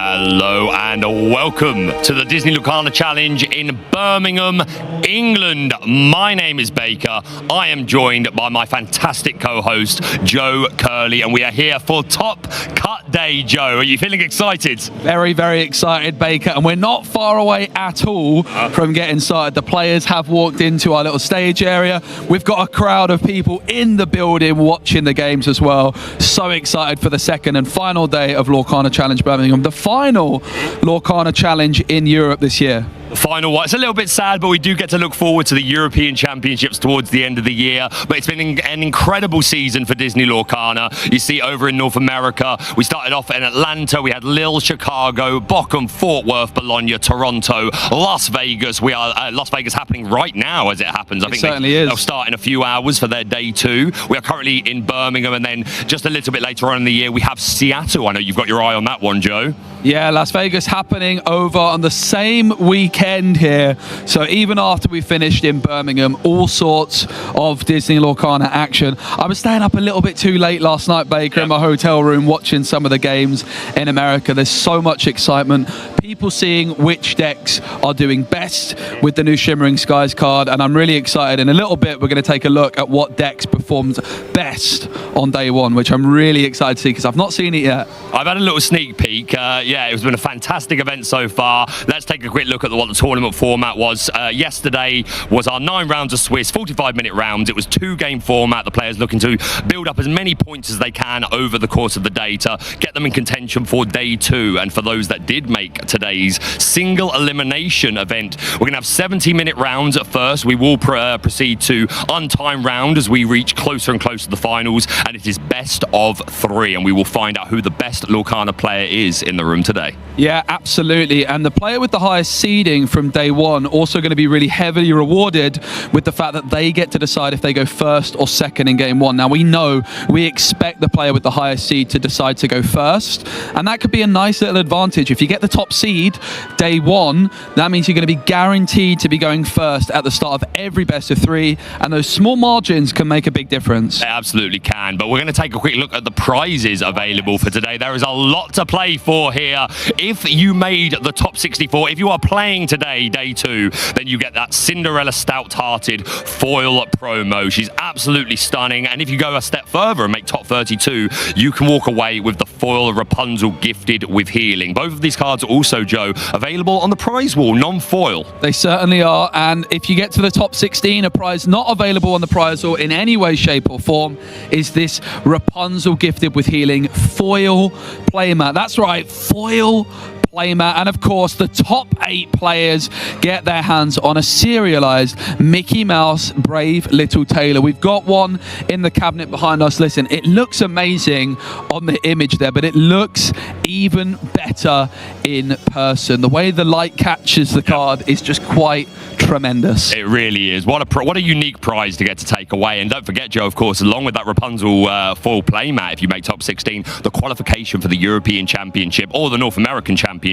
Hello and welcome to the Disney Lorcana Challenge in Birmingham, England. My name is Baker. I am joined by my fantastic co-host, Joe Curley, and we are here for Top Cut Day. Joe, are you feeling excited? Very, very excited, Baker, and we're not far away at all from getting started. The players have walked into our little stage area. We've got a crowd of people in the building watching the games as well. So excited for the second and final day of Lorcana Challenge Birmingham, the final Lorcana Challenge in Europe this year. The final one. It's a little bit sad, but we do get to look forward to the European Championships towards the end of the year. But it's been an incredible season for Disney Lorcana. You see, over in North America, we started off in Atlanta. We had Lille, Chicago, Bochum, Fort Worth, Bologna, Toronto, Las Vegas. We are Las Vegas happening right now as it happens. I think they'll start in a few hours for their day two. We are currently in Birmingham, and then just a little bit later on in the year, we have Seattle. I know you've got your eye on that one, Joe. Yeah, Las Vegas happening over on the same weekend here. So even after we finished in Birmingham, all sorts of Disney Lorcana action. I was staying up a little bit too late last night, Baker, in my hotel room watching some of the games in America. There's so much excitement. People seeing which decks are doing best with the new Shimmering Skies card, and I'm really excited. In a little bit, we're going to take a look at what decks performed best on day one, which I'm really excited to see because I've not seen it yet. I've had a little sneak peek. Yeah, it's been a fantastic event so far. Let's take a quick look at what the tournament format was. Yesterday was our 9 rounds of Swiss, 45-minute rounds. It was 2-game format. The players looking to build up as many points as they can over the course of the day to get them in contention for day 2. And for those that did make today's single elimination event, we're going to have 70-minute rounds at first. We will proceed to untimed round as we reach closer and closer to the finals, and it is best of 3, and we will find out who the best Lorcana player is in the room today. Yeah, absolutely. And the player with the highest seeding from day one also going to be really heavily rewarded with the fact that they get to decide if they go first or second in game 1. Now, we expect the player with the highest seed to decide to go first, and that could be a nice little advantage. If you get the top seed day 1, that means you're going to be guaranteed to be going first at the start of every best of 3, and those small margins can make a big difference. They absolutely can, but we're going to take a quick look at the prizes available for today. There is a lot to play for here. If you made the top 64, if you are playing today, day 2, then you get that Cinderella Stout-Hearted foil promo. She's absolutely stunning, and if you go a step further and make top 32, you can walk away with the foil Rapunzel Gifted with Healing. Both of these cards are also, Joe, available on the prize wall, non-foil. They certainly are, and if you get to the top 16, a prize not available on the prize wall in any way, shape or form is this Rapunzel Gifted with Healing foil playmat. That's right, foil playmat. And of course, the top 8 players get their hands on a serialized Mickey Mouse Brave Little Tailor. We've got one in the cabinet behind us. Listen, it looks amazing on the image there, but it looks even better in person. The way the light catches the card is just quite tremendous. It really is. What a unique prize to get to take away. And don't forget, Joe, of course, along with that Rapunzel foil playmat, if you make top 16, the qualification for the European Championship or the North American Championship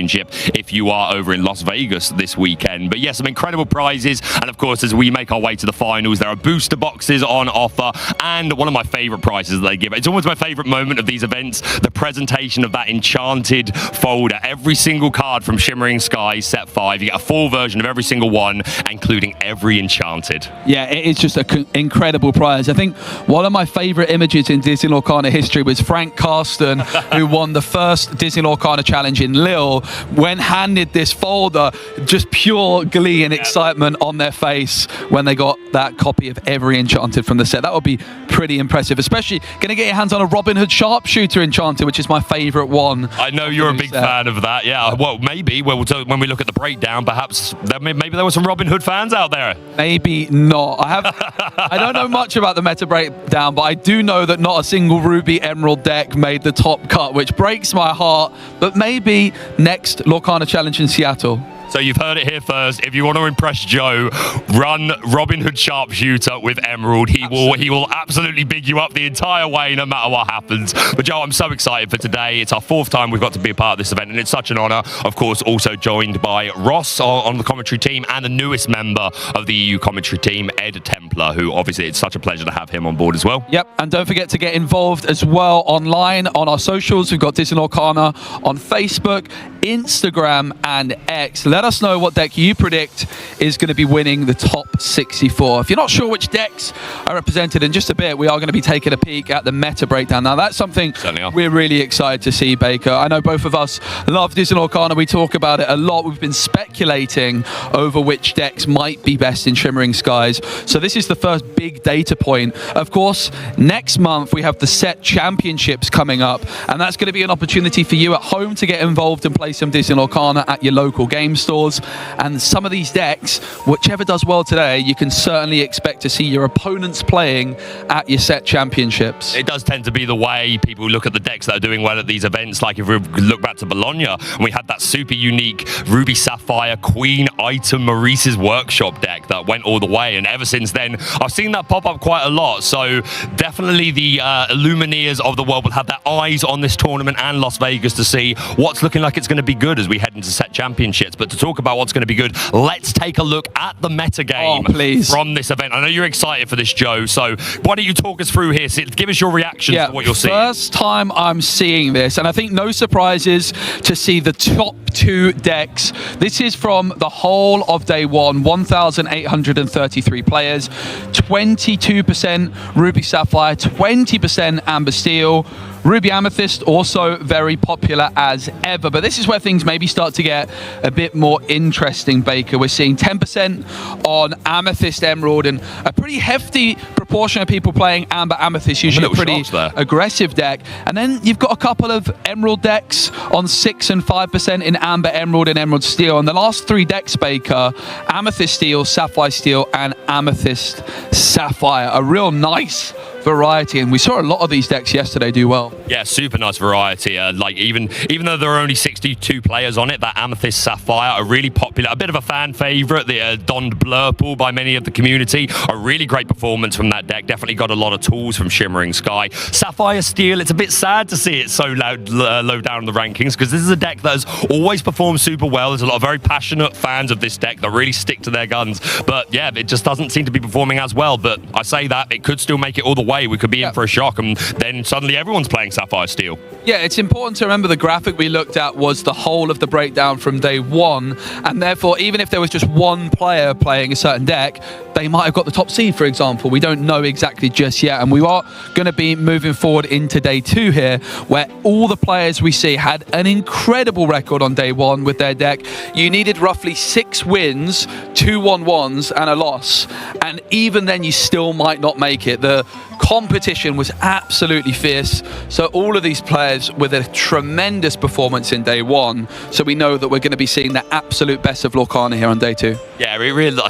if you are over in Las Vegas this weekend. But yes, some incredible prizes. And of course, as we make our way to the finals, there are booster boxes on offer. And one of my favorite prizes that they give, it's always my favorite moment of these events, the presentation of that enchanted folder. Every single card from Shimmering Skies set 5, you get a full version of every single one, including every enchanted. Yeah, it is just an incredible prize. I think one of my favorite images in Disney Lorcana history was Frank Carsten, who won the first Disney Lorcana Challenge in Lille, when handed this folder, just pure glee and excitement on their face when they got that copy of every enchanted from the set. That would be pretty impressive, especially going to get your hands on a Robin Hood Sharpshooter enchanted, which is my favorite one. I know you're a big fan of that. Yeah, well, maybe when we look at the breakdown, perhaps maybe there were some Robin Hood fans out there. Maybe not. I don't know much about the meta breakdown, but I do know that not a single Ruby Emerald deck made the top cut, which breaks my heart. But maybe next Lorcana Challenge in Seattle. So you've heard it here first. If you want to impress Joe, run Robin Hood Sharpshooter with Emerald. He will absolutely big you up the entire way, no matter what happens. But Joe, I'm so excited for today. It's our 4th time we've got to be a part of this event, and it's such an honor. Of course, also joined by Ross on the commentary team, and the newest member of the EU commentary team, Ed Templar, who obviously it's such a pleasure to have him on board as well. Yep, and don't forget to get involved as well online on our socials. We've got Disney Lorcana on Facebook, Instagram, and X. Let us know what deck you predict is going to be winning the top 64. If you're not sure which decks are represented, in just a bit we are going to be taking a peek at the meta breakdown. Now that's something we're really excited to see, Baker. I know both of us love Disney Lorcana. We talk about it a lot. We've been speculating over which decks might be best in Shimmering Skies. So this is the first big data point. Of course, next month we have the set championships coming up, and that's going to be an opportunity for you at home to get involved and play some Disney Lorcana at your local game stores. And some of these decks, whichever does well today, you can certainly expect to see your opponents playing at your set championships. It does tend to be the way people look at the decks that are doing well at these events. Like if we look back to Bologna, and we had that super unique Ruby Sapphire Queen Item Maurice's Workshop deck that went all the way, and ever since then I've seen that pop up quite a lot. So definitely the Lumineers of the world will have their eyes on this tournament and Las Vegas to see what's looking like it's going to be good as we head into set championships. But to talk about what's going to be good, let's take a look at the meta game from this event. I know you're excited for this, Joe, so why don't you talk us through here? Give us your reaction to what you're seeing. First time I'm seeing this, and I think no surprises to see the top 2 decks. This is from the whole of day 1, 1,833 players, 22% Ruby Sapphire, 20% Amber Steel. Ruby Amethyst also very popular as ever, but this is where things maybe start to get a bit more interesting, Baker. We're seeing 10% on Amethyst Emerald, and a pretty hefty proportion of people playing Amber Amethyst, usually a pretty aggressive deck. And then you've got a couple of Emerald decks on 6 and 5% in Amber Emerald and Emerald Steel. And the last 3 decks, Baker, Amethyst Steel, Sapphire Steel, and Amethyst Sapphire. A real nice variety, and we saw a lot of these decks yesterday do well. Yeah, super nice variety. Like even though there are only 62 players on it, that Amethyst Sapphire are really popular. A bit of a fan favorite, the donned Blurple by many of the community. A really great performance from that deck. Definitely got a lot of tools from Shimmering Sky. Sapphire Steel, it's a bit sad to see it so low down in the rankings, because this is a deck that has always performed super well. There's a lot of very passionate fans of this deck that really stick to their guns. But yeah, it just doesn't seem to be performing as well. But I say that, it could still make it all the way. We could be in for a shock, and then suddenly everyone's playing Sapphire Steel. Yeah, it's important to remember the graphic we looked at was the whole of the breakdown from day 1, and therefore even if there was just one player playing a certain deck, they might have got the top seed, for example. We don't know exactly just yet, and we are going to be moving forward into day 2 here, where all the players we see had an incredible record on day 1 with their deck. You needed roughly 6 wins, 2 1-1s, and a loss, and even then you still might not make it. The competition was absolutely fierce, so all of these players with a tremendous performance in day 1, so we know that we're going to be seeing the absolute best of Lorcana here on day 2. Yeah, it really,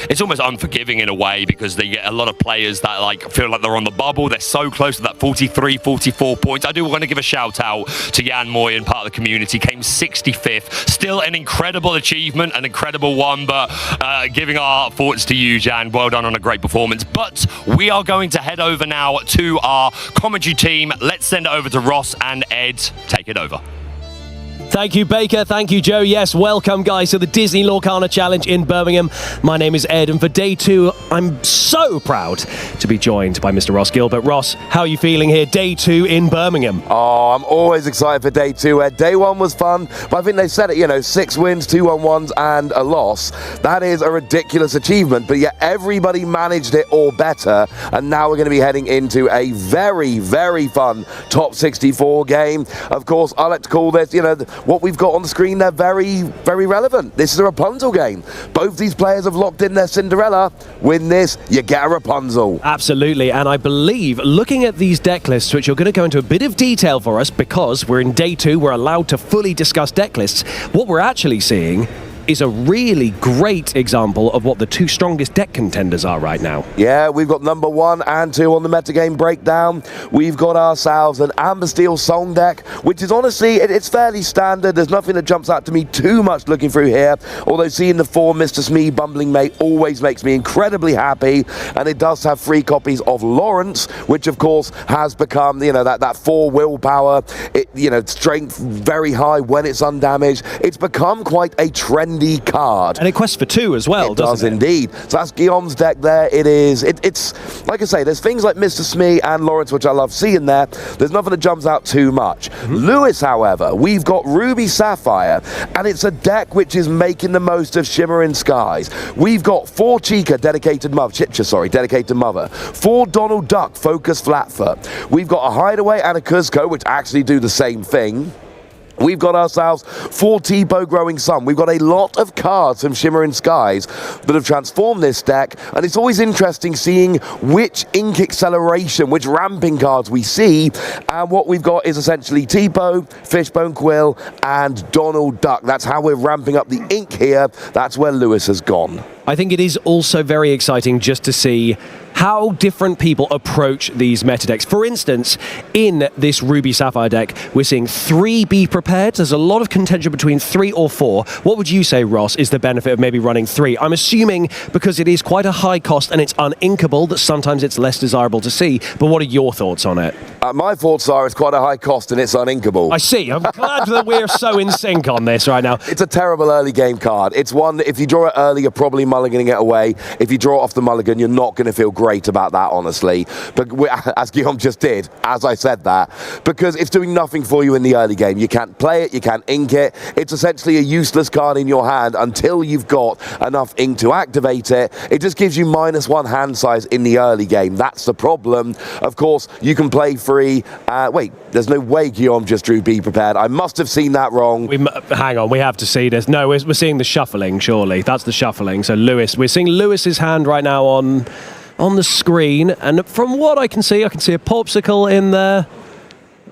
it's almost unforgiving in a way, because they get a lot of players that feel like they're on the bubble. They're so close to that 43, 44 points. I do want to give a shout out to Jan Moyen, part of the community, came 65th. Still an incredible achievement, an incredible one, but giving our thoughts to you, Jan. Well done on a great performance. But we are going to head over now to our commentary team. Let's send it over to Ross and Ed. Take it over. Thank you, Baker. Thank you, Joe. Yes, welcome, guys, to the Disney Lorcana Challenge in Birmingham. My name is Ed, and for day 2, I'm so proud to be joined by Mr. Ross Gilbert. Ross, how are you feeling here, day 2 in Birmingham? Oh, I'm always excited for day 2, Ed. Day 1 was fun, but I think they said it, 6 wins, 2 1-1s, and a loss. That is a ridiculous achievement, but yet everybody managed it or better, and now we're going to be heading into a very, very fun top 64 game. Of course, I like to call this, what we've got on the screen, they're very, very relevant. This is a Rapunzel game. Both these players have locked in their Cinderella. Win this, you get a Rapunzel. Absolutely, and I believe, looking at these deck lists, which you're going to go into a bit of detail for us, because we're in day 2, we're allowed to fully discuss deck lists. What we're actually seeing is a really great example of what the two strongest deck contenders are right now. Yeah, we've got number 1 and 2 on the metagame breakdown. We've got ourselves an Amber Steel Song deck, which is honestly, it's fairly standard. There's nothing that jumps out to me too much looking through here, although seeing the 4 Mr. Smee Bumbling Mate always makes me incredibly happy, and it does have 3 copies of Lawrence, which of course has become, you know, that 4 willpower, strength very high when it's undamaged. It's become quite a trendy card. And it quests for 2 as well, doesn't it? It does indeed. So that's Guillaume's deck there. It's like I say, there's things like Mr. Smee and Lawrence, which I love seeing there. There's nothing that jumps out too much. Lewis, however, we've got Ruby Sapphire, and it's a deck which is making the most of Shimmering Skies. We've got 4 Chica, dedicated mother, 4 Donald Duck, Focus Flatfoot. We've got a Hideaway and a Cuzco, which actually do the same thing. We've got ourselves 4 T-Bow Growing Sun. We've got a lot of cards from Shimmering Skies that have transformed this deck, and it's always interesting seeing which ink acceleration, which ramping cards we see, and what we've got is essentially T-Bow, Fishbone Quill, and Donald Duck. That's how we're ramping up the ink here. That's where Lewis has gone. I think it is also very exciting just to see how different people approach these meta decks. For instance, in this Ruby Sapphire deck, we're seeing 3 Be Prepared. There's a lot of contention between 3 or 4. What would you say, Ross, is the benefit of maybe running 3? I'm assuming because it is quite a high cost and it's uninkable that sometimes it's less desirable to see, but what are your thoughts on it? My thoughts are it's quite a high cost and it's uninkable. I see. I'm glad that we're so in sync on this right now. It's a terrible early game card. It's one that if you draw it early, you're probably mulliganing it away. If you draw it off the mulligan, you're not going to feel great about that, honestly. But as Guillaume just did, as I said that, because it's doing nothing for you in the early game. You can't play it, you can't ink it. It's essentially a useless card in your hand until you've got enough ink to activate it. It just gives you -1 hand size in the early game. That's the problem. Of course, you can play free. Wait, there's no way Guillaume just drew Be Prepared. I must have seen that wrong. Hang on, we have to see this. No, we're seeing the shuffling, surely. That's the shuffling. So Lewis, we're seeing Lewis's hand right now on the screen, and from what I can see a Popsicle in there.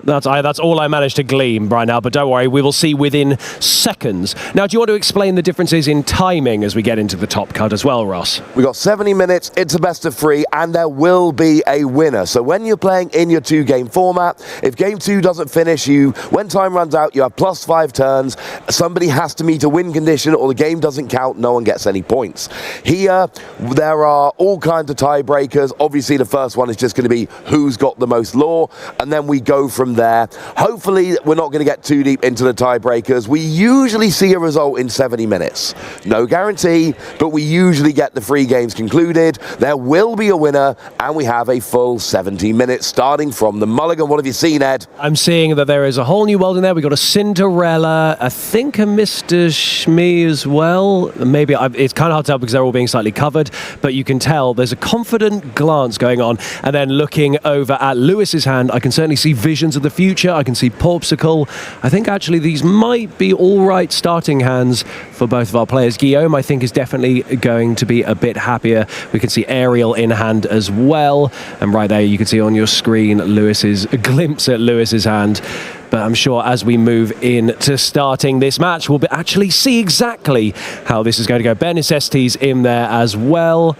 That's all I managed to glean right now, but don't worry, we will see within seconds. Now, do you want to explain the differences in timing as we get into the top cut as well, Ross? We've got 70 minutes, it's a best of 3, and there will be a winner. So when you're playing in your 2-game format, if game 2 doesn't finish, when time runs out, you have +5 turns. Somebody has to meet a win condition or the game doesn't count, no one gets any points. Here, there are all kinds of tiebreakers. Obviously, the first one is just going to be who's got the most lore, and then we go from there. Hopefully, we're not going to get too deep into the tiebreakers. We usually see a result in 70 minutes. No guarantee, but we usually get the 3 games concluded. There will be a winner, and we have a full 70 minutes starting from the mulligan. What have you seen, Ed? I'm seeing that there is a whole new world in there. We've got a Cinderella, I think a Mr. Smee as well. Maybe it's kind of hard to tell because they're all being slightly covered, but you can tell there's a confident glance going on. And then looking over at Lewis's hand, I can certainly see visions of the future. I can see Popsicle. I think actually these might be all right starting hands for both of our players. Guillaume, I think, is definitely going to be a bit happier. We can see Ariel in hand as well. And right there, you can see on your screen a glimpse at Lewis's hand. But I'm sure as we move into starting this match, we'll actually see exactly how this is going to go. Ben Necessity's in there as well.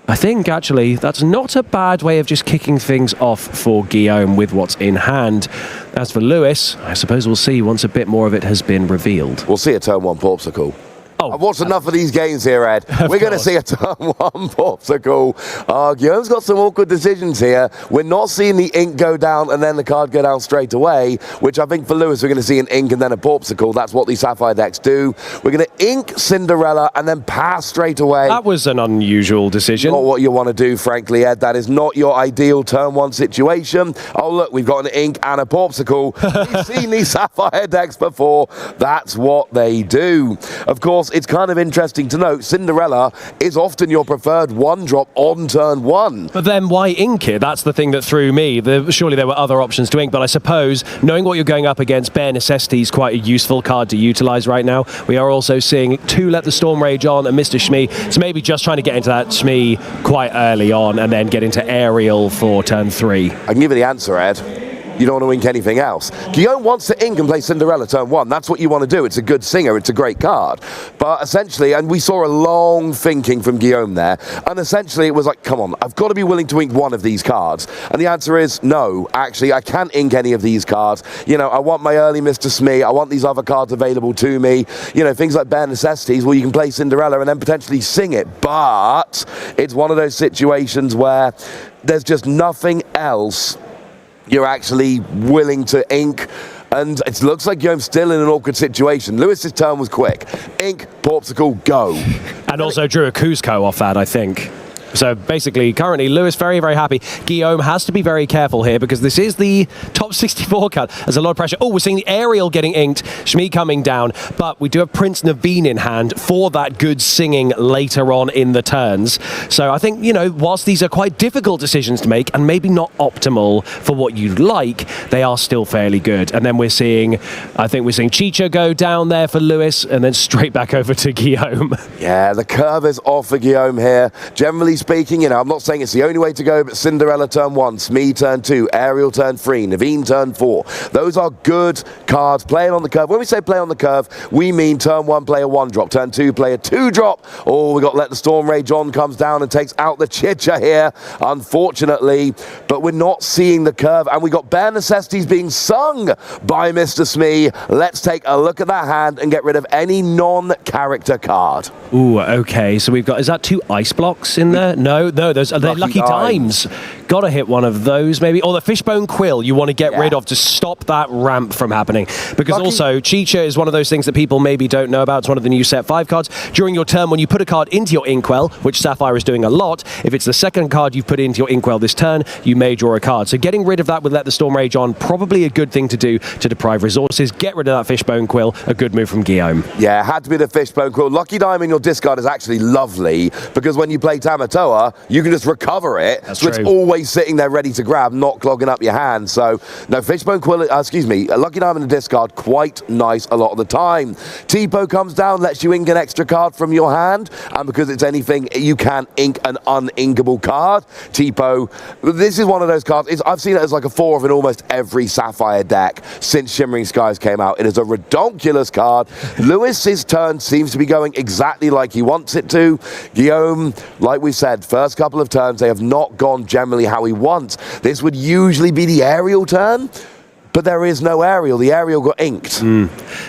I think, actually, that's not a bad way of just kicking things off for Guillaume with what's in hand. As for Lewis, I suppose we'll see once a bit more of it has been revealed. We'll see a turn 1 Popsicle. I've watched enough of these games here, Ed. We're going to see a turn 1 Popsicle. Guillaume's got some awkward decisions here. We're not seeing the ink go down and then the card go down straight away, which I think for Lewis, we're going to see an ink and then a Popsicle. That's what these Sapphire decks do. We're going to ink Cinderella and then pass straight away. That was an unusual decision. Not what you want to do, frankly, Ed. That is not your ideal turn 1 situation. Oh, look, we've got an ink and a Popsicle. We've seen these Sapphire decks before. That's what they do. Of course, it's kind of interesting to note, Cinderella is often your preferred 1-drop on turn 1. But then why ink it? That's the thing that threw me. Surely there were other options to ink, but I suppose knowing what you're going up against, Bare Necessity is quite a useful card to utilize right now. We are also seeing 2 Let the Storm Rage on and Mr. Smee. So maybe just trying to get into that Smee quite early on and then get into Ariel for turn 3. I can give you the answer, Ed. you don't want to ink anything else. Guillaume wants to ink and play Cinderella turn 1. That's what you want to do. It's a good singer. It's a great card. But essentially, and we saw a long thinking from Guillaume there, and essentially it was like, come on, I've got to be willing to ink one of these cards. And the answer is no, actually, I can't ink any of these cards. You know, I want my early Mr. Smee. I want these other cards available to me. You know, things like Bare Necessities, well, you can play Cinderella and then potentially sing it. But it's one of those situations where there's just nothing else you're actually willing to ink, and it looks like Guillaume's still in an awkward situation. Lewis's turn was quick. Ink, Porpsicle, go. And also drew a Cusco off that, I think. So basically, currently, Lewis very, very happy. Guillaume has to be very careful here because this is the top 64 card. There's a lot of pressure. Oh, we're seeing the Ariel getting inked, Shmi coming down, but we do have Prince Naveen in hand for that good singing later on in the turns. So I think, you know, whilst these are quite difficult decisions to make and maybe not optimal for what you'd like, they are still fairly good. And then we're seeing, I think we're seeing Chicha go down there for Lewis and then straight back over to Guillaume. Yeah, the curve is off for Guillaume here. Generally speaking, you know, I'm not saying it's the only way to go, but Cinderella turn 1, Smee turn 2, Ariel turn 3, Naveen turn 4. Those are good cards playing on the curve. When we say play on the curve, we mean turn 1, play a 1-drop, turn 2, play a 2-drop. Oh, we got Let the Storm Rage On comes down and takes out the Chicha here, unfortunately, but we're not seeing the curve, and we got Bare Necessities being sung by Mr. Smee. Let's take a look at that hand and get rid of any non-character card. Ooh, okay, so we've got, is that 2 ice blocks in there? No, those are lucky dimes. Gotta hit one of those, maybe. Or the Fishbone Quill you want to get rid of to stop that ramp from happening. Because also, Chicha is one of those things that people maybe don't know about. It's one of the new set 5 cards. During your turn, when you put a card into your Inkwell, which Sapphire is doing a lot, if it's the second card you've put into your Inkwell this turn, you may draw a card. So getting rid of that with Let the Storm Rage On, probably a good thing to do to deprive resources. Get rid of that Fishbone Quill, a good move from Guillaume. Yeah, it had to be the Fishbone Quill. Lucky Dime in your discard is actually lovely, because when you play Tamatoa, you can just recover it. That's so true. It's always sitting there ready to grab, not clogging up your hand. So, no, Fishbone Quill, a Lucky Dime in the discard, quite nice a lot of the time. Tipo comes down, lets you ink an extra card from your hand, and because it's anything, you can ink an uninkable card. Tipo, this is one of those cards, I've seen it as like a 4 of in almost every Sapphire deck since Shimmering Skies came out. It is a redonkulous card. Lewis's turn seems to be going exactly like he wants it to. Guillaume, like we said, first couple of turns, they have not gone generally how he wants. This would usually be the Ariel turn, but there is no Ariel. The Ariel got inked.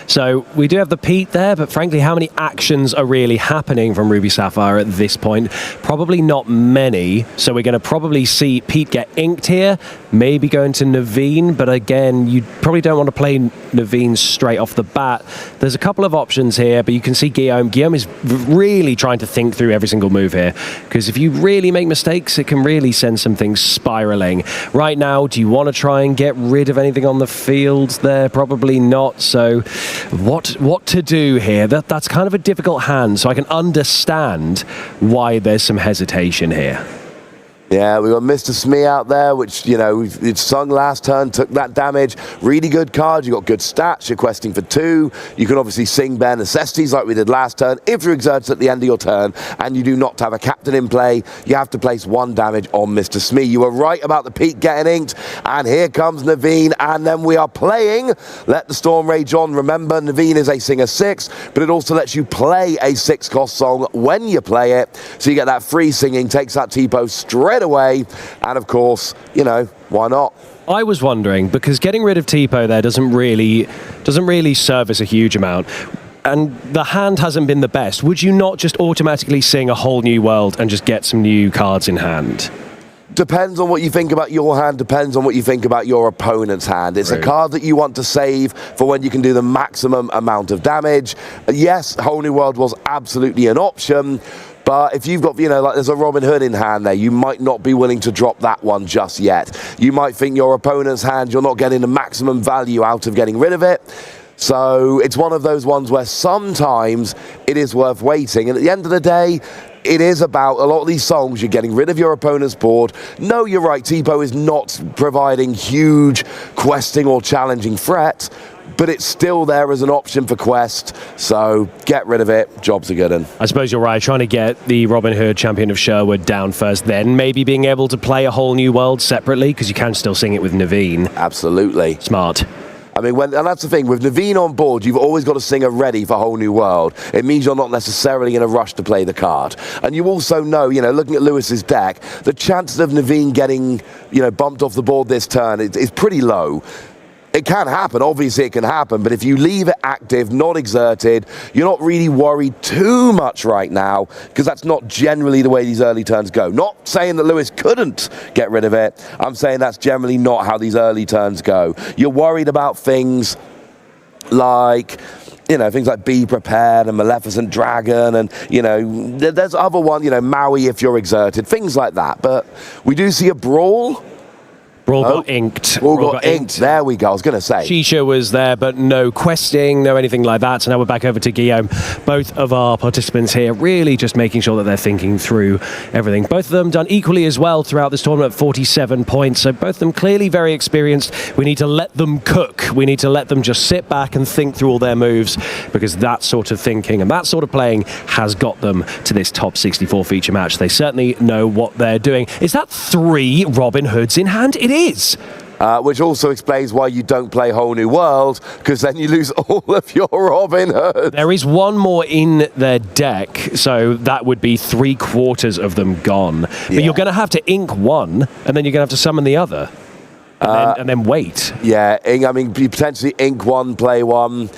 So we do have the Pete there, but frankly, how many actions are really happening from Ruby Sapphire at this point? Probably not many. So we're going to probably see Pete get inked here, maybe going to Naveen, but again, you probably don't want to play Naveen straight off the bat. There's a couple of options here, but you can see Guillaume. Guillaume is really trying to think through every single move here, because if you really make mistakes, it can really send some things spiraling. Right now, do you want to try and get rid of anything on the field there? Probably not. So what to do here? That's kind of a difficult hand, so I can understand why there's some hesitation here. Yeah, we got Mr. Smee out there, which, you know, it's sung last turn, took that damage. Really good card. You got good stats. You're questing for 2. You can obviously sing Bare Necessities like we did last turn. If you exert at the end of your turn and you do not have a captain in play, you have to place 1 damage on Mr. Smee. You were right about the Pete getting inked, and here comes Naveen, and then we are playing Let the Storm Rage On. Remember, Naveen is a singer 6, but it also lets you play a 6-cost song when you play it, so you get that free singing, takes that Tipo straight away, and of course, you know, why not? I was wondering, because getting rid of Tipo there doesn't really service a huge amount, and the hand hasn't been the best. Would you not just automatically sing A Whole New World and just get some new cards in hand? Depends on what you think about your hand, depends on what you think about your opponent's hand. It's a card that you want to save for when you can do the maximum amount of damage. Yes, Whole New World was absolutely an option, but if you've got, you know, like there's a Robin Hood in hand there, you might not be willing to drop that one just yet. You might think your opponent's hand, you're not getting the maximum value out of getting rid of it. So it's one of those ones where sometimes it is worth waiting. And at the end of the day, it is about a lot of these songs, you're getting rid of your opponent's board. No, you're right, Tipo is not providing huge questing or challenging threats, but it's still there as an option for Quest, so get rid of it. Job's a good one. I suppose you're right, trying to get the Robin Hood Champion of Sherwood down first, then maybe being able to play a whole new world separately, because you can still sing it with Naveen. Absolutely. Smart. I mean, and that's the thing, with Naveen on board, you've always got a singer ready for Whole New World. It means you're not necessarily in a rush to play the card. And you also know, looking at Lewis's deck, the chances of Naveen getting, bumped off the board this turn is pretty low. It can happen, obviously it can happen, but if you leave it active, not exerted, you're not really worried too much right now, because that's not generally the way these early turns go. Not saying that Lewis couldn't get rid of it, I'm saying that's generally not how these early turns go. You're worried about things like, things like Be Prepared and Maleficent Dragon, and, there's other one, Maui if you're exerted, things like that. But we do see a Brawl. Brawl got inked. Brawl got inked. There we go. I was going to say. Shisha was there, but no questing, no anything like that. So now we're back over to Guillaume. Both of our participants here really just making sure that they're thinking through everything. Both of them done equally as well throughout this tournament, 47 points. So both of them clearly very experienced. We need to let them cook. We need to let them just sit back and think through all their moves, because that sort of thinking and that sort of playing has got them to this top 64 feature match. They certainly know what they're doing. Is that 3 Robin Hoods in hand? It is. Which also explains why you don't play Whole New World, because then you lose all of your Robin Hoods. There is one more in their deck, so that would be 3/4 of them gone. Yeah. But you're going to have to ink one, and then you're going to have to summon the other, and then wait. Yeah, I mean, you potentially ink one, play one.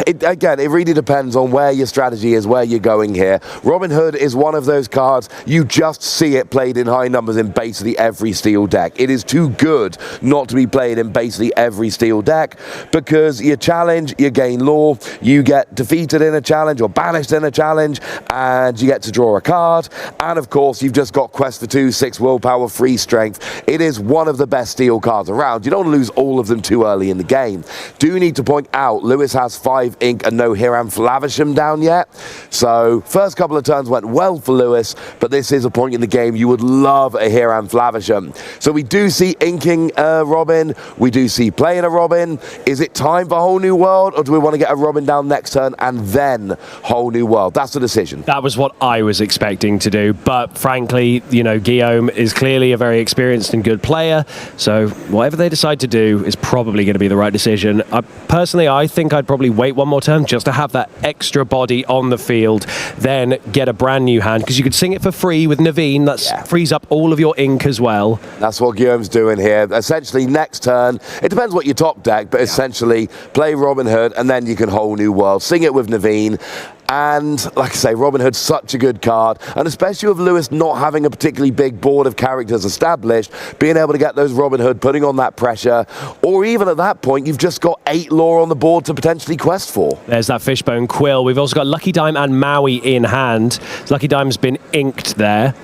It really depends on where your strategy is, where you're going here. Robin Hood is one of those cards, you just see it played in high numbers in basically every Steel deck. It is too good not to be played in basically every Steel deck, because you challenge, you gain lore, you get defeated in a challenge or banished in a challenge, and you get to draw a card. And of course, you've just got Quest for 2, 6 willpower, 3 strength. It is one of the best Steel cards around. You don't lose all of them too early in the game. Do need to point out, Lewis has 5 ink and no Hiram Flavisham down yet. So first couple of turns went well for Lewis, but this is a point in the game you would love a Hiram Flavisham. So we do see inking Robin, we do see playing a Robin. Is it time for Whole New World, or do we want to get a Robin down next turn and then Whole New World? That's the decision. That was what I was expecting to do, but frankly, Guillaume is clearly a very experienced and good player, so whatever they decide to do is probably going to be the right decision. Personally, I think I'd probably wait one more turn just to have that extra body on the field, then get a brand new hand, because you could sing it for free with Naveen. That frees up all of your ink as well. That's what Guillaume's doing here. Essentially, next turn, it depends what your top deck, but essentially play Robin Hood, and then you can Whole New World. Sing it with Naveen. And like I say, Robin Hood's such a good card, and especially with Lewis not having a particularly big board of characters established, being able to get those Robin Hood, putting on that pressure, or even at that point, you've just got 8 lore on the board to potentially quest for. There's that Fishbone Quill. We've also got Lucky Dime and Maui in hand. Lucky Dime's been inked there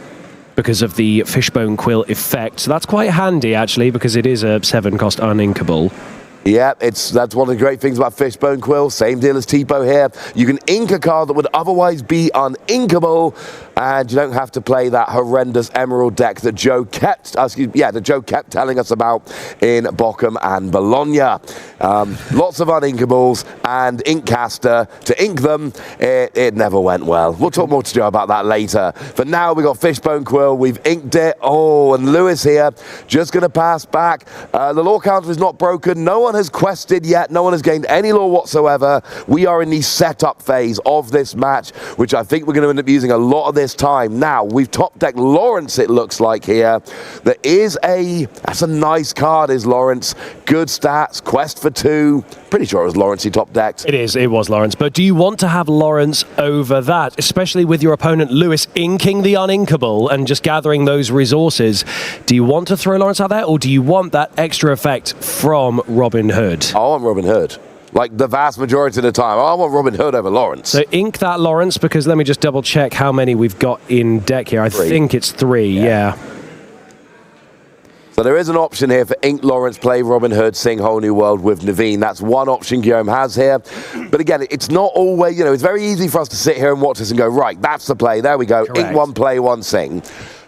because of the Fishbone Quill effect. So that's quite handy, actually, because it is a 7-cost uninkable. Yeah, that's one of the great things about Fishbone Quill. Same deal as Tipo here. You can ink a card that would otherwise be uninkable, and you don't have to play that horrendous Emerald deck that Joe kept telling us about in Bochum and Bologna. Lots of uninkables and Inkcaster. To ink them, it never went well. We'll talk more to Joe about that later. For now, we got Fishbone Quill. We've inked it. Oh, and Lewis here, just going to pass back. The lore counter is not broken. No one has quested yet. No one has gained any lore whatsoever. We are in the setup phase of this match, which I think we're going to end up using a lot of this time. Now, we've top decked Lawrence, it looks like here. That's a nice card, is Lawrence. Good stats, quest for 2. Pretty sure it was Lawrence he top decked. It was Lawrence. But do you want to have Lawrence over that, especially with your opponent Lewis inking the uninkable and just gathering those resources? Do you want to throw Lawrence out there, or do you want that extra effect from Robin Hood? I want Robin Hood. Like the vast majority of the time. I want Robin Hood over Lawrence. So ink that Lawrence, because let me just double check how many we've got in deck here. I think it's 3, yeah. So there is an option here for ink Lawrence, play Robin Hood, sing Whole New World with Naveen. That's one option Guillaume has here. But again, it's not always, it's very easy for us to sit here and watch this and go, right, that's the play. There we go. Correct. Ink one, play one, sing.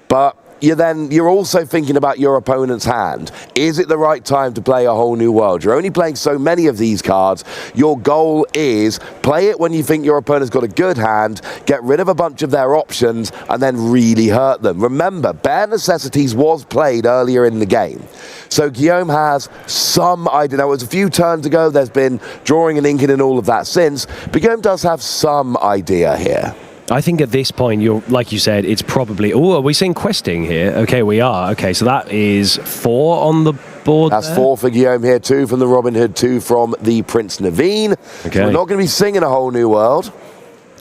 But you're also thinking about your opponent's hand. Is it the right time to play a whole new world? You're only playing so many of these cards. Your goal is play it when you think your opponent's got a good hand, get rid of a bunch of their options, and then really hurt them. Remember, Bare Necessities was played earlier in the game. So Guillaume has some idea. Now, it was a few turns ago. There's been drawing and inking and all of that since. But Guillaume does have some idea here. I think at this point, like you said, it's probably... Oh, are we seeing questing here? Okay, we are. Okay, so that is 4 on the board. That's there. 4 for Guillaume here, 2 from the Robin Hood, 2 from the Prince Naveen. Okay. So we're not going to be singing a whole new world.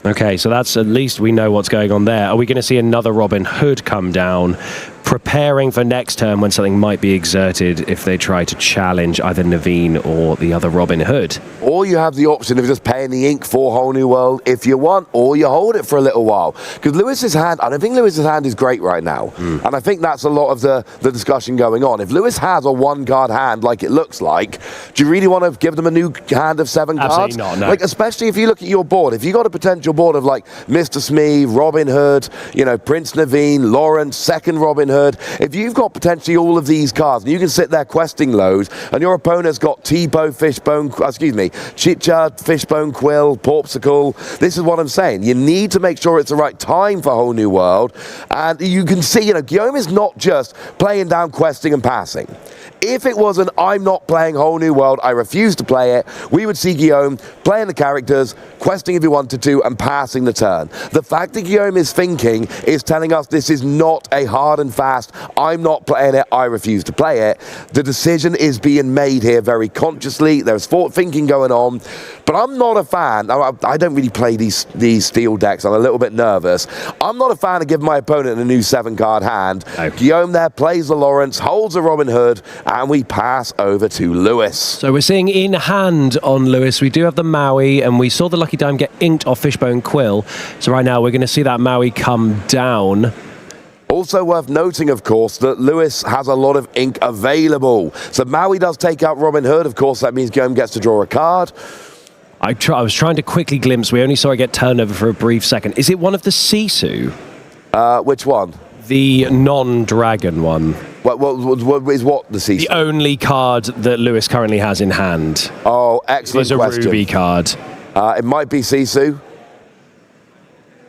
Okay, so that's at least we know what's going on there. Are we going to see another Robin Hood come down, preparing for next turn when something might be exerted if they try to challenge either Naveen or the other Robin Hood? Or you have the option of just paying the ink for Whole New World if you want, or you hold it for a little while. Because Lewis's hand, I don't think Lewis's hand is great right now. And I think that's a lot of the discussion going on. If Lewis has a 1-card hand like it looks like, do you really want to give them a new hand of 7 cards? Absolutely not, no. Like, especially if you look at your board. If you got a potential board of like Mr. Smee, Robin Hood, you know, Prince Naveen, Lawrence, second Robin Hood, if you've got potentially all of these cards and you can sit there questing loads and your opponent's got T-Bow, Fishbone, Chitchard, Fishbone, Quill, Porpsicle, this is what I'm saying. You need to make sure it's the right time for Whole New World. And you can see, you know, Guillaume is not just playing down questing and passing. If it was an I'm not playing Whole New World, I refuse to play it, we would see Guillaume playing the characters, questing if he wanted to, and passing the turn. The fact that Guillaume is thinking is telling us this is not a hard and fast, I'm not playing it, I refuse to play it. The decision is being made here very consciously. There's thinking going on. But I'm not a fan. I don't really play these steel decks. I'm a little bit nervous. I'm not a fan of giving my opponent a new 7-card hand. No. Guillaume there plays the Lawrence, holds a Robin Hood, and we pass over to Lewis. So we're seeing in hand on Lewis. We do have the Maui, and we saw the Lucky Dime get inked off Fishbone Quill. So right now we're going to see that Maui come down. Also worth noting, of course, that Lewis has a lot of ink available. So Maui does take out Robin Hood. Of course, that means Guillaume gets to draw a card. I was trying to quickly glimpse. We only saw it get turned over for a brief second. Is it one of the Sisu? Which one? The non-dragon one. What is what the Sisu? The only card that Lewis currently has in hand. Oh, excellent It's a question. ruby card. It might be Sisu.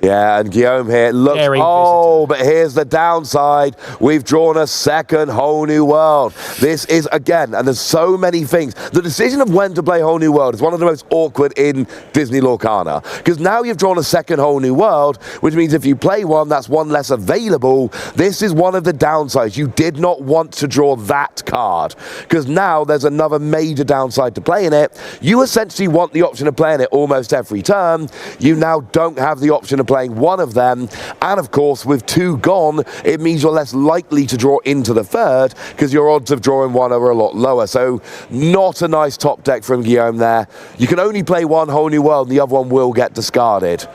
Yeah, and Guillaume here looks... Daring but here's the downside. We've drawn a second Whole New World. This is, again, and there's so many things. The decision of when to play Whole New World is one of the most awkward in Disney Lorcana. Because now you've drawn a second Whole New World, which means if you play one, that's one less available. This is one of the downsides. You did not want to draw that card. Because now there's another major downside to playing it. You essentially want the option of playing it almost every turn. You now don't have the option of playing one of them, and of course with 2 gone it means you're less likely to draw into the third because your odds of drawing one are a lot lower. So not a nice top deck from Guillaume there. You can only play one Whole New World and the other one will get discarded.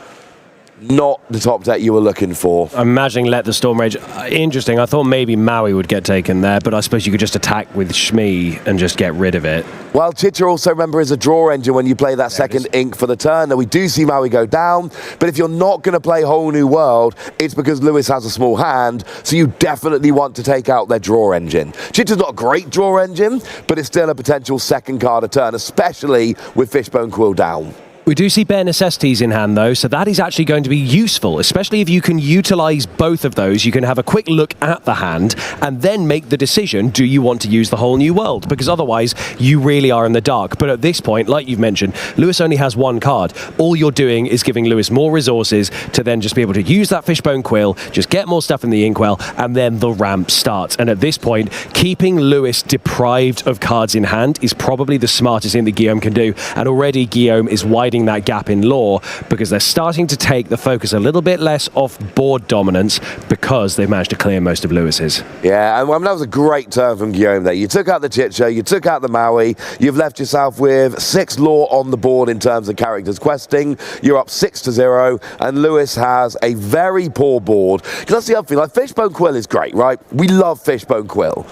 Not the top deck you were looking for. I'm imagining Let the Storm Rage. Interesting. I thought maybe Maui would get taken there, but I suppose you could just attack with Shmee and just get rid of it. Well, Chicha also, remember, is a draw engine when you play that second ink for the turn. Now, we do see Maui go down, but if you're not going to play Whole New World, it's because Lewis has a small hand, so you definitely want to take out their draw engine. Chicha's not a great draw engine, but it's still a potential second card a turn, especially with Fishbone Quill down. We do see Bare Necessities in hand, though, so that is actually going to be useful, especially if you can utilize both of those. You can have a quick look at the hand and then make the decision, do you want to use the Whole New World? Because otherwise, you really are in the dark. But at this point, like you've mentioned, Lewis only has 1 card. All you're doing is giving Lewis more resources to then just be able to use that Fishbone Quill, just get more stuff in the inkwell, and then the ramp starts. And at this point, keeping Lewis deprived of cards in hand is probably the smartest thing that Guillaume can do. And already Guillaume is widening that gap in lore because they're starting to take the focus a little bit less off board dominance because they've managed to clear most of Lewis's. Yeah, and that was a great turn from Guillaume there. You took out the Chicha, you took out the Maui, you've left yourself with 6 lore on the board in terms of characters questing. You're up 6-0, and Lewis has a very poor board. Because that's the other thing, like Fishbone Quill is great, right? We love Fishbone Quill.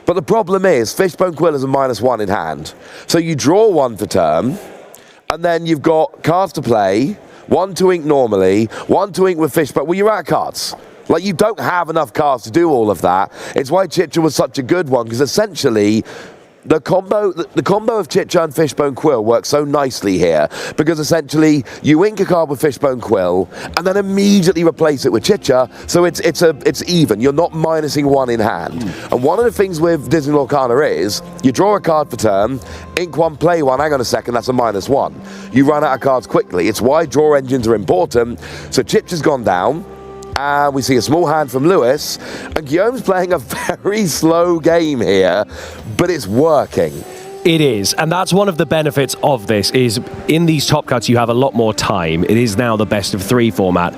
But the problem is, Fishbone Quill is a -1 in hand. So you draw 1 for turn, and then you've got cards to play, 1 to ink normally, 1 to ink with Fishbone. Well, you're out of cards. Like, you don't have enough cards to do all of that. It's why Chicha was such a good one, because essentially the combo of Chicha and Fishbone Quill works so nicely here, because essentially you ink a card with Fishbone Quill and then immediately replace it with Chicha, so it's even. You're not minusing one in hand. And one of the things with Disney Lorcana is you draw a card for turn, ink one, play one, hang on a second, that's a -1. You run out of cards quickly. It's why draw engines are important. So Chicha's gone down. And we see a small hand from Lewis, and Guillaume's playing a very slow game here, but it's working. It is, and that's one of the benefits of this, is in these top cuts you have a lot more time. It is now the best of 3 format.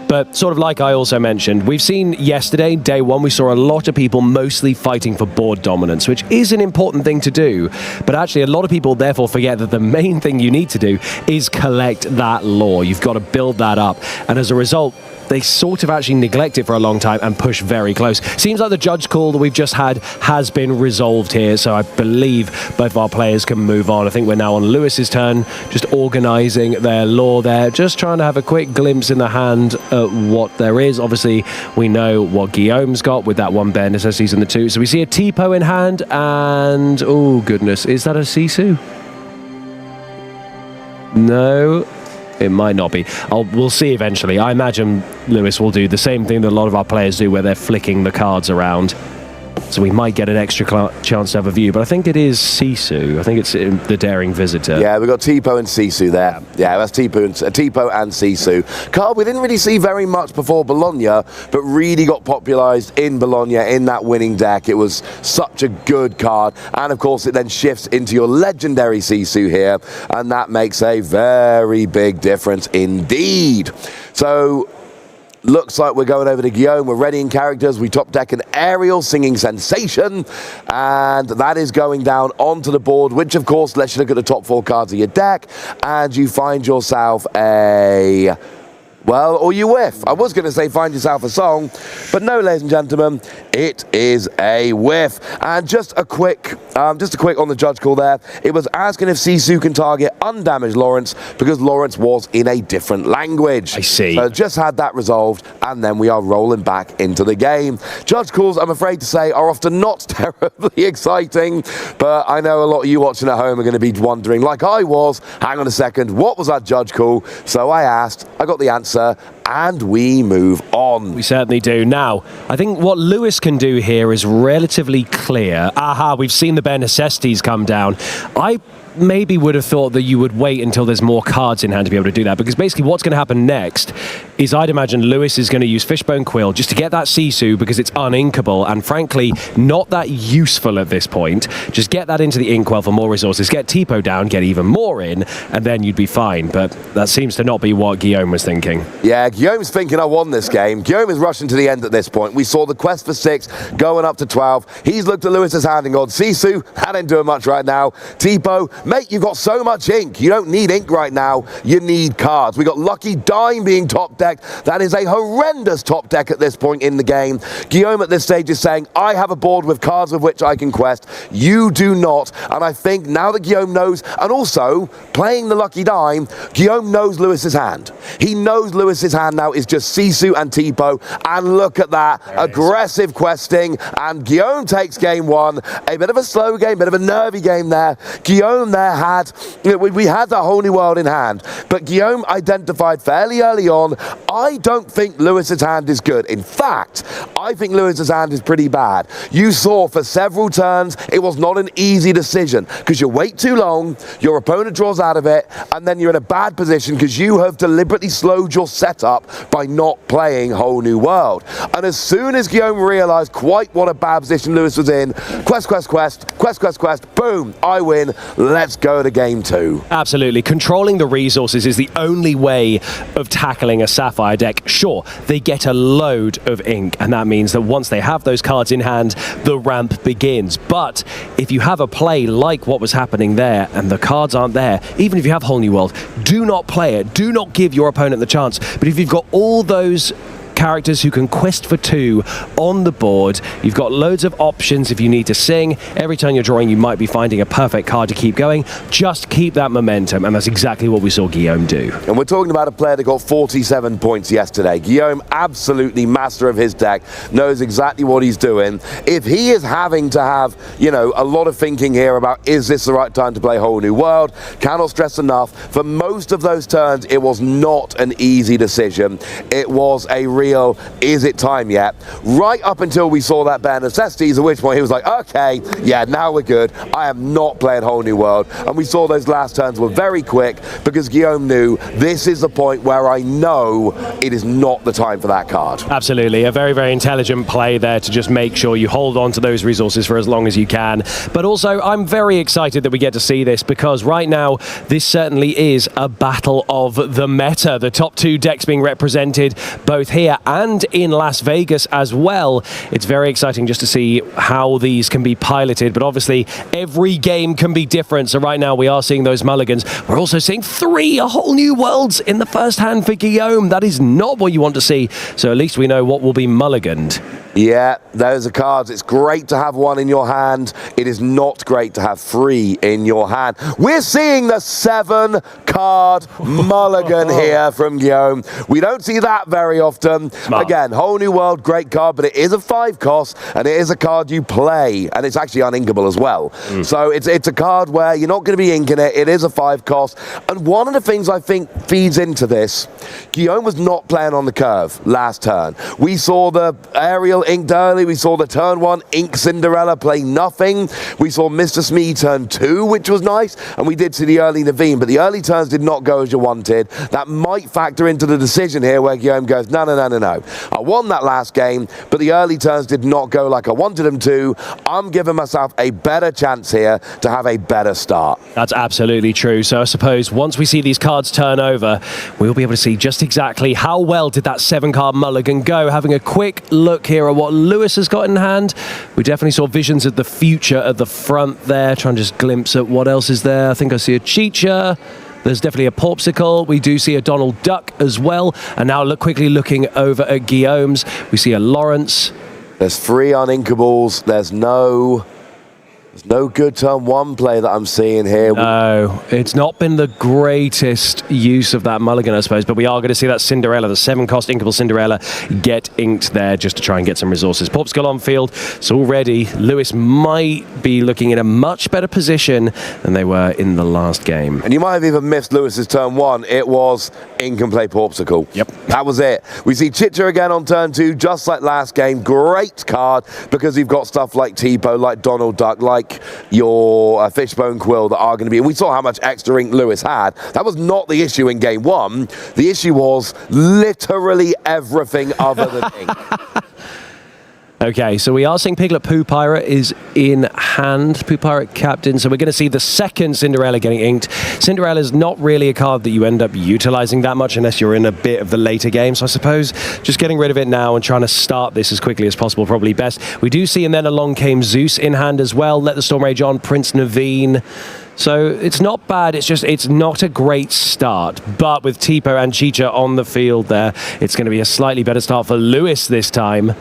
But sort of like I also mentioned, we've seen yesterday, day 1, we saw a lot of people mostly fighting for board dominance, which is an important thing to do. But actually, a lot of people therefore forget that the main thing you need to do is collect that lore. You've got to build that up. And as a result, they sort of actually neglect it for a long time and push very close. Seems like the judge call that we've just had has been resolved here, so I believe both of our players can move on. I think we're now on Lewis's turn, just organising their lore there, just trying to have a quick glimpse in the hand at what there is. Obviously, we know what Guillaume's got with that 1 bare necessities and the 2. So we see a Tipo in hand, and oh goodness, is that a Sisu? No. It might not be. We'll see eventually. I imagine Lewis will do the same thing that a lot of our players do, where they're flicking the cards around. So we might get an extra chance to have a view. But I think it is Sisu. I think it's the Daring Visitor. Yeah, we've got Tipo and Sisu there. Yeah, that's Tipo and Sisu. Card we didn't really see very much before Bologna, but really got popularised in Bologna in that winning deck. It was such a good card. And of course, it then shifts into your legendary Sisu here. And that makes a very big difference indeed. So looks like we're going over to Guillaume. We're readying characters. We top deck an Ariel singing Sensation, and that is going down onto the board, which of course lets you look at the top 4 cards of your deck, and you find yourself a... well, or you whiff. I was going to say find yourself a song, but no, ladies and gentlemen, it is a whiff. And just a quick on the judge call there. It was asking if Sisu can target undamaged Lawrence, because Lawrence was in a different language. I see. So just had that resolved, and then we are rolling back into the game. Judge calls, I'm afraid to say, are often not terribly exciting, but I know a lot of you watching at home are going to be wondering, like I was, hang on a second, what was that judge call? So I asked, I got the answer, and we move on. We certainly do. Now, I think what Lewis can do here is relatively clear. Aha, we've seen the bare necessities come down. I maybe would have thought that you would wait until there's more cards in hand to be able to do that, because basically what's going to happen next is I'd imagine Lewis is going to use Fishbone Quill just to get that Sisu, because it's uninkable and frankly not that useful at this point. Just get that into the inkwell for more resources, get Tipo down, get even more in, and then you'd be fine. But that seems to not be what Guillaume was thinking. Yeah, Guillaume's thinking I won this game. Guillaume is rushing to the end at this point. We saw the quest for 6 going up to 12. He's looked at Lewis's hand and gone, Sisu, that ain't doing much right now. Tipo, mate, you've got so much ink. You don't need ink right now. You need cards. We got Lucky Dime being top decked. That is a horrendous top deck at this point in the game. Guillaume at this stage is saying, I have a board with cards with which I can quest. You do not. And I think now that Guillaume knows, and also playing the Lucky Dime, Guillaume knows Lewis's hand. He knows Lewis's hand now is just Sisu and Tipo. And look at that. Aggressive questing. And Guillaume takes game 1. A bit of a slow game, bit of a nervy game there. Guillaume there had, we had that whole new world in hand, but Guillaume identified fairly early on, I don't think Lewis's hand is good. In fact, I think Lewis's hand is pretty bad. You saw for several turns, it was not an easy decision, because you wait too long, your opponent draws out of it, and then you're in a bad position because you have deliberately slowed your setup by not playing whole new world. And as soon as Guillaume realized quite what a bad position Lewis was in, quest, boom, I win, let's go to game 2. Absolutely. Controlling the resources is the only way of tackling a Sapphire deck. Sure, they get a load of ink, and that means that once they have those cards in hand, the ramp begins. But if you have a play like what was happening there, and the cards aren't there, even if you have Whole New World, do not play it. Do not give your opponent the chance. But if you've got all those characters who can quest for 2 on the board. You've got loads of options if you need to sing. Every turn you're drawing, you might be finding a perfect card to keep going. Just keep that momentum, and that's exactly what we saw Guillaume do. And we're talking about a player that got 47 points yesterday. Guillaume, absolutely master of his deck, knows exactly what he's doing. If he is having to have, you know, a lot of thinking here about, is this the right time to play Whole New World? Cannot stress enough, for most of those turns, it was not an easy decision. It was a real, is it time yet? Right up until we saw that Bare Necessities, at which point he was like, okay, yeah, now we're good. I am not playing Whole New World. And we saw those last turns were very quick because Guillaume knew this is the point where I know it is not the time for that card. Absolutely, a very, very intelligent play there to just make sure you hold on to those resources for as long as you can. But also, I'm very excited that we get to see this because right now, this certainly is a battle of the meta. The top 2 decks being represented both here and in Las Vegas as well. It's very exciting just to see how these can be piloted, but obviously every game can be different. So right now we are seeing those mulligans. We're also seeing 3 whole new worlds in the first hand for Guillaume. That is not what you want to see. So at least we know what will be mulliganed. Yeah, those are cards. It's great to have 1 in your hand. It is not great to have 3 in your hand. We're seeing the 7-card mulligan here from Guillaume. We don't see that very often. Smart. Again, Whole New World, great card, but it is a 5 cost, and it is a card you play, and it's actually uninkable as well. So it's a card where you're not going to be inking it. It is a 5 cost, and one of the things I think feeds into this, Guillaume was not playing on the curve last turn. We saw the Ariel inked early. We saw the turn 1 ink Cinderella play nothing. We saw Mr. Smee turn 2, which was nice, and we did see the early Naveen, but the early turns did not go as you wanted. That might factor into the decision here where Guillaume goes, no. I won that last game, but the early turns did not go like I wanted them to. I'm giving myself a better chance here to have a better start. That's absolutely true. So I suppose once we see these cards turn over, we'll be able to see just exactly how well did that 7-card mulligan go. Having a quick look here at what Lewis has got in hand, we definitely saw visions of the future at the front there. Trying to just glimpse at what else is there. I think I see a Chicha. There's definitely a Popsicle. We do see a Donald Duck as well. And now quickly looking over at Guillaume's, we see a Lawrence. There's 3 uninkables. There's no good turn 1 play that I'm seeing here. No, it's not been the greatest use of that mulligan, I suppose, but we are going to see that Cinderella, the 7-cost inkable Cinderella, get inked there just to try and get some resources. Popsicle on field, so already Lewis might be looking in a much better position than they were in the last game. And you might have even missed Lewis's turn 1. It was ink and play Popsicle. Yep. That was it. We see Chicha again on turn 2, just like last game. Great card because you've got stuff like Tipo, like Donald Duck, like your Fishbone Quill that are going to be, and we saw how much extra ink Lewis had. That was not the issue in game 1. The issue was literally everything other than ink. Okay, so we are seeing Piglet Pooh Pirate is in hand, Pooh Pirate Captain, so we're going to see the second Cinderella getting inked. Cinderella's not really a card that you end up utilizing that much unless you're in a bit of the later game, so I suppose just getting rid of it now and trying to start this as quickly as possible probably best. We do see, and then along came Zeus in hand as well, Let the Storm Rage On, Prince Naveen. So it's not bad, it's not a great start, but with Tipo and Chicha on the field there, it's going to be a slightly better start for Lewis this time.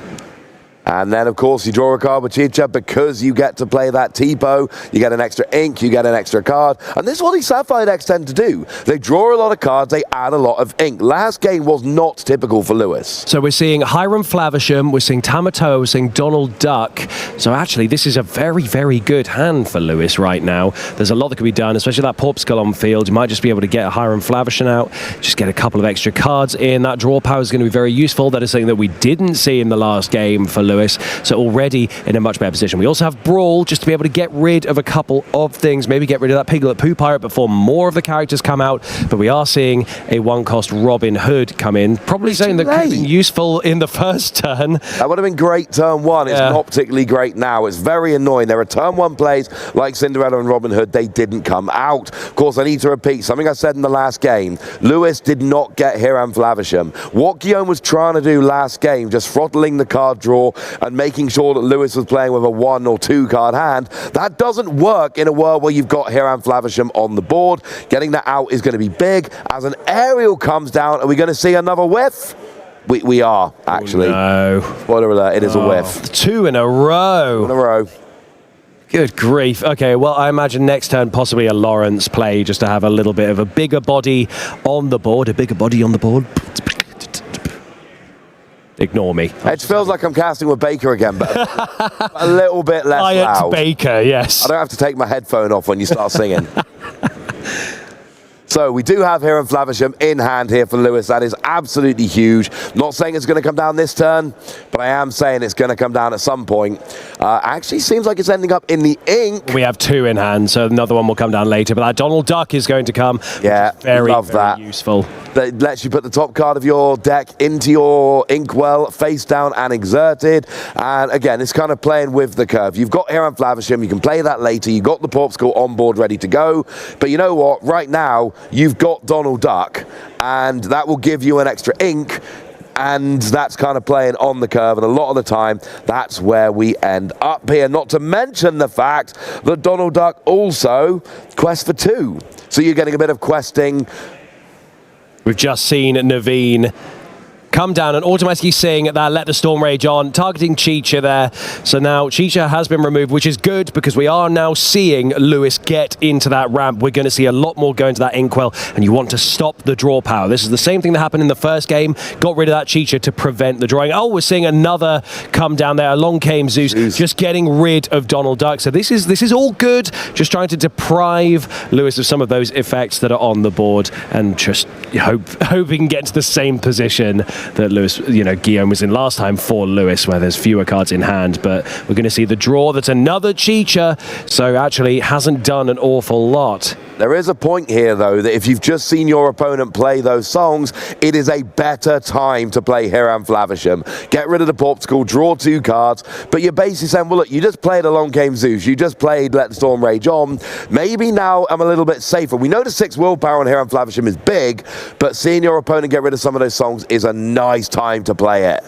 And then, of course, you draw a card with Chicha because you get to play that Tipo. You get an extra ink, you get an extra card. And this is what these Sapphire decks tend to do. They draw a lot of cards, they add a lot of ink. Last game was not typical for Lewis. So we're seeing Hiram Flavisham, we're seeing Tamatoa, we're seeing Donald Duck. So actually, this is a very, very good hand for Lewis right now. There's a lot that could be done, especially that Popsicle on field. You might just be able to get a Hiram Flavisham out, just get a couple of extra cards in. That draw power is going to be very useful. That is something that we didn't see in the last game for Lewis. So already in a much better position. We also have Brawl, just to be able to get rid of a couple of things. Maybe get rid of that Piglet Pooh Pirate before more of the characters come out. But we are seeing a 1-cost Robin Hood come in. Probably something that could have been useful in the first turn. That would have been great turn 1. It's not particularly great now. It's very annoying. There are turn 1 plays like Cinderella and Robin Hood. They didn't come out. Of course, I need to repeat something I said in the last game. Lewis did not get Hiram Flavisham. What Guillaume was trying to do last game, just throttling the card draw and making sure that Lewis was playing with a 1 or 2 card hand, that doesn't work in a world where you've got Hiram Flavisham on the board. Getting that out is going to be big. As an aerial comes down, are we going to see another whiff? We are, actually. Oh, no. Spoiler alert, it is a whiff. 2 in a row. In a row. Good grief. Okay, well, I imagine next turn possibly a Lawrence play just to have a little bit of a bigger body on the board. A bigger body on the board. Ignore me. It feels like I'm casting with Baker again, but a little bit less loud. Baker, yes. I don't have to take my headphone off when you start singing. So we do have Hiram Flavisham in hand here for Lewis. That is absolutely huge. Not saying it's going to come down this turn, but I am saying it's going to come down at some point. Actually seems like it's ending up in the ink. We have 2 in hand, so another one will come down later. But that Donald Duck is going to come. Yeah, very, love very that. useful. That lets you put the top card of your deck into your inkwell, face down and exerted. And again, it's kind of playing with the curve. You've got Hiram Flavisham, you can play that later. You've got the Porpskull on board ready to go. But you know what? Right now, you've got Donald Duck, and that will give you an extra ink. And that's kind of playing on the curve, and a lot of the time, that's where we end up here. Not to mention the fact that Donald Duck also quests for 2. So you're getting a bit of questing. We've just seen Naveen come down and automatically sing that Let the Storm Rage On, targeting Chicha there. So now Chicha has been removed, which is good because we are now seeing Lewis get into that ramp. We're going to see a lot more go into that inkwell, and you want to stop the draw power. This is the same thing that happened in the first game. Got rid of that Chicha to prevent the drawing. Oh, we're seeing another come down there. Along came Zeus, just getting rid of Donald Duck. So this is all good. Just trying to deprive Lewis of some of those effects that are on the board, and just hope we can get to the same position that Lewis, Guillaume was in last time for Lewis, where there's fewer cards in hand. But we're going to see the draw. That's another Chicha, so actually hasn't done an awful lot. There is a point here, though, that if you've just seen your opponent play those songs, it is a better time to play Hiram Flavisham. Get rid of the Porpskull, draw 2 cards, but you're basically saying, well, look, you just played Along Came Zeus, you just played Let the Storm Rage On. Maybe now I'm a little bit safer. We know the 6 willpower on Hiram Flavisham is big, but seeing your opponent get rid of some of those songs is a nice time to play it.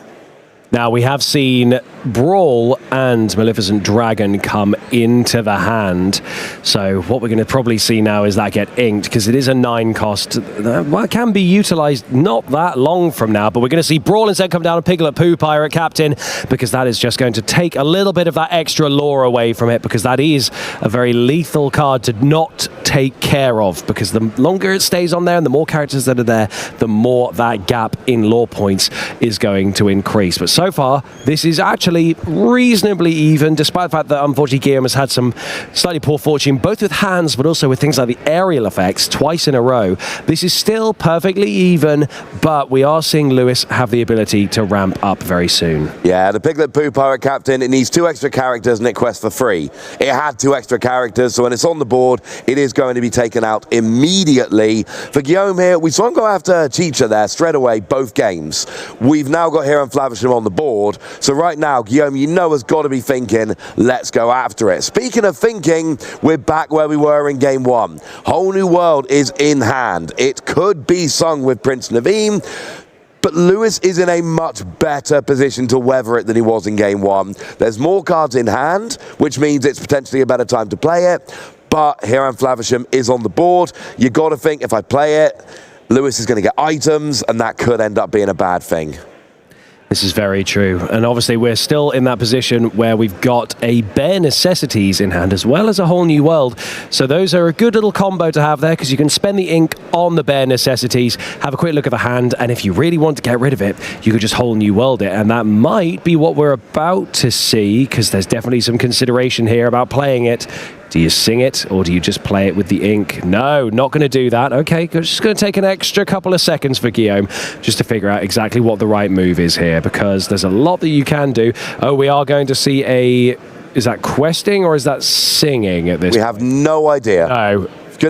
Now, we have seen Brawl and Maleficent Dragon come into the hand. So what we're going to probably see now is that get inked, because it is a 9 cost. That can be utilised not that long from now, but we're going to see Brawl instead come down and Piglet Pooh Pirate Captain, because that is just going to take a little bit of that extra lore away from it, because that is a very lethal card to not take care of, because the longer it stays on there and the more characters that are there, the more that gap in lore points is going to increase. But so far, this is actually reasonably even, despite the fact that unfortunately Guillaume has had some slightly poor fortune, both with hands but also with things like the aerial effects twice in a row. This is still perfectly even, but we are seeing Lewis have the ability to ramp up very soon. Yeah, the Piglet Pooh Pirate Captain, it needs 2 extra characters and it quests for 3. It had 2 extra characters, so when it's on the board, it is going to be taken out immediately. For Guillaume here, we saw him go after Chicha there straight away, both games. We've now got Hiram Flavisham on the board, so right now, Guillaume, has got to be thinking, let's go after it. Speaking of thinking, we're back where we were in game 1. Whole New World is in hand. It could be sung with Prince Naveen, but Lewis is in a much better position to weather it than he was in game 1. There's more cards in hand, which means it's potentially a better time to play it, but Hiram Flavisham is on the board. You got to think, if I play it, Lewis is going to get items, and that could end up being a bad thing. This is very true, and obviously we're still in that position where we've got a Bare Necessities in hand as well as a Whole New World, so those are a good little combo to have there, because you can spend the ink on the Bare Necessities, have a quick look at the hand, and if you really want to get rid of it, you could just Whole New World it, and that might be what we're about to see, because there's definitely some consideration here about playing it. Do you sing it, or do you just play it with the ink? No, not going to do that. Okay, just going to take an extra couple of seconds for Guillaume just to figure out exactly what the right move is here, because there's a lot that you can do. Oh, we are going to see a... Is that questing or is that singing at this point? We have no idea. No.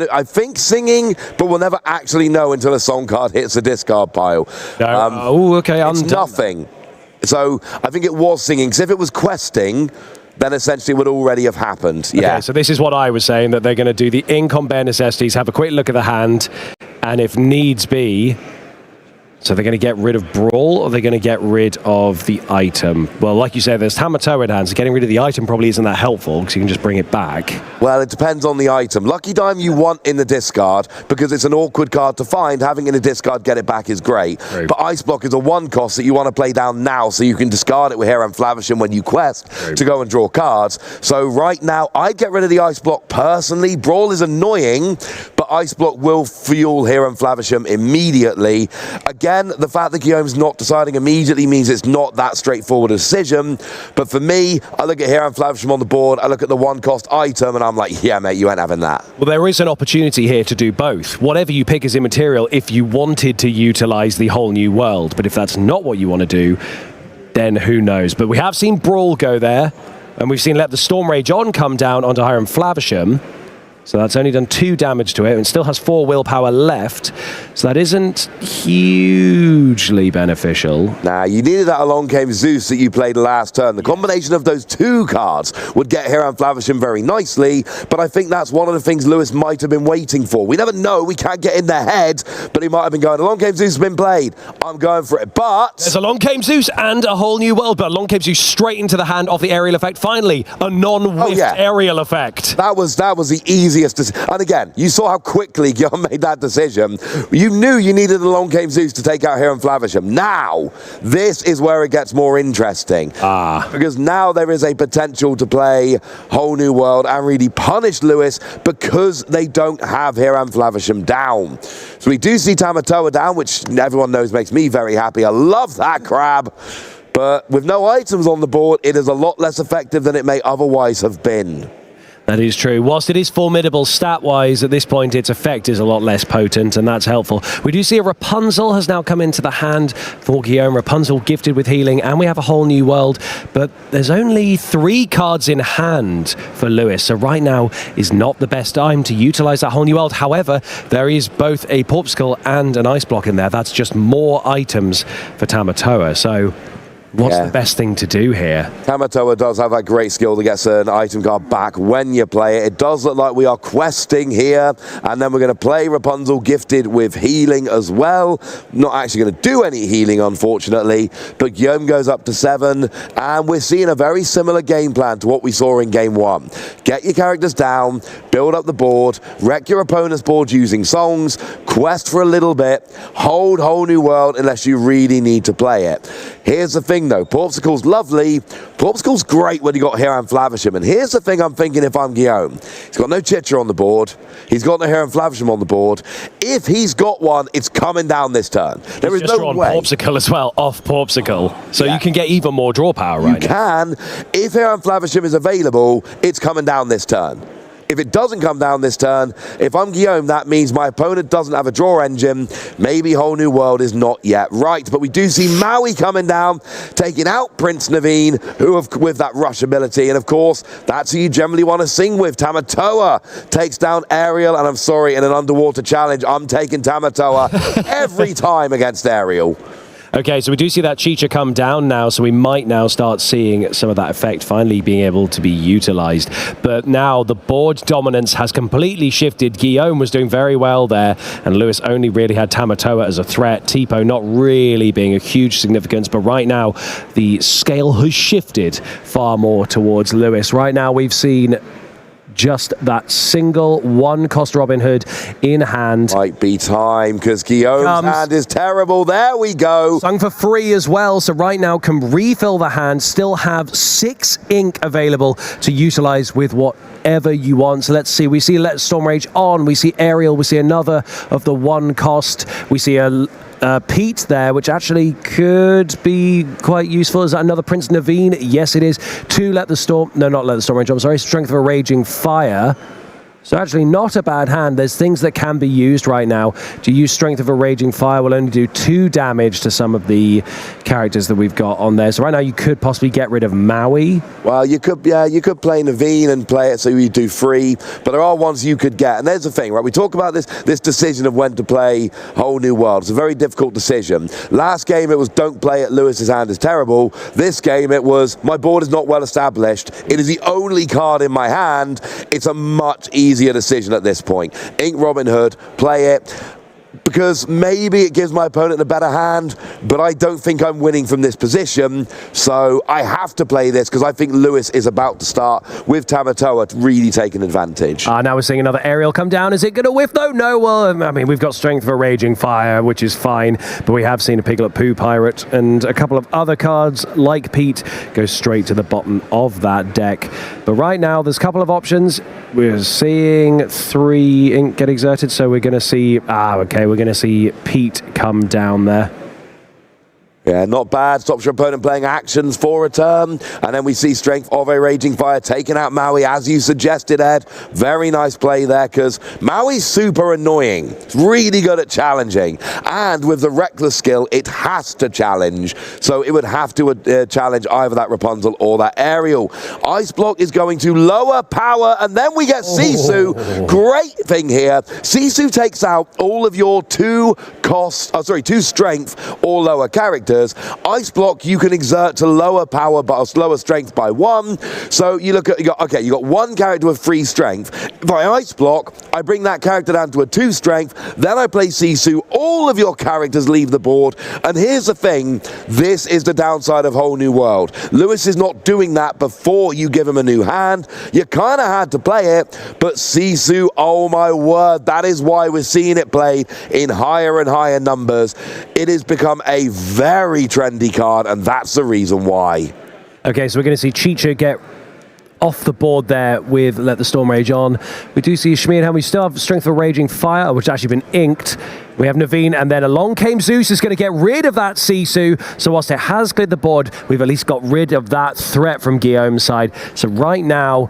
I think singing, but we'll never actually know until a song card hits the discard pile. No. Oh, okay. It's nothing. So I think it was singing, because if it was questing, then essentially it would already have happened. Yeah. Okay, so this is what I was saying, that they're going to do the ink on Bare Necessities, have a quick look at the hand, and if needs be, So they're going to get rid of Brawl, or they're going to get rid of the item? Well, like you said, there's Tamatoa in hand, so getting rid of the item probably isn't that helpful, because you can just bring it back. Well, it depends on the item. Lucky Dime you want in the discard, because it's an awkward card to find. Having in a discard, get it back is great. True. But Ice Block is a 1 cost that you want to play down now, so you can discard it with Here and Flavisham when you quest to go and draw cards. So right now, I'd get rid of the Ice Block personally. Brawl is annoying, but Ice Block will fuel Here and Flavisham immediately. Again, the fact that Guillaume's not deciding immediately means it's not that straightforward a decision. But for me, I look at Here and Flavisham on the board, I look at the 1 cost item, and I'm like, yeah, mate, you ain't having that. Well, there is an opportunity here to do both. Whatever you pick is immaterial if you wanted to utilize the whole new world. But if that's not what you want to do, then who knows. But we have seen Brawl go there, and we've seen Let the Storm Rage On come down onto Hiram Flavisham. So that's only done 2 damage to it, and still has 4 willpower left. So that isn't hugely beneficial. Nah, you needed that Along Came Zeus that you played last turn. The combination of those 2 cards would get Here and Flavisham very nicely, but I think that's one of the things Lewis might have been waiting for. We never know, we can't get in their head, but he might have been going, Along Came Zeus has been played, I'm going for it, but... There's Along Came Zeus and a whole new world, but Along Came Zeus straight into the hand of the aerial effect. Finally, a non-whiffed aerial effect. That was the easiest. And again, you saw how quickly Guillaume made that decision. You knew you needed Along Came Zeus to take out Here and Flavisham. Now, this is where it gets more interesting. Because now there is a potential to play Whole New World and really punish Lewis because they don't have Here and Flavisham down. So we do see Tamatoa down, which everyone knows makes me very happy. I love that crab. But with no items on the board, it is a lot less effective than it may otherwise have been. That is true. Whilst it is formidable stat-wise, at this point its effect is a lot less potent, and that's helpful. We do see a Rapunzel has now come into the hand for Guillaume. Rapunzel gifted with healing, and we have a Whole New World, but there's only 3 cards in hand for Lewis, so right now is not the best time to utilize that Whole New World. However, there is both a Porpsicle and an Ice Block in there. That's just more items for Tamatoa, so... what's the best thing to do here? Tamatoa does have that great skill that gets an item card back when you play it. It does look like we are questing here, and then we're going to play Rapunzel gifted with healing as well. Not actually going to do any healing, unfortunately, but Guillaume goes up to 7, and we're seeing a very similar game plan to what we saw in game 1. Get your characters down, build up the board, wreck your opponent's board using songs, quest for a little bit, hold Whole New World unless you really need to play it. Here's the thing though, Porpsicle's lovely. Porpsicle's great when you got Here and Flavisham. And here's the thing I'm thinking if I'm Guillaume. He's got no Chitcher on the board. He's got no Here and Flavisham on the board. If he's got one, it's coming down this turn. There is no way. Porpsicle as well, off Porpsicle. So you can get even more draw power right now. You can. If Here and Flavisham is available, it's coming down this turn. If it doesn't come down this turn, if I'm Guillaume, that means my opponent doesn't have a draw engine. Maybe Whole New World is not yet right. But we do see Maui coming down, taking out Prince Naveen, with that rush ability. And of course, that's who you generally want to sing with. Tamatoa takes down Ariel. And I'm sorry, in an underwater challenge, I'm taking Tamatoa every time against Ariel. Okay, so we do see that Chicha come down now, so we might now start seeing some of that effect finally being able to be utilized. But now the board dominance has completely shifted. Guillaume was doing very well there, and Lewis only really had Tamatoa as a threat. Tipo not really being a huge significance, but right now the scale has shifted far more towards Lewis. Right now we've seen just that single 1-cost Robin Hood in hand. Might be time, because Guillaume's hand is terrible. There we go. Sung for free as well, so right now can refill the hand, still have 6 ink available to utilize with whatever you want. So let's see, we see Let Storm Rage On, we see Ariel, we see another of the 1-cost, we see a Pete there, which actually could be quite useful. Is that another Prince Naveen? Yes, it is. 2 Let the Storm... No, not Let the Storm Rage. I'm sorry. Strength of a Raging Fire. So actually not a bad hand. There's things that can be used right now. To use Strength of a Raging Fire will only do 2 damage to some of the characters that we've got on there. So right now you could possibly get rid of Maui. Well, you could play Naveen and play it so you do 3, but there are ones you could get. And there's the thing, right? We talk about this decision of when to play Whole New World. It's a very difficult decision. Last game it was don't play it, Lewis's hand is terrible. This game it was my board is not well established. It is the only card in my hand. It's a much easier decision at this point. Ink Robin Hood, play it. because maybe it gives my opponent a better hand, but I don't think I'm winning from this position. So I have to play this because I think Lewis is about to start with Tamatoa really taking advantage. Now we're seeing another aerial come down. Is it going to whiff though? No. Well, I mean, we've got strength for Raging Fire, which is fine, but we have seen a Piglet Poo Pirate and a couple of other cards like Pete go straight to the bottom of that deck. But right now, there's a couple of options. We're seeing 3 ink get exerted, so we're going to see... okay, we're going to see Pete come down there. Yeah, not bad. Stops your opponent playing actions for a turn. And then we see strength of a Raging Fire taking out Maui, as you suggested, Ed. Very nice play there, because Maui's super annoying. It's really good at challenging. And with the Reckless skill, it has to challenge. So it would have to challenge either that Rapunzel or that Aerial. Ice Block is going to lower power, and then we get Sisu. Great thing here. Sisu takes out all of your 2 strength or lower characters. Ice Block you can exert to lower power but lower strength by 1. So you look at, you got 1 character with 3 strength. If I Ice Block, I bring that character down to a 2 strength, then I play Sisu, all of your characters leave the board. And here's the thing, this is the downside of Whole New World. Lewis is not doing that before you give him a new hand. You kind of had to play it, but Sisu, oh my word, that is why we're seeing it played in higher and higher numbers. It has become a very trendy card, and that's the reason why. Okay, so we're going to see Chicha get off the board there with Let the Storm Rage On. We do see Shmee, and we still have Strength of Raging Fire, which has actually been inked. We have Naveen, and then along came Zeus, is going to get rid of that Sisu. So whilst it has cleared the board, we've at least got rid of that threat from Guillaume's side. So right now,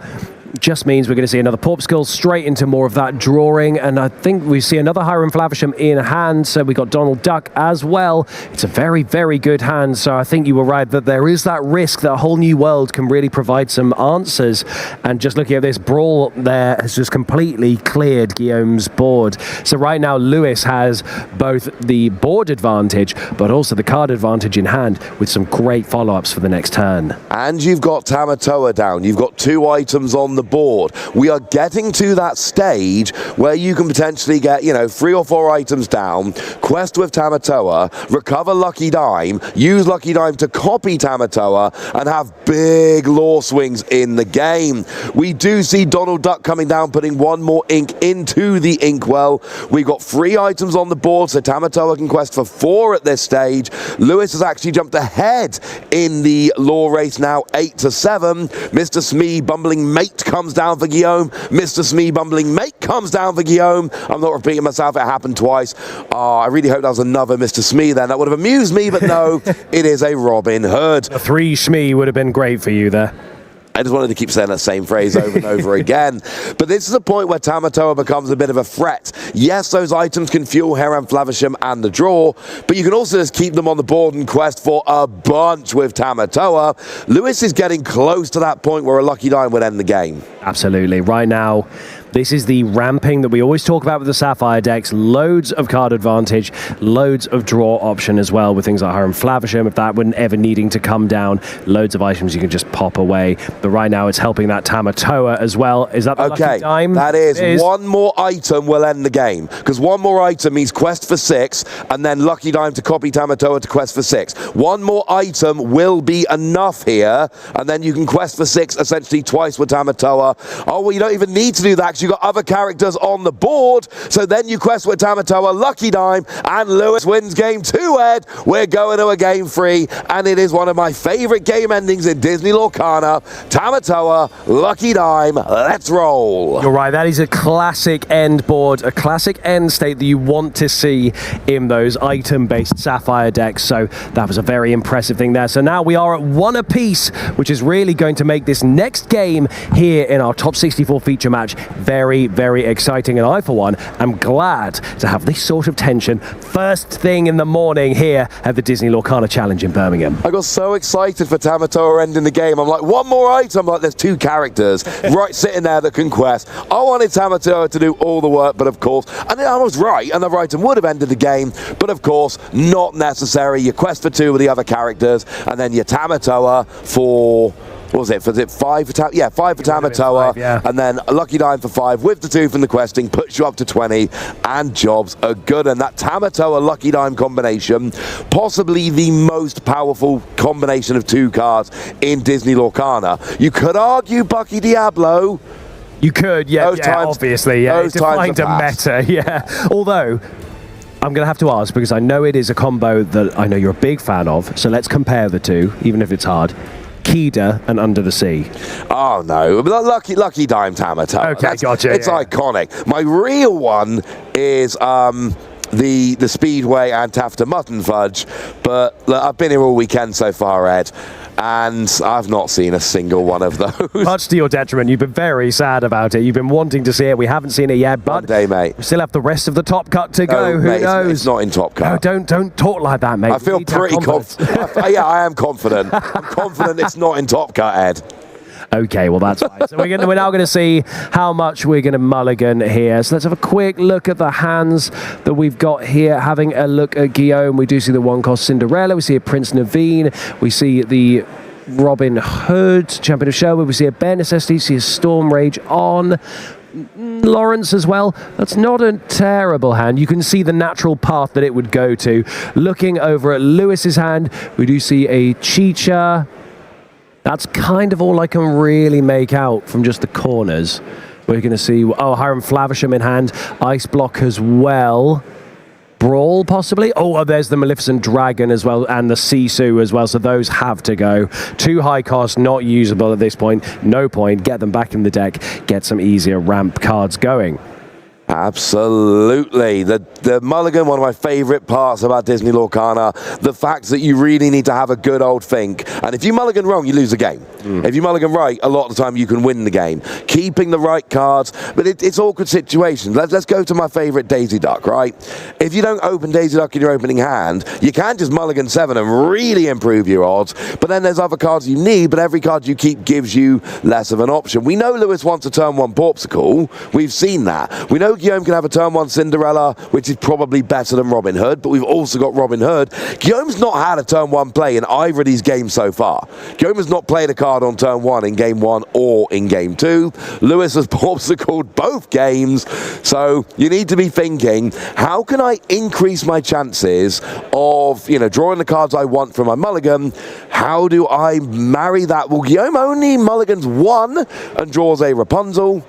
just means we're going to see another Porp Skill straight into more of that drawing, and I think we see another Hiram Flavisham in hand, so we got Donald Duck as well. It's a very, very good hand, so I think you were right that there is that risk that a Whole New World can really provide some answers, and just looking at this brawl there has just completely cleared Guillaume's board. So right now Lewis has both the board advantage, but also the card advantage in hand with some great follow-ups for the next turn. And you've got Tamatoa down. You've got 2 items on the board. We are getting to that stage where you can potentially get, 3 or 4 items down, quest with Tamatoa, recover Lucky Dime, use Lucky Dime to copy Tamatoa, and have big lore swings in the game. We do see Donald Duck coming down, putting 1 more ink into the inkwell. We've got 3 items on the board, so Tamatoa can quest for 4 at this stage. Lewis has actually jumped ahead in the lore race now, 8-7. Mr. Smee, Bumbling Mate, comes down for Guillaume. Mr. Smee, Bumbling Mate comes down for Guillaume. I'm not repeating myself, it happened twice. I really hope that was another Mr. Smee then. That would have amused me, but no, it is a Robin Hood. A 3 Shmee would have been great for you there. I just wanted to keep saying that same phrase over and over again. But this is a point where Tamatoa becomes a bit of a threat. Yes, those items can fuel Hiram Flavisham and the draw, but you can also just keep them on the board and quest for a bunch with Tamatoa. Lewis is getting close to that point where a Lucky Dime would end the game. Absolutely. Right now, this is the ramping that we always talk about with the Sapphire decks. Loads of card advantage, loads of draw option as well with things like Hiram Flavisham, if that wouldn't ever needing to come down. Loads of items you can just pop away. But right now it's helping that Tamatoa as well. Is that the Lucky Dime? That is. 1 more item will end the game. Because 1 more item means quest for 6, and then Lucky Dime to copy Tamatoa to quest for 6. 1 more item will be enough here, and then you can quest for 6 essentially twice with Tamatoa. Oh, well, you don't even need to do that. You've got other characters on the board, so then you quest with Tamatoa, Lucky Dime, and Lewis wins game 2, Ed. We're going to a game 3, and it is one of my favorite game endings in Disney Lorcana. Tamatoa, Lucky Dime, let's roll. You're right, that is a classic end board, a classic end state that you want to see in those item-based Sapphire decks, so that was a very impressive thing there. So now we are at 1 apiece, which is really going to make this next game here in our top 64 feature match very, very exciting, and I, for one, am glad to have this sort of tension first thing in the morning here at the Disney Lorcana Challenge in Birmingham. I got so excited for Tamatoa ending the game. I'm like, 1 more item. Like, there's 2 characters right sitting there that can quest. I wanted Tamatoa to do all the work, but of course, and I was right, another item would have ended the game, but of course, not necessary. You quest for 2 with the other characters, and then your Tamatoa for what was it? Was it 5 for Tam? Yeah, 5 for Tamatoa, yeah. and then a lucky dime for 5 with the 2 from the questing puts you up to 20, and jobs are good. And that Tamatoa lucky dime combination, possibly the most powerful combination of 2 cards in Disney Lorcana. You could argue Bucky Diablo. You could, yeah, obviously, yeah. Those It times defined a meta, yeah. Although, I'm going to have to ask, because I know it is a combo that I know you're a big fan of, so let's compare the two, even if it's hard. Kida and Under the Sea. Oh no, lucky dime Tamatoa. Okay, gotcha. It's iconic. My real one is the Speedway and Tafta Mutton Fudge, but look, I've been here all weekend so far, Ed, and I've not seen a single one of those. Much to your detriment. You've been very sad about it. You've been wanting to see it. We haven't seen it yet, but one day, mate. We still have the rest of the Top Cut to go. No, Who mate, knows? It's not in Top Cut. No, don't talk like that, mate. I feel pretty confident. Yeah, I am confident. I'm confident it's not in Top Cut, Ed. Okay, well that's fine. So we're now going to see how much we're going to mulligan here. So let's have a quick look at the hands that we've got here. Having a look at Guillaume, we do see the 1-cost Cinderella. We see a Prince Naveen. We see the Robin Hood, Champion of Sherwood. We see a Bear Necessity. See a Storm Rage on. Lawrence as well. That's not a terrible hand. You can see the natural path that it would go to. Looking over at Lewis's hand, we do see a Chicha. That's kind of all I can really make out from just the corners. We're going to see, Hiram Flavisham in hand. Ice Block as well. Brawl, possibly. Oh, there's the Maleficent Dragon as well, and the Sisu as well, so those have to go. 2 high cost, not usable at this point. No point. Get them back in the deck. Get some easier ramp cards going. Absolutely. The mulligan, one of my favourite parts about Disney Lorcana, the fact that you really need to have a good old think. And if you mulligan wrong, you lose the game. If you mulligan right, a lot of the time you can win the game. Keeping the right cards, but it's awkward situations. Let's go to my favourite Daisy Duck, right? If you don't open Daisy Duck in your opening hand, you can just mulligan 7 and really improve your odds. But then there's other cards you need, but every card you keep gives you less of an option. We know Lewis wants a turn 1 Porpsicle. We've seen that. We know Guillaume can have a turn 1 Cinderella, which is probably better than Robin Hood, but we've also got Robin Hood. Guillaume's not had a turn 1 play in either of these games so far. Guillaume has not played a card on turn 1 in game 1 or in game 2. Lewis has Porpsicled both games, so you need to be thinking, how can I increase my chances of, drawing the cards I want from my mulligan? How do I marry that? Well, Guillaume only mulligans 1 and draws a Rapunzel.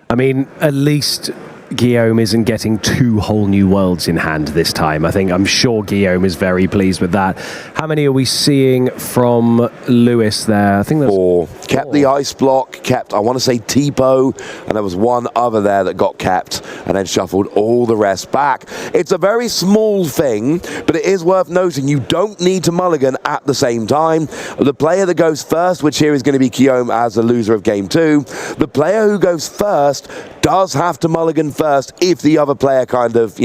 I mean, at least Guillaume isn't getting 2 whole new worlds in hand this time. I'm sure Guillaume is very pleased with that. How many are we seeing from Lewis there? I think that's 4. Kept the Ice Block, kept, I want to say Tipo, and there was 1 other there that got kept, and then shuffled all the rest back. It's a very small thing, but it is worth noting you don't need to mulligan at the same time. The player that goes first, which here is going to be Guillaume as the loser of game 2, the player who goes first does have to mulligan first if the other player kind of,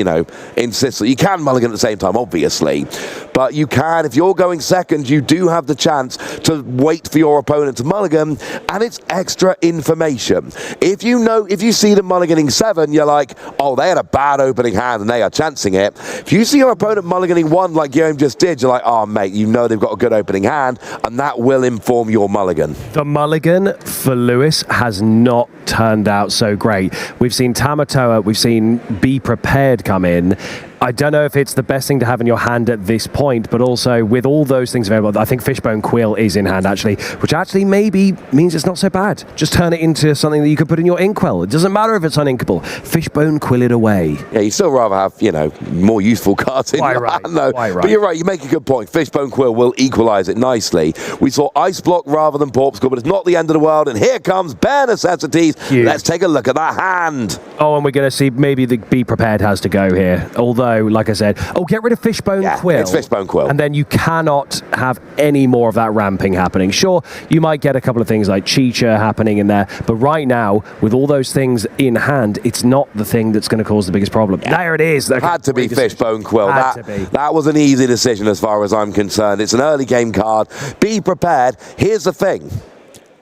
insists that you can mulligan at the same time, obviously. But you can, if you're going second, you do have the chance to wait for your opponent to mulligan, and it's extra information. If you see them mulliganing 7, you're like, oh, they had a bad opening hand and they are chancing it. If you see your opponent mulliganing 1 like Guillaume just did, you're like, oh, mate, they've got a good opening hand, and that will inform your mulligan. The mulligan for Lewis has not turned out so great. We've seen Tamatoa, we've seen Be Prepared come in. I don't know if it's the best thing to have in your hand at this point, but also with all those things available, I think Fishbone Quill is in hand actually, which actually maybe means it's not so bad. Just turn it into something that you could put in your inkwell. It doesn't matter if it's uninkable. Fishbone Quill it away. Yeah, you'd still rather have, more useful cards in your hand, though. But you're right, you make a good point. Fishbone Quill will equalise it nicely. We saw Ice Block rather than Porpsicle, but it's not the end of the world, and here comes Bare Necessities. Huge. Let's take a look at that hand. Oh, and we're going to see maybe the Be Prepared has to go here. Although, like I said, get rid of Fishbone Quill. It's Fishbone Quill. And then you cannot have any more of that ramping happening. Sure, you might get a couple of things like Chicha happening in there, but right now, with all those things in hand, it's not the thing that's going to cause the biggest problem. Yeah. There it is. Had to be Fishbone Quill. That was an easy decision as far as I'm concerned. It's an early game card. Be prepared. Here's the thing.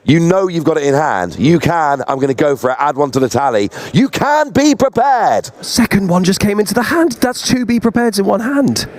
You've got it in hand. You can, I'm going to go for it, add 1 to the tally. You can be prepared. Second one just came into the hand. That's 2 Be Prepareds in one hand.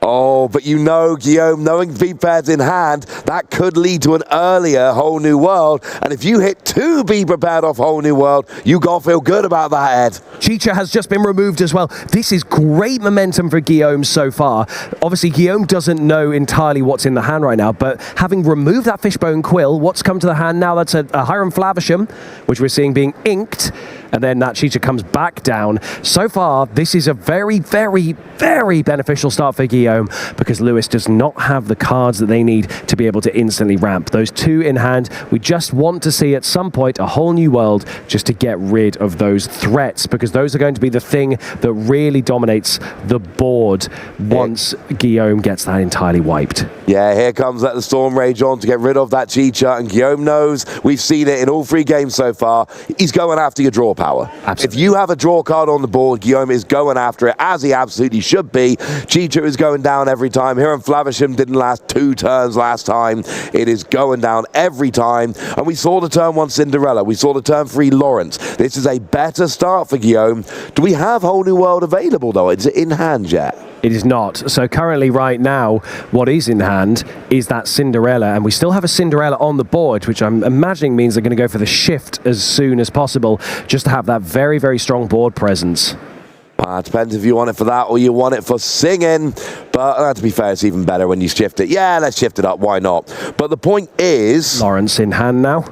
Oh, but you know, Guillaume, knowing Be Prepared's in hand, that could lead to an earlier Whole New World. And if you hit 2 Be Prepared off Whole New World, you gotta feel good about that, Ed. Chicha has just been removed as well. This is great momentum for Guillaume so far. Obviously, Guillaume doesn't know entirely what's in the hand right now, but having removed that Fishbone Quill, what's come to the hand now? That's a Hiram Flavisham, which we're seeing being inked. And then that Chicha comes back down. So far, this is a very, very, very beneficial start for Guillaume because Lewis does not have the cards that they need to be able to instantly ramp. Those 2 in hand, we just want to see at some point a Whole New World just to get rid of those threats because those are going to be the thing that really dominates the board once Guillaume gets that entirely wiped. Yeah, here comes Let the Storm Rage on to get rid of that Chicha, and Guillaume knows, we've seen it in all 3 games so far, he's going after your draw power. Absolutely. If you have a draw card on the board, Guillaume is going after it, as he absolutely should be. Chicha is going down every time. Hiram Flavisham didn't last 2 turns last time. It is going down every time, and we saw the turn 1 Cinderella. We saw the turn 3 Lawrence. This is a better start for Guillaume. Do we have Whole New World available, though? Is it in hand yet? It is not. So currently right now, what is in hand is that Cinderella, and we still have a Cinderella on the board, which I'm imagining means they're going to go for the shift as soon as possible, just to have that very, very strong board presence. It depends if you want it for that or you want it for singing. But to be fair, it's even better when you shift it. Yeah, let's shift it up. Why not? But the point is... Lawrence in hand now.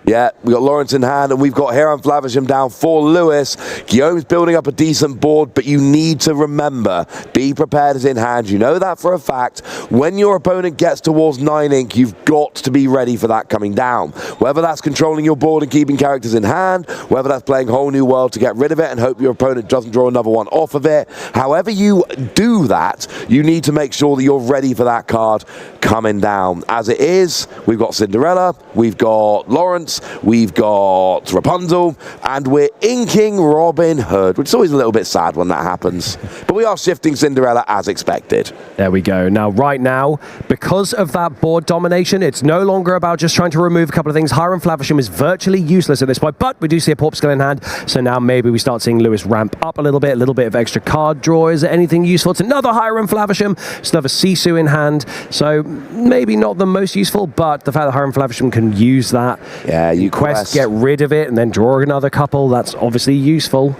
Yeah, we got Lawrence in hand, and we've got Hiram Flavisham down for Lewis. Guillaume's building up a decent board, but you need to remember, Be Prepared is in hand. You know that for a fact. When your opponent gets towards 9 ink, you've got to be ready for that coming down. Whether that's controlling your board and keeping characters in hand, whether that's playing Whole New World to get rid of it and hope your opponent doesn't draw another one off of it. However you do that, you need to make sure that you're ready for that card coming down. As it is, we've got Cinderella, we've got Lawrence, we've got Rapunzel, and we're inking Robin Hood, which is always a little bit sad when that happens. But we are shifting Cinderella as expected. There we go. Now, right now, because of that board domination, it's no longer about just trying to remove a couple of things. Hiram Flavisham is virtually useless at this point, but we do see a Porp Skull in hand, so now maybe we start seeing Lewis ramp up a little bit of extra card draw. Is there anything useful? It's another Hiram Flavisham. It's another Sisu in hand, so maybe not the most useful, but the fact that Hiram Flavisham can use that, yeah, you quest, get rid of it, and then draw another couple, that's obviously useful.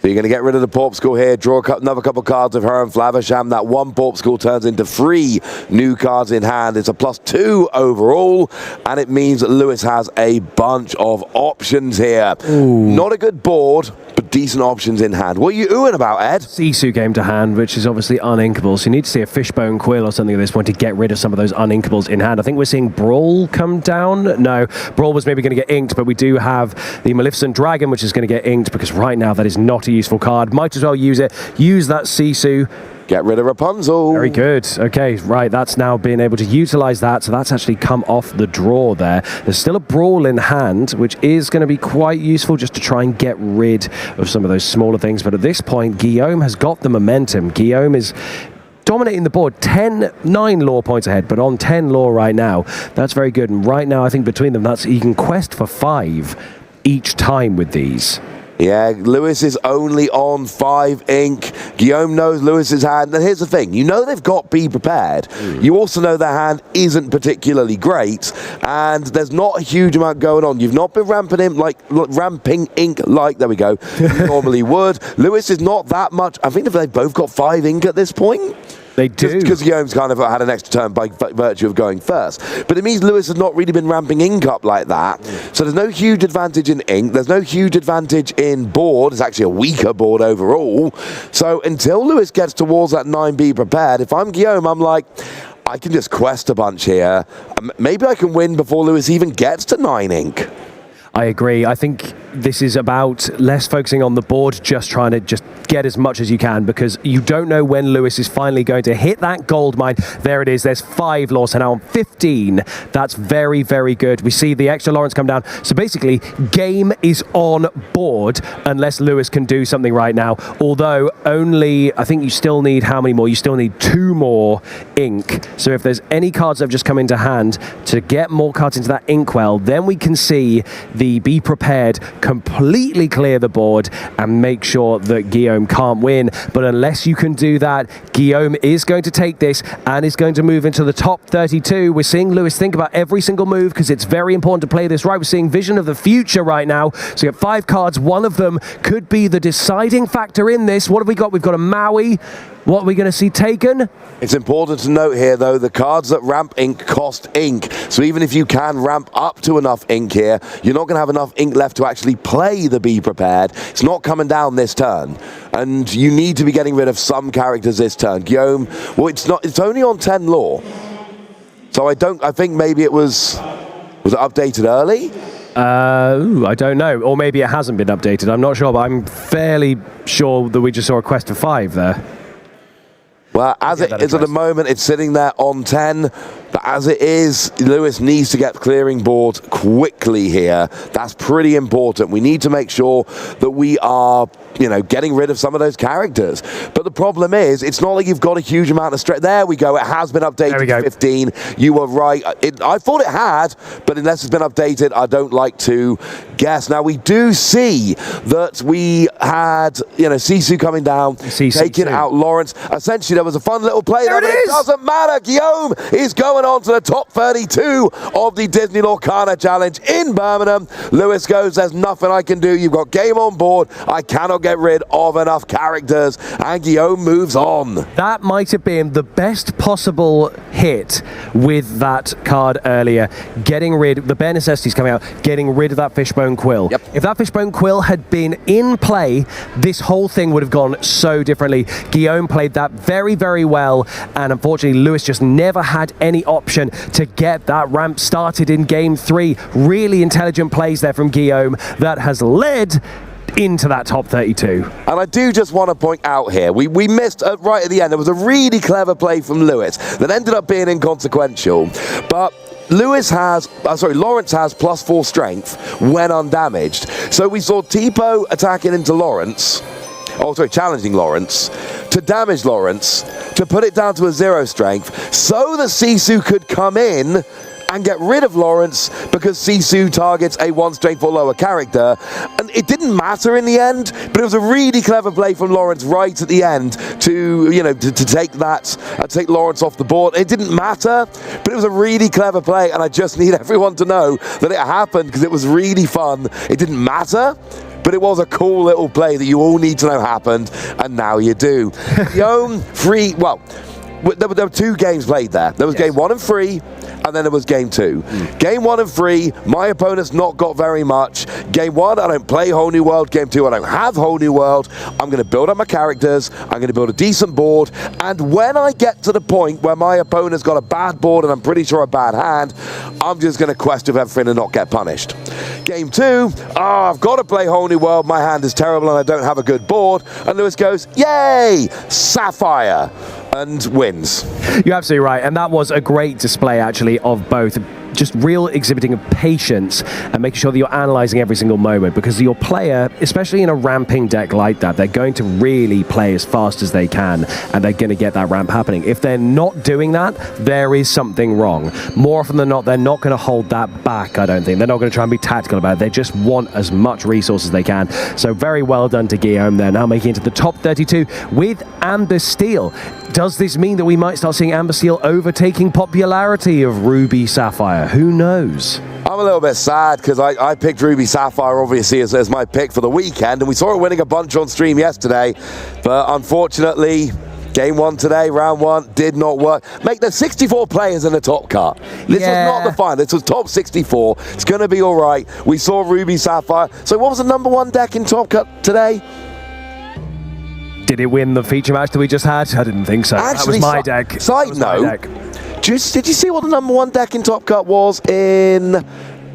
So you're going to get rid of the Porp Skull here, draw another couple cards of Hiram Flavisham. That 1 Porp Skull turns into 3 new cards in hand. It's a +2 overall, and it means that Lewis has a bunch of options here. Ooh. Not a good board, but decent options in hand. What are you oohing about, Ed? Sisu came to hand, which is obviously uninkable, so you need to see a Fishbone Quill or something at this point to get rid of some of those uninkables in hand. I think we're seeing Brawl come down. No, Brawl was maybe going to get inked, but we do have the Maleficent Dragon, which is going to get inked, because right now that is not a useful card. Might as well use it. Use that Sisu. Get rid of Rapunzel. Very good. Okay, right, that's now being able to utilize that, so that's actually come off the draw there. There's still a Brawl in hand, which is going to be quite useful just to try and get rid of some of those smaller things, but at this point, Guillaume has got the momentum. Guillaume is dominating the board, 9 lore points ahead, but on 10 lore right now. That's very good, and right now I think between them, that's he can quest for 5 each time with these. Yeah, Lewis is only on 5 ink. Guillaume knows Lewis's hand. And here's the thing. You know they've got Be Prepared. You also know their hand isn't particularly great. And there's not a huge amount going on. You've not been ramping ink like, there we go, you normally would. Lewis is not that much. I think they've both got 5 ink at this point. They do. Because Guillaume's kind of had an extra turn by virtue of going first. But it means Lewis has not really been ramping ink up like that. So there's no huge advantage in ink. There's no huge advantage in board. It's actually a weaker board overall. So until Lewis gets towards that 9 Be Prepared, if I'm Guillaume, I'm like, I can just quest a bunch here. Maybe I can win before Lewis even gets to 9 ink. I agree. I think this is about less focusing on the board, just trying to just get as much as you can, because you don't know when Lewis is finally going to hit that gold mine. There it is. There's 5 lores, and now on 15. That's very, very good. We see the extra Lawrence come down. So basically, game is on board unless Lewis can do something right now. Although only, I think you still need how many more? You still need 2 more ink. So if there's any cards that have just come into hand to get more cards into that inkwell, then we can see the Be Prepared completely clear the board and make sure that Guillaume can't win. But unless you can do that, Guillaume is going to take this and is going to move into the top 32. We're seeing Lewis think about every single move because it's very important to play this right. We're seeing vision of the future right now. So you have 5 cards. One of them could be the deciding factor in this. What have we got? We've got a Maui. What are we going to see taken? It's important to note here, though, the cards that ramp ink cost ink. So even if you can ramp up to enough ink here, you're not going to have enough ink left to actually play the Be Prepared. It's not coming down this turn. And you need to be getting rid of some characters this turn. Guillaume, well, it's only on 10 lore. So I think maybe it was it updated early? I don't know. Or maybe it hasn't been updated. I'm not sure, but I'm fairly sure that we just saw a quest for 5 there. Well, as it is at the moment, it's sitting there on 10. But as it is, Lewis needs to get clearing board quickly here. That's pretty important. We need to make sure that we are, getting rid of some of those characters. But the problem is, it's not like you've got a huge amount of strength. There we go. It has been updated to 15. You were right. I thought it had, but unless it's been updated, I don't like to guess. Now, we do see that we had, Sisu coming down, taking out Lawrence. Essentially, there was a fun little play there, but it doesn't matter. Guillaume is going on to the top 32 of the Disney Lorcana Challenge in Birmingham. Lewis goes, there's nothing I can do. You've got game on board. I cannot get rid of enough characters. And Guillaume moves on. That might have been the best possible hit with that card earlier. Getting rid of the bare necessities coming out, getting rid of that Fishbone Quill. Yep. If that Fishbone Quill had been in play, this whole thing would have gone so differently. Guillaume played that very, very well. And unfortunately, Lewis just never had any option to get that ramp started in game 3. Really intelligent plays there from Guillaume that has led into that top 32. And I do just want to point out here, we missed right at the end. There was a really clever play from Lewis that ended up being inconsequential. But Lawrence has +4 strength when undamaged. So we saw Tipo attacking into Lawrence. Challenging Lawrence, to damage Lawrence, to put it down to a 0 strength, so that Sisu could come in and get rid of Lawrence because Sisu targets a 1 strength or lower character. And it didn't matter in the end, but it was a really clever play from Lawrence right at the end to, to take take Lawrence off the board. It didn't matter, but it was a really clever play, and I just need everyone to know that it happened because it was really fun. It didn't matter, but it was a cool little play that you all need to know happened, and now you do. Guillaume, there were 2 games played there. There was game 1 and 3, and then there was game 2. Game 1 and 3, my opponent's not got very much. Game 1, I don't play Whole New World. Game 2, I don't have Whole New World. I'm going to build up my characters. I'm going to build a decent board. And when I get to the point where my opponent's got a bad board and I'm pretty sure a bad hand, I'm just going to quest with everything and not get punished. Game 2, I've got to play Whole New World. My hand is terrible and I don't have a good board. And Lewis goes, yay, Sapphire, and wins. You're absolutely right, and that was a great display actually of both just real exhibiting of patience and making sure that you're analyzing every single moment, because your player, especially in a ramping deck like that, they're going to really play as fast as they can and they're going to get that ramp happening. If they're not doing that, there is something wrong. More often than not, they're not going to hold that back, I don't think. They're not going to try and be tactical about it. They just want as much resource as they can. So very well done to Guillaume there, now making it to the top 32 with Amber Steel. Does this mean that we might start seeing Amber Steel overtaking popularity of Ruby Sapphire? Who knows? I'm a little bit sad because I picked Ruby Sapphire obviously as my pick for the weekend, and we saw it winning a bunch on stream yesterday, but unfortunately game 1 today, round 1, did not work. There's 64 players in the top cut. This was not the final. This was top 64. It's going to be all right. We saw Ruby Sapphire. So what was the number 1 deck in top cut today? Did it win the feature match that we just had? I didn't think so. Actually, that was my deck. Side note, did you see what the number 1 deck in Top Cut was in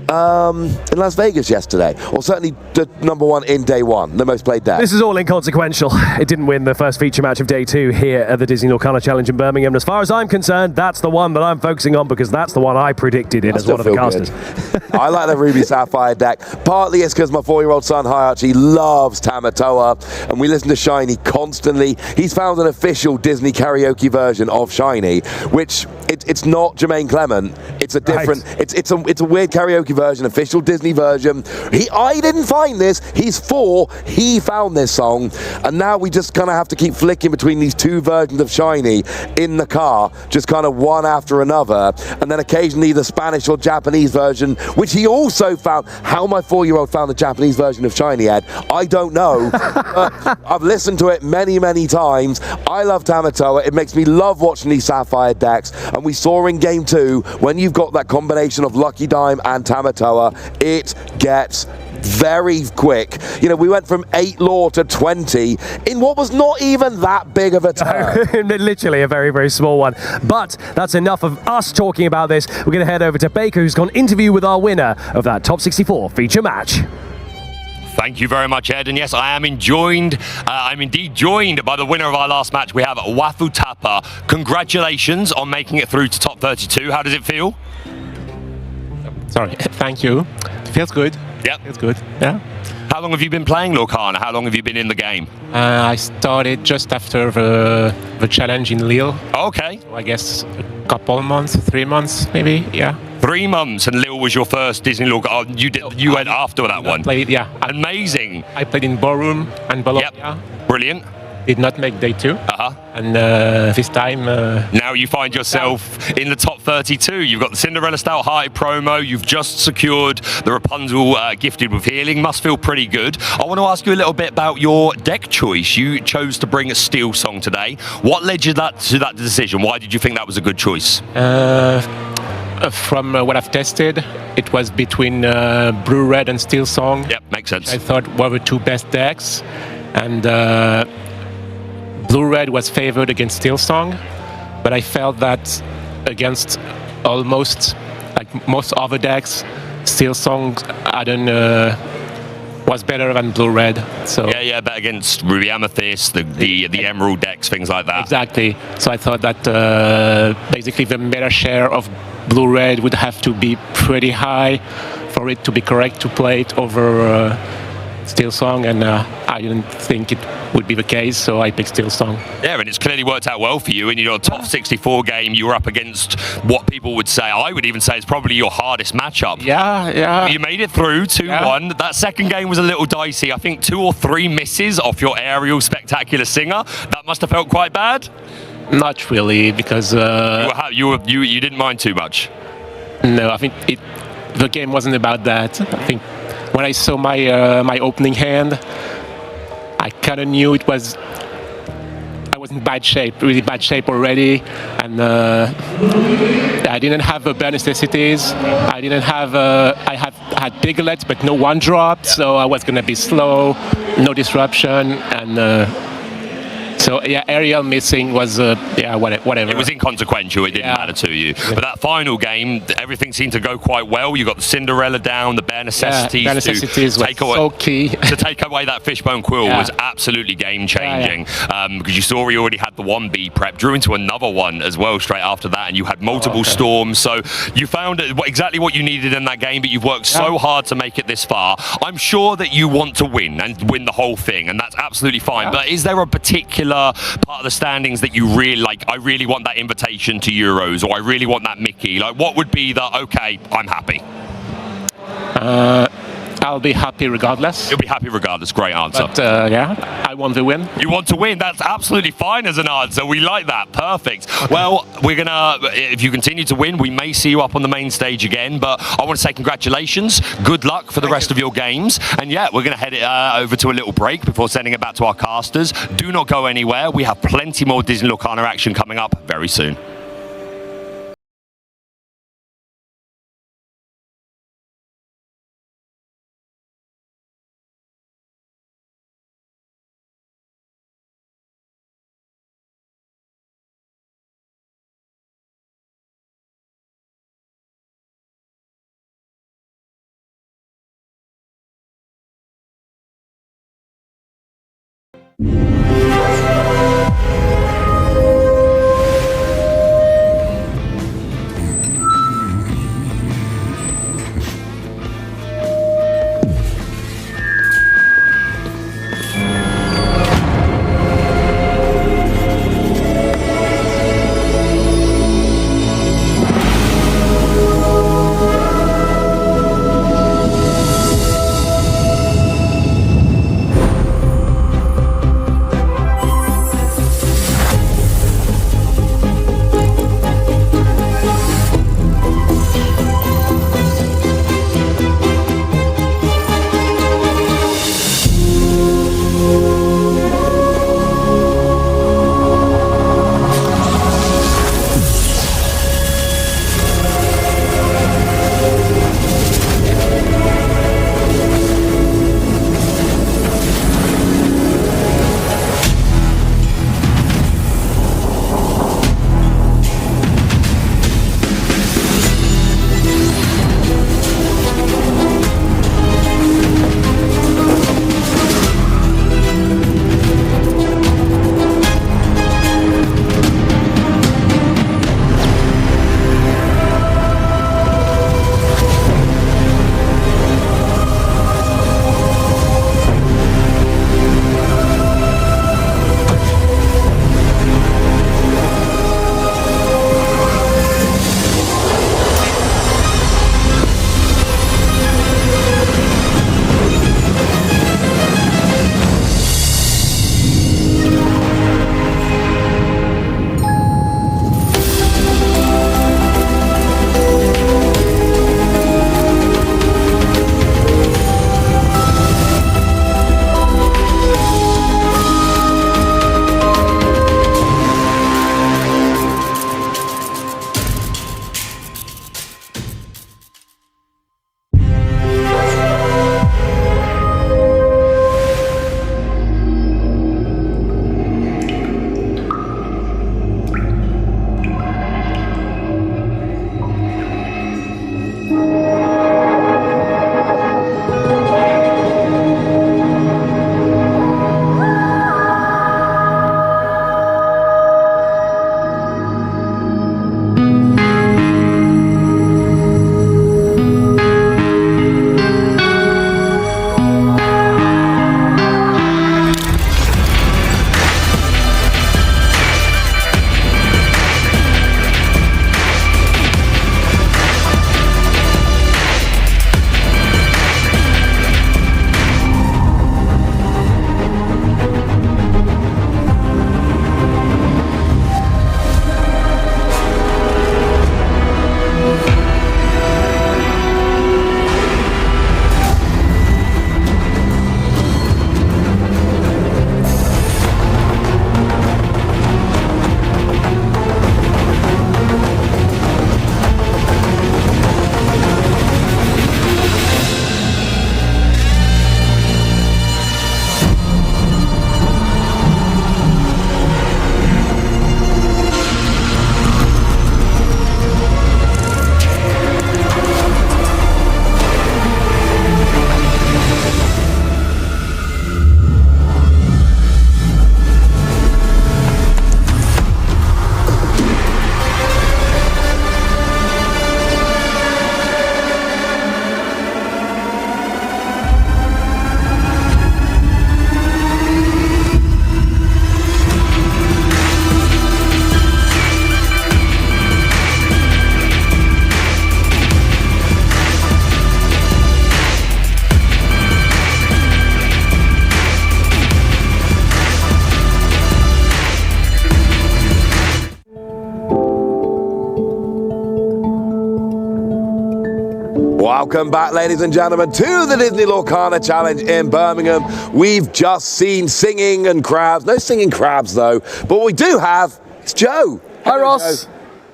Las Vegas yesterday? Or certainly the number 1 in day 1, the most played deck. This is all inconsequential. It didn't win the first feature match of day 2 here at the Disney Lorcana Challenge in Birmingham. And as far as I'm concerned, that's the one that I'm focusing on because that's the one I predicted in as one of the casters. I like the Ruby Sapphire deck. Partly it's because my 4-year-old son, Archie, loves Tamatoa, and we listen to Shiny constantly. He's found an official Disney karaoke version of Shiny, which it's not Jermaine Clement. It's a different. Right. It's a weird karaoke version, official Disney version. I didn't find this. He's 4. He found this song, and now we just kind of have to keep flicking between these 2 versions of Shiny in the car, just kind of one after another, and then occasionally the Spanish or Japanese version, which he also found. How my 4-year-old found the Japanese version of Shiny, Ed, I don't know. But I've listened to it many, many times. I love Tamatoa. It makes me love watching these Sapphire decks, and we saw in game 2, when you've got that combination of Lucky Dime and Tamatoa, it gets very quick. You know, we went from 8 lore to 20 in what was not even that big of a turn. Literally a very, very small one. But that's enough of us talking about this. We're going to head over to Baker, who's got an interview with our winner of that Top 64 feature match. Thank you very much, Ed. And yes, I'm indeed joined by the winner of our last match. We have Wafu Tapa. Congratulations on making it through to top 32. How does it feel? Sorry, thank you. It feels good. Yep. It's good, yeah. How long have you been playing Lorcana? How long have you been in the game? I started just after the challenge in Lille. Okay. So I guess a couple months, 3 months maybe, yeah. 3 months, and Lille was your first Disney Lorcana. You went after that one. Played, yeah. Amazing. I played in Ballroom and Bologna. Yep. Brilliant. Did not make day 2. And this time... now you find yourself in the top 32. You've got the Cinderella Style High promo. You've just secured the Rapunzel Gifted with Healing. Must feel pretty good. I want to ask you a little bit about your deck choice. You chose to bring a Steel Song today. What led you to that decision? Why did you think that was a good choice? From what I've tested, it was between Blue Red and Steel Song. Yep, makes sense. I thought were the 2 best decks. And... Blue Red was favored against Steel Song, but I felt that against almost like most other decks, Steel Song was better than Blue Red. So yeah, but against Ruby Amethyst, the Emerald decks, things like that. Exactly. So I thought that basically the meta share of Blue Red would have to be pretty high for it to be correct to play it over Steel Song, and I didn't think it would be the case, so I picked Steel Song. Yeah, and it's clearly worked out well for you. In your top 64 game, you were up against what people would say, I would even say, is probably your hardest matchup. Yeah. You made it through 2-1. Yeah. That second game was a little dicey. I think 2 or 3 misses off your aerial Spectacular Singer. That must have felt quite bad. Not really, because you didn't mind too much. No, I think the game wasn't about that. I think when I saw my opening hand, I kind of knew I was in bad shape, really bad shape already, and I didn't have the bare necessities. I didn't have. I had Piglet, but no 1-drop, so I was gonna be slow, no disruption, and. So yeah, Ariel missing was whatever. It was inconsequential. It didn't matter to you. Yeah. But that final game, everything seemed to go quite well. You got the Cinderella down, the bare necessities, to take away, so key. To take away that Fishbone Quill was absolutely game changing. Because you saw he already had the 1B prep, drew into another one as well straight after that, and you had multiple storms. So you found exactly what you needed in that game. But you've worked so hard to make it this far. I'm sure that you want to win and win the whole thing, and that's absolutely fine. But is there a particular part of the standings that you really like? I really want that invitation to Euros, or I really want that Mickey. Like, what would be the okay, I'm happy? I'll be happy regardless. You'll be happy regardless. Great answer. But I want to win. You want to win. That's absolutely fine as an answer. We like that. Perfect. Well, we're gonna. If you continue to win, we may see you up on the main stage again. But I want to say congratulations. Good luck for the rest of your games. And yeah, we're gonna head it over to a little break before sending it back to our casters. Do not go anywhere. We have plenty more Disney Lorcana action coming up very soon. Welcome back, ladies and gentlemen, to the Disney Lorcana Challenge in Birmingham. We've just seen singing and crabs. No singing crabs, though. But what we do have is Joe. Hi, Ross. Joe.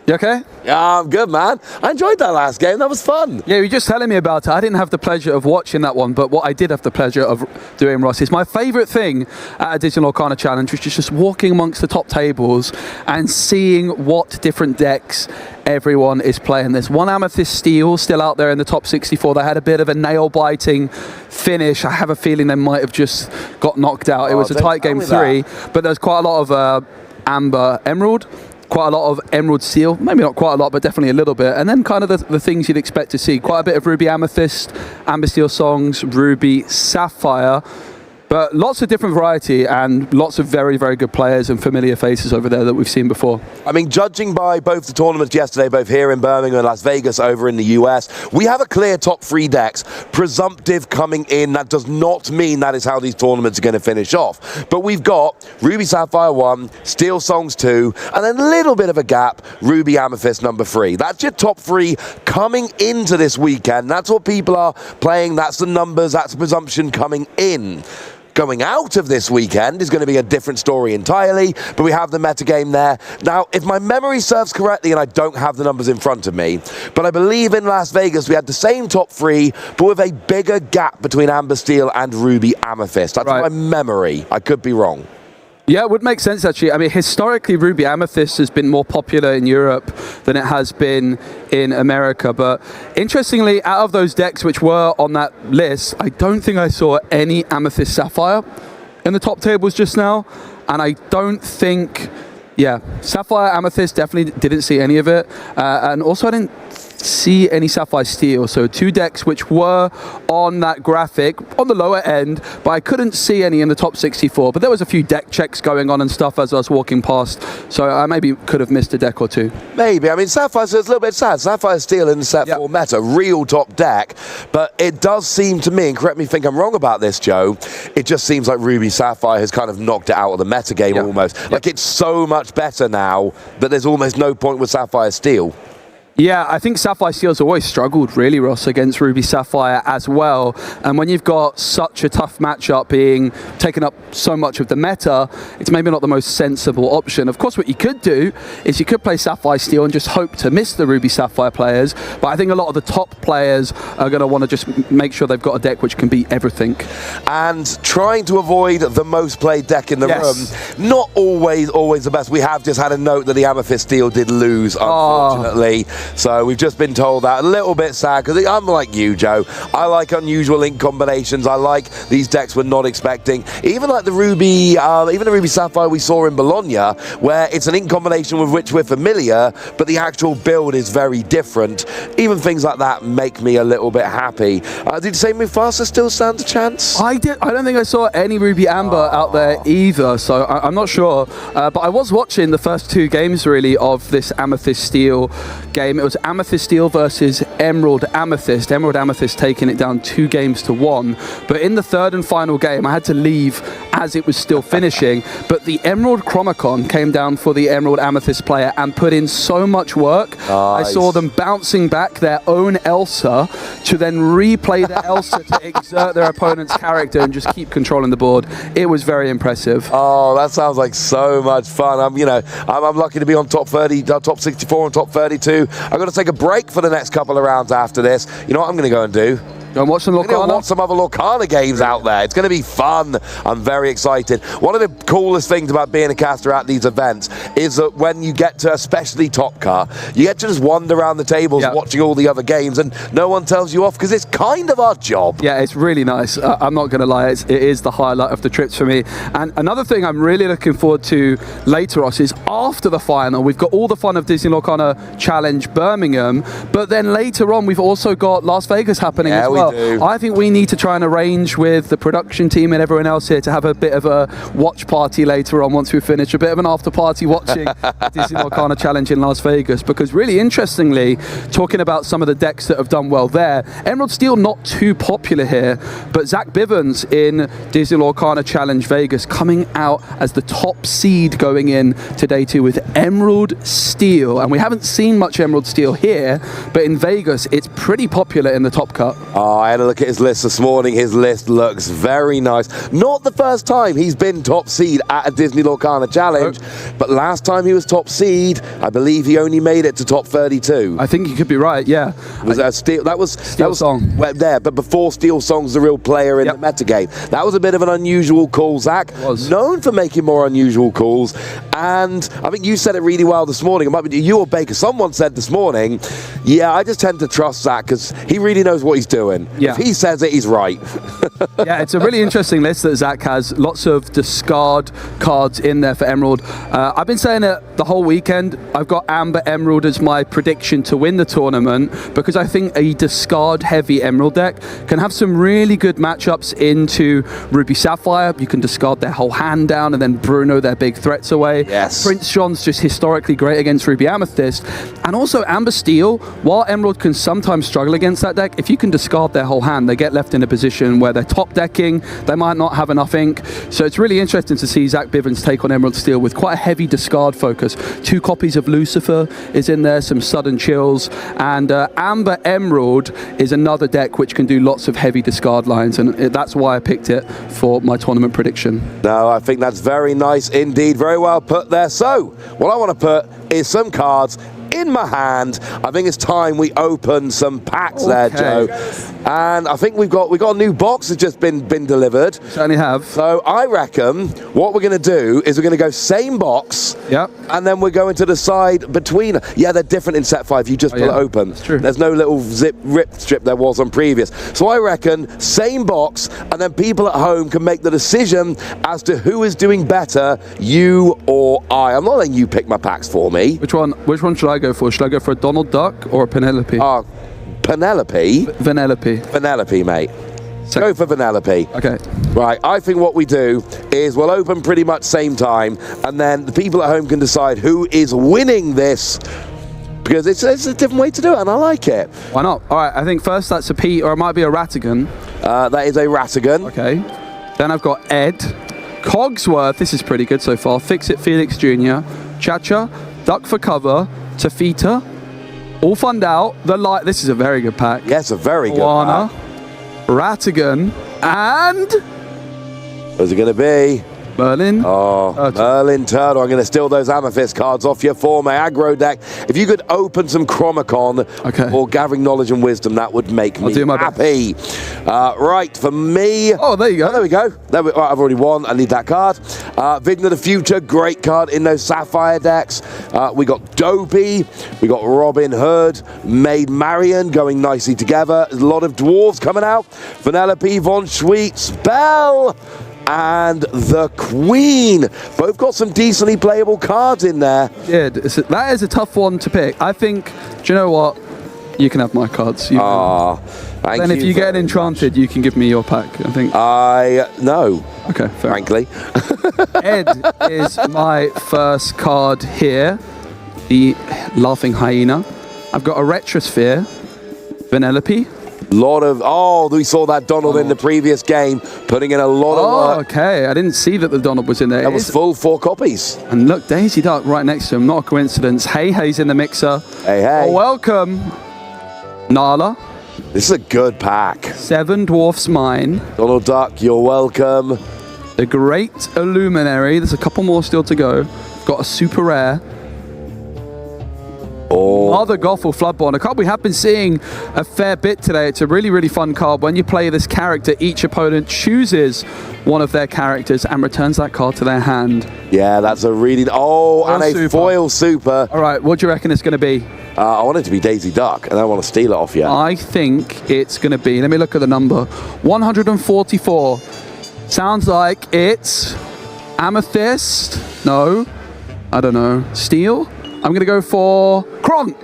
You okay? Yeah, I'm good, man. I enjoyed that last game. That was fun. Yeah, you were just telling me about it. I didn't have the pleasure of watching that one, but what I did have the pleasure of doing, Ross, is my favourite thing at a Disney Lorcana Challenge, which is just walking amongst the top tables and seeing what different decks everyone is playing. There's one Amethyst Steel still out there in the top 64. They had a bit of a nail-biting finish. I have a feeling they might have just got knocked out. It was a tight game 3, but there's quite a lot of Amber Emerald. Quite a lot of Emerald Steel, maybe not quite a lot, but definitely a little bit. And then kind of the things you'd expect to see. Quite a bit of Ruby Amethyst, Amber Steel Songs, Ruby Sapphire. But lots of different variety and lots of very, very good players and familiar faces over there that we've seen before. I mean, judging by both the tournaments yesterday, both here in Birmingham and Las Vegas over in the US, we have a clear top 3 decks. Presumptive coming in. That does not mean that is how these tournaments are going to finish off. But we've got Ruby Sapphire 1, Steel Songs 2, and then a little bit of a gap, Ruby Amethyst number 3. That's your top 3 coming into this weekend. That's what people are playing. That's the numbers. That's the presumption coming in. Going out of this weekend is going to be a different story entirely, but we have the metagame there. Now, if my memory serves correctly, and I don't have the numbers in front of me, but I believe in Las Vegas we had the same top 3, but with a bigger gap between Amber Steel and Ruby Amethyst. That's my memory. I could be wrong. Yeah, it would make sense, actually. I mean, historically, Ruby Amethyst has been more popular in Europe than it has been in America. But interestingly, out of those decks which were on that list, I don't think I saw any Amethyst Sapphire in the top tables just now. And I don't think, Sapphire Amethyst, definitely didn't see any of it. And also, I didn't see any Sapphire Steel. So 2 decks which were on that graphic on the lower end, but I couldn't see any in the top 64. But there was a few deck checks going on and stuff as I was walking past, so I maybe could have missed a deck or 2. Maybe. I mean, Sapphire is a little bit sad. Sapphire Steel in the set 4 meta, real top deck, but it does seem to me, and correct me if I think I'm wrong about this, Joe, it just seems like Ruby Sapphire has kind of knocked it out of the meta game almost. Like it's so much better now that there's almost no point with Sapphire Steel. Yeah, I think Sapphire Steel's always struggled, really, Ross, against Ruby Sapphire as well. And when you've got such a tough matchup being taken up so much of the meta, it's maybe not the most sensible option. Of course, what you could do is you could play Sapphire Steel and just hope to miss the Ruby Sapphire players. But I think a lot of the top players are going to want to just make sure they've got a deck which can beat everything. And trying to avoid the most played deck in the room, not always the best. We have just had a note that the Amethyst Steel did lose, unfortunately. So we've just been told that. A little bit sad, because I'm like you, Joe. I like unusual ink combinations. I like these decks we're not expecting. Even like the Ruby, even the Ruby Sapphire we saw in Bologna, where it's an ink combination with which we're familiar, but the actual build is very different. Even things like that make me a little bit happy. Did you say Mufasa still stands a chance? I don't think I saw any Ruby Amber out there either, so I'm not sure. But I was watching the first 2 games, really, of this Amethyst Steel game. It was Amethyst Steel versus Emerald Amethyst. Emerald Amethyst taking it down 2-1. But in the 3rd and final game, I had to leave as it was still finishing. But the Emerald Chromicon came down for the Emerald Amethyst player and put in so much work. Nice. I saw them bouncing back their own Elsa to then replay the Elsa to exert their opponent's character and just keep controlling the board. It was very impressive. Oh, that sounds like so much fun. I'm lucky to be on top 30, top 64 and top 32. I've got to take a break for the next couple of rounds after this. You know what I'm going to go and do? Go and watch some Lorcana? Watch some other Lorcana games out there. It's going to be fun. I'm very excited. One of the coolest things about being a caster at these events is that when you get to especially Top Car, you get to just wander around the tables watching all the other games, and no one tells you off, because it's kind of our job. Yeah, it's really nice. I'm not going to lie. It is the highlight of the trips for me. And another thing I'm really looking forward to later, Ross, is after the final, we've got all the fun of Disney Lorcana Challenge Birmingham, but then later on, we've also got Las Vegas happening as well. well. do. I think we need to try and arrange with the production team and everyone else here to have a bit of a watch party later on once we finish, a bit of an after party watching the Disney Lorcana Challenge in Las Vegas, because really interestingly, talking about some of the decks that have done well there, Emerald Steel not too popular here, but Zach Bivens in Disney Lorcana Challenge Vegas coming out as the top seed going in to day 2 with Emerald Steel. And we haven't seen much Emerald Steel here, but in Vegas, it's pretty popular in the top cut. Oh, I had a look at his list this morning. His list looks very nice. Not the first time he's been top seed at a Disney Lorcana Challenge, but last time he was top seed, I believe he only made it to top 32. I think you could be right, yeah. Was that Steel? That was Song. Well, there, but before Steel Song's the real player in the metagame. That was a bit of an unusual call, Zach. Known for making more unusual calls, and I think you said it really well this morning. It might be you or Baker. Someone said this morning, yeah, I just tend to trust Zach because he really knows what he's doing. Yeah. If he says it, he's right. Yeah, it's a really interesting list that Zach has. Lots of discard cards in there for Emerald. I've been saying it the whole weekend. I've got Amber Emerald as my prediction to win the tournament because I think a discard-heavy Emerald deck can have some really good matchups into Ruby Sapphire. You can discard their whole hand down and then Bruno their big threats away. Yes. Prince John's just historically great against Ruby Amethyst. And also Amber Steel, while Emerald can sometimes struggle against that deck, if you can discard their whole hand, they get left in a position where they're top decking, they might not have enough ink. So it's really interesting to see Zach Bivens take on Emerald Steel with quite a heavy discard focus. 2 copies of Lucifer is in there, some Sudden Chills, and Amber Emerald is another deck which can do lots of heavy discard lines, and that's why I picked it for my tournament prediction. No, I think that's very nice indeed. Very well put there. So, what I want to put is some cards in my hand. I think it's time we open some packs there, Joe. And I think we've got a new box that's just been delivered. Certainly have. So I reckon what we're going to do is we're going to go same box. Yep. And then we're going to decide between. Yeah, they're different in set 5. You just pull it open. That's true. There's no little rip strip there was on previous. So I reckon same box, and then people at home can make the decision as to who is doing better, you or I. I'm not letting you pick my packs for me. Which one should I go for? Should I go for a Donald Duck or a Penelope? Penelope? Vanellope. Vanellope, mate. Go for Vanellope. Okay. Right, I think what we do is we'll open pretty much same time, and then the people at home can decide who is winning this, because it's a different way to do it, and I like it. Why not? All right, I think first that's a Pete, or it might be a Ratigan. That is a Ratigan. Okay. Then I've got Ed. Cogsworth, this is pretty good so far. Fix-It Felix Jr. Chacha, Duck for Cover, Tafita, All Fund Out, The Light. This is a very good pack. Yes, a very good Moana, pack. Ratigan, and Who's it going to be? Merlin. Oh, Merlin Turtle. I'm going to steal those Amethyst cards off you for my aggro deck. If you could open some Chromicon or Gathering Knowledge and Wisdom, that would make me happy. Right, for me... Oh, there you go. Oh, there we go. Right, I've already won. I need that card. Vision of the Future, great card in those Sapphire decks. We got Dopey. We got Robin Hood. Maid Marian going nicely together. There's a lot of Dwarves coming out. Vanellope, Von Schweet, Spell, and the Queen. Both got some decently playable cards in there. Yeah, that is a tough one to pick. I think, do you know what? You can have my cards. Thank you. Then if you get Enchanted, you can give me your pack, I think. No. Okay, fair. Frankly. Ed is my first card here. The Laughing Hyena. I've got a Retrosphere. Vanellope. Lot of... we saw that Donald in the previous game, putting in a lot of work. Okay. I didn't see that the Donald was in there. That was full 4 copies. And look, Daisy Duck right next to him. Not a coincidence. Hey-Hey's in the mixer. Hey. Oh, welcome. Nala. This is a good pack. 7 Dwarfs Mine. Donald Duck, you're welcome. The Great Illuminary. There's a couple more still to go. Got a super rare. Mother Gothel Floodborn, a card we have been seeing a fair bit today. It's a really, really fun card. When you play this character, each opponent chooses one of their characters and returns that card to their hand. Yeah, that's a really... and a foil super. All right, what do you reckon it's going to be? I want it to be Daisy Duck, and I want to steal it off you. I think it's going to be... Let me look at the number. 144. Sounds like it's... Amethyst? No. I don't know. Steel? I'm going to go for Kronk.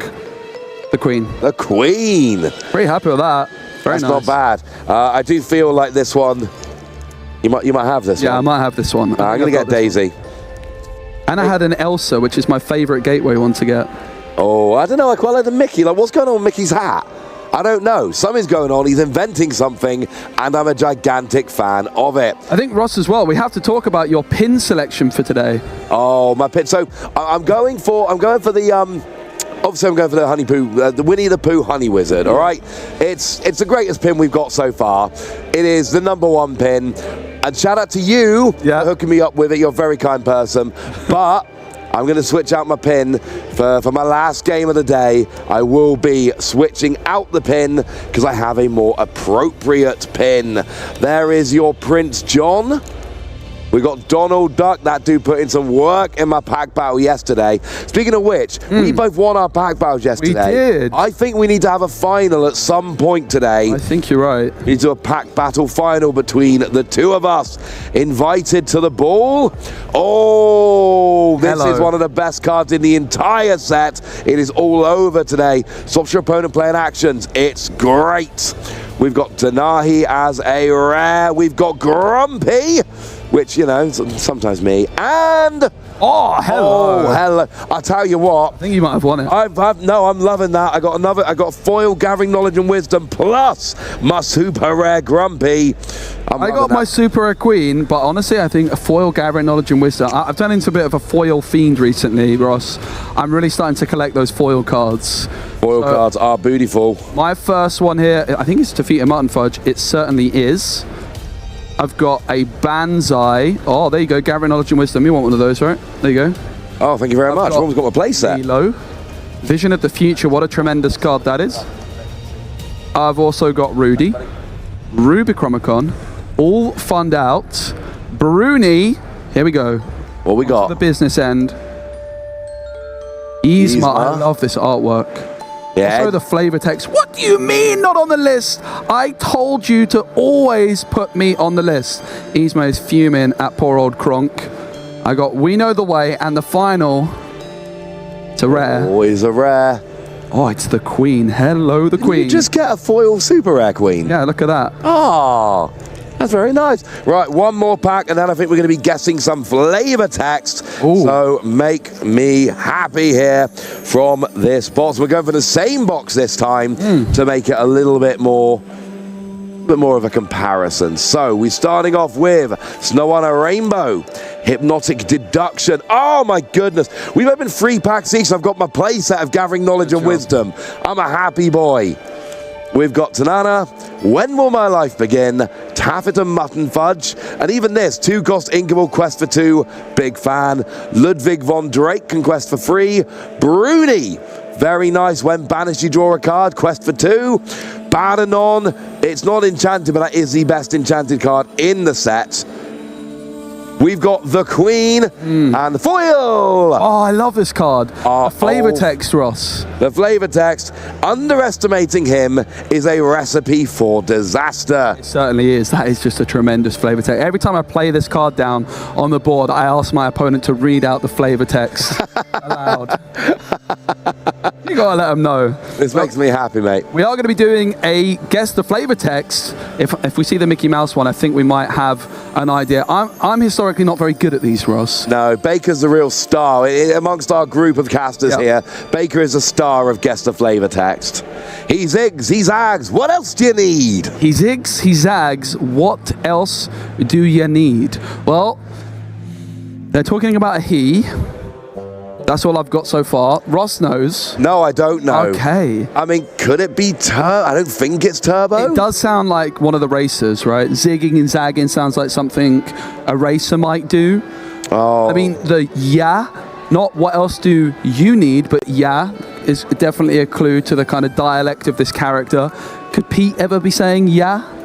The Queen. The Queen. Pretty happy with that. Very That's nice. not bad. I do feel like this one, you might have this one. Yeah, I might have this one. I'm going to get Daisy. And I had an Elsa, which is my favourite gateway one to get. Oh, I don't know. I quite like the Mickey. Like, what's going on with Mickey's hat? I don't know. Something's going on. He's inventing something, and I'm a gigantic fan of it. I think, Ross, as well, we have to talk about your pin selection for today. Oh, my pin. So I'm going for the obviously I'm going for the Honey Pooh, the Winnie the Pooh Honey Wizard. All right, it's the greatest pin we've got so far. It is the #1 pin, and shout out to you for hooking me up with it. You're a very kind person, but I'm going to switch out my pin for my last game of the day. I will be switching out the pin because I have a more appropriate pin. There is your Prince John. We got Donald Duck. That dude put in some work in my pack battle yesterday. Speaking of which, we both won our pack battles yesterday. We did. I think we need to have a final at some point today. I think you're right. We need to do a pack battle final between the two of us. Invited to the ball. Oh, this is one of the best cards in the entire set. It is all over today. Stops your opponent playing actions. It's great. We've got Danahi as a rare. We've got Grumpy, which, you know, sometimes me. And oh, hello. I tell you what, I think you might have won it. No, I'm loving that. I got foil, gathering knowledge and wisdom, plus my super rare Grumpy. I got my super rare queen, but honestly, I think a foil, gathering knowledge and wisdom. I've turned into a bit of a foil fiend recently, Ross. I'm really starting to collect those foil cards. Foil cards are beautiful. My first one here, I think it's Defeat a Mutton Fudge. It certainly is. I've got a Banzai. Oh, there you go. Gathering knowledge and wisdom. You want one of those, right? There you go. Oh, thank you very much. Everyone's got my play set. Milo. Vision of the Future. What a tremendous card that is. I've also got Rudy. Rubicromicon. All Fund Out. Bruni. Here we go. What we got? The business end. Yzma. I love this artwork. Yeah. Also the flavor text. What do you mean not on the list? I told you to always put me on the list. Yzma is fuming at poor old Kronk. I got We Know the Way, and the final, it's a rare. Always a rare. Oh, it's the Queen. Hello, the Queen. You just get a foil super rare Queen. Yeah, look at that. Oh, that's very nice. Right, one more pack, and then I think we're going to be guessing some flavor text. Ooh. So make me happy here from this box. We're going for the same box this time to make it a little bit more of a comparison. So we're starting off with Snow on a Rainbow, Hypnotic Deduction. Oh my goodness, we've opened 3 packs each. I've got my play set of Gathering Knowledge and Wisdom. I'm a happy boy. We've got Tanana, When Will My Life Begin, Taffeta Mutton Fudge, and even this, 2-cost Inkable Quest for 2, big fan. Ludwig von Drake can quest for 3. Bruni, very nice. When banished, you draw a card, quest for 2. Badanon, it's not enchanted, but that is the best enchanted card in the set. We've got the Queen and the foil. Oh, I love this card. The flavor text, Ross. The flavor text. Underestimating him is a recipe for disaster. It certainly is. That is just a tremendous flavor text. Every time I play this card down on the board, I ask my opponent to read out the flavor text aloud. You gotta let them know. This makes me happy, mate. We are going to be doing a guess the flavor text. If we see the Mickey Mouse one, I think we might have an idea. I'm historically not very good at these, Ross. No, Baker's the real star. Amongst our group of casters here, Baker is a star of guess the flavor text. He zigs, he zags. What else do you need? He zigs, he zags. What else do you need? Well, they're talking about a he. That's all I've got so far. Ross knows. No, I don't know. Okay. I mean, could it be Turbo? I don't think it's Turbo. It does sound like one of the racers, right? Zigging and zagging sounds like something a racer might do. Oh. I mean, the not what else do you need, but is definitely a clue to the kind of dialect of this character. Could Pete ever be saying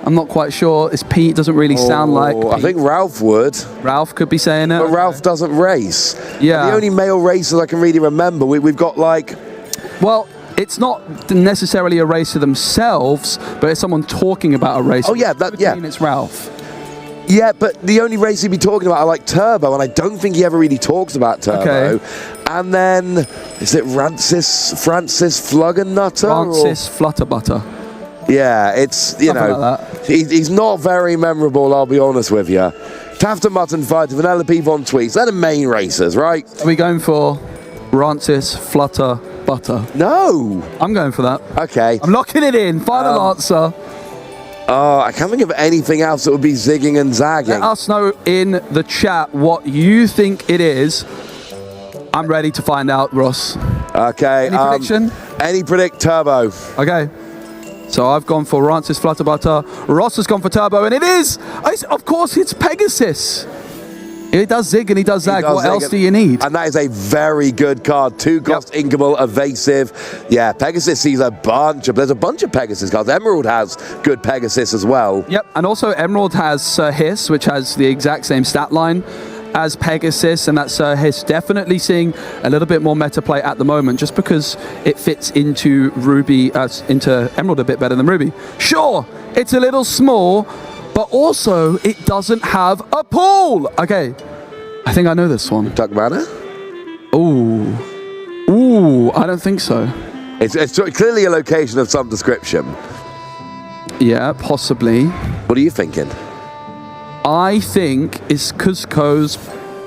I'm not quite sure. It's Pete. Doesn't really sound like Pete. I think Ralph would. Ralph could be saying it. But Ralph doesn't race. Yeah. The only male racers I can really remember, we've got like... Well, it's not necessarily a racer themselves, but it's someone talking about a racer. Oh, yeah. It's Ralph. Yeah, but the only race he'd be talking about are like Turbo, and I don't think he ever really talks about Turbo. Okay. And then, is it Francis Fluggernutter? Francis Flutterbutter. Yeah, it's, you Something know, like he's not very memorable, I'll be honest with you. Taft and Mutton fighter, Vanilla P Von Tweets, they're the main racers, right? Are we going for Rancis, Flutter, Butter? No. I'm going for that. Okay. I'm locking it in. Final answer. I can't think of anything else that would be zigging and zagging. Let us know in the chat what you think it is. I'm ready to find out, Ross. Okay. Any prediction? Any predict Turbo. Okay. So I've gone for Rancis, Flutter, Butter. Ross has gone for Turbo, and it is, of course, it's Pegasus. He does zig and he does zag. What else do you need? And that is a very good card. 2 cost, inkable, evasive. Yeah, Pegasus sees there's a bunch of Pegasus cards. Emerald has good Pegasus as well. Yep, and also Emerald has Sir Hiss, which has the exact same stat line as Pegasus, and that Sir Hiss definitely seeing a little bit more meta play at the moment, just because it fits into into Emerald a bit better than Ruby. Sure, it's a little small, but also it doesn't have a pool. Okay, I think I know this one. Duck Manor? Ooh, I don't think so. It's clearly a location of some description. Yeah, possibly. What are you thinking? I think it's Cusco's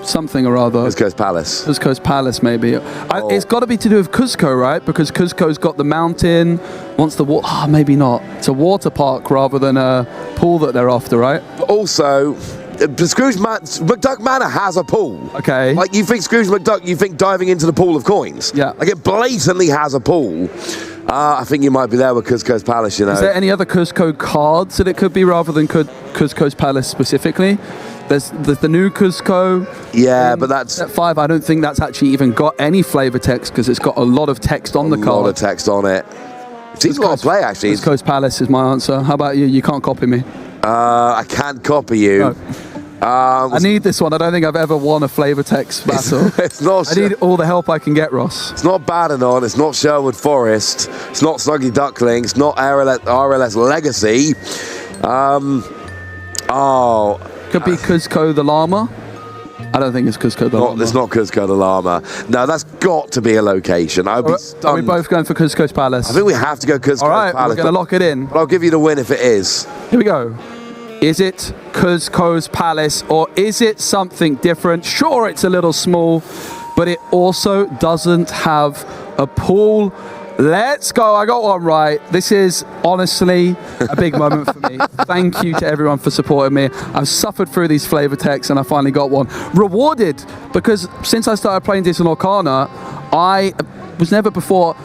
something or other. Cusco's Palace. Cusco's Palace, maybe. It's got to be to do with Cusco, right? Because Cusco's got the mountain, wants the water. Oh, maybe not. It's a water park rather than a pool that they're after, right? But also, McDuck Manor has a pool. Okay. Like, you think Scrooge McDuck, you think diving into the pool of coins. Yeah. Like, it blatantly has a pool. I think you might be there with Cusco's Palace, you know. Is there any other Cusco cards that it could be rather than Cusco's Palace specifically? There's the new Cusco. Yeah, but that's... Set 5, I don't think that's actually even got any flavor text because it's got a lot of text on the card. A lot of text on it. It seems a lot of play, actually. Cusco's Palace is my answer. How about you? You can't copy me. I can't copy you. No. I need this one. I don't think I've ever won a flavor text battle. It's not. I need all the help I can get, Ross. It's not Baddenon. It's not Sherwood Forest. It's not Snuggy Duckling. It's not RLS Legacy. Could be Cusco the Llama. I don't think it's Cusco the Llama. It's not Cusco the Llama. No, that's got to be a location. I would be stunned. Are we both going for Cusco's Palace? I think we have to go Cusco's All right, Palace. we're going to lock it in. But I'll give you the win if it is. Here we go. Is it Cusco's Palace or is it something different? Sure, it's a little small, but it also doesn't have a pool. Let's go. I got one right. This is honestly a big moment for me. Thank you to everyone for supporting me. I've suffered through these flavor texts and I finally got one. Rewarded, because since I started playing Disney Lorcana, I was never before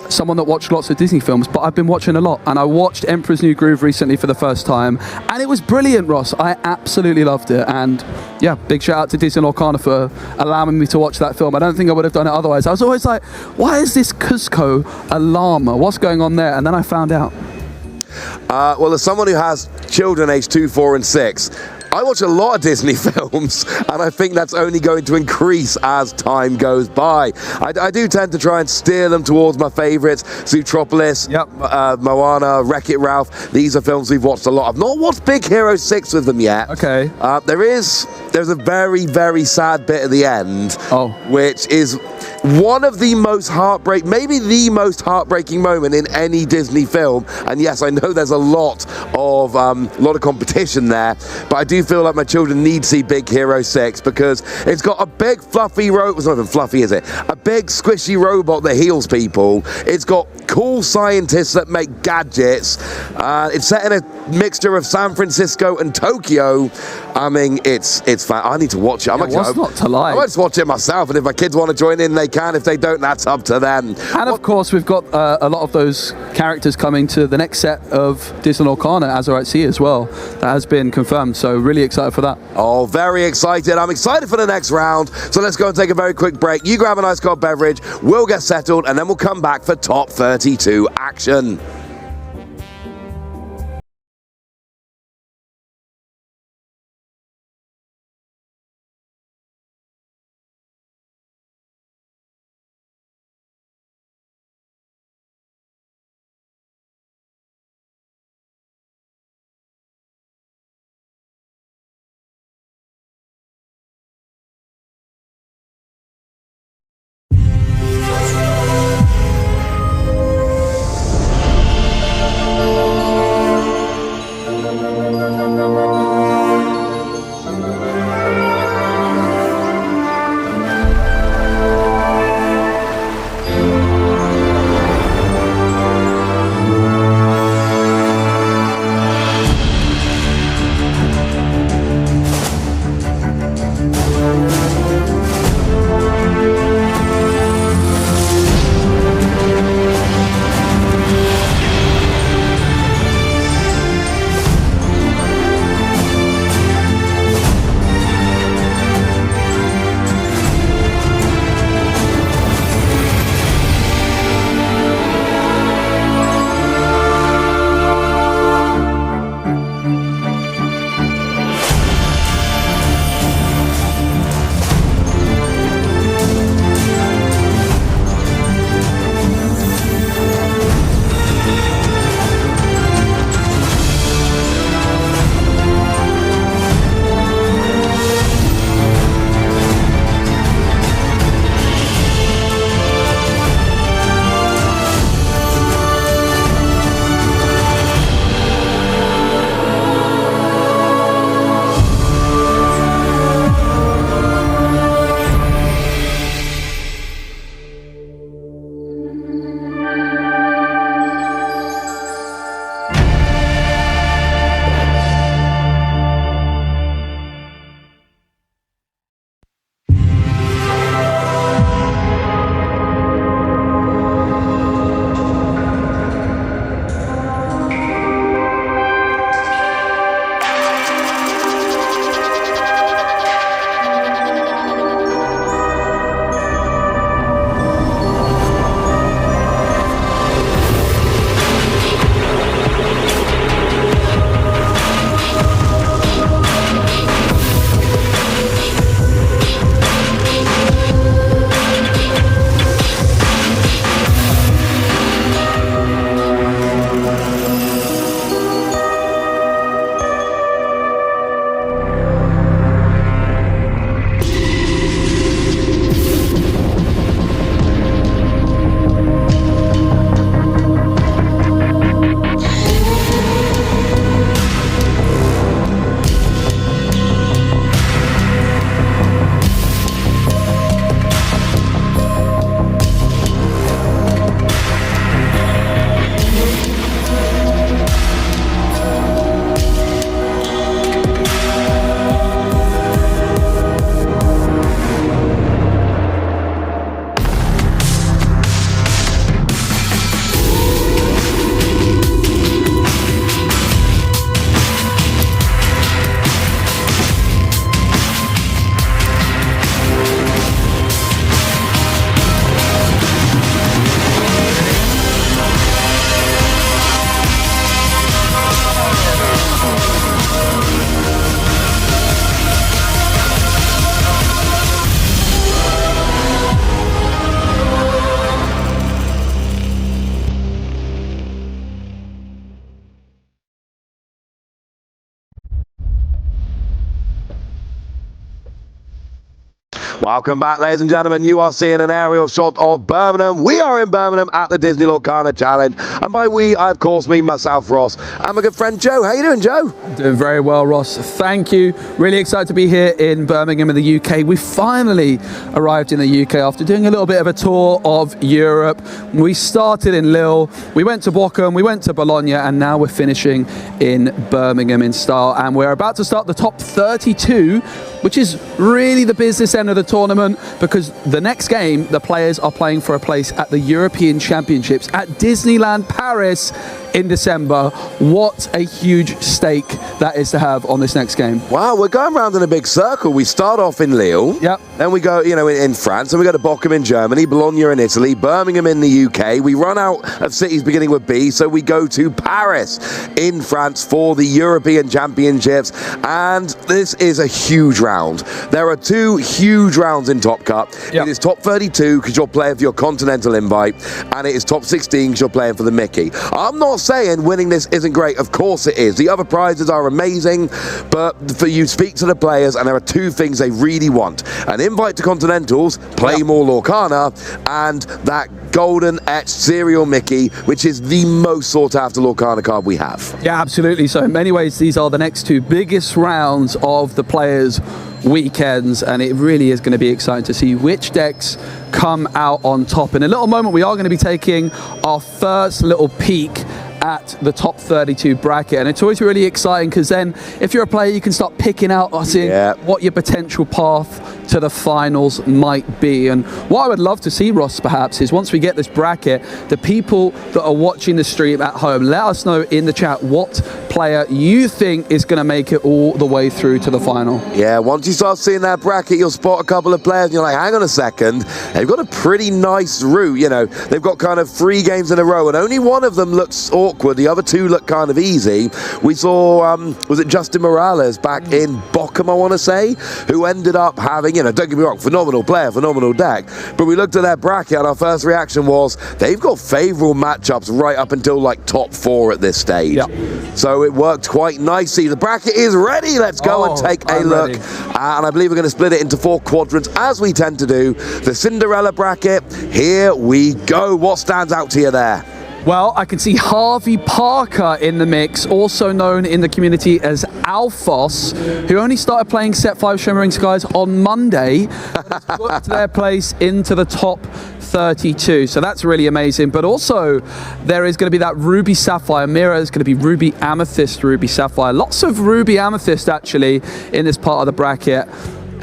someone that watched lots of Disney films, but I've been watching a lot, and I watched Emperor's New Groove recently for the first time, and it was brilliant, Ross. I absolutely loved it, and yeah, big shout out to Disney Lorcana for allowing me to watch that film. I don't think I would have done it otherwise. I was always like, why is this Cusco a llama? What's going on there? And then I found out. Well, as someone who has children aged 2, 4, and 6, I watch a lot of Disney films, and I think that's only going to increase as time goes by. I do tend to try and steer them towards my favourites, Zootropolis, Moana, Wreck-It Ralph. These are films we've watched a lot. I've not watched Big Hero 6 with them yet. Okay. There's a very, very sad bit at the end, which is one of the most maybe the most heartbreaking moment in any Disney film. And yes, I know there's a lot of competition there, but I do feel like my children need to see Big Hero 6 because it's got a big fluffy robot. It's not even fluffy, is it? A big squishy robot that heals people. It's got cool scientists that make gadgets. It's set in a mixture of San Francisco and Tokyo. I mean, it's fun. I need to watch it. What's not to like? I might just watch it myself, and if my kids want to join in, they can. If they don't, that's up to them. And of course, we've got a lot of those characters coming to the next set of Disney Lorcana Azure at Sea as well. That has been confirmed, so really excited for that. Oh, very excited. I'm excited for the next round, so let's go and take a very quick break. You grab an ice cold beverage, we'll get settled, and then we'll come back for top 32 action. Welcome back, ladies and gentlemen. You are seeing an aerial shot of Birmingham. We are in Birmingham at the Disney Lorcana Challenge. And by we, I of course mean myself, Ross, and my good friend Joe. How you doing, Joe? Doing very well, Ross. Thank you. Really excited to be here in Birmingham in the UK. We finally arrived in the UK after doing a little bit of a tour of Europe. We started in Lille, we went to Bochum, we went to Bologna, and now we're finishing in Birmingham in style. And we're about to start the top 32, which is really the business end of the tournament, because the next game, the players are playing for a place at the European Championships at Disneyland Paris in December. What a huge stake that is to have on this next game. Wow, we're going around in a big circle. We start off in Lille. Yep. Then we go, in France. Then we go to Bochum in Germany, Bologna in Italy, Birmingham in the UK. We run out of cities beginning with B, so we go to Paris in France for the European Championships. And this is a huge round. There are two huge rounds in Top Cup. Yep. It is top 32 because you're playing for your continental invite, and it is top 16 because you're playing for the Mickey. I'm not saying winning this isn't great. Of course it is. The other prizes are amazing, but for you speak to the players, and there are two things they really want: an invite to continentals, play more Lorcana, and that golden etched serial Mickey, which is the most sought after Lorcana card we have. Yeah, absolutely. So in many ways, these are the next two biggest rounds of the players' weekends, and it really is going to be exciting to see which decks come out on top. In a little moment, we are going to be taking our first little peek at the top 32 bracket, and it's always really exciting because then if you're a player, you can start picking out what your potential path to the finals might be. And what I would love to see, Ross, perhaps, is once we get this bracket, the people that are watching the stream at home, let us know in the chat what player you think is going to make it all the way through to the final. Yeah, once you start seeing that bracket, you'll spot a couple of players and you're like, hang on a second, they've got a pretty nice route. They've got kind of 3 games in a row, and only one of them looks awkward. The other 2 look kind of easy. We saw, was it Justin Morales back in Bochum, I want to say, who ended up having, don't get me wrong, phenomenal player, phenomenal deck, but we looked at their bracket and our first reaction was they've got favourable matchups right up until like top 4 at this stage. Yep. So it worked quite nicely. The bracket is ready. Let's go and take a look. And I believe we're going to split it into 4 quadrants, as we tend to do. The Cinderella bracket, here we go. What stands out to you there? Well, I can see Harvey Parker in the mix, also known in the community as Alphos, who only started playing Set 5 Shimmering Skies on Monday, but has booked their place into the top 32. So that's really amazing. But also, there is going to be that Ruby Sapphire mirror. There's going to be Ruby Amethyst, Ruby Sapphire. Lots of Ruby Amethyst, actually, in this part of the bracket.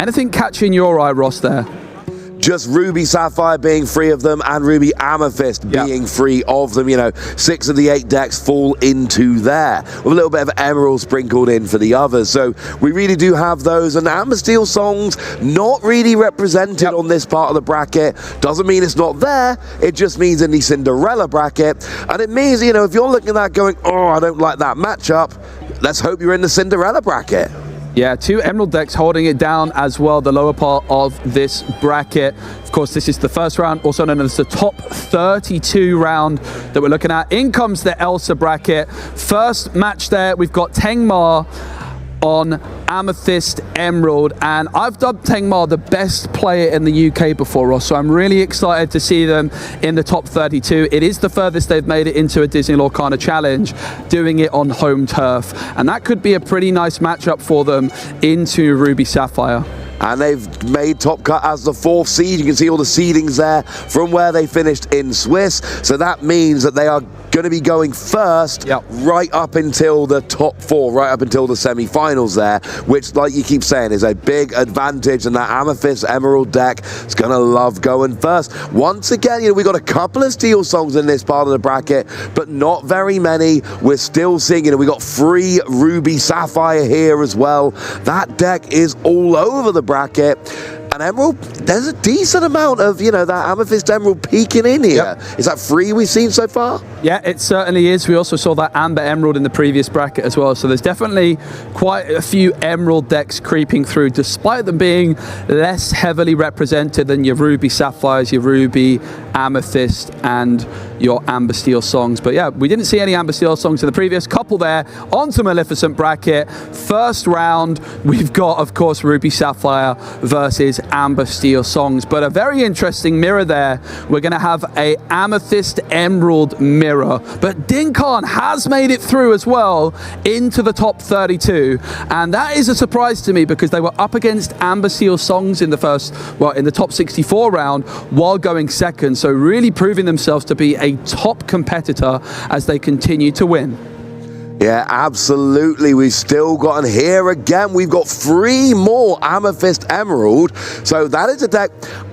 Anything catching your eye, Ross, there? Just Ruby Sapphire being free of them, and Ruby Amethyst being free of them. 6 of the 8 decks fall into there, with a little bit of Emerald sprinkled in for the others. So we really do have those, and Amber Steel songs not really represented on this part of the bracket. Doesn't mean it's not there, it just means in the Cinderella bracket. And it means, if you're looking at that going, oh, I don't like that matchup, let's hope you're in the Cinderella bracket. Yeah, 2 Emerald decks holding it down as well, the lower part of this bracket. Of course, this is the first round, also known as the top 32 round that we're looking at. In comes the Elsa bracket. First match there, we've got Tengmar on Amethyst Emerald, and I've dubbed Tengmar the best player in the UK before, Ross, so I'm really excited to see them in the top 32. It is the furthest they've made it into a Disney Lorcana Challenge, doing it on home turf, and that could be a pretty nice matchup for them into Ruby Sapphire. And they've made Top Cut as the 4th seed. You can see all the seedings there from where they finished in Swiss. So that means that they are going to be going first right up until the top 4, right up until the semi-finals there, which, like you keep saying, is a big advantage, and that Amethyst Emerald deck is going to love going first. Once again, we got a couple of Steel songs in this part of the bracket, but not very many. We're still seeing, we got 3 Ruby Sapphire here as well. That deck is all over the bracket. And Emerald, there's a decent amount of, that Amethyst Emerald peeking in here. Is that 3 we've seen so far? Yeah, it certainly is. We also saw that Amber Emerald in the previous bracket as well. So there's definitely quite a few Emerald decks creeping through, despite them being less heavily represented than your Ruby Sapphires, your Ruby Amethyst, and your Amber Steel songs. But yeah, we didn't see any Amber Steel songs in the previous couple there. On to Maleficent bracket. First round, we've got, of course, Ruby Sapphire versus Amber Steel songs. But a very interesting mirror there. We're going to have a Amethyst Emerald mirror. But Dinkan has made it through as well into the top 32. And that is a surprise to me because they were up against Amber Steel songs in the in the top 64 round while going second. So really proving themselves to be a top competitor as they continue to win. Yeah, absolutely. We've still got, and here again, we've got 3 more Amethyst Emerald. So that is a deck,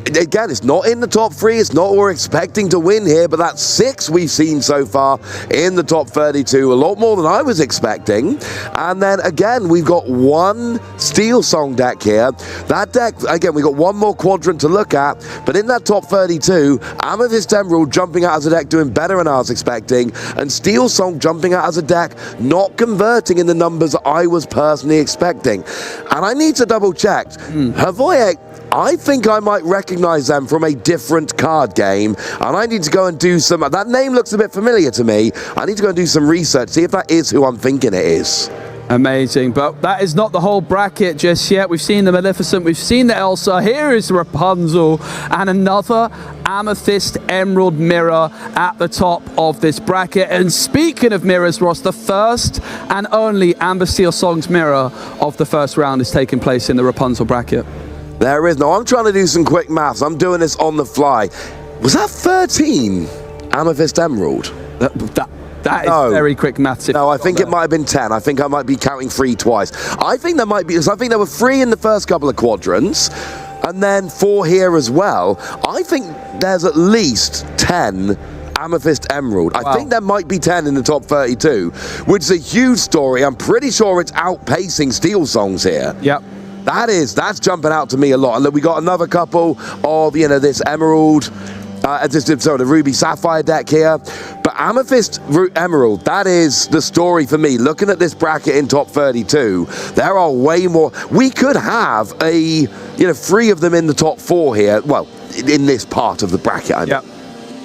again, it's not in the top 3. It's not what we're expecting to win here, but that's 6 we've seen so far in the top 32. A lot more than I was expecting. And then again, we've got 1 Steel Song deck here. That deck, again, we've got 1 more quadrant to look at, but in that top 32, Amethyst Emerald jumping out as a deck doing better than I was expecting, and Steel Song jumping out as a deck not converting in the numbers I was personally expecting. And I need to double check. Havoye, I think I might recognize them from a different card game, and I need to go and do some, that name looks a bit familiar to me. I need to go and do some research, see if that is who I'm thinking it is. Amazing, but that is not the whole bracket just yet. We've seen the Maleficent, we've seen the Elsa, here is Rapunzel, and another Amethyst Emerald mirror at the top of this bracket. And speaking of mirrors, Ross, the first and only Amber Steel Songs mirror of the first round is taking place in the Rapunzel bracket. There is. No, I'm trying to do some quick maths. I'm doing this on the fly. Was that 13 Amethyst Emerald? That is very quick maths. No, I think it might have been 10. I think I might be counting 3 twice. I think there might be, because I think there were 3 in the first couple of quadrants, and then 4 here as well. I think there's at least 10 Amethyst Emerald. I think there might be 10 in the top 32, which is a huge story. I'm pretty sure it's outpacing Steel Songs here. Yep. That's jumping out to me a lot. And look, we got another couple of, this Emerald, the Ruby Sapphire deck here. But Amethyst Emerald, that is the story for me. Looking at this bracket in top 32, there are way more. We could have 3 of them in the top 4 here. Well, in this part of the bracket, I mean. Yep.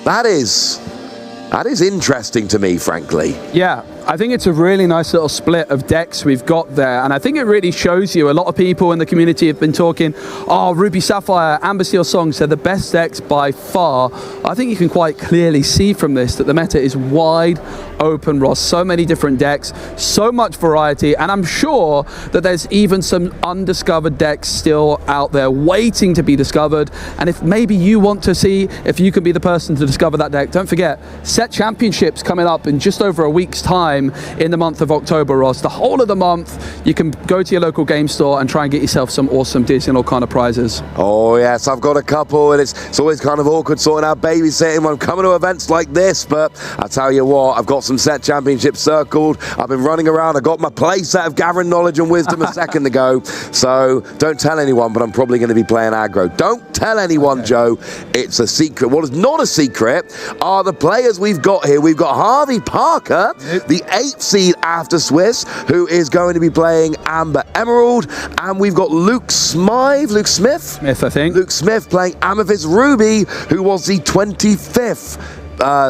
That is interesting to me, frankly. Yeah, I think it's a really nice little split of decks we've got there, and I think it really shows you. A lot of people in the community have been talking, oh, Ruby Sapphire, Amber Steel Songs, they're the best decks by far. I think you can quite clearly see from this that the meta is wide open, Ross. So many different decks, so much variety, and I'm sure that there's even some undiscovered decks still out there waiting to be discovered. And if maybe you want to see if you can be the person to discover that deck, don't forget, Set Championships coming up in just over a week's time in the month of October, Ross. The whole of the month, you can go to your local game store and try and get yourself some awesome Disney Lorcana prizes. Oh yes, I've got a couple, and it's always kind of awkward sorting out babysitting when I'm coming to events like this, but I tell you what, I've got some Set Championships circled. I've been running around. I got my play set of Gathering Knowledge and Wisdom a second ago, so don't tell anyone, but I'm probably going to be playing aggro. Don't tell anyone, okay, Joe. It's a secret. What is not a secret are the players we've got here. We've got Harvey Parker, the 8th seed after Swiss, who is going to be playing Amber Emerald, and we've got Luke Smith, I think. Luke Smith playing Amethyst Ruby, who was the 25th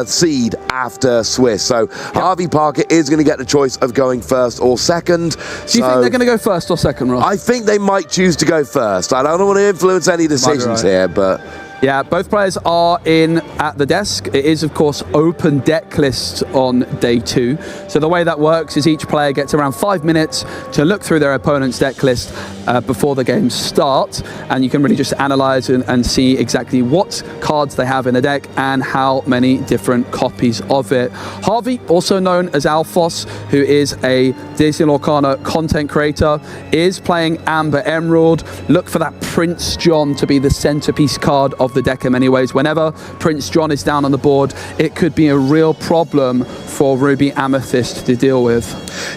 seed after Swiss. So Harvey Parker is going to get the choice of going first or second. Do you think they're going to go first or second, Ross? I think they might choose to go first. I don't want to influence any decisions here, but yeah, both players are in at the desk. It is, of course, open deck lists on day 2. So the way that works is each player gets around 5 minutes to look through their opponent's deck list before the games start. And you can really just analyze and see exactly what cards they have in the deck and how many different copies of it. Harvey, also known as Alphos, who is a Disney Lorcana content creator, is playing Amber Emerald. Look for that Prince John to be the centerpiece card of the deck in many ways. Whenever Prince John is down on the board, it could be a real problem for Ruby Amethyst to deal with.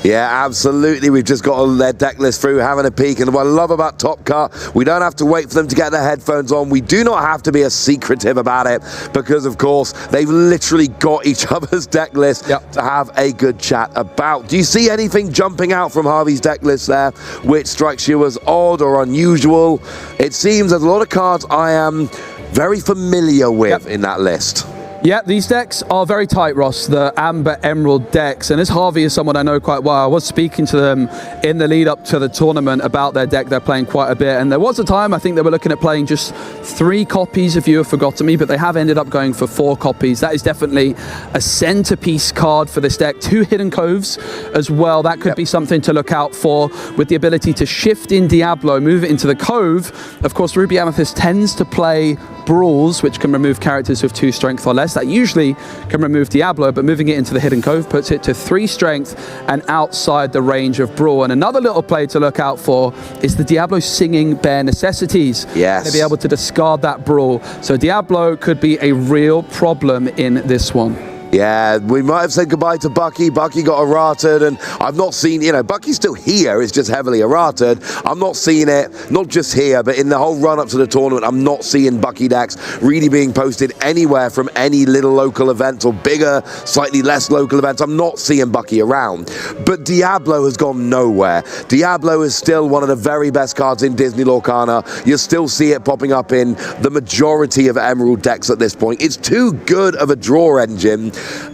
Yeah, absolutely. We've just got their deck list through, having a peek, and what I love about Top Cut, we don't have to wait for them to get their headphones on. We do not have to be as secretive about it, because of course they've literally got each other's deck list to have a good chat about. Do you see anything jumping out from Harvey's deck list there which strikes you as odd or unusual? It seems there's a lot of cards I am very familiar with in that list. Yeah, these decks are very tight, Ross, the Amber Emerald decks. And as Harvey is someone I know quite well, I was speaking to them in the lead up to the tournament about their deck. They're playing quite a bit. And there was a time I think they were looking at playing just 3 copies, if you have forgotten me, but they have ended up going for 4 copies. That is definitely a centerpiece card for this deck. 2 Hidden Coves as well. That could be something to look out for, with the ability to shift in Diablo, move it into the Cove. Of course, Ruby Amethyst tends to play Brawls, which can remove characters with 2 strength or less. That usually can remove Diablo, but moving it into the Hidden Cove puts it to 3 strength and outside the range of Brawl. And another little play to look out for is the Diablo singing Bare Necessities. Yes. To be able to discard that Brawl. So Diablo could be a real problem in this one. Yeah, we might have said goodbye to Bucky. Bucky got errated, and I've not seen, Bucky's still here, it's just heavily errated. I'm not seeing it, not just here, but in the whole run-up to the tournament, I'm not seeing Bucky decks really being posted anywhere from any little local events or bigger, slightly less local events. I'm not seeing Bucky around. But Diablo has gone nowhere. Diablo is still one of the very best cards in Disney Lorcana. You still see it popping up in the majority of Emerald decks at this point. It's too good of a draw engine.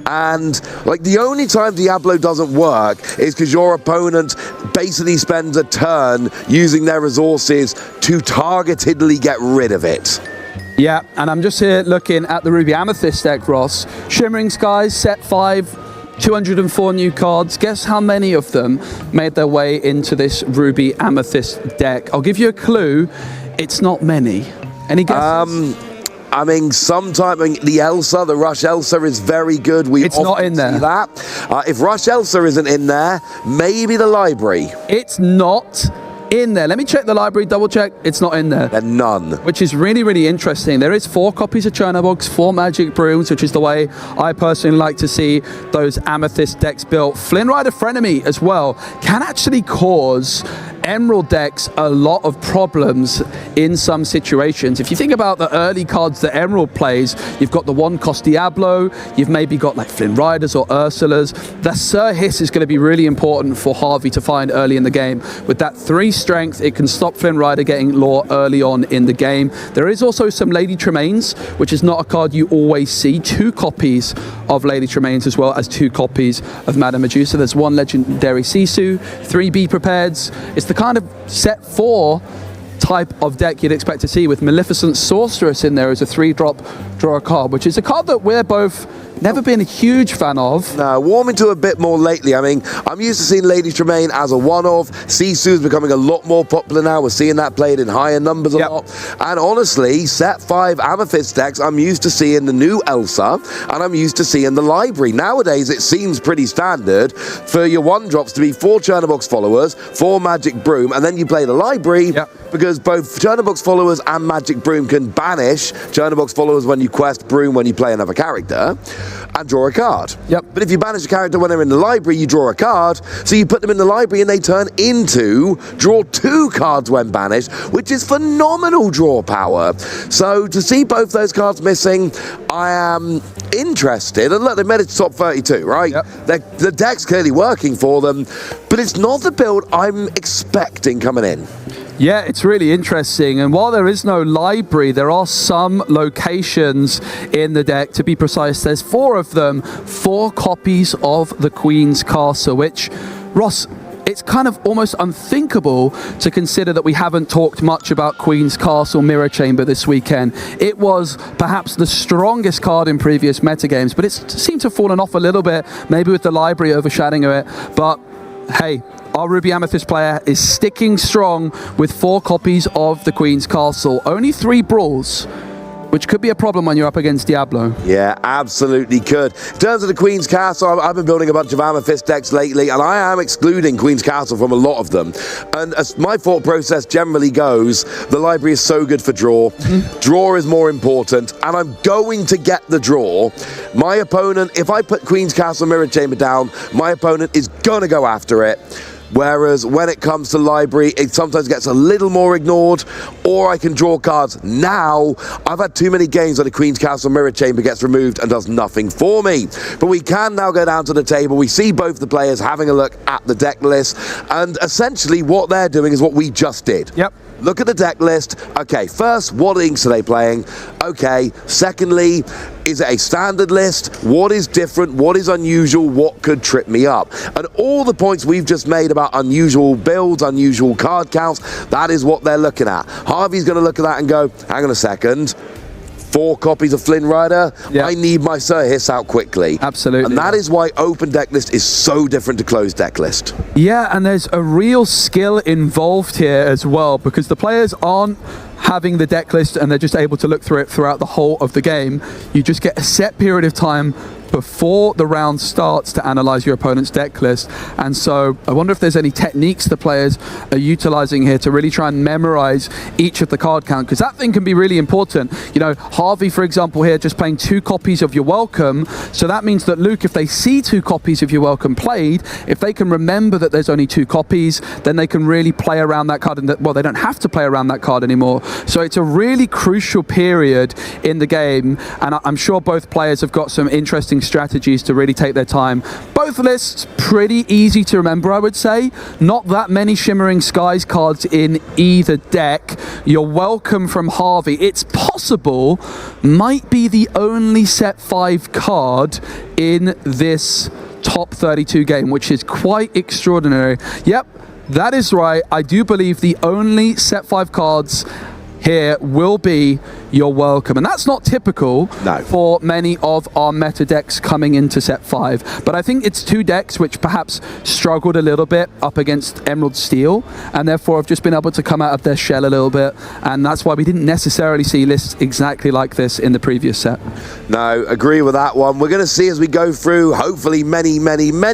And the only time Diablo doesn't work is because your opponent basically spends a turn using their resources to targetedly get rid of it. Yeah, and I'm just here looking at the Ruby Amethyst deck, Ross. Shimmering Skies, set 5, 204 new cards. Guess how many of them made their way into this Ruby Amethyst deck? I'll give you a clue. It's not many. Any guesses? I mean, the Elsa, the Rush Elsa is very good. It's not in there. See that. If Rush Elsa isn't in there, maybe the library. It's not in there. Let me check the library, double check. It's not in there. Then none. Which is really, really interesting. There is 4 copies of Chernobyls, 4 Magic Brooms, which is the way I personally like to see those Amethyst decks built. Flynn Rider Frenemy as well can actually cause Emerald decks a lot of problems in some situations. If you think about the early cards that Emerald plays, you've got the 1-cost Diablo, you've maybe got like Flynn Riders or Ursulas. The Sir Hiss is going to be really important for Harvey to find early in the game. With that 3 strength, it can stop Flynn Rider getting lore early on in the game. There is also some Lady Tremaines, which is not a card you always see. 2 copies of Lady Tremaines as well as 2 copies of Madame Medusa. There's 1 legendary Sisu, 3 Be Prepareds. It's the kind of set 4 type of deck you'd expect to see, with Maleficent Sorceress in there as a 3-drop draw a card, which is a card that we're both never been a huge fan of. No, warming to a bit more lately. I mean, I'm used to seeing Lady Tremaine as a one-off. Sisu's becoming a lot more popular now. We're seeing that played in higher numbers a lot. And honestly, set 5 Amethyst decks, I'm used to seeing the new Elsa, and I'm used to seeing the library. Nowadays, it seems pretty standard for your 1-drops to be 4 Chernobox followers, 4 Magic Broom, and then you play the library, because both Chernobox followers and Magic Broom can banish Chernobox followers when you quest, Broom when you play another character, and draw a card. But if you banish a character when they're in the library, you draw a card, so you put them in the library and they turn into draw 2 cards when banished, which is phenomenal draw power. So to see both those cards missing, I am interested. And look, they made it to top 32, right? The deck's clearly working for them, but it's not the build I'm expecting coming in. Yeah, it's really interesting. And while there is no library, there are some locations in the deck. To be precise, there's 4 of them, 4 copies of the Queen's Castle, which, Ross, it's kind of almost unthinkable to consider that we haven't talked much about Queen's Castle Mirror Chamber this weekend. It was perhaps the strongest card in previous metagames, but it seemed to have fallen off a little bit, maybe with the library overshadowing it. But hey, our Ruby Amethyst player is sticking strong with 4 copies of the Queen's Castle. Only 3 brawls, which could be a problem when you're up against Diablo. Yeah, absolutely could. In terms of the Queen's Castle, I've been building a bunch of Amethyst decks lately, and I am excluding Queen's Castle from a lot of them. And as my thought process generally goes, the library is so good for draw. Draw is more important, and I'm going to get the draw. My opponent, if I put Queen's Castle Mirror Chamber down, my opponent is going to go after it. Whereas when it comes to library, it sometimes gets a little more ignored, or I can draw cards. Now, I've had too many games where the Queen's Castle Mirror Chamber gets removed and does nothing for me. But we can now go down to the table. We see both the players having a look at the deck list, and essentially what they're doing is what we just did. look at the deck list. Okay, first, what inks are they playing? Okay, secondly, is it a standard list? What is different? What is unusual? What could trip me up? And all the points we've just made about unusual builds, unusual card counts, that is what they're looking at. Harvey's going to look at that and go, hang on a second. 4 copies of Flynn Rider. Yeah. I need my Sir Hiss out quickly. Absolutely. And that is why open deck list is so different to closed deck list. Yeah, and there's a real skill involved here as well, because the players aren't having the deck list and they're just able to look through it throughout the whole of the game. You just get a set period of time before the round starts to analyze your opponent's deck list. And so I wonder if there's any techniques the players are utilizing here to really try and memorize each of the card count, because that thing can be really important. You know, Harvey, for example, here just playing 2 copies of your welcome. So that means that Luke, if they see 2 copies of your welcome played, if they can remember that there's only 2 copies, then they can really play around that card. And well, they don't have to play around that card anymore. So it's a really crucial period in the game. And I'm sure both players have got some interesting strategies to really take their time. Both lists pretty easy to remember, I would say. Not that many Shimmering Skies cards in either deck. You're welcome from Harvey. It's possible might be the only set 5 card in this top 32 game, which is quite extraordinary. Yep, that is right. I do believe the only set 5 cards here will be your welcome, and that's not typical for many of our meta decks coming into set 5, but I think it's 2 decks which perhaps struggled a little bit up against Emerald Steel, and therefore have just been able to come out of their shell a little bit, and that's why we didn't necessarily see lists exactly like this in the previous set. No, agree with that one. We're going to see as we go through, hopefully many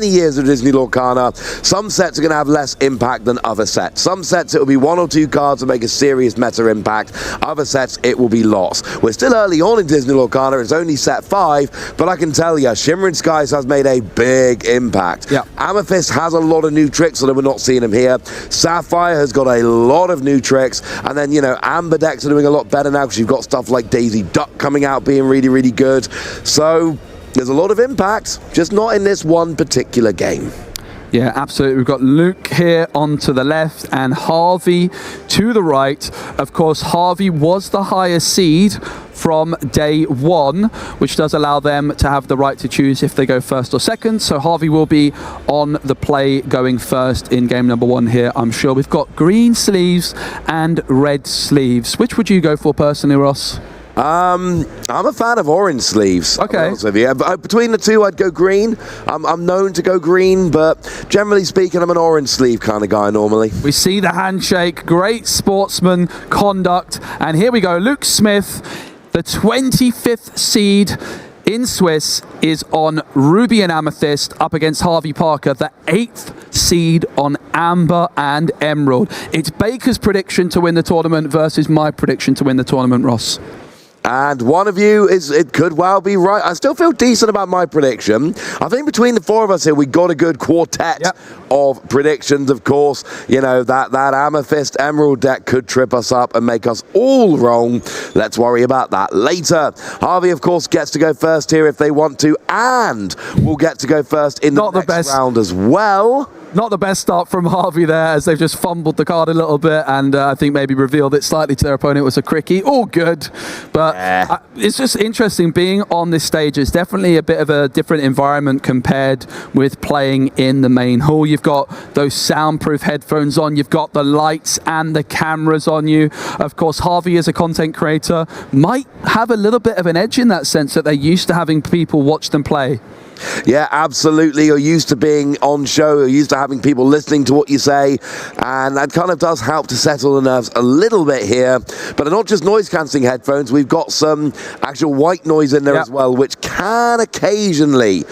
years of Disney Lorcana, some sets are going to have less impact than other sets. Some sets it will be 1 or 2 cards that make a serious meta impact. Other sets it will be lost. We're still early on in Disney Lorcana. It's only set 5, but I can tell you, Shimmering Skies has made a big impact. Yeah. Amethyst has a lot of new tricks, although we're not seeing them here. Sapphire has got a lot of new tricks, and then, you know, Amber decks are doing a lot better now because you've got stuff like Daisy Duck coming out being really good. So there's a lot of impact, just not in this one particular game. Yeah, absolutely. We've got Luke here on to the left and Harvey to the right. Of course, Harvey was the highest seed from day 1, which does allow them to have the right to choose if they go first or second. So Harvey will be on the play going first in game number 1 here, I'm sure. We've got green sleeves and red sleeves. Which would you go for personally, Ross? I'm a fan of orange sleeves. Okay. Between the 2, I'd go green. I'm known to go green, but generally speaking, I'm an orange sleeve kind of guy normally. We see the handshake, great sportsman conduct, and here we go. Luke Smith, the 25th seed in Swiss, is on Ruby and Amethyst up against Harvey Parker, the 8th seed on Amber and Emerald. It's Baker's prediction to win the tournament versus my prediction to win the tournament, Ross. And one of you it could well be right. I still feel decent about my prediction. I think between the 4 of us here, we got a good quartet of predictions. Of course, you know, that Amethyst Emerald deck could trip us up and make us all wrong. Let's worry about that later. Harvey, of course, gets to go first here if they want to, and will get to go first in the next round as well. Not the best start from Harvey there, as they've just fumbled the card a little bit and I think maybe revealed it slightly to their opponent. It was a cricky. All good. But it's just interesting being on this stage. It's definitely a bit of a different environment compared with playing in the main hall. You've got those soundproof headphones on. You've got the lights and the cameras on you. Of course, Harvey, as a content creator, might have a little bit of an edge in that sense that they're used to having people watch them play. Yeah, absolutely. You're used to being on show. You're used to having people listening to what you say. And that kind of does help to settle the nerves a little bit here. But they're not just noise-cancelling headphones. We've got some actual white noise in there as well, which can occasionally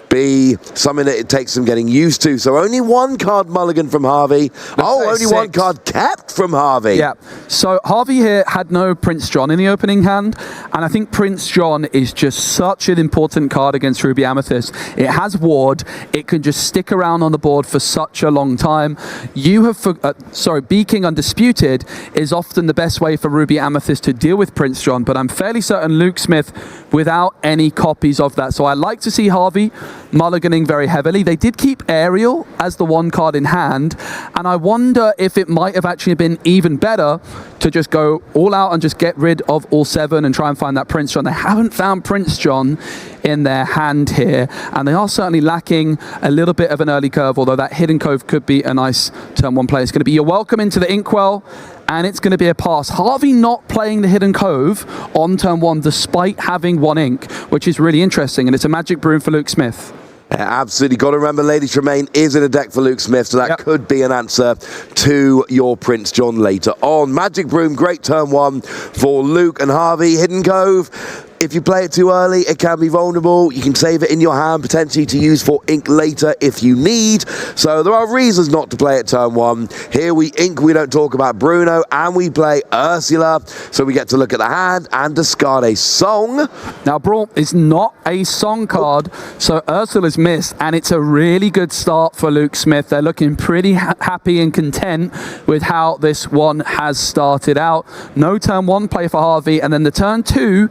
be something that it takes some getting used to. So only 1 card mulligan from Harvey. Only 1 card kept from Harvey. Yeah. So Harvey here had no Prince John in the opening hand, and I think Prince John is just such an important card against Ruby Amethyst. It has ward. It can just stick around on the board for such a long time. You have, B King Undisputed is often the best way for Ruby Amethyst to deal with Prince John, but I'm fairly certain Luke Smith without any copies of that. So I like to see Harvey mulliganing very heavily. They did keep Aerial as the one card in hand, and I wonder if it might have actually been even better to just go all out and just get rid of all 7 and try and find that Prince John. They haven't found Prince John in their hand here, and they are certainly lacking a little bit of an early curve, although that Hidden Cove could be a nice turn 1 play. It's going to be your welcome into the Inkwell, and it's going to be a pass. Harvey not playing the Hidden Cove on turn 1 despite having 1 ink, which is really interesting, and it's a Magic Broom for Luke Smith. Yeah, absolutely. Got to remember Lady Tremaine is in a deck for Luke Smith, so that could be an answer to your Prince John later on. Magic Broom, great turn 1 for Luke and Harvey. Hidden Cove, if you play it too early, it can be vulnerable. You can save it in your hand, potentially to use for ink later if you need. So there are reasons not to play it turn 1. Here we ink, we don't talk about Bruno, and we play Ursula. So we get to look at the hand and discard a song. Now, Brawl is not a song card, so Ursula's missed, and it's a really good start for Luke Smith. They're looking pretty happy and content with how this one has started out. No turn 1 play for Harvey, and then the turn 2,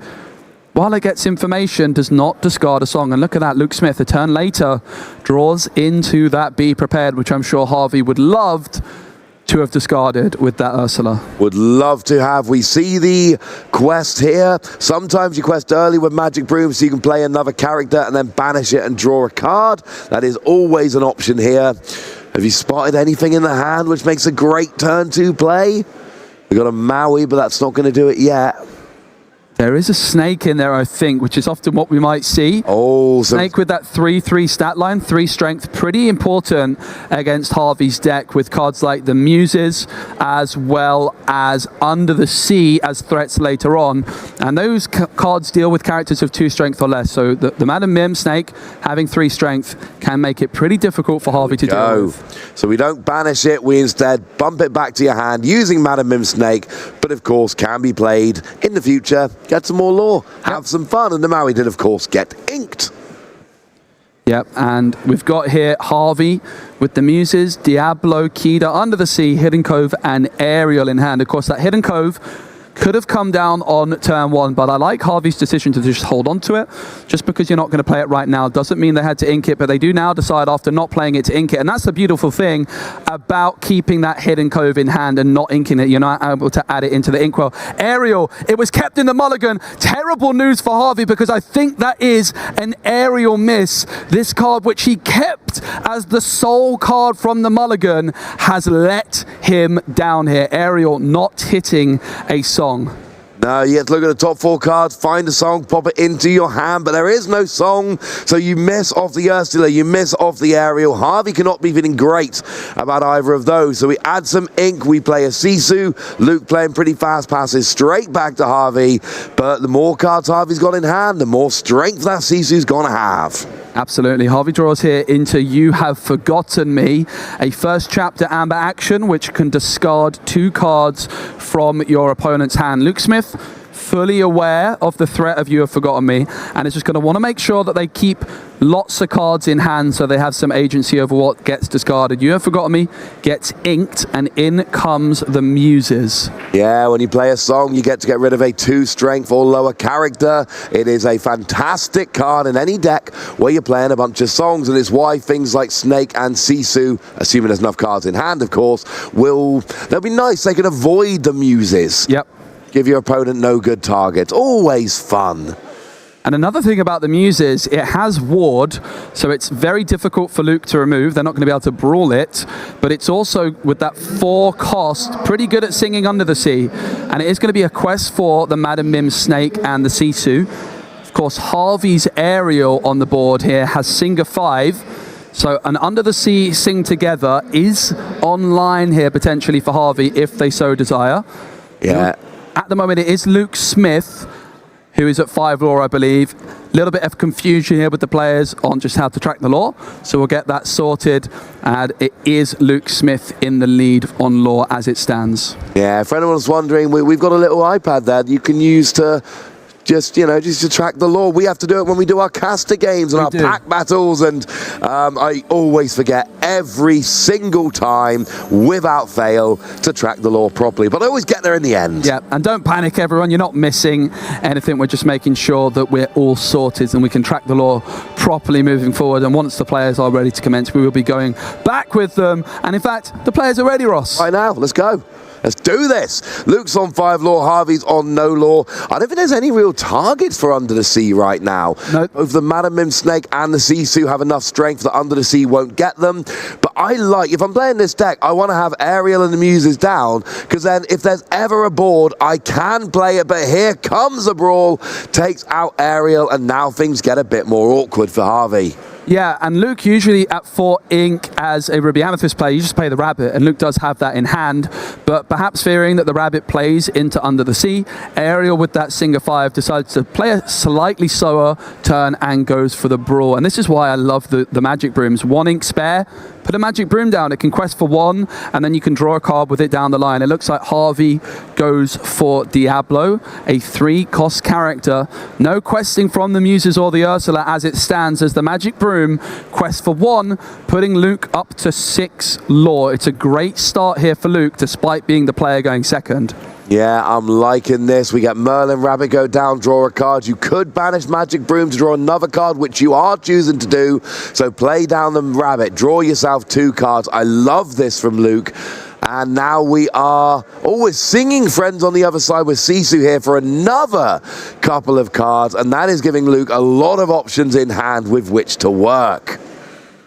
while it gets information, does not discard a song. And look at that, Luke Smith, a turn later, draws into that Be Prepared, which I'm sure Harvey would love to have discarded with that Ursula. Would love to have. We see the quest here. Sometimes you quest early with Magic Broom so you can play another character and then banish it and draw a card. That is always an option here. Have you spotted anything in the hand which makes a great turn 2 play? We got a Maui, but that's not going to do it yet. There is a Snake in there, I think, which is often what we might see. Oh, Snake with that 3/3 stat line, 3 strength, pretty important against Harvey's deck with cards like the Muses, as well as Under the Sea as threats later on. And those cards deal with characters of 2 strength or less. So the Madam Mim Snake having 3 strength can make it pretty difficult for Harvey to deal with. So we don't banish it, we instead bump it back to your hand using Madam Mim Snake, but of course can be played in the future. Get some more lore, have some fun, and the Maui did, of course, get inked. Yep, and we've got here Harvey with the Muses, Diablo, Kida, Under the Sea, Hidden Cove, and Aerial in hand. Of course, that Hidden Cove could have come down on turn 1, but I like Harvey's decision to just hold on to it. Just because you're not going to play it right now doesn't mean they had to ink it, but they do now decide after not playing it to ink it. And that's the beautiful thing about keeping that Hidden Cove in hand and not inking it. You're not able to add it into the inkwell. Aerial, it was kept in the mulligan. Terrible news for Harvey, because I think that is an Aerial miss. This card, which he kept as the sole card from the mulligan, has let him down here. Aerial not hitting a song. No, you have to look at the top 4 cards, find a song, pop it into your hand, but there is no song, so you miss off the Ursula, you miss off the Aerial. Harvey cannot be feeling great about either of those, so we add some ink, we play a Sisu, Luke playing pretty fast passes straight back to Harvey, but the more cards Harvey's got in hand, the more strength that Sisu's gonna have. Absolutely. Harvey draws here into You Have Forgotten Me, a first chapter amber action which can discard 2 cards from your opponent's hand. Luke Smith, fully aware of the threat of You Have Forgotten Me, and is just going to want to make sure that they keep lots of cards in hand so they have some agency over what gets discarded. You Have Forgotten Me gets inked, and in comes the Muses. Yeah, when you play a song, you get to get rid of a 2 strength or lower character. It is a fantastic card in any deck where you're playing a bunch of songs, and it's why things like Snake and Sisu, assuming there's enough cards in hand, of course, they'll be nice. They can avoid the Muses. Yep. Give your opponent no good targets. Always fun. And another thing about the Muses, it has Ward, so it's very difficult for Luke to remove. They're not going to be able to brawl it, but it's also, with that 4 cost, pretty good at singing Under the Sea. And it is going to be a quest for the Madam Mim Snake and the Sisu. Of course, Harvey's Aerial on the board here has Singer 5. So an Under the Sea Sing Together is online here potentially for Harvey if they so desire. Yeah. At the moment, it is Luke Smith who is at 5 lore, I believe. A little bit of confusion here with the players on just how to track the lore. So we'll get that sorted. And it is Luke Smith in the lead on lore as it stands. Yeah, if anyone's wondering, we've got a little iPad there that you can use to just to track the lore. We have to do it when we do our caster games and our pack battles, and I always forget every single time without fail to track the lore properly, but I always get there in the end. Yeah, and don't panic, everyone. You're not missing anything. We're just making sure that we're all sorted and we can track the lore properly moving forward. And once the players are ready to commence, we will be going back with them. And in fact, the players are ready, Ross. Right now, let's go. Let's do this. Luke's on 5 lore, Harvey's on no lore. I don't think there's any real targets for Under the Sea right now. Nope. Both the Madam Mim Snake and the Sisu have enough strength that Under the Sea won't get them. But if I'm playing this deck, I want to have Ariel and the Muses down, because then if there's ever a board, I can play it. But here comes a brawl, takes out Ariel, and now things get a bit more awkward for Harvey. Yeah, and Luke usually at 4 ink as a Ruby Amethyst player, you just play the rabbit, and Luke does have that in hand, but perhaps fearing that the rabbit plays into Under the Sea, Ariel with that Singer 5 decides to play a slightly slower turn and goes for the brawl. And this is why I love the Magic Brooms. 1 ink spare, put a Magic Broom down, it can quest for 1, and then you can draw a card with it down the line. It looks like Harvey goes for Diablo, a 3-cost character. No questing from the Muses or the Ursula as it stands, as the Magic Broom quest for 1, putting Luke up to 6 lore. It's a great start here for Luke, despite being the player going second. Yeah, I'm liking this. We get Merlin Rabbit go down, draw a card. You could banish Magic Broom to draw another card, which you are choosing to do. So play down the Rabbit, draw yourself 2 cards. I love this from Luke. And now we are always singing friends on the other side with Sisu here for another couple of cards. And that is giving Luke a lot of options in hand with which to work.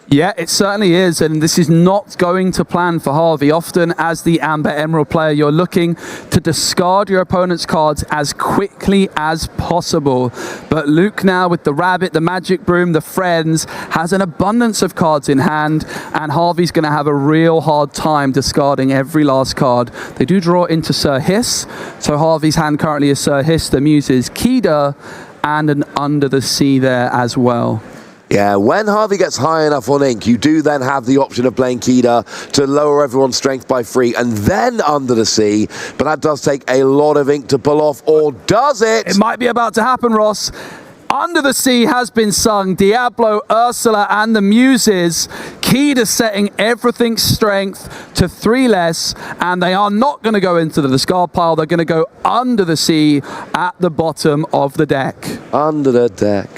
Yeah, it certainly is, and this is not going to plan for Harvey. Often, as the Amber Emerald player, you're looking to discard your opponent's cards as quickly as possible. But Luke now, with the Rabbit, the Magic Broom, the Friends, has an abundance of cards in hand, and Harvey's going to have a real hard time discarding every last card. They do draw into Sir Hiss, so Harvey's hand currently is Sir Hiss, the Muses, Kida, and an Under the Sea there as well. Yeah, when Harvey gets high enough on ink, you do then have the option of playing Kida to lower everyone's strength by 3 and then Under the Sea, but that does take a lot of ink to pull off, or does it? It might be about to happen, Ross. Under the Sea has been sung. Diablo, Ursula, and the Muses. Kida setting everything's strength to 3 less, and they are not going to go into the discard pile. They're going to go Under the Sea at the bottom of the deck. Under the deck.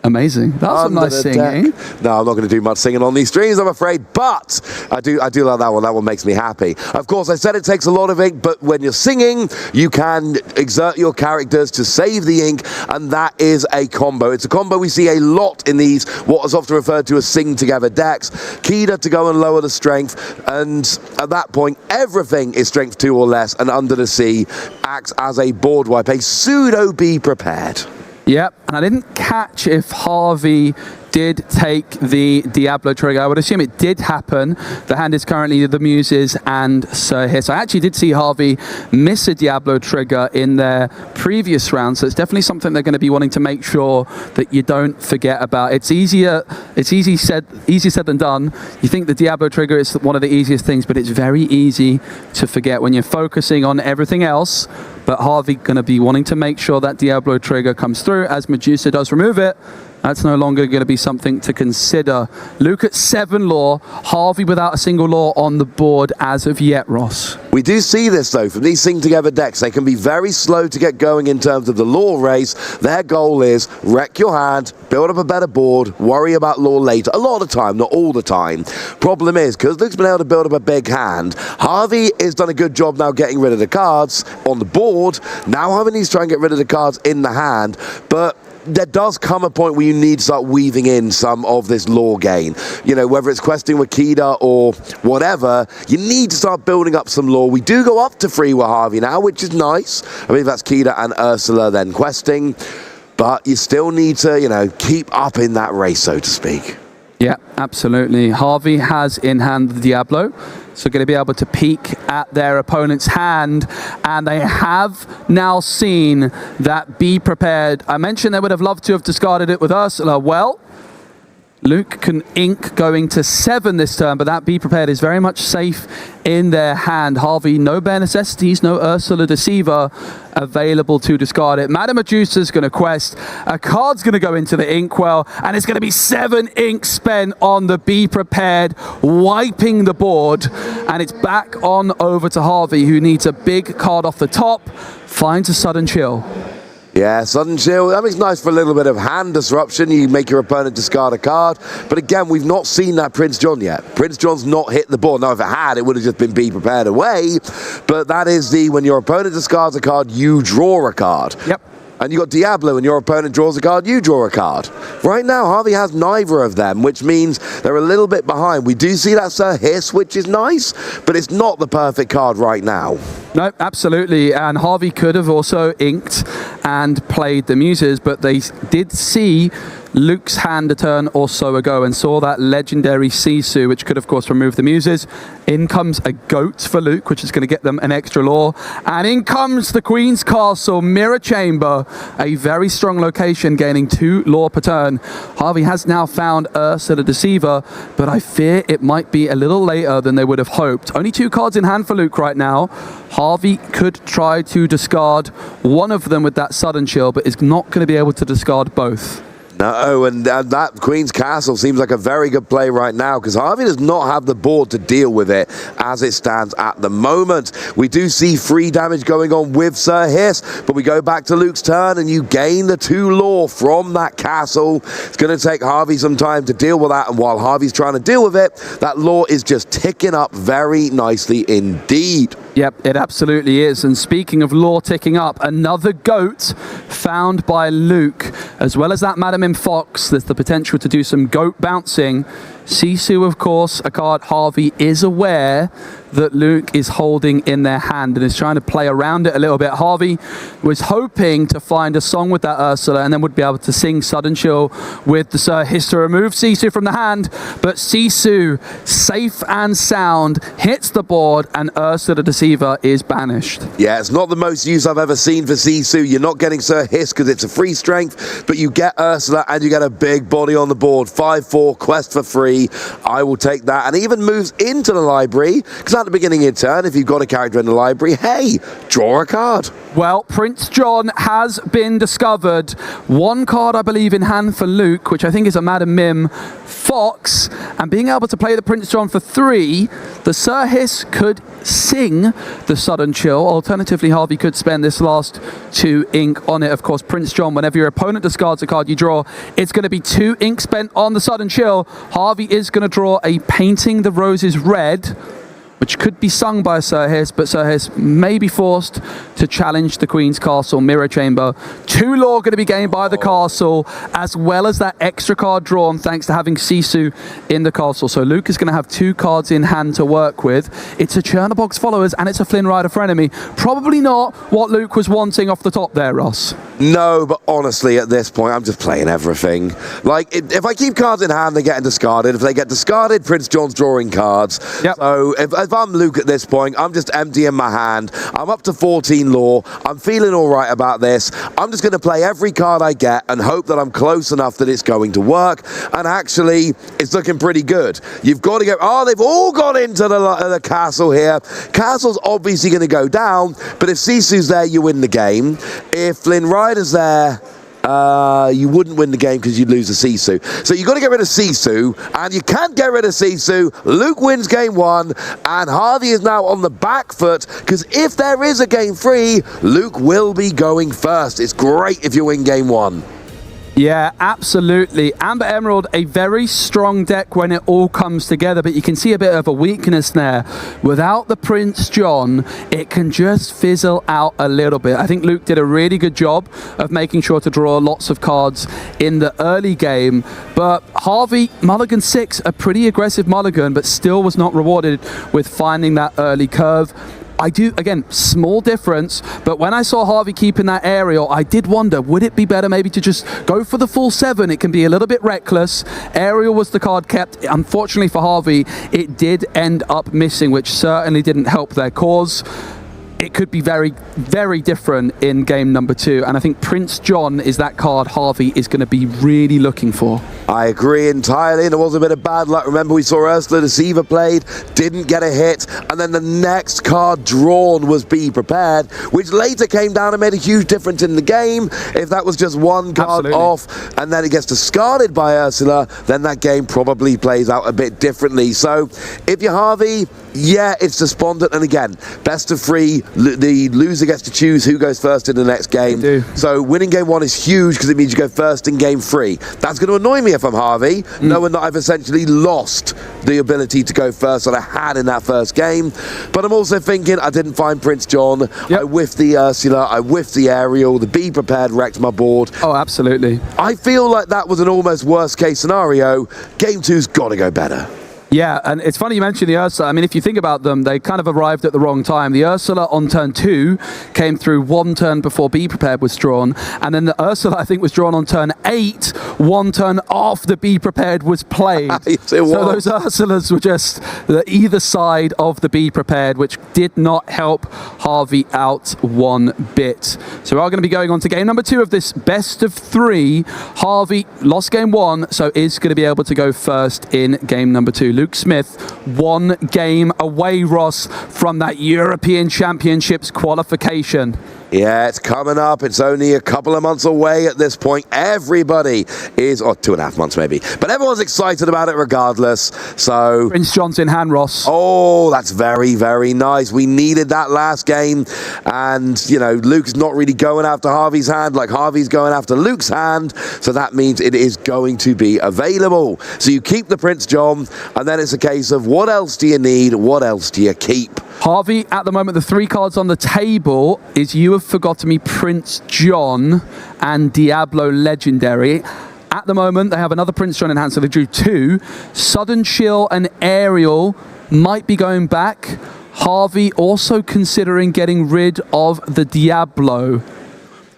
Amazing. That's some nice singing. No, I'm not going to do much singing on these streams, I'm afraid, but I do like that one. That one makes me happy. Of course, I said it takes a lot of ink, but when you're singing, you can exert your characters to save the ink, and that is a combo. It's a combo we see a lot in these, what is often referred to as sing-together decks. Kida to go and lower the strength, and at that point, everything is strength 2 or less, and Under the Sea acts as a board wipe, a pseudo be prepared. Yep, and I didn't catch if Harvey did take the Diablo trigger. I would assume it did happen. The hand is currently the Muses and Sir Hiss. I actually did see Harvey miss a Diablo trigger in their previous round, so it's definitely something they're going to be wanting to make sure that you don't forget about. It's easier said than done. You think the Diablo trigger is one of the easiest things, but it's very easy to forget when you're focusing on everything else. But Harvey going to be wanting to make sure that Diablo trigger comes through as Medusa does remove it. That's no longer going to be something to consider. Luke at 7 lore, Harvey without a single lore on the board as of yet, Ross. We do see this, though, from these sing-together decks. They can be very slow to get going in terms of the lore race. Their goal is wreck your hand, build up a better board, worry about lore later. A lot of the time, not all the time. Problem is, because Luke's been able to build up a big hand, Harvey has done a good job now getting rid of the cards on the board. Now Harvey needs to try and get rid of the cards in the hand, but there does come a point where you need to start weaving in some of this lore gain. You know, whether it's questing with Kida or whatever, you need to start building up some lore. We do go up to 3 with Harvey now, which is nice. I believe that's Kida and Ursula then questing. But you still need to, you know, keep up in that race, so to speak. Yeah, absolutely. Harvey has in hand the Diablo, so going to be able to peek at their opponent's hand, and they have now seen that Be Prepared. I mentioned they would have loved to have discarded it with Ursula. Well, Luke can ink going to 7 this turn, but that Be Prepared is very much safe in their hand. Harvey, no Bare Necessities, no Ursula Deceiver available to discard it. Madame Medusa's going to quest. A card's going to go into the inkwell, and it's going to be 7 ink spent on the Be Prepared, wiping the board. And it's back on over to Harvey, who needs a big card off the top, finds a Sudden Chill. Yeah, Sudden Chill, that makes nice for a little bit of hand disruption. You make your opponent discard a card. But again, we've not seen that Prince John yet. Prince John's not hit the board. Now, if it had, it would have just been Be Prepared away. But that is when your opponent discards a card, you draw a card. Yep. And you got Diablo, and your opponent draws a card, you draw a card. Right now, Harvey has neither of them, which means they're a little bit behind. We do see that Sir Hiss, which is nice, but it's not the perfect card right now. No, absolutely. And Harvey could have also inked and played the Muses, but they did see Luke's hand a turn or so ago and saw that legendary Sisu, which could, of course, remove the Muses. In comes a goat for Luke, which is going to get them an extra lore. And in comes the Queen's Castle Mirror Chamber, a very strong location, gaining 2 lore per turn. Harvey has now found Ursula Deceiver, but I fear it might be a little later than they would have hoped. Only 2 cards in hand for Luke right now. Harvey could try to discard one of them with that Sudden Chill, but is not going to be able to discard both. No, and that Queen's Castle seems like a very good play right now, because Harvey does not have the board to deal with it as it stands at the moment. We do see free damage going on with Sir Hiss, but we go back to Luke's turn and you gain the 2 lore from that castle. It's going to take Harvey some time to deal with that, and while Harvey's trying to deal with it, that lore is just ticking up very nicely indeed. Yep, it absolutely is. And speaking of lore ticking up, another goat found by Luke, as well as that Madam M. Fox. There's the potential to do some goat bouncing. Sisu, of course, a card Harvey is aware that Luke is holding in their hand and is trying to play around it a little bit. Harvey was hoping to find a song with that Ursula and then would be able to sing Sudden Chill with the Sir Hiss to remove Sisu from the hand. But Sisu, safe and sound, hits the board and Ursula Deceiver is banished. Yeah, it's not the most use I've ever seen for Sisu. You're not getting Sir Hiss because it's a free strength, but you get Ursula and you get a big body on the board. 5/4, quest for free. I will take that, and even moves into the library, because at the beginning of your turn, if you've got a character in the library, hey, draw a card. Well, Prince John has been discovered. 1 card, I believe, in hand for Luke, which I think is a Madam Mim Fox, and being able to play the Prince John for 3, the Sir Hiss could sing the Sudden Chill. Alternatively, Harvey could spend this last 2 ink on it. Of course, Prince John, whenever your opponent discards a card you draw, it's going to be 2 ink spent on the Sudden Chill. Harvey is going to draw a Painting the Roses Red, which could be sung by Sir Hiss, but Sir Hiss may be forced to challenge the Queen's Castle Mirror Chamber. 2 lore going to be gained by the castle, as well as that extra card drawn thanks to having Sisu in the castle. So Luke is going to have 2 cards in hand to work with. It's a Chernobog's Followers and it's a Flynn Rider Frenemy. Probably not what Luke was wanting off the top there, Ross. No, but honestly, at this point, I'm just playing everything. Like, if I keep cards in hand, they're getting discarded. If they get discarded, Prince John's drawing cards. Yep. So if I'm Luke at this point, I'm just emptying my hand. I'm up to 14 lore. I'm feeling all right about this. I'm just going to play every card I get and hope that I'm close enough that it's going to work. And actually, it's looking pretty good. You've got to go, oh, they've all got into the castle here. Castle's obviously going to go down, but if Sisu's there, you win the game. If Flynn Rider's there, you wouldn't win the game because you'd lose a Sisu. So you've got to get rid of Sisu, and you can't get rid of Sisu. Luke wins game 1, and Harvey is now on the back foot, because if there is a game 3, Luke will be going first. It's great if you win game 1. Yeah, absolutely. Amber Emerald, a very strong deck when it all comes together, but you can see a bit of a weakness there. Without the Prince John, it can just fizzle out a little bit. I think Luke did a really good job of making sure to draw lots of cards in the early game, but Harvey, mulligan 6, a pretty aggressive mulligan, but still was not rewarded with finding that early curve. I do, again, small difference, but when I saw Harvey keeping that aerial, I did wonder, would it be better maybe to just go for the full 7? It can be a little bit reckless. Aerial was the card kept. Unfortunately for Harvey, it did end up missing, which certainly didn't help their cause. It could be very, very different in game number 2, and I think Prince John is that card Harvey is going to be really looking for. I agree entirely, and it was a bit of bad luck. Remember, we saw Ursula Deceiver played, didn't get a hit, and then the next card drawn was Be Prepared, which later came down and made a huge difference in the game. If that was just one card off, and then it gets discarded by Ursula, then that game probably plays out a bit differently. So, if you're Harvey, yeah, it's despondent, and again, best of 3, the loser gets to choose who goes first in the next game. So winning game 1 is huge because it means you go first in game 3. That's going to annoy me if I'm Harvey, knowing that I've essentially lost the ability to go first that I had in that first game. But I'm also thinking I didn't find Prince John. I whiffed the Ursula, I whiffed the Ariel, the Be Prepared wrecked my board. Oh, absolutely. I feel like that was an almost worst case scenario. Game 2's got to go better. Yeah, and it's funny you mentioned the Ursula. I mean, if you think about them, they kind of arrived at the wrong time. The Ursula on turn 2 came through 1 turn before Be Prepared was drawn, and then the Ursula, I think, was drawn on turn 8, 1 turn after Be Prepared was played. So those Ursulas were just either side of the Be Prepared, which did not help Harvey out one bit. So we are going to be going on to game number 2 of this best of 3. Harvey lost game 1, so is going to be able to go first in game number 2. Luke Smith, 1 game away, Ross, from that European Championships qualification. Yeah, it's coming up. It's only a couple of months away at this point. Everybody is, or 2.5 months maybe, but everyone's excited about it regardless. So Prince John's in hand, Ross. Oh, that's very, very nice. We needed that last game, and you know, Luke's not really going after Harvey's hand like Harvey's going after Luke's hand, so that means it is going to be available. So you keep the Prince John, and then it's a case of what else do you need, what else do you keep? Harvey, at the moment, the 3 cards on the table is You Have Forgotten Me, Prince John, and Diablo Legendary. At the moment, they have another Prince John in hand, so they drew 2. Sudden Chill and Ariel might be going back. Harvey also considering getting rid of the Diablo.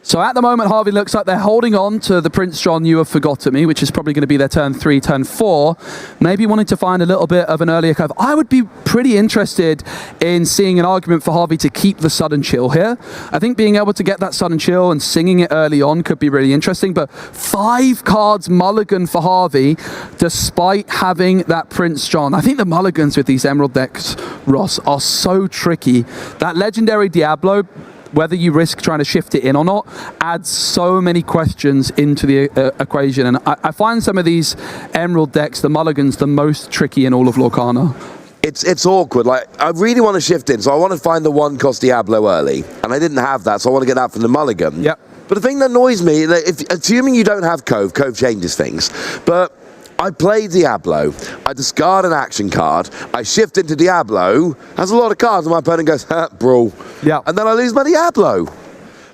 So at the moment, Harvey looks like they're holding on to the Prince John You Have Forgotten Me, which is probably going to be their turn 3, turn 4. Maybe wanting to find a little bit of an earlier curve. I would be pretty interested in seeing an argument for Harvey to keep the Sudden Chill here. I think being able to get that Sudden Chill and singing it early on could be really interesting. But 5 cards mulligan for Harvey, despite having that Prince John. I think the mulligans with these Emerald decks, Ross, are so tricky. That Legendary Diablo, whether you risk trying to shift it in or not, adds so many questions into the equation. And I find some of these Emerald decks, the mulligans, the most tricky in all of Lorcana. It's awkward. Like, I really want to shift in, so I want to find the 1-cost Diablo early, and I didn't have that, so I want to get that from the mulligan. Yep. But the thing that annoys me, that assuming you don't have Cove changes things, but I play Diablo, I discard an action card, I shift into Diablo, has a lot of cards, and my opponent goes, brawl. Yeah. And then I lose my Diablo.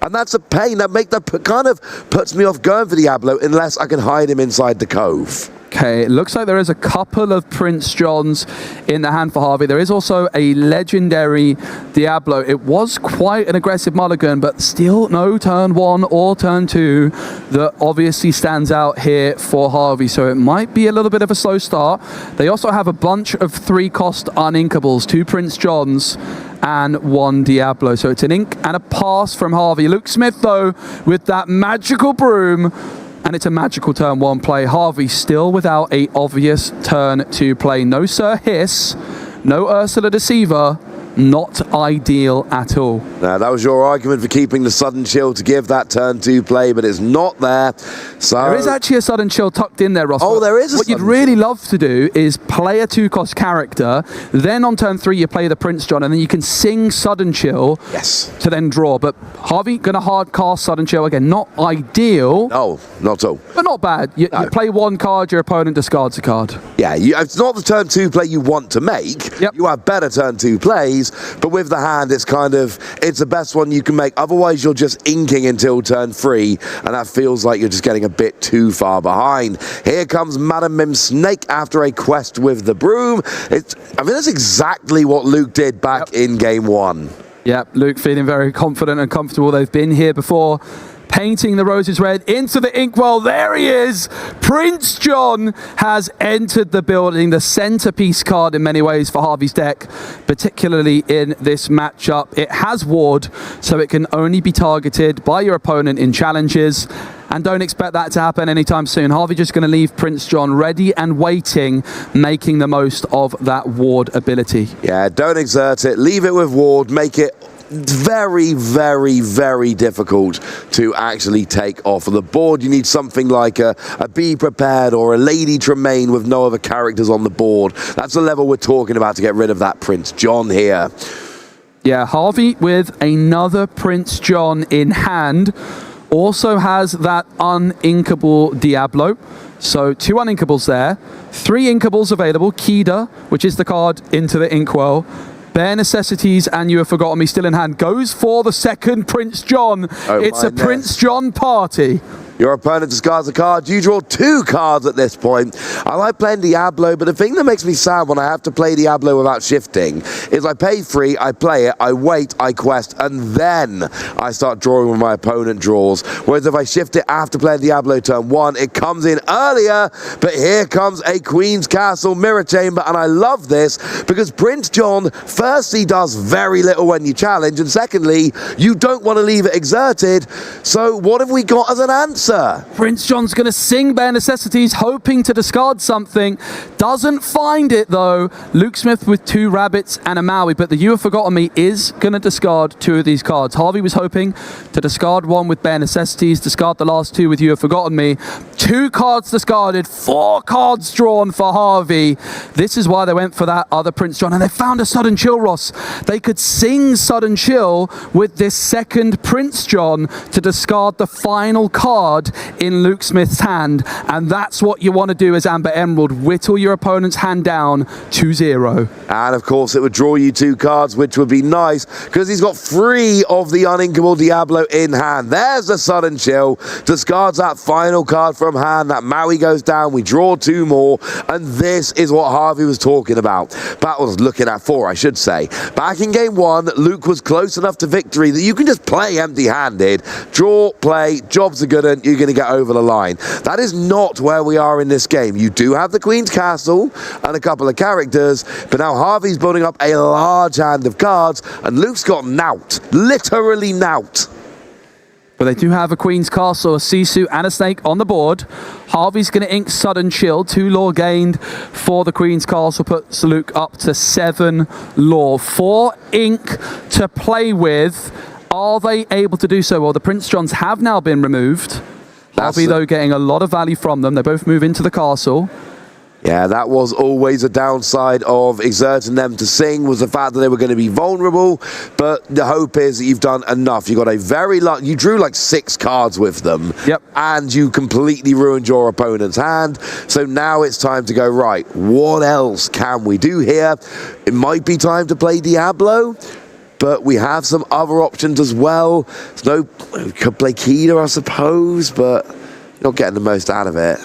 And that's a pain. That kind of puts me off going for Diablo unless I can hide him inside the Cove. Okay, it looks like there is a couple of Prince Johns in the hand for Harvey. There is also a Legendary Diablo. It was quite an aggressive mulligan, but still no turn 1 or turn 2 that obviously stands out here for Harvey. So it might be a little bit of a slow start. They also have a bunch of 3-cost uninkables, 2 Prince Johns and 1 Diablo. So it's an ink and a pass from Harvey. Luke Smith, though, with that magical broom, and it's a magical turn 1 play. Harvey still without a obvious turn 2 play. No Sir Hiss, no Ursula Deceiver. Not ideal at all. Now, that was your argument for keeping the Sudden Chill to give that turn 2 play, but it's not there. So there is actually a Sudden Chill tucked in there, Ross. Oh, there is a What you'd really love to do is play a 2-cost character, then on turn 3 you play the Prince John, and then you can sing Sudden Chill to then draw. But Harvey going to hard cast Sudden Chill again. Not ideal. No, not at all. But not bad. You play 1 card, your opponent discards a card. Yeah, it's not the turn 2 play you want to make. Yep. You have better turn 2 plays, but with the hand, it's the best one you can make. Otherwise, you're just inking until turn 3, and that feels like you're just getting a bit too far behind. Here comes Madam Mim Snake after a quest with the broom. I mean, that's exactly what Luke did back in game 1. Yeah, Luke feeling very confident and comfortable. They've been here before. Painting the roses red into the inkwell. There he is. Prince John has entered the building. The centerpiece card in many ways for Harvey's deck, particularly in this matchup. It has ward, so it can only be targeted by your opponent in challenges. and don't expect that to happen anytime soon. Harvey just going to leave Prince John ready and waiting, making the most of that ward ability. Yeah, don't exert it. Leave it with ward. Make it very, very, very difficult to actually take off of the board. You need something like a Be Prepared or a Lady Tremaine with no other characters on the board. That's the level we're talking about to get rid of that Prince John here. Yeah, Harvey with another Prince John in hand also has that uninkable Diablo. So 2 uninkables there, 3 inkables available. Kida, which is the card into the Inkwell. Bare Necessities and You Have Forgotten Me still in hand. Goes for the second Prince John. It's a Prince John party. Your opponent discards a card. You draw 2 cards at this point. I like playing Diablo, but the thing that makes me sad when I have to play Diablo without shifting is I pay 3, I play it, I wait, I quest, and then I start drawing when my opponent draws. Whereas if I shift it after playing Diablo turn 1, it comes in earlier, but here comes a Queen's Castle Mirror Chamber, and I love this because Prince John, firstly, does very little when you challenge, and secondly, you don't want to leave it exerted. So what have we got as an answer? Prince John's going to sing Bare Necessities, hoping to discard something. Doesn't find it, though. Luke Smith with 2 rabbits and a Maui, but the You Have Forgotten Me is going to discard 2 of these cards. Harvey was hoping to discard 1 with Bare Necessities, discard the last 2 with You Have Forgotten Me. 2 cards discarded, 4 cards drawn for Harvey. This is why they went for that other Prince John, and they found a Sudden Chill, Ross. They could sing Sudden Chill with this second Prince John to discard the final card in Luke Smith's hand, and that's what you want to do as Amber Emerald. Whittle your opponent's hand down to 0. And of course it would draw you 2 cards, which would be nice because he's got 3 of the uninkable Diablo in hand. There's the Sudden Chill, discards that final card from hand. That Maui goes down, we draw 2 more, and this is what Harvey was talking about. Bat was looking at 4, I should say. Back in game 1, Luke was close enough to victory that you can just play empty-handed, draw, play, jobs are good, and you're going to get over the line. That is not where we are in this game. You do have the Queen's Castle and a couple of characters, but now Harvey's building up a large hand of cards, and Luke's got nout. Literally nout. But they do have a Queen's Castle, a Sisu, and a Snake on the board. Harvey's going to ink Sudden Chill. 2 lore gained for the Queen's Castle puts Luke up to 7 lore. 4 ink to play with. Are they able to do so? Well, the Prince Johns have now been removed. Harvey, though, getting a lot of value from them. They both move into the castle. Yeah, that was always a downside of exerting them to sing, was the fact that they were going to be vulnerable, but the hope is that you've done enough. You got a very you drew like 6 cards with them, yep, and you completely ruined your opponent's hand. So now it's time to go, right, what else can we do here? It might be time to play Diablo, but we have some other options as well. We could play Kida, I suppose, but you're not getting the most out of it.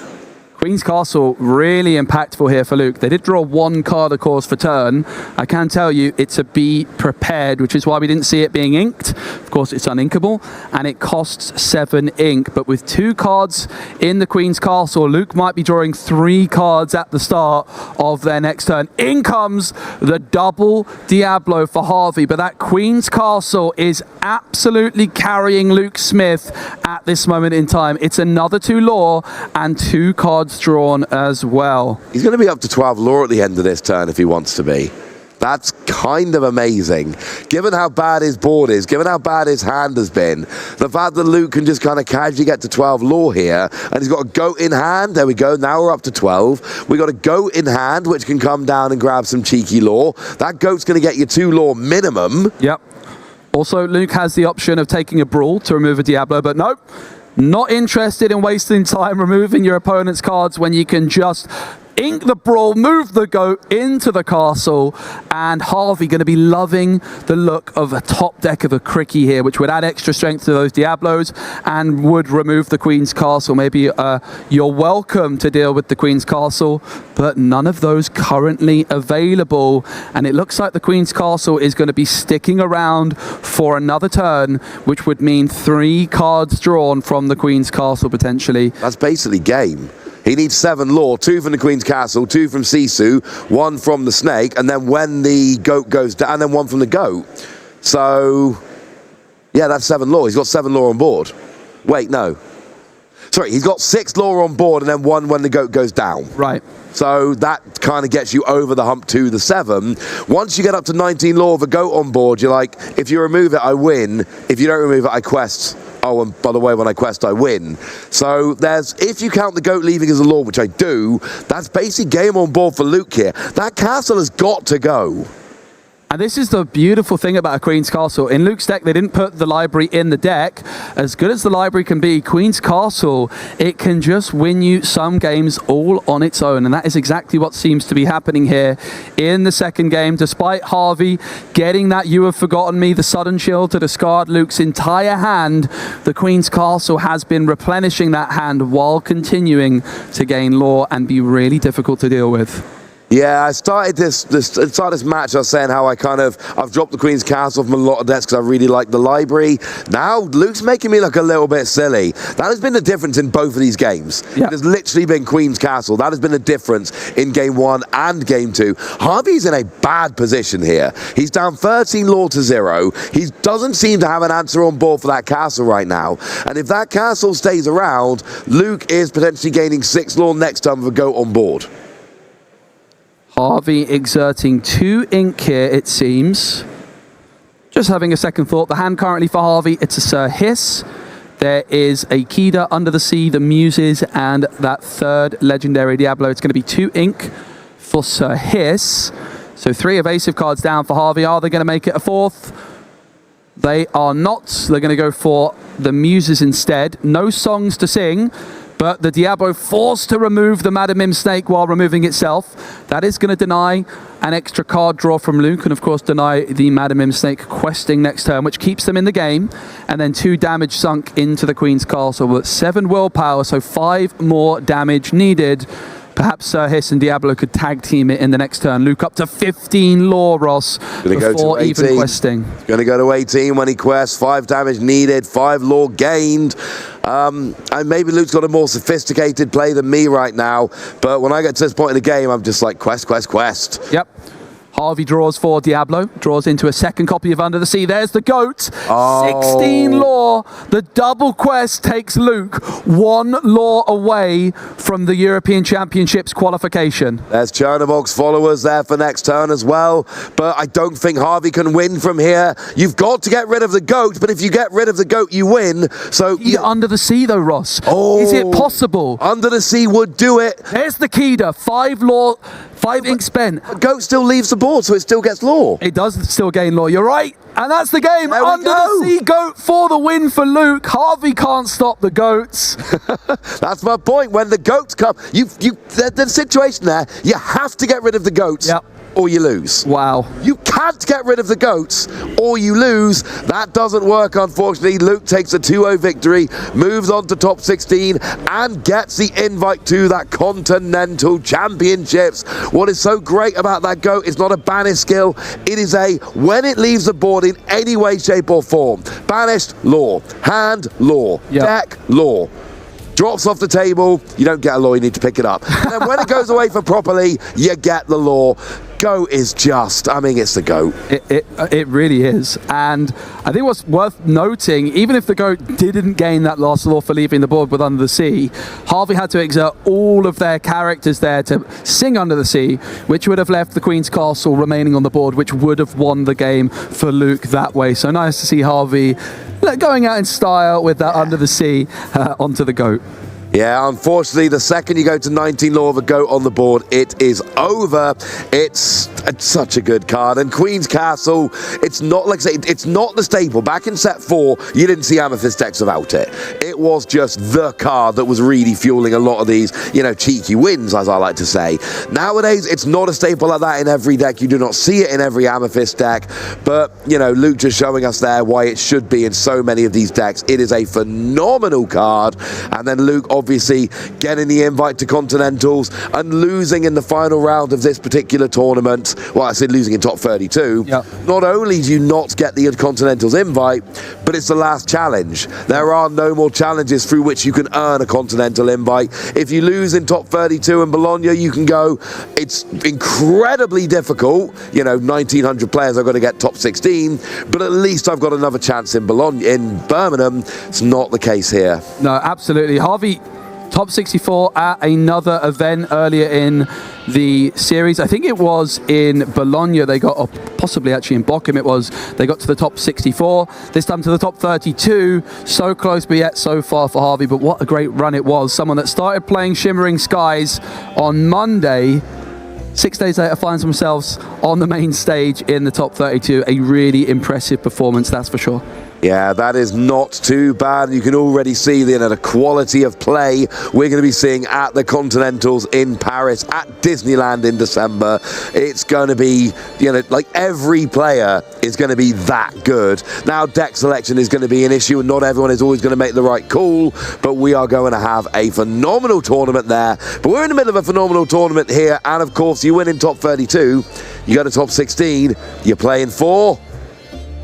Queen's Castle, really impactful here for Luke. They did draw 1 card, of course, for turn. I can tell you it's a Be Prepared, which is why we didn't see it being inked. Of course, it's uninkable, and it costs 7 ink. But with 2 cards in the Queen's Castle, Luke might be drawing 3 cards at the start of their next turn. In comes the double Diablo for Harvey, but that Queen's Castle is absolutely carrying Luke Smith at this moment in time. It's another 2 lore and 2 cards drawn as well. He's going to be up to 12 lore at the end of this turn if he wants to be. That's kind of amazing. Given how bad his board is, given how bad his hand has been, the fact that Luke can just kind of casually get to 12 lore here, and he's got a goat in hand. There we go. Now we're up to 12. We got a goat in hand, which can come down and grab some cheeky lore. That goat's going to get you 2 lore minimum. Yep. Also, Luke has the option of taking a Brawl to remove a Diablo, but nope. Not interested in wasting time removing your opponent's cards when you can just ink the Brawl, move the goat into the castle, and Harvey going to be loving the look of a top deck of a Cricky here, which would add extra strength to those Diablos and would remove the Queen's Castle. Maybe you're welcome to deal with the Queen's Castle, but none of those currently available, and it looks like the Queen's Castle is going to be sticking around for another turn, which would mean 3 cards drawn from the Queen's Castle potentially. That's basically game. He needs 7 lore, 2 from the Queen's Castle, 2 from Sisu, 1 from the Snake, and then when the goat goes down, and then 1 from the goat. So, yeah, that's 7 lore. He's got 7 lore on board. Wait, no. Sorry, he's got 6 lore on board and then 1 when the goat goes down. Right. So that kind of gets you over the hump to the 7. Once you get up to 19 lore of a goat on board, you're like, if you remove it, I win. If you don't remove it, I quest. Oh, and by the way, when I quest, I win. So there's, if you count the goat leaving as a lore, which I do, that's basically game on board for Luke here. That castle has got to go. And this is the beautiful thing about a Queen's Castle. In Luke's deck, they didn't put the library in the deck. As good as the library can be, Queen's Castle, it can just win you some games all on its own. And that is exactly what seems to be happening here in the second game. Despite Harvey getting that You Have Forgotten Me, the sudden chill to discard Luke's entire hand, the Queen's Castle has been replenishing that hand while continuing to gain lore and be really difficult to deal with. Yeah, I started this match. I was saying how I've dropped the Queen's Castle from a lot of decks because I really like the library. Now Luke's making me look a little bit silly. That has been the difference in both of these games. Yeah. It has literally been Queen's Castle. That has been the difference in game 1 and game 2. Harvey's in a bad position here. He's down 13 lore to 0. He doesn't seem to have an answer on board for that castle right now. And if that castle stays around, Luke is potentially gaining 6 lore next time with a goat on board. Harvey exerting 2 ink here, it seems. Just having a second thought. The hand currently for Harvey, it's a Sir Hiss. There is a Kida, Under the Sea, the Muses, and that 3rd legendary Diablo. It's going to be 2 ink for Sir Hiss. So 3 evasive cards down for Harvey. Are they going to make it a 4th? They are not. They're going to go for the Muses instead. No songs to sing. But the Diablo forced to remove the Madam Mim Snake while removing itself. That is going to deny an extra card draw from Luke, and of course deny the Madam Mim Snake questing next turn, which keeps them in the game. And then 2 damage sunk into the Queen's Castle with 7 willpower, so 5 more damage needed. Perhaps Sir Hiss and Diablo could tag team it in the next turn. Luke up to 15 lore, Ross, before even questing. Going to go to 18 when he quests. 5 damage needed, 5 lore gained. And maybe Luke's got a more sophisticated play than me right now. But when I get to this point in the game, I'm just like, quest, quest, quest. Yep. Harvey draws for Diablo, draws into a second copy of Under the Sea. There's the goat. 16 lore. The double quest takes Luke 1 lore away from the European Championships qualification. There's Chernobog's followers there for next turn as well. But I don't think Harvey can win from here. You've got to get rid of the goat, but if you get rid of the goat, you win. So Under the Sea, though, Ross. Is it possible? Under the Sea would do it. There's the Kida. 5 lore. 5 ink spent. Goat still leaves the board, so it still gets lore. It does still gain lore. You're right. And that's the game. Under the Sea goat for the win for Luke. Harvey can't stop the goats. That's my point. When the goats come, the situation there, you have to get rid of the goats. Yep. Or you lose. Wow. You can't get rid of the goats or you lose. That doesn't work, unfortunately. Luke takes a 2-0 victory, moves on to top 16 and gets the invite to that Continental Championships. What is so great about that goat is not a banish skill. It is a, when it leaves the board in any way, shape or form, banished, lore, hand, lore, deck, lore. Drops off the table, you don't get a lore, you need to pick it up. And then when it goes away for properly, you get the lore. Goat is just, I mean, it's the goat. It really is. And I think what's worth noting, even if the goat didn't gain that last lore for leaving the board with Under the Sea, Harvey had to exert all of their characters there to sing Under the Sea, which would have left the Queen's Castle remaining on the board, which would have won the game for Luke that way. So nice to see Harvey going out in style with that Under the Sea onto the goat. Yeah, unfortunately, the second you go to 19 lore of a goat on the board, it is over. It's such a good card. And Queen's Castle, it's not, like I say, it's not the staple. Back in set 4, you didn't see Amethyst decks without it. It was just the card that was really fueling a lot of these, cheeky wins, as I like to say. Nowadays, it's not a staple like that in every deck. You do not see it in every Amethyst deck. But, Luke just showing us there why it should be in so many of these decks. It is a phenomenal card. And then Luke, obviously getting the invite to Continentals and losing in the final round of this particular tournament. Well, I said losing in top 32. Yep. Not only do you not get the Continentals invite, but it's the last challenge. There are no more challenges through which you can earn a Continental invite. If you lose in top 32 in Bologna, you can go. It's incredibly difficult. You know, 1,900 players, I've got to get top 16, but at least I've got another chance in Birmingham. It's not the case here. No, absolutely. Harvey, top 64 at another event earlier in the series. I think it was in Bologna they got, or possibly actually in Bochum it was, they got to the top 64. This time to the top 32. So close, but yet so far for Harvey. But what a great run it was. Someone that started playing Shimmering Skies on Monday, 6 days later finds themselves on the main stage in the top 32. A really impressive performance, that's for sure. Yeah, that is not too bad. You can already see the quality of play we're going to be seeing at the Continentals in Paris, at Disneyland in December. It's going to be, like every player is going to be that good. Now, deck selection is going to be an issue, and not everyone is always going to make the right call, but we are going to have a phenomenal tournament there. But we're in the middle of a phenomenal tournament here, and of course, you win in top 32, you go to top 16, you're playing for...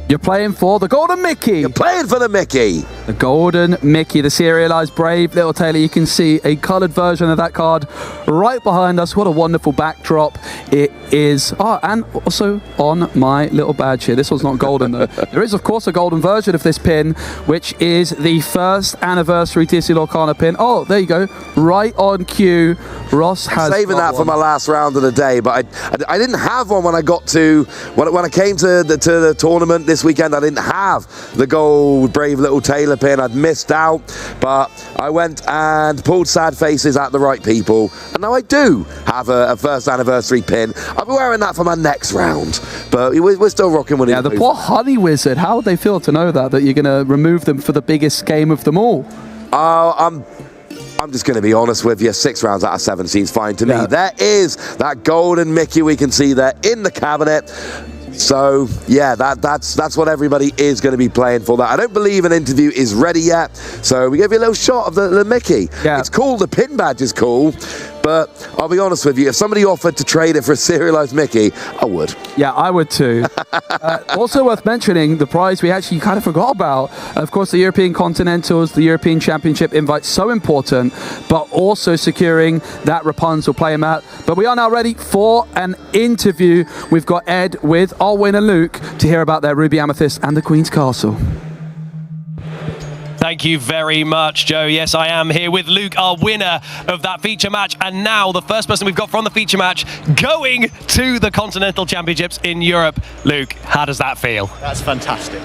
You're playing for the Golden Mickey. You're playing for the Mickey. The Golden Mickey, the serialized brave little tailor. You can see a colored version of that card right behind us. What a wonderful backdrop it is. Oh, and also on my little badge here. This one's not golden though. There is, of course, a golden version of this pin, which is the first anniversary Disney Lorcana pin. Oh, there you go. Right on cue. Ross has saving that for my last round of the day, but I didn't have one when I got to when I came to the tournament this weekend. I didn't have the gold brave little tailor pin. I'd missed out, but I went and pulled sad faces at the right people, and now I do have a first anniversary pin. I'll be wearing that for my next round, but we're still rocking with it. Yeah, the poor honey wizard. How would they feel to know that you're going to remove them for the biggest game of them all? I'm just going to be honest with you. 6 rounds out of 7 seems fine to me. There is that golden Mickey we can see there in the cabinet. So yeah, that's what everybody is going to be playing for. That I don't believe an interview is ready yet. So we gave you a little shot of the Mickey. Yeah. It's cool. The pin badge is cool. But I'll be honest with you, if somebody offered to trade it for a serialized Mickey, I would. Yeah, I would too. Also worth mentioning, the prize we actually kind of forgot about. Of course, the European Continentals, the European Championship invite, so important, but also securing that Rapunzel player mat. But we are now ready for an interview. We've got Ed with our winner, Luke, to hear about their Ruby Amethyst and the Queen's Castle. Thank you very much, Joe. Yes, I am here with Luke, our winner of that feature match. And now the first person we've got from the feature match going to the Continental Championships in Europe. Luke, how does that feel? That's fantastic.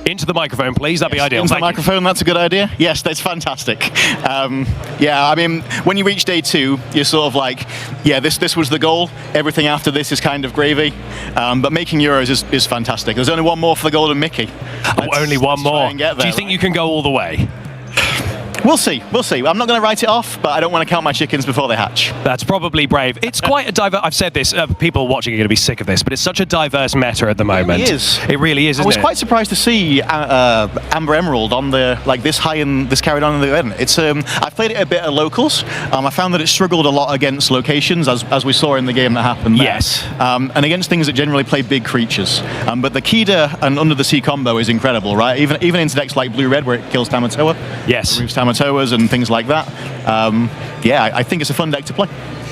Into the microphone, please. That'd be ideal. Into the microphone, that's a good idea. Yes, that's fantastic. Yeah, I mean, when you reach day 2, you're sort of like, yeah, this was the goal. Everything after this is kind of gravy. But making Euros is fantastic. There's only one more for the Golden Mickey. Only one more. Do you think you can go all the way? We'll see. We'll see. I'm not going to write it off, but I don't want to count my chickens before they hatch. That's probably brave. It's quite a diverse... I've said this. People watching are going to be sick of this, but it's such a diverse meta at the moment. It really is. It really is, isn't it? I was quite surprised to see Amber Emerald on the this high and this carried on in the event. It's I've played it a bit at locals. I found that it struggled a lot against locations, as we saw in the game that happened there. Yes. And against things that generally play big creatures. But the Kida and Under the Sea combo is incredible, right? Even into decks like Blue-Red, where it kills Tamatoa. Yes. Removes Tamatoas and things like that. Yeah, I think it's a fun deck to play.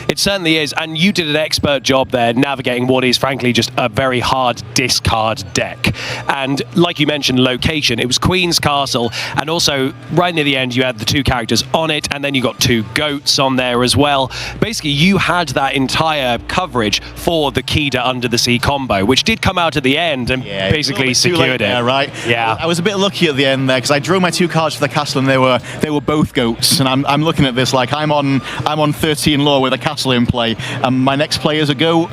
It certainly is, and you did an expert job there navigating what is frankly just a very hard discard deck. And like you mentioned, location, it was Queen's Castle, and also right near the end you had the 2 characters on it, and then you got 2 goats on there as well. Basically you had that entire coverage for the Kida Under the Sea combo, which did come out at the end and basically secured it. There, right? Yeah. I was a bit lucky at the end there because I drew my 2 cards for the castle and they were both goats, and I'm looking at this like I'm on 13 lore with a castle in play, and my next play is a goat.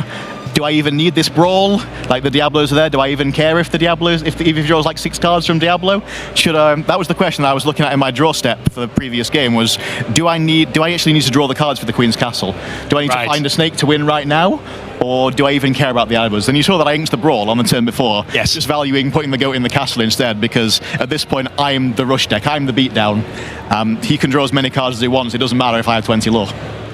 Do I even need this brawl? Like the Diablos are there. Do I even care if the Diablos, if he draws like 6 cards from Diablo? Should that was the question that I was looking at in my draw step for the previous game was, do I actually need to draw the cards for the Queen's Castle? Do I need to find a snake to win right now? or do I even care about the adverts? And you saw that I inked the Brawl on the turn before, Yes. just valuing putting the goat in the castle instead, because at this point I'm the rush deck, I'm the beatdown. He can draw as many cards as he wants, it doesn't matter if I have 20 lore.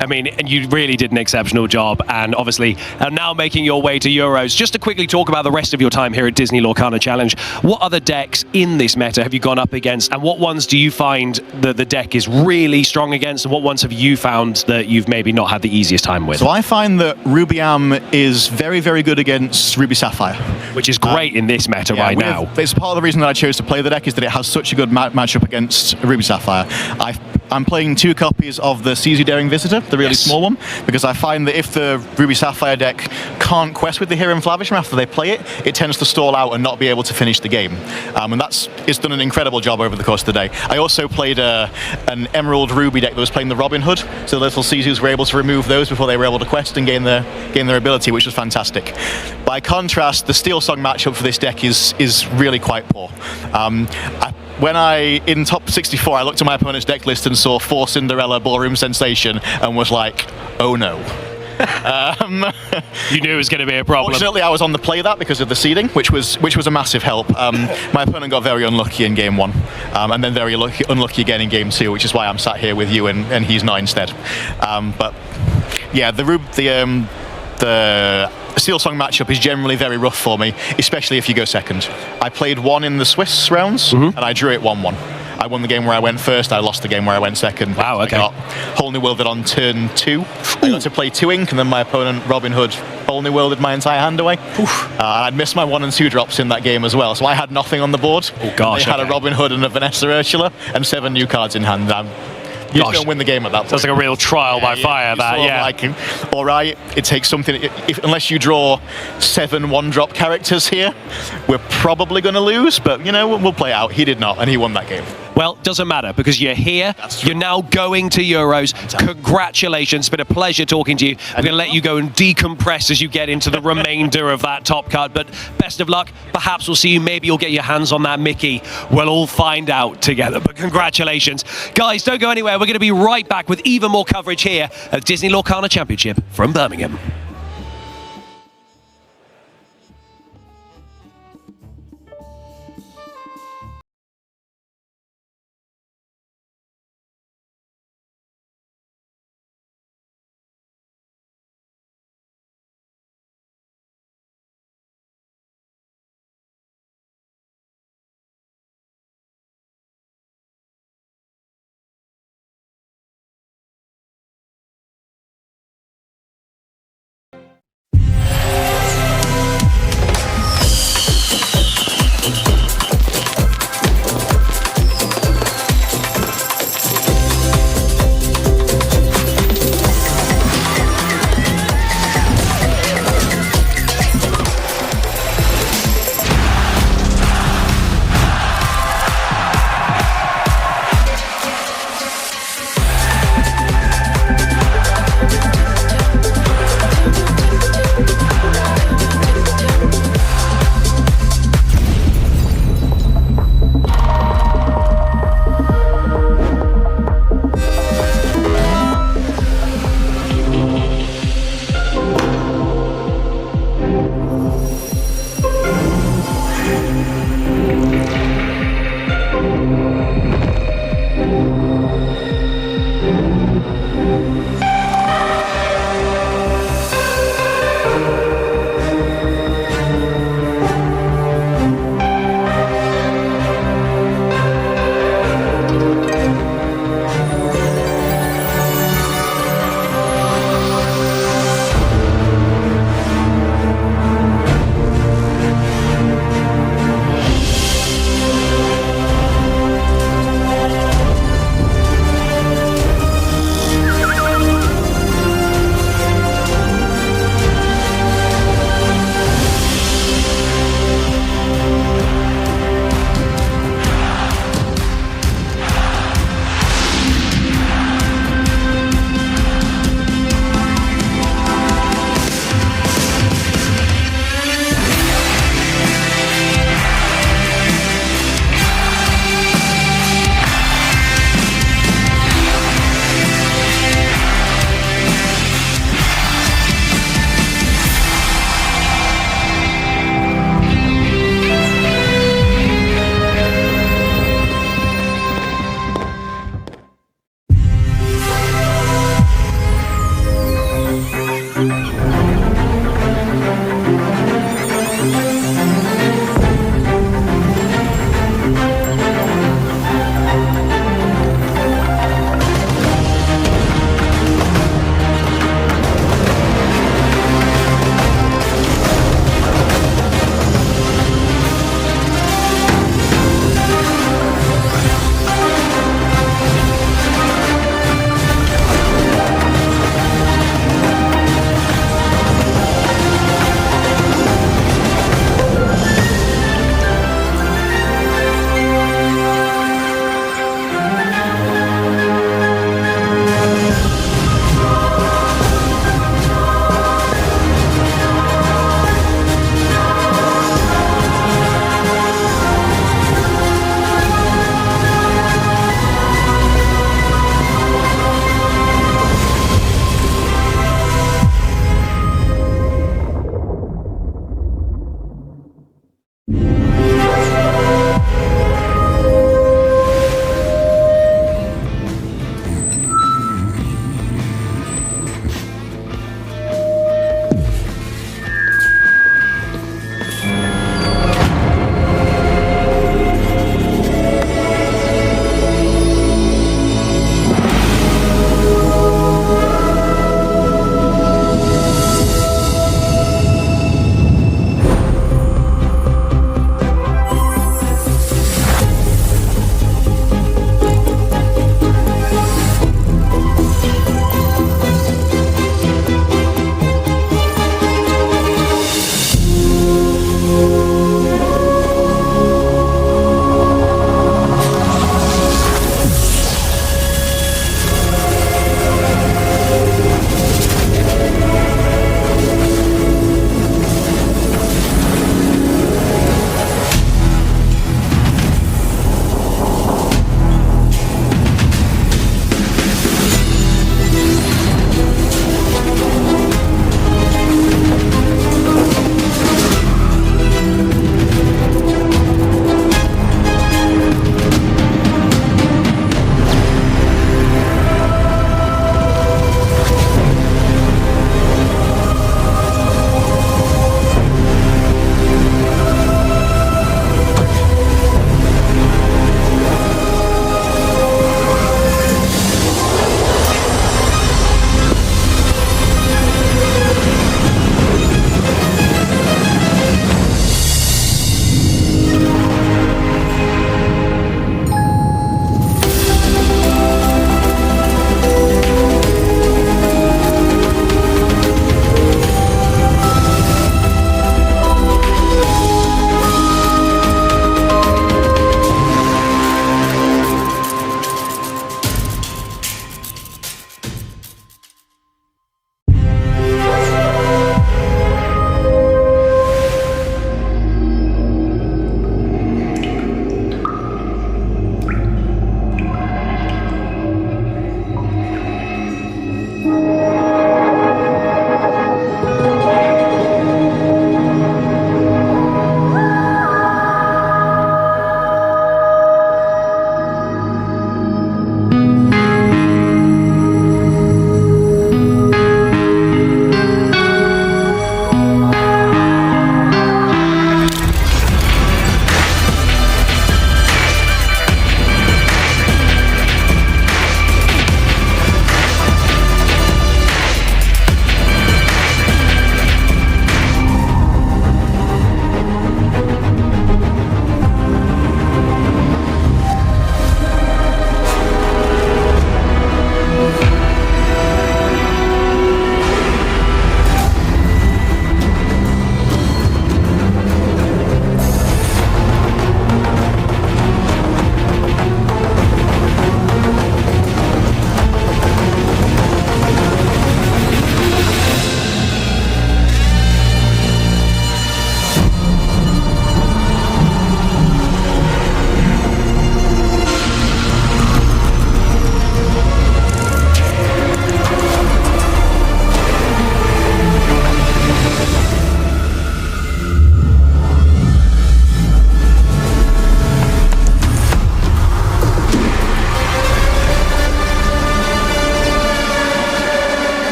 I mean, and you really did an exceptional job, and obviously are now making your way to Euros. Just to quickly talk about the rest of your time here at Disney Lorcana Challenge, what other decks in this meta have you gone up against, and what ones do you find that the deck is really strong against, and what ones have you found that you've maybe not had the easiest time with? So I find that Ruby-Am is very, very good against Ruby Sapphire. Which is great in this meta right now. It's part of the reason that I chose to play the deck is that it has such a good matchup against Ruby Sapphire. I'm playing 2 copies of the CZ Daring Visitor, the really small one, because I find that if the Ruby Sapphire deck can't quest with the Hero and Flavisham after they play it, it tends to stall out and not be able to finish the game. And it's done an incredible job over the course of the day. I also played an Emerald Ruby deck that was playing the Robin Hood, so the little CZs were able to remove those before they were able to quest and gain their ability, which was fantastic. By contrast, the Steel Song matchup for this deck is really quite poor. When in top 64, I looked at my opponent's deck list and saw 4 Cinderella Ballroom Sensation and was like, oh no. You knew it was going to be a problem. Fortunately, I was on the play that because of the seeding, which was a massive help. My opponent got very unlucky in game 1, and then very unlucky again in game 2, which is why I'm sat here with you and he's not instead. But yeah, the Steel Song matchup is generally very rough for me, especially if you go second. I played 1 in the Swiss rounds, and I drew it 1-1. I won the game where I went first, I lost the game where I went second. Wow, okay. I got Whole New Worlded on turn 2. I got to play 2 ink, and then my opponent, Robin Hood, Whole New Worlded my entire hand away. I'd missed my 1 and 2 drops in that game as well, so I had nothing on the board. Oh gosh, They had a Robin Hood and a Vanessa Ursula, and 7 new cards in hand. You just don't win the game at that point. Sounds like a real trial by fire, that, yeah. Like, all right, it takes something. Unless you draw 7 1-drop characters here, we're probably going to lose, but, you know, we'll play out. He did not, and he won that game. Well, doesn't matter, because you're here. You're now going to Euros. Congratulations. It's been a pleasure talking to you. I'm going to let you go and decompress as you get into the remainder of that top card. But best of luck. Perhaps we'll see you. Maybe you'll get your hands on that Mickey. We'll all find out together. But congratulations. Guys, don't go anywhere. We're going to be right back with even more coverage here at Disney Lorcana Championship from Birmingham.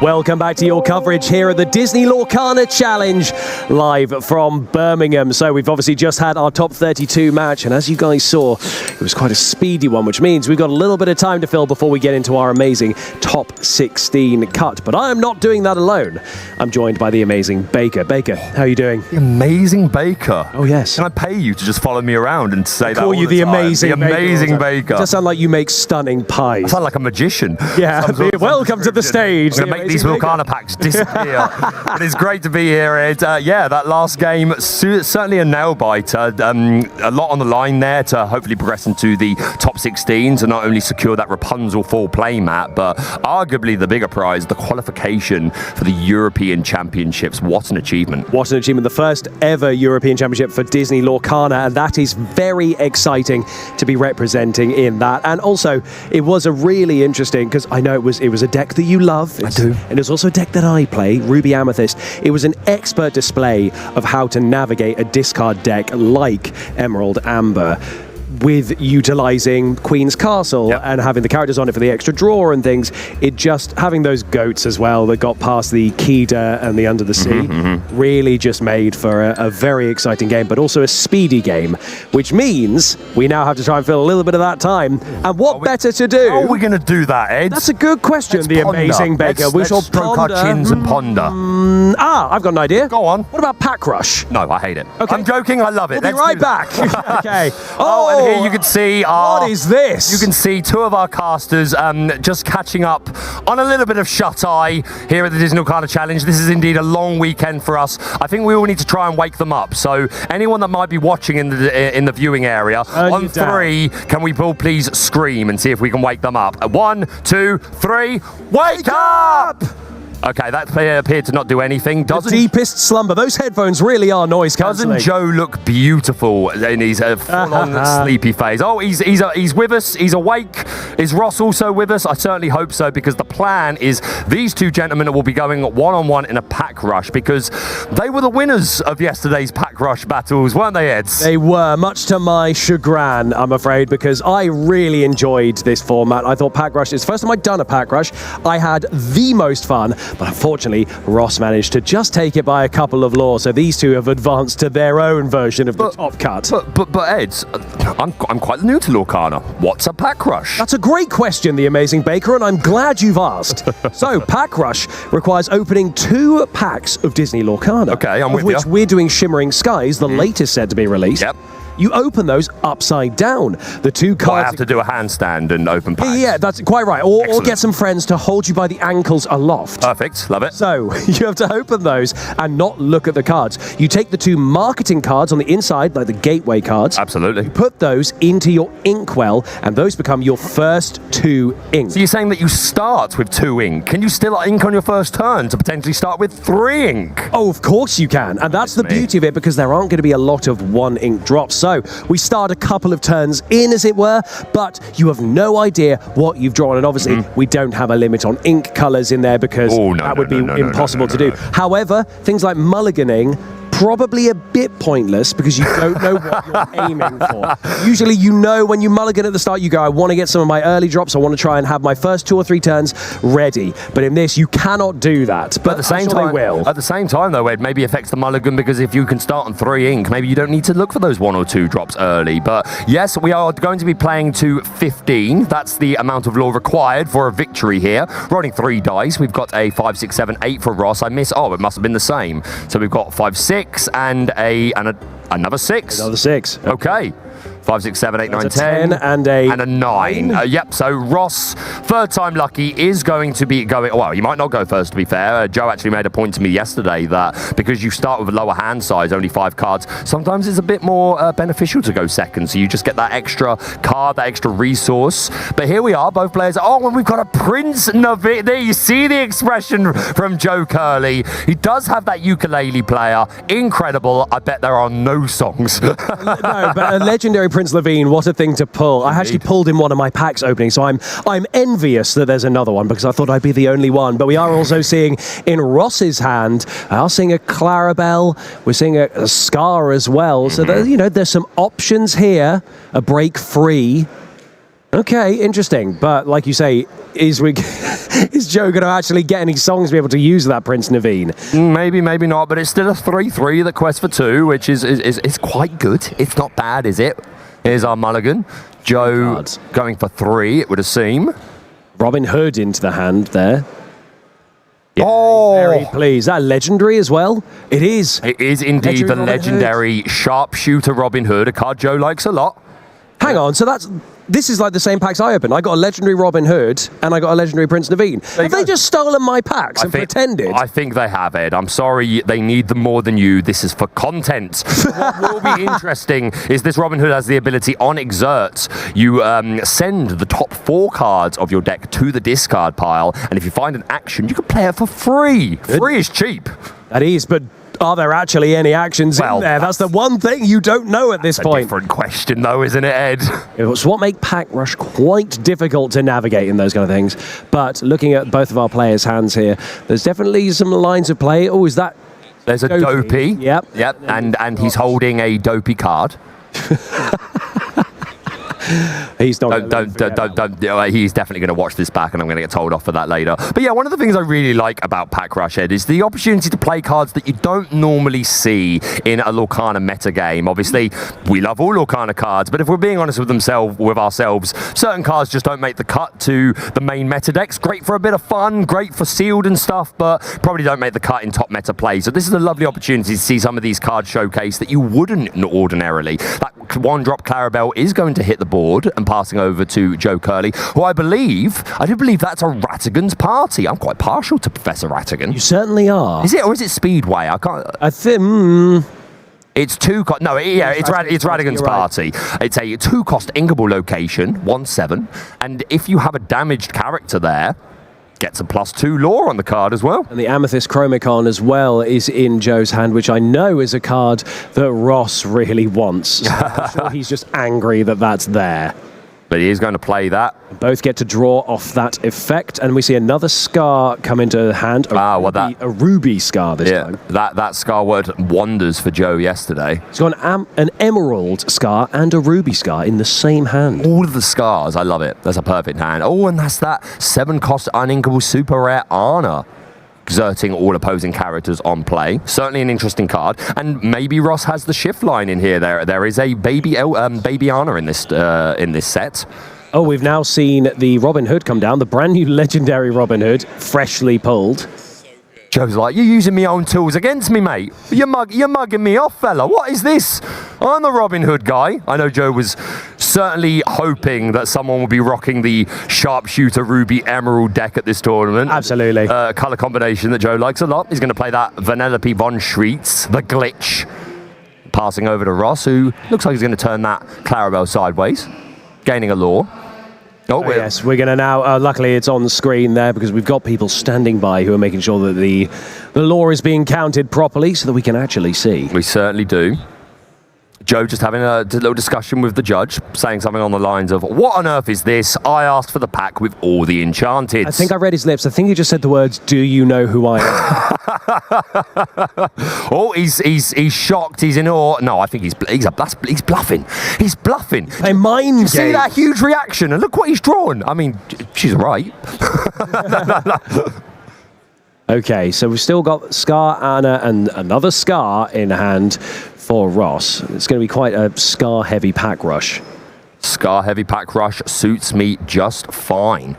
Welcome back to your coverage here at the Disney Lorcana Challenge, live from Birmingham. So we've obviously just had our top 32 match, and as you guys saw, it was quite a speedy one, which means we've got a little bit of time to fill before we get into our amazing top 16 cut. But I am not doing that alone. I'm joined by the amazing Baker. Baker, how are you doing? The amazing Baker. Oh, yes. Can I pay you to just follow me around and say that all Call you the time? amazing The amazing Baker. It does sound like you make stunning pies. I sound like a magician. Yeah, welcome to the stage. I'm going to make these Lorcana packs disappear. But it's great to be here, Ed. Yeah, that last game, certainly a nail-biter. A lot on the line there to hopefully progress into the top 16 to not only secure that Rapunzel full playmat, but arguably the bigger prize, the qualification for the European Championships. What an achievement. What an achievement. The first ever European Championship for Disney Lorcana, and that is very exciting to be representing in that. And also, it was a really interesting, because I know it was a deck that you love. I do. And it's also a deck that I play, Ruby Amethyst. It was an expert display of how to navigate a discard deck like Emerald Amber, with utilizing Queen's Castle and having the characters on it for the extra draw and things. It just, having those goats as well that got past the Kida and the Under the Sea, really just made for a very exciting game, but also a speedy game, which means we now have to try and fill a little bit of that time. And what better to do? How are we going to do that, Ed? That's a good question, Let's the ponder. amazing Baker. We shall Let's stroke ponder. our chins and ponder. I've got an idea. Go on. What about Pack Rush? No, I hate it. Okay. I'm joking. I love it. We'll be Let's right do that. back. Okay. Oh, and here you can see our... What is this? You can see two of our casters just catching up on a little bit of shut-eye here at the Disney Lorcana Challenge. This is indeed a long weekend for us. I think we all need to try and wake them up. So anyone that might be watching in the viewing area, on three, can we all please scream and see if we can wake them up? 1, 2, 3, wake up! Okay, that player appeared to not do anything. The deepest slumber. Those headphones really are noise cancelling. Doesn't Joe look beautiful in his full-on sleepy phase? Oh, he's with us. He's awake. Is Ross also with us? I certainly hope so, because the plan is these two gentlemen will be going one-on-one in a pack rush, because they were the winners of yesterday's pack rush battles, weren't they, Eds? They were, much to my chagrin, I'm afraid, because I really enjoyed this format. I thought pack rush is the first time I'd done a pack rush. I had the most fun. But unfortunately, Ross managed to just take it by a couple of laws. So these two have advanced to their own version of the top cut. But Ed, I'm quite new to Lorcana. What's a pack rush? That's a great question, the amazing Baker, and I'm glad you've asked. So, Pack Rush requires opening 2 packs of Disney Lorcana. Okay, I'm with which you. we're doing Shimmering Skies, the latest set to be released. Yep. You open those upside down. The 2 cards... I have to do a handstand and open packs. Yeah, that's quite right. Or Excellent. get some friends to hold you by the ankles aloft. Perfect, love it. So, you have to open those and not look at the cards. You take the 2 marketing cards on the inside, like the gateway cards. Absolutely. Put those into your inkwell, and those become your first 2 ink. So you're saying that you start with 2 ink. Can you still ink on your first turn to potentially start with 3 ink? Oh, of course you can. And that's the beauty of it, because there aren't going to be a lot of 1 ink drops. So, we start a couple of turns in, as it were, but you have no idea what you've drawn. And obviously, we don't have a limit on ink colours in there, because that would be impossible to do. However, things like mulliganing, probably a bit pointless, because you don't know what you're aiming for. Usually you know when you mulligan at the start, you go, I want to get some of my early drops, I want to try and have my first 2 or 3 turns ready. But in this, you cannot do that. But at the same time, will. At the same time, though, it maybe affects the mulligan, because if you can start on 3 ink, maybe you don't need to look for those 1 or 2 drops early. But yes, we are going to be playing to 15. That's the amount of law required for a victory here. Rolling 3 dice. We've got a 5, 6, 7, 8 for Ross. I miss. Oh, it must have been the same. So we've got 5, 6. And another 6. Another 6. Okay. 5, 6, 7, 8, 9, 10. 10 and a 9. Yep, so Ross, third time lucky, is going to be going... Well, he might not go first, to be fair. Joe actually made a point to me yesterday that because you start with a lower hand size, only 5 cards, sometimes it's a bit more beneficial to go second. So you just get that extra card, that extra resource. But here we are, both players. Oh, and we've got a Prince Navi. There you see the expression from Joe Curley. He does have that ukulele player. Incredible. I bet there are no songs. No, but a legendary Prince Levine, what a thing to pull. I actually pulled in one of my packs opening, so I'm envious that there's another one, because I thought I'd be the only one. But we are also seeing in Ross's hand, I are seeing a Clarabelle, we're seeing a Scar as well. So there's some options here. A break free. Okay, interesting. But like you say, is Joe going to actually get any songs to be able to use that Prince Naveen? Maybe, maybe not, but it's still a 3-3 that quests for 2, which is quite good. It's not bad, is it? Here's our mulligan. Joe going for 3, it would seem. Robin Hood into the hand there. Yeah, oh! Very pleased. Is that legendary as well? It is. It is indeed the legendary sharpshooter Robin Hood, a card Joe likes a lot. Hang on, so this is like the same packs I opened. I got a legendary Robin Hood and I got a legendary Prince Naveen. Have they just stolen my packs and pretended? I think they have, Ed. I'm sorry, they need them more than you. This is for content. What will be interesting is this Robin Hood has the ability on Exert. You send the top 4 cards of your deck to the discard pile, and if you find an action, you can play it for free. Free is cheap. That is, but are there actually any actions in there? That's the one thing you don't know at this point. A different question, though, isn't it, Ed? It's what make Pack Rush quite difficult to navigate in those kind of things. But looking at both of our players' hands here, there's definitely some lines of play. Oh, is that? There's a Dopey. Yep. Yep. And he's holding a Dopey card. He's not. He's definitely going to watch this back, and I'm going to get told off for that later. But yeah, one of the things I really like about Pack Rush, Ed, is the opportunity to play cards that you don't normally see in a Lorcana meta game. Obviously, we love all Lorcana cards, but if we're being honest with ourselves, certain cards just don't make the cut to the main meta decks. Great for a bit of fun, great for sealed and stuff, but probably don't make the cut in top meta play. So this is a lovely opportunity to see some of these cards showcased that you wouldn't ordinarily. That 1-drop Clarabelle is going to hit the board and passing over to Joe Curley, who I do believe that's a Rattigan's party. I'm quite partial to Professor Rattigan. You certainly are. Is it, or is it Speedway? I can't. I think. It's 2 cost. No, it's Rattigan's party. It's a 2-cost inkable location, 1/7, and if you have a damaged character there, gets a +2 lore on the card as well. And the Amethyst Chromicon as well is in Joe's hand, which I know is a card that Ross really wants. So I'm sure he's just angry that that's there. But he is going to play that. Both get to draw off that effect, and we see another Scar come into hand. A ruby Scar this time. That Scar worked wonders for Joe yesterday. He's got an Emerald Scar and a Ruby Scar in the same hand. All of the Scars, I love it. That's a perfect hand. Oh, and that's that 7-cost uninkable super rare Ana, exerting all opposing characters on play. Certainly an interesting card, and maybe Ross has the shift line in here. There is a baby Ana in this set. Oh, we've now seen the Robin Hood come down, the brand new legendary Robin Hood, freshly pulled. Joe's like, you're using me own tools against me, mate. You're mugging me off, fella. What is this? I'm the Robin Hood guy. I know Joe was certainly hoping that someone would be rocking the Sharpshooter Ruby Emerald deck at this tournament. Absolutely. Color combination that Joe likes a lot. He's going to play that Vanellope von Schweetz, the glitch. Passing over to Ross, who looks like he's going to turn that Clarabelle sideways, gaining a lore. Oh, yes, we're going to now, luckily it's on the screen there because we've got people standing by who are making sure that the lore is being counted properly so that we can actually see. We certainly do. Joe just having a little discussion with the judge, saying something on the lines of, what on earth is this? I asked for the pack with all the enchanteds. I think I read his lips. I think he just said the words, do you know who I am? Oh, he's shocked. He's in awe. No, I think he's bluffing. He's bluffing. A mind game. See that huge reaction? And look what he's drawn. I mean, she's right. Okay, so we've still got Scar, Ana, and another Scar in hand for Ross. It's going to be quite a Scar-heavy pack rush. Scar-heavy pack rush suits me just fine.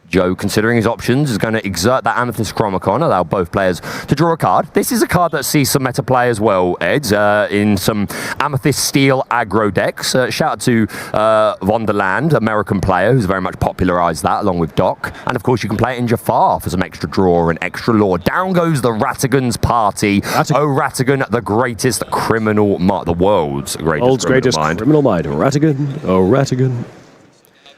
Joe, considering his options, is going to exert that Amethyst Chromicon, allow both players to draw a card. This is a card that sees some meta play as well, Ed, in some Amethyst Steel aggro decks. Shout out to Vonderland, American player, who's very much popularized that, along with Doc. And of course, you can play it in Jafar for some extra draw and extra lore. Down goes the Rattigan's party. Rattigan, the greatest criminal mind, the world's greatest criminal mind. Rattigan, Rattigan.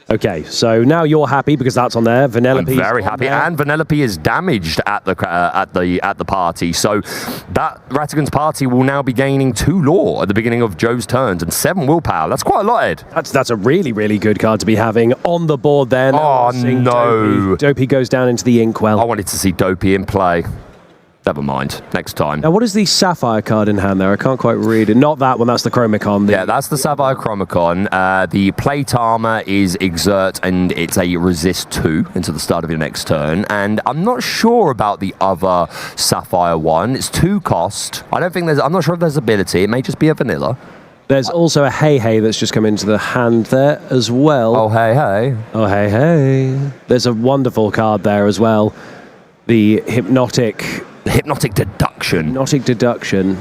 Okay, so now you're happy because that's on there. Vanellope. I'm very happy, and Vanellope is damaged at the party. So that Rattigan's party will now be gaining 2 lore at the beginning of Joe's turns and 7 willpower. That's quite a lot, Ed. That's a really, really good card to be having on the board there. Oh no! Dopey goes down into the inkwell. I wanted to see Dopey in play. Never mind. Next time. Now, what is the Sapphire card in hand there? I can't quite read it. Not that one. That's the Chromicon. Yeah, that's the Sapphire Chromicon. The plate armor is Exert, and it's a resist 2 into the start of your next turn. And I'm not sure about the other Sapphire one. It's 2 cost. I'm not sure if there's ability. It may just be a vanilla. There's also a Hey that's just come into the hand there as well. Oh, hey. Oh, hey. There's a wonderful card there as well. The Hypnotic Deduction.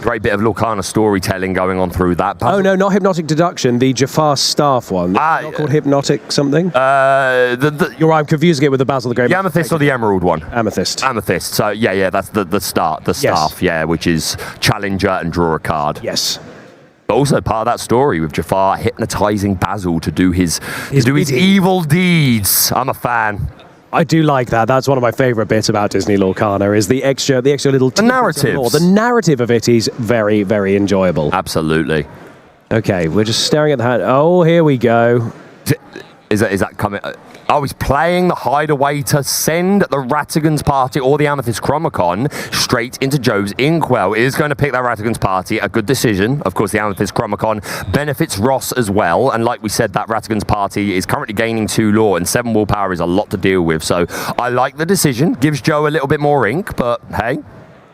Great bit of Lorcana storytelling going on through that. Oh, no, not Hypnotic Deduction. The Jafar Staff one. Not called Hypnotic something? You're right, I'm confusing it with the Basil the Great. The Amethyst or the Emerald one? Amethyst. So, yeah, that's the start. The staff, yeah, which is Challenger and draw a card. Yes. But also part of that story with Jafar hypnotizing Basil to do his evil deeds. I'm a fan. I do like that. That's one of my favourite bits about Disney Lorcana is the extra little... The narratives. The narrative of it is very, very enjoyable. Absolutely. Okay, we're just staring at the hand. Oh, here we go. Is that coming? Oh, he's playing the hideaway to send the Ratigan's Party or the Amethyst Chromicon straight into Joe's Inkwell. Is going to pick that Ratigan's Party. A good decision. Of course, the Amethyst Chromicon benefits Ross as well. And like we said, that Ratigan's Party is currently gaining 2 lore, and 7 willpower is a lot to deal with. So I like the decision. Gives Joe a little bit more ink, but hey.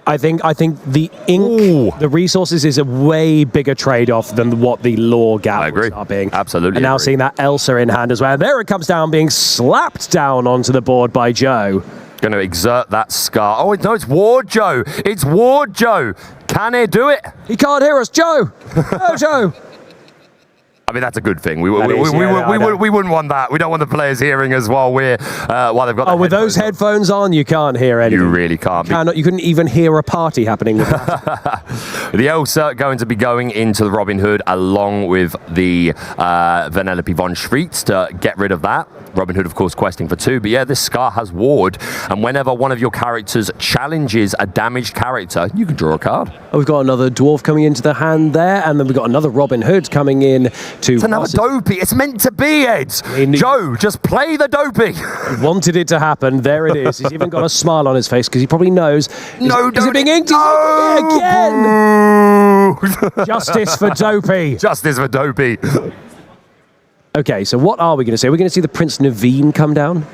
I think the ink, the resources is a way bigger trade-off than what the lore gap are being. Absolutely. And now seeing that Elsa in hand as well. There it comes down, being slapped down onto the board by Joe. Going to exert that scar. Oh, no, it's Ward Joe. It's Ward Joe. Can he do it? He can't hear us, Joe. No, Joe. I mean, that's a good thing. We wouldn't want that. We don't want the players hearing us while they've got. Oh, with those headphones on, you can't hear anything. You really can't. You couldn't even hear a party happening with that. The Elsa going to be going into the Robin Hood along with the Vanellope von Schweetz to get rid of that. Robin Hood, of course, questing for 2. But yeah, this Scar has Ward. And whenever one of your characters challenges a damaged character, you can draw a card. Oh, we've got another Dwarf coming into the hand there. And then we've got another Robin Hood coming in to... It's another Dopey. It's meant to be, Ed. Joe, just play the Dopey. He wanted it to happen. There it is. He's even got a smile on his face because he probably knows. Is it being inked? No! Again! Justice for Dopey. Justice for Dopey. Okay, so what are we going to see? We're going to see the Prince Naveen come down?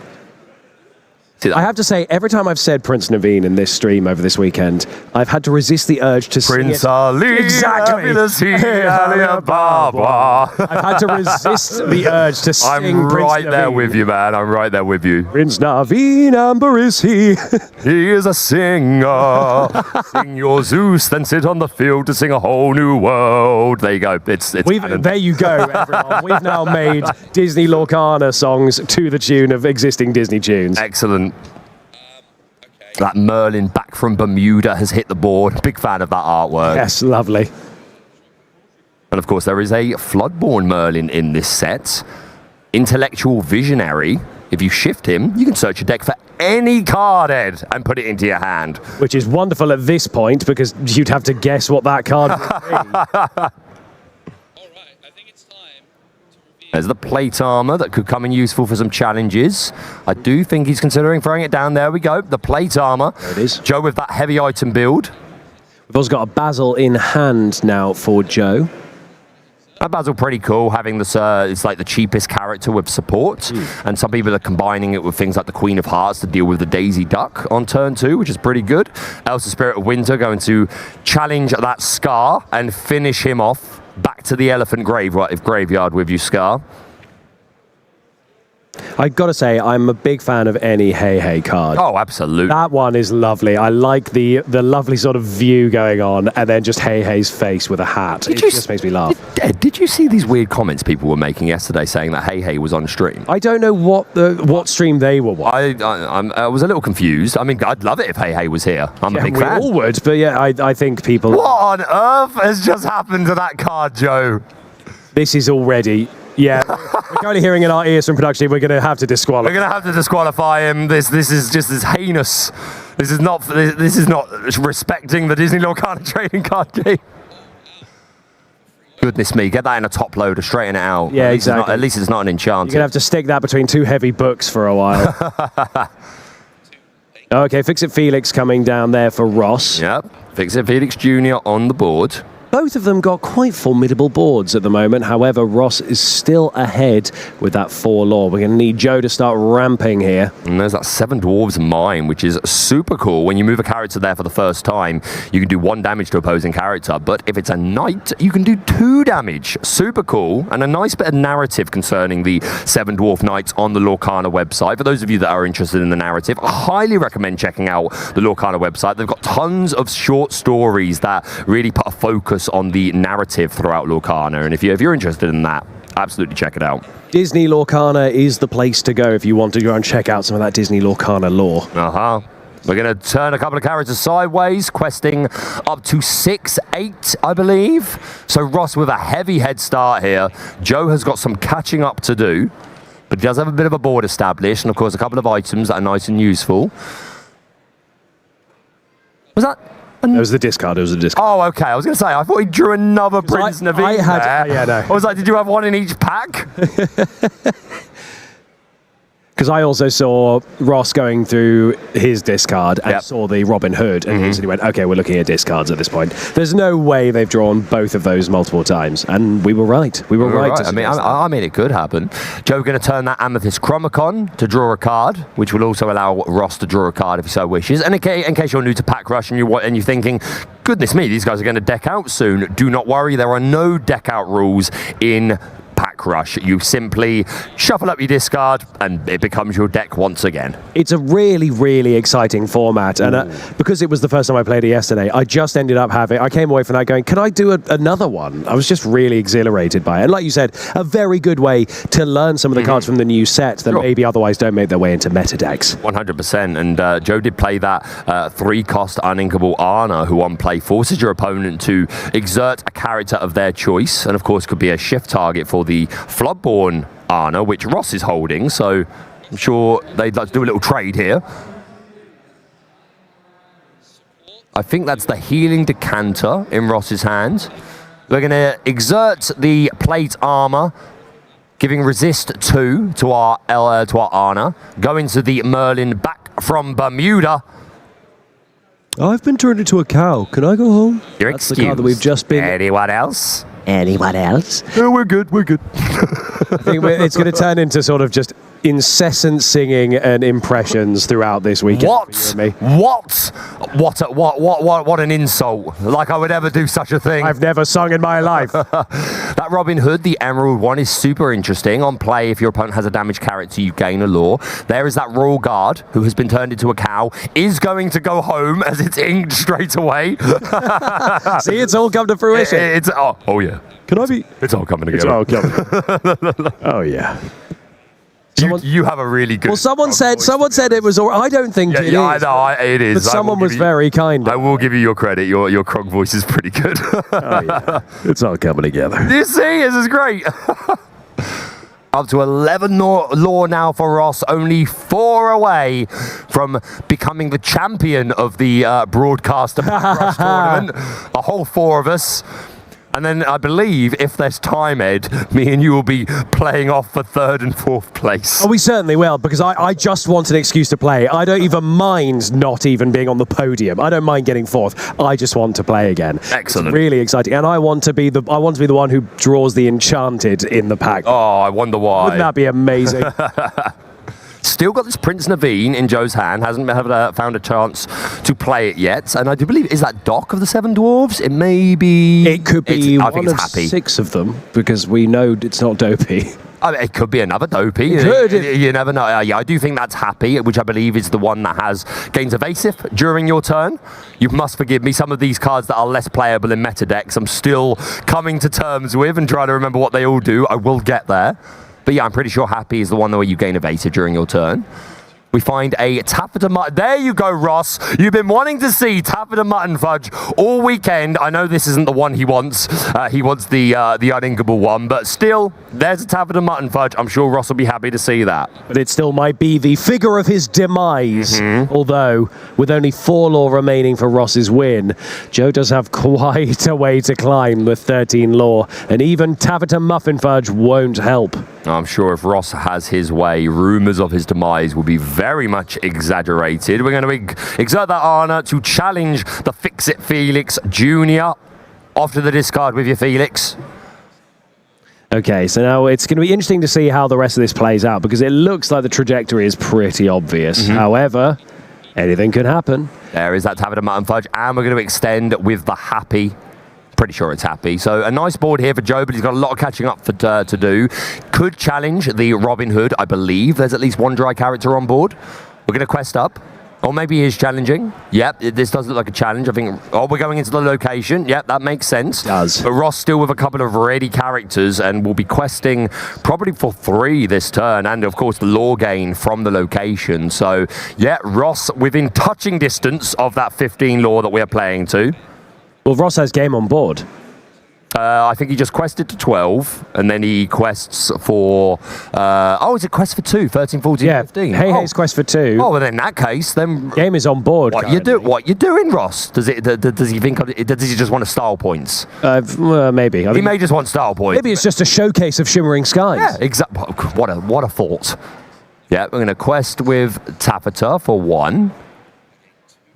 I have to say, every time I've said Prince Naveen in this stream over this weekend, I've had to resist the urge to sing Prince it. Ali, exactly. I've had to resist the urge to sing I'm Prince right Naveen. there with you, man. I'm right there with you. Prince Naveen, Amber is he. He is a singer. Sing your Zeus, then sit on the field to sing a whole new world. There you go. It's there you go, everyone. We've now made Disney Lorcana songs to the tune of existing Disney tunes. Excellent. That Merlin back from Bermuda has hit the board. Big fan of that artwork. Yes, lovely. And of course, there is a Floodborn Merlin in this set. Intellectual Visionary. If you shift him, you can search your deck for any card, Ed, and put it into your hand. Which is wonderful at this point, because you'd have to guess what that card would be. There's the plate armor that could come in useful for some challenges. I do think he's considering throwing it down. There we go. The plate armor. There it is. Joe with that heavy item build. We've also got a Basil in hand now for Joe. That Basil pretty cool, having this, it's like the cheapest character with support. And some people are combining it with things like the Queen of Hearts to deal with the Daisy Duck on turn 2, which is pretty good. Elsa Spirit of Winter going to challenge that Scar and finish him off. Back to the Elephant Graveyard with you, Scar. I've got to say, I'm a big fan of any Hey card. Oh, absolutely. That one is lovely. I like the lovely sort of view going on, and then just Hay's face with a hat. It just makes me laugh. Did you see these weird comments people were making yesterday saying that Hey was on stream? I don't know what stream they were watching. I was a little confused. I mean, I'd love it if Hey was here. I'm a big fan. We all would, but yeah, I think people... What on earth has just happened to that card, Joe? This is already... Yeah, we're kind of hearing in our ears from production. We're going to have to disqualify. We're going to have to disqualify him. This is just as heinous. This is not respecting the Disney Lorcana trading card game. Goodness me, get that in a top loader, straighten it out. Yeah, exactly. At least it's not an enchanted. You're going to have to stick that between 2 heavy books for a while. Okay, Fix It Felix coming down there for Ross. Yep. Fix It Felix Jr. on the board. Both of them got quite formidable boards at the moment. However, Ross is still ahead with that 4 lore. We're going to need Joe to start ramping here. And there's that 7 Dwarves mine, which is super cool. When you move a character there for the first time, you can do 1 damage to opposing character. But if it's a knight, you can do 2 damage. Super cool. And a nice bit of narrative concerning the 7 Dwarf Knights on the Lorcana website. For those of you that are interested in the narrative, I highly recommend checking out the Lorcana website. They've got tons of short stories that really put a focus on the narrative throughout Lorcana, and if you're interested in that, absolutely check it out. Disney Lorcana is the place to go if you want to go and check out some of that Disney Lorcana lore. We're going to turn a couple of characters sideways, questing up to 6-8, I believe. So Ross with a heavy head start here. Joe has got some catching up to do, but he does have a bit of a board established, and of course a couple of items that are nice and useful. Was that? It was the discard. It was the discard. Oh, okay. I was going to say, I thought he drew another Prince Naveen there. Yeah, no. I was like, did you have one in each pack? Because I also saw Ross going through his discard and saw the Robin Hood and instantly went, okay, we're looking at discards at this point. There's no way they've drawn both of those multiple times. And we were right. We were right. I mean, it could happen. Joe going to turn that Amethyst Chromacon to draw a card, which will also allow Ross to draw a card if he so wishes. And in case you're new to Pack Rush and you're thinking, goodness me, these guys are going to deck out soon, do not worry. There are no deck out rules in Pack Rush. You simply shuffle up your discard and it becomes your deck once again. It's a really, really exciting format, and because it was the first time I played it yesterday, I just ended up I came away from that going, can I do another one? I was just really exhilarated by it. And like you said, a very good way to learn some of the cards from the new set that maybe otherwise don't make their way into meta decks. 100%. And Joe did play that 3-cost uninkable Arna, who on play forces your opponent to exert a character of their choice, and of course could be a shift target for the Floodborn Arna, which Ross is holding, so I'm sure they'd like to do a little trade here. I think that's the Healing Decanter in Ross's hand. We're going to exert the plate armor, giving resist 2 to our Arna. Go into the Merlin back from Bermuda. I've been turned into a cow. Can I go home? You're That's the card that we've just been... Anyone else? Anyone else? No, we're good. We're good. I think it's going to turn into sort of just incessant singing and impressions throughout this weekend. What an insult. Like I would ever do such a thing. I've never sung in my life. That Robin Hood, the Emerald one, is super interesting. On play, if your opponent has a damaged character, you gain a lore. There is that Royal Guard, who has been turned into a cow, is going to go home as it's inked straight away. See, it's all come to fruition. Oh yeah. Can I be? It's all coming together. It's all coming. Oh yeah. You have a really good. Well, someone said it was. I don't think it is. I know it is. But someone was very kind. I will give you your credit. Your Krog voice is pretty good. Oh yeah, it's all coming together. You see, this is great. Up to 11 lore now for Ross, only 4 away from becoming the champion of the broadcaster Rush tournament. A whole 4 of us. And then I believe, if there's time, Ed, me and you will be playing off for 3rd and 4th place. Oh, we certainly will, because I just want an excuse to play. I don't even mind not even being on the podium. I don't mind getting 4th. I just want to play again. Excellent. It's really exciting, and I want to be the one who draws the Enchanted in the pack. Oh, I wonder why. Wouldn't that be amazing? Still got this Prince Naveen in Joe's hand. Hasn't found a chance to play it yet. And I do believe, is that Doc of the 7 Dwarves? It may be... It could be one of 6 of them, because we know it's not Dopey. It could be another Dopey. You never know. Yeah, I do think that's Happy, which I believe is the one that gains evasive during your turn. You must forgive me. Some of these cards that are less playable in meta decks, I'm still coming to terms with and trying to remember what they all do. I will get there. But yeah, I'm pretty sure Happy is the one where you gain evasive during your turn. We find a Taffeta Mutton. There you go, Ross. You've been wanting to see Taffeta Mutton Fudge all weekend. I know this isn't the one he wants. He wants the uninkable one. But still, there's a Taffeta Mutton Fudge. I'm sure Ross will be happy to see that. But it still might be the figure of his demise. Although, with only 4 lore remaining for Ross's win, Joe does have quite a way to climb with 13 lore. And even Taffeta Muffin Fudge won't help. I'm sure if Ross has his way, rumours of his demise will be very much exaggerated. We're going to exert that honour to challenge the Fix-It Felix Jr. Off to the discard with you, Felix. Okay, so now it's going to be interesting to see how the rest of this plays out, because it looks like the trajectory is pretty obvious. However, anything can happen. There is that Tavern Mutton Fudge, and we're going to extend with the Happy. Pretty sure it's Happy. So a nice board here for Joe, but he's got a lot of catching up to do. Could challenge the Robin Hood, I believe. There's at least one dry character on board. We're going to quest up. Or maybe he is challenging. Yep, this does look like a challenge. I think, we're going into the location. Yep, that makes sense. It does. But Ross still with a couple of ready characters and will be questing probably for 3 this turn. And, of course, the lore gain from the location. So, yeah, Ross within touching distance of that 15 lore that we're playing to. Well, Ross has game on board. I think he just quested to 12, and then he quests for... is it quest for 2? 13, 14, 15? Hey's quest for 2. Oh, well, in that case, then... Game is on board. What you doing, Ross? Does he think... Does he just want style points? Maybe. He may just want style points. Maybe it's just a showcase of Shimmering Skies. Yeah, exactly. What a thought. Yeah, we're going to quest with Taffeta for 1.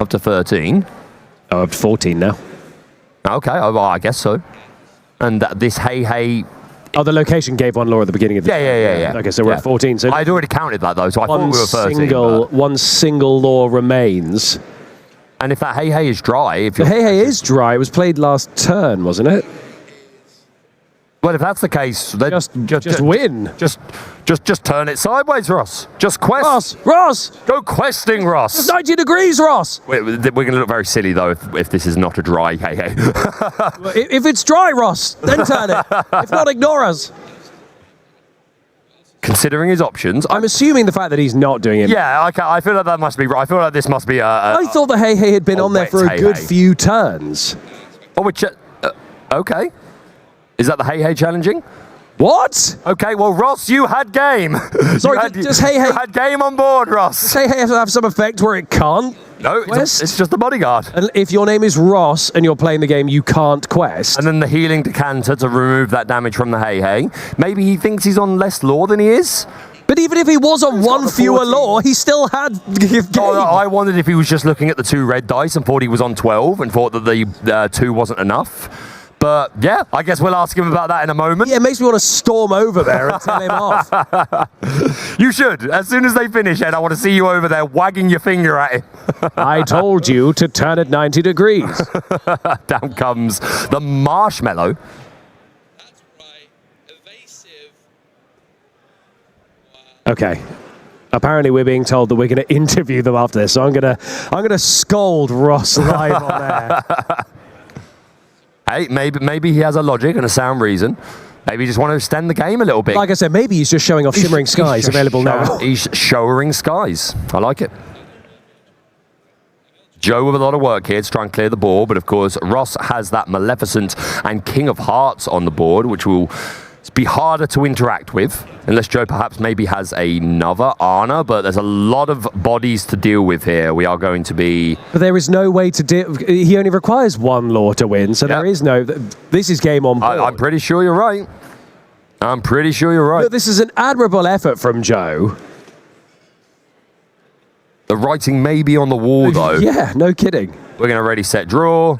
Up to 13. Oh, up to 14 now. Okay, well, I guess so. And this Hey... Oh, the location gave 1 lore at the beginning of the Yeah. Okay, so we're at 14. So I'd already counted that, though, so I thought we were 13. One single lore remains. And if that Hey is dry... If the Hey is dry. It was played last turn, wasn't it? Well, if that's the case, then just win. Just turn it sideways, Ross. Just quest. Ross! Go questing, Ross. It's 90 degrees, Ross! We're going to look very silly, though, if this is not a dry Hey. If it's dry, Ross, then turn it. If not, ignore us. Considering his options... I'm assuming the fact that he's not doing it. Yeah, okay, I feel like that must be right. I feel like this must be I thought the Hey had been on there for a good few turns. Oh, which... okay. Is that the Hey challenging? What? Okay, well, Ross, you had game. Sorry, does Hey You had game on board, Ross. Does Hey have some effect where it can't? No, it's just the bodyguard. And if your name is Ross and you're playing the game, you can't quest. And then the healing decanter to remove that damage from the Hey. Maybe he thinks he's on less lore than he is. But even if he was on 1 fewer lore, he still had game. I wondered if he was just looking at the 2 red dice and thought he was on 12 and thought that the 2 wasn't enough. But, yeah, I guess we'll ask him about that in a moment. Yeah, it makes me want to storm over there and tell him off. You should. As soon as they finish, Ed, I want to see you over there wagging your finger at him. I told you to turn it 90 degrees. Down comes the marshmallow. That's right. Evasive. Okay. Apparently we're being told that we're going to interview them after this, so I'm going to scold Ross live on there. Hey, maybe he has a logic and a sound reason. Maybe he just want to extend the game a little bit. Like I said, maybe he's just showing off Shimmering Skies available now. He's showering skies. I like it. Joe with a lot of work here to try and clear the board, but of course Ross has that Maleficent and King of Hearts on the board, which will be harder to interact with, unless Joe perhaps maybe has another Ana, but there's a lot of bodies to deal with here. We are going to be... But there is no way to deal... He only requires 1 lore to win, so there is no... This is game on board. I'm pretty sure you're right. I'm pretty sure you're right. Look, this is an admirable effort from Joe. The writing may be on the wall, though. Yeah, no kidding. We're going to ready, set, draw.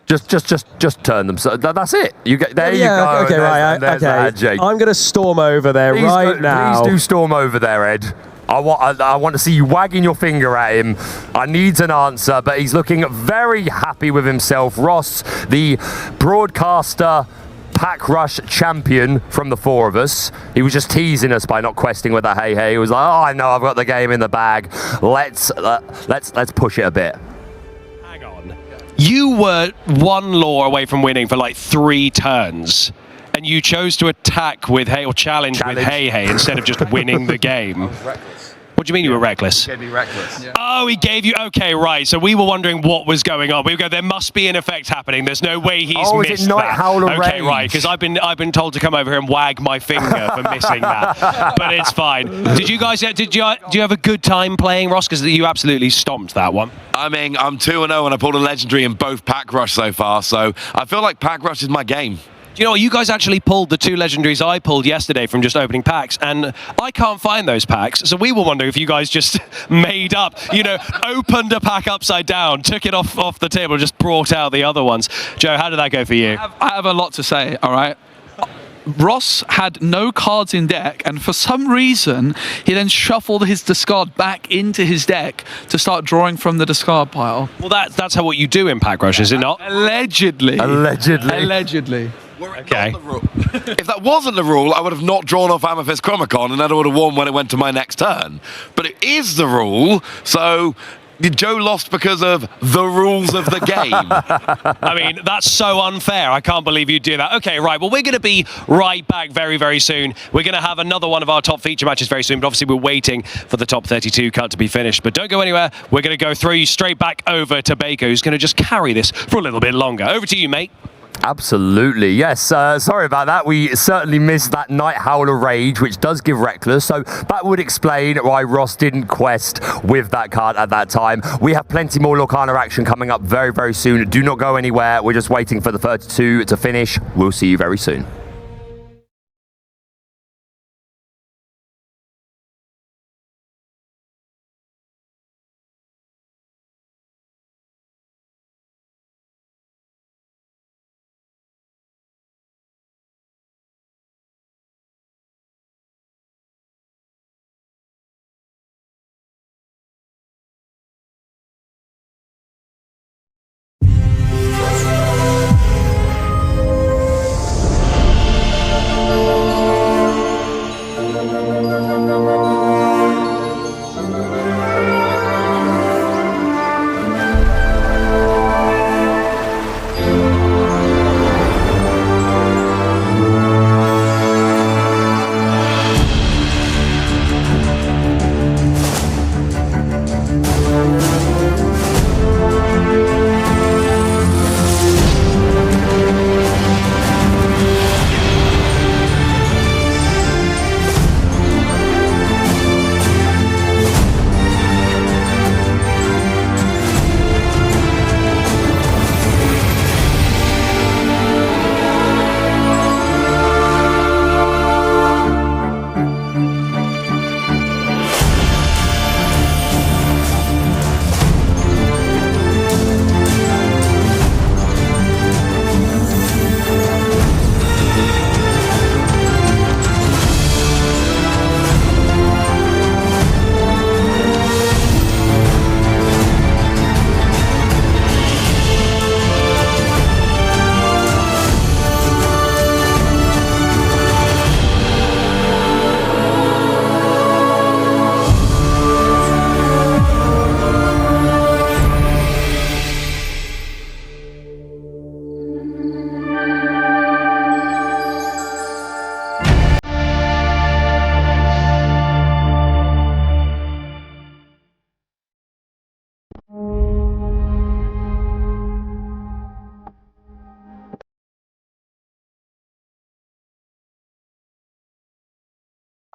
Just turn them. So that's it. You go. Okay, right. Okay. I'm going to storm over there now. Please do storm over there, Ed. I want to see you wagging your finger at him. I need an answer, but he's looking very happy with himself. Ross, the broadcaster pack rush champion from the 4 of us. He was just teasing us by not questing with a Hey. He was like, "Oh, I know, I've got the game in the bag. Let's push it a bit." You were 1 lore away from winning for like 3 turns, and you chose to attack with Hey or challenge with Hey instead of just winning the game. What do you mean you were reckless? He gave me reckless. Yeah. Oh, he gave you... Okay, right. So we were wondering what was going on. We go, there must be an effect happening. There's no way he's missed is it Night that. Howler Okay, Rage? right. Because I've been told to come over here and wag my finger for missing that. But it's fine. Did you guys... do you have a good time playing, Ross? Because you absolutely stomped that one. I mean, I'm 2-0 and I pulled a legendary in both pack rush so far. So I feel like pack rush is my game. You know, you guys actually pulled the 2 legendaries I pulled yesterday from just opening packs, and I can't find those packs. So we were wondering if you guys just made up, you know, opened a pack upside down, took it off the table, and just brought out the other ones. Joe, how did that go for you? I have a lot to say, all right? Ross had no cards in deck, and for some reason, he then shuffled his discard back into his deck to start drawing from the discard pile. Well, that's how what you do in Pack Rush, is it not? Allegedly. Allegedly. Okay. If that wasn't the rule, I would have not drawn off Amethyst Chromicon and I would have won when it went to my next turn. But it is the rule, so Joe lost because of the rules of the game. I mean, that's so unfair. I can't believe you do that. Okay, right. Well, we're going to be right back very, very soon. We're going to have another one of our top feature matches very soon, but obviously we're waiting for the top 32 cut to be finished. But don't go anywhere. We're going to go through you straight back over to Baker, who's going to just carry this for a little bit longer. Over to you, mate. Absolutely, yes. Sorry about that. We certainly missed that Night Howler Rage, which does give Reckless, so that would explain why Ross didn't quest with that card at that time. We have plenty more Lorcana action coming up very, very soon. Do not go anywhere. We're just waiting for the 32 to finish. We'll see you very soon.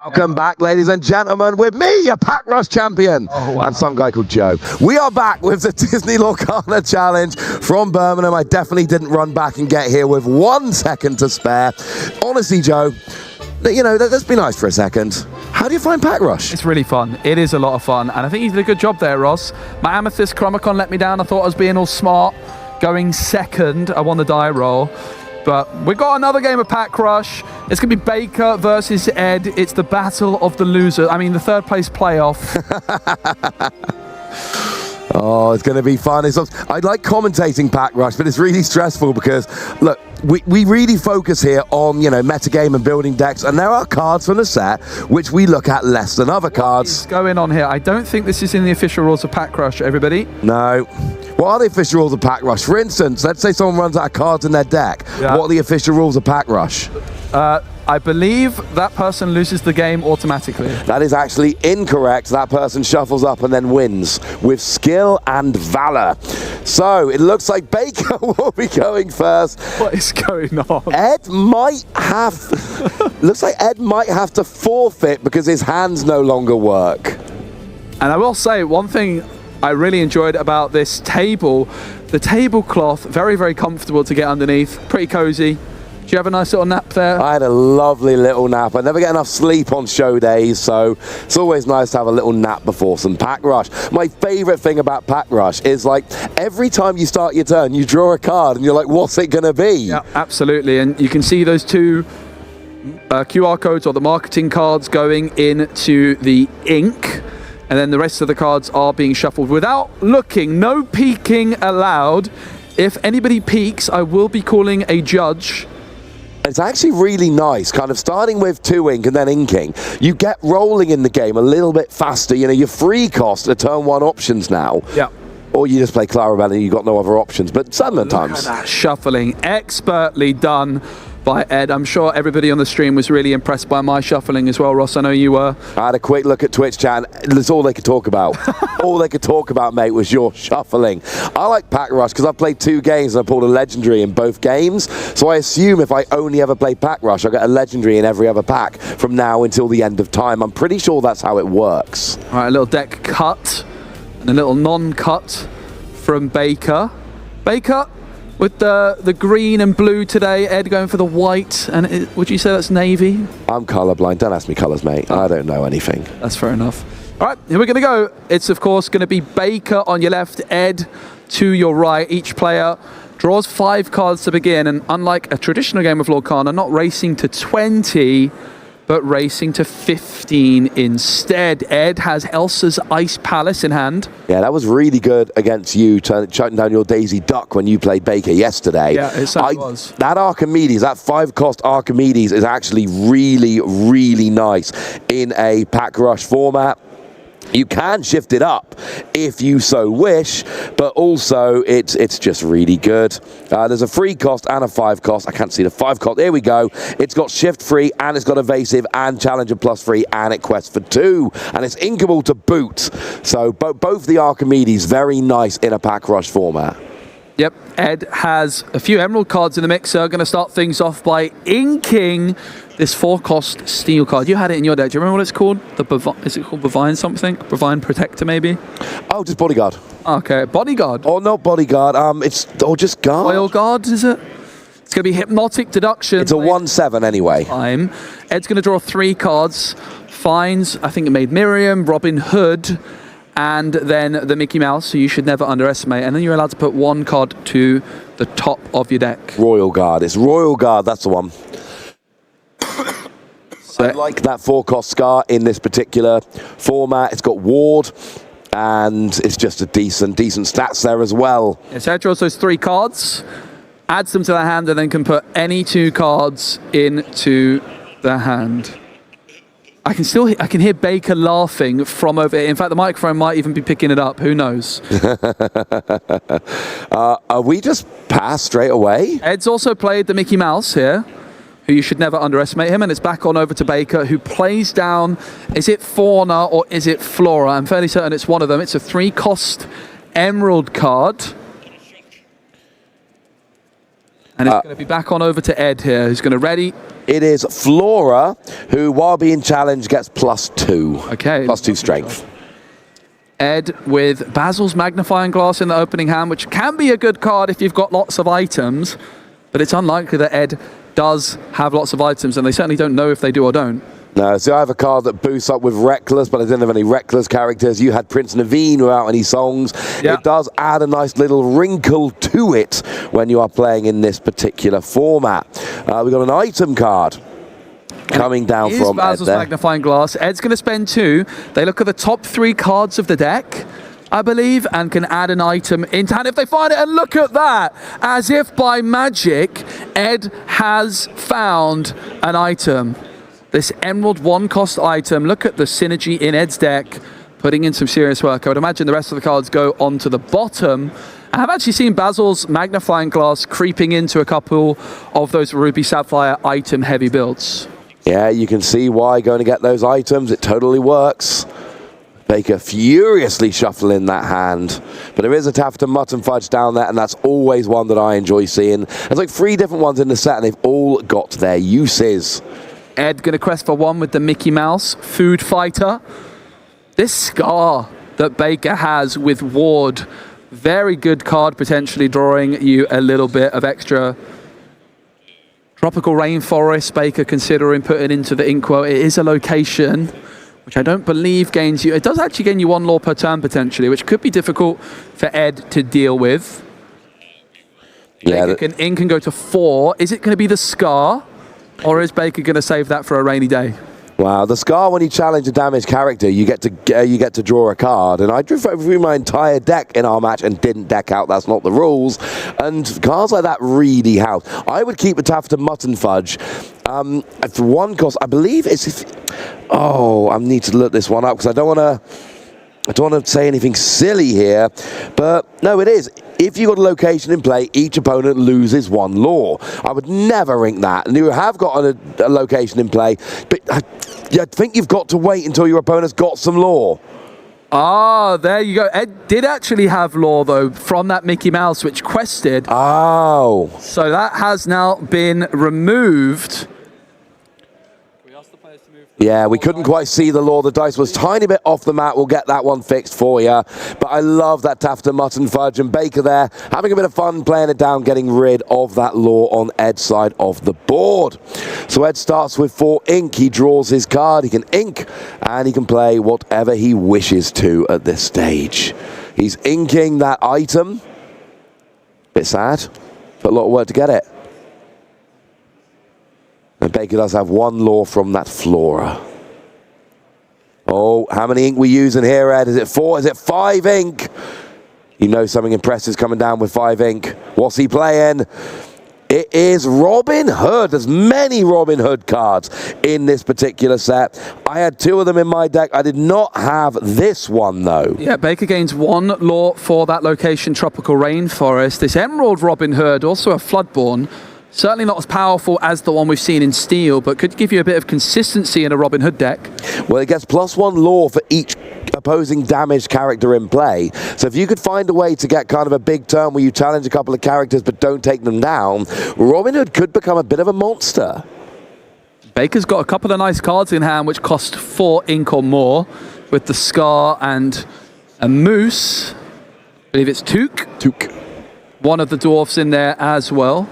Welcome back, ladies and gentlemen, with me, your Pack Rush champion, and some guy called Joe. We are back with the Disney Lorcana Challenge from Birmingham. I definitely didn't run back and get here with 1 second to spare. Honestly, Joe, you know, let's be nice for a second. How do you find Pack Rush? It's really fun. It is a lot of fun, and I think you did a good job there, Ross. My Amethyst Chromicon let me down. I thought I was being all smart. Going second, I won the die roll. But we've got another game of Pack Rush. It's going to be Baker versus Ed. It's the battle of the loser. I mean, the third place playoff. Oh, it's going to be fun. I like commentating Pack Rush, but it's really stressful because, look, we really focus here on, you know, metagame and building decks, and there are cards from the set which we look at less than other cards. What's going on here? I don't think this is in the official rules of Pack Rush, everybody. No. What are the official rules of Pack Rush? For instance, let's say someone runs out of cards in their deck. Yeah. What are the official rules of Pack Rush? I believe that person loses the game automatically. That is actually incorrect. That person shuffles up and then wins with skill and valor. So it looks like Baker will be going first. What is going on? Ed might have... looks like Ed might have to forfeit because his hands no longer work. And I will say one thing I really enjoyed about this table, the tablecloth, very, very comfortable to get underneath, pretty cozy. Do you have a nice little nap there? I had a lovely little nap. I never get enough sleep on show days, so it's always nice to have a little nap before some pack rush. My favourite thing about pack rush is, like, every time you start your turn, you draw a card and you're like, what's it going to be? Yeah, absolutely. And you can see those two QR codes or the marketing cards going into the ink, and then the rest of the cards are being shuffled without looking. No peeking allowed. If anybody peeks, I will be calling a judge. It's actually really nice, kind of starting with 2 ink and then inking. You get rolling in the game a little bit faster. You know, your free cost are turn 1 options now. Yeah. Or you just play Clarabelle and you've got no other options. But sometimes... That shuffling, expertly done by Ed. I'm sure everybody on the stream was really impressed by my shuffling as well, Ross. I know you were. I had a quick look at Twitch chat, and that's all they could talk about. All they could talk about, mate, was your shuffling. I like Pack Rush because I've played 2 games and I pulled a legendary in both games. So I assume if I only ever play Pack Rush, I'll get a legendary in every other pack from now until the end of time. I'm pretty sure that's how it works. All right, a little deck cut and a little non-cut from Baker. Baker with the green and blue today. Ed going for the white, and would you say that's navy? I'm colourblind. Don't ask me colours, mate. I don't know anything. That's fair enough. All right, here we're going to go. It's, of course, going to be Baker on your left, Ed to your right. Each player draws 5 cards to begin, and unlike a traditional game of Lorcana, not racing to 20, but racing to 15 instead. Ed has Elsa's Ice Palace in hand. Yeah, that was really good against you, shutting down your Daisy Duck when you played Baker yesterday. Yeah, it certainly was. That Archimedes, that 5-cost Archimedes is actually really, really nice in a pack rush format. You can shift it up if you so wish, but also it's just really good. There's a 3-cost and a 5-cost. I can't see the 5-cost. There we go. It's got shift free, and it's got evasive and challenger plus 3, and it quests for 2, and it's inkable to boot. So both the Archimedes very nice in a pack rush format. Yep, Ed has a few emerald cards in the mixer. Going to start things off by inking this 4-cost steel card. You had it in your deck. Do you remember what it's called? Is it called Bovine something? Bovine Protector, maybe? Oh, just Bodyguard. Okay, Bodyguard. Or not Bodyguard. Or just Guard. Oil Guard, is it? It's going to be Hypnotic Deduction. It's a 1/7 anyway. Ed's going to draw 3 cards. Finds, I think it made Miriam, Robin Hood, and then the Mickey Mouse, who you should never underestimate. And then you're allowed to put 1 card to the top of your deck. Royal Guard. It's Royal Guard, that's the one. So I like that 4-cost Scar in this particular format. It's got Ward, and it's just a decent stats there as well. Yeah, so Ed draws those 3 cards, adds them to the hand, and then can put any 2 cards into the hand. I can hear Baker laughing from over here. In fact, the microphone might even be picking it up. Who knows? Are we just passed straight away? Ed's also played the Mickey Mouse here, who you should never underestimate him, and it's back on over to Baker, who plays down, is it Fauna or is it Flora? I'm fairly certain it's one of them. It's a 3-cost emerald card. And it's going to be back on over to Ed here, who's going to ready. It is Flora, who, while being challenged, gets +2. Okay. +2 strength. Ed with Basil's Magnifying Glass in the opening hand, which can be a good card if you've got lots of items, but it's unlikely that Ed does have lots of items, and they certainly don't know if they do or don't. No, so I have a card that boosts up with Reckless, but I didn't have any Reckless characters. You had Prince Naveen without any songs. Yeah. It does add a nice little wrinkle to it when you are playing in this particular format. We've got an item card coming down from Basil's Ed there. Magnifying Glass. Ed's going to spend 2. They look at the top 3 cards of the deck, I believe, and can add an item into hand if they find it. And look at that! As if by magic, Ed has found an item. This Emerald 1-cost item. Look at the synergy in Ed's deck, putting in some serious work. I would imagine the rest of the cards go onto the bottom. I have actually seen Basil's Magnifying Glass creeping into a couple of those Ruby Sapphire item-heavy builds. Yeah, you can see why going to get those items. It totally works. Baker furiously shuffling that hand. But there is a Taffeta Mutton Fudge down there, and that's always one that I enjoy seeing. There's like 3 different ones in the set, and they've all got their uses. Ed going to quest for 1 with the Mickey Mouse Food Fighter. This Scar that Baker has with Ward, very good card, potentially drawing you a little bit of extra Tropical rainforest, Baker considering putting into the inkwell. It is a location which I don't believe gains you. It does actually gain you 1 lore per turn potentially, which could be difficult for Ed to deal with. Yeah, Baker can ink and go to 4. Is it going to be the Scar, or is Baker going to save that for a rainy day? Wow, the Scar, when you challenge a damaged character, you get to draw a card. And I drew through my entire deck in our match and didn't deck out. That's not the rules. And cards like that really help. I would keep a Taffeta Mutton Fudge. For 1 cost, I believe it's... I need to look this one up because I don't want to say anything silly here, but no, it is. If you got a location in play, each opponent loses 1 lore. I would never ink that. And you have got a location in play, but I think you've got to wait until your opponent's got some lore. Ah, there you go. Ed did actually have lore, though, from that Mickey Mouse, which quested. Oh. So that has now been removed. Yeah, we couldn't quite see the lore. The dice was tiny bit off the mat. We'll get that one fixed for you. But I love that Taffeta Mutton Fudge, and Baker there having a bit of fun playing it down, getting rid of that lore on Ed's side of the board. So Ed starts with 4 ink. He draws his card. He can ink, and he can play whatever he wishes to at this stage. He's inking that item. Bit sad, but a lot of work to get it. And Baker does have 1 lore from that Flora. Oh, how many ink we using here, Ed? Is it 4? Is it 5 ink? You know something impressive is coming down with 5 ink. What's he playing? It is Robin Hood. There's many Robin Hood cards in this particular set. I had 2 of them in my deck. I did not have this one, though. Yeah, Baker gains 1 lore for that location, Tropical Rainforest. This Emerald Robin Hood, also a Floodborn. Certainly not as powerful as the one we've seen in Steel, but could give you a bit of consistency in a Robin Hood deck. Well, it gets +1 lore for each opposing damaged character in play. So if you could find a way to get kind of a big turn where you challenge a couple of characters but don't take them down, Robin Hood could become a bit of a monster. Baker's got a couple of nice cards in hand which cost 4 ink or more, with the Scar and a Moose. I believe it's Took. One of the dwarfs in there as well.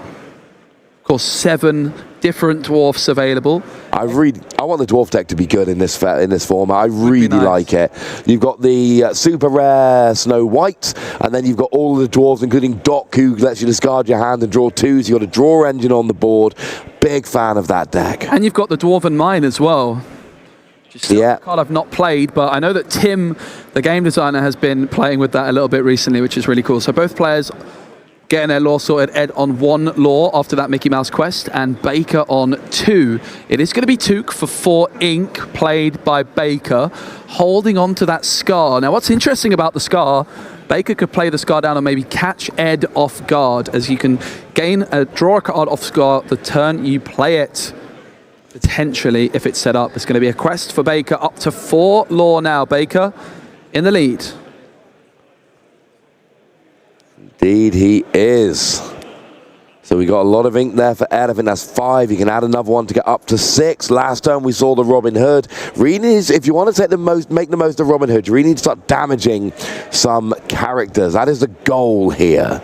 Of course, 7 different dwarfs available. I want the dwarf deck to be good in this format. I really like it. You've got the super rare Snow White, and then you've got all of the dwarves, including Doc, who lets you discard your hand and draw 2. So you've got a draw engine on the board. Big fan of that deck. And you've got the Dwarven Mine as well. A card I've not played, but I know that Tim, the game designer, has been playing with that a little bit recently, which is really cool. So both players getting their lore sorted. Ed on 1 lore after that Mickey Mouse quest, and Baker on 2. It is going to be Took for 4 ink, played by Baker, holding on to that Scar. Now, what's interesting about the Scar, Baker could play the Scar down and maybe catch Ed off guard, as you can draw a card off Scar the turn you play it. Potentially, if it's set up. It's going to be a quest for Baker, up to 4 lore now. Baker in the lead. Indeed he is. So we got a lot of ink there for Ed. I think that's 5. You can add another one to get up to 6. Last time we saw the Robin Hood. Really, if you want to make the most of Robin Hood, you really need to start damaging some characters. That is the goal here.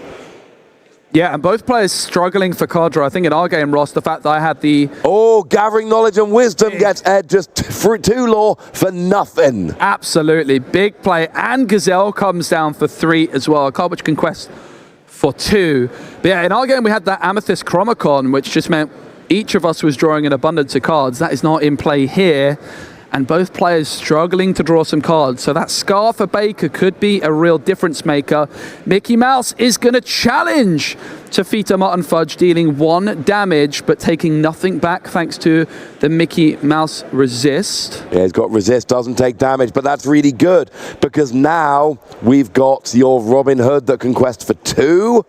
Yeah, and both players struggling for card draw. I think in our game, Ross, the fact that I had the... Oh, gathering knowledge and wisdom gets Ed just 2 lore for nothing. Absolutely. Big play. And Gazelle comes down for 3 as well. A card which can quest for 2. But yeah, in our game, we had that Amethyst Chromicon, which just meant each of us was drawing an abundance of cards. That is not in play here. And both players struggling to draw some cards. So that Scar for Baker could be a real difference maker. Mickey Mouse is going to challenge Taffeta Mutton Fudge, dealing 1 damage, but taking nothing back thanks to the Mickey Mouse Resist. Yeah, he's got Resist, doesn't take damage, but that's really good, because now we've got your Robin Hood that can quest for 2.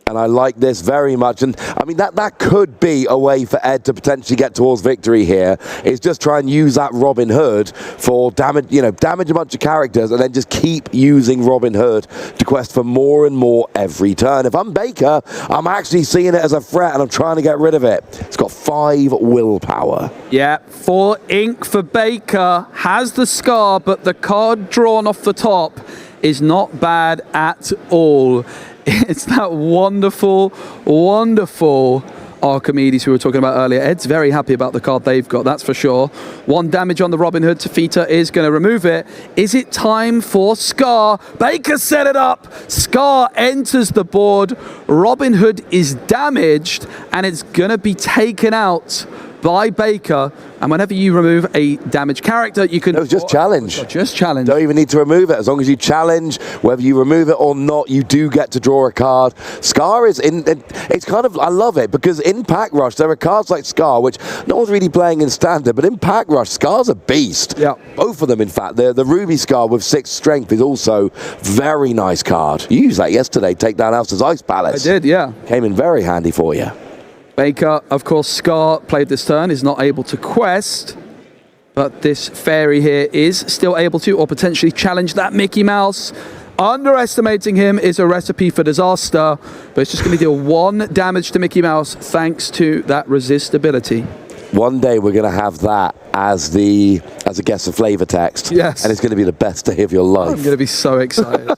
And I like this very much. And I mean, that could be a way for Ed to potentially get towards victory here, is just try and use that Robin Hood for damage a bunch of characters, and then just keep using Robin Hood to quest for more and more every turn. If I'm Baker, I'm actually seeing it as a threat, and I'm trying to get rid of it. It's got 5 willpower. Yeah, 4 ink for Baker. Has the Scar, but the card drawn off the top is not bad at all. It's that wonderful, wonderful Archimedes, who we were talking about earlier. Ed's very happy about the card they've got, that's for sure. 1 damage on the Robin Hood. Tafita is going to remove it. Is it time for Scar? Baker set it up. Scar enters the board. Robin Hood is damaged, and it's going to be taken out by Baker. And whenever you remove a damaged character, you can... No, just challenge. Just challenge. Don't even need to remove it. As long as you challenge, whether you remove it or not, you do get to draw a card. Scar is in... It's kind of... I love it, because in Pack Rush, there are cards like Scar, which no one's really playing in Standard, but in Pack Rush, Scar's a beast. Yeah. Both of them, in fact. The Ruby Scar with 6 strength is also very nice card. You used that yesterday, take down Alsa's Ice Palace. I did, yeah. Came in very handy for you. Baker, of course, Scar played this turn, is not able to quest, but this fairy here is still able to, or potentially challenge that Mickey Mouse. Underestimating him is a recipe for disaster, but it's just going to deal 1 damage to Mickey Mouse thanks to that resist ability. One day we're going to have that as a guess of flavor text. Yes. And it's going to be the best day of your life. I'm going to be so excited.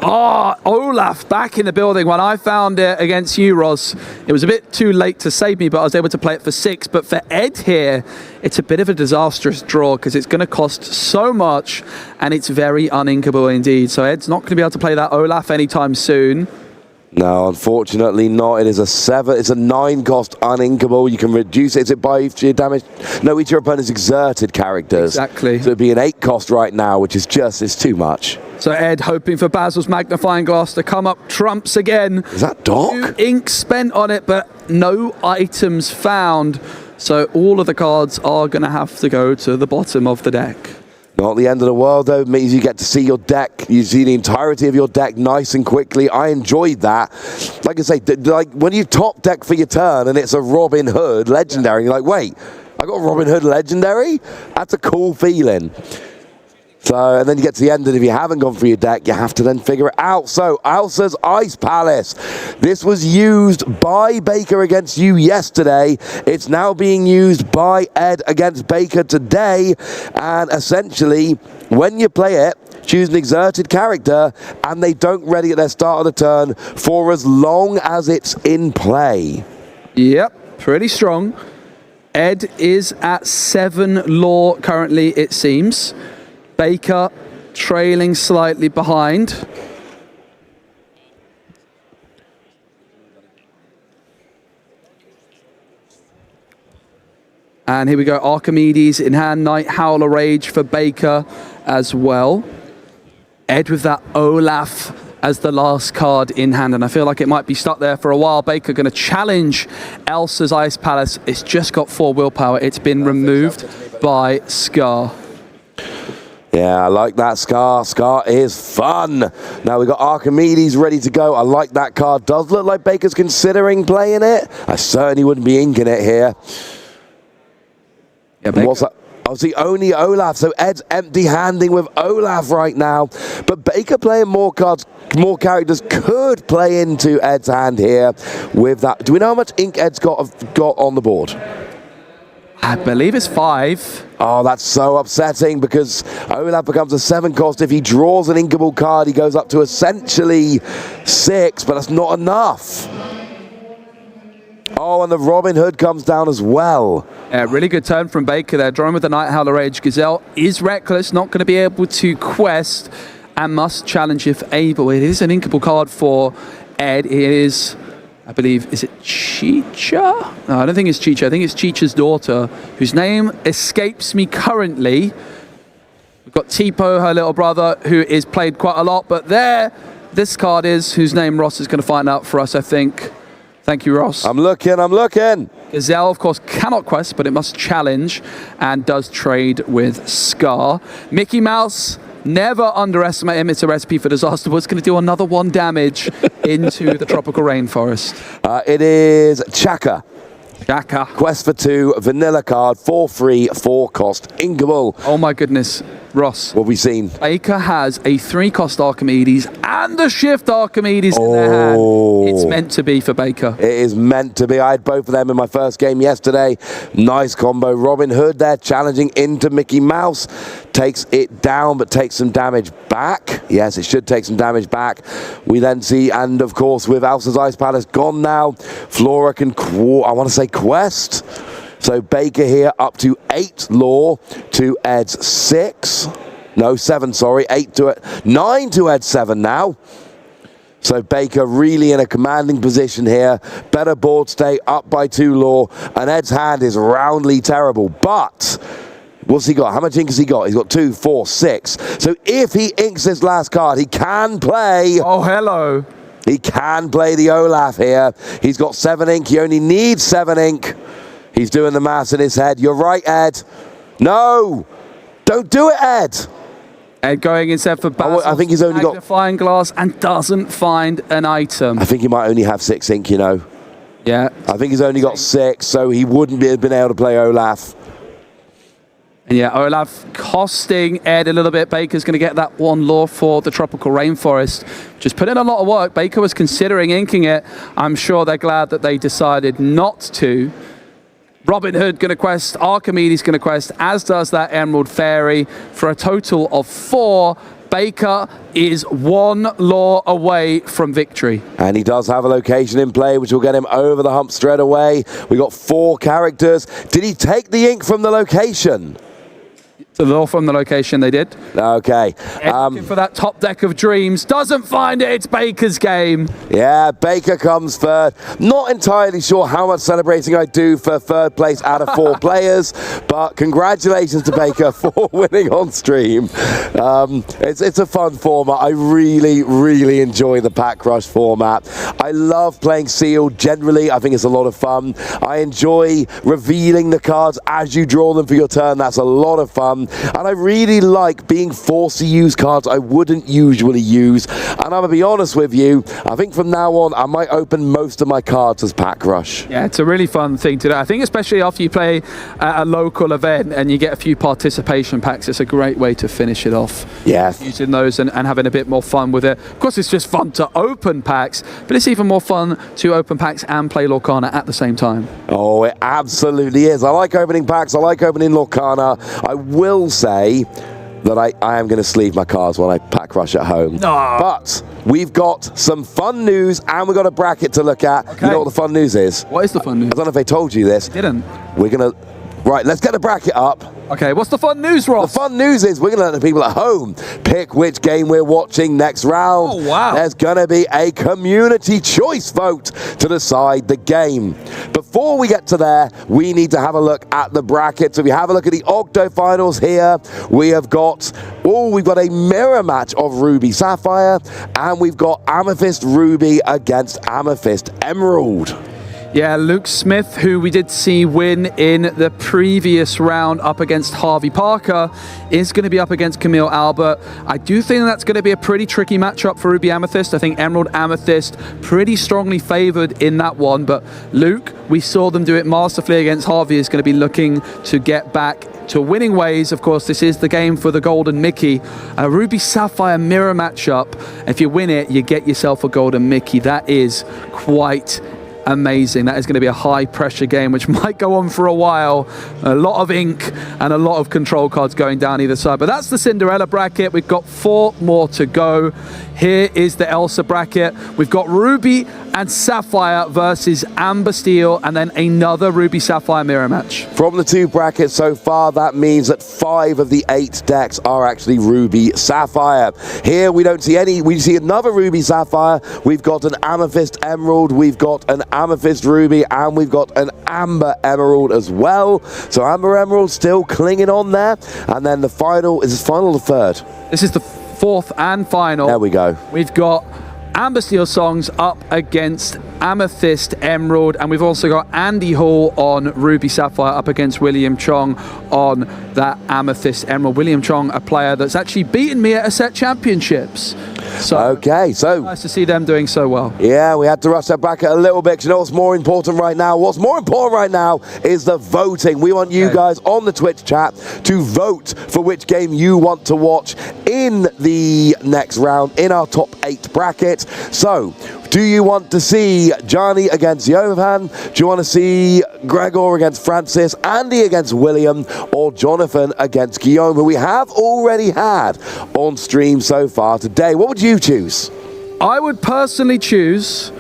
Oh, Olaf back in the building. When I found it against you, Ross, it was a bit too late to save me, but I was able to play it for 6. But for Ed here, it's a bit of a disastrous draw because it's going to cost so much, and it's very uninkable indeed. So Ed's not going to be able to play that Olaf anytime soon. No, unfortunately not. It is a 7. It's a 9 cost uninkable. You can reduce it. Is it by each your damage? No, each of your opponent's exerted characters. Exactly. So it'd be an 8 cost right now, which is just, it's too much. So Ed hoping for Basil's magnifying glass to come up trumps again. Is that Doc? 2 ink spent on it, but no items found. So all of the cards are going to have to go to the bottom of the deck. Not the end of the world, though. It means you get to see your deck. You see the entirety of your deck nice and quickly. I enjoyed that. Like I say, like when you top deck for your turn and it's a Robin Hood Legendary, you're like, wait, I got Robin Hood Legendary? That's a cool feeling. So, and then you get to the end, and if you haven't gone through your deck, you have to then figure it out. So, Alsa's Ice Palace. This was used by Baker against you yesterday. It's now being used by Ed against Baker today. And essentially, when you play it, choose an exerted character, and they don't ready at their start of the turn for as long as it's in play. Yep, pretty strong. Ed is at 7 lore currently, it seems. Baker trailing slightly behind. And here we go, Archimedes in hand, Night Howler Rage for Baker as well. Ed with that Olaf as the last card in hand, and I feel like it might be stuck there for a while. Baker going to challenge Elsa's Ice Palace. It's just got 4 willpower. It's been removed by Scar. Yeah, I like that Scar. Scar is fun. Now we've got Archimedes ready to go. I like that card. Does look like Baker's considering playing it. I certainly wouldn't be inking it here. Yeah, what's that? Oh, see, only Olaf. So Ed's empty-handing with Olaf right now. But Baker playing more cards, more characters could play into Ed's hand here with that. Do we know how much ink Ed's got on the board? I believe it's 5. Oh, that's so upsetting because Olaf becomes a 7 cost. If he draws an inkable card, he goes up to essentially 6, but that's not enough. Oh, and the Robin Hood comes down as well. Yeah, really good turn from Baker there. Drawing with the Night Howler Rage. Gazelle is reckless, not going to be able to quest and must challenge if able. It is an inkable card for Ed. It is, I believe, is it Chicha? No, I don't think it's Chicha. I think it's Chicha's daughter, whose name escapes me currently. We've got Tipo, her little brother, who is played quite a lot, but there, this card is, whose name Ross is going to find out for us, I think. Thank you, Ross. I'm looking. Gazelle, of course, cannot quest, but it must challenge and does trade with Scar. Mickey Mouse, never underestimate him. It's a recipe for disaster, but it's going to do another 1 damage into the tropical rainforest. It is Chaka. Shaka. Quest for 2, vanilla card, 4-free, 4-cost Inkable. Oh my goodness, Ross. What have we seen? Baker has a 3-cost Archimedes and a Shift Archimedes in their hand. It's meant to be for Baker. It is meant to be. I had both of them in my first game yesterday. Nice combo. Robin Hood there challenging into Mickey Mouse. Takes it down, but takes some damage back. Yes, it should take some damage back. We then see, and of course, with Elsa's Ice Palace gone now, Flora can, I want to say quest. So Baker here up to 8 lore to Ed's 6. No, 7, sorry. 9 to Ed's 7 now. So Baker really in a commanding position here. Better board state, up by 2 lore. And Ed's hand is roundly terrible. But what's he got? How much ink has he got? He's got 2, 4, 6. So if he inks this last card, he can play. Oh, hello. He can play the Olaf here. He's got 7 ink. He only needs 7 ink. He's doing the maths in his head. You're right, Ed. No! Don't do it, Ed! Ed going instead for Basil's I think he's only got magnifying glass and doesn't find an item. I think he might only have 6 ink, you know. Yeah. I think he's only got 6, so he wouldn't have been able to play Olaf. And yeah, Olaf costing Ed a little bit. Baker's going to get that 1 lore for the Tropical Rainforest. Just put in a lot of work. Baker was considering inking it. I'm sure they're glad that they decided not to. Robin Hood going to quest, Archimedes going to quest, as does that Emerald Fairy, for a total of 4. Baker is 1 lore away from victory. And he does have a location in play, which will get him over the hump straight away. We got 4 characters. Did he take the ink from the location? The lore from the location, they did. Okay. Looking for that top deck of dreams. Doesn't find it. It's Baker's game. Yeah, Baker comes third. Not entirely sure how much celebrating I do for 3rd place out of 4 players, but congratulations to Baker for winning on stream. It's a fun format. I really, really enjoy the Pack Rush format. I love playing sealed generally. I think it's a lot of fun. I enjoy revealing the cards as you draw them for your turn. That's a lot of fun. And I really like being forced to use cards I wouldn't usually use. And I'm going to be honest with you, I think from now on, I might open most of my cards as Pack Rush. Yeah, it's a really fun thing to do. I think especially after you play at a local event and you get a few participation packs, it's a great way to finish it off. Yeah. Using those and having a bit more fun with it. Of course, it's just fun to open packs, but it's even more fun to open packs and play Lorcana at the same time. Oh, it absolutely is. I like opening packs. I like opening Lorcana. I will say that I am going to sleeve my cards when I Pack Rush at home. Oh. But we've got some fun news and we've got a bracket to look at. Okay. You know what the fun news is? What is the fun news? I don't know if they told you this. Didn't. We're going to... Right, let's get the bracket up. Okay, what's the fun news, Ross? The fun news is we're going to let the people at home pick which game we're watching next round. Oh, wow. There's going to be a community choice vote to decide the game. Before we get to there, we need to have a look at the bracket. So if you have a look at the Octo Finals here, we have got, we've got a mirror match of Ruby Sapphire, and we've got Amethyst Ruby against Amethyst Emerald. Yeah, Luke Smith, who we did see win in the previous round up against Harvey Parker, is going to be up against Camille Albert. I do think that's going to be a pretty tricky matchup for Ruby Amethyst. I think Emerald Amethyst pretty strongly favored in that one, but Luke, we saw them do it masterfully against Harvey, is going to be looking to get back to winning ways. Of course, this is the game for the Golden Mickey. A Ruby Sapphire mirror matchup. If you win it, you get yourself a Golden Mickey. That is quite amazing. That is going to be a high pressure game which might go on for a while. A lot of ink and a lot of control cards going down either side, but that's the Cinderella bracket. We've got 4 more to go. Here is the Elsa bracket. We've got Ruby and Sapphire versus Amber Steel, and then another Ruby Sapphire mirror match. From the 2 brackets so far, that means that 5 of the 8 decks are actually Ruby Sapphire. Here we don't see any, we see another Ruby Sapphire. We've got an Amethyst Emerald, we've got an Amethyst Ruby, and we've got an Amber Emerald as well. So Amber Emerald still clinging on there. And then the final, is this final or third? This is the 4th and final. There we go. We've got Amber Steel Songs up against Amethyst Emerald, and we've also got Andy Hall on Ruby Sapphire up against William Chong on that Amethyst Emerald. William Chong, a player that's actually beaten me at a set championships. So Okay, so nice to see them doing so well. yeah, we had to rush that bracket a little bit. 'Cause you know what's more important right now? What's more important right now is the voting. We want you guys on the Twitch chat to vote for which game you want to watch in the next round in our top 8 bracket. So, do you want to see Johnny against Johan? Do you want to see Gregor against Francis, Andy against William, or Jonathan against Guillaume, who we have already had on stream so far today? What would you choose? I would personally choose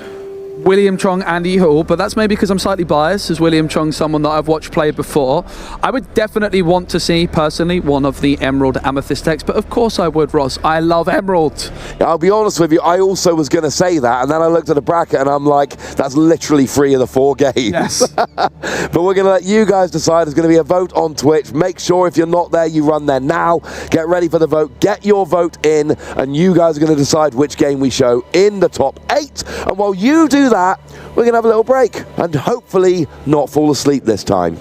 William Chong, Andy Hall, but that's maybe because I'm slightly biased, as William Chong's someone that I've watched play before. I would definitely want to see, personally, one of the Emerald Amethyst decks, but of course I would, Ross. I love Emerald. I'll be honest with you, I also was going to say that, and then I looked at the bracket and I'm like, that's literally 3 of the 4 games. Yes. But we're going to let you guys decide. There's going to be a vote on Twitch. Make sure if you're not there, you run there now. Get ready for the vote. Get your vote in, and you guys are going to decide which game we show in the top 8. And while you do that, we're going to have a little break and hopefully not fall asleep this time.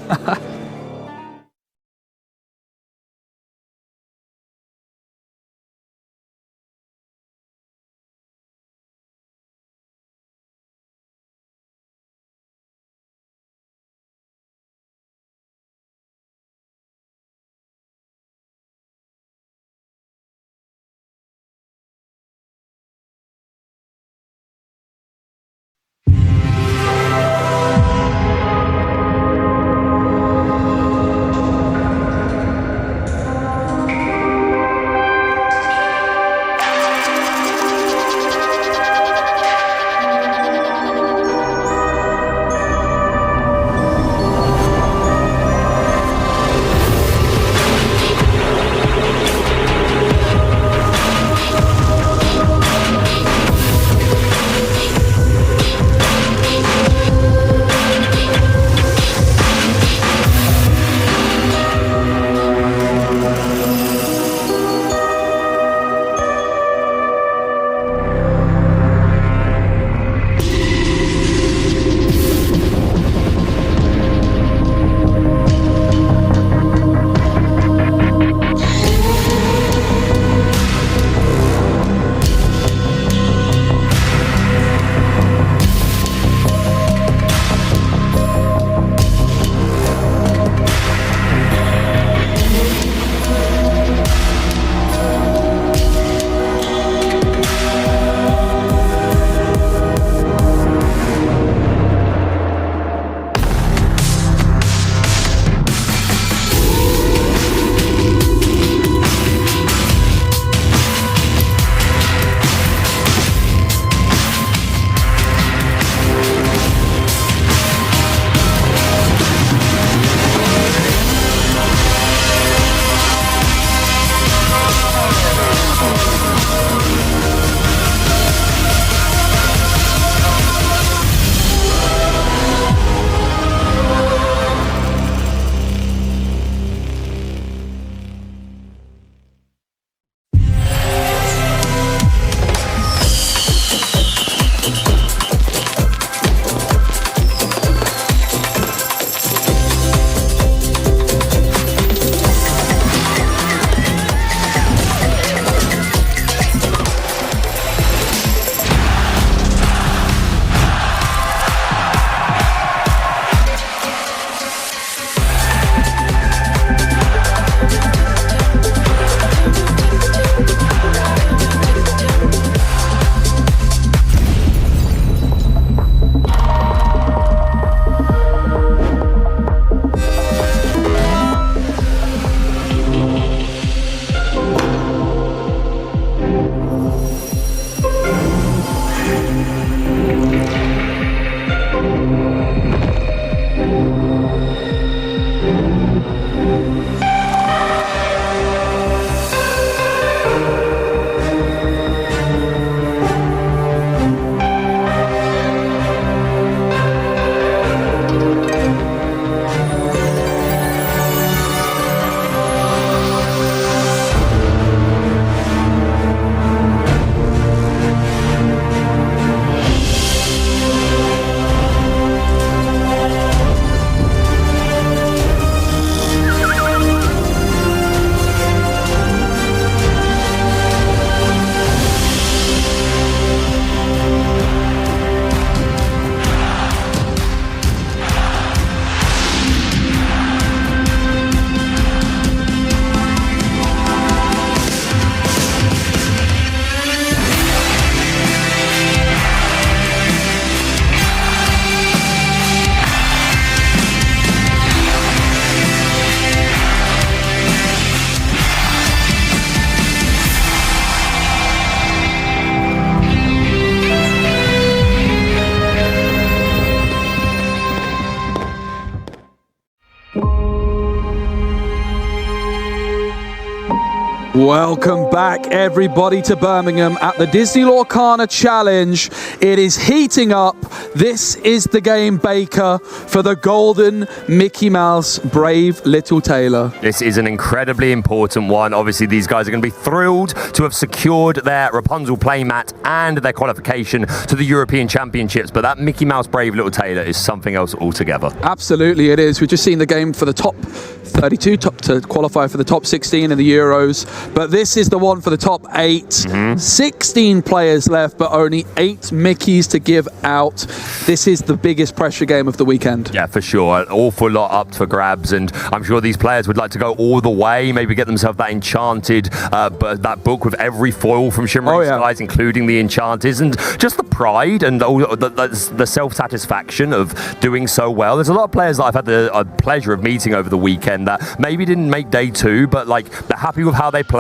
Welcome back, everybody, to Birmingham at the Disney Lorcana Challenge. It is heating up. This is the game, Baker, for the golden Mickey Mouse Brave Little Tailor. This is an incredibly important one. Obviously, these guys are going to be thrilled to have secured their Rapunzel playmat and their qualification to the European Championships. But that Mickey Mouse Brave Little Tailor is something else altogether. Absolutely, it is. We've just seen the game for the top 32 to qualify for the top 16 in the Euros. But this is the one for the top 8. 16 players left, but only 8 Mickeys to give out. This is the biggest pressure game of the weekend. Yeah, for sure. An awful lot up for grabs, and I'm sure these players would like to go all the way, maybe get themselves that enchanted, that book with every foil from Shimmering Skies, including the enchanters, and just the pride and all the self-satisfaction of doing so well. There's a lot of players that I've had the pleasure of meeting over the weekend that maybe didn't make day 2, but like they're happy with how they played.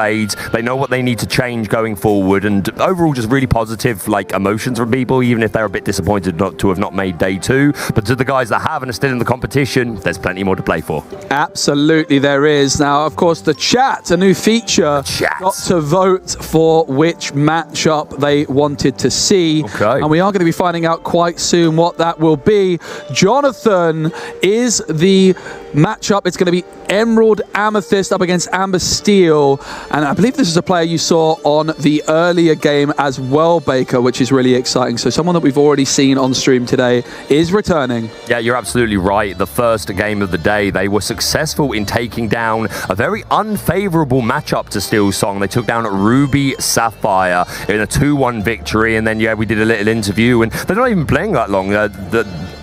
They know what they need to change going forward, and overall just really positive like emotions from people, even if they're a bit disappointed not to have not made day 2. But to the guys that have and are still in the competition, there's plenty more to play for. Absolutely there is. Now, of course, the chat, a new feature, got to vote for which matchup they wanted to see. And we are going to be finding out quite soon what that will be. Jonathan is the matchup. It's going to be Emerald Amethyst up against Amber Steel, and I believe this is a player you saw on the earlier game as well, Baker, which is really exciting. So someone that we've already seen on stream today is returning. Yeah, you're absolutely right. The first game of the day, they were successful in taking down a very unfavorable matchup to Steel's Song. They took down Ruby Sapphire in a 2-1 victory, and then we did a little interview, and they're not even playing that long.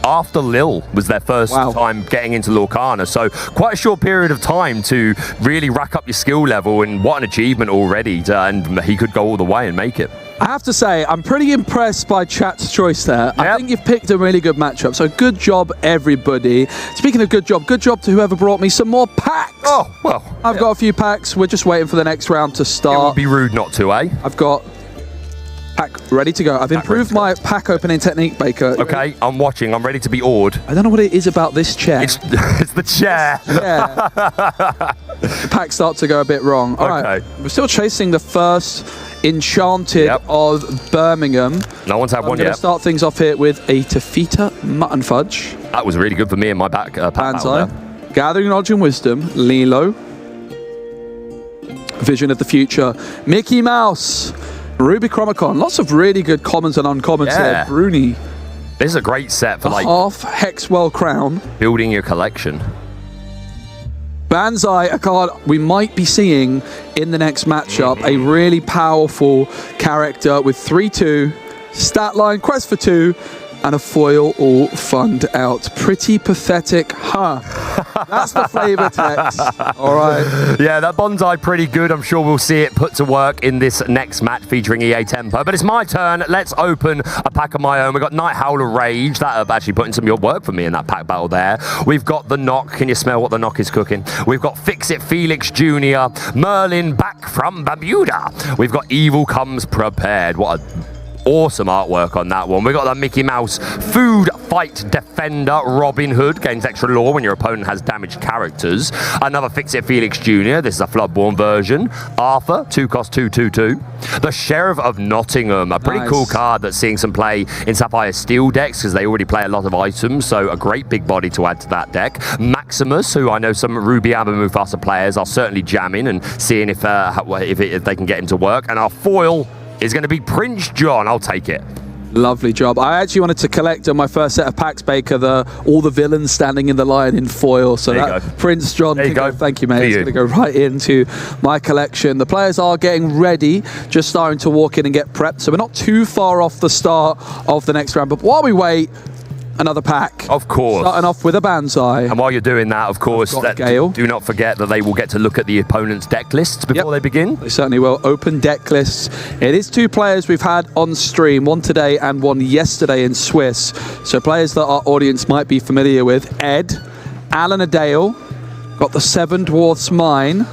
After Lil was their first time getting into Lorcana, so quite a short period of time to really rack up your skill level, and what an achievement already, and he could go all the way and make it. I have to say, I'm pretty impressed by chat's choice there. I think you've picked a really good matchup, so good job, everybody. Speaking of good job to whoever brought me some more packs. Oh, well. I've got a few packs. We're just waiting for the next round to start. It would be rude not to, eh? I've got pack ready to go. I've improved my pack opening technique, Baker. Okay, I'm watching. I'm ready to be awed. I don't know what it is about this chair. It's the chair. Yeah. The packs start to go a bit wrong. All right. We're still chasing the first Enchanted of Birmingham. No one's had one yet. I'm going to start things off here with a Tafita Mutton Fudge. That was really good for me in my pack battle there. Gathering Knowledge and Wisdom, Lilo. Vision of the Future, Mickey Mouse, Ruby Chromicon. Lots of really good commons and uncommons there. Bruni. This is a great set for like half Hexwell Crown. Building your collection. Banzai, a card we might be seeing in the next matchup. A really powerful character with 3/2, stat line, quest for 2, and a foil all fund out. Pretty pathetic, huh? That's the flavor text. All right. Yeah, that bonsai pretty good. I'm sure we'll see it put to work in this next match featuring EA Tempo. But it's my turn. Let's open a pack of my own. We've got Night Howler Rage. That have actually put in some of your work for me in that pack battle there. We've got the Knock. Can you smell what the Knock is cooking? We've got Fix It Felix Jr. Merlin back from Bermuda. We've got Evil Comes Prepared. What a awesome artwork on that one. We got that Mickey Mouse Food Fight Defender Robin Hood, gains extra lore when your opponent has damaged characters. Another Fix It Felix Jr. This is a Floodborn version. Arthur, 2 cost 2/2/2. The Sheriff of Nottingham, a pretty cool card that's seeing some play in Sapphire Steel decks because they already play a lot of items, so a great big body to add to that deck. Maximus, who I know some Ruby Amber Mufasa players are certainly jamming and seeing if they can get him to work. And our foil is going to be Prince John. I'll take it. Lovely job. I actually wanted to collect on my first set of packs, Baker, all the villains standing in the line in foil. So that Prince John, thank you, mate. It's going to go right into my collection. The players are getting ready, just starting to walk in and get prepped. So we're not too far off the start of the next round. But while we wait, another pack. Of course. Starting off with a Banzai. And while you're doing that, of course, do not forget that they will get to look at the opponent's deck lists before they begin. They certainly will. Open deck lists. It is 2 players we've had on stream, one today and one yesterday in Swiss. So players that our audience might be familiar with. Ed, Alan Adale, got the 7 Dwarfs Mine.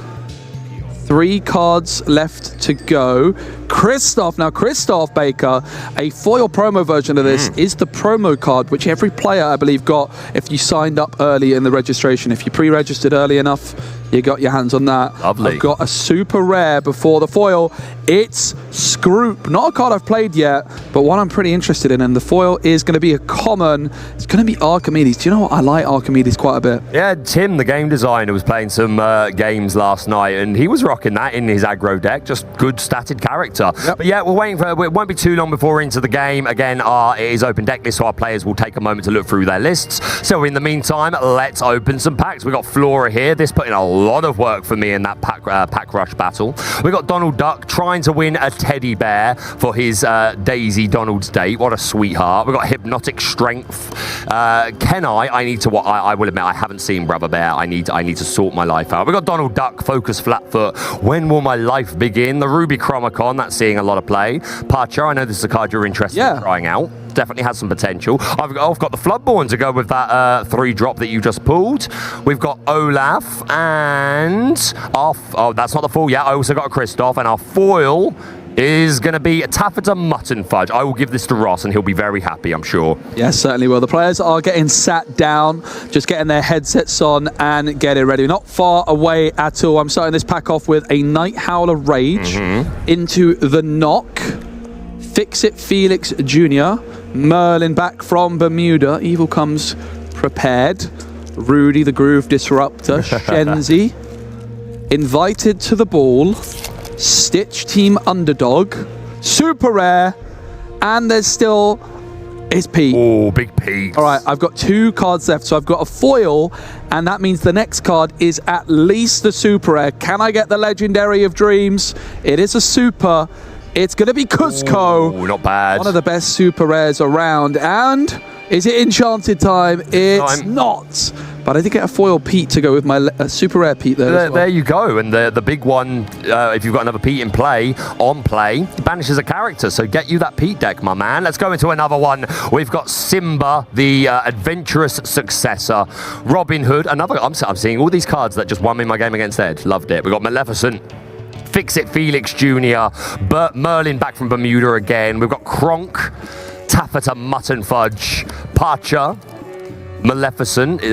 3 cards left to go. Christoph. Now, Christoph, Baker, a foil promo version of this is the promo card, which every player, I believe, got if you signed up early in the registration. If you pre-registered early enough, you got your hands on that. Lovely. I've got a super rare before the foil. It's Scroop. Not a card I've played yet, but one I'm pretty interested in. And the foil is going to be a common. It's going to be Archimedes. Do you know what? I like Archimedes quite a bit. Yeah, Tim, the game designer, was playing some games last night, and he was rocking that in his aggro deck. Just good statted character. Yep. But yeah, we're waiting for. It won't be too long before we're into the game. Again, it is open deck list, so our players will take a moment to look through their lists. So in the meantime, let's open some packs. We've got Flora here. This put in a lot of work for me in that pack rush battle. We've got Donald Duck trying to win a teddy bear for his Daisy Donald's date. What a sweetheart. We've got Hypnotic Strength. I need to. I will admit I haven't seen Brother Bear. I need to sort my life out. We've got Donald Duck, Focus Flatfoot. When will my life begin? The Ruby Chromicon. That's seeing a lot of play. Pacha. I know this is a card you're interested in trying out. Definitely has some potential. I've got the Floodborn to go with that 3-drop that you just pulled. We've got Olaf and that's not the full yet. I also got a Christoph, and our foil is going to be Taffeta Mutton Fudge. I will give this to Ross, and he'll be very happy, I'm sure. Yes, certainly will. The players are getting sat down, just getting their headsets on and getting ready. Not far away at all. I'm starting this pack off with a Night Howler Rage into the Knock. Fix-It Felix Jr. Merlin back from Bermuda. Evil comes prepared. Rudy the Groove Disruptor. Shenzi. Invited to the Ball. Stitch Team Underdog. Super Rare. And there's still his Pete. Oh, big Pete. All right, I've got 2 cards left. So I've got a foil, and that means the next card is at least the super rare. Can I get the Legendary of Dreams? It is a super. It's going to be Cusco. Oh, not bad. One of the best super rares around. And is it Enchanted time? It's not. But I did get a foil Pete to go with my super rare Pete there. There you go. And the big one, if you've got another Pete in play, banishes a character. So get you that Pete deck, my man. Let's go into another one. We've got Simba, the adventurous successor. Robin Hood, another. I'm seeing all these cards that just won me my game against Ed. Loved it. We've got Maleficent. Fix-It Felix Jr. Merlin back from Bermuda again. We've got Kronk, Taffeta Mutton Fudge, Pacha, Maleficent,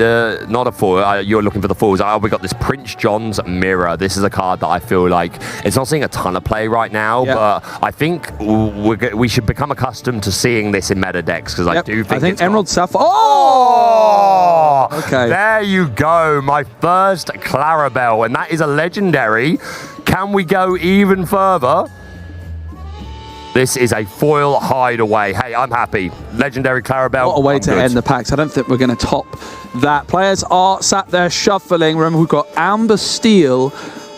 not a foil. You're looking for the foils. We got this Prince John's Mirror. This is a card that I feel like it's not seeing a ton of play right now, but I think we should become accustomed to seeing this in meta decks, because I do think Emerald Sapphire. Oh! Okay. There you go. My first Clarabelle, and that is a legendary. Can we go even further? This is a foil hideaway. Hey, I'm happy. Legendary Clarabelle. What a way to end the packs. I don't think we're going to top that. Players are sat there shuffling. Remember, we've got Amber Steel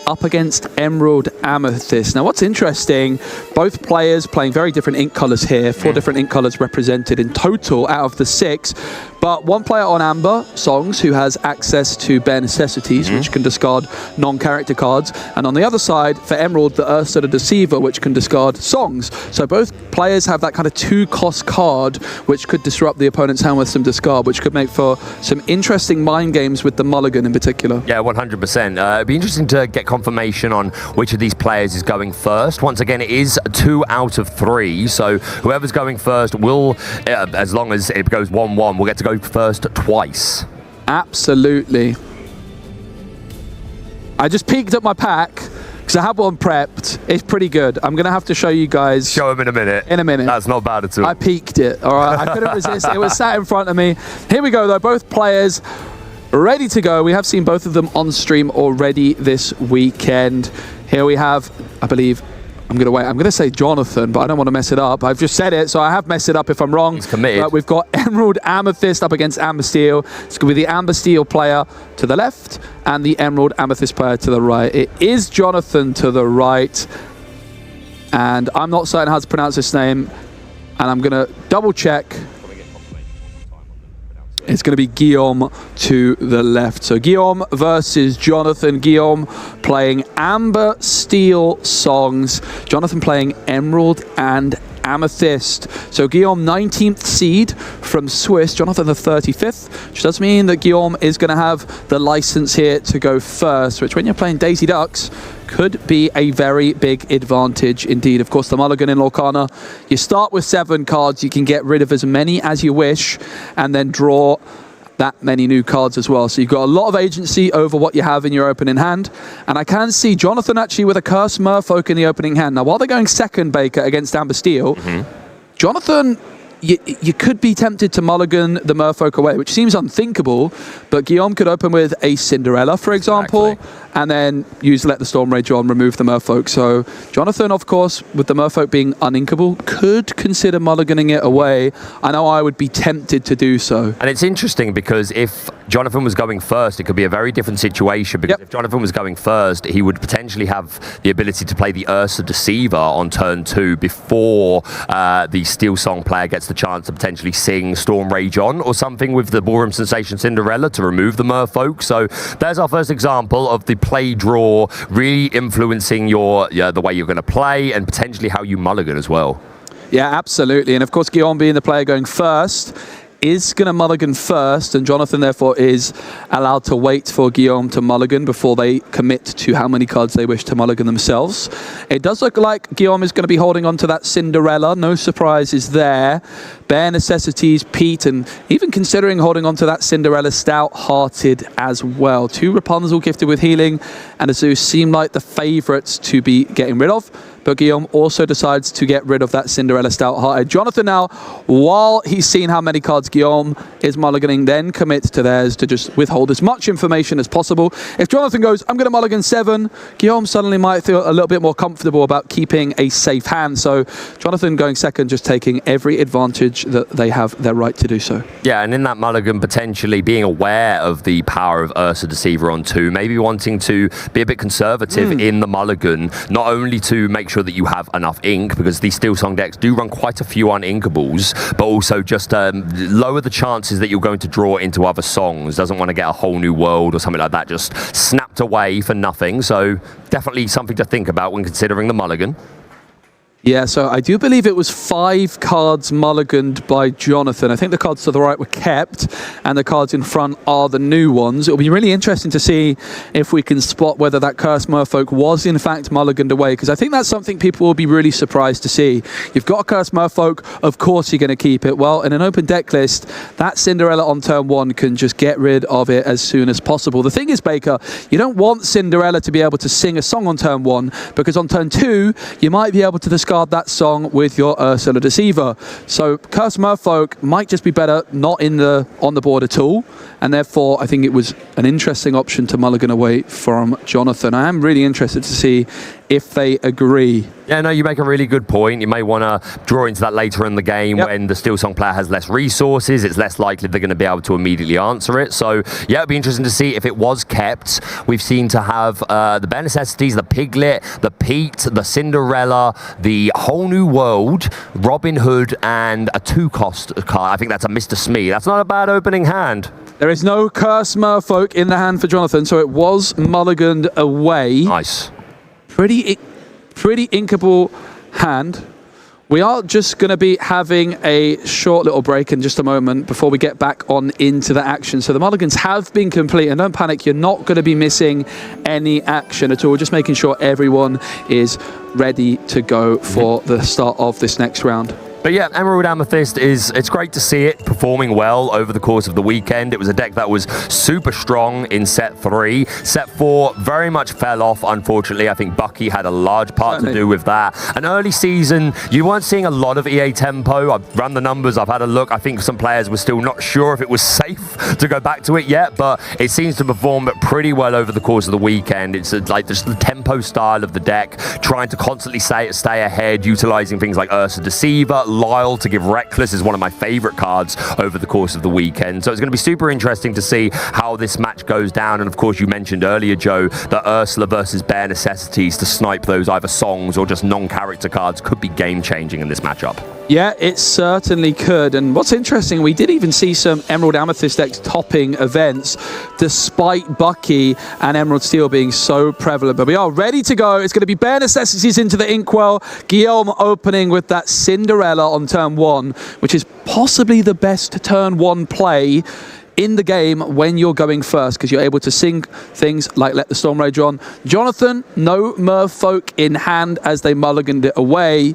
up against Emerald Amethyst. Now, what's interesting, both players playing very different ink colors here. 4 different ink colors represented in total out of the 6. But one player on Amber Songs who has access to Bare Necessities, which can discard non-character cards. And on the other side, for Emerald, the Ursa the Deceiver, which can discard songs. So both players have that kind of 2-cost card, which could disrupt the opponent's hand with some discard, which could make for some interesting mind games with the Mulligan in particular. Yeah, 100%. It'd be interesting to get confirmation on which of these players is going first. Once again, it is 2 out of 3. So whoever's going first will, as long as it goes 1-1, we'll get to go first twice. Absolutely. I just peeked at my pack because I have one prepped. It's pretty good. I'm going to have to show you guys. Show him in a minute. In a minute. That's not bad at all. I peeked it. All right. I couldn't resist. It was sat in front of me. Here we go, though. Both players ready to go. We have seen both of them on stream already this weekend. Here we have, I believe, I'm going to say Jonathan, but I don't want to mess it up. I've just said it, so I have messed it up if I'm wrong. He's committed. But we've got Emerald Amethyst up against Amber Steel. It's going to be the Amber Steel player to the left and the Emerald Amethyst player to the right. It is Jonathan to the right. And I'm not certain how to pronounce his name. And I'm going to double check. It's going to be Guillaume to the left. So Guillaume versus Jonathan. Guillaume playing Amber Steel Songs. Jonathan playing Emerald and Amethyst. So Guillaume, 19th seed from Swiss, Jonathan the 35th, which does mean that Guillaume is going to have the license here to go first, which when you're playing Daisy Ducks could be a very big advantage indeed. Of course, the mulligan in Lorcana, you start with 7 cards, you can get rid of as many as you wish and then draw that many new cards as well. So you've got a lot of agency over what you have in your opening hand. And I can see Jonathan actually with a Cursed Merfolk in the opening hand. Now, while they're going second, Baker, against Amber Steel, Jonathan, you could be tempted to mulligan the Merfolk away, which seems unthinkable, but Guillaume could open with a Cinderella, for example, and then Let the Storm Rage on, remove the Merfolk. So Jonathan, of course, with the Merfolk being uninkable, could consider mulliganing it away. I know I would be tempted to do so. And it's interesting because if Jonathan was going first, it could be a very different situation, because if Jonathan was going first, he would potentially have the ability to play the Ursa Deceiver on turn 2 before the Steel Song player gets the chance to potentially sing Storm Rage on or something with the Ballroom Sensation Cinderella to remove the Merfolk. So there's our first example of the play draw really influencing the way you're going to play and potentially how you mulligan as well. Yeah, absolutely. And of course, Guillaume being the player going first is going to mulligan first, and Jonathan therefore is allowed to wait for Guillaume to mulligan before they commit to how many cards they wish to mulligan themselves. It does look like Guillaume is going to be holding on to that Cinderella. No surprises there. Bare Necessities, Pete, and even considering holding on to that Cinderella, Stout-Hearted as well. 2 Rapunzel gifted with healing and a Zeus seem like the favourites to be getting rid of. But Guillaume also decides to get rid of that Cinderella Stout-Hearted. Jonathan now, while he's seen how many cards Guillaume is mulliganing, then commits to theirs to just withhold as much information as possible. If Jonathan goes, I'm going to mulligan 7, Guillaume suddenly might feel a little bit more comfortable about keeping a safe hand. So Jonathan going second, just taking every advantage that they have their right to do so. Yeah, and in that mulligan, potentially being aware of the power of Ursa Deceiver on 2, maybe wanting to be a bit conservative in the mulligan, not only to make sure that you have enough ink, because these Steel Song decks do run quite a few uninkables, but also just lower the chances that you're going to draw into other songs. Doesn't want to get a whole new world or something like that just snapped away for nothing. So definitely something to think about when considering the mulligan. Yeah, so I do believe it was 5 cards mulliganed by Jonathan. I think the cards to the right were kept, and the cards in front are the new ones. It'll be really interesting to see if we can spot whether that Cursed Merfolk was in fact mulliganed away, because I think that's something people will be really surprised to see. You've got a Cursed Merfolk, of course you're going to keep it. Well, in an open deck list, that Cinderella on turn 1 can just get rid of it as soon as possible. The thing is, Baker, you don't want Cinderella to be able to sing a song on turn 1, because on turn 2, you might be able to discard that song with your Ursula Deceiver. So Cursed Merfolk might just be better not on the board at all, and therefore I think it was an interesting option to mulligan away from Jonathan. I am really interested to see if they agree. Yeah, no, you make a really good point. You may want to draw into that later in the game when the Steel Song player has less resources. It's less likely they're going to be able to immediately answer it. So, yeah, it'd be interesting to see if it was kept. We've seen to have the Bare Necessities, the Piglet, the Pete, the Cinderella, the Whole New World, Robin Hood, and a 2-cost card. I think that's a Mr. Smee. That's not a bad opening hand. There is no Cursed Merfolk in the hand for Jonathan, so it was mulliganed away. Nice. Pretty inkable hand. We are just going to be having a short little break in just a moment before we get back on into the action. So the mulligans have been complete, and don't panic, you're not going to be missing any action at all. Just making sure everyone is ready to go for the start of this next round. But yeah, Emerald Amethyst it's great to see it performing well over the course of the weekend. It was a deck that was super strong in set 3. Set 4 very much fell off, unfortunately. I think Bucky had a large part to do with that. An early season, you weren't seeing a lot of EA tempo. I've run the numbers, I've had a look. I think some players were still not sure if it was safe to go back to it yet, but it seems to perform pretty well over the course of the weekend. It's like just the tempo style of the deck, trying to constantly stay ahead, utilizing things like Ursa Deceiver. Lyle to give Reckless is one of my favorite cards over the course of the weekend. So it's going to be super interesting to see how this match goes down. And of course, you mentioned earlier, Joe, that Ursula versus Bare Necessities to snipe those either songs or just non-character cards could be game-changing in this matchup. Yeah, it certainly could. And what's interesting, we did even see some Emerald Amethyst decks topping events, despite Bucky and Emerald Steel being so prevalent. But we are ready to go. It's going to be bare necessities into the Inkwell. Guillaume opening with that Cinderella on turn 1, which is possibly the best turn 1 play in the game when you're going first, because you're able to sing things like Let the Storm Rage On. Jonathan, no Merfolk in hand as they mulliganed it away.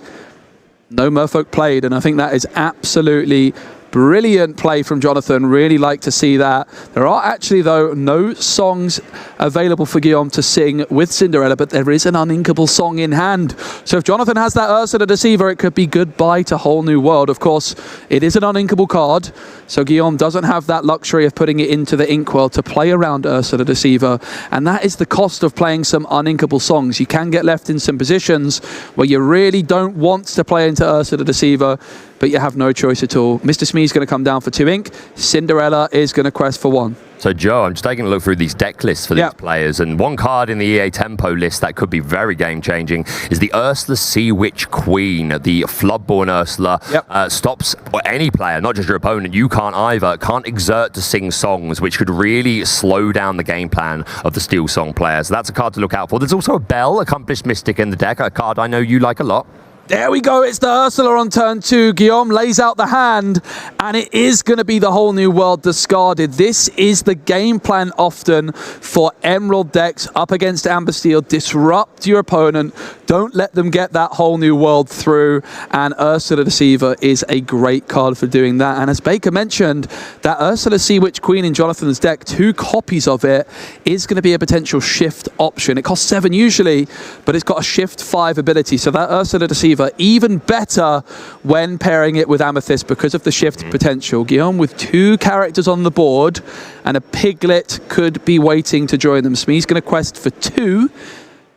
No Merfolk played, and I think that is absolutely brilliant play from Jonathan. Really like to see that. There are actually, though, no songs available for Guillaume to sing with Cinderella, but there is an uninkable song in hand. So if Jonathan has that Ursula Deceiver, it could be goodbye to Whole New World. Of course, it is an uninkable card, so Guillaume doesn't have that luxury of putting it into the Inkwell to play around Ursula Deceiver, and that is the cost of playing some uninkable songs. You can get left in some positions where you really don't want to play into Ursula Deceiver, but you have no choice at all. Mr. Smee's going to come down for 2 ink. Cinderella is going to quest for 1. So, Joe, I'm just taking a look through these deck lists for these players, and one card in the EA Tempo list that could be very game-changing is the Ursula Sea Witch Queen. The Floodborn Ursula stops any player, not just your opponent. You can't either. Can't exert to sing songs, which could really slow down the game plan of the Steel Song player. So that's a card to look out for. There's also a Bell, Accomplished Mystic in the deck, a card I know you like a lot. There we go. It's the Ursula on turn 2. Guillaume lays out the hand, and it is going to be the Whole New World discarded. This is the game plan often for Emerald decks up against Amber Steel. Disrupt your opponent. Don't let them get that Whole New World through, and Ursula Deceiver is a great card for doing that. And as Baker mentioned, that Ursula Sea Witch Queen in Jonathan's deck, 2 copies of it, is going to be a potential shift option. It costs 7 usually, but it's got a shift 5 ability. So that Ursula Deceiver even better when pairing it with Amethyst because of the shift potential. Guillaume with 2 characters on the board, and a Piglet could be waiting to join them. Smee's going to quest for 2.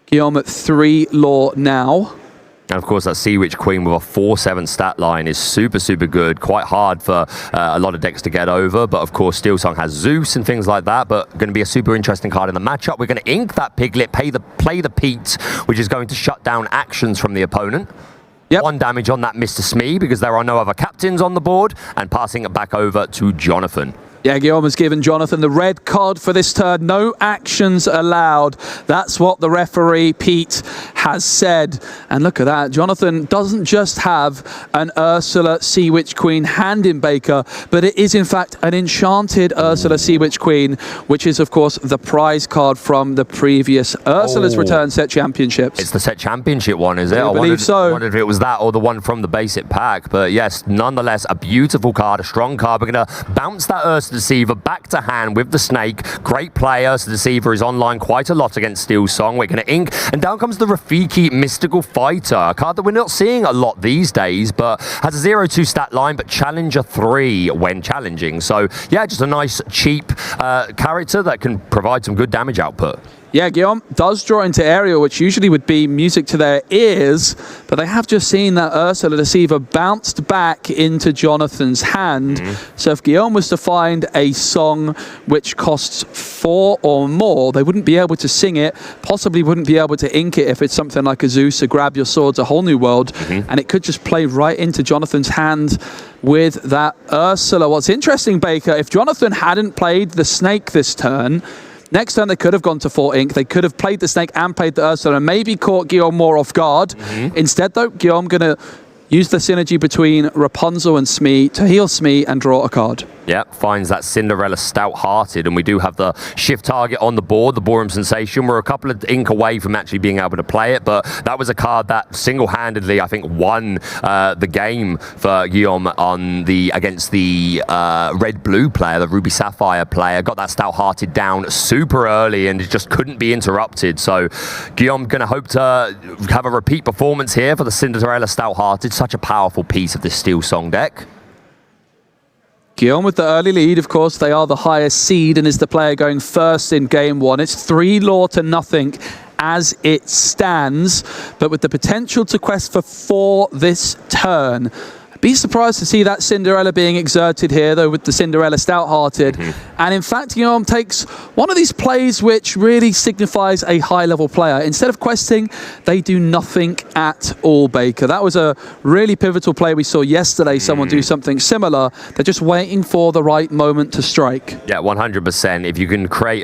Guillaume at 3 lore now. And of course, that Sea Witch Queen with a 4/7 stat line is super, super good. Quite hard for a lot of decks to get over. But of course, Steel Song has Zeus and things like that. But going to be a super interesting card in the matchup. We're going to ink that Piglet, play the Pete, which is going to shut down actions from the opponent. 1 damage on that Mr. Smee because there are no other captains on the board, and passing it back over to Jonathan. Yeah, Guillaume has given Jonathan the red card for this turn. No actions allowed. That's what the referee, Pete, has said. And look at that. Jonathan doesn't just have an Ursula Sea Witch Queen hand in Baker, but it is, in fact, an enchanted Ursula Sea Witch Queen, which is, of course, the prize card from the previous Ursula's Return Set Championships. It's the Set Championship one, is it? I believe so. I wondered if it was that or the one from the basic pack. But yes, nonetheless, a beautiful card, a strong card. We're going to bounce that Ursula Deceiver back to hand with the Snake. Great player. So Deceiver is online quite a lot against Steel Song. We're going to ink, and down comes the Rafiki Mystical Fighter, a card that we're not seeing a lot these days, but has a 0/2 stat line, but Challenger 3 when challenging. So yeah, just a nice cheap character that can provide some good damage output. Yeah, Guillaume does draw into Ariel, which usually would be music to their ears, but they have just seen that Ursula Deceiver bounced back into Jonathan's hand. So if Guillaume was to find a song which costs 4 or more, they wouldn't be able to sing it, possibly wouldn't be able to ink it if it's something like a Zeus, a Grab Your Swords, a Whole New World, and it could just play right into Jonathan's hand with that Ursula. What's interesting, Baker, if Jonathan hadn't played the Snake this turn, next turn, they could have gone to 4 ink. They could have played the Snake and played the Ursula and maybe caught Guillaume more off guard. Instead, though, Guillaume going to use the synergy between Rapunzel and Smee to heal Smee and draw a card. Yep, finds that Cinderella Stout-Hearted, and we do have the shift target on the board, the Borum Sensation. We're a couple of ink away from actually being able to play it, but that was a card that single-handedly, I think, won the game for Guillaume against the red-blue player, the Ruby Sapphire player. Got that Stout-Hearted down super early, and it just couldn't be interrupted. So Guillaume going to hope to have a repeat performance here for the Cinderella Stout-Hearted. Such a powerful piece of this Steel Song deck. Guillaume with the early lead, of course. They are the highest seed and is the player going first in game 1. It's 3 lore to nothing as it stands, but with the potential to quest for 4 this turn. Be surprised to see that Cinderella being exerted here, though, with the Cinderella stout-hearted. And in fact, Guillaume takes one of these plays which really signifies a high-level player. Instead of questing, they do nothing at all, Baker. That was a really pivotal play we saw yesterday. Someone do something similar. They're just waiting for the right moment to strike. Yeah, 100%. If you can create,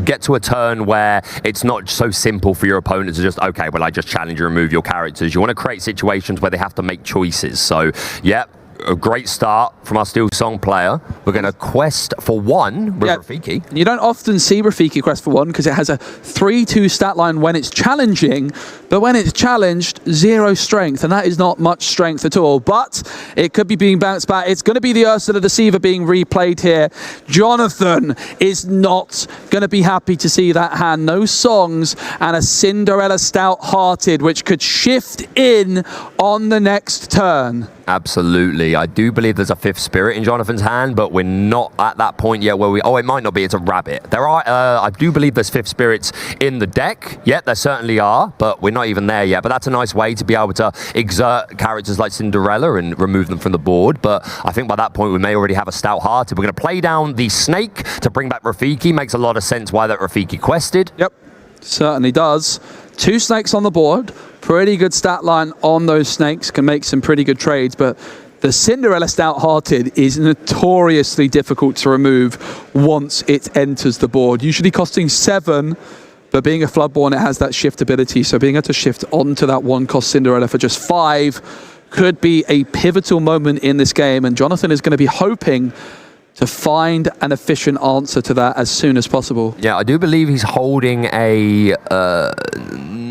get to a turn where it's not so simple for your opponent to just, okay, well, I just challenge you, remove your characters. You want to create situations where they have to make choices. So, yeah, a great start from our Steel Song player. We're going to quest for 1 with Rafiki. You don't often see Rafiki quest for 1 because it has a 3-2 stat line when it's challenging, but when it's challenged, 0 strength, and that is not much strength at all. But it could be being bounced back. It's going to be the Ursula Deceiver being replayed here. Jonathan is not going to be happy to see that hand. No songs and a Cinderella Stout-Hearted, which could shift in on the next turn. Absolutely. I do believe there's a 5th spirit in Jonathan's hand, but we're not at that point yet where we... Oh, it might not be. It's a rabbit. There are... I do believe there's 5th spirits in the deck. Yeah, there certainly are, but we're not even there yet. But that's a nice way to be able to exert characters like Cinderella and remove them from the board. But I think by that point, we may already have a Stout-Hearted. We're going to play down the snake to bring back Rafiki. Makes a lot of sense why that Rafiki quested. Yep, certainly does. 2 snakes on the board. Pretty good stat line on those snakes. Can make some pretty good trades, but the Cinderella Stout-Hearted is notoriously difficult to remove once it enters the board. Usually costing 7, but being a Floodborn, it has that shift ability. So being able to shift onto that 1-cost Cinderella for just 5 could be a pivotal moment in this game. And Jonathan is going to be hoping to find an efficient answer to that as soon as possible. Yeah, I do believe he's holding a...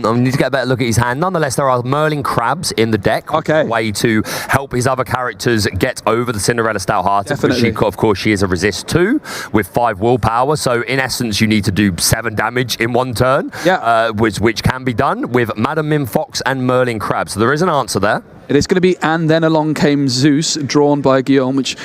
I need to get a better look at his hand. Nonetheless, there are Merlin crabs in the deck. Okay. A way to help his other characters get over the Cinderella Stout-Hearted. Definitely. Of course, she is a resist 2 with 5 willpower. So in essence, you need to do 7 damage in 1 turn. Yeah. Which can be done with Madam Mim Fox and Merlin crab. So there is an answer there. It is going to be And Then Along Came Zeus, drawn by Guillaume, which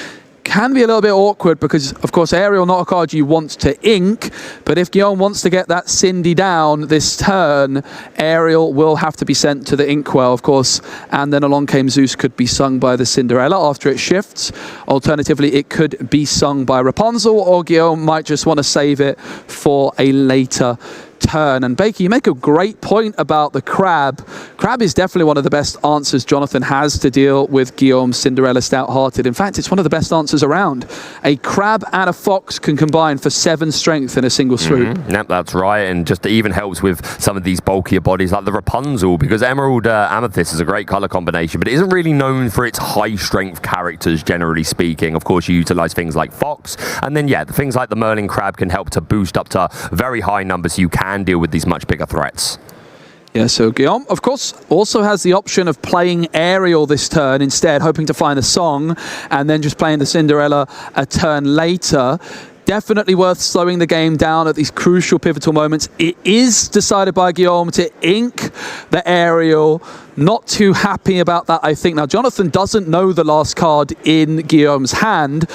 can be a little bit awkward because, of course, Ariel, not a card you want to ink, but if Guillaume wants to get that Cindy down this turn, Ariel will have to be sent to the inkwell, of course, And Then Along Came Zeus could be sung by the Cinderella after it shifts. Alternatively, it could be sung by Rapunzel, or Guillaume might just want to save it for a later turn. And Baker, you make a great point about the crab. Crab is definitely one of the best answers Jonathan has to deal with Guillaume's Cinderella Stout-Hearted. In fact, it's one of the best answers around. A crab and a fox can combine for 7 strength in a single swoop. Yep, that's right. And just even helps with some of these bulkier bodies like the Rapunzel, because Emerald Amethyst is a great color combination, but it isn't really known for its high strength characters, generally speaking. Of course, you utilize things like fox, and then the things like the Merlin crab can help to boost up to very high numbers so you can deal with these much bigger threats. Yeah, so Guillaume, of course, also has the option of playing Ariel this turn instead, hoping to find a song, and then just playing the Cinderella a turn later. Definitely worth slowing the game down at these crucial pivotal moments. It is decided by Guillaume to ink the Ariel. Not too happy about that, I think. Now, Jonathan doesn't know the last card in Guillaume's hand.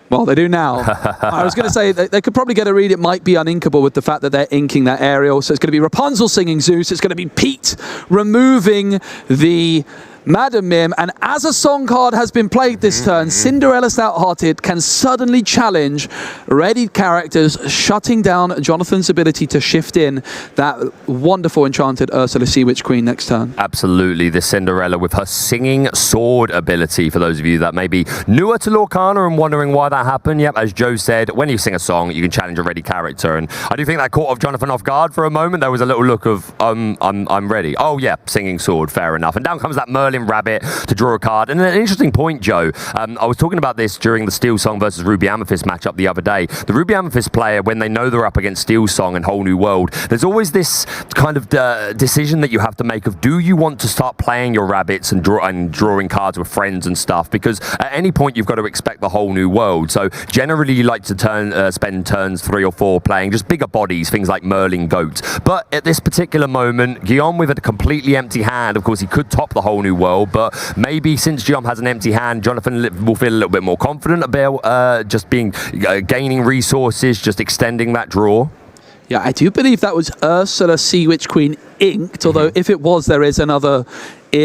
Well, they do now. I was going to say they could probably get a read. It might be uninkable with the fact that they're inking that Ariel. So it's going to be Rapunzel singing Zeus. It's going to be Pete removing the Madam Mim, and as a song card has been played this turn, Cinderella Stout-Hearted can suddenly challenge ready characters, shutting down Jonathan's ability to shift in that wonderful enchanted Ursula Sea Witch Queen next turn. Absolutely, the Cinderella with her singing sword ability, for those of you that may be newer to Lorcana and wondering why that happened. Yep, as Joe said, when you sing a song, you can challenge a ready character, and I do think that caught Jonathan off guard for a moment. There was a little look of, I'm ready. Oh yeah, singing sword, fair enough. And down comes that Merlin Rabbit to draw a card. And an interesting point, Joe, I was talking about this during the Steel Song versus Ruby Amethyst matchup the other day. The Ruby Amethyst player, when they know they're up against Steel Song and Whole New World, there's always this kind of decision that you have to make of, do you want to start playing your rabbits and drawing cards with friends and stuff? Because at any point you've got to expect the Whole New World. So generally you like to spend turns 3 or 4 playing just bigger bodies, things like Merlin Goat. But at this particular moment, Guillaume with a completely empty hand, of course he could top the Whole New World, but maybe since Guillaume has an empty hand, Jonathan will feel a little bit more confident about just gaining resources, just extending that draw. Yeah, I do believe that was Ursula Sea Witch Queen inked, although if it was, there is another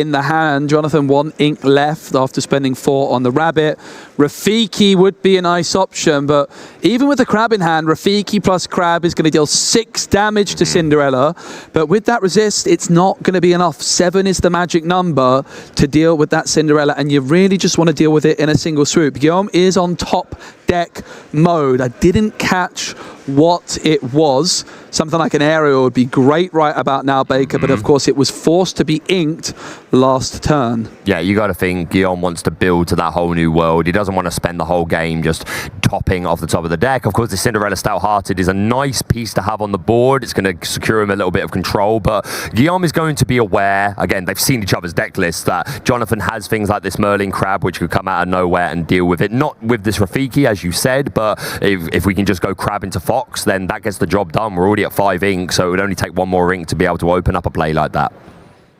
in the hand. Jonathan, 1 ink left after spending 4 on the rabbit. Rafiki would be a nice option, but even with the crab in hand, Rafiki plus crab is going to deal 6 damage to Cinderella. But with that resist, it's not going to be enough. 7 is the magic number to deal with that Cinderella, and you really just want to deal with it in a single swoop. Guillaume is on top deck mode. I didn't catch what it was. Something like an aerial would be great right about now, Baker, but of course it was forced to be inked last turn. Yeah, you got to think Guillaume wants to build to that whole new world. He doesn't want to spend the whole game just topping off the top of the deck. Of course, the Cinderella Stout-Hearted is a nice piece to have on the board. It's going to secure him a little bit of control, but Guillaume is going to be aware, again, they've seen each other's deck lists, that Jonathan has things like this Merlin Crab, which could come out of nowhere and deal with it. Not with this Rafiki, as you said, but if we can just go Crab into Fox, then that gets the job done. We're already at 5 ink, so it would only take 1 more ink to be able to open up a play like that.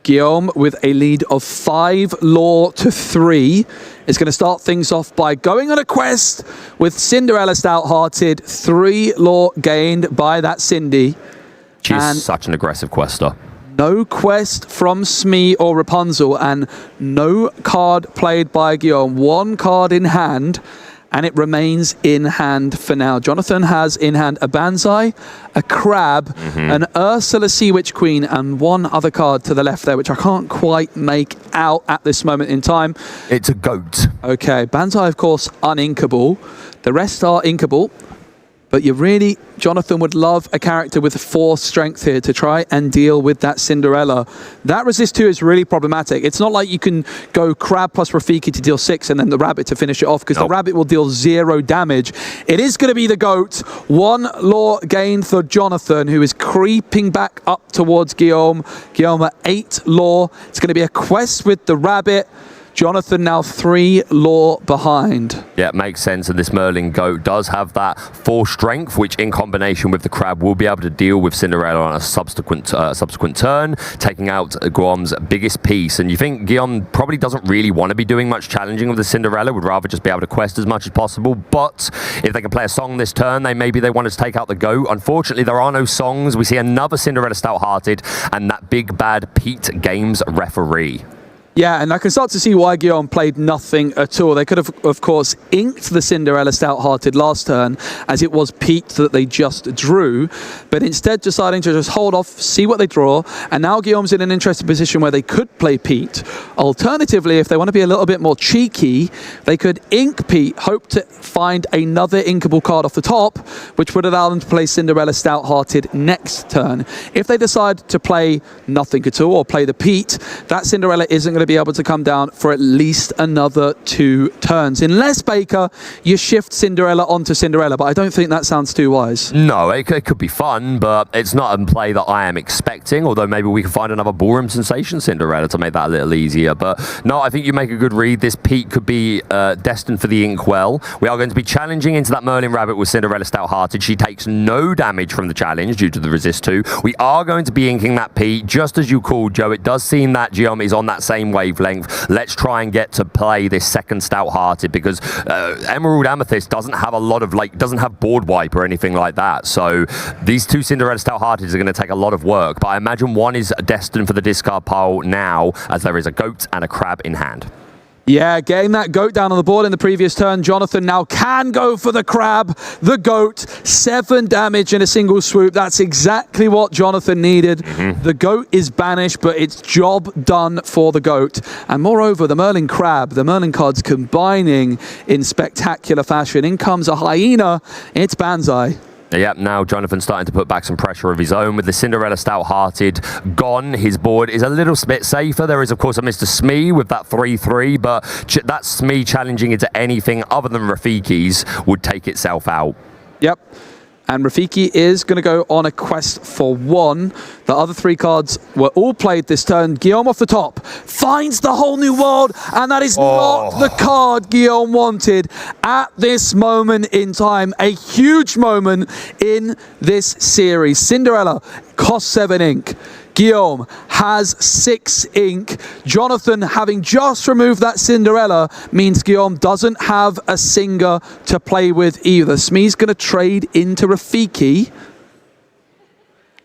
Guillaume with a lead of 5 lore to 3 is going to start things off by going on a quest with Cinderella Stout-Hearted. 3 lore gained by that Cindy. She's such an aggressive quester. No quest from Smee or Rapunzel, and no card played by Guillaume. 1 card in hand, and it remains in hand for now. Jonathan has in hand a Banzai, a Crab, an Ursula Sea Witch Queen, and 1 other card to the left there, which I can't quite make out at this moment in time. It's a goat. Okay, Banzai, of course, uninkable. The rest are inkable. But you really, Jonathan would love a character with 4 strength here to try and deal with that Cinderella. That resist 2 is really problematic. It's not like you can go Crab plus Rafiki to deal 6 and then the Rabbit to finish it off, because the Rabbit will deal 0 damage. It is going to be the Goat. 1 lore gained for Jonathan, who is creeping back up towards Guillaume. Guillaume at 8 lore. It's going to be a quest with the Rabbit. Jonathan now 3 lore behind. Yeah, it makes sense, and this Merlin Goat does have that 4 strength, which in combination with the Crab will be able to deal with Cinderella on a subsequent turn, taking out Guillaume's biggest piece. And you think Guillaume probably doesn't really want to be doing much challenging with the Cinderella, would rather just be able to quest as much as possible. But if they can play a song this turn, maybe they want to take out the Goat. Unfortunately, there are no songs. We see another Cinderella Stout-Hearted and that big bad Pete Games referee. Yeah, and I can start to see why Guillaume played nothing at all. They could have, of course, inked the Cinderella Stout-Hearted last turn, as it was Pete that they just drew, but instead deciding to just hold off, see what they draw, and now Guillaume's in an interesting position where they could play Pete. Alternatively, if they want to be a little bit more cheeky, they could ink Pete, hope to find another inkable card off the top, which would allow them to play Cinderella Stout-Hearted next turn. If they decide to play nothing at all, or play the Pete, that Cinderella isn't going to be able to come down for at least another 2 turns. Unless, Baker, you shift Cinderella onto Cinderella, but I don't think that sounds too wise. No, it could be fun, but it's not a play that I am expecting, although maybe we can find another ballroom sensation Cinderella to make that a little easier. But no, I think you make a good read. This Pete could be destined for the Inkwell. We are going to be challenging into that Merlin Rabbit with Cinderella Stout-Hearted. She takes no damage from the challenge due to the resist 2. We are going to be inking that Pete, just as you called, Joe. It does seem that Guillaume is on that same wavelength. Let's try and get to play this second Stout-Hearted, because Emerald Amethyst doesn't have a lot of, doesn't have board wipe or anything like that. So these 2 Cinderella Stout-Hearted are going to take a lot of work, but I imagine 1 is destined for the discard pile now, as there is a Goat and a Crab in hand. Yeah, getting that Goat down on the board in the previous turn. Jonathan now can go for the Crab, the Goat, 7 damage in a single swoop. That's exactly what Jonathan needed. The Goat is banished, but it's job done for the Goat. And moreover, the Merlin Crab, the Merlin cards combining in spectacular fashion. In comes a Hyena, it's Banzai. Yep, now Jonathan's starting to put back some pressure of his own. With the Cinderella Stout-Hearted gone, his board is a little bit safer. There is, of course, a Mr. Smee with that 3-3, but that Smee challenging into anything other than Rafiki's would take itself out. Yep. And Rafiki is going to go on a quest for 1. The other 3 cards were all played this turn. Guillaume off the top finds the whole new world, and that is not the card Guillaume wanted at this moment in time. A huge moment in this series. Cinderella costs 7 ink. Guillaume has 6 ink. Jonathan, having just removed that Cinderella, means Guillaume doesn't have a Singer to play with either. Smee's going to trade into Rafiki.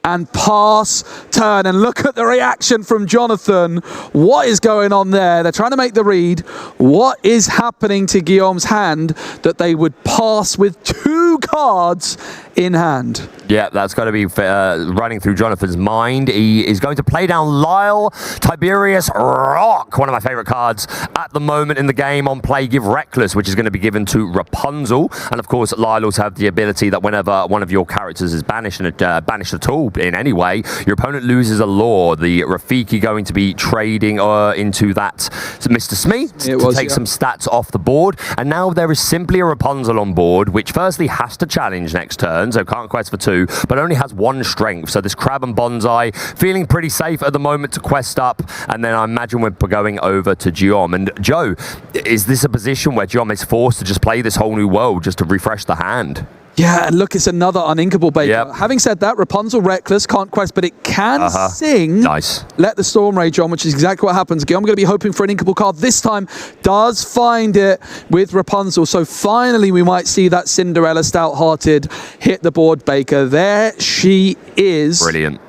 and pass, turn, and look at the reaction from Jonathan. What is going on there? They're trying to make the read. What is happening to Guillaume's hand that they would pass with 2 cards in hand? Yeah, that's going to be running through Jonathan's mind. He is going to play down Lyle, Tiberius, Rock, one of my favorite cards at the moment in the game on play. Give Reckless, which is going to be given to Rapunzel. And of course, Lyle also have the ability that whenever one of your characters is banished at all in any way, your opponent loses a law. The Rafiki going to be trading into that Mr. Smee to take some stats off the board. And now there is simply a Rapunzel on board, which firstly has to challenge next turn, so can't quest for 2, but only has 1 strength. So this Crab and Bonsai feeling pretty safe at the moment to quest up, and then I imagine we're going over to Guillaume. And Joe, is this a position where Guillaume is forced to just play this whole new world just to refresh the hand? Yeah, and look, it's another uninkable Baker. Yep. Having said that, Rapunzel Reckless can't quest, but it can sing. Nice. Let the Storm Rage on, which is exactly what happens. Guillaume going to be hoping for an inkable card this time. Does find it with Rapunzel. So finally, we might see that Cinderella Stout-Hearted hit the board, Baker. There she is. Brilliant.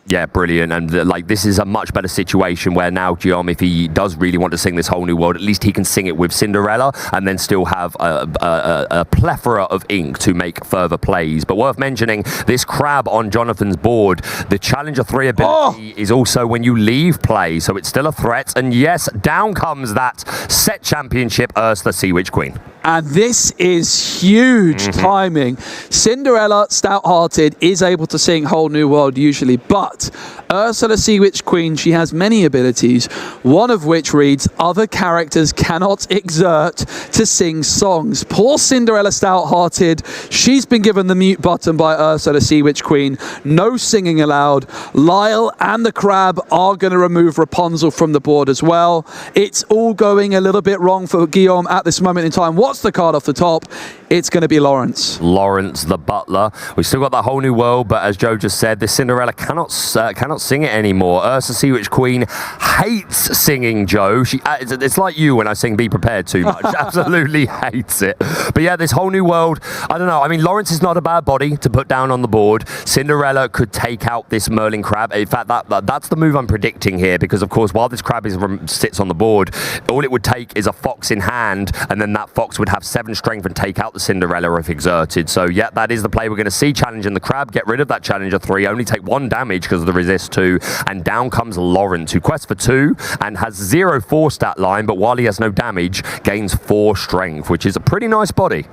Yeah, brilliant. And this is a much better situation where now Guillaume, if he does really want to sing this whole new world, at least he can sing it with Cinderella and then still have a plethora of ink to make further plays. But worth mentioning, this Crab on Jonathan's board, the Challenger 3 ability is also when you leave play, so it's still a threat. And yes, down comes that set championship Ursula Sea Witch Queen. And this is huge timing. Cinderella Stout-Hearted is able to sing Whole New World usually, but Ursula Sea Witch Queen, she has many abilities, one of which reads, other characters cannot exert to sing songs. Poor Cinderella Stout-Hearted, she's been given the mute button by Ursula Sea Witch Queen. No singing allowed. Lyle and the Crab are going to remove Rapunzel from the board as well. It's all going a little bit wrong for Guillaume at this moment in time. What's the card off the top? It's going to be Lawrence. Lawrence, the butler. We've still got that whole new world, but as Joe just said, this Cinderella cannot sing it anymore. Ursula Sea Witch Queen hates singing, Joe. It's like you when I sing Be Prepared too much. Absolutely hates it. But yeah, this whole new world, I don't know. I mean, Lawrence is not a bad body to put down on the board. Cinderella could take out this Merlin Crab. In fact, that's the move I'm predicting here, because of course, while this Crab sits on the board, all it would take is a Fox in hand, and then that Fox would have 7 strength and take out the Cinderella if exerted. So yeah, that is the play we're going to see. Challenging the Crab, get rid of that Challenger 3, only take 1 damage because of the resist 2, and down comes Lawrence, who quests for 2 and has 0 4-stat line, but while he has no damage, gains 4 strength, which is a pretty nice body.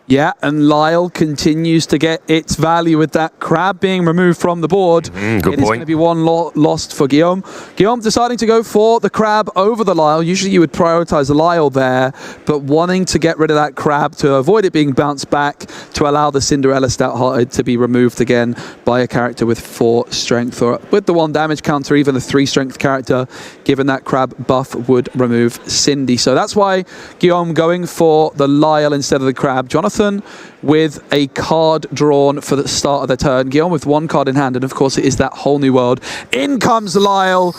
Yeah, and Lyle continues to get its value with that Crab being removed from the board. Good It is going to be 1 lost for Guillaume. Guillaume deciding to go for the Crab over the Lyle. Usually you would prioritize the Lyle there, but wanting to get rid of that Crab to avoid it being bounced back to allow the Cinderella Stout-Hearted to be removed again by a character with 4 strength. Or with the 1 damage counter, even a 3 strength character, given that Crab buff, would remove Cindy. So that's why Guillaume going for the Lyle instead of the Crab. Jonathan with a card drawn for the start of the turn. Guillaume with 1 card in hand, and of course it is that Whole New World. In comes Lyle.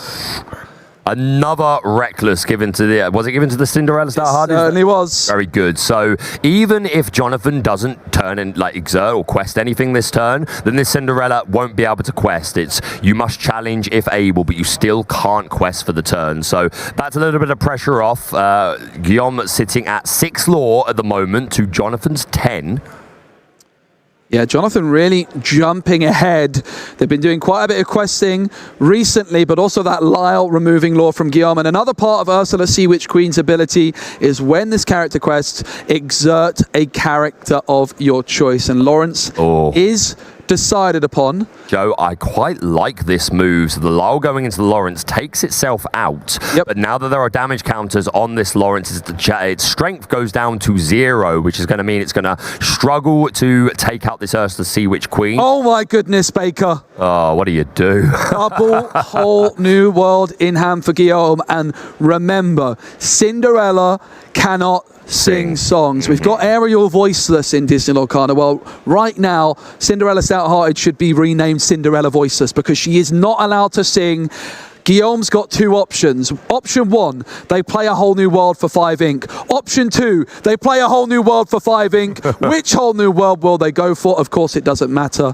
Another Reckless given to the... Was it given to the Cinderella Stout-Hearted? It certainly was. Very good. So even if Jonathan doesn't turn and exert or quest anything this turn, then this Cinderella won't be able to quest. It's you must challenge if able, but you still can't quest for the turn. So that's a little bit of pressure off. Guillaume sitting at 6 law at the moment to Jonathan's 10. Yeah, Jonathan really jumping ahead. They've been doing quite a bit of questing recently, but also that Lyle removing law from Guillaume. And another part of Ursula Sea Witch Queen's ability is when this character quests, exert a character of your choice. And Lawrence is decided upon. Joe, I quite like this move. So the Lyle going into the Lawrence takes itself out. Yep. But now that there are damage counters on this Lawrence, its strength goes down to 0, which is going to mean it's going to struggle to take out this Ursula Sea Witch Queen. Oh my goodness, Baker. Oh, what do you do? Double Whole New World in hand for Guillaume. And remember, Cinderella cannot sing songs. We've got Ariel Voiceless in Disney Lorcana. Well, right now, Cinderella Stout-Hearted should be renamed Cinderella Voiceless because she is not allowed to sing. Guillaume's got 2 options. Option 1, they play a Whole New World for 5 ink. Option 2, they play a Whole New World for 5 ink. Which Whole New World will they go for? Of course, it doesn't matter.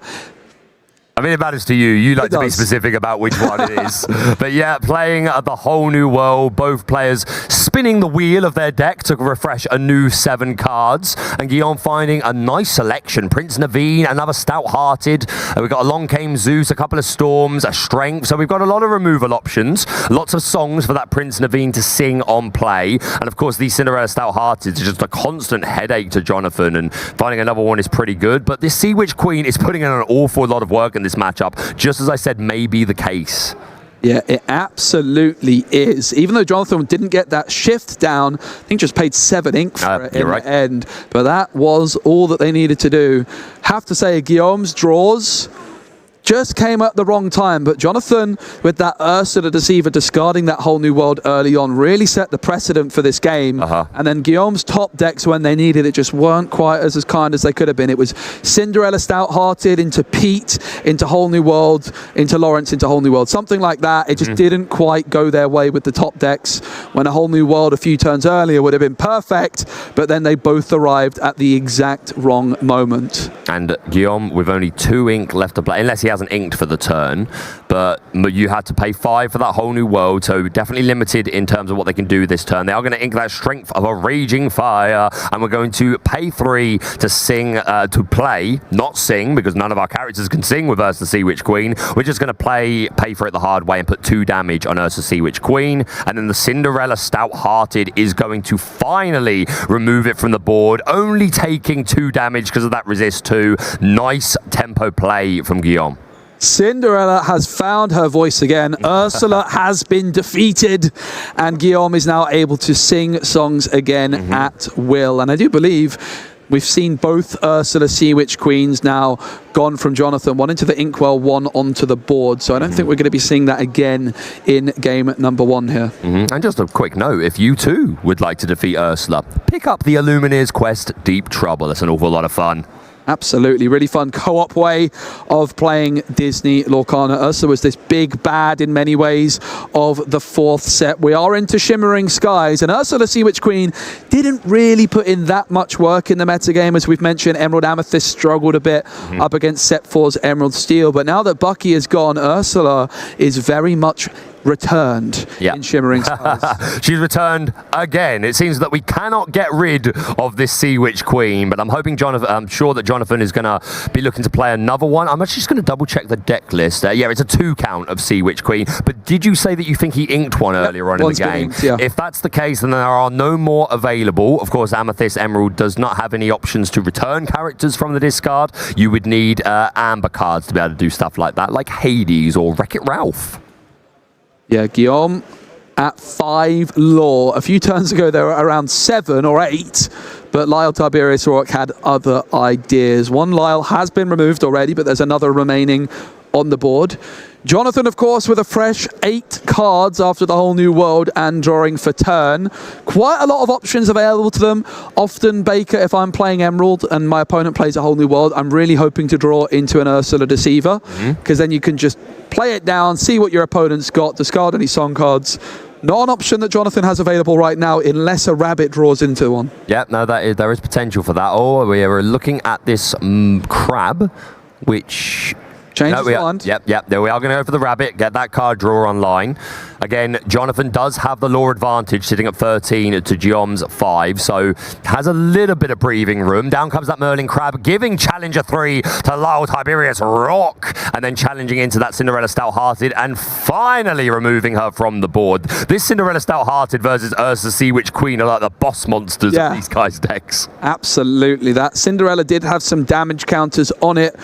I mean, it matters to you. You like to be does. specific about which one it is. But yeah, playing the whole new world, both players spinning the wheel of their deck to refresh a new 7 cards. And Guillaume finding a nice selection. Prince Naveen, another Stout-Hearted. We've got a Long Came Zeus, a couple of Storms, a Strength. So we've got a lot of removal options. Lots of songs for that Prince Naveen to sing on play. And of course, these Cinderella Stout-Hearted is just a constant headache to Jonathan. And finding another one is pretty good. But this Sea Witch Queen is putting in an awful lot of work in this matchup, just as I said may be the case. Yeah, it absolutely is. Even though Jonathan didn't get that shift down, I think just paid 7 ink for it in the end. But that was all that they needed to do. Have to say, Guillaume's draws just came at the wrong time, but Jonathan, with that Ursula Deceiver discarding that whole new world early on, really set the precedent for this game. And then Guillaume's top decks, when they needed it, just weren't quite as kind as they could have been. It was Cinderella Stout-Hearted into Pete, into Whole New World, into Lawrence, into Whole New World. Something like that. It just didn't quite go their way with the top decks, when a Whole New World a few turns earlier would have been perfect, but then they both arrived at the exact wrong moment. And Guillaume, with only 2 ink left to play, unless he hasn't inked for the turn, but you had to pay 5 for that whole new world, so definitely limited in terms of what they can do this turn. They are going to ink that Strength of a Raging Fire, and we're going to pay 3 to sing, to play, not sing, because none of our characters can sing with Ursa Sea Witch Queen. We're just going to pay for it the hard way and put 2 damage on Ursa Sea Witch Queen, and then the Cinderella Stout-Hearted is going to finally remove it from the board, only taking 2 damage because of that resist 2. Nice tempo play from Guillaume. Cinderella has found her voice again. Ursula has been defeated, and Guillaume is now able to sing songs again at will. And I do believe we've seen both Ursula Sea Witch Queens now gone from Jonathan, one into the Inkwell, one onto the board. So I don't think we're going to be seeing that again in game number 1 here. And just a quick note, if you too would like to defeat Ursula, pick up the Illumineers quest, Deep Trouble. It's an awful lot of fun. Absolutely, really fun co-op way of playing Disney Lorcana. Ursa was this big bad in many ways of the 4th set. We are into Shimmering Skies, and Ursula Sea Witch Queen didn't really put in that much work in the metagame. As we've mentioned, Emerald Amethyst struggled a bit up against Set 4's Emerald Steel, but now that Bucky is gone, Ursula is very much returned in Shimmering Skies. She's returned again. It seems that we cannot get rid of this Sea Witch Queen, but I'm hoping I'm sure that Jonathan is going to be looking to play another one. I'm actually just going to double check the deck list. Yeah, it's a 2 count of Sea Witch Queen, but did you say that you think he inked one earlier on in the game? Inked, yeah. If that's the case, then there are no more available. Of course, Amethyst Emerald does not have any options to return characters from the discard. You would need Amber cards to be able to do stuff like that, like Hades or Wreck-It Ralph. Yeah, Guillaume at 5 lore. A few turns ago, they were around 7 or 8, but Lyle Tiberius Rourke had other ideas. 1 Lyle has been removed already, but there's another remaining on the board. Jonathan, of course, with a fresh 8 cards after the whole new world and drawing for turn. Quite a lot of options available to them. Often, Baker, if I'm playing Emerald and my opponent plays a whole new world, I'm really hoping to draw into an Ursula Deceiver, because then you can just play it down, see what your opponent's got, discard any song cards. Not an option that Jonathan has available right now, unless a rabbit draws into one. Yeah, no, there is potential for that. Oh, we are looking at this crab, which... Changes mind. Yep. There we are going to go for the rabbit, get that card draw online. Again, Jonathan does have the lore advantage, sitting at 13 to Guillaume's 5, so has a little bit of breathing room. Down comes that Merlin Crab, giving Challenger 3 to Lyle Tiberius Rock, and then challenging into that Cinderella Stout-Hearted, and finally removing her from the board. This Cinderella Stout-Hearted versus Ursa Sea Witch Queen are like the boss monsters of these guys' decks. Absolutely. That Cinderella did have some damage counters on it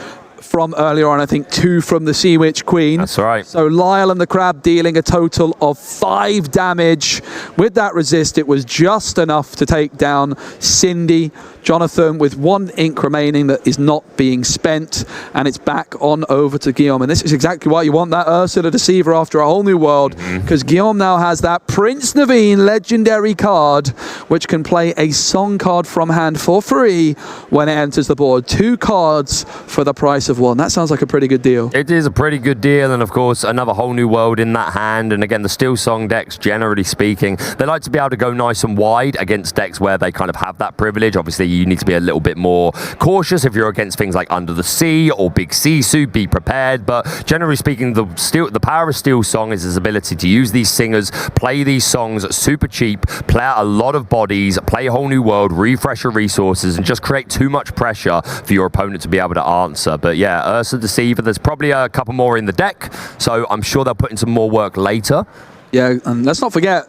from earlier on, I think 2 from the Sea Witch Queen. That's right. So Lyle and the Crab dealing a total of 5 damage. With that resist, it was just enough to take down Cindy. Jonathan with 1 ink remaining that is not being spent, and it's back on over to Guillaume. And this is exactly why you want that Ursula Deceiver after a whole new world, because Guillaume now has that Prince Naveen legendary card, which can play a song card from hand for free when it enters the board. 2 cards for the price expensive one. That sounds like a pretty good deal. It is a pretty good deal, and of course, another whole new world in that hand. And again, the Steel Song decks, generally speaking, they like to be able to go nice and wide against decks where they kind of have that privilege. Obviously, you need to be a little bit more cautious if you're against things like Under the Sea or Big Sisu, be prepared. But generally speaking, the power of Steel Song is his ability to use these singers, play these songs super cheap, play out a lot of bodies, play a whole new world, refresh your resources, and just create too much pressure for your opponent to be able to answer. But yeah, Ursa Deceiver, there's probably a couple more in the deck, so I'm sure they'll put in some more work later. Yeah, and let's not forget,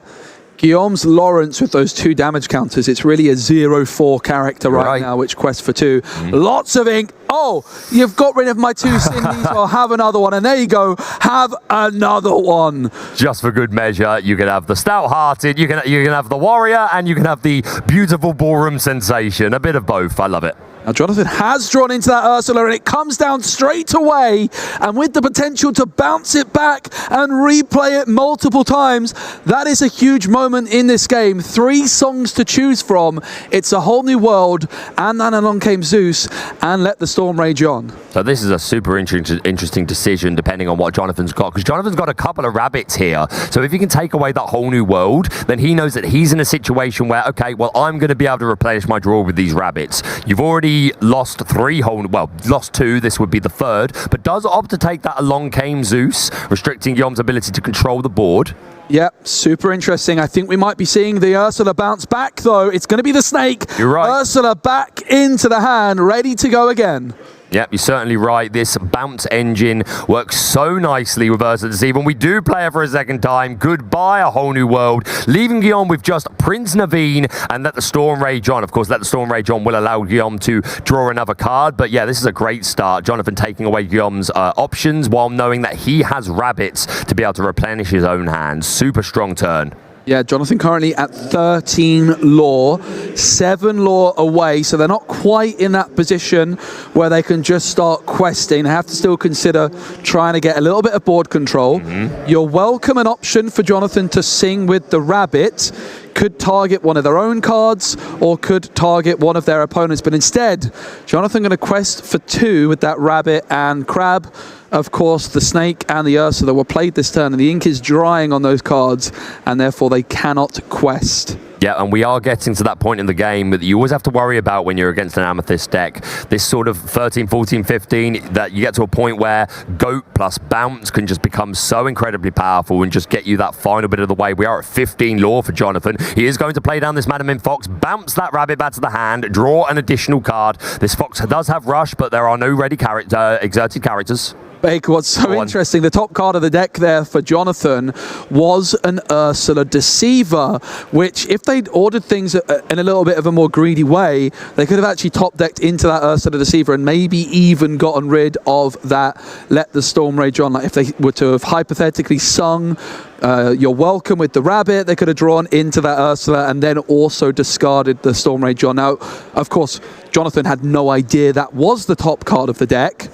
Guillaume's Lawrence with those 2 damage counters. It's really a 0-4 character right now, which quests for 2. Lots of ink. Oh, you've got rid of my 2 Cindy's. Well, have another one. And there you go. Have another one. Just for good measure, you can have the Stout-Hearted, you can have the Warrior, and you can have the beautiful Ballroom Sensation. A bit of both. I love it. Now, Jonathan has drawn into that Ursula, and it comes down straight away, and with the potential to bounce it back and replay it multiple times. That is a huge moment in this game. 3 songs to choose from. It's a whole new world, and then along came Zeus, and Let the Storm Rage On. So this is a super interesting decision, depending on what Jonathan's got, because Jonathan's got a couple of rabbits here. So if you can take away that whole new world, then he knows that he's in a situation where, okay, well, I'm going to be able to replenish my draw with these rabbits. You've already lost 3 lost 2, this would be the 3rd, but does opt to take that Along Came Zeus, restricting Guillaume's ability to control the board. Yep, super interesting. I think we might be seeing the Ursula bounce back, though. It's going to be the snake. You're right. Ursula back into the hand, ready to go again. Yep, you're certainly right. This bounce engine works so nicely with Ursa Deceiver. And we do play it for a second time. Goodbye, a whole new world. Leaving Guillaume with just Prince Naveen and Let the Storm Rage On. Of course, Let the Storm Rage On will allow Guillaume to draw another card. But yeah, this is a great start. Jonathan taking away Guillaume's options while knowing that he has rabbits to be able to replenish his own hand. Super strong turn. Yeah, Jonathan currently at 13 lore, 7 lore away, so they're not quite in that position where they can just start questing. They have to still consider trying to get a little bit of board control. You're welcome an option for Jonathan to sing with the rabbit. Could target one of their own cards or could target one of their opponents, but instead, Jonathan going to quest for 2 with that rabbit and crab. Of course, the snake and the Ursula were played this turn, and the ink is drying on those cards, and therefore they cannot quest. Yeah, and we are getting to that point in the game that you always have to worry about when you're against an Amethyst deck. This sort of 13, 14, 15, that you get to a point where Goat plus Bounce can just become so incredibly powerful and just get you that final bit of the way. We are at 15 lore for Jonathan. He is going to play down this Madam Fox, bounce that rabbit back to the hand, draw an additional card. This Fox does have Rush, but there are no ready exerted characters. Baker, what's so interesting, the top card of the deck there for Jonathan was an Ursula Deceiver, which if they'd ordered things in a little bit of a more greedy way, they could have actually top decked into that Ursula Deceiver and maybe even gotten rid of that Let the Storm Rage On. Like if they were to have hypothetically sung You're Welcome with the rabbit, they could have drawn into that Ursula and then also discarded the Storm Rage On. Now, of course, Jonathan had no idea that was the top card of the deck.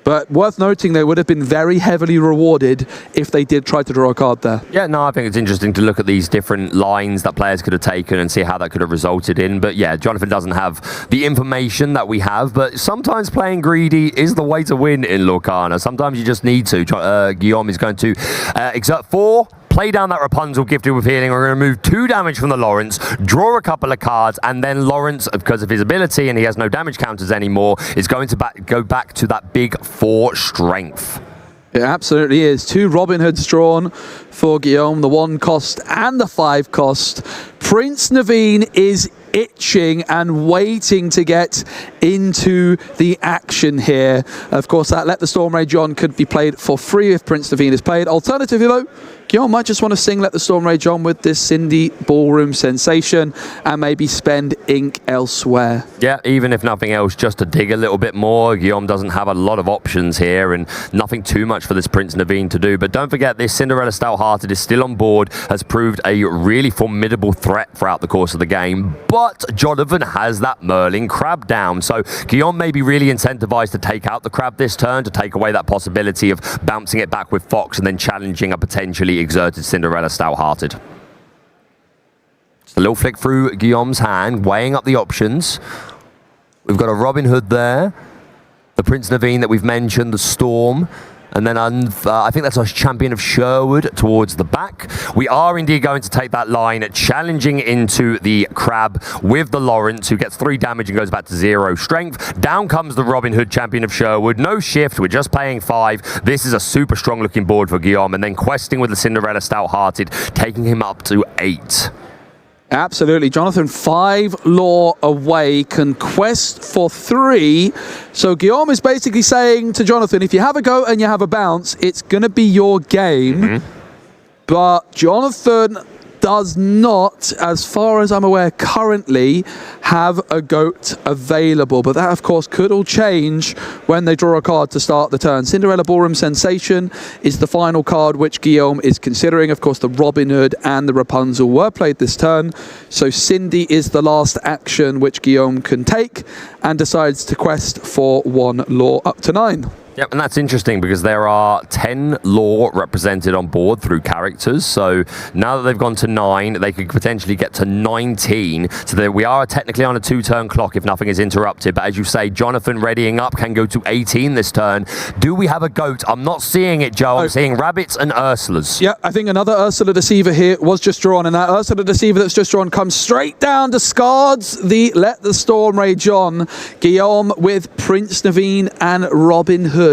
But worth noting, they would have been very heavily rewarded if they did try to draw a card there. Yeah, no, I think it's interesting to look at these different lines that players could have taken and see how that could have resulted in. But yeah, Jonathan doesn't have the information that we have, but sometimes playing greedy is the way to win in Lorcana. Sometimes you just need to. Guillaume is going to exert 4. Play down that Rapunzel gifted with healing. We're going to remove 2 damage from the Lawrence, draw a couple of cards, and then Lawrence, because of his ability and he has no damage counters anymore, is going to go back to that big 4 strength. It absolutely is. 2 Robin Hoods drawn for Guillaume, the 1 cost and the 5 cost. Prince Naveen is itching and waiting to get into the action here. Of course, that Let the Storm Rage On could be played for free if Prince Naveen is played. Alternatively, though, Guillaume might just want to sing Let the Storm Rage On with this Cindy Ballroom Sensation and maybe spend ink elsewhere. Yeah, even if nothing else, just to dig a little bit more. Guillaume doesn't have a lot of options here and nothing too much for this Prince Naveen to do. But don't forget, this Cinderella Stout-Hearted is still on board, has proved a really formidable threat throughout the course of the game. But Jonathan has that Merlin crab down. So Guillaume may be really incentivized to take out the crab this turn, to take away that possibility of bouncing it back with Fox and then challenging a potentially exerted Cinderella Stout-Hearted. Just a little flick through Guillaume's hand, weighing up the options. We've got a Robin Hood there. the Prince Naveen that we've mentioned, the Storm. And then I think that's our champion of Sherwood towards the back. We are indeed going to take that line, challenging into the Crab with the Lawrence, who gets 3 damage and goes back to 0 strength. Down comes the Robin Hood, champion of Sherwood. No shift, we're just playing 5. This is a super strong looking board for Guillaume. And then questing with the Cinderella Stout-Hearted, taking him up to 8. Absolutely. Jonathan, 5 lore away, can quest for 3. So Guillaume is basically saying to Jonathan, if you have a go and you have a bounce, it's going to be your game. But Jonathan does not, as far as I'm aware, currently have a goat available. But that, of course, could all change when they draw a card to start the turn. Cinderella Ballroom Sensation is the final card which Guillaume is considering. Of course, the Robin Hood and the Rapunzel were played this turn. So Cindy is the last action which Guillaume can take and decides to quest for 1 lore up to 9. Yep, and that's interesting because there are 10 lore represented on board through characters. So now that they've gone to 9, they could potentially get to 19. So we are technically on a 2-turn clock if nothing is interrupted. But as you say, Jonathan readying up can go to 18 this turn. Do we have a goat? I'm not seeing it, Joe. I'm seeing rabbits and Ursulas. Yeah, I think another Ursula Deceiver here was just drawn. And that Ursula Deceiver that's just drawn comes straight down, discards the Let the Storm Rage On. Guillaume with Prince Naveen and Robin Hood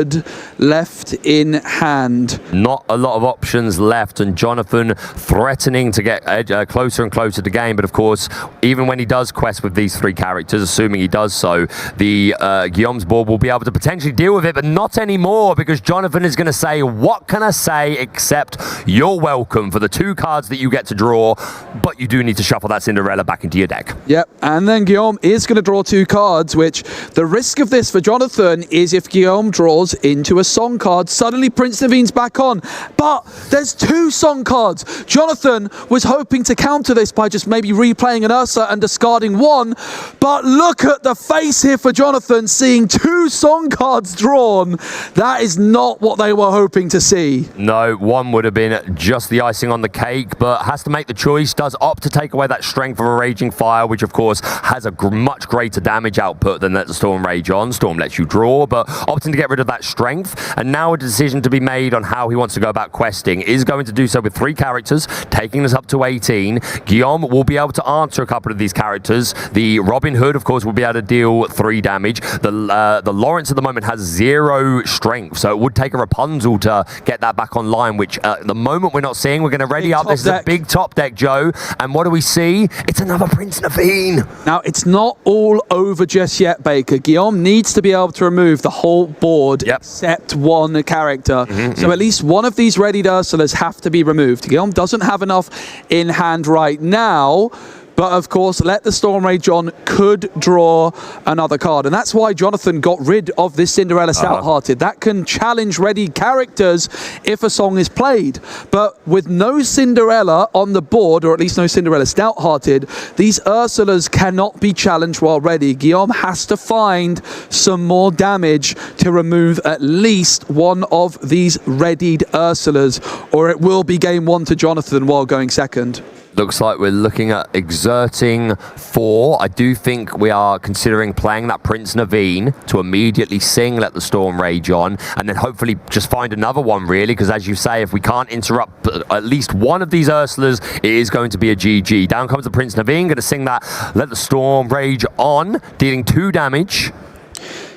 left in hand. Not a lot of options left, and Jonathan threatening to get closer and closer to game. But of course, even when he does quest with these 3 characters, assuming he does so, the Guillaume's board will be able to potentially deal with it, but not anymore, because Jonathan is going to say, what can I say except you're welcome for the 2 cards that you get to draw, but you do need to shuffle that Cinderella back into your deck. Yep, and then Guillaume is going to draw 2 cards, which the risk of this for Jonathan is if Guillaume draws into a song card, suddenly Prince Naveen's back on. But there's 2 song cards. Jonathan was hoping to counter this by just maybe replaying an Ursa and discarding 1. But look at the face here for Jonathan, seeing 2 song cards drawn. That is not what they were hoping to see. No, 1 would have been just the icing on the cake, but has to make the choice, does opt to take away that strength of a Raging Fire, which of course has a much greater damage output than Let the Storm Rage On. Storm lets you draw, but opting to get rid of that strength, and now a decision to be made on how he wants to go about questing. Is going to do so with 3 characters, taking us up to 18. Guillaume will be able to answer a couple of these characters. The Robin Hood, of course, will be able to deal 3 damage. The Lawrence at the moment has 0 strength, so it would take a Rapunzel to get that back online, which at the moment we're not seeing. We're going to ready up. This is a big top deck, Joe, and what do we see? It's another Prince Naveen. Now, it's not all over just yet, Baker. Guillaume needs to be able to remove the whole board except 1 character. So at least one of these readied Ursulas have to be removed. Guillaume doesn't have enough in hand right now. But of course, Let the Storm Rage On could draw another card. And that's why Jonathan got rid of this Cinderella Stout-Hearted. That can challenge ready characters if a song is played. But with no Cinderella on the board, or at least no Cinderella Stout-Hearted, these Ursulas cannot be challenged while ready. Guillaume has to find some more damage to remove at least 1 of these readied Ursulas, or it will be game 1 to Jonathan while going second. Looks like we're looking at exerting 4. I do think we are considering playing that Prince Naveen to immediately sing Let the Storm Rage On, and then hopefully just find another one, really, because as you say, if we can't interrupt at least 1 of these Ursulas, it is going to be a GG. Down comes the Prince Naveen, going to sing that Let the Storm Rage On, dealing 2 damage.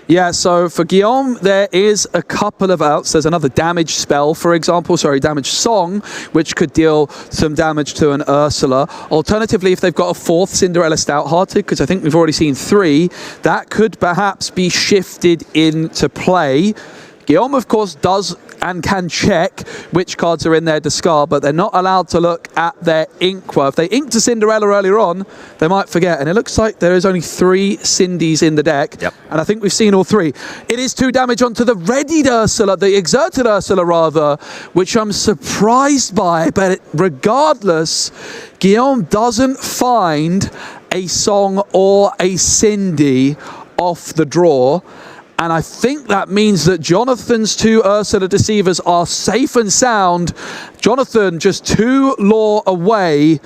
Yeah, so for Guillaume, there is a couple of outs. There's another damage spell, for example, damage song, which could deal some damage to an Ursula. Alternatively, if they've got a 4th Cinderella Stout-Hearted, because I think we've already seen 3, that could perhaps be shifted into play. Guillaume, of course, does and can check which cards are in their discard, but they're not allowed to look at their ink. Well, if they inked a Cinderella earlier on, they might forget. And it looks like there is only 3 Cindies in the deck. Yep. And I think we've seen all 3. It is 2 damage onto the readied Ursula, the exerted Ursula rather, which I'm surprised by. But regardless, Guillaume doesn't find a song or a Cindy off the draw. And I think that means that Jonathan's 2 Ursula Deceivers are safe and sound. Jonathan just 2 lore away.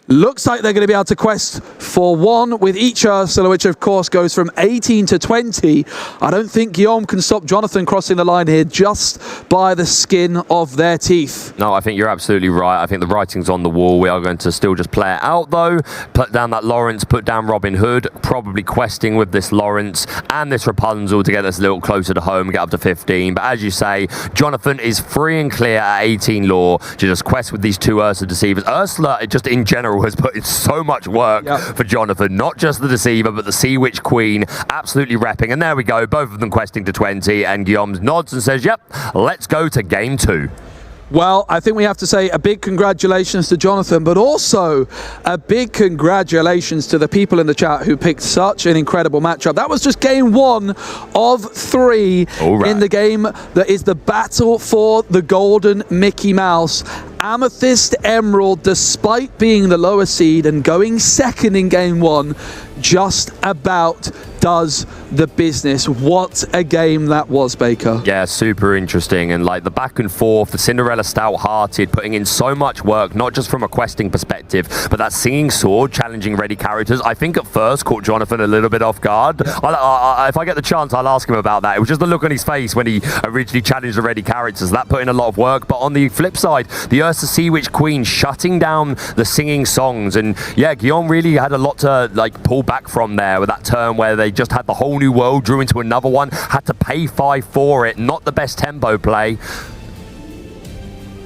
Looks like they're going to be able to quest for 1 with each Ursula, which of course goes from 18 to 20. I don't think Guillaume can stop Jonathan crossing the line here just by the skin of their teeth. No, I think you're absolutely right. I think the writing's on the wall. We are going to still just play it out, though. Put down that Lawrence, put down Robin Hood, probably questing with this Lawrence and this Rapunzel to get us a little closer to home, get up to 15. But as you say, Jonathan is free and clear at 18 lore to just quest with these 2 Ursula Deceivers. Ursula, just in general, has put in so much work for Jonathan, not just the Deceiver, but the Sea Witch Queen, absolutely repping. And there we go, both of them questing to 20, and Guillaume nods and says, yep, let's go to game 2. Well, I think we have to say a big congratulations to Jonathan, but also a big congratulations to the people in the chat who picked such an incredible matchup. That was just game 1 of 3 in the game that is the battle for the golden Mickey Mouse. Amethyst Emerald, despite being the lower seed and going second in game 1, just about does the business. What a game that was, Baker. Yeah, super interesting. And like the back and forth, the Cinderella stout-hearted, putting in so much work, not just from a questing perspective, but that singing sword challenging ready characters. I think at first caught Jonathan a little bit off guard. If I get the chance, I'll ask him about that. It was just the look on his face when he originally challenged the ready characters. That put in a lot of work. But on the flip side, the Ursa Sea Witch Queen shutting down the singing songs. And yeah, Guillaume really had a lot to like pull back from there with that turn where they just had the whole new world, drew into another one, had to pay 5 for it. Not the best tempo play.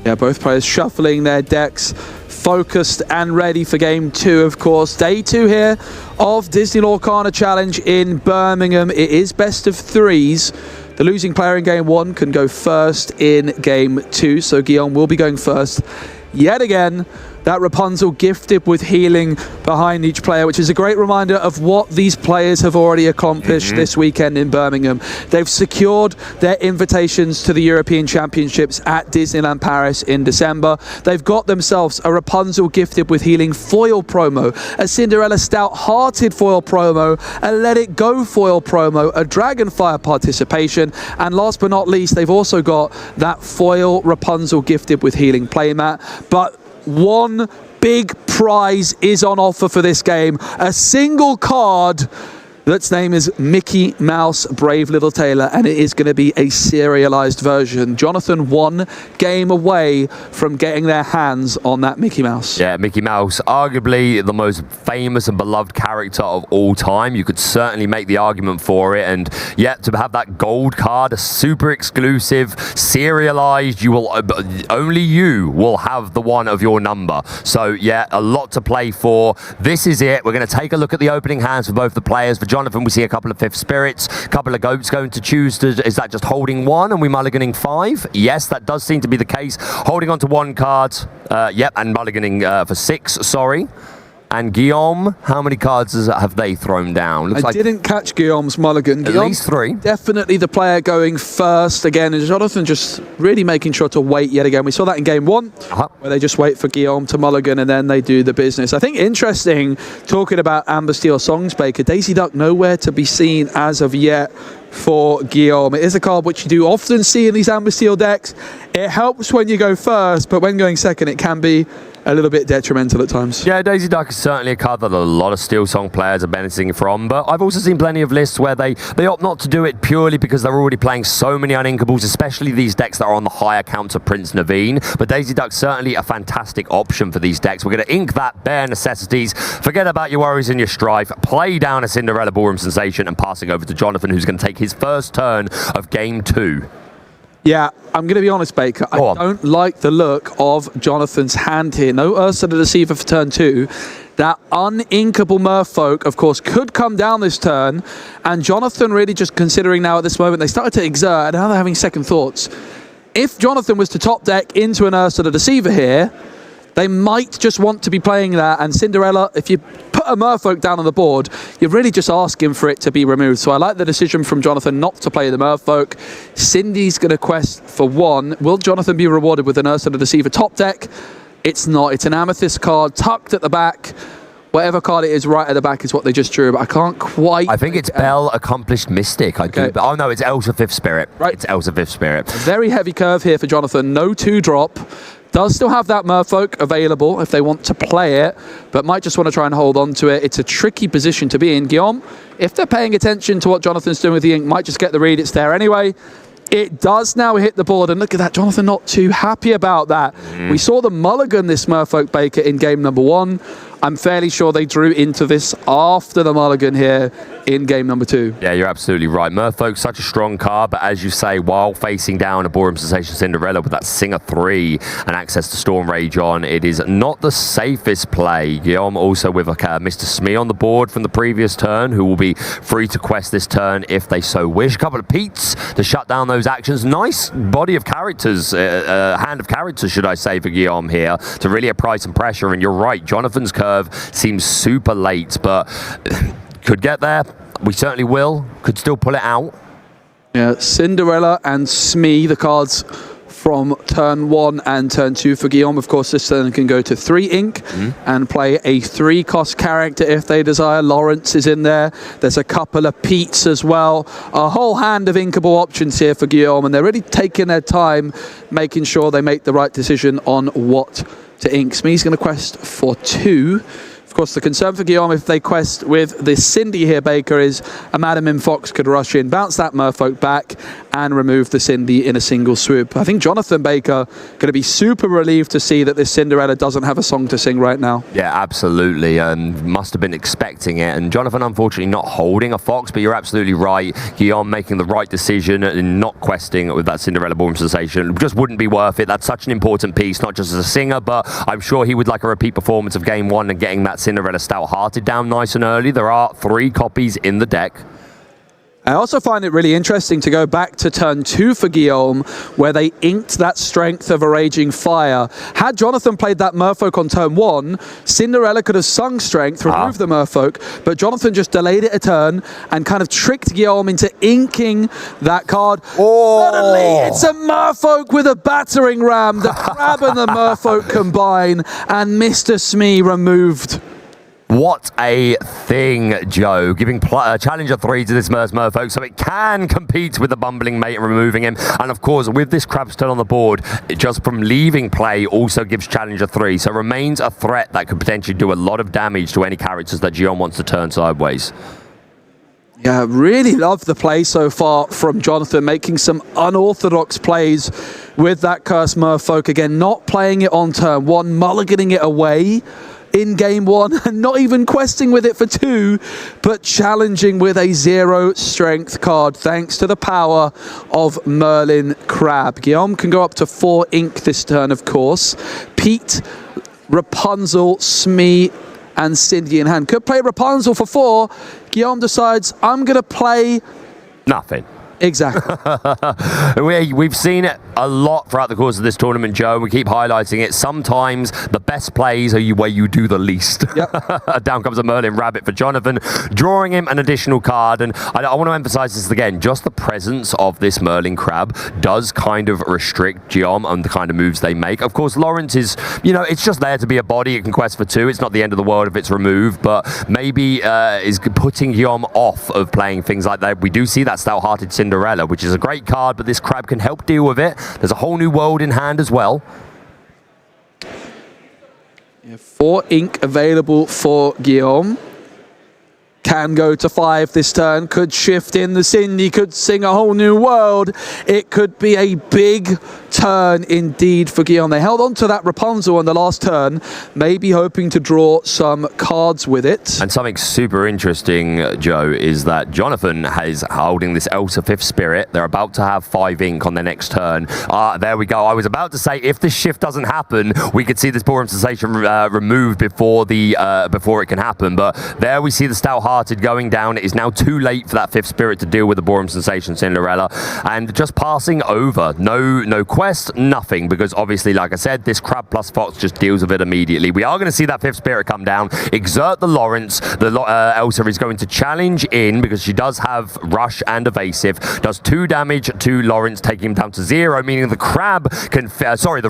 Yeah, both players shuffling their decks, focused and ready for game 2, of course. Day 2 here of Disney Lorcana Challenge in Birmingham. It is best of 3s. The losing player in game 1 can go first in game 2, so Guillaume will be going first yet again. That Rapunzel gifted with healing behind each player, which is a great reminder of what these players have already accomplished this weekend in Birmingham. They've secured their invitations to the European Championships at Disneyland Paris in December. They've got themselves a Rapunzel gifted with healing foil promo, a Cinderella stout-hearted foil promo, a Let It Go foil promo, a Dragonfire participation, and last but not least, they've also got that foil Rapunzel gifted with healing playmat. But one big prize is on offer for this game. A single card that's name is Mickey Mouse Brave Little Tailor, and it is going to be a serialized version. Jonathan, 1 game away from getting their hands on that Mickey Mouse. Yeah, Mickey Mouse, arguably the most famous and beloved character of all time. You could certainly make the argument for it. And yet to have that gold card, a super exclusive, serialized, you will only you will have the one of your number. So yeah, a lot to play for. This is it. We're going to take a look at the opening hands for both the players. For Jonathan, we see a couple of 5th spirits, a couple of goats going to choose. Is that just holding 1 and we mulliganing 5? Yes, that does seem to be the case. Holding on to 1 card. Yep, and mulliganing for 6, sorry. And Guillaume, how many cards have they thrown down? I didn't catch Guillaume's mulligan. At least 3. Definitely the player going first again. And Jonathan just really making sure to wait yet again. We saw that in game 1, where they just wait for Guillaume to mulligan and then they do the business. I think interesting, talking about Amber Steel Songs, Baker, Daisy Duck nowhere to be seen as of yet for Guillaume. It is a card which you do often see in these Amber Steel decks. It helps when you go first, but when going second, it can be a little bit detrimental at times. Yeah, Daisy Duck is certainly a card that a lot of Steel Song players are benefiting from, but I've also seen plenty of lists where they opt not to do it purely because they're already playing so many uninkables, especially these decks that are on the higher counter Prince Naveen. But Daisy Duck's certainly a fantastic option for these decks. We're going to ink that bare necessities, forget about your worries and your strife, play down a Cinderella Ballroom Sensation, and passing over to Jonathan, who's going to take his first turn of game 2. Yeah, I'm going to be honest, Baker. I don't like the look of Jonathan's hand here. No Ursa the Deceiver for turn 2. That uninkable Merfolk, of course, could come down this turn. And Jonathan really just considering now at this moment, they started to exert, and now they're having second thoughts. If Jonathan was to top deck into an Ursa the Deceiver here, they might just want to be playing that. And Cinderella, if you put a Merfolk down on the board, you're really just asking for it to be removed. So I like the decision from Jonathan not to play the Merfolk. Cindy's going to quest for 1. Will Jonathan be rewarded with an Ursa the Deceiver top deck? It's not. It's an Amethyst card tucked at the back. Whatever card it is right at the back is what they just drew, but I can't quite... I think it's Belle Accomplished Mystic. Oh no, it's Elsa 5th Spirit. Right. It's Elsa 5th Spirit. Very heavy curve here for Jonathan. No 2-drop. Does still have that Merfolk available if they want to play it, but might just want to try and hold on to it. It's a tricky position to be in. Guillaume, if they're paying attention to what Jonathan's doing with the ink, might just get the read. It's there anyway. It does now hit the board, and look at that, Jonathan not too happy about that. We saw the mulligan this Merfolk Baker in game number 1. I'm fairly sure they drew into this after the mulligan here in game number 2. Yeah, you're absolutely right. Merfolk's such a strong card, but as you say, while facing down a Boreum Sensation Cinderella with that Singer 3 and access to Storm Rage on, it is not the safest play. Guillaume also with Mr. Smee on the board from the previous turn, who will be free to quest this turn if they so wish. A couple of Petes to shut down those actions. Nice body of characters, hand of characters, should I say, for Guillaume here to really apply some pressure. And you're right, Jonathan's curve seems super late, but could get there. We certainly will. Could still pull it out. Yeah, Cinderella and Smee, the cards from turn 1 and turn 2 for Guillaume. Of course, this turn can go to 3 ink and play a 3-cost character if they desire. Lawrence is in there. There's a couple of Petes as well. A whole hand of inkable options here for Guillaume, and they're really taking their time, making sure they make the right decision on what to ink. Smee's going to quest for 2. Of course, the concern for Guillaume, if they quest with this Cindy here, Baker, is a Madam M. Fox could rush in, bounce that Merfolk back, and remove the Cindy in a single swoop. I think Jonathan Baker going to be super relieved to see that this Cinderella doesn't have a song to sing right now. Yeah, absolutely. Must have been expecting it. And Jonathan, unfortunately, not holding a Fox, but you're absolutely right. Guillaume making the right decision and not questing with that Cinderella Boreum Sensation. It just wouldn't be worth it. That's such an important piece, not just as a singer, but I'm sure he would like a repeat performance of game 1 and getting that Cinderella Stout-Hearted down nice and early. There are 3 copies in the deck. I also find it really interesting to go back to turn 2 for Guillaume, where they inked that Strength of a Raging Fire. Had Jonathan played that Merfolk on turn 1, Cinderella could have sung Strength, removed the Merfolk, but Jonathan just delayed it a turn and kind of tricked Guillaume into inking that card. Suddenly, it's a Merfolk with a Battering Ram. The Crab and the Merfolk combine, and Mr. Smee removed. What a thing, Joe. Giving Challenger 3 to this Merfolk so it can compete with the Bumbling Mate and removing him. And of course, with this Crab still on the board, it just from leaving play also gives Challenger 3. So remains a threat that could potentially do a lot of damage to any characters that Guillaume wants to turn sideways. Yeah, really love the play so far from Jonathan, making some unorthodox plays with that Cursed Merfolk. Again, not playing it on turn 1, mulliganing it away in game 1 and not even questing with it for 2, but challenging with a 0 strength card thanks to the power of Merlin Crab. Guillaume can go up to 4 ink this turn, of course. Pete, Rapunzel, Smee and Cindy in hand. Could play Rapunzel for 4. Guillaume decides, I'm going to play nothing. Exactly. We've seen it a lot throughout the course of this tournament, Joe. We keep highlighting it. Sometimes the best plays are where you do the least. Yep. Down comes a Merlin Rabbit for Jonathan, drawing him an additional card. And I want to emphasize this again. Just the presence of this Merlin Crab does kind of restrict Guillaume on the kind of moves they make. Of course, Lawrence is, it's just there to be a body. It can quest for 2. It's not the end of the world if it's removed, but maybe is putting Guillaume off of playing things like that. We do see that Stout-Hearted Cinderella, which is a great card, but this Crab can help deal with it. There's a whole new world in hand as well. 4 ink available for Guillaume. Can go to 5 this turn, could shift in the Cindy, could sing a whole new world. It could be a big turn indeed for Guillaume. They held on to that Rapunzel on the last turn, maybe hoping to draw some cards with it. And something super interesting, Joe, is that Jonathan is holding this Elsa 5th Spirit. They're about to have 5 ink on their next turn. There we go. I was about to say, if this shift doesn't happen, we could see this Boreum Sensation removed before it can happen. But there we see the Stout-Hearted going down. It is now too late for that 5th Spirit to deal with the Boreum Sensation Cinderella, and just passing over. No quest, nothing, because obviously, like I said, this Crab plus Fox just deals with it immediately. We are going to see that 5th Spirit come down, exert the Lawrence. Elsa is going to challenge in because she does have Rush and Evasive. Does 2 damage to Lawrence, taking him down to 0, meaning the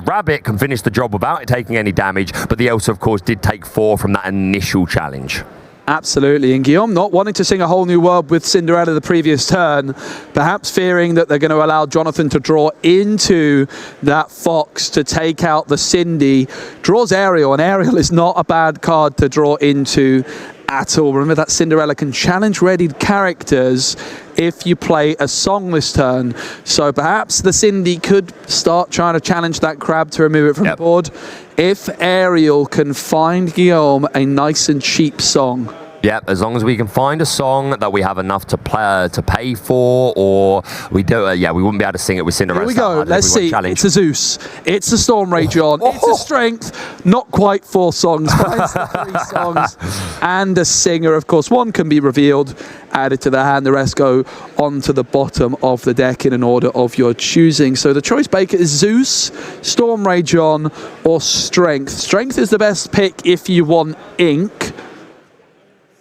Rabbit can finish the job without it taking any damage, but the Elsa, of course, did take 4 from that initial challenge. Absolutely, and Guillaume not wanting to sing A Whole New World with Cinderella the previous turn, perhaps fearing that they're going to allow Jonathan to draw into that Fox to take out the Cindy, draws Ariel, and Ariel is not a bad card to draw into at all. Remember that Cinderella can challenge readied characters if you play a song this turn, so perhaps the Cindy could start trying to challenge that crab to remove it from the board if Ariel can find Guillaume a nice and cheap song. Yep, as long as we can find a song that we have enough to pay for, or we do, we wouldn't be able to sing it with Cinderella. Here we go. Let's see. It's a Zeus. It's a Storm Rage on. It's a Strength. Not quite 4 songs. Finds the 3 songs and a singer. Of course, one can be revealed, added to the hand. The rest go onto the bottom of the deck in an order of your choosing. So the choice, Baker, is Zeus, Storm Rage on, or Strength. Strength is the best pick if you want ink.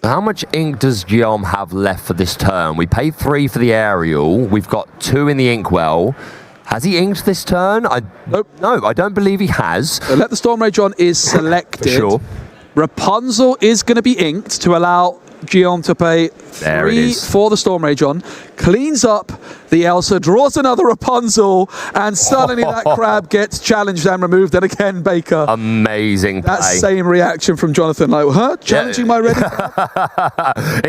How much ink does Guillaume have left for this turn? We paid 3 for the aerial. We've got 2 in the inkwell. Has he inked this turn? Nope. No, I don't believe he has. So Let the Storm Rage on is selected. Sure. Rapunzel is going to be inked to allow Guillaume to pay 3 for the Storm Rage on. Cleans up the Elsa, draws another Rapunzel, and suddenly that crab gets challenged and removed. And again, Baker. Amazing play. That same reaction from Jonathan, like, huh? Challenging my ready?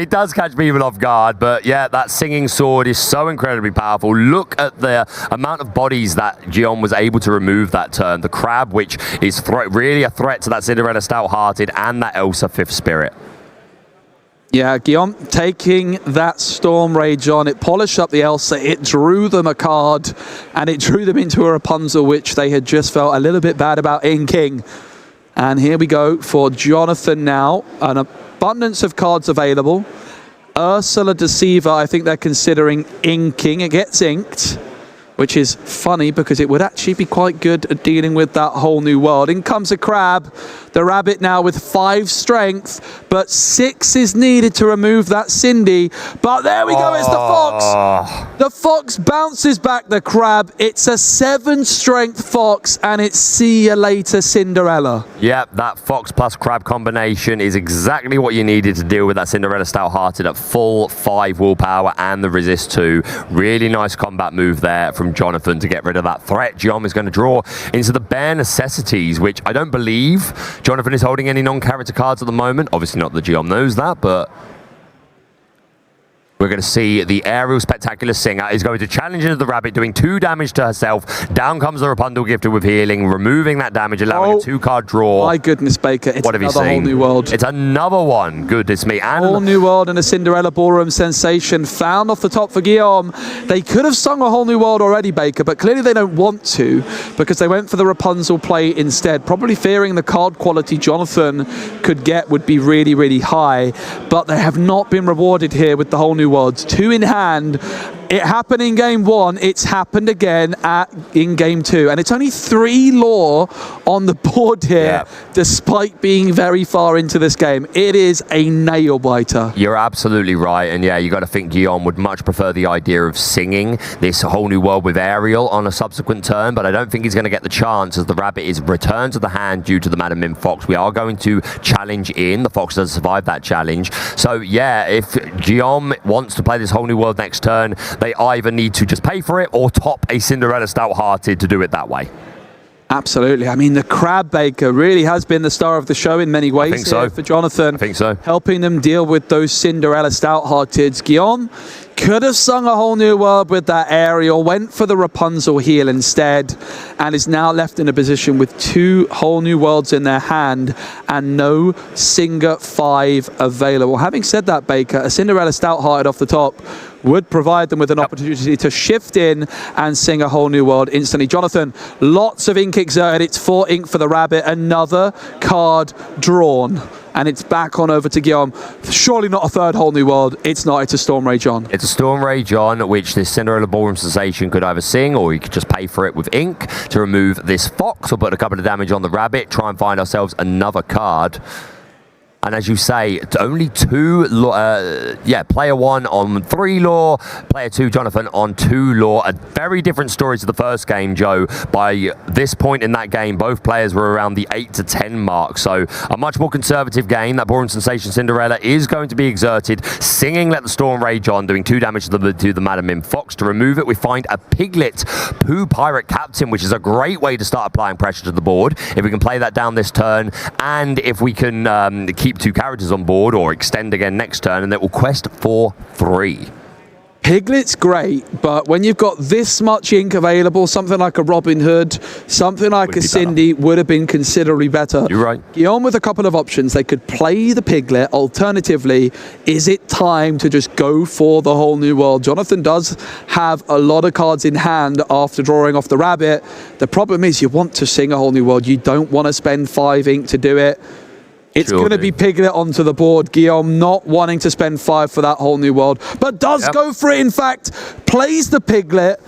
It does catch people off guard, but yeah, that singing sword is so incredibly powerful. Look at the amount of bodies that Guillaume was able to remove that turn. The crab, which is really a threat to that Cinderella Stout-Hearted and that Elsa 5th Spirit. Yeah, Guillaume taking that Storm Rage on. It polished up the Elsa. It drew them a card, and it drew them into a Rapunzel, which they had just felt a little bit bad about inking. And here we go for Jonathan now. An abundance of cards available. Ursula Deceiver, I think they're considering inking. It gets inked, which is funny because it would actually be quite good at dealing with that Whole New World. In comes a crab. The rabbit now with 5 strength, but 6 is needed to remove that Cindy. But there we go, it's the Fox. The Fox bounces back the crab. It's a 7 strength Fox, and it's see you later, Cinderella. Yep, that Fox plus crab combination is exactly what you needed to deal with that Cinderella Stout-Hearted at full 5 willpower and the resist 2. Really nice combat move there from Jonathan to get rid of that threat. Guillaume is going to draw into the bare necessities, which I don't believe Jonathan is holding any non-character cards at the moment. Obviously not that Guillaume knows that, but we're going to see the Aerial Spectacular Singer is going to challenge into the rabbit, doing 2 damage to herself. Down comes the Rapunzel Gifted with healing, removing that damage, allowing a 2-card draw. My goodness, Baker. It's what have you seen? Whole New World. It's another one. Goodness me. And Whole New World and a Cinderella Ballroom sensation found off the top for Guillaume. They could have sung A Whole New World already, Baker, but clearly they don't want to because they went for the Rapunzel play instead, probably fearing the card quality Jonathan could get would be really, really high. But they have not been rewarded here with the Whole New Worlds. 2 in hand. It happened in game 1. It's happened again in game 2. And it's only 3 lore on the board here, despite being very far into this game. It is a nail biter. You're absolutely right. And yeah, you got to think Guillaume would much prefer the idea of singing this Whole New World with Ariel on a subsequent turn, but I don't think he's going to get the chance as the rabbit is returned to the hand due to the Madam Mim Fox. We are going to challenge in. The Fox does survive that challenge. So yeah, if Guillaume wants to play this Whole New World next turn, they either need to just pay for it or top a Cinderella Stout-Hearted to do it that way. Absolutely. I mean, the Crab Baker really has been the star of the show in many ways for Jonathan. I think so. Helping them deal with those Cinderella Stout-Hearteds. Guillaume could have sung A Whole New World with that Aerial, went for the Rapunzel heal instead, and is now left in a position with 2 Whole New Worlds in their hand and no Singer 5 available. Having said that, Baker, a Cinderella Stout-Hearted off the top would provide them with an opportunity to shift in and sing A Whole New World instantly. Jonathan, lots of ink exerted. It's 4 ink for the rabbit. Another card drawn. And it's back on over to Guillaume. Surely not a 3rd Whole New World. It's not. It's a Storm Rage on. It's a Storm Rage on, which this Cinderella Ballroom sensation could either sing or you could just pay for it with ink to remove this Fox or put a couple of damage on the rabbit, try and find ourselves another card. And as you say, only two, player 1 on 3 lore, player 2, Jonathan, on 2 lore. A very different story to the first game, Joe. By this point in that game, both players were around the 8 to 10 mark. So a much more conservative game. That Ballroom Sensation Cinderella is going to be exerted. Singing Let the Storm Rage On, doing 2 damage to the Madam Mim Fox. To remove it, we find a Piglet Pooh Pirate Captain, which is a great way to start applying pressure to the board. If we can play that down this turn, and if we can keep 2 characters on board or extend again next turn, and it will quest for 3. Piglet's great, but when you've got this much ink available, something like a Robin Hood, something like a Cindy would have been considerably better. You're right. Guillaume with a couple of options. They could play the Piglet. Alternatively, is it time to just go for the whole new world? Jonathan does have a lot of cards in hand after drawing off the rabbit. The problem is you want to sing a whole new world. You don't want to spend 5 ink to do it. It's going to be Piglet onto the board. Guillaume not wanting to spend 5 for that whole new world, but does go for it, in fact. Plays the Piglet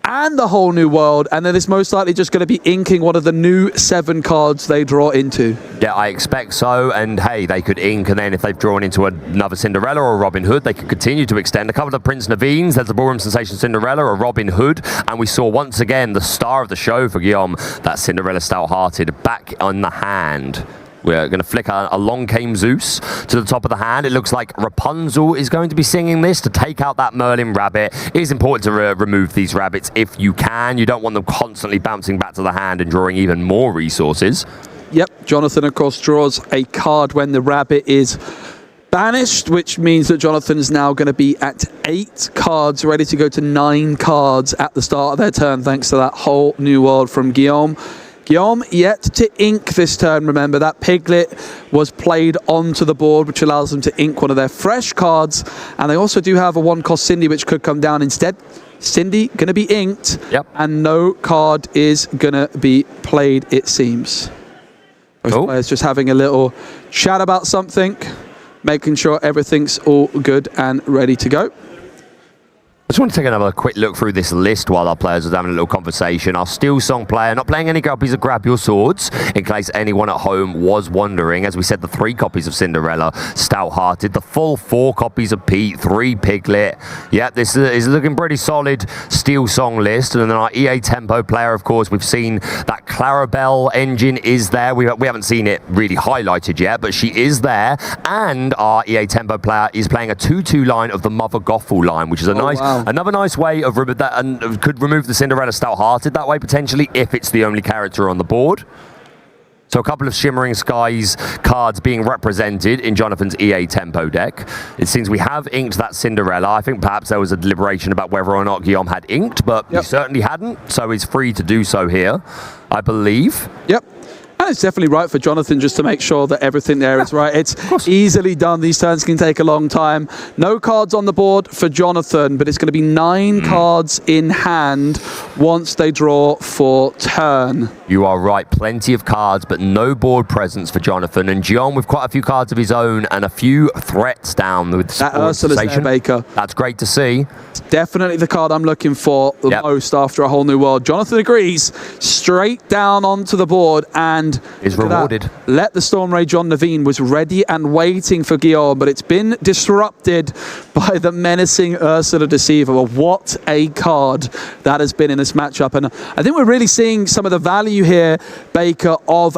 and the whole new world, and then it's most likely just going to be inking one of the new 7 cards they draw into. Yeah, I expect so, and hey, they could ink, and then if they've drawn into another Cinderella or a Robin Hood, they could continue to extend. A couple of Prince Naveen's, there's a Ballroom Sensation Cinderella, a Robin Hood, and we saw once again the star of the show for Guillaume, that Cinderella Stout-Hearted, back on the hand. We're going to flick a Long Came Zeus to the top of the hand. It looks like Rapunzel is going to be singing this to take out that Merlin rabbit. It is important to remove these rabbits if you can. You don't want them constantly bouncing back to the hand and drawing even more resources. Yep, Jonathan, of course, draws a card when the rabbit is banished, which means that Jonathan's now going to be at 8 cards, ready to go to 9 cards at the start of their turn, thanks to that whole new world from Guillaume. Guillaume yet to ink this turn. Remember, that Piglet was played onto the board, which allows them to ink one of their fresh cards. And they also do have a 1-cost Cindy, which could come down instead. Cindy going to be inked, and no card is going to be played, it seems. Both players just having a little chat about something, making sure everything's all good and ready to go. I just want to take another quick look through this list while our players are having a little conversation. Our Steel Song player, not playing any copies of Grab Your Swords, in case anyone at home was wondering. As we said, the 3 copies of Cinderella, Stout-Hearted, the full 4 copies of Pete, 3 Piglet. Yeah, this is looking pretty solid Steel Song list. And then our EA Tempo player, of course, we've seen that Clarabelle engine is there. We haven't seen it really highlighted yet, but she is there. And our EA Tempo player is playing a 2-2 line of the Mother Gothel line, which is a another nice way of that, and could remove the Cinderella Stout-Hearted that way potentially if it's the only character on the board. So a couple of Shimmering Skies cards being represented in Jonathan's EA Tempo deck. It seems we have inked that Cinderella. I think perhaps there was a deliberation about whether or not Guillaume had inked, but he certainly hadn't, so he's free to do so here, I believe. Yep. And it's definitely right for Jonathan just to make sure that everything there is right. It's easily done. These turns can take a long time. No cards on the board for Jonathan, but it's going to be 9 cards in hand once they draw for turn. You are right. Plenty of cards, but no board presence for Jonathan. And Guillaume with quite a few cards of his own and a few threats down with that Ursula's there, Baker. That's great to see. It's definitely the card I'm looking for the most after a whole new world. Jonathan agrees. Straight down onto the board and is rewarded. Let the Storm Rage on Naveen was ready and waiting for Guillaume, but it's been disrupted by the menacing Ursula Deceiver. Well, what a card that has been in this matchup. And I think we're really seeing some of the value here, Baker, of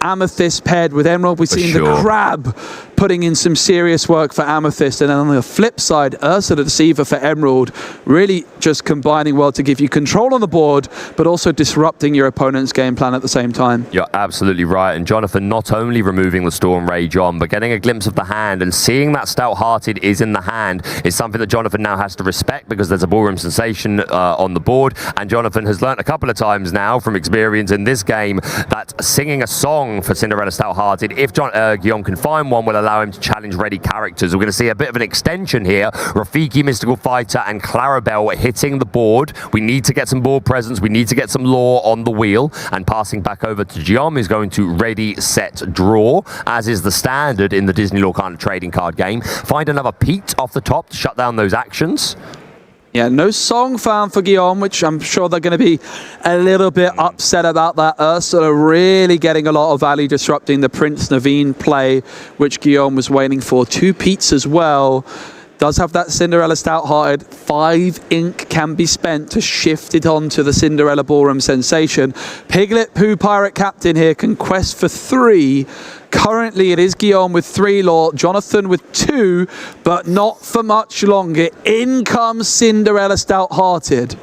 Amethyst paired with Emerald. We've seen the Crab putting in some serious work for Amethyst, and then on the flip side, Ursula Deceiver for Emerald, really just combining well to give you control on the board, but also disrupting your opponent's game plan at the same time. You're absolutely right, and Jonathan not only removing the Storm Rage on, but getting a glimpse of the hand and seeing that Stout-Hearted is in the hand is something that Jonathan now has to respect, because there's a Ballroom Sensation on the board, and Jonathan has learnt a couple of times now from experience in this game that singing a song for Cinderella Stout-Hearted, if Guillaume can find one, will allow him to challenge ready characters. We're going to see a bit of an extension here. Rafiki, Mystical Fighter, and Clarabelle hitting the board. We need to get some board presence. We need to get some lore on the wheel. And passing back over to Guillaume, who's going to ready, set, draw, as is the standard in the Disney Lorcana trading card game. Find another Pete off the top to shut down those actions. Yeah, no song found for Guillaume, which I'm sure they're going to be a little bit upset about that. Ursula really getting a lot of value, disrupting the Prince Naveen play, which Guillaume was waiting for. 2 Peats as well. Does have that Cinderella Stout-Hearted. 5 ink can be spent to shift it on to the Cinderella Ballroom Sensation. Piglet Pooh Pirate Captain here can quest for 3. Currently, it is Guillaume with 3 lore, Jonathan with 2, but not for much longer. In comes Cinderella Stout-Hearted.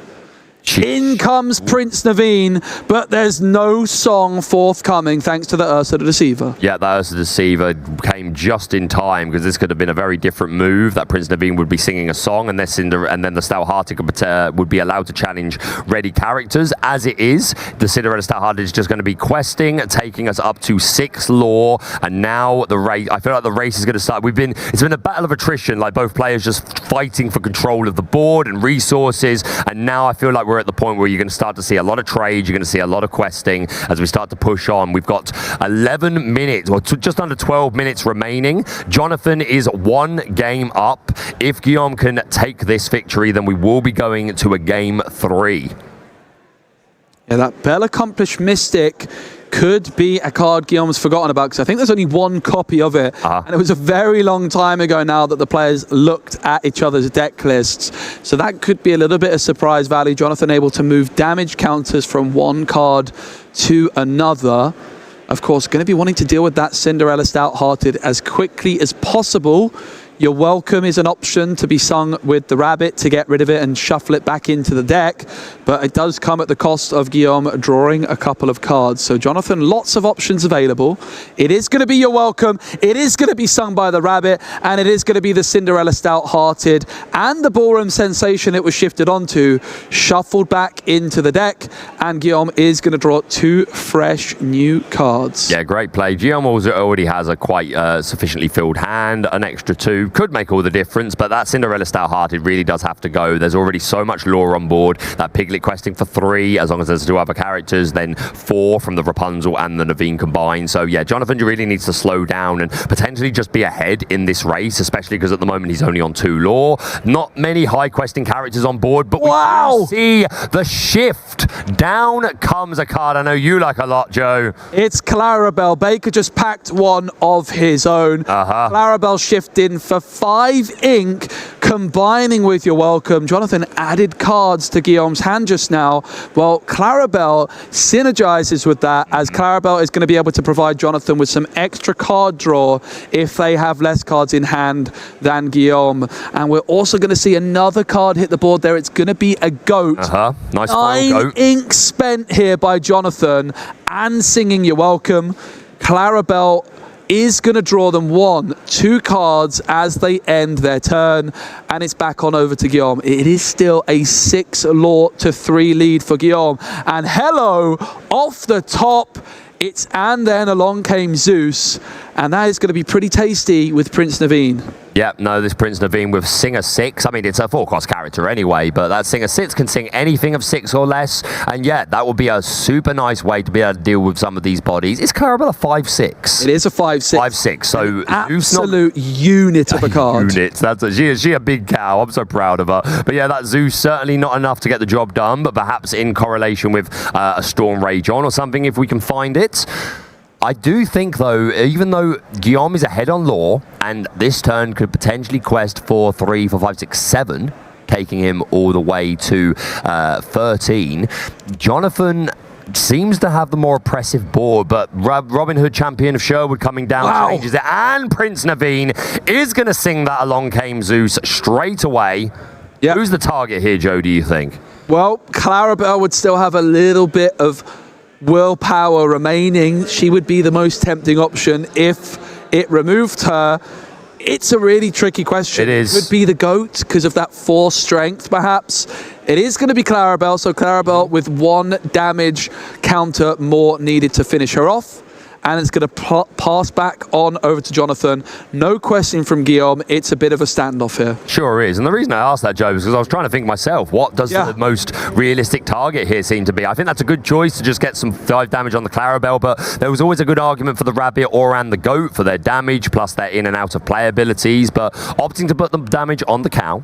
In comes Prince Naveen, but there's no song forthcoming thanks to the Ursa the Deceiver. Yeah, the Ursa the Deceiver came just in time because this could have been a very different move. That Prince Naveen would be singing a song, and then the Stout-Hearted would be allowed to challenge ready characters. As it is, the Cinderella Stout-Hearted is just going to be questing, taking us up to 6 lore, and now the race. I feel like the race is going to start. It's been a battle of attrition, like both players just fighting for control of the board and resources, and now I feel like we're at the point where you're going to start to see a lot of trade, you're going to see a lot of questing as we start to push on. We've got 11 minutes, or just under 12 minutes remaining. Jonathan is 1 game up. If Guillaume can take this victory, then we will be going to a game 3. Yeah, that Bell Accomplished Mystic could be a card Guillaume's forgotten about, because I think there's only 1 copy of it. And it was a very long time ago now that the players looked at each other's deck lists. So that could be a little bit of surprise value. Jonathan able to move damage counters from 1 card to another. Of course, going to be wanting to deal with that Cinderella Stout-Hearted as quickly as possible. Your Welcome is an option to be sung with the rabbit to get rid of it and shuffle it back into the deck, but it does come at the cost of Guillaume drawing a couple of cards. So Jonathan, lots of options available. It is going to be Your Welcome, it is going to be sung by the rabbit, and it is going to be the Cinderella Stout-Hearted and the Ballroom Sensation it was shifted onto, shuffled back into the deck, and Guillaume is going to draw 2 fresh new cards. Yeah, great play. Guillaume already has a quite sufficiently filled hand. An extra 2 could make all the difference, but that Cinderella Stout-Hearted really does have to go. There's already so much lore on board. That Piglet questing for 3, as long as there's 2 other characters, then 4 from the Rapunzel and the Naveen combined. So yeah, Jonathan really needs to slow down and potentially just be ahead in this race, especially because at the moment he's only on 2 lore. Not many high questing characters on board, but we do see the shift. Down comes a card I know you like a lot, Joe. It's Clarabelle. Baker just packed 1 of his own. Clarabelle shifting for 5 ink, combining with Your Welcome. Jonathan added cards to Guillaume's hand just now. Well, Clarabelle synergizes with that, as Clarabelle is going to be able to provide Jonathan with some extra card draw if they have less cards in hand than Guillaume. And we're also going to see another card hit the board there. It's going to be a goat. Nice 9 goat. ink spent here by Jonathan and singing Your Welcome. Clarabelle is going to draw them 2 cards as they end their turn, and it's back on over to Guillaume. It is still a 6 lore to 3 lead for Guillaume, and hello, off the top, it's and then along came Zeus, and that is going to be pretty tasty with Prince Naveen. Yeah, no, this Prince Naveen with Singer 6. I mean, it's a 4-cost character anyway, but that Singer 6 can sing anything of 6 or less. And yeah, that would be a super nice way to be able to deal with some of these bodies. Is Clarabelle a 5-6? It is a 5-6. 5-6. So absolute unit of a card. Unit. She a big cow. I'm so proud of her. But yeah, that Zeus certainly not enough to get the job done, but perhaps in correlation with a Storm Rage on or something if we can find it. I do think, though, even though Guillaume is ahead on lore, and this turn could potentially quest for 3, 4, 5, 6, 7, taking him all the way to 13, Jonathan seems to have the more oppressive board, but Robin Hood, champion of Sherwood, coming down changes it, and Prince Naveen is going to sing that Along Came Zeus straight away. Yep. Who's the target here, Joe, do you think? Well, Clarabelle would still have a little bit of willpower remaining. She would be the most tempting option if it removed her. It's a really tricky question. It is. It could be the GOAT because of that 4 strength, perhaps. It is going to be Clarabelle, so Clarabelle with 1 damage counter more needed to finish her off. And it's going to pass back on over to Jonathan. No question from Guillaume. It's a bit of a standoff here. Sure is. And the reason I asked that, Joe, is because I was trying to think myself, what does the most realistic target here seem to be? I think that's a good choice to just get some 5 damage on the Clarabelle, but there was always a good argument for the Rabbit and the Goat for their damage, plus their in and out of play abilities, but opting to put the damage on the cow.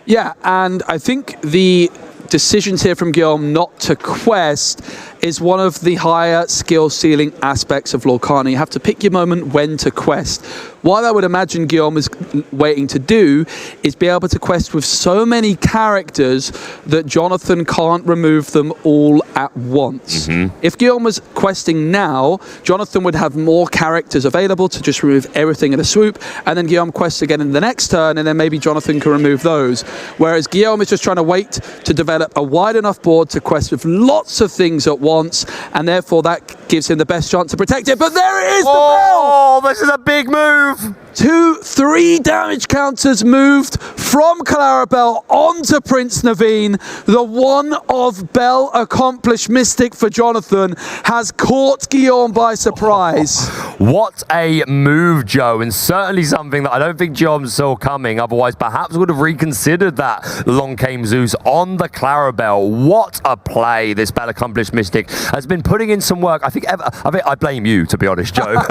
Yeah, and I think the decisions here from Guillaume not to quest is one of the higher skill ceiling aspects of Lorcana. You have to pick your moment when to quest. What I would imagine Guillaume is waiting to do is be able to quest with so many characters that Jonathan can't remove them all at once. If Guillaume was questing now, Jonathan would have more characters available to just remove everything in a swoop, and then Guillaume quests again in the next turn, and then maybe Jonathan can remove those. Whereas Guillaume is just trying to wait to develop a wide enough board to quest with lots of things at once, and therefore that gives him the best chance to protect it. But there it is, the bell! Oh, this is a big move! 2-3 damage counters moved from Clarabelle onto Prince Naveen. The one of Bell accomplished mystic for Jonathan has caught Guillaume by surprise. What a move, Joe, and certainly something that I don't think Guillaume saw coming. Otherwise, perhaps would have reconsidered that Long Came Zeus on the Clarabelle. What a play this Bell accomplished mystic has been putting in some work. I think I blame you, to be honest, Joe.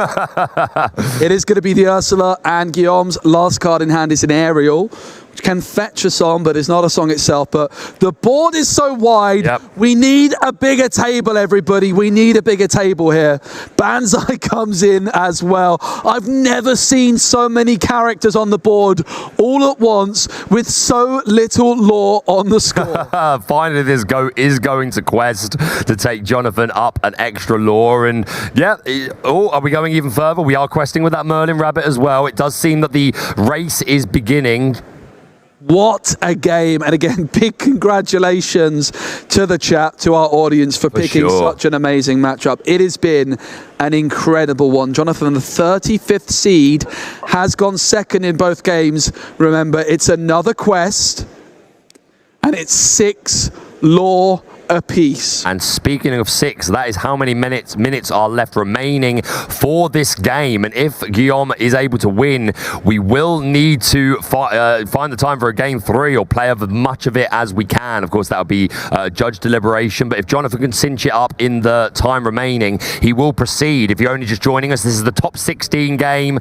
It is going to be the Ursula, and Guillaume's last card in hand is an Aerial, which can fetch a song, but it's not a song itself. But the board is so wide, we need a bigger table, everybody. We need a bigger table here. Banzai comes in as well. I've never seen so many characters on the board all at once with so little lore on the score. Finally, this is going to quest to take Jonathan up an extra lore. And yeah, are we going even further? We are questing with that Merlin Rabbit as well. It does seem that the race is beginning. What a game. And again, big congratulations to the chat, to our audience for picking such an amazing matchup. It has been an incredible one. Jonathan, the 35th seed, has gone second in both games. Remember, it's another quest, and it's 6 lore apiece. And speaking of 6, that is how many minutes are left remaining for this game. And if Guillaume is able to win, we will need to find the time for a game 3 or play as much of it as we can. Of course, that would be judge deliberation. But if Jonathan can cinch it up in the time remaining, he will proceed. If you're only just joining us, this is the top 16 game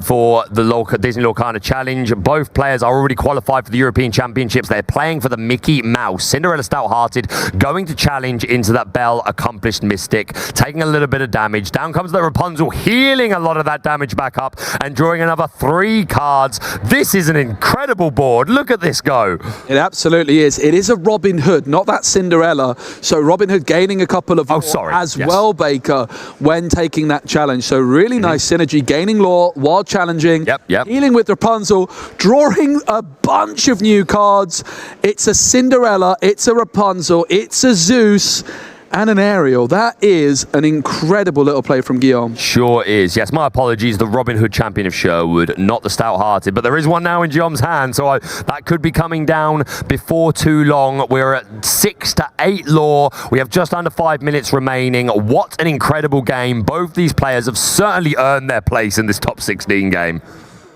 for the Disney Lorcana Challenge. Both players are already qualified for the European Championships. They're playing for the Mickey Mouse. Cinderella Stout-Hearted going to challenge into that Bell accomplished mystic, taking a little bit of damage. Down comes the Rapunzel, healing a lot of that damage back up and drawing another 3 cards. This is an incredible board. Look at this go. It absolutely is. It is a Robin Hood, not that Cinderella. So Robin Hood gaining a couple of lore as well, Baker, when taking that challenge. So really nice synergy, gaining lore while challenging, healing with Rapunzel, drawing a bunch of new cards. It's a Cinderella, it's a Rapunzel, it's a Zeus, and an Aerial. That is an incredible little play from Guillaume. Sure is. Yes, my apologies. The Robin Hood champion of Sherwood, not the Stout-Hearted, but there is one now in Guillaume's hand, so that could be coming down before too long. We're at 6 to 8 lore. We have just under 5 minutes remaining. What an incredible game. Both these players have certainly earned their place in this top 16 game.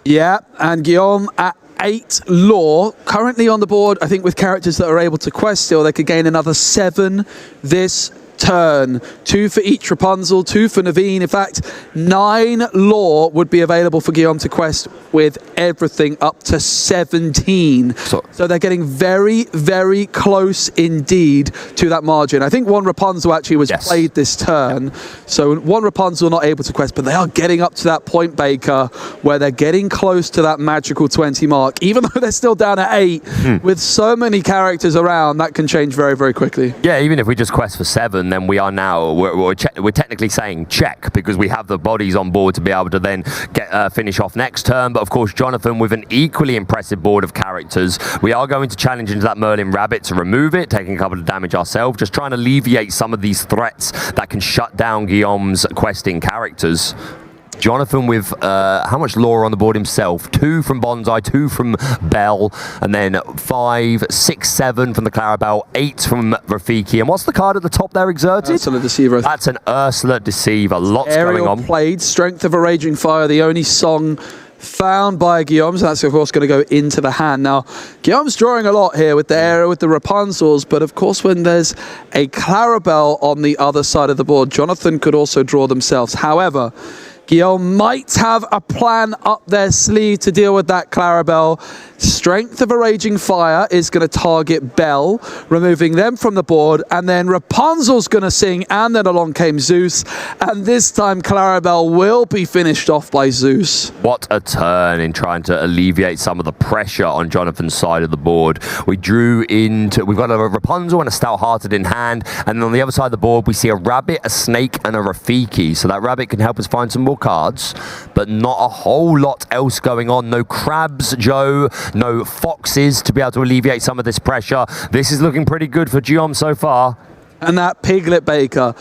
Yeah, and Guillaume at 8 lore currently on the board. I think with characters that are able to quest still, they could gain another 7 this turn. 2 for each Rapunzel, 2 for Naveen. In fact, 9 lore would be available for Guillaume to quest with everything up to 17. So they're getting very, very close indeed to that margin. I think 1 Rapunzel actually was played this turn. So 1 Rapunzel not able to quest, but they are getting up to that point, Baker, where they're getting close to that magical 20 mark. Even though they're still down at 8, with so many characters around, that can change very, very quickly. Yeah, even if we just quest for 7, then we are now, we're technically saying check, because we have the bodies on board to be able to then finish off next turn. But of course, Jonathan with an equally impressive board of characters. We are going to challenge into that Merlin Rabbit to remove it, taking a couple of damage ourselves, just trying to alleviate some of these threats that can shut down Guillaume's questing characters. Jonathan with how much lore on the board himself? 2 from Bonsai, 2 from Bell, and then 5, 6, 7 from the Clarabelle, 8 from Rafiki. And what's the card at the top there, Exerted? Ursula Deceiver. That's an Ursula Deceiver. Lots going on. Played Strength of a Raging Fire, the only song found by Guillaume, so that's of course going to go into the hand. Now, Guillaume's drawing a lot here with the Aerial, with the Rapunzels, but of course when there's a Clarabelle on the other side of the board, Jonathan could also draw themselves. However, Guillaume might have a plan up their sleeve to deal with that Clarabelle. Strength of a Raging Fire is going to target Bell, removing them from the board, and then Rapunzel's going to sing, and then along came Zeus, and this time Clarabelle will be finished off by Zeus. What a turn in trying to alleviate some of the pressure on Jonathan's side of the board. We've got a Rapunzel and a Stout-Hearted in hand, and then on the other side of the board we see a Rabbit, a Snake, and a Rafiki. So that Rabbit can help us find some more cards, but not a whole lot else going on. No crabs, Joe, no foxes to be able to alleviate some of this pressure. This is looking pretty good for Guillaume so far. And that Piglet Baker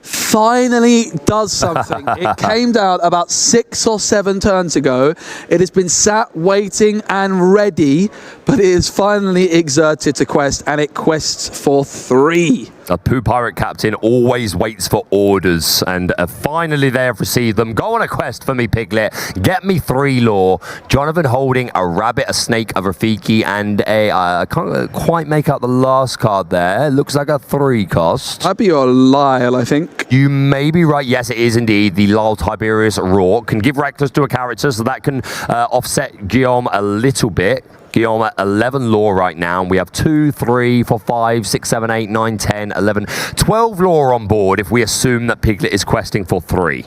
finally does something. It came down about 6 or 7 turns ago. It has been sat, waiting and ready, but it is finally exerted to quest, and it quests for 3. A Pooh Pirate Captain always waits for orders, and finally they have received them. Go on a quest for me, Piglet. Get me 3 lore. Jonathan holding a Rabbit, a Snake, a Rafiki, and a... I can't quite make out the last card there. It looks like a 3 cost. That'd be your Lyle, I think. You may be right. Yes, it is indeed. The Lyle Tiberius Roar can give Reckless to a character, so that can offset Guillaume a little bit. Guillaume at 11 lore right now, and we have 2, 3, 4, 5, 6, 7, 8, 9, 10, 11, 12 lore on board if we assume that Piglet is questing for 3.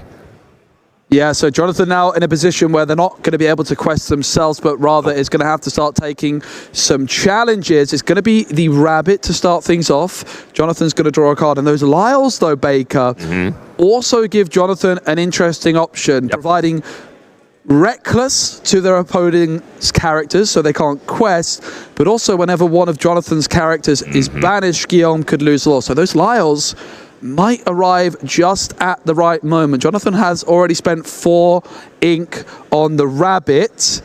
Yeah, so Jonathan now in a position where they're not going to be able to quest themselves, but rather is going to have to start taking some challenges. It's going to be the Rabbit to start things off. Jonathan's going to draw a card, and those Lyles, though, Baker, also give Jonathan an interesting option, providing Reckless to their opponent's characters so they can't quest, but also whenever one of Jonathan's characters is banished, Guillaume could lose lore. So those Lyles might arrive just at the right moment. Jonathan has already spent 4 ink on the Rabbit.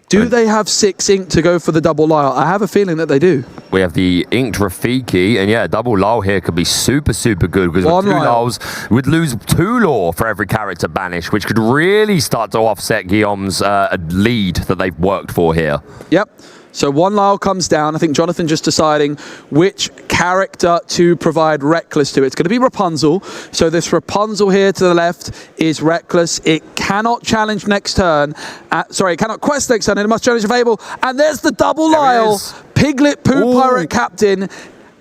Do they have 6 ink to go for the double Lyle? I have a feeling that they do. We have the inked Rafiki, and yeah, double Lyle here could be super, super good, because with 2 Lyles, we'd lose 2 lore for every character banished, which could really start to offset Guillaume's lead that they've worked for here. Yep. So 1 Lyle comes down. I think Jonathan just deciding which character to provide Reckless to. It's going to be Rapunzel. So this Rapunzel here to the left is Reckless. It cannot challenge next turn. Sorry, it cannot quest next turn. It must challenge available. And there's the double Lyle. Piglet Pooh Pirate Captain.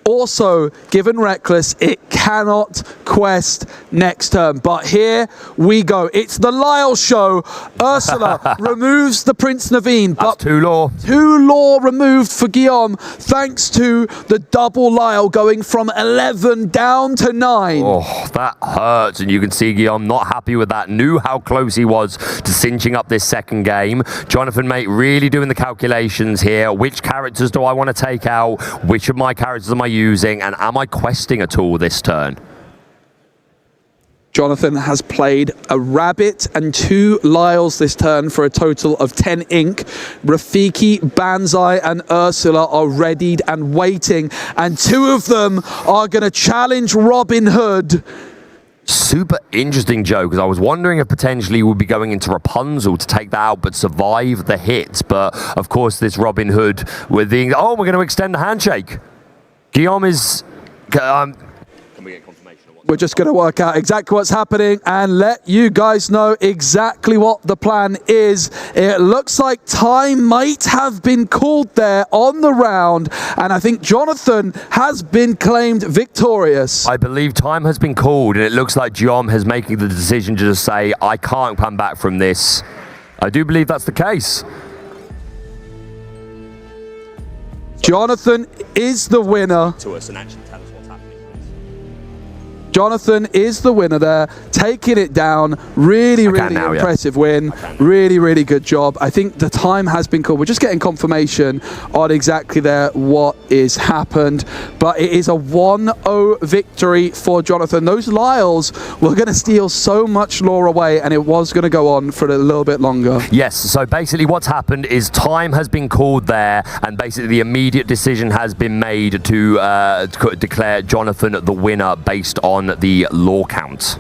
Also given Reckless, it cannot quest next turn. But here we go. It's the Lyle show. Ursula removes the Prince Naveen. That's 2 lore. 2 lore removed for Guillaume, thanks to the double Lyle going from 11 down to 9. Oh, that hurts. And you can see Guillaume not happy with that. Knew how close he was to cinching up this second game. Jonathan, mate, really doing the calculations here. Which characters do I want to take out? Which of my characters am I using, and am I questing at all this turn? Jonathan has played a Rabbit and 2 Lyles this turn for a total of 10 ink. Rafiki, Banzai and Ursula are readied and waiting, and 2 of them are going to challenge Robin Hood. Super interesting, Joe, because I was wondering if potentially we'd be going into Rapunzel to take that out but survive the hit. But of course this Robin Hood with the... Oh, we're going to extend the handshake. Guillaume is... Can we get confirmation? We're just going to work out exactly what's happening and let you guys know exactly what the plan is. It looks like time might have been called there on the round, and I think Jonathan has been claimed victorious. I believe time has been called, and it looks like Guillaume has making the decision to just say, I can't come back from this. I do believe that's the case. Jonathan is the winner. To us and actually tell us what's happening. Jonathan is the winner there, taking it down. Really impressive win. Really good job. I think the time has been called. We're just getting confirmation on exactly there what is happened. But it is a 1-0 victory for Jonathan. Those Lyles were going to steal so much lore away, and it was going to go on for a little bit longer. Yes, so basically what's happened is time has been called there, and basically the immediate decision has been made to declare Jonathan the winner based on the lore count.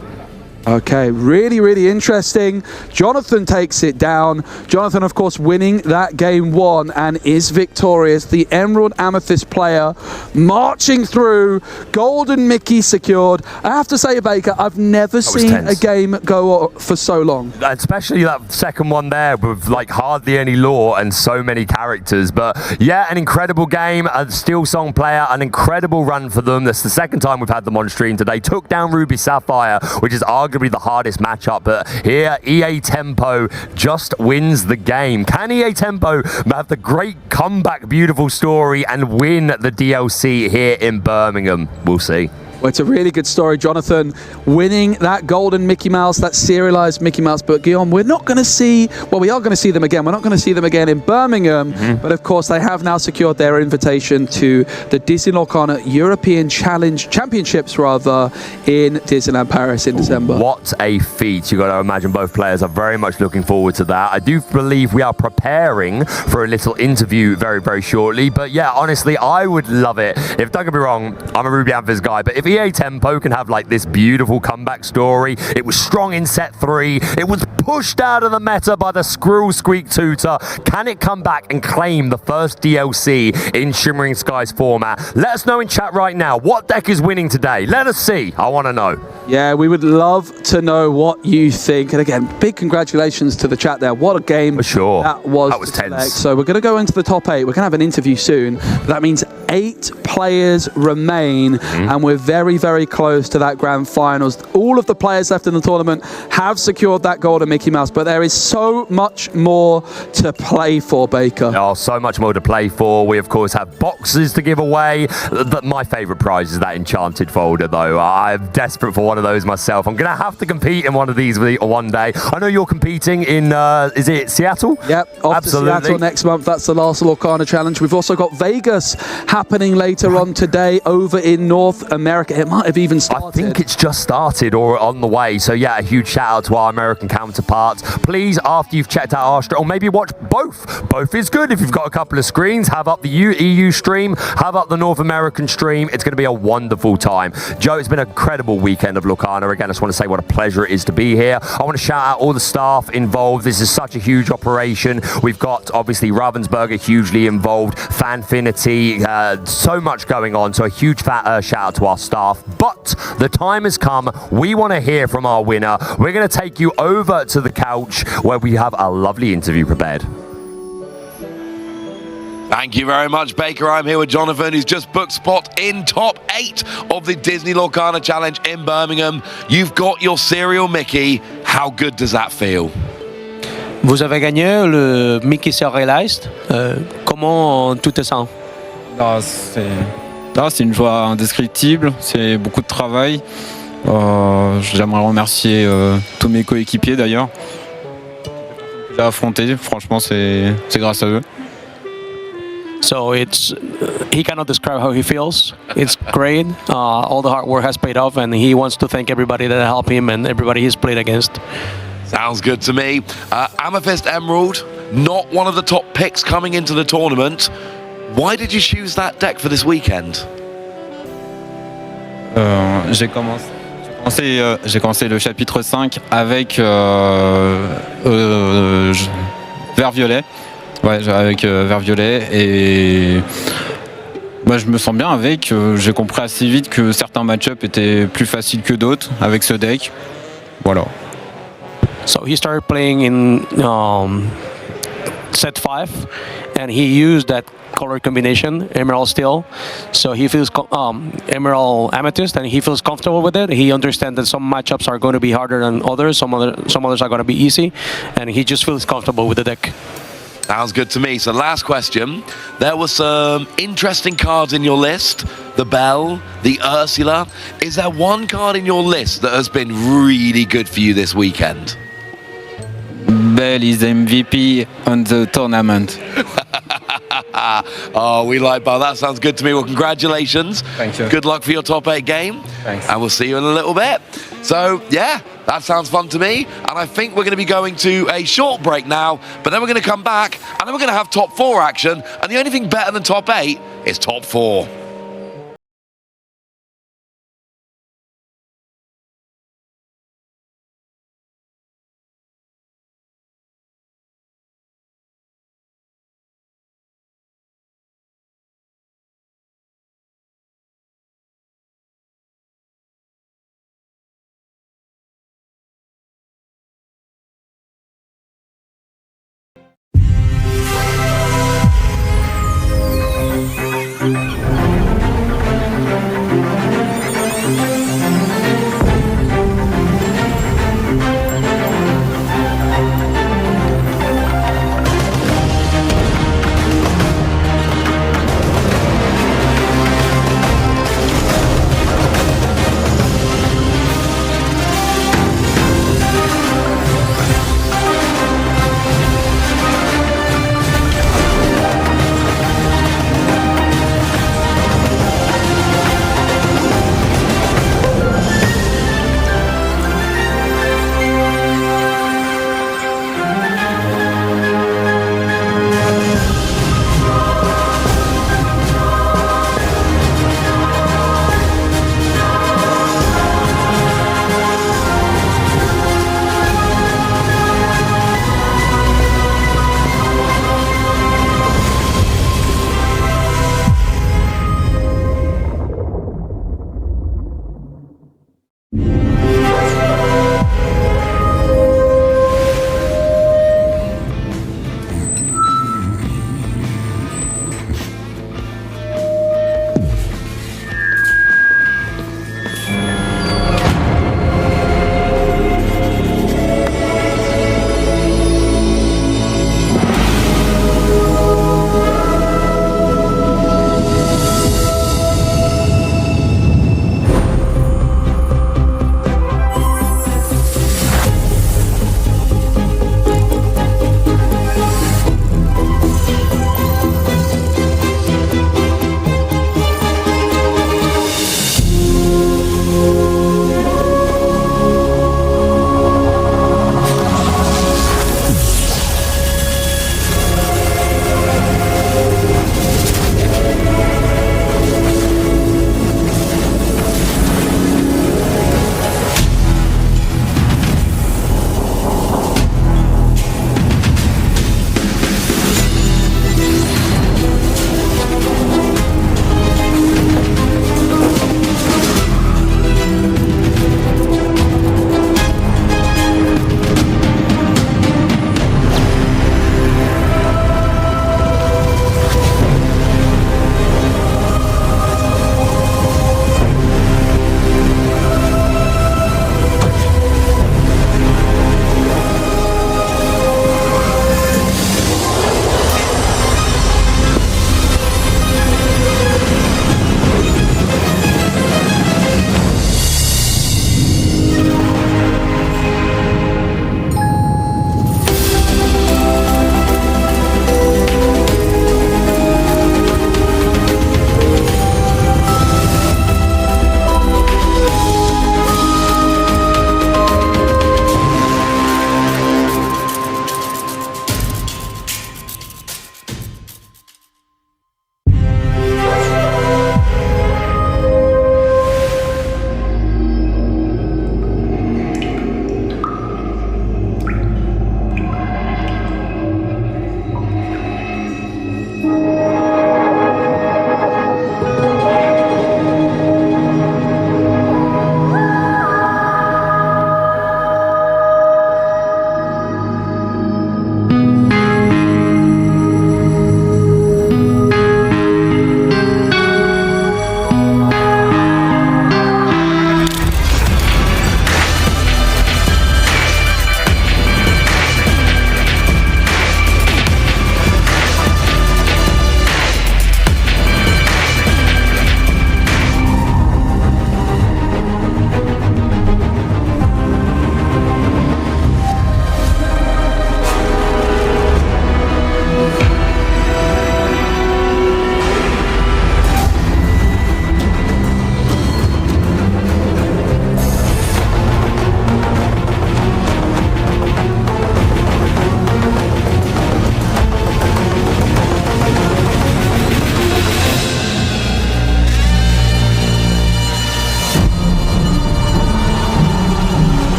Okay, really, really interesting. Jonathan takes it down. Jonathan, of course, winning that game 1 and is victorious. The Emerald Amethyst player marching through. Golden Mickey secured. I have to say, Baker, I've never seen a game go for so long. Especially that second one there with like hardly any lore and so many characters. But yeah, an incredible game. A Steel Song player, an incredible run for them. That's the second time we've had them on stream today. Took down Ruby Sapphire, which is arguably the hardest matchup, but here EA Tempo just wins the game. Can EA Tempo have the great comeback, beautiful story and win the DLC here in Birmingham? We'll see. Well, it's a really good story, Jonathan, winning that golden Mickey Mouse, that serialized Mickey Mouse. But Guillaume, we're not going to see, well, we are going to see them again. We're not going to see them again in Birmingham. But of course, they have now secured their invitation to the Disney Lorcana European Championships, rather, in Disneyland Paris in December. What a feat. You've got to imagine both players are very much looking forward to that. I do believe we are preparing for a little interview very, very shortly. But yeah, honestly, I would love it. If, don't get me wrong, I'm a Ruby Amethyst guy, but if EA Tempo can have like this beautiful comeback story, it was strong in set 3, it was pushed out of the meta by the Squirrel Squeak Tutor, can it come back and claim the first DLC in Shimmering Skies format? Let us know in chat right now, what deck is winning today? Let us see, I want to know. Yeah, we would love to know what you think. And again, big congratulations to the chat there. What a game for sure. That was tense. So we're going to go into the top 8. We're going to have an interview soon. That means 8 players remain, and we're very, very close to that grand finals. All of the players left in the tournament have secured that golden Mickey Mouse, but there is so much more to play for, Baker. Oh, so much more to play for. We, of course, have boxes to give away. My favourite prize is that enchanted folder, though. I'm desperate for one of those myself. I'm going to have to compete in one of these one day. I know you're competing in, is it Seattle? Yep, off to Seattle next month. That's the last Lorcana Challenge. We've also got Vegas happening later on today over in North America. It might have even started. I think it's just started or on the way. So yeah, a huge shout out to our American counterparts. Please, after you've checked out our stream, or maybe watch both. Both is good. If you've got a couple of screens, have up the EU stream, have up the North American stream. It's going to be a wonderful time. Joe, it's been an incredible weekend of Lorcana. Again, I just want to say what a pleasure it is to be here. I want to shout out all the staff involved. This is such a huge operation. We've got obviously Ravensburger hugely involved, Fanfinity, so much going on. So a huge shout out to our staff. But the time has come. We want to hear from our winner. We're going to take you over to the couch where we have a lovely interview prepared. Thank you very much, Baker. I'm here with Jonathan, who's just booked spot in top 8 of the Disney Lorcana Challenge in Birmingham. You've got your serial Mickey. How good does that feel? Vous avez gagné le Mickey Serialized. Comment tout te sent? C'est une joie indescriptible, c'est beaucoup de travail. J'aimerais remercier tous mes coéquipiers d'ailleurs. J'ai affronté, franchement c'est grâce à eux. So he cannot describe how he feels. It's great. All the hard work has paid off, and he wants to thank everybody that helped him and everybody he's played against. Sounds good to me. Amethyst Emerald, not one of the top picks coming into the tournament. Why did you choose that deck for this weekend? J'ai commencé le chapitre 5 avec vert violet. Ouais, avec vert violet et je me sens bien avec. J'ai compris assez vite que certains match-ups étaient plus faciles que d'autres avec ce deck. Voilà. So he started playing in set 5 and he used that color combination, Emerald Steel. So he feels Emerald Amethyst, and he feels comfortable with it. He understands that some matchups are going to be harder than others, some others are going to be easy, and he just feels comfortable with the deck. Sounds good to me. So last question. There were some interesting cards in your list. The Belle, the Ursula. Is there one card in your list that has been really good for you this weekend? Belle is MVP on the tournament. Oh, we like Belle. That sounds good to me. Well, congratulations. Thank you. Good luck for your top 8 game. Thanks. And we'll see you in a little bit. So, yeah, that sounds fun to me. And I think we're going to be going to a short break now, but then we're going to come back and then we're going to have top 4 action. And the only thing better than top 8 is top 4.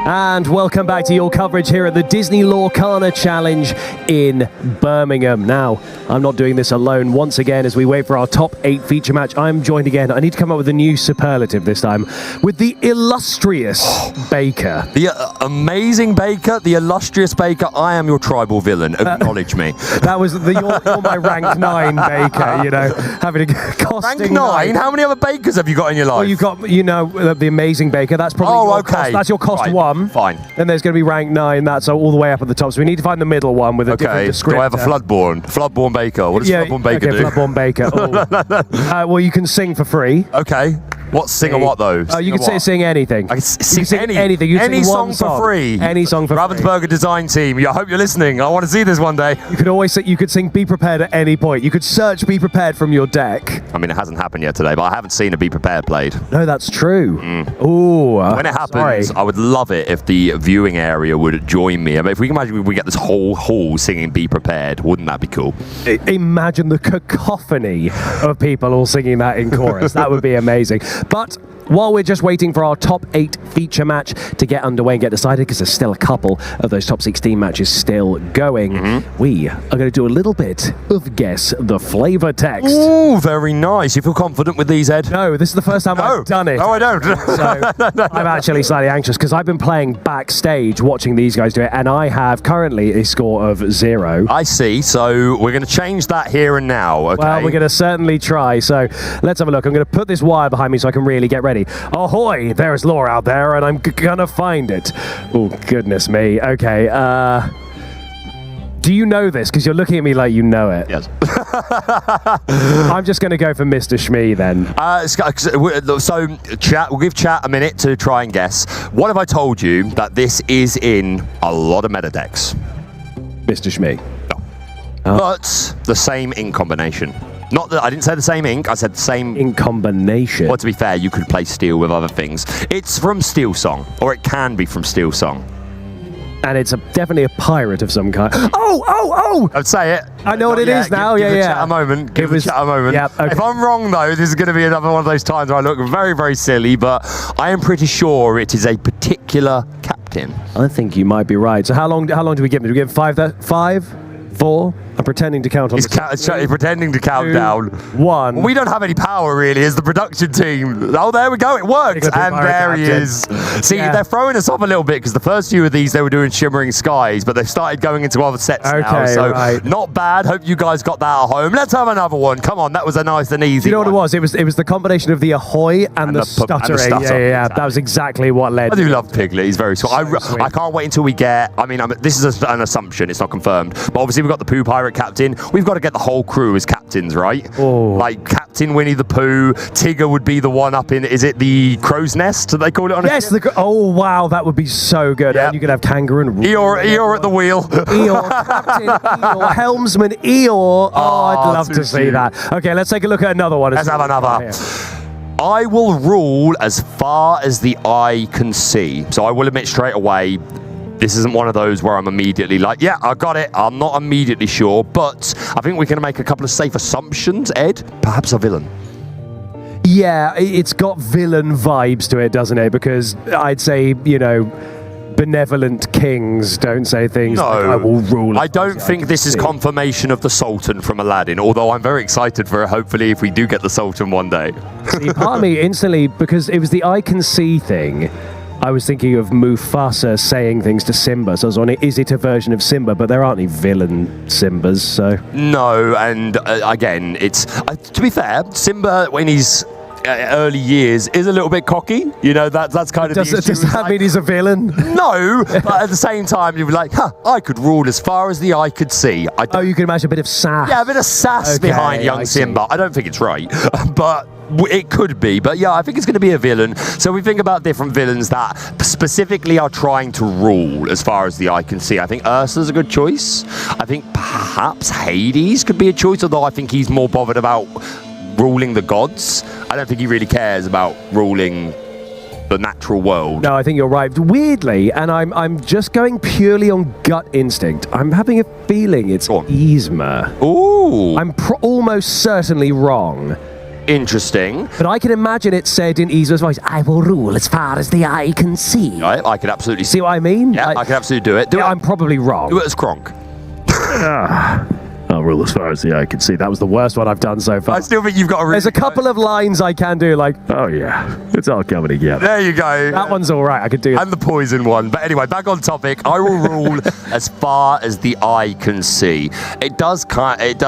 And welcome back to your coverage here at the Disney Lorcana Challenge in Birmingham. Now, I'm not doing this alone once again as we wait for our top 8 feature match. I'm joined again. I need to come up with a new superlative this time with the illustrious Baker. The amazing Baker, the illustrious Baker. I am your tribal villain. Acknowledge me. That was you're my rank 9 Baker, you know, having a costing Rank 9? How many other Bakers have you got in your life? Well, you've got, you know, the amazing Baker. That's probably your cost. That's your cost right. 1. Fine. Then there's going to be rank 9. That's all the way up at the top. So we need to find the middle one with a different descriptor. Do I have a Floodborn? Floodborn Baker. What does Floodborn Baker do? Floodborn Baker. Oh. Well, you can sing for free. Okay. What sing or what though? Oh, you can sing anything. I can sing anything. You any sing song one for free. Any song for free. Ravensburger Design Team. I hope you're listening. I want to see this one day. You could always you could sing "Be Prepared" at any point. You could search "Be Prepared" from your deck. I mean, it hasn't happened yet today, but I haven't seen a Be Prepared played. No, that's true. Ooh. When it happens, I would love it if the viewing area would join me. I mean, if we can imagine we get this whole hall singing "Be Prepared," wouldn't that be cool? Imagine the cacophony of people all singing that in chorus. That would be amazing. But while we're just waiting for our top 8 feature match to get underway and get decided, because there's still a couple of those top 16 matches still going, we are going to do a little bit of Guess the Flavor text. Ooh, very nice. You feel confident with these, Ed? No, this is the first time I've done it. No, I don't. So I'm actually slightly anxious because I've been playing backstage watching these guys do it, and I have currently a score of 0. I see. So we're going to change that here and now, okay? Well, we're going to certainly try. So let's have a look. I'm going to put this wire behind me so I can really get ready. Ahoy, there's lore out there, and I'm gonna find it. Oh, goodness me. Okay, do you know this? Because you're looking at me like you know it. Yes. I'm just gonna go for Mr. Shmee then. So, chat, we'll give chat a minute to try and guess. What have I told you that this is in a lot of meta decks? Mr. Shmee. No. But the same ink combination. Not that I didn't say the same ink, I said the same in combination. Well, to be fair, you could play Steel with other things. It's from Steel Song, or it can be from Steel Song. And it's definitely a pirate of some kind. Oh! I'd say it. I know what it is now. Give the chat a moment. Give the chat a moment. Yep, okay. If I'm wrong, though, this is going to be another one of those times where I look very, very silly, but I am pretty sure it is a particular captain. I think you might be right. So how long do we give him? Do we give him 5? 4? I'm pretending to count on He's pretending to count 2, down. 1. Well, we don't have any power, really, as the production team. Oh, there we go. It works. And there he is. See, they're throwing us off a little bit because the first few of these, they were doing Shimmering Skies, but they've started going into other sets now. So not bad. Hope you guys got that at home. Let's have another one. Come on. That was a nice and easy You know what it was? It was the combination of the ahoy and the stuttering. Yeah. That was exactly what led. I do love Piglet. He's very sweet. I can't wait until we get... I mean, this is an assumption. It's not confirmed. But obviously, we've got the Pooh Pirate Captain. We've got to get the whole crew as captains, right? Oh. Like Captain Winnie the Pooh. Tigger would be the one up in... Is it the Crow's Nest? Do they call it on Yes. Oh, wow. That would be so good. Yep. And you could have Kangaroo and... Eeyore at the wheel. Eeyore. Captain Eeyore. Helmsman Eeyore. Oh, I'd love to see that. Okay, let's take a look at another one. Let's have another. I will rule as far as the eye can see. So I will admit straight away, this isn't one of those where I'm immediately like, yeah, I got it. I'm not immediately sure, but I think we can make a couple of safe assumptions. Ed, perhaps a villain. Yeah, it's got villain vibes to it, doesn't it? Because I'd say, you know, benevolent kings don't say things like, I will rule. I don't think this is confirmation of the Sultan from Aladdin, although I'm very excited for it, hopefully, if we do get the Sultan one day. See, part of me instantly, because it was the I can see thing, I was thinking of Mufasa saying things to Simba. So I was wondering, is it a version of Simba? But there aren't any villain Simbas, so... No, and again, it's... to be fair, Simba, when he's... early years is a little bit cocky, you know. That's kind of. Does that mean he's a villain? No, but at the same time, you'd be like, I could rule as far as the eye could see. You can imagine a bit of sass. Yeah, a bit of sass behind young Simba. I don't think it's right, but it could be. But yeah, I think it's going to be a villain. So we think about different villains that specifically are trying to rule as far as the eye can see. I think Ursula's a good choice. I think perhaps Hades could be a choice, although I think he's more bothered about ruling the gods. I don't think he really cares about ruling the natural world. No, I think you're right. Weirdly, and I'm just going purely on gut instinct, I'm having a feeling it's Yzma. Ooh. I'm almost certainly wrong, interesting. But I can imagine it said in Yzma's voice, I will rule as far as the eye can see. Right, I could absolutely See what I mean? Yeah, I can absolutely do it. Do it. I'm probably wrong. Do it as Kronk. I'll rule as far as the eye can see. That was the worst one I've done so far. I still think you've got a. There's a couple of lines I can do, like, oh yeah, it's all coming together. There you go. That one's all right. I could do that. And the poison one. But anyway, back on topic. I will rule as far as the eye can see. It does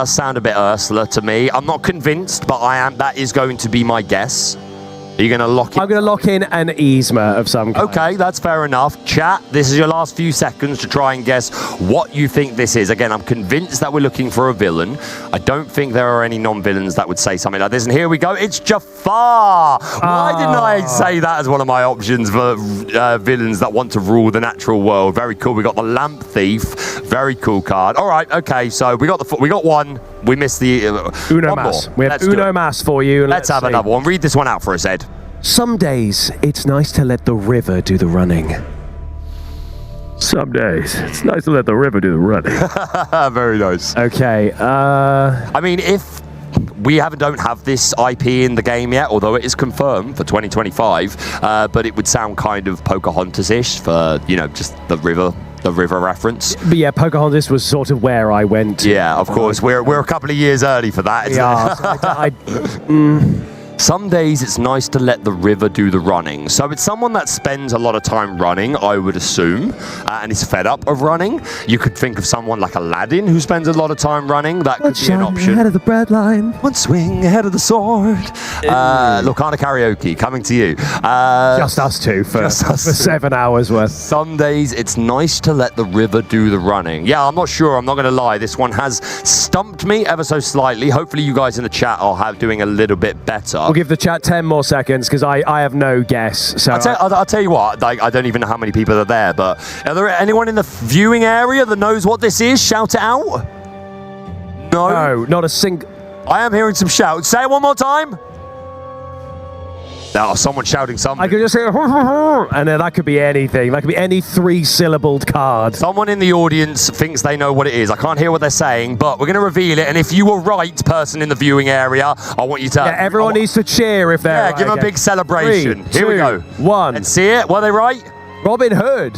sound a bit Ursula to me. I'm not convinced, but I am. That is going to be my guess. Are you going to lock in? I'm going to lock in an Yzma of some kind. Okay, that's fair enough. Chat, this is your last few seconds to try and guess what you think this is. Again, I'm convinced that we're looking for a villain. I don't think there are any non-villains that would say something like this. And here we go. It's Jafar. Why didn't I say that as one of my options for villains that want to rule the natural world? Very cool. We got the Lamp Thief. Very cool card. All right. Okay. So we got one. We missed the Uno one Mas. more. We have Uno Mas for you. Let's have another one. Read this one out for us, Ed. Some days, it's nice to let the river do the running. Some days, it's nice to let the river do the running. Very nice. Okay, I mean, if we don't have this IP in the game yet, although it is confirmed for 2025, but it would sound kind of Pocahontas-ish for, just the river reference. But yeah, Pocahontas was sort of where I went. Yeah, of course. We're a couple of years early for that. Yeah. Some days it's nice to let the river do the running. So it's someone that spends a lot of time running, I would assume, and is fed up of running. You could think of someone like Aladdin who spends a lot of time running. That could be an option. Ahead of the bread line. One swing ahead of the sword. Lorcana karaoke coming to you. Just us two for 7 hours worth. Some days it's nice to let the river do the running. Yeah, I'm not sure. I'm not going to lie. This one has stumped me ever so slightly. Hopefully you guys in the chat are doing a little bit better. We'll give the chat 10 more seconds because I have no guess. So I'll tell you what, I don't even know how many people are there, but are there anyone in the viewing area that knows what this is? Shout it out. No, not a single. I am hearing some shouts. Say it one more time. Oh, someone's shouting something. I could just say, and then that could be anything. That could be any 3-syllabled card. Someone in the audience thinks they know what it is. I can't hear what they're saying, but we're going to reveal it. And if you were right, person in the viewing area, I want you to... Yeah, everyone needs to cheer if they're right. Yeah, give them a big celebration. 3, Here we go. 1. And see it? Were they right? Robin Hood.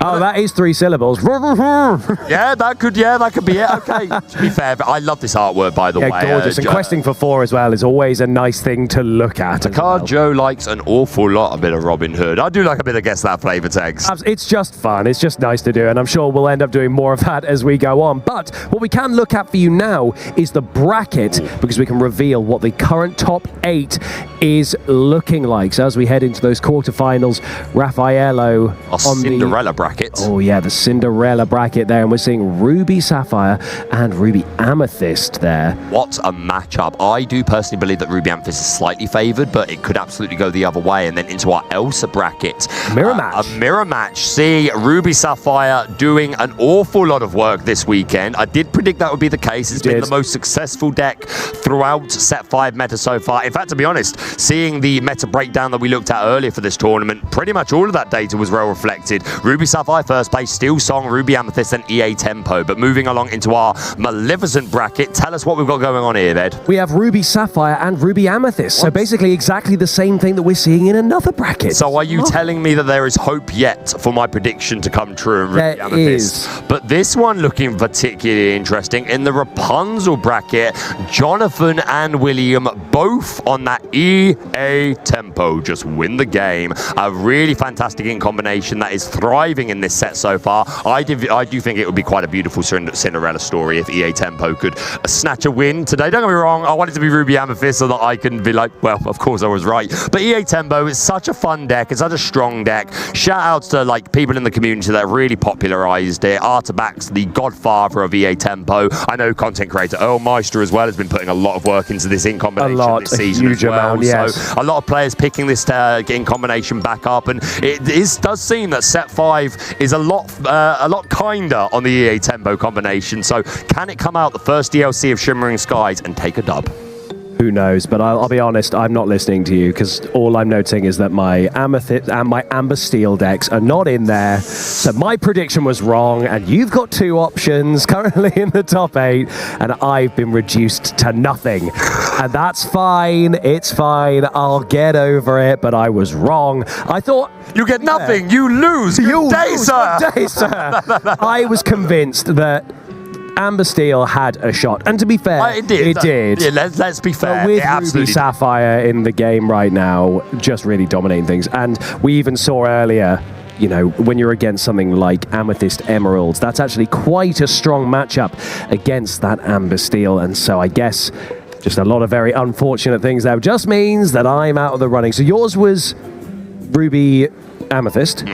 Oh, that is 3 syllables. Yeah, that could be it. Okay. To be fair, but I love this artwork, by the way. Yeah, gorgeous. And questing for 4 as well is always a nice thing to look at. The card Joe likes an awful lot, a bit of Robin Hood. I do like a bit of Guess That Flavor Text. It's just fun. It's just nice to do. And I'm sure we'll end up doing more of that as we go on. But what we can look at for you now is the bracket, because we can reveal what the current top 8 is looking like. So as we head into those quarterfinals, Raffaello on Cinderella bracket. Oh yeah, the Cinderella bracket there, and we're seeing Ruby Sapphire and Ruby Amethyst there. What a matchup. I do personally believe that Ruby Amethyst is slightly favoured, but it could absolutely go the other way. And then into our Elsa bracket. Mirror match. A mirror match. See, Ruby Sapphire doing an awful lot of work this weekend. I did predict that would be the case. It's been the most successful deck throughout set 5 meta so far. In fact, to be honest, seeing the meta breakdown that we looked at earlier for this tournament, pretty much all of that data was well reflected. Ruby Sapphire first place, Steel Song, Ruby Amethyst, and EA Tempo. But moving along into our Maleficent bracket, tell us what we've got going on here, Ed. We have Ruby Sapphire and Ruby Amethyst. So basically exactly the same thing that we're seeing in another bracket. So are you telling me that there is hope yet for my prediction to come true in Ruby Amethyst? But this one looking particularly interesting. In the Rapunzel bracket, Jonathan and William both on that EA Tempo. Just win the game. A really fantastic in combination that is thriving in this set so far. I do think it would be quite a beautiful Cinderella story if EA Tempo could snatch a win today. Don't get me wrong, I want it to be Ruby Amethyst so that I can be like, well, of course I was right. But EA Tempo is such a fun deck. It's such a strong deck. Shout outs to people in the community that really popularized it. Artabax, the godfather of EA Tempo. I know content creator Earl Meister as well has been putting a lot of work into this in combination this season as well. Amount, yes. So a lot of players picking this in combination back up, and it does seem that set 5 is a lot kinder on the EA Tempo combination. So can it come out the first DLC of Shimmering Skies and take a dub? Who knows? But I'll be honest, I'm not listening to you because all I'm noticing is that my Amethyst and my Amber Steel decks are not in there. So my prediction was wrong, and you've got 2 options currently in the top 8, and I've been reduced to nothing. And that's fine. It's fine. I'll get over it, but I was wrong. I thought... You get nothing. You lose. Good day, sir. Good day, sir. I was convinced that Amber Steel had a shot, and to be fair, it did. It did. Yeah, let's be fair. But with it Ruby Sapphire in the game right now, just really dominating things. And we even saw earlier, you know, when you're against something like Amethyst Emeralds, that's actually quite a strong matchup against that Amber Steel. And so I guess just a lot of very unfortunate things there. Just means that I'm out of the running. So yours was Ruby Amethyst.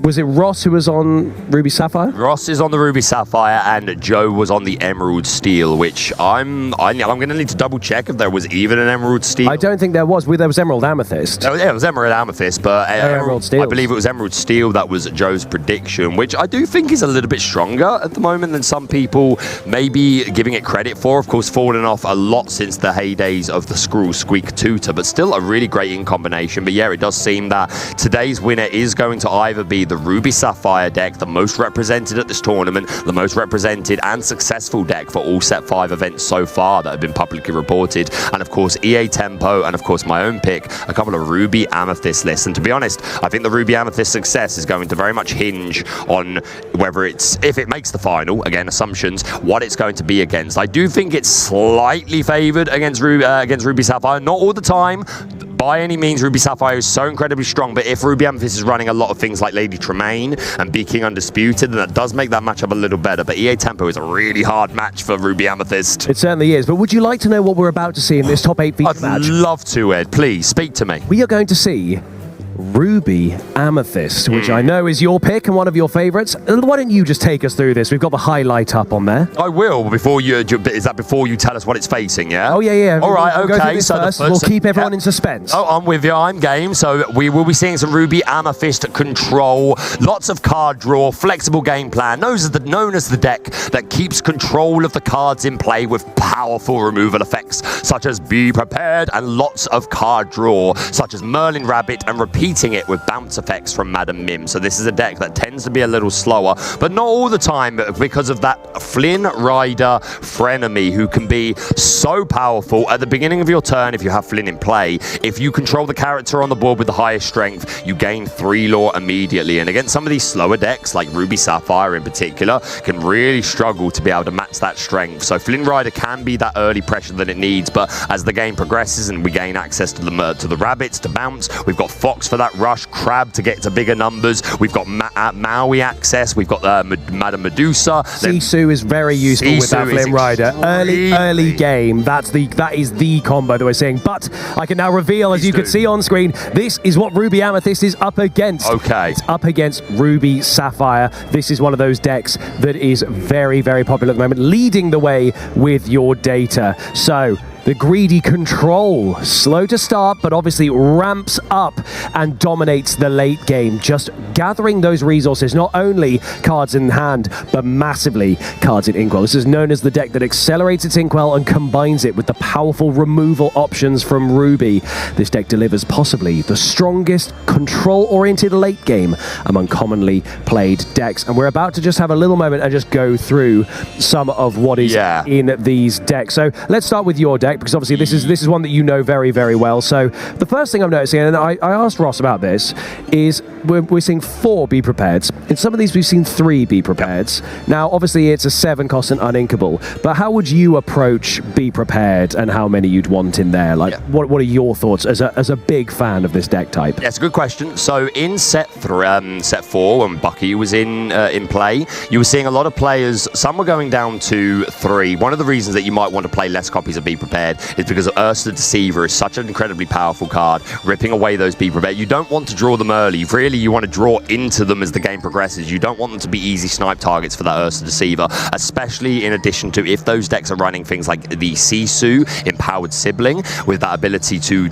Was it Ross who was on Ruby Sapphire? Ross is on the Ruby Sapphire, and Joe was on the Emerald Steel, which I'm going to need to double check if there was even an Emerald Steel. I don't think there was. There was Emerald Amethyst. Oh, yeah, it was Emerald Amethyst, but Emerald Steel. I believe it was Emerald Steel that was Joe's prediction, which I do think is a little bit stronger at the moment than some people may be giving it credit for. Of course, fallen off a lot since the heydays of the Scroll Squeak Tutor, but still a really great in combination. But yeah, it does seem that today's winner is going to either be the Ruby Sapphire deck, the most represented at this tournament, the most represented and successful deck for all set 5 events so far that have been publicly reported, and of course EA Tempo, and of course my own pick, a couple of Ruby Amethyst lists. And to be honest, I think the Ruby Amethyst success is going to very much hinge on whether if it makes the final, again assumptions, what it's going to be against. I do think it's slightly favored against Ruby Sapphire, not all the time. By any means, Ruby Sapphire is so incredibly strong, but if Ruby Amethyst is running a lot of things like Lady Tremaine and Be King Undisputed, then that does make that matchup a little better. But EA Tempo is a really hard match for Ruby Amethyst. It certainly is. But would you like to know what we're about to see in this top 8 feature match? I'd love to, Ed. Please, speak to me. We are going to see Ruby Amethyst, which I know is your pick and one of your favorites. Why don't you just take us through this? We've got the highlight up on there. I will. Is that before you tell us what it's facing, yeah? Oh, yeah. All right, we'll okay. We'll keep everyone in suspense. Oh, I'm with you. I'm game. So we will be seeing some Ruby Amethyst control, lots of card draw, flexible game plan, known as the deck that keeps control of the cards in play with powerful removal effects, such as Be Prepared, and lots of card draw, such as Merlin Rabbit, and repeating it with bounce effects from Madam Mim. So this is a deck that tends to be a little slower, but not all the time, because of that Flynn Rider frenemy, who can be so powerful at the beginning of your turn if you have Flynn in play. If you control the character on the board with the highest strength, you gain 3 lore immediately. And against some of these slower decks, like Ruby Sapphire in particular, can really struggle to be able to match that strength. So Flynn Rider can be that early pressure that it needs, but as the game progresses and we gain access to the rabbits to bounce, we've got Fox for that rush, Crab to get to bigger numbers, we've got Maui access, we've got Madame Medusa. Sisu is very useful with that Flynn Rider. Early game, that is the combo that we're seeing. But I can now reveal, as you can see on screen, this is what Ruby Amethyst is up against. Okay. It's up against Ruby Sapphire. This is one of those decks that is very, very popular at the moment, leading the way with your data. So the greedy control, slow to start, but obviously ramps up and dominates the late game, just gathering those resources, not only cards in hand, but massively cards in Inkwell. This is known as the deck that accelerates its Inkwell and combines it with the powerful removal options from Ruby. This deck delivers possibly the strongest control-oriented late game among commonly played decks. And we're about to just have a little moment and just go through some of what is in these decks. So let's start with your deck, because obviously this is one that you know very, very well. So the first thing I'm noticing, and I asked Ross about this, is we're seeing 4 Be Prepareds. In some of these we've seen 3 Be Prepareds. Now obviously it's a 7 cost and uninkable, but how would you approach Be Prepared and how many you'd want in there? Like what are your thoughts as a big fan of this deck type? Yeah, it's a good question. So in set 4, when Bucky was in play, you were seeing a lot of players, some were going down to 3. One of the reasons that you might want to play less copies of Be Prepared is because Ursa the Deceiver is such an incredibly powerful card, ripping away those Be Prepared. You don't want to draw them early. Really, you want to draw into them as the game progresses. You don't want them to be easy snipe targets for that Ursa Deceiver, especially in addition to if those decks are running things like the Sisu Empowered Sibling, with that ability to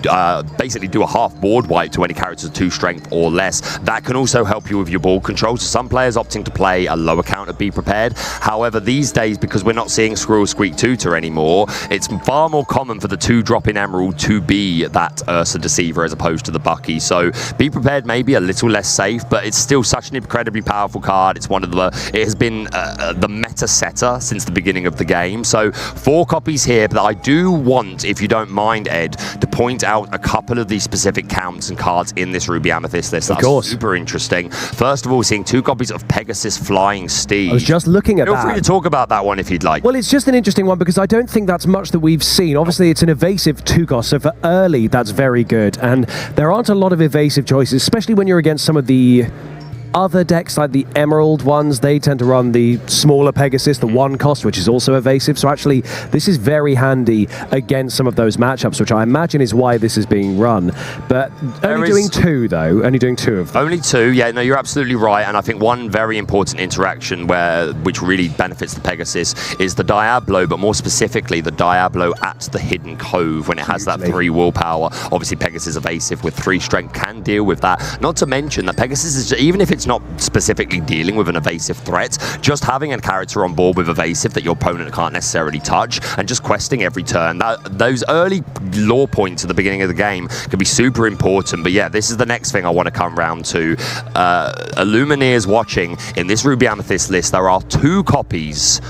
basically do a half board wipe to any characters of 2 strength or less. That can also help you with your board control. So some players opting to play a lower count of Be Prepared. However, these days, because we're not seeing Squirrel Squeak Tutor anymore, it's far more more common for the 2-drop in Emerald to be that Ursa Deceiver as opposed to the Bucky. So Be Prepared may be a little less safe, but it's still such an incredibly powerful card. It's one of the, it has been the meta setter since the beginning of the game. So 4 copies here, but I do want, if you don't mind, Ed, to point out a couple of these specific counts and cards in this Ruby Amethyst list. That's super interesting. First of all, seeing 2 copies of Pegasus Flying Steed. I was just looking at that. Feel free to talk about that one if you'd like. Well, it's just an interesting one because I don't think that's much that we've seen. Obviously, it's an evasive 2-cost, so for early, that's very good. And there aren't a lot of evasive choices, especially when you're against some of the other decks like the Emerald ones. They tend to run the smaller Pegasus, the 1-cost, which is also evasive. So actually, this is very handy against some of those matchups, which I imagine is why this is being run. But only doing 2, though. Only doing 2 of them. Only 2, yeah, no, you're absolutely right. And I think one very important interaction which really benefits the Pegasus is the Diablo, but more specifically, the Diablo at the Hidden Cove when it has that 3 willpower. Obviously, Pegasus evasive with 3 strength can deal with that. Not to mention that Pegasus is, even if it's not specifically dealing with an evasive threat, just having a character on board with evasive that your opponent can't necessarily touch and just questing every turn, those early lore points at the beginning of the game can be super important. But yeah, this is the next thing I want to come round to. Illumineers watching, in this Ruby Amethyst list, there are 2 copies.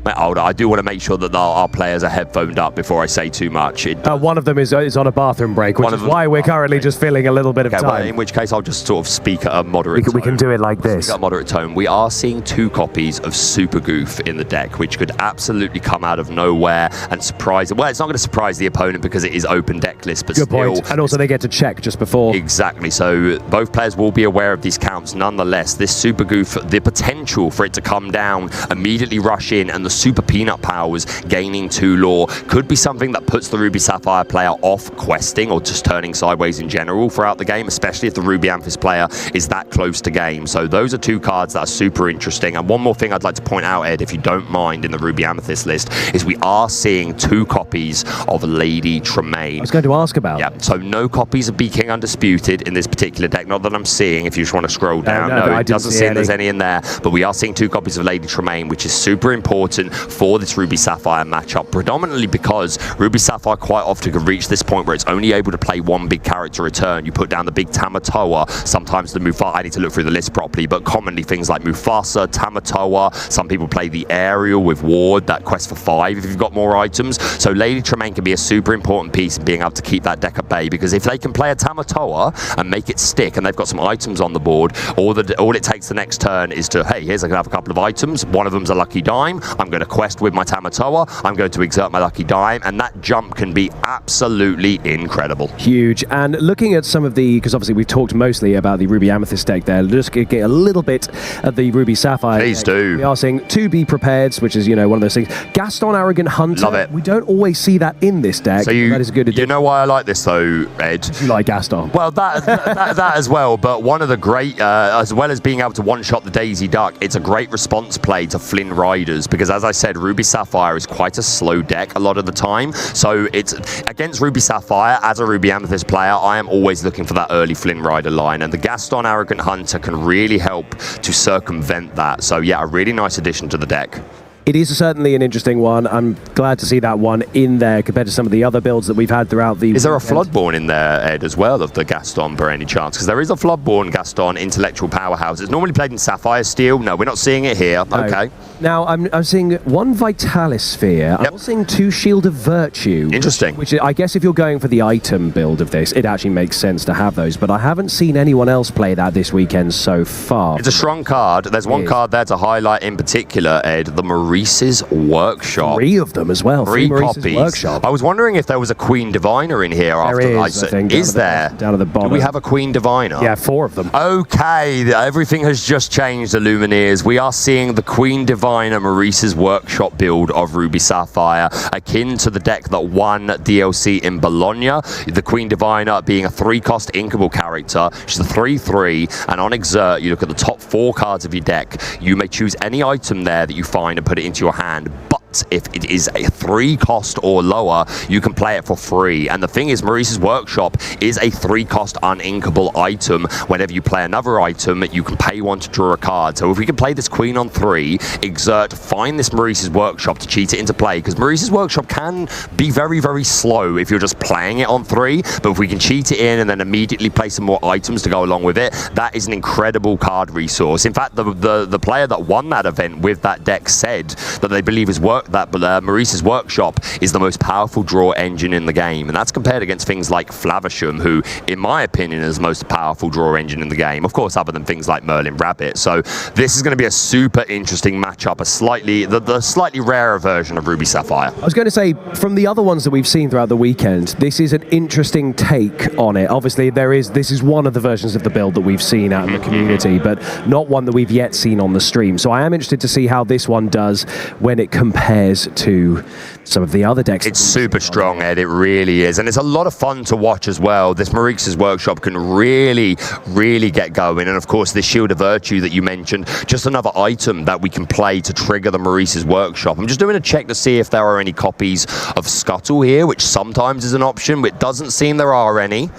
I do want to make sure that our players are headphoned up before I say too much. One of them is on a bathroom break, which is why we're currently just filling a little bit of time. Well, in which case, I'll just sort of speak at a moderate tone. We can do it like this. Speak at a moderate tone. We are seeing 2 copies of Super Goof in the deck, which could absolutely come out of nowhere and surprise. Well, it's not going to surprise the opponent because it is open deck list, but Good still. point. And also they get to check just before. Exactly. So both players will be aware of these counts. Nonetheless, this Super Goof, the potential for it to come down, immediately rush in, and the Super Peanut powers gaining 2 lore could be something that puts the Ruby Sapphire player off questing or just turning sideways in general throughout the game, especially if the Ruby Amethyst player is that close to game. So those are 2 cards that are super interesting. And one more thing I'd like to point out, Ed, if you don't mind, in the Ruby Amethyst list, is we are seeing 2 copies of Lady Tremaine. I was going to ask about. Yeah, so no copies of Be King Undisputed in this particular deck. Not that I'm seeing, if you just want to scroll down. No, it doesn't seem there's any in there. But we are seeing 2 copies of Lady Tremaine, which is super important for this Ruby Sapphire matchup, predominantly because Ruby Sapphire quite often can reach this point where it's only able to play 1 big character a turn. You put down the big Tamatoa, sometimes the Mufasa. I need to look through the list properly, but commonly things like Mufasa, Tamatoa. Some people play the Aerial with Ward, that quest for 5 if you've got more items. So Lady Tremaine can be a super important piece in being able to keep that deck at bay, because if they can play a Tamatoa and make it stick and they've got some items on the board, all it takes the next turn is to, hey, here's I can have a couple of items. One of them's a lucky dime. I'm going to quest with my Tamatoa. I'm going to exert my lucky dime, and that jump can be absolutely incredible. Huge. And looking at some of the, because obviously we've talked mostly about the Ruby Amethyst deck there, just get a little bit of the Ruby Sapphire. Please do. We are seeing 2 Be Prepared, which is, one of those things. Gaston Arrogant Hunter. Love it. We don't always see that in this deck. So that is a good addition. You know why I like this though, Ed? You like Gaston. Well, that as well, but one of the great, as well as being able to one-shot the Daisy Duck, it's a great response play to Flynn Riders, because as I said, Ruby Sapphire is quite a slow deck a lot of the time. So it's against Ruby Sapphire, as a Ruby Amethyst player, I am always looking for that early Flynn Rider line, and the Gaston Arrogant Hunter can really help to circumvent that. So yeah, a really nice addition to the deck. It is certainly an interesting one. I'm glad to see that one in there compared to some of the other builds that we've had throughout the Is there a weekend. Floodborn in there, Ed, as well, of the Gaston by any chance? Because there is a Floodborn Gaston intellectual powerhouse. It's normally played in Sapphire Steel. No, we're not seeing it here. No. Okay. Now, I'm seeing 1 Vitalis Sphere. I'm also seeing 2 Shield of Virtue. Interesting. Which I guess if you're going for the item build of this, it actually makes sense to have those. But I haven't seen anyone else play that this weekend so far. It's a strong card. There's one card there to highlight in particular, Ed, the Maurice's Workshop. 3 of them as well. 3 Maurice's copies. Workshop. I was wondering if there was a Queen Diviner in here. There after is, I think. Is there? Down at the bottom. Do we have a Queen Diviner? Yeah, 4 of them. Okay, everything has just changed, Illumineers. We are seeing the Queen Diviner Maurice's Workshop build of Ruby Sapphire, akin to the deck that won DLC in Bologna. The Queen Diviner being a 3-cost inkable character. She's a 3/3, and on Exert, you look at the top 4 cards of your deck. You may choose any item there that you find and put it into your hand, but that if it is a 3 cost or lower, you can play it for free. And the thing is, Maurice's Workshop is a 3 cost uninkable item. Whenever you play another item, you can pay 1 to draw a card. So if we can play this Queen on 3, exert, find this Maurice's Workshop to cheat it into play, because Maurice's Workshop can be very, very slow if you're just playing it on 3, but if we can cheat it in and then immediately play some more items to go along with it, that is an incredible card resource. In fact, the player that won that event with that deck said that they believe that Maurice's Workshop is the most powerful draw engine in the game, and that's compared against things like Flavisham, who, in my opinion, is the most powerful draw engine in the game, of course, other than things like Merlin Rabbit. So this is going to be a super interesting matchup, the slightly rarer version of Ruby Sapphire. I was going to say, from the other ones that we've seen throughout the weekend, this is an interesting take on it. Obviously, this is one of the versions of the build that we've seen out in the community, but not one that we've yet seen on the stream. So I am interested to see how this one does when it compares to some of the other decks. It's super strong, Ed. It really is. And it's a lot of fun to watch as well. This Maurice's Workshop can really, really get going. And of course, this Shield of Virtue that you mentioned, just another item that we can play to trigger the Maurice's Workshop. I'm just doing a check to see if there are any copies of Scuttle here, which sometimes is an option, but it doesn't seem there are any.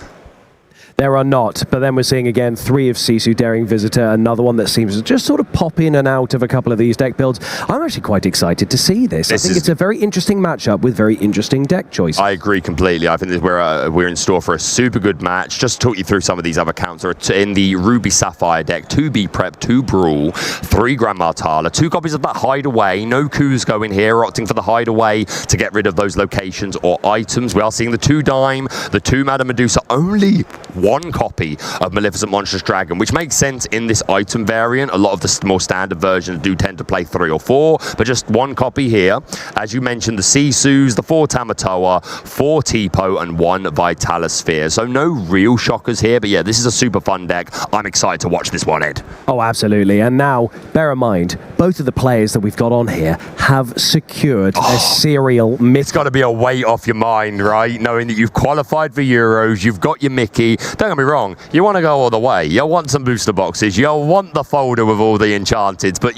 There are not, but then we're seeing again 3 of Sisu, Daring Visitor, another one that seems to just sort of pop in and out of a couple of these deck builds. I'm actually quite excited to see this. I think it's a very interesting matchup with very interesting deck choices. I agree completely. I think that we're in store for a super good match. Just to talk you through some of these other counts. In the Ruby Sapphire deck, 2 B-Prep, 2 Brawl, 3 Grand Martala, 2 copies of that Hideaway. No Kuzco in here, opting for the Hideaway to get rid of those locations or items. We are seeing the 2 Dime, the 2 Madame Medusa, only 1 copy of Maleficent Monstrous Dragon, which makes sense in this item variant. A lot of the more standard versions do tend to play 3 or 4, but just 1 copy here. As you mentioned, the Sisus, the 4 Tamatoa, 4 Tipo, and 1 Vitalosphere. So no real shockers here, but yeah, this is a super fun deck. I'm excited to watch this one, Ed. Oh, absolutely. And now, bear in mind, both of the players that we've got on here have secured a serial myth. It's got to be a weight off your mind, right? Knowing that you've qualified for Euros, you've got your Mickey. Don't get me wrong, you want to go all the way. You want some booster boxes. You want the folder with all the enchanteds, but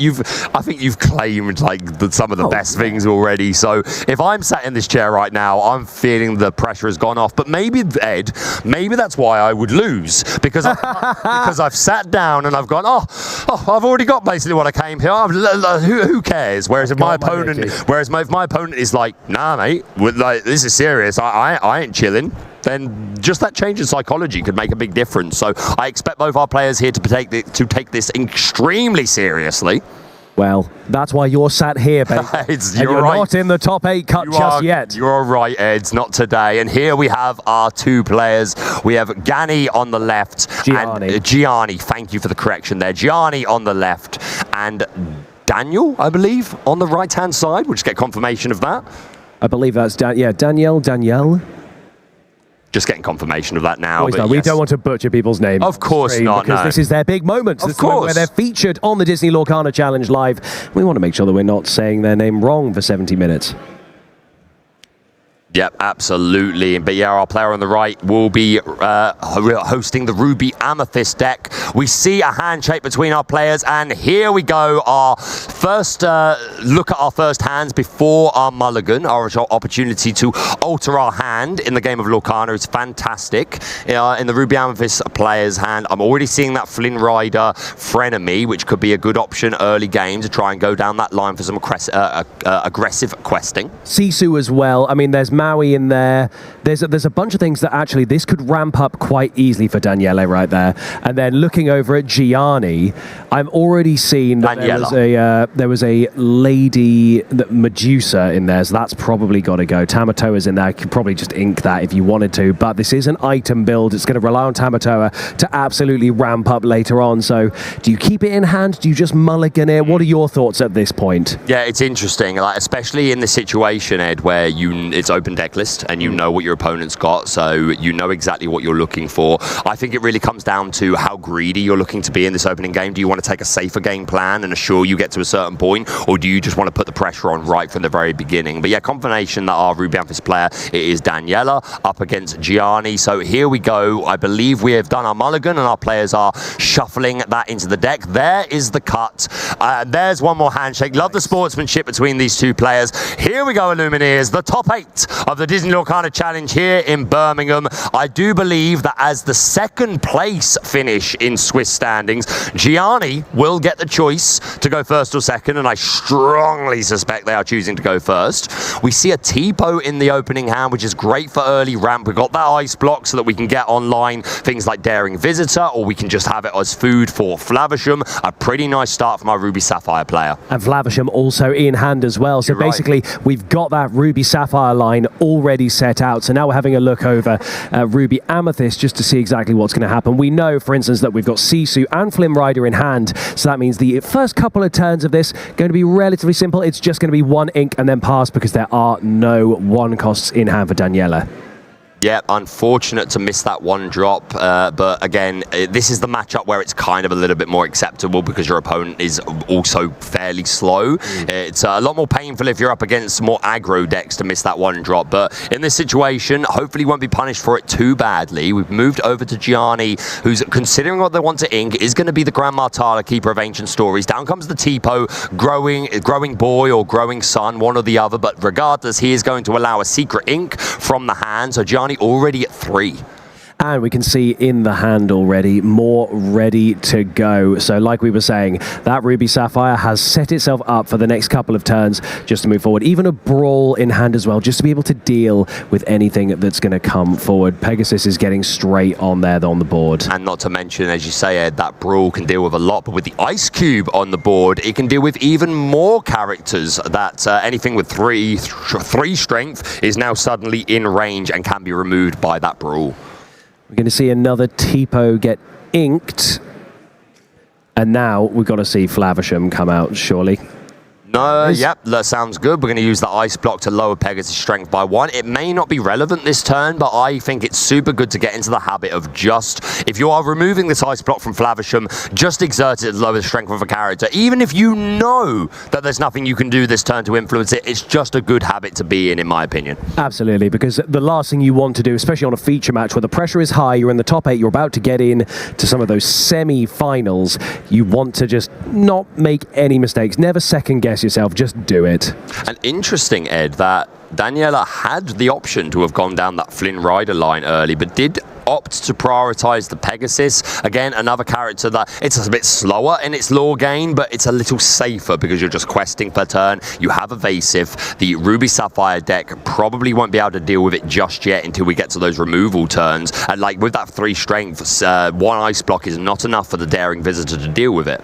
I think you've claimed like some of the best things already. So if I'm sat in this chair right now, I'm feeling the pressure has gone off. But maybe, Ed, maybe that's why I would lose, because because I've sat down and I've gone, I've already got basically what I came here. Who cares? Whereas if my opponent is like, nah, mate, this is serious. I ain't chilling. Then just that change in psychology could make a big difference. So I expect both our players here to take this extremely seriously. Well, that's why you're sat here, babe. You're right. Not in the top 8 cut yet. You're right, Ed. Not today. And here we have our 2 players. We have Gani on the left. Gianni. And Gianni, thank you for the correction there. Gianni on the left. And Daniel, I believe, on the right-hand side. We'll just get confirmation of that. I believe that's Danielle. Just getting confirmation of that now. But we don't want to butcher people's names. Of course not, because this is their big moment. This is the moment where they're featured on the Disney Lorcana Challenge live. We want to make sure that we're not saying their name wrong for 70 minutes. Yep, absolutely. But yeah, our player on the right will be hosting the Ruby Amethyst deck. We see a handshake between our players, and here we go. Our first look at our first hands before our mulligan. Our opportunity to alter our hand in the game of Lorcana is fantastic. In the Ruby Amethyst player's hand, I'm already seeing that Flynn Rider Frenemy, which could be a good option early game to try and go down that line for some aggressive questing. Sisu as well. I mean, there's Maui in there. There's a bunch of things that actually this could ramp up quite easily for Daniele right there. And then looking over at Gianni, I'm already seeing that there was a Lady Medusa in there, so that's probably got to go. Tamatoa's in there. You could probably just ink that if you wanted to, but this is an item build. It's going to rely on Tamatoa to absolutely ramp up later on. So do you keep it in hand? Do you just mulligan it? What are your thoughts at this point? Yeah, it's interesting, like, especially in the situation, Ed, where it's open deck list and you know what your opponent's got, so you know exactly what you're looking for. I think it really comes down to how greedy greedy you're looking to be in this opening game? Do you want to take a safer game plan and assure you get to a certain point, or do you just want to put the pressure on right from the very beginning? But yeah, confirmation that our Ruby Amethyst player, it is Daniela up against Gianni. So here we go. I believe we have done our mulligan and our players are shuffling that into the deck. There is the cut. There's one more handshake. Love the sportsmanship between these two players. Here we go, Illumineers, the top 8 of the Disney Lorcana Challenge here in Birmingham. I do believe that as the second place finish in Swiss standings, Gianni will get the choice to go first or second, and I strongly suspect they are choosing to go first. We see a Tipo in the opening hand, which is great for early ramp. We've got that ice block so that we can get online things like Daring Visitor, or we can just have it as food for Flavisham. A pretty nice start from our Ruby Sapphire player. And Flavisham also in hand as well. So You're basically, we've got that Ruby Sapphire line already set out. So now we're having a look over Ruby Amethyst just to see exactly what's going to happen. We know, for instance, that we've got Sisu and Flim Rider in hand. So that means the first couple of turns of this going to be relatively simple. It's just going to be one ink and then pass because there are no one costs in hand for Daniela. Yeah, unfortunate to miss that one drop, but again, this is the matchup where it's kind of a little bit more acceptable because your opponent is also fairly slow. It's a lot more painful if you're up against more aggro decks to miss that one drop, but in this situation, hopefully won't be punished for it too badly. We've moved over to Gianni, who's considering what they want to ink, is going to be the Grand Martala, Keeper of Ancient Stories. Down comes the Tipo, growing boy or growing son, one or the other, but regardless, he is going to allow a secret ink from the hand, so Gianni already at 3. And we can see in the hand already, more ready to go. So like we were saying, that Ruby Sapphire has set itself up for the next couple of turns just to move forward. Even a Brawl in hand as well, just to be able to deal with anything that's going to come forward. Pegasus is getting straight on there on the board. And not to mention, as you say, Ed, that Brawl can deal with a lot, but with the Ice Cube on the board, it can deal with even more characters. That anything with three strength is now suddenly in range and can be removed by that Brawl. We're going to see another Tipo get inked. And now we've got to see Flavisham come out, surely. No, yep, that sounds good. We're going to use the ice block to lower Pegasus' strength by 1. It may not be relevant this turn, but I think it's super good to get into the habit of just, if you are removing this ice block from Flavisham, just exert it to lower the strength of a character. Even if you know that there's nothing you can do this turn to influence it, it's just a good habit to be in my opinion. Absolutely, because the last thing you want to do, especially on a feature match where the pressure is high, you're in the top 8, you're about to get in to some of those semi-finals, you want to just not make any mistakes. Never second guess yourself, just do it. And interesting, Ed, that Daniela had the option to have gone down that Flynn Rider line early, but did opt to prioritize the Pegasus. Again, another character that it's a bit slower in its lore gain, but it's a little safer because you're just questing per turn. You have evasive. The Ruby Sapphire deck probably won't be able to deal with it just yet until we get to those removal turns. And like with that 3 strength, 1 ice block is not enough for the Daring Visitor to deal with it.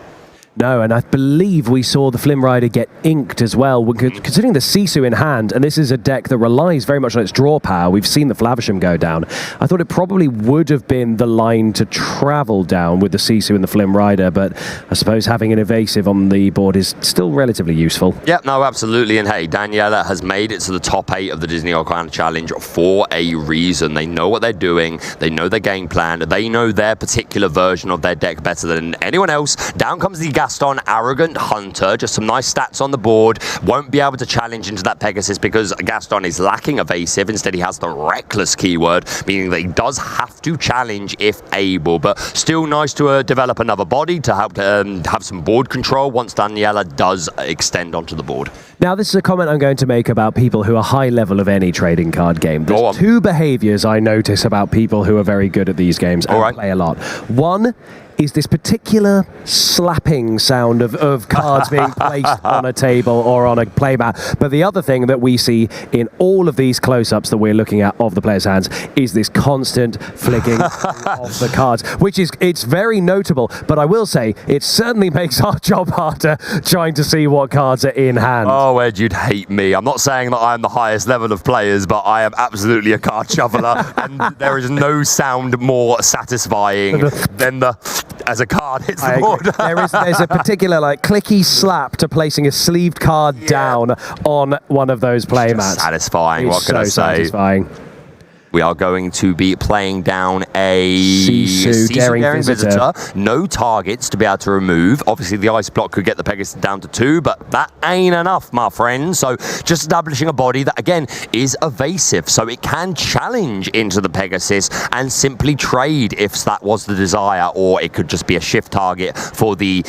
No, and I believe we saw the Flim Rider get inked as well. Considering the Sisu in hand, and this is a deck that relies very much on its draw power, we've seen the Flavisham go down. I thought it probably would have been the line to travel down with the Sisu and the Flim Rider, but I suppose having an evasive on the board is still relatively useful. Yep, no, absolutely. And hey, Daniela has made it to the top 8 of the Disney Lorcana Challenge for a reason. They know what they're doing, they know their game plan, they know their particular version of their deck better than anyone else. Down comes the Gaston Arrogant Hunter, just some nice stats on the board. Won't be able to challenge into that Pegasus because Gaston is lacking evasive. Instead, he has the Reckless keyword, meaning that he does have to challenge if able. But still nice to develop another body to help have some board control once Daniela does extend onto the board. Now, this is a comment I'm going to make about people who are high level of any trading card game. There's 2 behaviors I notice about people who are very good at these games and play a lot. One is this particular slapping sound of cards being placed on a table or on a playmat. But the other thing that we see in all of these close-ups that we're looking at of the players' hands is this constant flicking of the cards, which is, it's very notable. But I will say, it certainly makes our job harder trying to see what cards are in hand. Oh, Ed, you'd hate me. I'm not saying that I'm the highest level of players, but I am absolutely a card shuffler, and there is no sound more satisfying than as a card hits the board. There's a particular like clicky slap to placing a sleeved card down on one of those playmats. Satisfying. It's what can I say? Satisfying. We are going to be playing down a Sisu Daring Visitor. No targets to be able to remove. Obviously, the ice block could get the Pegasus down to 2, but that ain't enough, my friend. So just establishing a body that, again, is evasive. So it can challenge into the Pegasus and simply trade if that was the desire, or it could just be a shift target for the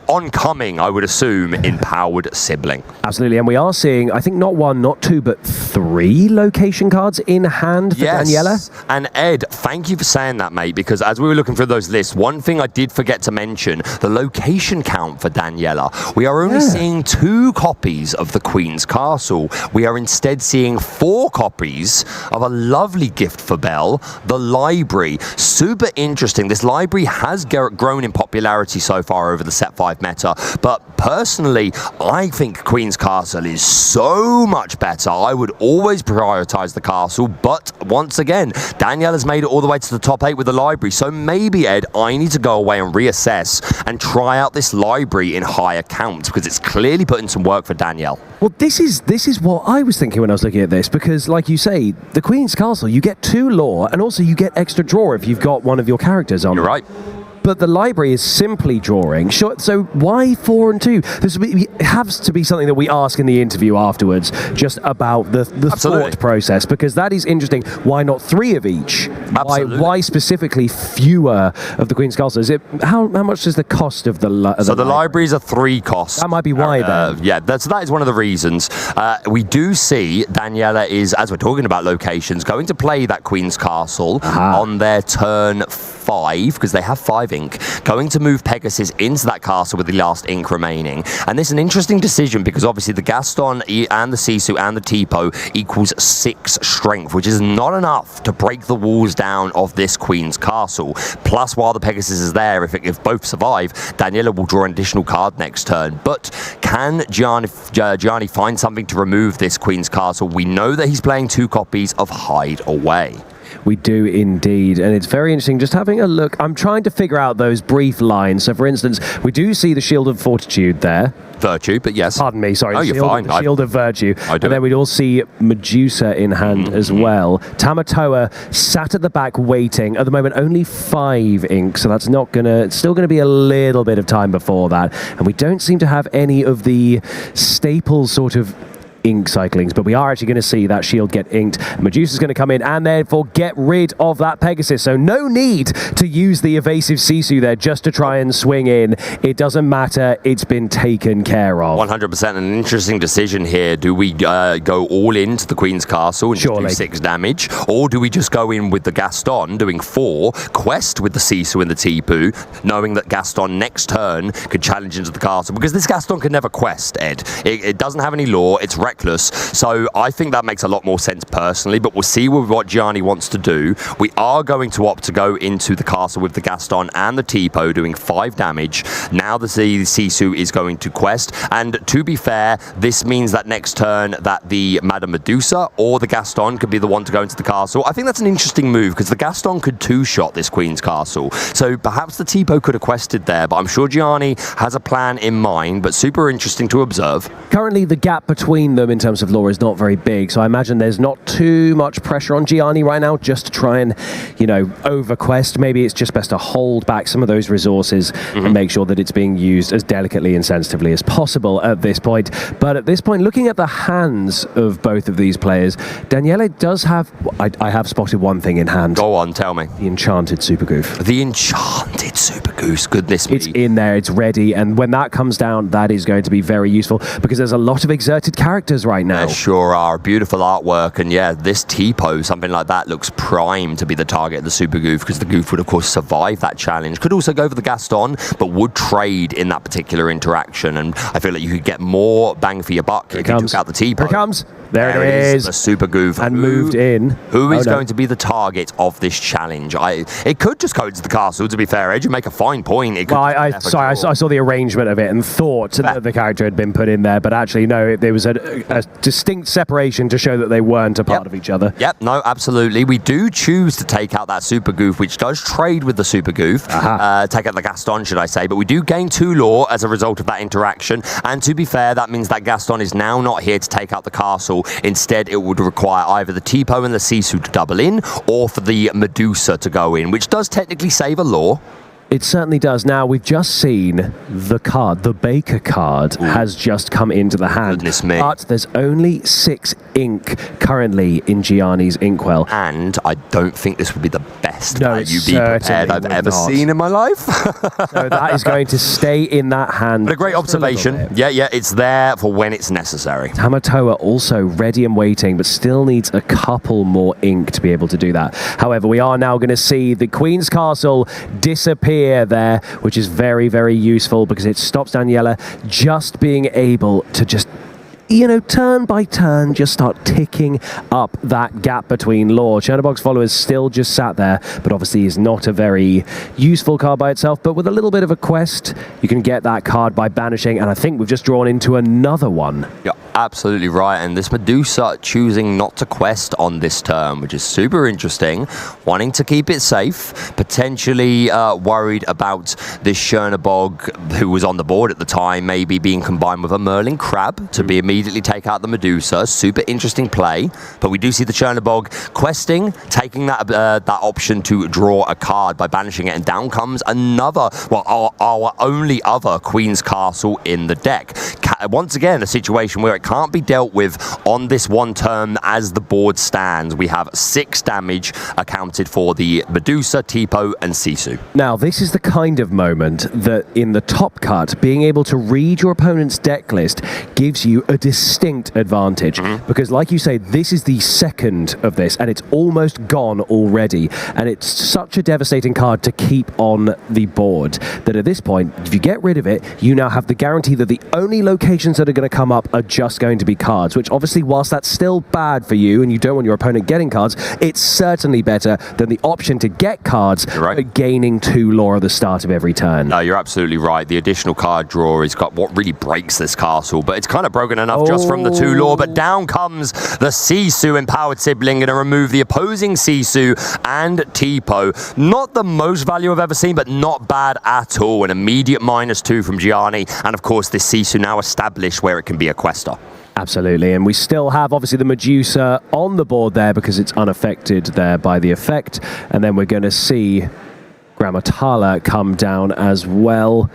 oncoming, I would assume, empowered sibling. Absolutely, and we are seeing, I think, not 1, not 2, but 3 location cards in hand for Daniela. And Ed, thank you for saying that, mate, because as we were looking through those lists, one thing I did forget to mention, the location count for Daniela. We are only seeing 2 copies of the Queen's Castle. We are instead seeing 4 copies of a lovely gift for Belle, the library. Super interesting. This library has grown in popularity so far over the set 5 meta, but personally, I think Queen's Castle is so much better. I would always prioritize the castle, but once again, Danielle has made it all the way to the top 8 with the library, so maybe, Ed, I need to go away and reassess and try out this library in higher counts, because it's clearly putting some work for Danielle. Well, this is what I was thinking when I was looking at this, because, like you say, the Queen's Castle, you get 2 lore, and also you get extra draw if you've got one of your characters on. You're right. But the library is simply drawing. Sure, so why 4 and 2? It has to be something that we ask in the interview afterwards, just about the thought process, because that is interesting. Why not 3 of each? Why specifically fewer of the Queen's Castle? Is it how much is the cost of the library? So the libraries are 3 costs. That might be why then. Yeah, that is one of the reasons. We do see Daniela is, as we're talking about locations, going to play that Queen's Castle on their turn 5, because they have 5 ink, going to move Pegasus into that castle with the last ink remaining. And this is an interesting decision, because obviously the Gaston and the Sisu and the Tipo equals 6 strength, which is not enough to break the walls down of this Queen's Castle. Plus, while the Pegasus is there, if both survive, Daniela will draw an additional card next turn. But can Gianni find something to remove this Queen's Castle? We know that he's playing 2 copies of Hide Away. We do indeed, and it's very interesting just having a look. I'm trying to figure out those brief lines. So, for instance, we do see the Shield of Fortitude there. Virtue, but yes. Pardon me, sorry. Oh, you're fine. Shield of Virtue. And then we'd all see Medusa in hand as well. Tamatoa sat at the back waiting. At the moment, only 5 ink, so that's not gonna. It's still gonna be a little bit of time before that. And we don't seem to have any of the staple sort of ink cyclings, but we are actually going to see that shield get inked. Medusa's going to come in and therefore get rid of that Pegasus, so no need to use the evasive Sisu there just to try and swing in. It doesn't matter, it's been taken care of. 100%. An interesting decision here. Do we go all into the Queen's Castle and just do 6 damage, or do we just go in with the Gaston doing 4, quest with the Sisu and the Tipu, knowing that Gaston next turn could challenge into the castle, because this Gaston can never quest, Ed. It doesn't have any lore, it's reckless, so I think that makes a lot more sense personally, but we'll see what Gianni wants to do. We are going to opt to go into the castle with the Gaston and the Tipo doing 5 damage. Now the Sisu is going to quest, and to be fair, this means that next turn that the Madame Medusa or the Gaston could be the one to go into the castle. I think that's an interesting move, because the Gaston could 2-shot this Queen's Castle, so perhaps the Tipo could have quested there, but I'm sure Gianni has a plan in mind, but super interesting to observe. Currently the gap between them in terms of lore is not very big, so I imagine there's not too much pressure on Gianni right now just to try and, you know, overquest. Maybe it's just best to hold back some of those resources and make sure that it's being used as delicately and sensitively as possible at this point. But at this point, looking at the hands of both of these players, Daniele does have, I have spotted one thing in hand. Go on, tell me. The Enchanted Super Goof. The Enchanted Super Goose, goodness me. It's in there, it's ready, and when that comes down, that is going to be very useful, because there's a lot of exerted characters right now. There sure are. Beautiful artwork, and yeah, this Tipo, something like that, looks prime to be the target of the Super Goof, because the Goof would of course survive that challenge. Could also go for the Gaston, but would trade in that particular interaction, and I feel like you could get more bang for your buck if you took out the Tipo. Here it comes. There it is. The Super Goof. And moved in. Who is going to be the target of this challenge? It could just go into the castle, to be fair, Edge, and make a fine point. It could I saw the arrangement of it and thought that the character had been put in there, but actually no, there was a distinct separation to show that they weren't a part of each other. Yep, no, absolutely. We do choose to take out that Super Goof, which does trade with the Super Goof. Take out the Gaston, should I say, but we do gain 2 lore as a result of that interaction, and to be fair, that means that Gaston is now not here to take out the castle. castle. Instead, it would require either the Tipo and the Sisu to double in, or for the Medusa to go in, which does technically save a lore. It certainly does. Now, we've just seen the card, the Baker card, has just come into the hand. Goodness me. But there's only 6 ink currently in Gianni's Inkwell. And I don't think this would be the best No, value it be prepared certainly I've would ever not. seen in my life. So that is going to stay in that hand. But a great just for a little observation. bit. Yeah, it's there for when it's necessary. Tamatoa also ready and waiting, but still needs a couple more ink to be able to do that. However, we are now going to see the Queen's Castle disappear there, which is very, very useful because it stops Daniela just being able to just, you know, turn by turn, just start ticking up that gap between lore. Chernobog's followers still just sat there, but obviously is not a very useful card by itself. But with a little bit of a quest, you can get that card by banishing, and I think we've just drawn into another one. Yeah, absolutely right. And this Medusa choosing not to quest on this turn, which is super interesting, wanting to keep it safe, potentially worried about this Chernobog, who was on the board at the time, maybe being combined with a Merlin Crab to be immediately take out the Medusa. Super interesting play. But we do see the Chernobog questing, taking that option to draw a card by banishing it, and down comes another, well, our only other Queen's Castle in the deck. Once again, a situation where it can't be dealt with on this one turn as the board stands. We have 6 damage accounted for the Medusa, Tipo, and Sisu. Now, this is the kind of moment that in the top cut, being able to read your opponent's deck list gives you a distinct advantage. Because like you say, this is the second of this, and it's almost gone already. And it's such a devastating card to keep on the board that at this point, if you get rid of it, you now have the guarantee that the only locations that are going to come up are just going to be cards, which obviously, whilst that's still bad for you and you don't want your opponent getting cards, it's certainly better than the option to get cards, but gaining 2 lore at the start of every turn. No, you're absolutely right. The additional card draw has got what really breaks this castle, but it's kind of broken enough just from the 2 lore. But down comes the Sisu empowered sibling, going to remove the opposing Sisu and Tipo. Not the most value I've ever seen, but not bad at all. An immediate -2 from Gianni, and of course this Sisu now established where it can be a quester. Absolutely, and we still have obviously the Medusa on the board there because it's unaffected there by the effect, and then we're going to see Grammatala come down as well.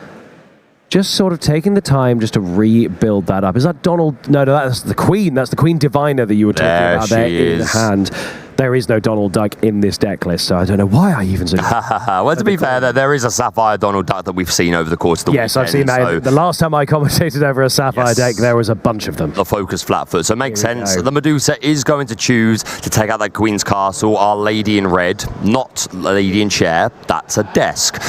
Just sort of taking the time just to rebuild that up. Is that Donald? No, that's the Queen. That's the Queen Diviner that you were talking about there in hand. There is no Donald Duck in this deck list, so I don't know why I even said well, to be fair, there is a Sapphire Donald Duck that we've seen over the course of the weekend. Yes, I've seen that. So the last time I commentated over a Sapphire deck, there was a bunch of them. The focus Flatfoot, so it makes sense. The Medusa is going to choose to take out that Queen's Castle. Our Lady in Red, not Lady in Chair, that's a desk.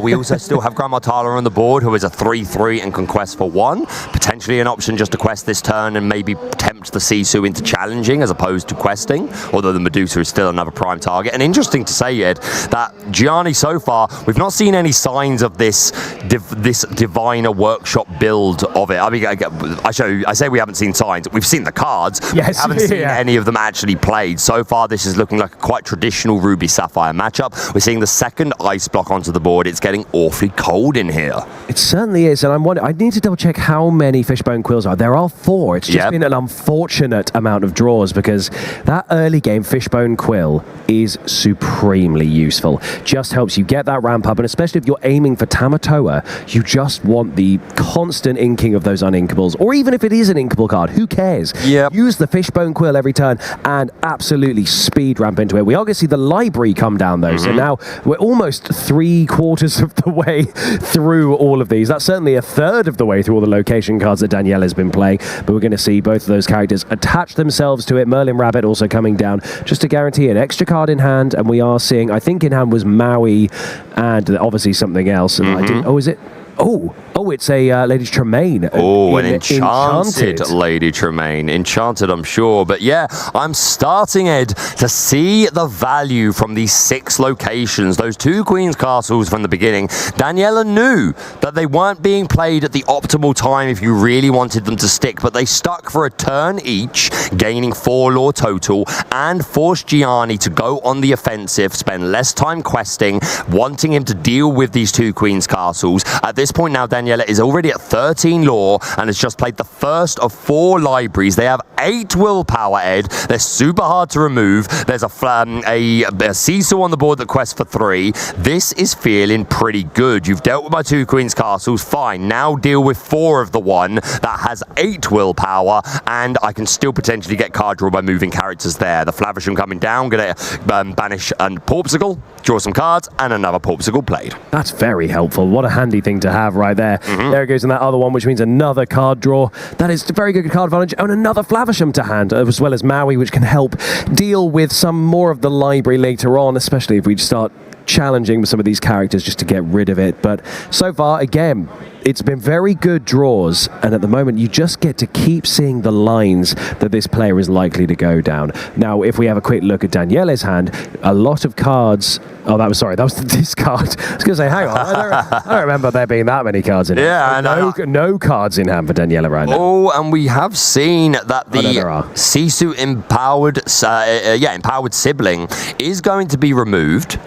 We also still have Grandma Tala on the board, who is a 3/3 and can quest for 1. Potentially an option just to quest this turn and maybe tempt the Sisu into challenging as opposed to questing, although the Medusa is still another prime target. And interesting to say, Ed, that Gianni so far, we've not seen any signs of this Diviner Workshop build of it. I mean, I say we haven't seen signs. We've seen the cards. Yes, we haven't seen any of them actually played. So far, this is looking like a quite traditional Ruby Sapphire matchup. We're seeing the second ice block onto the board. It's getting awfully cold in here. It certainly is, and I'm wondering, I need to double check how many Fishbone Quills are. There are 4. It's just been an unfortunate amount of draws because that early game Fishbone Quill is supremely useful. Just helps you get that ramp up, and especially if you're aiming for Tamatoa, you just want the constant inking of those uninkables, or even if it is an inkable card, who cares? Use the Fishbone Quill every turn and absolutely speed ramp into it. We are going to see the library come down though, so now we're almost 3/4 of the way through all of these. That's certainly 1/3 of the way through all the location cards that Danielle has been playing, but we're going to see both of those characters attach themselves to it. Merlin Rabbit also coming down just to guarantee an extra card in hand, and we are seeing, I think in hand was Maui and obviously something else, and I didn't, is it? Oh, it's a Lady Tremaine. Oh, an enchanted Lady Tremaine. Enchanted, I'm sure. But yeah, I'm starting, Ed, to see the value from these 6 locations. Those 2 Queen's Castles from the beginning. Daniela knew that they weren't being played at the optimal time if you really wanted them to stick, but they stuck for a turn each, gaining 4 lore total, and forced Gianni to go on the offensive, spend less time questing, wanting him to deal with these 2 Queen's Castles. At this this point now, Daniela is already at 13 lore and has just played the first of 4 libraries. They have 8 willpower, Ed. They're super hard to remove. There's a Sisu on the board that quests for 3. This is feeling pretty good. You've dealt with my 2 Queen's Castles, fine. Now deal with 4 of the one that has 8 willpower, and I can still potentially get card draw by moving characters there. The Flavisham coming down, gonna banish a Porpsicle, draw some cards, and another Porpsicle played. That's very helpful. What a handy thing to have right there. There it goes in that other one, which means another card draw. That is a very good card advantage, and another Flavisham to hand, as well as Maui, which can help deal with some more of the library later on, especially if we start challenging some of these characters just to get rid of it. But so far, again, it's been very good draws, and at the moment you just get to keep seeing the lines that this player is likely to go down. Now, if we have a quick look at Daniele's hand, a lot of cards... Oh, that was the discard. I was going to say, hang on, I don't remember there being that many cards in hand. Yeah, no cards in hand for Daniela right now. Oh, and we have seen that the Sisu empowered sibling is going to be removed.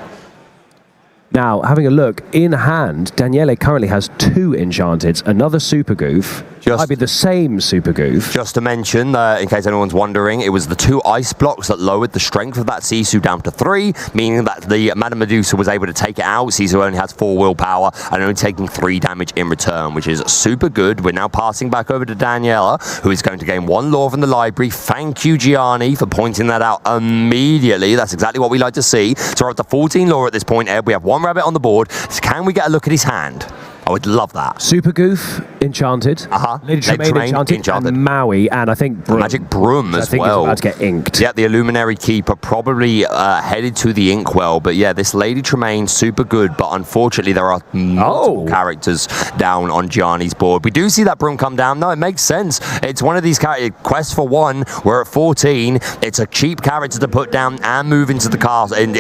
Now, having a look, in hand, Daniele currently has 2 Enchanteds, another Super Goof. Might be the same Super Goof. Just to mention, in case anyone's wondering, it was the 2 ice blocks that lowered the strength of that Sisu down to 3, meaning that the Madame Medusa was able to take it out. Sisu only has 4 willpower and only taking 3 damage in return, which is super good. We're now passing back over to Daniela, who is going to gain 1 lore from the library. Thank you, Gianni, for pointing that out immediately. That's exactly what we like to see. So we're up to 14 lore at this point, Ed. We have 1 rabbit on the board. So can we get a look at his hand? I would love that. Super Goof, Enchanted. Lady Tremaine, Enchanted. And Maui, and I think Broom. Magic Broom as I think well. Is about to get inked. Yeah, the Illuminary Keeper probably headed to the Inkwell, but yeah, this Lady Tremaine, super good, but unfortunately there are multiple characters down on Gianni's board. We do see that Broom come down. No, it makes sense. It's one of these quests for 1. We're at 14. It's a cheap character to put down and move into the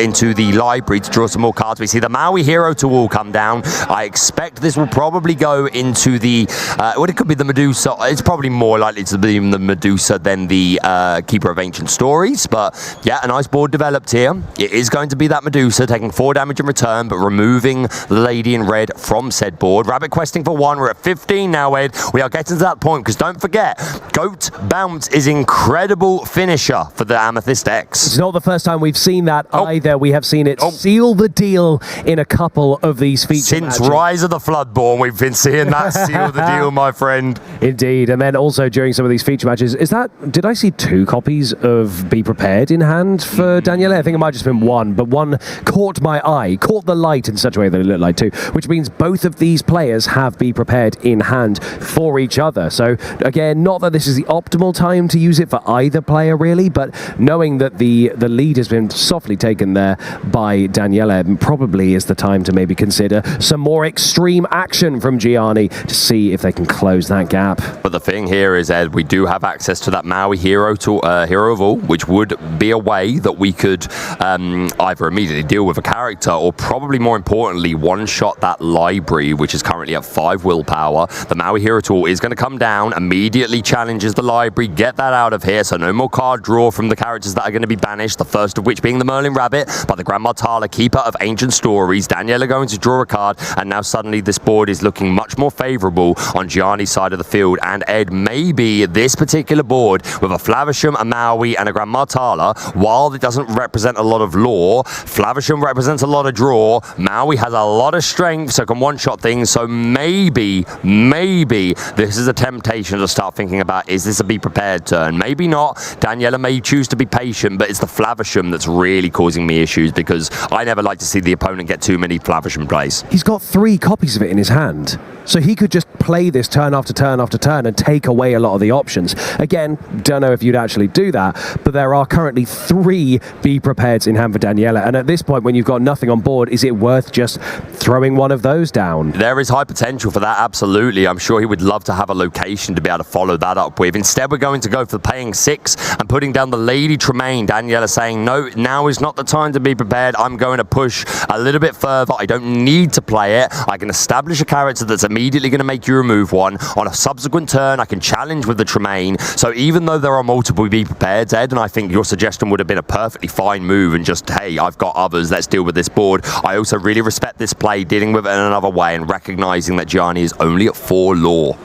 into the library to draw some more cards. We see the Maui Hero Tool come down. I expect this will probably go into the it could be the Medusa. It's probably more likely to be the Medusa than the Keeper of Ancient Stories, but yeah, a nice board developed here. It is going to be that Medusa taking 4 damage in return, but removing the Lady in Red from said board. Rabbit questing for 1. We're at 15 now, Ed. We are getting to that point, because don't forget, Goat Bounce is incredible finisher for the Amethyst X. It's not the first time we've seen that either. We have seen it seal the deal in a couple of these features. Since Rise of the Floodborn, we've been seeing that seal the deal, my friend. Indeed. And then also during some of these feature matches, did I see 2 copies of Be Prepared in hand for Daniele? I think it might have just been 1, but 1 caught my eye, caught the light in such a way that it looked like 2, which means both of these players have Be Prepared in hand for each other. So again, not that this is the optimal time to use it for either player really, but knowing that the lead has been softly taken there by Daniele, probably is the time to maybe consider some more extreme action from Gianni to see if they can close that gap. But the thing here is, Ed, we do have access to that Maui Hero of All, which would be a way that we could either immediately deal with a character or probably more importantly one-shot that library, which is currently at 5 willpower. The Maui Hero Tool is going to come down, immediately challenges the library, get that out of here, so no more card draw from the characters that are going to be banished, the first of which being the Merlin Rabbit by the Grandma Tala, Keeper of Ancient Stories. Daniela going to draw a card, and now suddenly this board is looking much more favorable on Gianni's side of the field. And Ed, maybe this particular board with a Flavisham, a Maui, and a Grandma Tala, while it doesn't represent a lot of lore, Flavisham represents a lot of draw, Maui has a lot of strength, so can one-shot things, so maybe this is a temptation to start thinking about, is this a Be Prepared turn? Maybe not. Daniela may choose to be patient, but it's the Flavisham that's really causing me issues, because I never like to see the opponent get too many Flavisham plays. He's got 3 copies of it in his hand, so he could just play this turn after turn after turn and take away a lot of the options. Again, don't know if you'd actually do that, but there are currently 3 Be Prepareds in hand for Daniela, and at this point when you've got nothing on board, is it worth just throwing one of those down? There is high potential for that, absolutely. I'm sure he would love to have a location to be able to follow that up with. Instead, we're going to go for paying 6 and putting down the Lady Tremaine. Daniela saying, no, now is not the time to be prepared. I'm going to push a little bit further. I don't need to play it. I can establish a character that's immediately going to make you remove one. On a subsequent turn, I can challenge with the Tremaine. So even though there are multiple Be Prepared, Ed, and I think your suggestion would have been a perfectly fine move and just, hey, I've got others, let's deal with this board. I also really respect this play, dealing with it in another way and recognizing that Gianni is only at 4 lore.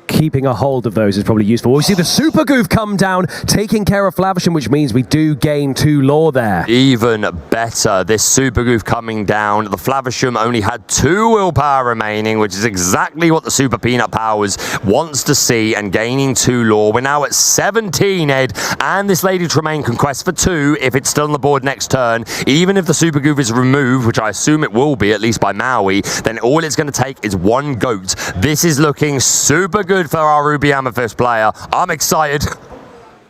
Keeping a hold of those is probably useful. We see the Super Goof come down, taking care of Flavisham, which means we do gain 2 lore there. Even better, this Super Goof coming down. The Flavisham only had 2 willpower remaining, which is exactly what the Super Peanut Powers wants to see, and gaining 2 lore. We're now at 17, Ed, and this Lady Tremaine can quest for 2 if it's still on the board next turn. Even if the Super Goof is removed, which I assume it will be, at least by Maui, then all it's going to take is 1 goat. This is looking super good for our Ruby Amethyst player. I'm excited.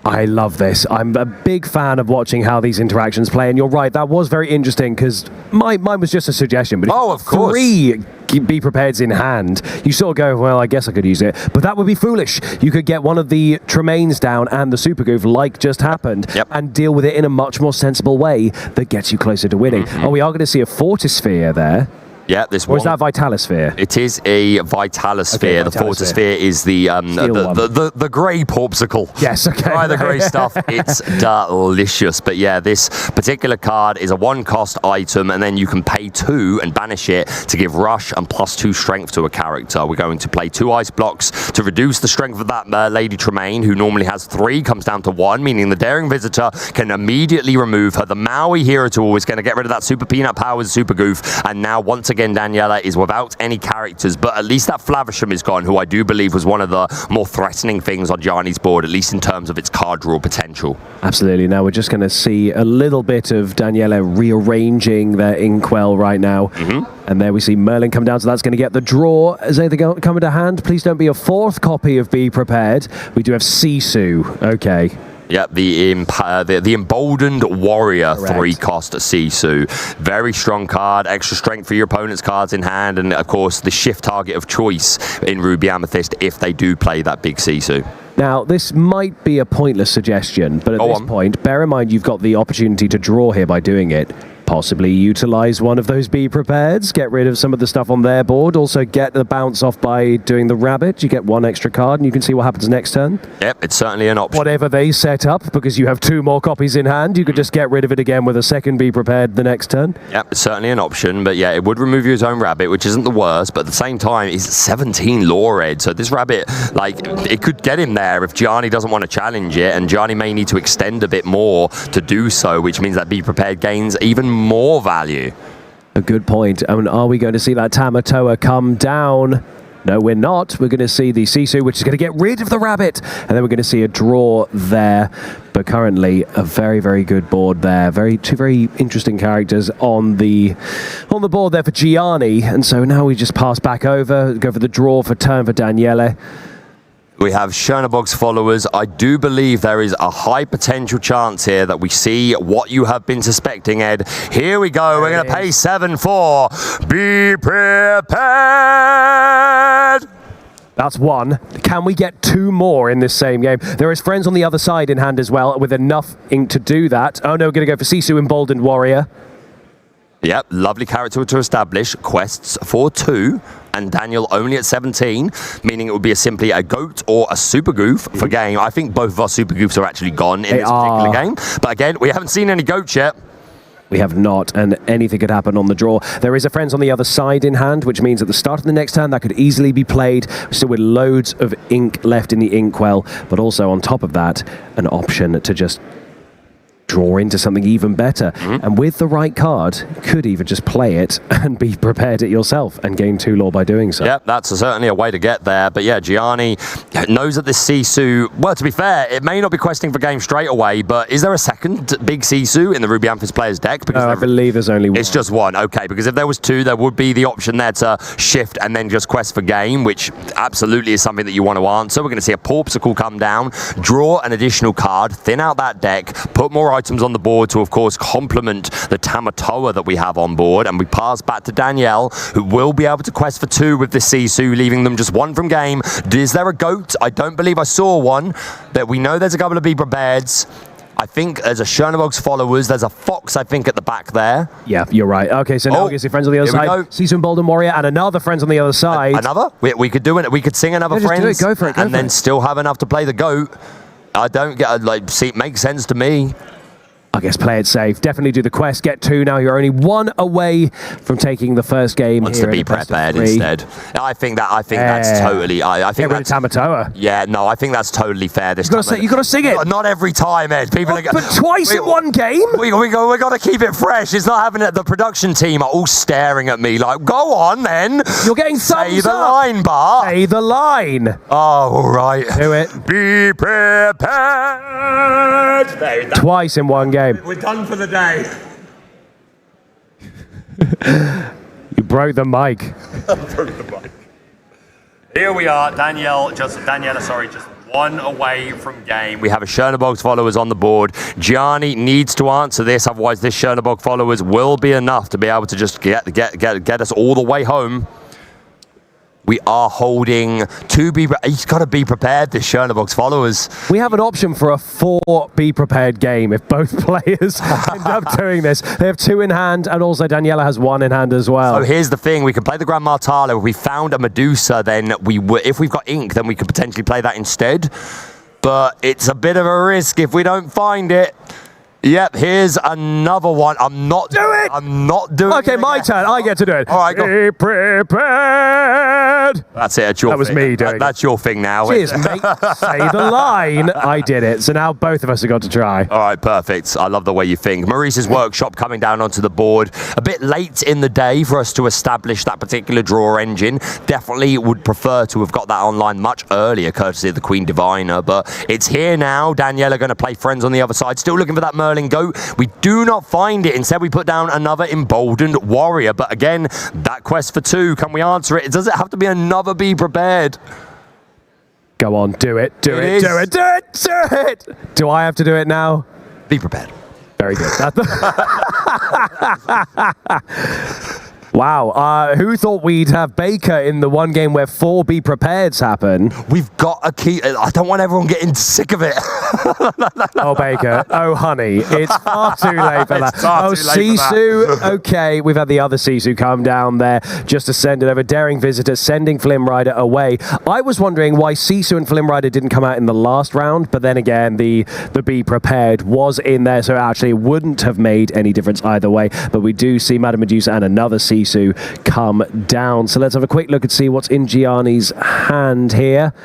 I love this. I'm a big fan of watching how these interactions play, and you're right, that was very interesting because mine was just a suggestion. But if of course. 3 Be Prepareds in hand, you sort of go, well, I guess I could use it, but that would be foolish. You could get one of the Tremaines down and the Super Goof, like just happened, and deal with it in a much more sensible way that gets you closer to winning. Oh, we are going to see a Fortisphere there. Yeah, this one. Or is that Vitalisphere? It is a Vitalisphere. Okay, the Fortisphere is the grey popsicle. Yes, okay. Right, the grey stuff. It's delicious. But yeah, this particular card is a 1-cost item, and then you can pay 2 and banish it to give rush and +2 strength to a character. We're going to play 2 ice blocks to reduce the strength of that Lady Tremaine, who normally has 3, comes down to 1, meaning the Daring Visitor can immediately remove her. The Maui Hero Tool is going to get rid of that Super Peanut Powers Super Goof, and now once again Daniela is without any characters, but at least that Flavisham is gone, who I do believe was one of the more threatening things on Gianni's board, at least in terms of its card draw potential. Absolutely. Now we're just going to see a little bit of Daniela rearranging their Inkwell right now. And there we see Merlin come down, so that's going to get the draw. Is anything coming to hand? Please don't be a 4th copy of Be Prepared. We do have Sisu. Okay. Yeah, the Emboldened Warrior, 3-cost Sisu. Very strong card, extra strength for your opponent's cards in hand, and of course the shift target of choice in Ruby Amethyst if they do play that big Sisu. Now, this might be a pointless suggestion, but at this point, bear in mind you've got the opportunity to draw here by doing it. Possibly utilize one of those Be Prepareds, get rid of some of the stuff on their board, also get the bounce off by doing the rabbit. You get 1 extra card and you can see what happens next turn. Yep, it's certainly an option. Whatever they set up, because you have 2 more copies in hand, you could just get rid of it again with a second Be Prepared the next turn. Yep, it's certainly an option, but yeah, it would remove your own rabbit, which isn't the worst, but at the same time, it's 17 lore, Ed, so this rabbit, like, it could get him there if Gianni doesn't want to challenge it, and Gianni may need to extend a bit more to do so, which means that Be Prepared gains even more value. A good point. I mean, are we going to see that Tamatoa come down? No, we're not. We're going to see the Sisu, which is going to get rid of the rabbit. And then we're going to see a draw there. But currently, a very, very good board there. Two very interesting characters on the board there for Gianni. And so now we just pass back over, go for the draw for turn for Daniele. We have Chernobog's followers. I do believe there is a high potential chance here that we see what you have been suspecting, Ed. Here we go. We're going to pay 7 for Be Prepared. That's 1. Can we get 2 more in this same game? There is friends on the other side in hand as well, with enough ink to do that. Oh no, we're going to go for Sisu, Emboldened Warrior. Yep, lovely character to establish. Quests for 2. And Daniel only at 17, meaning it would be simply a goat or a Super Goof for game. I think both of our Super Goofs are actually gone in this particular game. But again, we haven't seen any goats yet. We have not, and anything could happen on the draw. There is a friends on the other side in hand, which means at the start of the next turn, that could easily be played. Still with loads of ink left in the Inkwell, but also on top of that, an option to just draw into something even better. And with the right card, could even just play it and be prepared it yourself and gain 2 lore by doing so. Yeah, that's certainly a way to get there. But yeah, Gianni knows that this Sisu, well, to be fair, it may not be questing for game straight away, but is there a second big Sisu in the Ruby Amethyst player's deck? Because I believe there's only 1. It's just 1, okay, because if there was 2, there would be the option there to shift and then just quest for game, which absolutely is something that you want to answer. We're going to see a Popsicle come down, draw an additional card, thin out that deck, put more items on the board to, of course, complement the Tamatoa that we have on board, and we pass back to Danielle, who will be able to quest for 2 with the Sisu, leaving them just 1 from game. Is there a goat? I don't believe I saw one, but we know there's a couple of Be Prepareds. I think as a Chernobog's followers, there's a fox, I think, at the back there. Yeah, you're right. Okay, so now we can see friends on the other side. Sisu and Bolden Warrior and another friends on the other side. Another? We could do it. We could sing another friends. Just do it. Go for it. And then still have enough to play the goat. I don't get, like, see, it makes sense to me. I guess play it safe. Definitely do the quest. Get 2 now. You're only 1 away from taking the first game. Wants to be prepared instead. I think that's totally. I think that's Tamatoa. Yeah, no, I think that's totally fair. This time. You got to sing it. Not every time, Ed. People are but twice in one game. We got to keep it fresh. It's not having it. The production team are all staring at me like, go on then. You're getting thumbs Say the up. line, Bart. Say the line. Oh, all right. Do it. Be prepared. Twice in one game. We're done for the day. You broke the mic. Here we are, Daniela, just 1 away from game. We have a Chernobog's followers on the board. Gianni needs to answer this, otherwise this Chernobog followers will be enough to be able to just get us all the way home. We are holding he's got to be prepared, this Chernobog's followers. We have an option for a 4 be prepared game if both players end up doing this. They have 2 in hand, and also Daniela has 1 in hand as well. So here's the thing, we can play the Grand Martalo. If we found a Medusa, then if we've got ink, then we could potentially play that instead. But it's a bit of a risk if we don't find it. Yep, here's another one. I'm not doing it. Okay, my turn. I get to do it. All right, go. Be prepared. That's it. That's your That was thing. me doing That's your thing now. Cheers, mate. Say the line. I did it. So now both of us have got to try. All right, perfect. I love the way you think. Maurice's workshop coming down onto the board. A bit late in the day for us to establish that particular draw engine. Definitely would prefer to have got that online much earlier, courtesy of the Queen Diviner. But it's here now. Daniela going to play friends on the other side. Still looking for that Merlin goat. We do not find it. Instead, we put down another emboldened warrior. But again, that quest for 2, can we answer it? Does it have to be another be prepared? Go on, do it. Do it. Do I have to do it now? Be prepared. Very good. Wow. Who thought we'd have Baker in the one game where 4 be prepareds happen? We've got a key. I don't want everyone getting sick of it. Oh, Baker. Oh, honey. It's far too late for that. Oh, Sisu. Okay, we've had the other Sisu come down there just to send it over. Daring Visitor sending Flim Rider away. I was wondering why Sisu and Flim Rider didn't come out in the last round, but then again, the be prepared was in there, so actually it wouldn't have made any difference either way. But we do see Madame Medusa and another Sisu come down. So let's have a quick look and see what's in Gianni's hand here.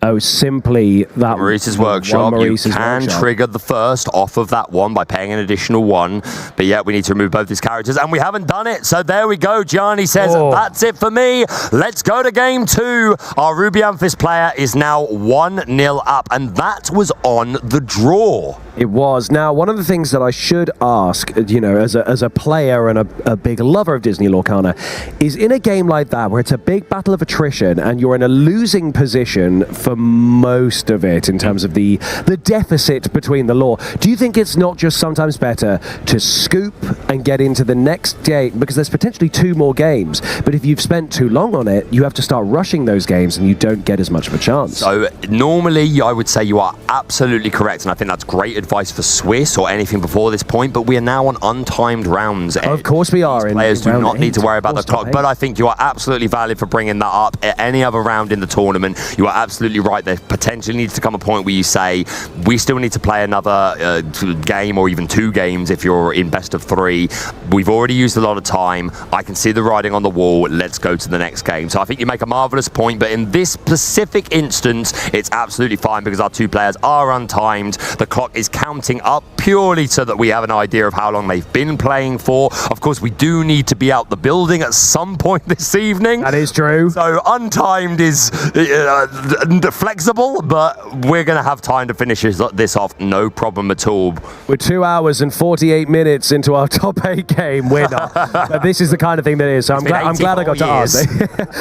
Oh, simply that Maurice's workshop. You can trigger the first off of that one by paying an additional 1. But yeah, we need to remove both these characters, and we haven't done it. So there we go. Gianni says, that's it for me. Let's go to game 2. Our Ruby Amethyst player is now 1-0 up, and that was on the draw. It was. Now, one of the things that I should ask, you know, as a player and a big lover of Disney Lorcana, is in a game like that where it's a big battle of attrition and you're in a losing position for most of it in terms of the deficit between the lore, do you think it's not just sometimes better to scoop and get into the next game? Because there's potentially 2 more games, but if you've spent too long on it, you have to start rushing those games and you don't get as much of a chance. So normally I would say you are absolutely correct, and I think that's great advice for Swiss or anything before this point, but we are now on untimed rounds. Of course we are. Players do not need to worry about the clock, but I think you are absolutely valid for bringing that up at any other round in the tournament. You are absolutely right. There potentially needs to come a point where you say, we still need to play another game or even 2 games if you're in best of 3. We've already used a lot of time. I can see the writing on the wall. Let's go to the next game. So I think you make a marvelous point, but in this specific instance, it's absolutely fine because our 2 players are untimed. The clock is counting up purely so that we have an idea of how long they've been playing for. Of course, we do need to be out the building at some point this evening. That is true. So untimed is flexible, but we're going to have time to finish this off, no problem at all. We're 2 hours and 48 minutes into our top 8 game. We're not. But this is the kind of thing that is. So I'm glad I got to ask.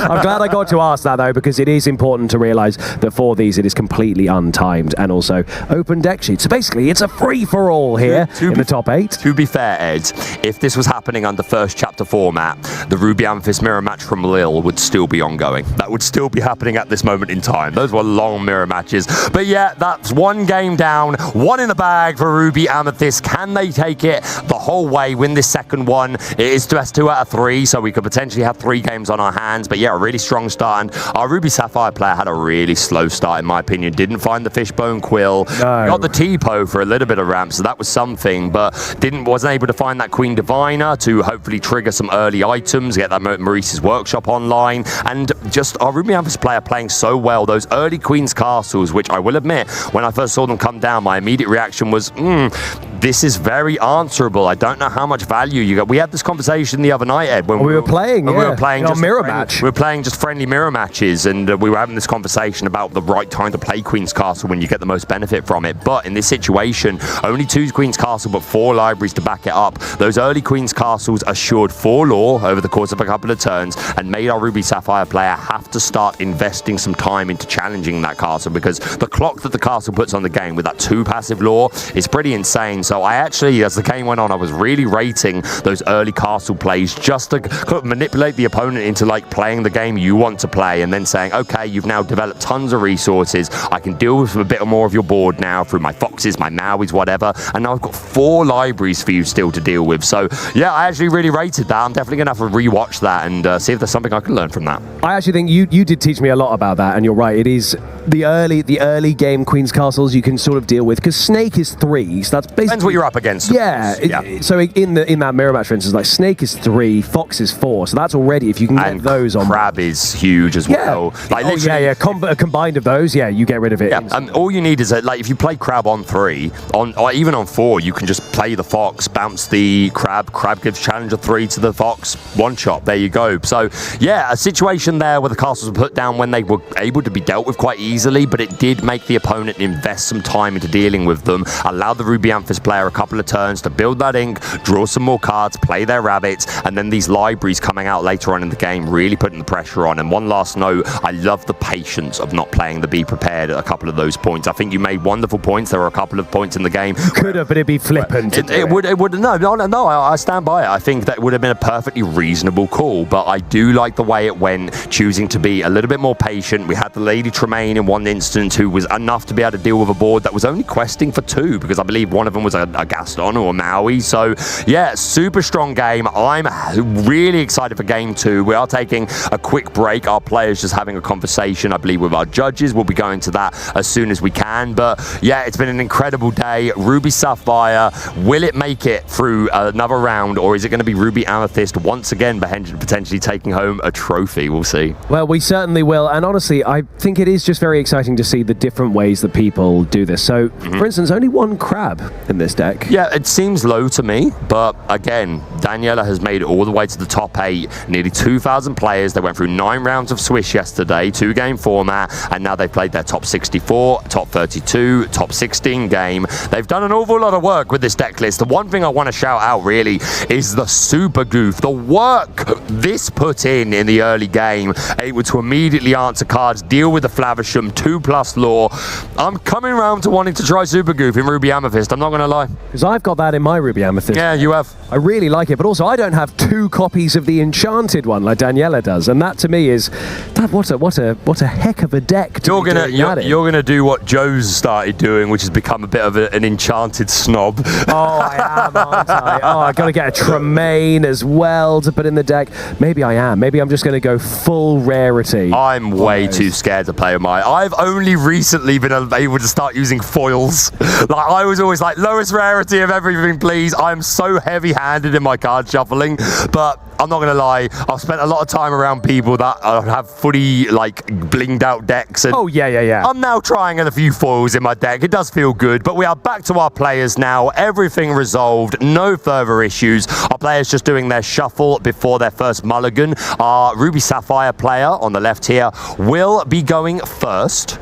I'm glad I got to ask that, though, because it is important to realise that for these, it is completely untimed and also open deck sheet. So basically, it's a free-for-all. sprawl here in the top 8. To be fair, Ed, if this was happening under first chapter format, the Ruby Amethyst mirror match from Lille would still be ongoing. That would still be happening at this moment in time. Those were long mirror matches. But yeah, that's one game down, one in the bag for Ruby Amethyst. Can they take it the whole way, win this second one? It is just 2 out of 3, so we could potentially have 3 games on our hands. But yeah, a really strong start. And our Ruby Sapphire player had a really slow start, in my opinion. Didn't find the fishbone quill. No. Got the T-Po for a little bit of ramp, so that was something, but wasn't able to find that Queen Diviner to hopefully trigger some early items, get that Maurice's Workshop online, and just our Ruby Amethyst player playing so well. Those early Queen's Castles, which I will admit, when I first saw them come down, my immediate reaction was, this is very answerable. I don't know how much value you got. We had this conversation the other night, Ed, when we were playing. We were playing just mirror match. We were playing just friendly mirror matches, and we were having this conversation about the right time to play Queen's Castle when you get the most benefit from it. But in this situation, only 2 Queen's Castle, but 4 libraries to back it up. Those early Queen's Castles assured 4 lore over the course of a couple of turns and made our Ruby Sapphire player have to start investing some time into challenging that castle, because the clock that the castle puts on the game with that 2 passive lore is pretty insane. So I actually, as the game went on, I was really rating those early castle plays just to kind of manipulate the opponent into like playing the game you want to play, and then saying, okay, you've now developed tons of resources. I can deal with a bit more of your board now through my foxes, my Mauis, whatever. And now I've got 4 libraries for you still to deal with. So yeah, I actually really rated that. I'm definitely gonna have to rewatch that and see if there's something I can learn from that. I actually think you did teach me a lot about that, and you're right. It is the early game Queen's Castles you can sort of deal with, because Snake is 3, so that's basically depends what you're up against. Yeah. So in that mirror match, for instance, like Snake is 3, Fox is 4, so that's already, if you can get those on. Crab is huge as well. Like a combined of those, you get rid of it. Yeah, all you need is like if you play Crab on 3, or even on 4, you can just play the Fox, bounce the Crab. Crab gives Challenger 3 to the Fox, one shot. There you go. So yeah, a situation there where the castles were put down when they were able to be dealt with quite easily, but it did make the opponent invest some time into dealing with them. Allow the Ruby Amethyst player a couple of turns to build that ink, draw some more cards, play their rabbits, and then these libraries coming out later on in the game really putting the pressure on. And one last note, I love the patience of not playing the Be Prepared at a couple of those points. I think you made wonderful points. There were a couple of points in the game. Could have, but it'd be flippant. It would. No. I stand by it. I think that would have been a perfectly reasonable call, but I do like the way it went, choosing to be a little bit more patient. We had the Lady Tremaine in one instance who was enough to be able to deal with a board that was only questing for 2, because I believe one of them was a Gaston or a Maui. So yeah, super strong game. I'm really excited for game 2. We are taking a quick break. Our players just having a conversation, I believe, with our judges. We'll be going to that as soon as we can. But yeah, it's been an incredible day. Ruby Sapphire, will it make it through another round, or is it going to be Ruby Amethyst once again potentially taking home a trophy? We'll see. Well, we certainly will. And honestly, I think it is just very exciting to see the different ways that people do this. So, for instance, only 1 Crab in this deck. Yeah, it seems low to me, but again, Daniela has made it all the way to the top 8. Nearly 2,000 players. They went through 9 rounds of Swish yesterday, 2-game format, and now they've played their top 64, top 32, top 16 game. They've done an awful lot of work with this deck list. The one thing I want to shout out really is the Super Goof. The work this put in the early game, able to immediately answer cards, deal with the Flavisham, 2+ lore. I'm coming around to wanting to try Super Goof in Ruby Amethyst, I'm not going to lie. Because I've got that in my Ruby Amethyst. Yeah, you have. I really like it, but also I don't have 2 copies of the Enchanted one like Daniela does, and that to me is what a heck of a deck. You're gonna do what Joe's started doing, which has become a bit of an Enchanted snob. Oh, I am, aren't I? Oh, I got to get a Tremaine as well to put in the deck. Maybe I am. Maybe I'm just going to go full rarity. I'm way too scared to play with my. I've only recently been able to start using foils. Like I was always like lowest rarity of everything, please. I'm so heavy-handed in my card shuffling, but I'm not gonna lie, I've spent a lot of time around people that have fully like blinged out decks, and I'm now trying a few foils in my deck. It does feel good, but we are back to our players now. Everything resolved, no further issues. Our players just doing their shuffle before their first mulligan. Our Ruby Sapphire player on the left here will be going first.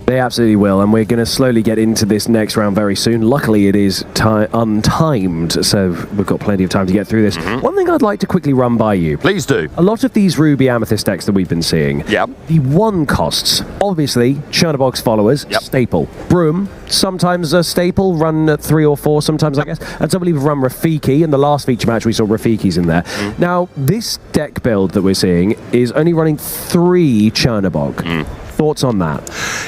They absolutely will, and we're going to slowly get into this next round very soon. Luckily, it is untimed, so we've got plenty of time to get through this. One thing I'd like to quickly run by you. Please do. A lot of these Ruby Amethyst decks that we've been seeing, the 1 costs, obviously, Chernobog's followers, staple. Broom, sometimes a staple, run at 3 or 4 sometimes, I guess. And some believe run Rafiki. In the last feature match, we saw Rafiki's in there. Now, this deck build that we're seeing is only running 3 Chernobog. Thoughts on that?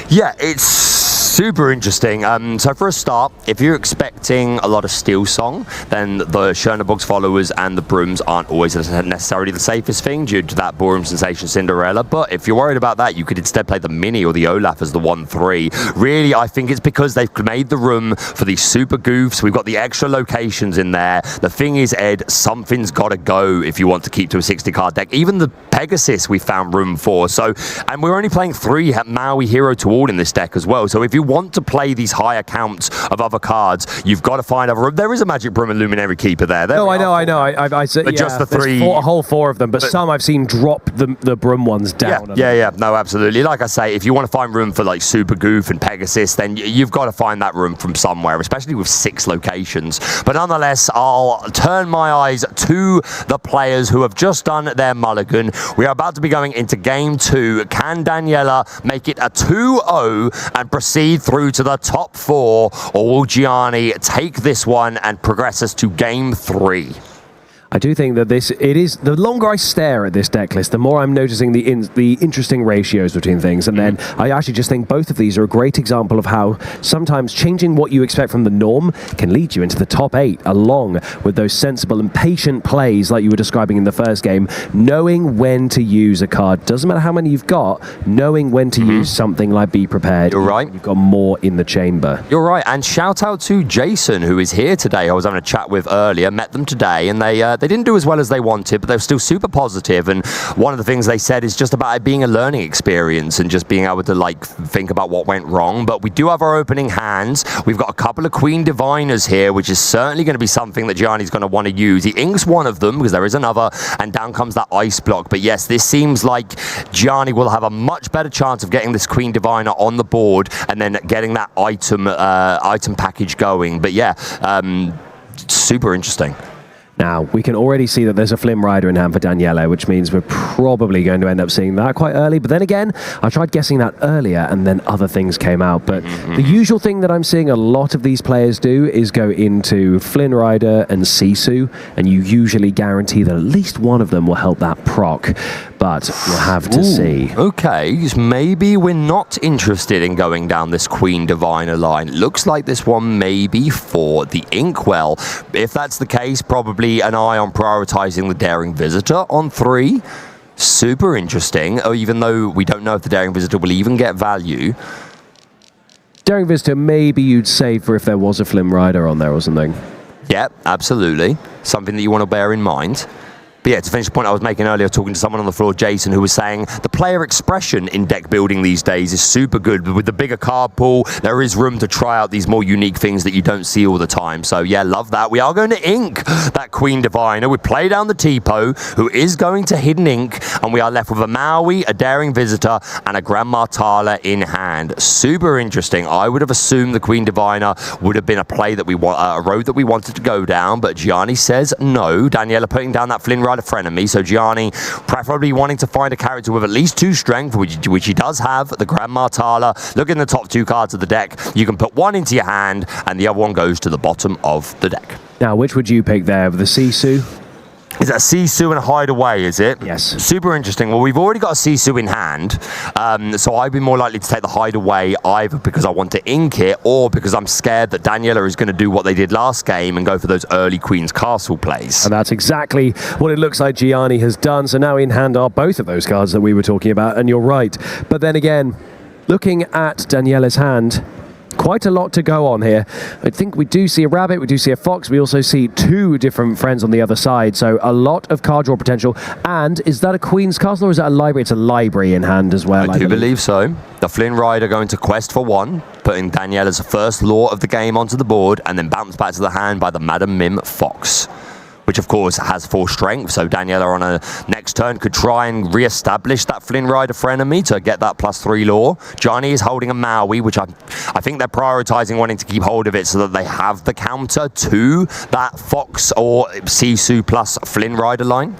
Yeah, it's super interesting. So for a start, if you're expecting a lot of Steel Song, then the Chernobog's followers and the Brooms aren't always necessarily the safest thing due to that Borum Sensation Cinderella. But if you're worried about that, you could instead play the Mini or the Olaf as the 1-3. Really, I think it's because they've made the room for these super goofs. We've got the extra locations in there. The thing is, Ed, something's got to go if you want to keep to a 60-card deck. Even the Pegasus we found room for. So, and we're only playing 3 Maui Hero to all in this deck as well. So if you want to play these higher counts of other cards, you've got to find other. There is a Magic Broom and Luminary Keeper there. No, I know. I said, but just the 3. A whole 4 of them, but some I've seen drop the Broom ones down. Yeah. No, absolutely. Like I say, if you want to find room for like Super Goof and Pegasus, then you've got to find that room from somewhere, especially with 6 locations. But nonetheless, I'll turn my eyes to the players who have just done their mulligan. We are about to be going into game 2. Can Daniela make it a 2-0 and proceed through to the top 4, or will Gianni take this one and progress us to game 3? I do think that the longer I stare at this deck list, the more I'm noticing the interesting ratios between things. And then I actually just think both of these are a great example of how sometimes changing what you expect from the norm can lead you into the top 8, along with those sensible and patient plays like you were describing in the first game. Knowing when to use a card, doesn't matter how many you've got, knowing when to use something like Be Prepared. You're right. You've got more in the chamber. You're right. And shout out to Jason, who is here today. I was having a chat with earlier, met them today, and they didn't do as well as they wanted, but they were still super positive. And one of the things they said is just about it being a learning experience and just being able to like think about what went wrong. But we do have our opening hands. We've got a couple of Queen Diviners here, which is certainly going to be something that Gianni's going to want to use. He inks one of them because there is another, and down comes that Ice Block. But yes, this seems like Gianni will have a much better chance of getting this Queen Diviner on the board and then getting that item package going. But yeah, super interesting. Now, we can already see that there's a Flim Rider in hand for Daniela, which means we're probably going to end up seeing that quite early. But then again, I tried guessing that earlier, and then other things came out. But the usual thing that I'm seeing a lot of these players do is go into Flynn Rider and Sisu, and you usually guarantee that at least one of them will help that proc. But we'll have to see. Okay, maybe we're not interested in going down this Queen Diviner line. Looks like this one may be for the Inkwell. If that's the case, probably an eye on prioritizing the Daring Visitor on 3. Super interesting, even though we don't know if the Daring Visitor will even get value. Daring Visitor, maybe you'd save for if there was a Flim Rider on there or something. Yeah, absolutely. Something that you want to bear in mind. But yeah, to finish the point I was making earlier, talking to someone on the floor, Jason, who was saying the player expression in deck building these days is super good. But with the bigger card pool, there is room to try out these more unique things that you don't see all the time. So yeah, love that. We are going to ink that Queen Diviner. We play down the Tipo, who is going to hidden ink, and we are left with a Maui, a Daring Visitor, and a Grandma Tala in hand. Super interesting. I would have assumed the Queen Diviner would have been a play that we want, a road that we wanted to go down, but Gianni says no. Daniela putting down that Flynn Rider frenemy, so Gianni preferably wanting to find a character with at least 2 strength, which he does have, the Grandma Tala. Look in the top 2 cards of the deck. You can put one into your hand, and the other one goes to the bottom of the deck. Now, which would you pick there? The Sisu? Is that a Sisu and a Hideaway, is it? Yes. Super interesting. Well, we've already got a Sisu in hand, so I'd be more likely to take the Hideaway either because I want to ink it or because I'm scared that Daniela is going to do what they did last game and go for those early Queen's Castle plays. And that's exactly what it looks like Gianni has done. So now in hand are both of those cards that we were talking about, and you're right. But then again, looking at Daniela's hand, quite a lot to go on here. I think we do see a rabbit, we do see a fox, we also see 2 different friends on the other side, so a lot of card draw potential. And is that a Queen's Castle or is that a library? It's a library in hand as well. I do believe so. The Flynn Rider going to quest for 1, putting Daniela's first law of the game onto the board, and then bounce back to the hand by the Madam Mim Fox. which of course has 4 strength. So Daniela on a next turn could try and re-establish that Flynn Rider frenemy to get that +3 lore. Gianni is holding a Maui, which I think they're prioritizing wanting to keep hold of it so that they have the counter to that Fox or Sisu plus Flynn Rider line.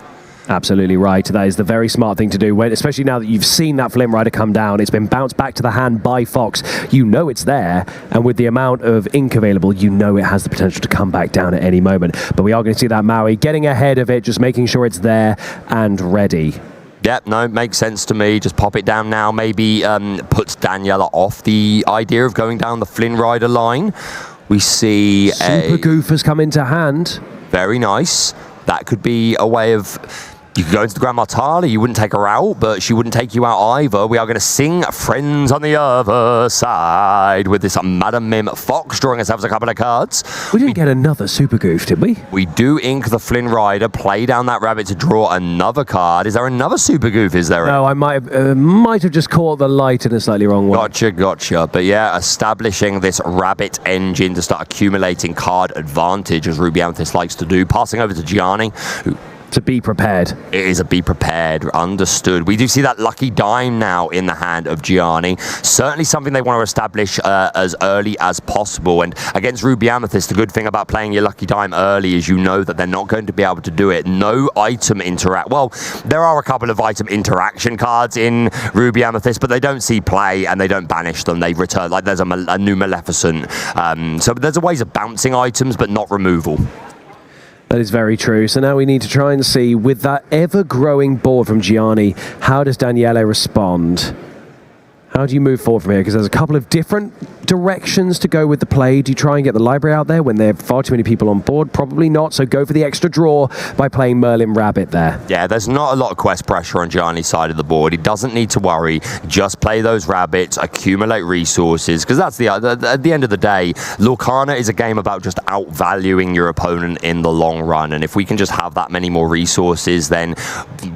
Absolutely right. That is the very smart thing to do, especially now that you've seen that Flynn Rider come down. It's been bounced back to the hand by Fox. You know it's there, and with the amount of ink available, you know it has the potential to come back down at any moment. But we are going to see that Maui getting ahead of it, just making sure it's there and ready. Yep, no, makes sense to me. Just pop it down now. Maybe puts Daniela off the idea of going down the Flynn Rider line. We see Super Goof has come into hand. Very nice. That could be a way of... You could go into the Grandma Tala, you wouldn't take her out, but she wouldn't take you out either. We are going to sing Friends on the Other Side with this Madam Mim Fox drawing ourselves a couple of cards. We didn't get another Super Goof, did we? We do ink the Flynn Rider, play down that rabbit to draw another card. Is there another Super Goof, is there? No, I might have just caught the light in a slightly wrong way. Gotcha. But yeah, establishing this rabbit engine to start accumulating card advantage, as Ruby Amethyst likes to do. Passing over to Gianni, who... To be prepared. It is a be prepared, understood. We do see that lucky dime now in the hand of Gianni. Certainly something they want to establish as early as possible. And against Ruby Amethyst, the good thing about playing your lucky dime early is you know that they're not going to be able to do it. No item interact. Well, there are a couple of item interaction cards in Ruby Amethyst, but they don't see play and they don't banish them. They return, like there's a new Maleficent. So there's ways of bouncing items, but not removal. That is very true. So now we need to try and see, with that ever-growing board from Gianni, how does Daniele respond? How do you move forward from here? Because there's a couple of different directions to go with the play. Do you try and get the library out there when there are far too many people on board? Probably not. So go for the extra draw by playing Merlin Rabbit there. Yeah, there's not a lot of quest pressure on Gianni's side of the board. He doesn't need to worry. Just play those rabbits, accumulate resources. Because that's at the end of the day, Lorcana is a game about just outvaluing your opponent in the long run. And if we can just have that many more resources, then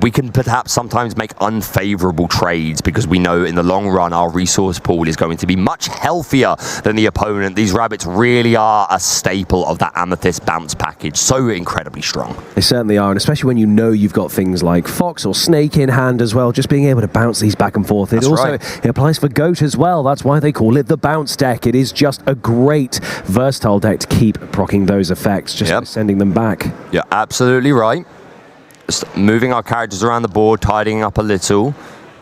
we can perhaps sometimes make unfavorable trades because we know in the long run our resource pool is going to be much healthier than the opponent. These rabbits really are a staple of that Amethyst bounce package. So incredibly strong. They certainly are, and especially when you know you've got things like Fox or Snake in hand as well, just being able to bounce these back and forth. It applies for Goat as well. That's why they call it the bounce deck. It is just a great versatile deck to keep proccing those effects, just sending them back. You're absolutely right. Just moving our characters around the board, tidying up a little.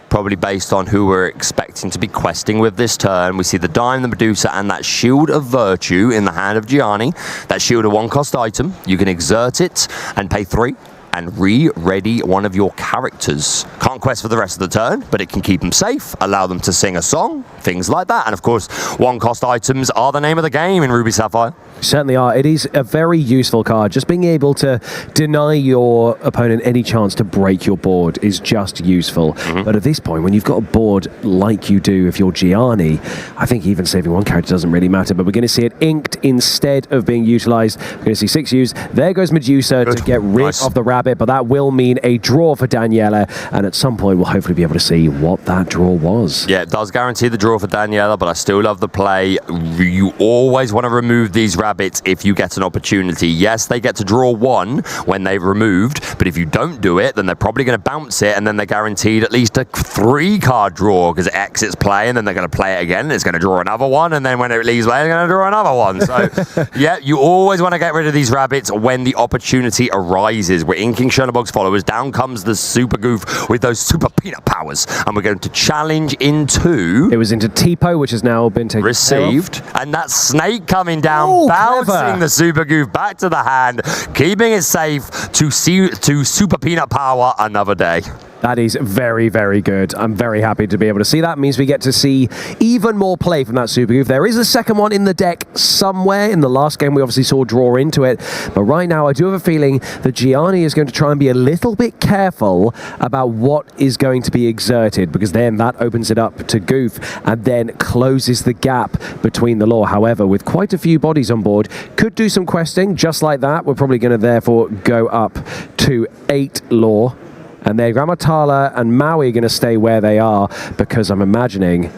Probably based on who we're expecting to be questing with this turn. We see the Dime, the Medusa, and that Shield of Virtue in the hand of Gianni. That Shield, a 1-cost item. You can exert it and pay 3 and re-ready one of your characters. Can't quest for the rest of the turn, but it can keep them safe, allow them to sing a song, things like that. And of course, 1-cost items are the name of the game in Ruby Sapphire. Certainly are. It is a very useful card. Just being able to deny your opponent any chance to break your board is just useful. But at this point, when you've got a board like you do if you're Gianni, I think even saving one character doesn't really matter. But we're going to see it inked instead of being utilized. We're going to see 6 used. There goes Medusa to get rid of the rabbit, but that will mean a draw for Daniela. And at some point, we'll hopefully be able to see what that draw was. Yeah, it does guarantee the draw for Daniela, but I still love the play. You always want to remove these rabbits if you get an opportunity. Yes, they get to draw 1 when they've removed, but if you don't do it, then they're probably going to bounce it, and then they're guaranteed at least a 3-card draw because it exits play, and then they're going to play it again, and it's going to draw another one, and then when it leaves play, they're going to draw another one. So, yeah, you always want to get rid of these rabbits when the opportunity arises. We're inking Chernobog's followers. Down comes the Super Goof with those Super Peanut powers, and we're going to challenge into... It was into Tipo, which has now been taken received, and that Snake coming down, bouncing the Super Goof back to the hand, keeping it safe to Super Peanut Power another day. That is very, very good. I'm very happy to be able to see that. It means we get to see even more play from that Super Goof. There is a second one in the deck somewhere. In the last game, we obviously saw draw into it. But right now, I do have a feeling that Gianni is going to try and be a little bit careful about what is going to be exerted, because then that opens it up to Goof and then closes the gap between the lore. However, with quite a few bodies on board, could do some questing just like that. We're probably going to therefore go up to 8 lore. And then Ramatala and Maui are going to stay where they are, because I'm imagining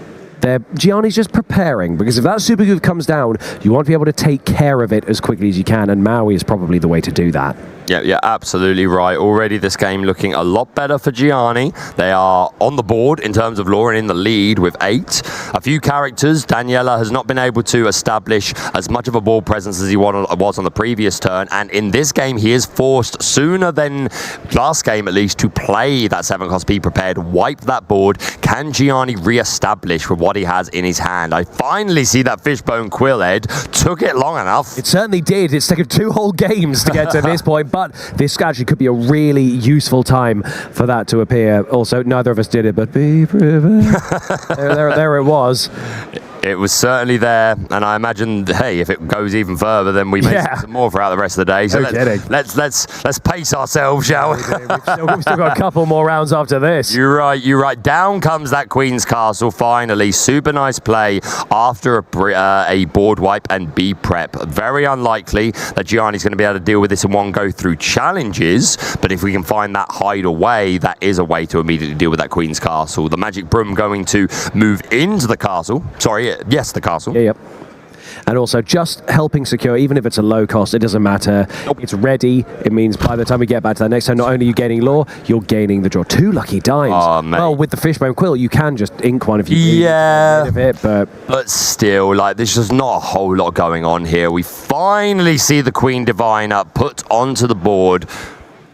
Gianni's just preparing, because if that Super Goof comes down, you want to be able to take care of it as quickly as you can, and Maui is probably the way to do that. Yeah, you're absolutely right. Already this game looking a lot better for Gianni. They are on the board in terms of lore and in the lead with 8. A few characters. Daniela has not been able to establish as much of a board presence as he was on the previous turn. And in this game, he is forced sooner than last game, at least, to play that 7-cost Be Prepared, wipe that board. Can Gianni re-establish with what he has in his hand? I finally see that Fishbone Quill, Ed. Took it long enough. It certainly did. It's taken 2 whole games to get to this point. But this actually could be a really useful time for that to appear. Also, neither of us did it, but be prepared. there it was. It was certainly there, and I imagine, hey, if it goes even further, then we may see some more throughout the rest of the day. So let's pace ourselves, shall we? We've still got a couple more rounds after this. You're right. Down comes that Queen's Castle, finally. Super nice play after a board wipe and B prep. Very unlikely that Gianni's going to be able to deal with this in one go through challenges, but if we can find that hideaway, that is a way to immediately deal with that Queen's Castle. The Magic Broom going to move into the castle. Sorry, yes, the castle. Yeah, yep. And also just helping secure, even if it's a low cost, it doesn't matter. It's ready. It means by the time we get back to that next turn, not only are you gaining lore, you're gaining the draw. 2 lucky dimes. Oh, mate. Well, with the Fishbone Quill, you can just ink one if you get rid of it, but still, like, there's just not a whole lot going on here. We finally see the Queen Diviner put onto the board.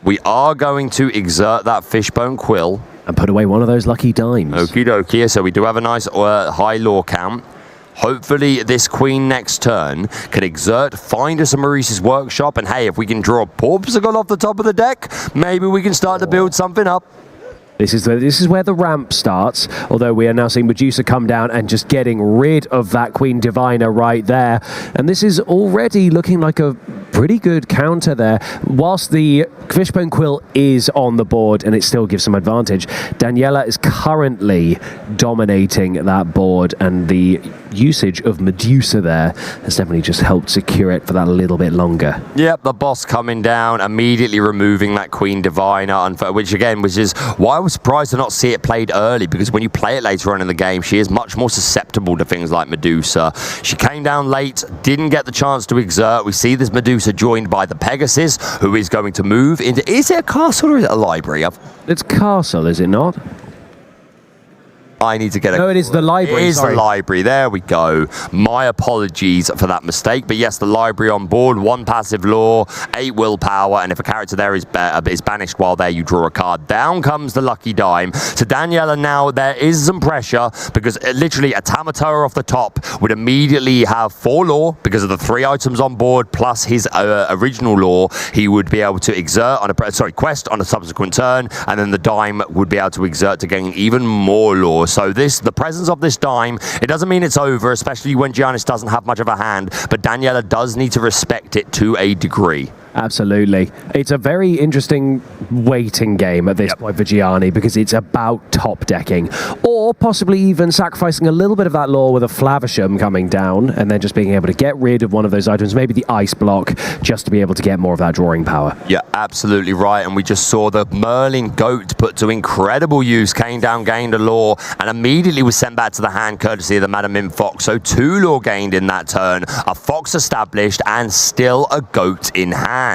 We are going to exert that Fishbone Quill and put away one of those lucky dimes. Okie dokie. So we do have a nice high lore count. Hopefully this Queen next turn can exert, find us a Maurice's Workshop, and hey, if we can draw a Porpsicle off the top of the deck, maybe we can start to build something up. This is where the ramp starts, although we are now seeing Medusa come down and just getting rid of that Queen Diviner right there. And this is already looking like a pretty good counter there. Whilst the Fishbone Quill is on the board and it still gives some advantage, Daniela is currently dominating that board, and the usage of Medusa there has definitely just helped secure it for that a little bit longer. Yep, the boss coming down, immediately removing that Queen Diviner, which is why I was surprised to not see it played early, because when you play it later on in the game, she is much more susceptible to things like Medusa. She came down late, didn't get the chance to exert. We see this Medusa joined by the Pegasus, who is going to move into... Is it a castle or is it a library? It's castle, is it not? I need to get a... No, it is the library. It is the library. There we go. My apologies for that mistake. But yes, the library on board. 1 passive lore, 8 willpower, and if a character there is banished while there, you draw a card. Down comes the lucky dime. To Daniela now, there is some pressure, because literally a Tamatoa off the top would immediately have 4 lore because of the 3 items on board, plus his original lore. He would be able to exert on a quest on a subsequent turn, and then the dime would be able to exert to gain even more lore. So the presence of this dime, it doesn't mean it's over, especially when Giannis doesn't have much of a hand, but Daniela does need to respect it to a degree. Absolutely. It's a very interesting waiting game at this point for Gianni, because it's about top decking, or possibly even sacrificing a little bit of that lore with a Flavisham coming down, and then just being able to get rid of one of those items, maybe the Ice Block, just to be able to get more of that drawing power. Yeah, absolutely right. And we just saw the Merlin Goat put to incredible use, came down, gained a lore, and immediately was sent back to the hand courtesy of the Madam Mim Fox. So 2 lore gained in that turn, a Fox established, and still a Goat in hand.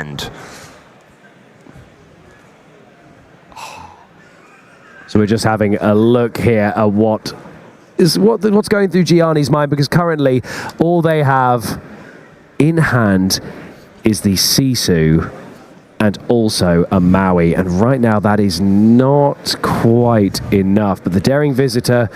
So we're just having a look here at what's going through Gianni's mind, because currently all they have in hand is the Sisu and also a Maui, and right now that is not quite enough. But the Daring Visitor,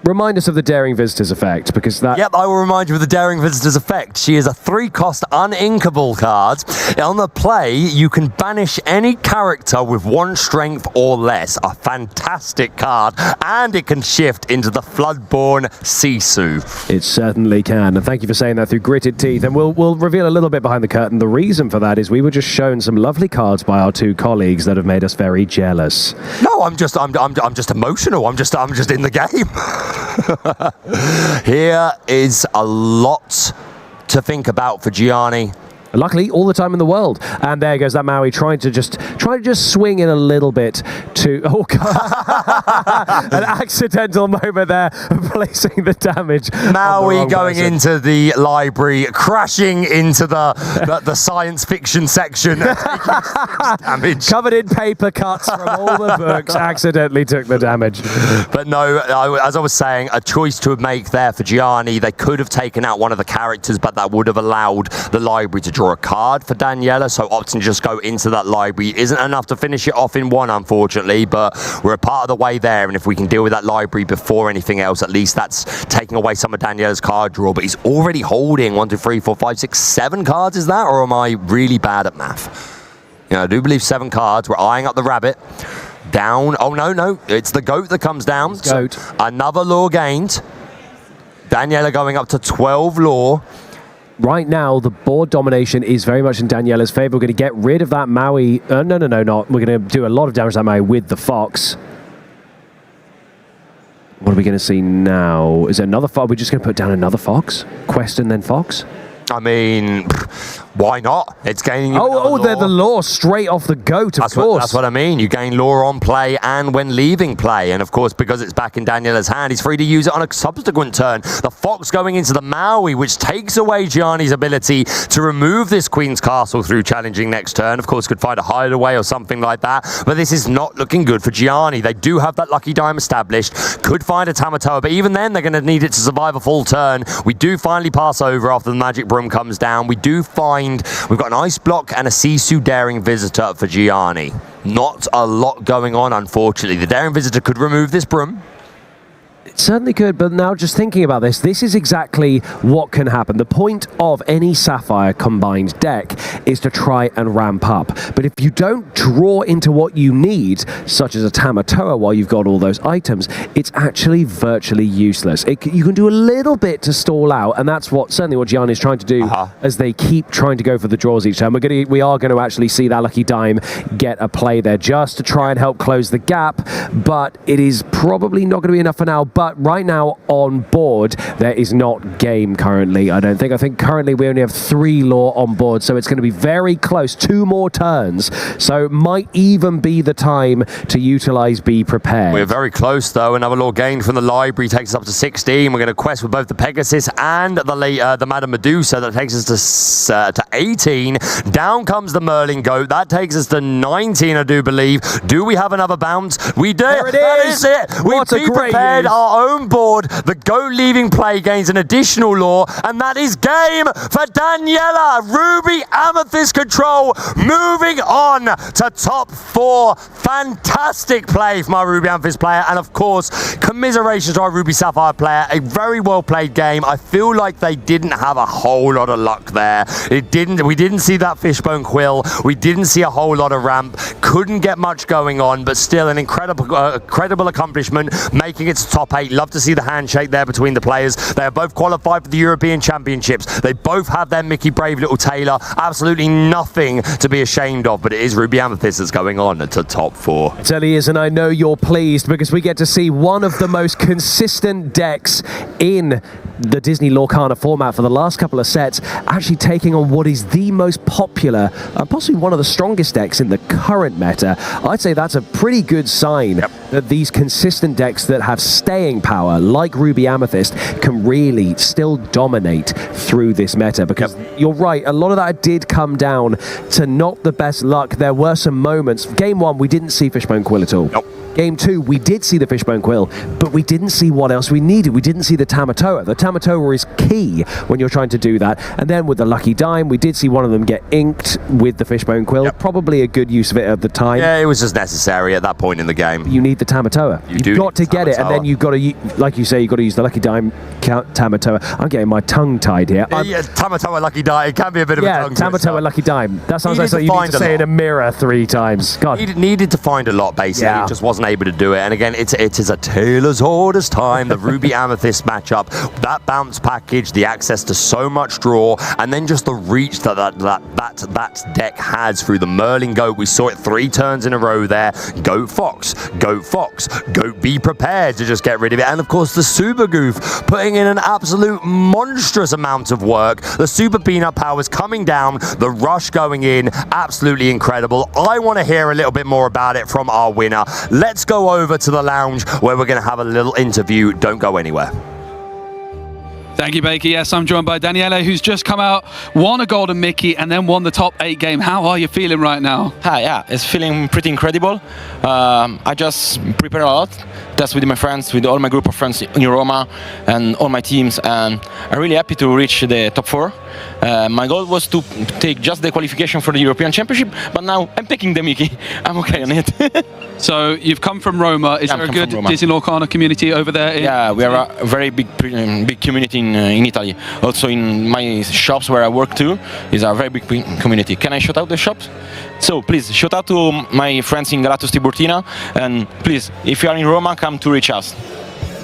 remind us of the Daring Visitor's effect, because that... Yep, I will remind you of the Daring Visitor's effect. She is a 3-cost uninkable card. On the play, you can banish any character with 1 strength or less. A fantastic card, and it can shift into the Floodborn Sisu. It certainly can, and thank you for saying that through gritted teeth. And we'll reveal a little bit behind the curtain. The reason for that is we were just shown some lovely cards by our 2 colleagues that have made us very jealous. No, I'm just emotional. I'm just in the game. Here is a lot to think about for Gianni. Luckily, all the time in the world. And there goes that Maui trying to just try to just swing in a little bit to... Oh, God. An accidental moment there of placing the damage. Maui going into the library, crashing into the science fiction section, damage. Covered in paper cuts from all the books, accidentally took the damage. But no, as I was saying, a choice to make there for Gianni. They could have taken out one of the characters, but that would have allowed the library to draw a card for Daniela, so opting to just go into that library isn't enough to finish it off in one, unfortunately, but we're a part of the way there, and if we can deal with that library before anything else, at least that's taking away some of Daniela's card draw. But he's already holding 1, 2, 3, 4, 5, 6, 7 cards, is that? Or am I really bad at math? I do believe 7 cards. We're eyeing up the rabbit. Down. Oh, no. It's the goat that comes down. Goat. So another lore gained. Daniela going up to 12 lore. Right now, the board domination is very much in Daniela's favor. We're going to get rid of that Maui. No, not. We're going to do a lot of damage to that Maui with the Fox. What are we going to see now? Is there another Fox? We're just going to put down another Fox? Quest and then Fox? I mean, why not? It's gaining you they're the lore straight off the goat, of course. That's what I mean. You gain lore on play and when leaving play. And of course, because it's back in Daniela's hand, he's free to use it on a subsequent turn. The Fox going into the Maui, which takes away Gianni's ability to remove this Queen's Castle through challenging next turn. Of course, could find a hideaway or something like that. But this is not looking good for Gianni. They do have that Lucky Dime established. Could find a Tamatoa, but even then, they're going to need it to survive a full turn. We do finally pass over after the Magic Broom comes down. We do find we've got an Ice Block and a Sisu Daring Visitor for Gianni. Not a lot going on, unfortunately. The Daring Visitor could remove this Broom. It certainly could, but now just thinking about this is exactly what can happen. The point of any Sapphire combined deck is to try and ramp up. But if you don't draw into what you need, such as a Tamatoa while you've got all those items, it's actually virtually useless. You can do a little bit to stall out, and that's certainly what Gianni is trying to do as they keep trying to go for the draws each time. We are going to actually see that Lucky Dime get a play there just to try and help close the gap, but it is probably not going to be enough for now. But right now on board, there is not game currently, I don't think. I think currently we only have 3 lore on board, so it's going to be very close. 2 more turns, so might even be the time to utilize Be Prepared. We're very close, though. Another lore gained from the library takes us up to 16. We're going to quest with both the Pegasus and the Madame Medusa. That takes us to 18. Down comes the Merlin Goat. That takes us to 19, I do believe. Do we have another bounce? We do. There it that is. is it. We've Be Prepared our own board. The Goat leaving play gains an additional lore, and that is game for Daniela. Ruby Amethyst control moving on to top 4. Fantastic play from our Ruby Amethyst player, and of course, commiserations to our Ruby Sapphire player. A very well played game. I feel like they didn't have a whole lot of luck there. We didn't see that Fishbone Quill. We didn't see a whole lot of ramp. Couldn't get much going on, but still an incredible accomplishment, making it to top 8. Love to see the handshake there between the players. They are both qualified for the European Championships. They both have their Mickey Brave little Taylor. Absolutely nothing to be ashamed of, but it is Ruby Amethyst that's going on to top 4. It certainly is, and I know you're pleased because we get to see one of the most consistent decks in the Disney Lorcana format for the last couple of sets, actually taking on what is the most popular, possibly one of the strongest decks in the current meta. I'd say that's a pretty good sign that these consistent decks that have staying power, like Ruby Amethyst, can really still dominate through this meta, because you're right, a lot of that did come down to not the best luck. There were some moments. Game 1, we didn't see Fishbone Quill at all. Nope. Game 2, we did see the Fishbone Quill, but we didn't see what else we needed. We didn't see the Tamatoa. The Tamatoa is key when you're trying to do that. And then with the Lucky Dime, we did see one of them get inked with the Fishbone Quill. Probably a good use of it at the time. Yeah, it was just necessary at that point in the game. You need the Tamatoa. You've got to get it, and then you've got to, like you say, you've got to use the Lucky Dime Tamatoa. I'm getting my tongue tied here. Yeah, Tamatoa Lucky Dime. It can be a bit of a tongue Tamatoa Lucky Dime. That sounds like something you need to say in a mirror 3 times. God. Needed to find a lot, basically. Just wasn't able to do it. And again, it is a tale as old as time. The Ruby Amethyst matchup, that bounce package, the access to so much draw, and then just the reach that deck has through the Merlin Goat. We saw it 3 turns in a row there. Goat Fox, Goat Fox, Goat be prepared to just get rid of it. And of course the Super Goof putting in an absolute monstrous amount of work. The Super Peanut powers coming down, the rush going in, absolutely incredible. I want to hear a little bit more about it from our winner. Let's go over to the lounge where we're going to have a little interview. Don't go anywhere. Thank you, Baker. Yes, I'm joined by Daniele, who's just come out, won a Golden Mickey, and then won the top 8 game. How are you feeling right now? Hi, yeah, it's feeling pretty incredible. I just prepare a lot, just with my friends, with all my group of friends in Roma and all my teams, and I'm really happy to reach the top 4. My goal was to take just the qualification for the European Championship, but now I'm taking the Mickey. I'm okay on it. So you've come from Roma. Is there a good Disney Lorcana community over there? Yeah, we are a very big community in Italy. Also in my shops where I work too, is a very big community. Can I shout out the shops? So please, shout out to my friends in Galatos Tiburtina, and please, if you are in Roma, come to reach us.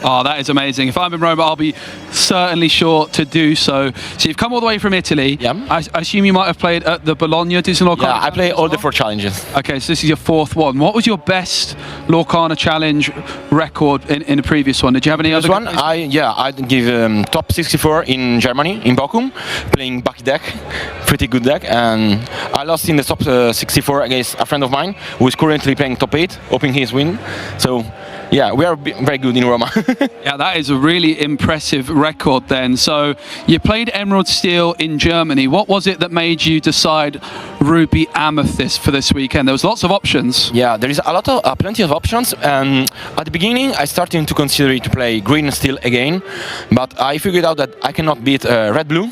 Oh, that is amazing. If I'm in Roma, I'll be certainly sure to do so. So you've come all the way from Italy. Yeah. I assume you might have played at the Bologna Disney Lorcana. Yeah, I play all the 4 challenges. Okay, so this is your 4th one. What was your best Lorcana challenge record in the previous one? Did you have any other one? I give top 64 in Germany, in Bochum, playing Bucky deck, pretty good deck, and I lost in the top 64 against a friend of mine who is currently playing top 8, hoping he's win. So yeah, we are very good in Roma. Yeah, that is a really impressive record then. So you played Emerald Steel in Germany. What was it that made you decide Ruby Amethyst for this weekend? There was lots of options. Yeah, there is plenty of options. At the beginning, I started to consider to play Green Steel again, but I figured out that I cannot beat Red Blue.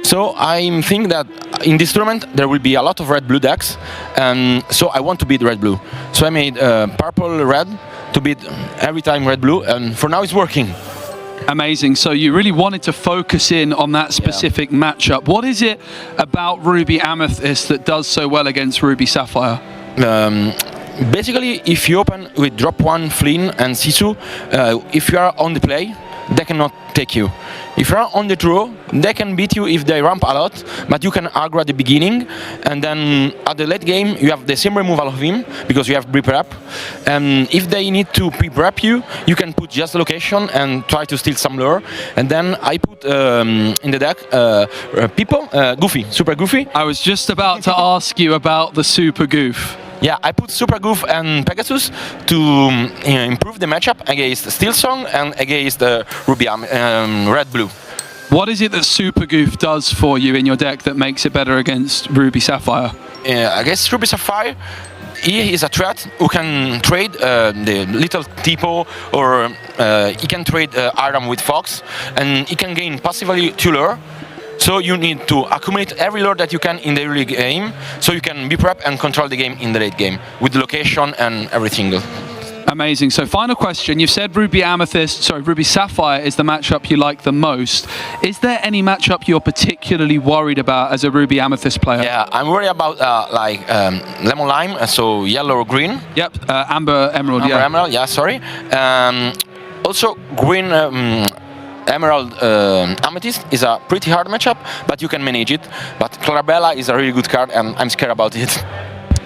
So I think that in this tournament there will be a lot of Red-Blue decks, and so I want to beat Red-Blue. So I made Purple-Red to beat every time Red-Blue, and for now it's working. Amazing. So you really wanted to focus in on that specific matchup. What is it about Ruby Amethyst that does so well against Ruby Sapphire? Basically, if you open with drop 1 Flynn and Sisu, if you are on the play, they cannot take you. If you are on the draw, they can beat you if they ramp a lot, but you can aggro at the beginning, and then at the late game you have the same removal of him because you have pre-prep. And if they need to pre-prep you, you can put just the location and try to steal some lure. And then I put in the deck Goofy, Super Goofy. I was just about to ask you about the Super Goof. Yeah, I put Super Goof and Pegasus to improve the matchup against Steel Song and against Ruby Red Blue. What is it that Super Goof does for you in your deck that makes it better against Ruby Sapphire? Against Ruby Sapphire, he is a threat who can trade the little Tipo, or he can trade Iron with Fox, and he can gain passively 2 lure. So you need to accumulate every lure that you can in the early game, so you can be prep and control the game in the late game with the location and everything. Amazing. So final question, you've said Ruby Sapphire is the matchup you like the most. Is there any matchup you're particularly worried about as a Ruby Amethyst player? Yeah, I'm worried about Lemon Lime, so yellow or green. Yep, Amber Emerald, Amber Emerald, yeah, sorry. Also green Emerald Amethyst is a pretty hard matchup, but you can manage it. But Clarabella is a really good card, and I'm scared about it.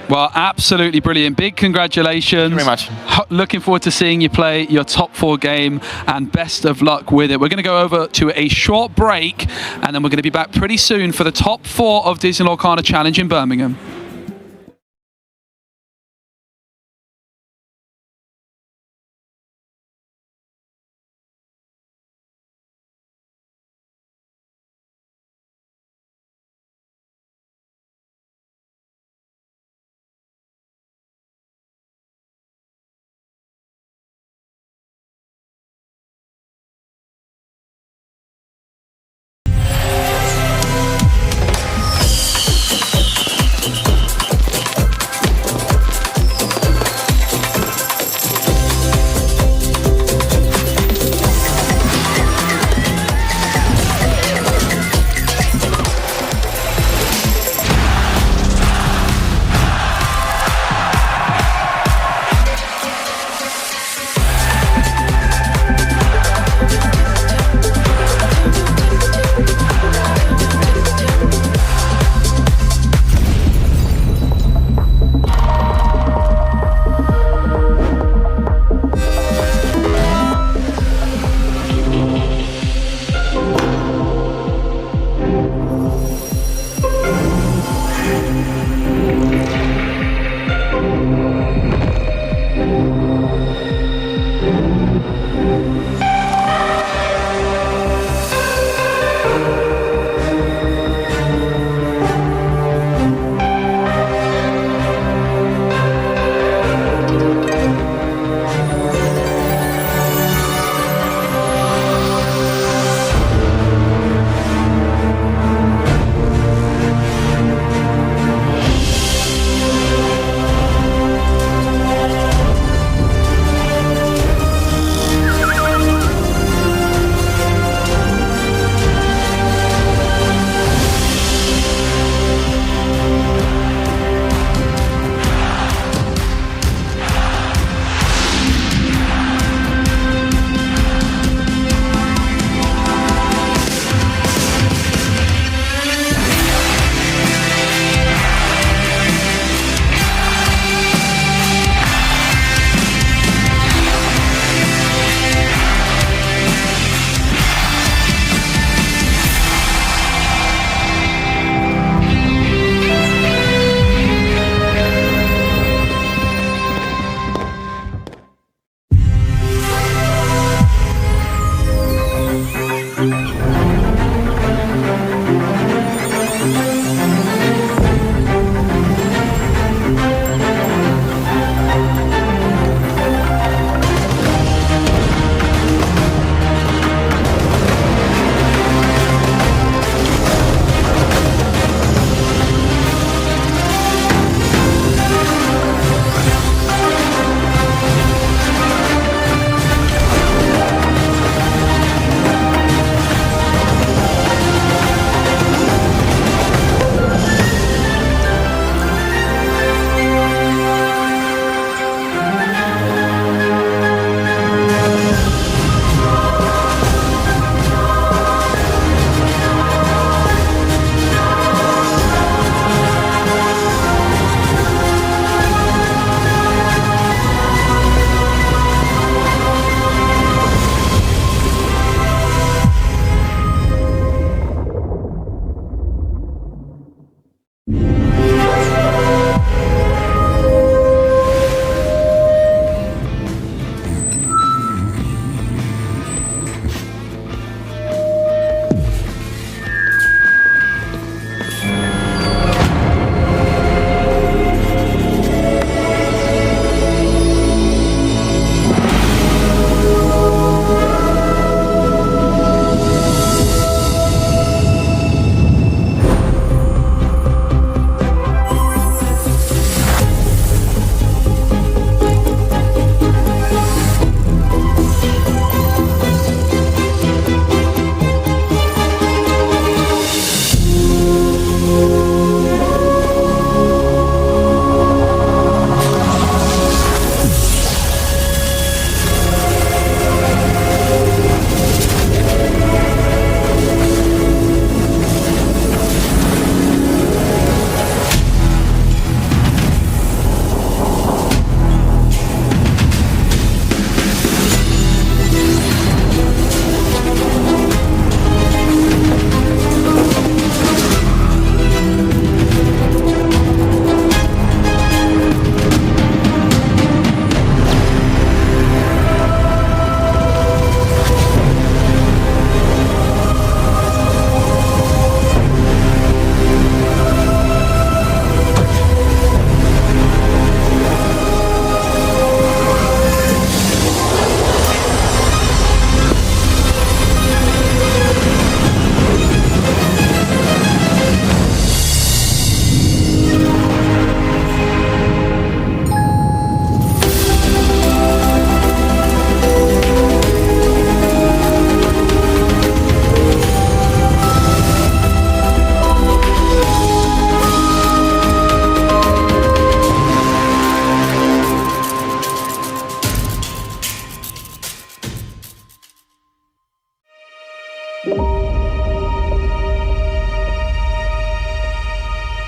Well, absolutely brilliant. Big congratulations. Thank you very much. Looking forward to seeing you play your top 4 game, and best of luck with it. We're going to go over to a short break, and then we're going to be back pretty soon for the top 4 of Disney Lorcana Challenge in Birmingham.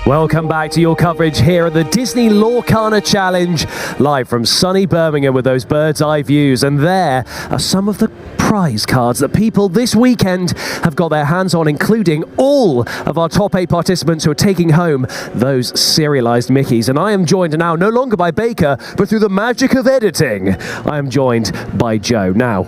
Welcome back to your coverage here at the Disney Lorcana Challenge, live from sunny Birmingham with those bird's eye views. And there are some of the prize cards that people this weekend have got their hands on, including all of our top 8 participants who are taking home those serialized Mickeys. And I am joined now no longer by Baker, but through the magic of editing, I am joined by Joe. Now,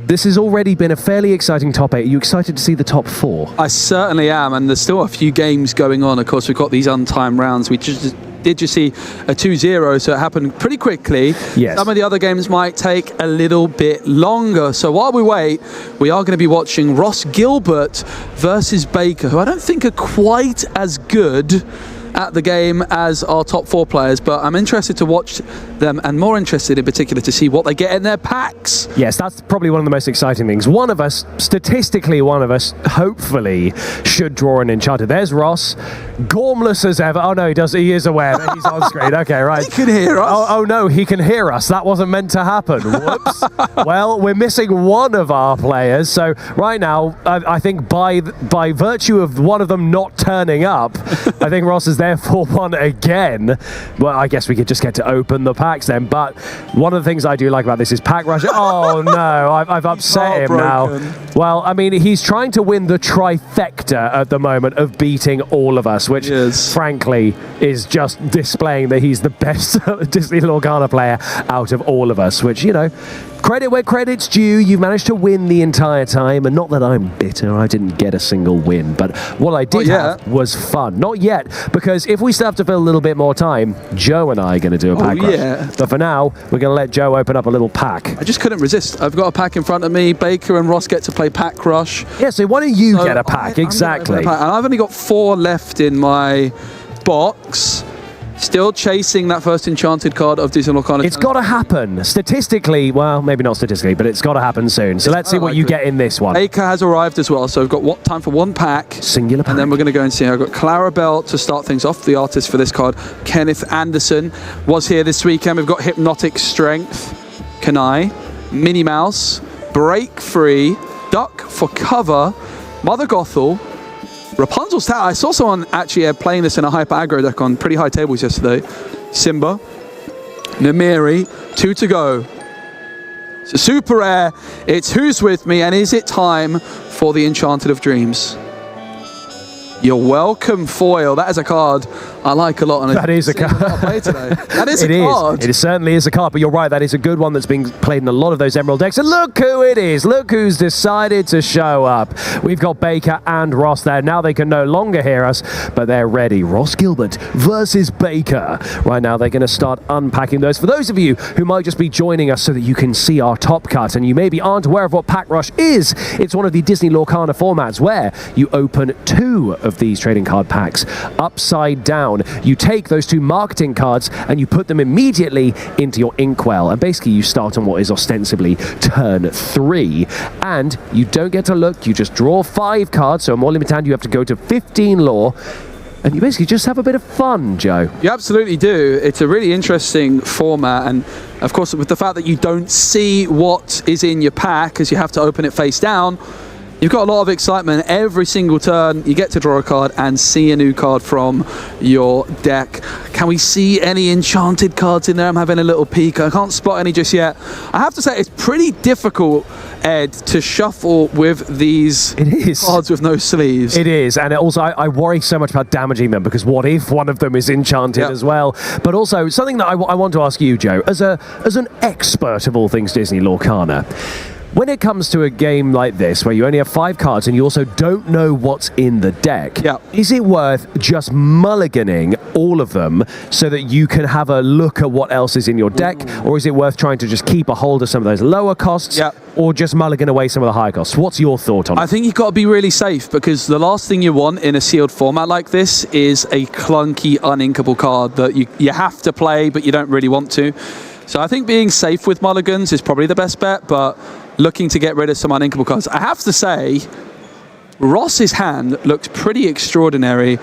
this has already been a fairly exciting top 8. Are you excited to see the top 4? I certainly am, and there's still a few games going on. Of course, we've got these untimed rounds. We did just see a 2-0, so it happened pretty quickly. Yes. Some of the other games might take a little bit longer. So while we wait, we are going to be watching Ross Gilbert versus Baker, who I don't think are quite as good at the game as our top 4 players, but I'm interested to watch them, and more interested in particular to see what they get in their packs. Yes, that's probably one of the most exciting things. One of us, statistically one of us, hopefully should draw an Enchanted. There's Ross, gormless as ever. Oh no, he is aware that he's on screen. Okay, right. He can hear us. Oh no, he can hear us. That wasn't meant to happen. Whoops. Well, we're missing one of our players, so right now, I think by virtue of one of them not turning up, I think Ross is therefore one again. Well, I guess we could just get to open the packs then, but one of the things I do like about this is pack rush. Oh no, I've upset him now. Well, I mean, he's trying to win the trifecta at the moment of beating all of us, which frankly is just displaying that he's the best Disney Lorcana player out of all of us, which, you know, credit where credit's due. You've managed to win the entire time, and not that I'm bitter, I didn't get a single win, but what I did have was fun. Not yet, because if we still have to fill a little bit more time, Joe and I are going to do a pack rush. But for now, we're going to let Joe open up a little pack. I just couldn't resist. I've got a pack in front of me. Baker and Ross get to play pack rush. Yeah, so why don't you get a pack? Exactly. And I've only got 4 left in my box. Still chasing that first enchanted card of Disney Lorcana. It's got to happen. Statistically, well, maybe not statistically, but it's got to happen soon. So let's see what you get in this one. Baker has arrived as well, so we've got time for 1 pack. Singular pack. And then we're going to go and see. I've got Clarabelle to start things off, the artist for this card. Kenneth Anderson was here this weekend. We've got Hypnotic Strength, Kanai, Minnie Mouse, Break Free, Duck for Cover, Mother Gothel, Rapunzel's Tower. I saw someone actually playing this in a hyper aggro deck on pretty high tables yesterday. Simba, Namiri, 2 to go. It's a super rare. It's Who's With Me, and is it time for the Enchanted of Dreams? You're welcome, foil. That is a card I like a lot. And that is a card. That is a card. It certainly is a card, but you're right, that is a good one that's being played in a lot of those Emerald decks. And look who it is. Look who's decided to show up. We've got Baker and Ross there. Now they can no longer hear us, but they're ready. Ross Gilbert versus Baker. Right now they're going to start unpacking those. For those of you who might just be joining us so that you can see our top cut, and you maybe aren't aware of what Pack Rush is, it's one of the Disney Lorcana formats where you open 2 of these trading card packs upside down. You take those 2 marketing cards and you put them immediately into your inkwell, and basically you start on what is ostensibly turn 3, and you don't get to look, you just draw 5 cards. So in more limited hand you have to go to 15 lore, and you basically just have a bit of fun, Joe. You absolutely do. It's a really interesting format, and of course with the fact that you don't see what is in your pack as you have to open it face down, you've got a lot of excitement. Every single turn you get to draw a card and see a new card from your deck. Can we see any enchanted cards in there? I'm having a little peek. I can't spot any just yet. I have to say it's pretty difficult, Ed, to shuffle with these cards with no sleeves. It is, and also I worry so much about damaging them, because what if one of them is enchanted as well? But also something that I want to ask you, Joe, as an expert of all things Disney Lorcana, when it comes to a game like this, where you only have 5 cards and you also don't know what's in the deck, is it worth just mulliganing all of them so that you can have a look at what else is in your deck? Or is it worth trying to just keep a hold of some of those lower costs, or just mulligan away some of the higher costs? What's your thought on it? I think you've got to be really safe, because the last thing you want in a sealed format like this is a clunky, uninkable card that you have to play, but you don't really want to. So I think being safe with mulligans is probably the best bet, but looking to get rid of some uninkable cards. I have to say, Ross's hand looks pretty extraordinary.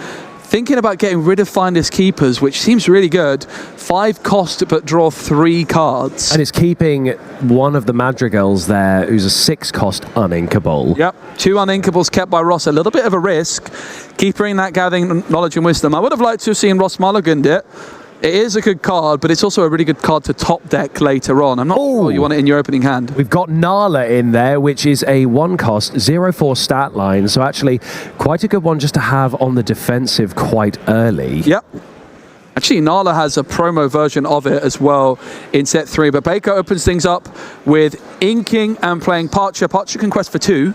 thinking about getting rid of Finders Keepers, which seems really good. 5 cost, but draw 3 cards. And it's keeping one of the Madrigals there, who's a 6 cost uninkable. Yep, 2 uninkables kept by Ross. A little bit of a risk. Keeping that Gathering Knowledge and Wisdom. I would have liked to have seen Ross mulliganed it. It is a good card, but it's also a really good card to top deck later on. I'm not sure you want it in your opening hand. We've got Nala in there, which is a 1 cost, 0/4 stat line. So actually quite a good one just to have on the defensive quite early. Yep. Actually, Nala has a promo version of it as well in set 3. But Baker opens things up with inking and playing Parcher. Parcher can quest for 2.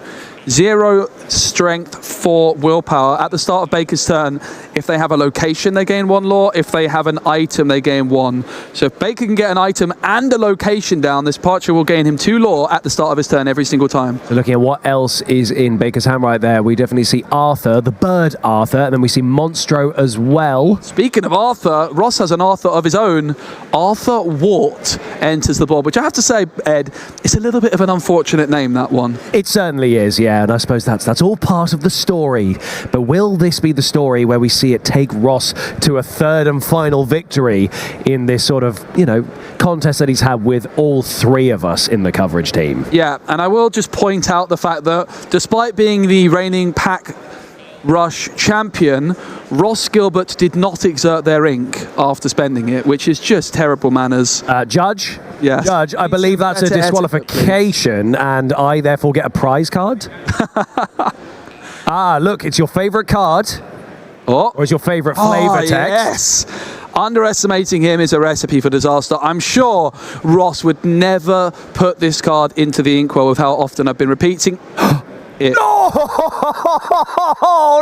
0 strength, 4 willpower. At the start of Baker's turn, if they have a location, they gain 1 lore. If they have an item, they gain 1. So if Baker can get an item and a location down, this Parcher will gain him 2 lore at the start of his turn every single time. So looking at what else is in Baker's hand right there, we definitely see Arthur, the bird Arthur, and then we see Monstro as well. Speaking of Arthur, Ross has an Arthur of his own. Arthur Wart enters the board, which I have to say, Ed, it's a little bit of an unfortunate name, that one. It certainly is, yeah, and I suppose that's all part of the story. But will this be the story where we see it take Ross to a 3rd and final victory in this sort of, you know, contest that he's had with all 3 of us in the coverage team? Yeah, and I will just point out the fact that despite being the reigning pack rush champion, Ross Gilbert did not exert their ink after spending it, which is just terrible manners. Judge? Yes. Judge, I believe that's a disqualification, and I therefore get a prize card. Look, it's your favourite card. Or is your favourite flavour text? Yes. Underestimating him is a recipe for disaster. I'm sure Ross would never put this card into the inkwell with how often I've been repeating it. No!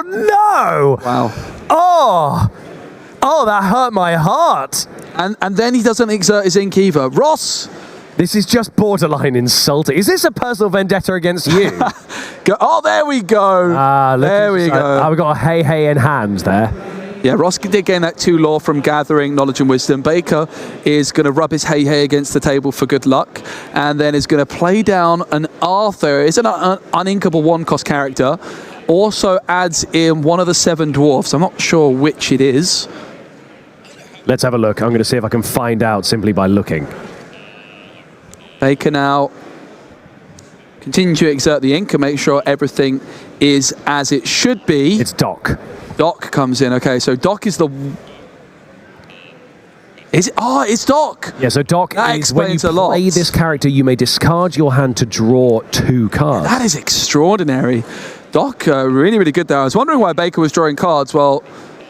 No! Wow. Oh, that hurt my heart. And then he doesn't exert his ink either. Ross! This is just borderline insulting. Is this a personal vendetta against you? Oh, there we go. There we go. We've got a hey in hand there. Yeah, Ross did gain that 2 lore from Gathering Knowledge and Wisdom. Baker is going to rub his hey against the table for good luck, and then is going to play down an Arthur. It's an uninkable 1 cost character. Also adds in one of the 7 dwarfs. I'm not sure which it is. Let's have a look. I'm going to see if I can find out simply by looking. Baker now continue to exert the ink and make sure everything is as it should be. It's Doc. Doc comes in. Okay, so Doc is the... Is it? Oh, it's Doc. Yeah, so Doc that is when you explains play this character, you may discard your hand to draw 2 cards. That is extraordinary. Doc, really, really good there. I was wondering why Baker was drawing cards. Well,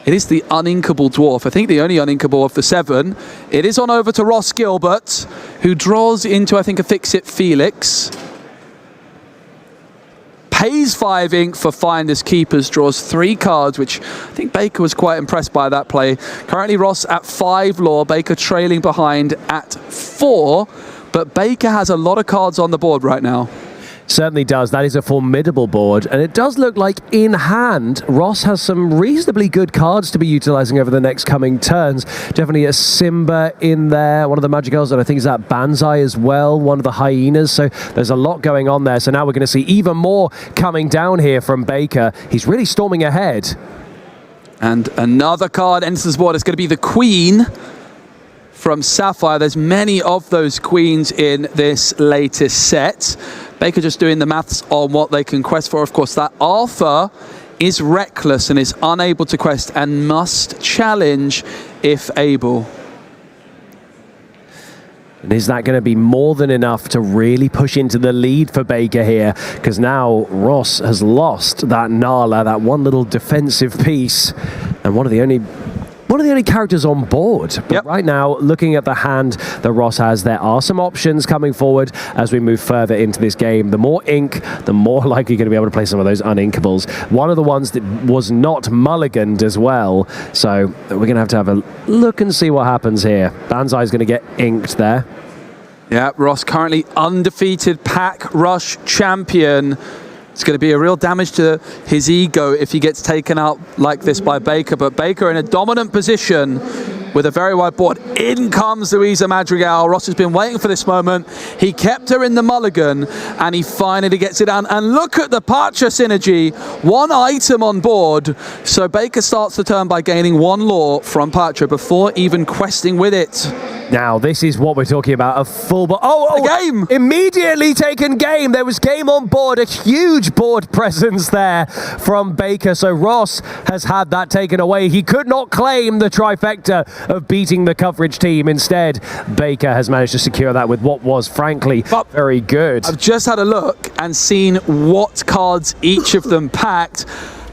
it is the uninkable dwarf. I think the only uninkable of the 7. It is on over to Ross Gilbert, who draws into, I think, a Fix-It Felix. Pays 5 ink for Finders Keepers, draws 3 cards, which I think Baker was quite impressed by that play. Currently Ross at 5 lore, Baker trailing behind at 4, but Baker has a lot of cards on the board right now. Certainly does. That is a formidable board, and it does look like in hand Ross has some reasonably good cards to be utilizing over the next coming turns. Definitely a Simba in there, one of the Madrigals, and I think is that Banzai as well, one of the Hyenas. So there's a lot going on there. So now we're going to see even more coming down here from Baker. He's really storming ahead. And another card enters the board. It's going to be the Queen from Sapphire. There's many of those queens in this latest set. Baker just doing the maths on what they can quest for. Of course, that Arthur is reckless and is unable to quest and must challenge if able. And is that going to be more than enough to really push into the lead for Baker here? Because now Ross has lost that Nala, that one little defensive piece, and one of the only characters on board. But right now, looking at the hand that Ross has, there are some options coming forward as we move further into this game. The more ink, the more likely you're going to be able to play some of those uninkables. One of the ones that was not mulliganed as well. So we're going to have a look and see what happens here. Banzai is going to get inked there. Yeah, Ross currently undefeated pack rush champion. It's going to be a real damage to his ego if he gets taken out like this by Baker. But Baker in a dominant position with a very wide board. In comes Louisa Madrigal. Ross has been waiting for this moment. He kept her in the mulligan, and he finally gets it down. And look at the Patra synergy. One item on board. So Baker starts the turn by gaining one lore from Patra before even questing with it. Now, this is what we're talking about, a full board. Oh, game! Immediately taken game. There was game on board, a huge board presence there from Baker. So Ross has had that taken away. He could not claim the trifecta of beating the coverage team. Instead, Baker has managed to secure that with what was, frankly, very good. I've just had a look and seen what cards each of them packed.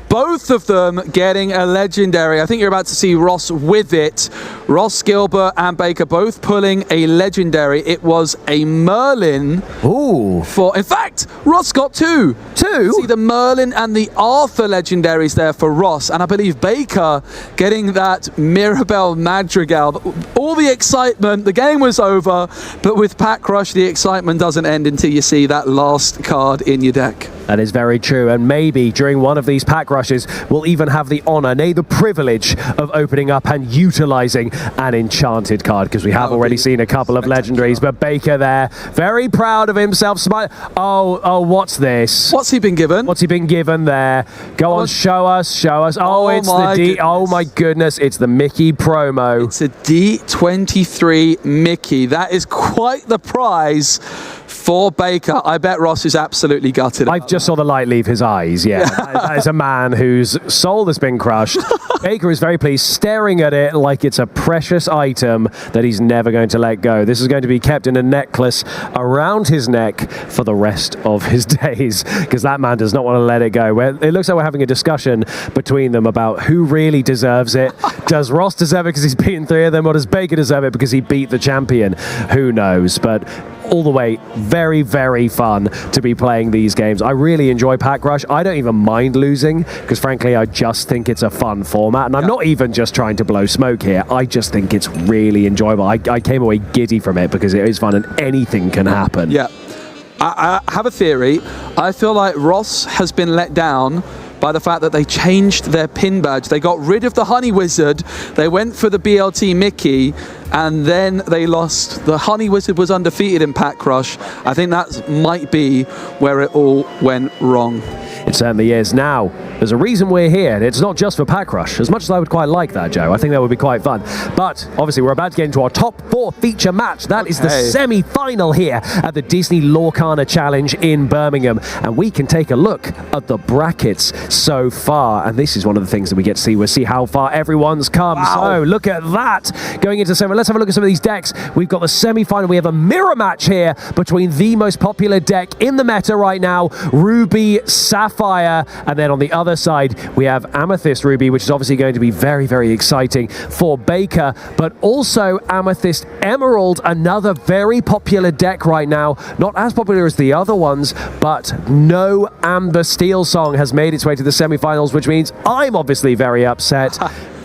Both of them getting a legendary. I think you're about to see Ross with it. Ross, Gilbert and Baker both pulling a legendary. It was a Merlin. Ooh. In fact, Ross got two. See the Merlin and the Arthur legendaries there for Ross. And I believe Baker getting that Mirabelle Madrigal. All the excitement, the game was over. But with Pack Rush, the excitement doesn't end until you see that last card in your deck. That is very true, and maybe during one of these pack rushes, we'll even have the honour, nay, the privilege of opening up and utilising an enchanted card, because we have already seen a couple of legendaries, but Baker there, very proud of himself. Oh, what's this? What's he been given? What's he been given there? Go on, show us. Oh, it's the D. Oh my goodness, it's the Mickey promo. It's a D23 Mickey. That is quite the prize for Baker. I bet Ross is absolutely gutted. I just saw the light leave his eyes, yeah. That is a man whose soul has been crushed. Baker is very pleased, staring at it like it's a precious item that he's never going to let go. This is going to be kept in a necklace around his neck for the rest of his days, because that man does not want to let it go. It looks like we're having a discussion between them about who really deserves it. Does Ross deserve it because he's beaten three of them, or does Baker deserve it because he beat the champion? Who knows? But all the way, very, very fun to be playing these games. I really enjoy Pack Rush. I don't even mind losing, because frankly, I just think it's a fun format. And I'm not even just trying to blow smoke here. I just think it's really enjoyable. I came away giddy from it because it is fun and anything can happen. Yeah. I have a theory. I feel like Ross has been let down by the fact that they changed their pin badge. They got rid of the Honey Wizard, they went for the BLT Mickey, and then they lost. The Honey Wizard was undefeated in Pack Rush. I think that might be where it all went wrong. It certainly is. Now, there's a reason we're here. It's not just for Pack Rush, as much as I would quite like that, Joe. I think that would be quite fun. But obviously, we're about to get into our top 4 feature match. That is the semi-final here at the Disney Lorcana Challenge in Birmingham. And we can take a look at the brackets so far. And this is one of the things that we get to see. We'll see how far everyone's come. Wow. So look at that. Going into 7. Let's have a look at some of these decks. We've got the semi-final. We have a mirror match here between the most popular deck in the meta right now, Ruby Sapphire. And then on the other side, we have Amethyst Ruby, which is obviously going to be very, very exciting for Baker, but also Amethyst Emerald, another very popular deck right now. Not as popular as the other ones, but no Amber Steel Song has made its way to the semi-finals, which means I'm obviously very upset.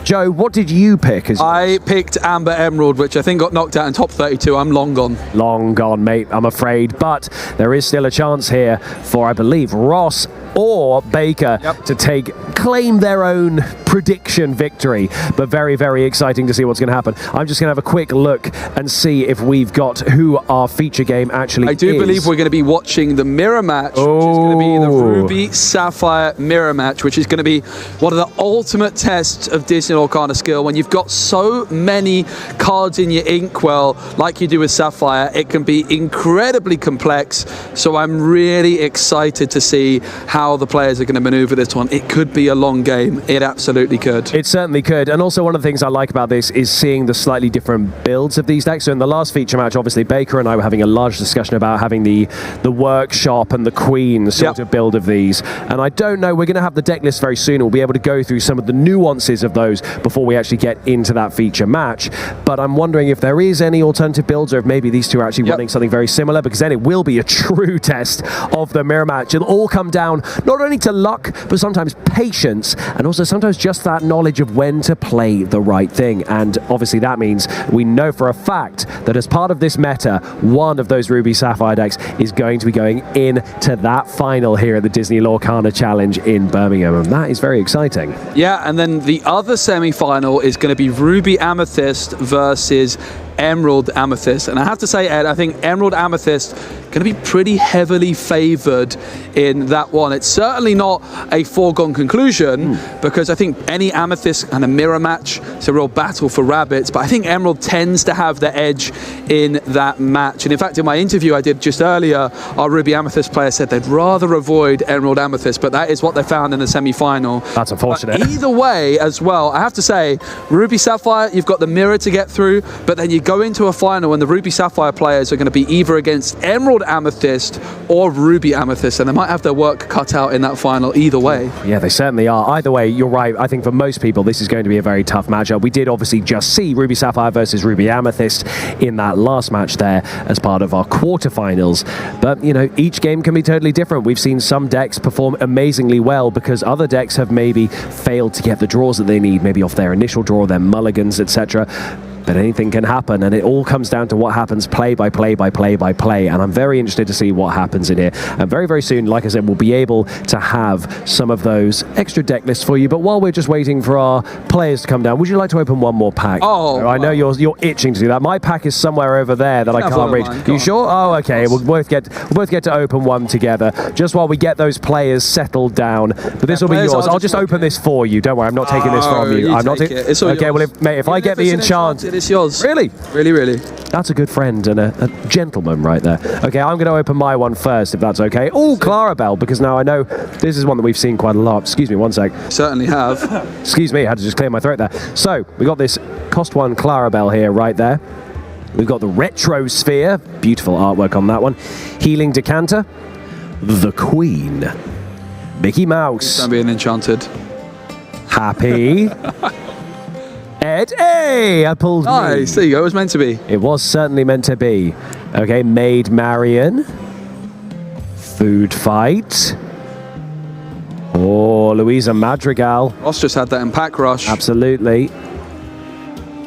Joe, what did you pick? I picked Amber Emerald, which I think got knocked out in top 32. I'm long gone. Long gone, mate, I'm afraid. But there is still a chance here for, I believe, Ross or Baker to claim their own prediction victory. But very, very exciting to see what's going to happen. I'm just going to have a quick look and see if we've got who our feature game actually is. I do believe we're going to be watching the mirror match, which is going to be the Ruby Sapphire mirror match, which is going to be one of the ultimate tests of Disney Lorcana skill. When you've got so many cards in your inkwell, like you do with Sapphire, it can be incredibly complex. So I'm really excited to see how the players are going to maneuver this one. It could be a long game. It absolutely could. It certainly could. And also one of the things I like about this is seeing the slightly different builds of these decks. So in the last feature match, obviously Baker and I were having a large discussion about having the workshop and the queen sort of build of these. And I don't know, we're going to have the deck list very soon. We'll be able to go through some of the nuances of those before we actually get into that feature match. But I'm wondering if there is any alternative builds, or if maybe these two are actually running something very similar, because then it will be a true test of the mirror match. It'll all come down not only to luck, but sometimes patience, and also sometimes just just that knowledge of when to play the right thing. And obviously that means we know for a fact that as part of this meta, one of those Ruby Sapphire decks is going to be going into that final here at the Disney Lorcana Challenge in Birmingham, and that is very exciting. Yeah, and then the other semi-final is going to be Ruby Amethyst versus Emerald Amethyst. And I have to say, Ed, I think Emerald Amethyst going to be pretty heavily favored in that one. It's certainly not a foregone conclusion because I think any Amethyst and a mirror match, it's a real battle for rabbits, but I think Emerald tends to have the edge in that match. And in fact, in my interview I did just earlier, our Ruby Amethyst player said they'd rather avoid Emerald Amethyst, but that is what they found in the semi-final. That's unfortunate. But either way as well, I have to say, Ruby Sapphire, you've got the mirror to get through, but then you go into a final and the Ruby Sapphire players are going to be either against Emerald Amethyst or Ruby Amethyst, and they might have their work cut out in that final either way. Yeah, they certainly are. Either way, you're right. I think for most people, this is going to be a very tough matchup. We did obviously just see Ruby Sapphire versus Ruby Amethyst in that last match there as part of our quarterfinals. But, you know, each game can be totally different. We've seen some decks perform amazingly well because other decks have maybe failed to get the draws that they need, maybe off their initial draw, their mulligans, etc. But anything can happen, and it all comes down to what happens play by play by play by play, and I'm very interested to see what happens in here. And very, very soon, like I said, we'll be able to have some of those extra deck lists for you. But while we're just waiting for our players to come down, would you like to open one more pack? Oh, I know you're itching to do that. My pack is somewhere over there that I can't reach. Are you sure? Oh, okay. We'll both get to open one together, just while we get those players settled down. But this will be yours. I'll just open this for you. Don't worry, I'm not taking this from you. I'm not. It's all okay. yours. Well, if I get the enchant. It's yours. Really? Really, really. That's a good friend and a gentleman right there. Okay, I'm going to open my one first, if that's okay. Oh, Clarabelle, because now I know this is one that we've seen quite a lot. Excuse me, one sec. Certainly have. Excuse me, I had to just clear my throat there. So, we got this cost 1 Clarabelle here, right there. We've got the Retro Sphere. Beautiful artwork on that one. Healing Decanter. The Queen. Mickey Mouse. Don't be an enchanted. Happy. Ed, hey, I pulled Nice, there you go, it was meant to be. It was certainly meant to be. Okay, Maid Marian. Food Fight. Oh, Louisa Madrigal. Ross just had that in Pack Rush. Absolutely.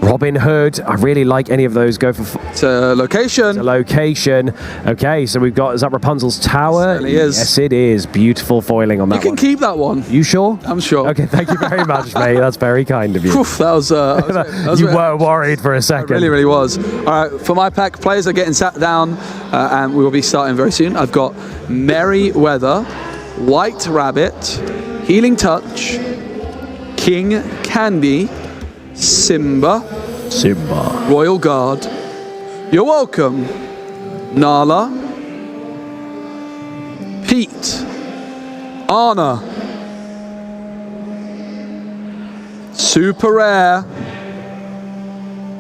Robin Hood. I really like any of those. Go for... It's a location. It's a location. Okay, so we've got... Is that Rapunzel's Tower? It certainly is. Yes, it is. Beautiful foiling on that one. You can keep that one. You sure? I'm sure. Okay, thank you very much, mate. That's very kind of you. Oof, that was you were worried for a second. It really, really was. All right, for my pack, players are getting sat down, and we will be starting very soon. I've got Merryweather, White Rabbit, Healing Touch, King Candy, Simba, Royal Guard, You're Welcome, Nala, Pete, Anna, Super Rare,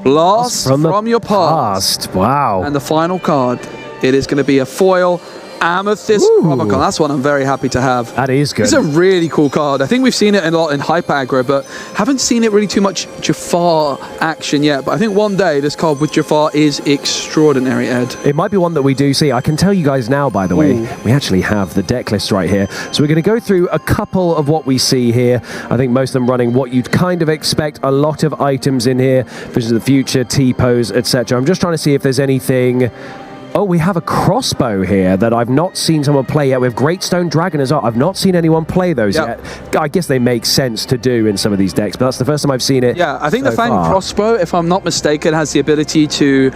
Blast from Your Past. Wow. And the final card, it is going to be a foil Amethyst Promocon. That's one I'm very happy to have. That is good. It's a really cool card. I think we've seen it a lot in Hyper Aggro, but haven't seen it really too much Jafar action yet. But I think one day this card with Jafar is extraordinary, Ed. It might be one that we do see. I can tell you guys now, by the way, we actually have the deck list right here. So we're going to go through a couple of what we see here. I think most of them running what you'd kind of expect. A lot of items in here, Visions of the Future, T-Pose, etc. I'm just trying to see if there's anything... Oh, we have a crossbow here that I've not seen someone play yet. We have Great Stone Dragon as well. I've not seen anyone play those yet. I guess they make sense to do in some of these decks, but that's the first time I've seen it. Yeah, I think so the Fang far. Crossbow, if I'm not mistaken, has the ability to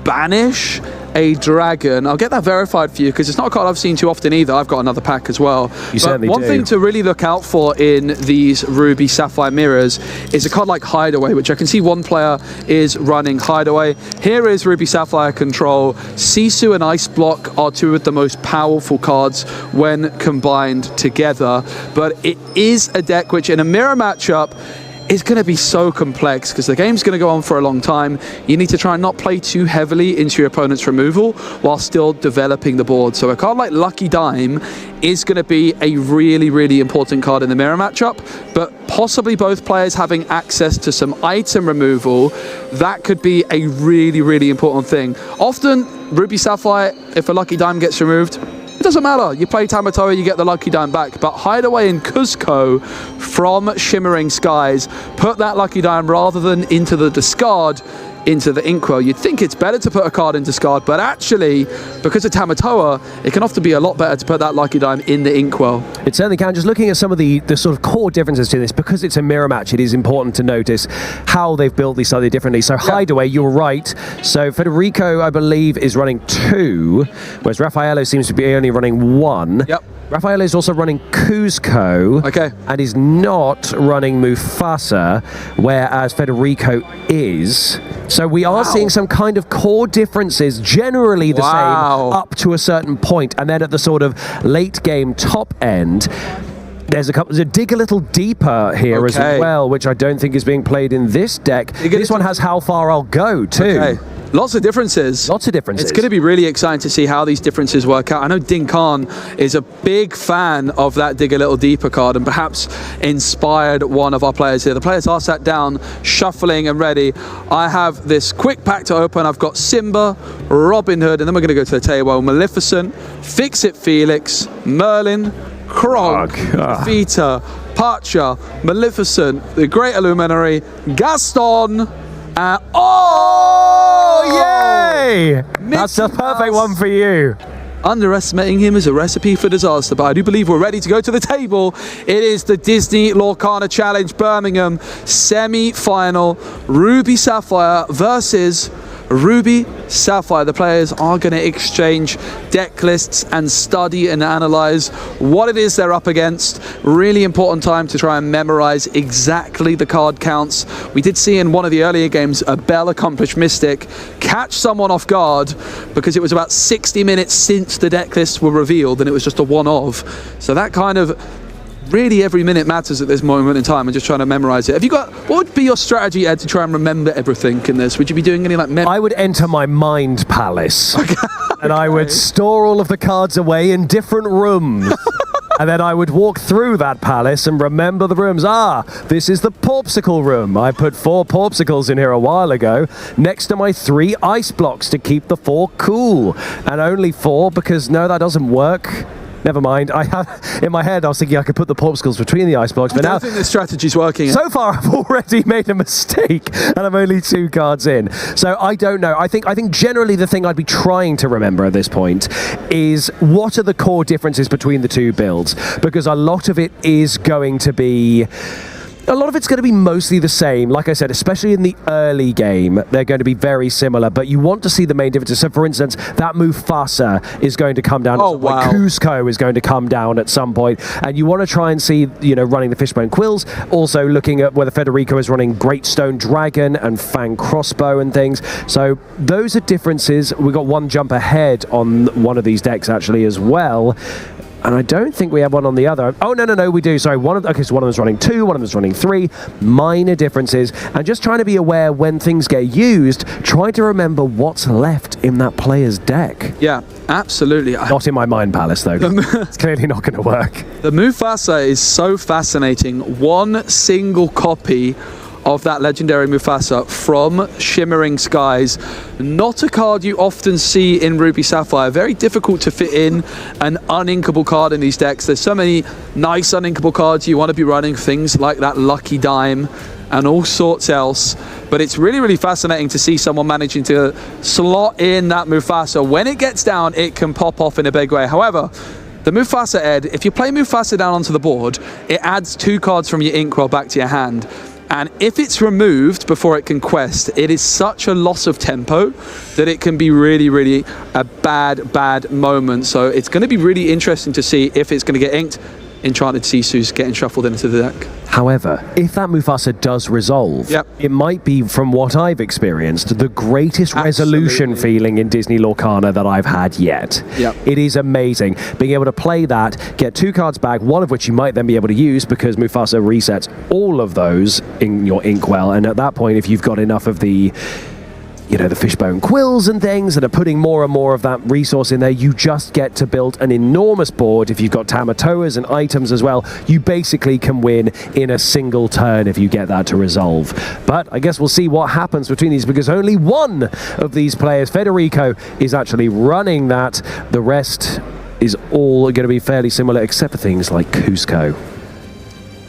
banish a dragon. I'll get that verified for you because it's not a card I've seen too often either. I've got another pack as well. You certainly one do. thing to really look out for in these Ruby Sapphire mirrors is a card like Hideaway, which I can see one player is running Hideaway. Here is Ruby Sapphire Control. Sisu and Ice Block are two of the most powerful cards when combined together, but it is a deck which in a mirror matchup is going to be so complex because the game's going to go on for a long time. You need to try and not play too heavily into your opponent's removal while still developing the board. So a card like Lucky Dime is going to be a really, really important card in the mirror matchup, but possibly both players having access to some item removal, that could be a really, really important thing. Often, Ruby Sapphire, if a Lucky Dime gets removed, It doesn't matter. You play Tamatoa, you get the Lucky Dime back. But Hideaway and Cusco from Shimmering Skies put that Lucky Dime rather than into the discard, into the Inkwell. You'd think it's better to put a card in discard, but actually, because of Tamatoa, it can often be a lot better to put that Lucky Dime in the Inkwell. It certainly can. Just looking at some of the sort of core differences to this, because it's a mirror match, it is important to notice how they've built these slightly differently. So Hideaway, you're right. So Federico, I believe, is running 2, whereas Raffaello seems to be only running 1. Yep. Raffaello is also running Cusco, and is not running Mufasa, whereas Federico is. So we are seeing some kind of core differences, generally the same, up to a certain point, and then at the sort of late game top end, there's a dig a little deeper here as well, which I don't think is being played in this deck. This one has how far I'll go too. Lots of differences. Lots of differences. It's going to be really exciting to see how these differences work out. I know Din Khan is a big fan of that dig a little deeper card and perhaps inspired one of our players here. The players are sat down, shuffling and ready. I have this quick pack to open. I've got Simba, Robin Hood, and then we're going to go to the table. Maleficent, Fix-It Felix, Merlin, Kronk, Vita, Pacha, Maleficent, the Great Illuminary, Gaston, yay! That's the perfect one for you. Underestimating him is a recipe for disaster, but I do believe we're ready to go to the table. It is the Disney Lorcana Challenge Birmingham semi-final. Ruby Sapphire versus Ruby Sapphire. The players are going to exchange deck lists and study and analyze what it is they're up against. Really important time to try and memorize exactly the card counts. We did see in one of the earlier games a Bell Accomplished Mystic catch someone off guard because it was about 60 minutes since the deck lists were revealed and it was just a one of. So that kind of really every minute matters at this moment in time and just trying to memorize it. Have you got, what would be your strategy, Ed, to try and remember everything in this? Would you be doing any like I would enter my mind palace and I would store all of the cards away in different rooms. And then I would walk through that palace and remember the rooms. This is the Porpsicle room. I put 4 Porpsicles in here a while ago next to my 3 ice blocks to keep the 4 cool. And only 4 because no, that doesn't work. Never mind. I have in my head I was thinking I could put the Porpsicles between the ice blocks, but now I don't think the strategy's working. So far I've already made a mistake and I'm only 2 cards in. So I don't know. I think generally the thing I'd be trying to remember at this point is what are the core differences between the 2 builds, because a lot of it is going to be mostly the same. Like I said, especially in the early game, they're going to be very similar, but you want to see the main differences. So, for instance, that Mufasa is going to come down. Cusco is going to come down at some point, and you want to try and see, running the Fishbone Quills, also looking at whether Federico is running Great Stone Dragon and Fang Crossbow and things. So those are differences. We got 1 jump ahead on one of these decks actually as well. And I don't think we have one on the other. Oh, no, we do. Sorry, so one of them is running 2, one of them is running 3. Minor differences. And just trying to be aware when things get used, try to remember what's left in that player's deck. Yeah, absolutely. Not in my mind palace, though. It's clearly not going to work. The Mufasa is so fascinating. 1 single copy of that legendary Mufasa from Shimmering Skies. Not a card you often see in Ruby Sapphire. Very difficult to fit in an uninkable card in these decks. There's so many nice uninkable cards you want to be running, things like that Lucky Dime and all sorts else. But it's really, really fascinating to see someone managing to slot in that Mufasa. When it gets down, it can pop off in a big way. However, the Mufasa, Ed, if you play Mufasa down onto the board, it adds 2 cards from your Inkwell back to your hand. And if it's removed before it can quest, it is such a loss of tempo that it can be really, really a bad moment. So it's going to be really interesting to see if it's going to get inked. Enchanted Sisu's getting shuffled into the deck. However, if that Mufasa does resolve, it might be, from what I've experienced, the greatest resolution feeling in Disney Lorcana that I've had yet. It is amazing. Being able to play that, get 2 cards back, one of which you might then be able to use because Mufasa resets all of those in your Inkwell. And at that point, if you've got enough of the the Fishbone Quills and things that are putting more and more of that resource in there, you just get to build an enormous board. If you've got Tamatoas and items as well, you basically can win in a single turn if you get that to resolve. But I guess we'll see what happens between these, because only one of these players, Federico, is actually running that. The rest is all going to be fairly similar, except for things like Cusco.